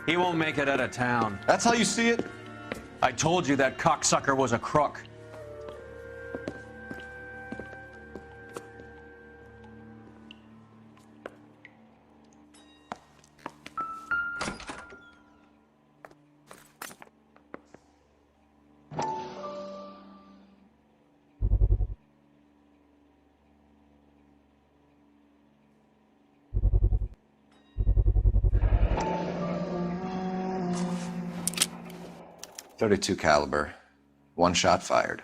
He won't make it out of town. That's how you see it? I told you that cocksucker was a crook. .32 caliber. One shot fired.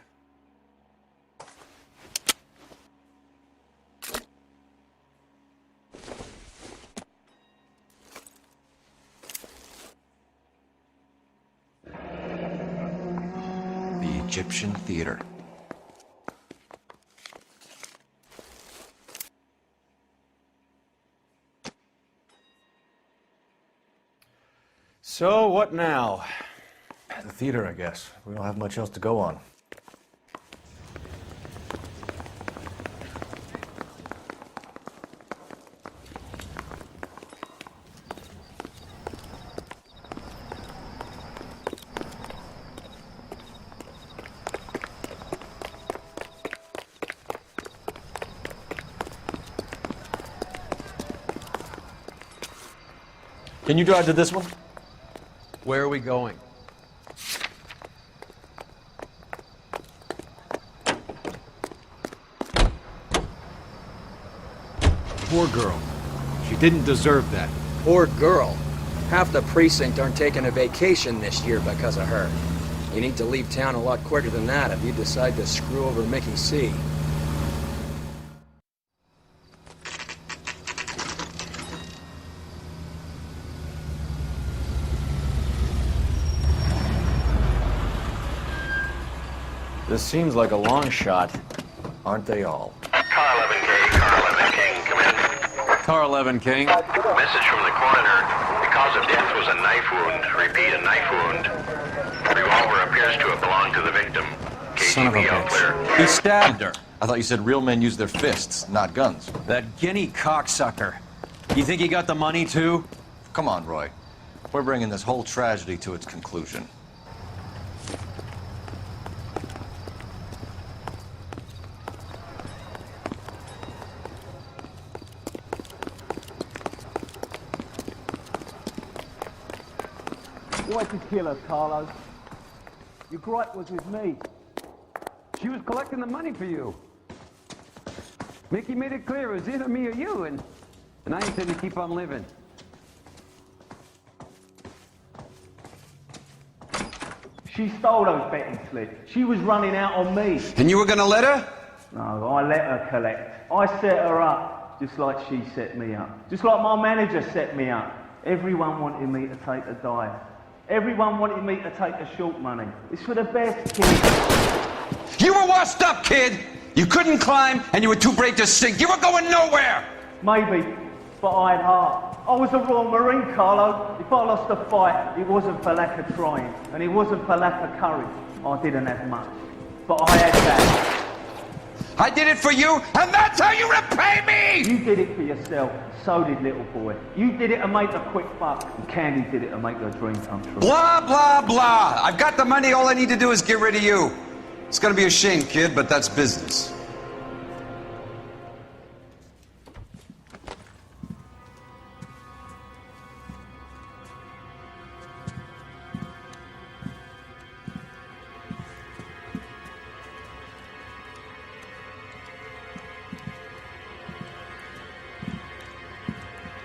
The Egyptian Theater. So, what now? The theater, I guess. We don't have much else to go on. Can you drive to this one? Where are we going? Poor girl. She didn't deserve that. Poor girl. Half the precinct aren't taking a vacation this year because of her. You need to leave town a lot quicker than that if you decide to screw over Mickey C. This seems like a long shot. Aren't they all? Car 11K, Car 11 King, come in. Car 11 King. Message from the coroner. The cause of death was a knife wound. Repeat, a knife wound. Revolver appears to have belonged to the victim. Son of a KGB all clear. bitch. He stabbed her. I thought you said real men use their fists, not guns. That guinea cocksucker. You think he got the money too? Come on, Roy. We're bringing this whole tragedy to its conclusion. Why'd you kill her, Carlos? Your gripe was with me. She was collecting the money for you. Mickey made it clear it was either me or you, and I intend to keep on living. She stole those betting slips. She was running out on me. And you were gonna let her? No, I let her collect. I set her up, just like she set me up. Just like my manager set me up. Everyone wanted me to take a dive. Everyone wanted me to take the short money. It's for the best, kid. You were washed up, kid! You couldn't climb, and you were too brave to sink. You were going nowhere! Maybe, but I had heart. I was a Royal Marine, Carlo. If I lost a fight, it wasn't for lack of trying, and it wasn't for lack of courage. I didn't have much, but I had that. I did it for you, and that's how you repay me! You did it for yourself. So did little boy. You did it to make a quick buck, and Candy did it to make her dream come true. Blah, blah, blah. I've got the money. All I need to do is get rid of you. It's gonna be a shame, kid, but that's business.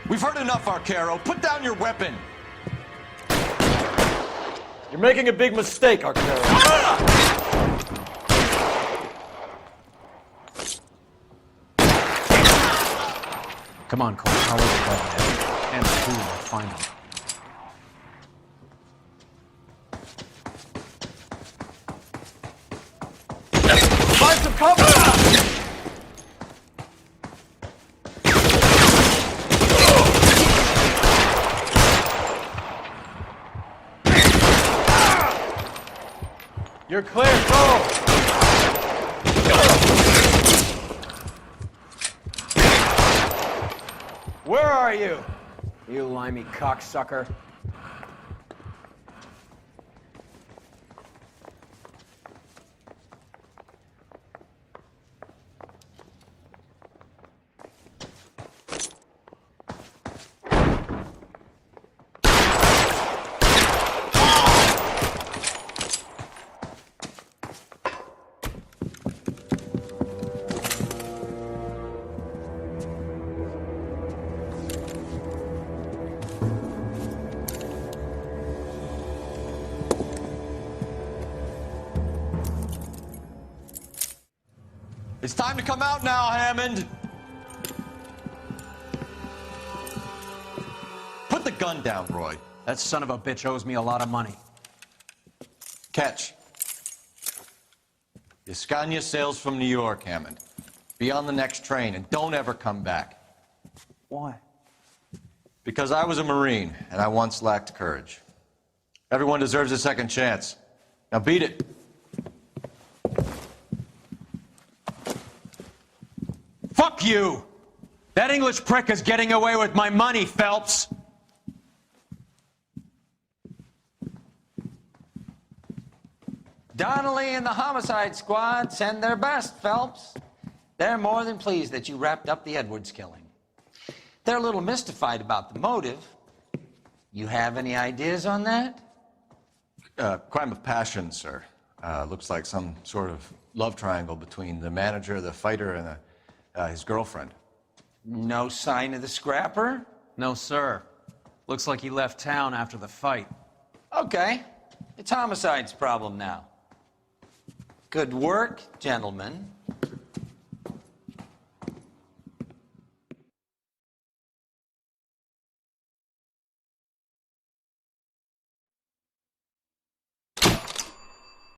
We've heard enough, Arcaro. Put down your weapon. You're making a big mistake, Arcaro. Come on, Cole. I'll look at that. And the tool, find him. Find some cover! You're clear, go! Where are you? You limey cocksucker. It's time to come out now, Hammond. Put the gun down, Roy. That son of a bitch owes me a lot of money. Catch. Yascania sails from New York, Hammond. Be on the next train and don't ever come back. Why? Because I was a Marine and I once lacked courage. Everyone deserves a second chance. Now beat it. Fuck you! That English prick is getting away with my money, Phelps! Donnelly and the homicide squad send their best, Phelps. They're more than pleased that you wrapped up the Edwards killing. They're a little mystified about the motive. You have any ideas on that? Crime of passion, sir. Looks like some sort of love triangle between the manager, the fighter, and his girlfriend. No sign of the scrapper? No, sir. Looks like he left town after the fight. Okay. It's homicide's problem now. Good work, gentlemen.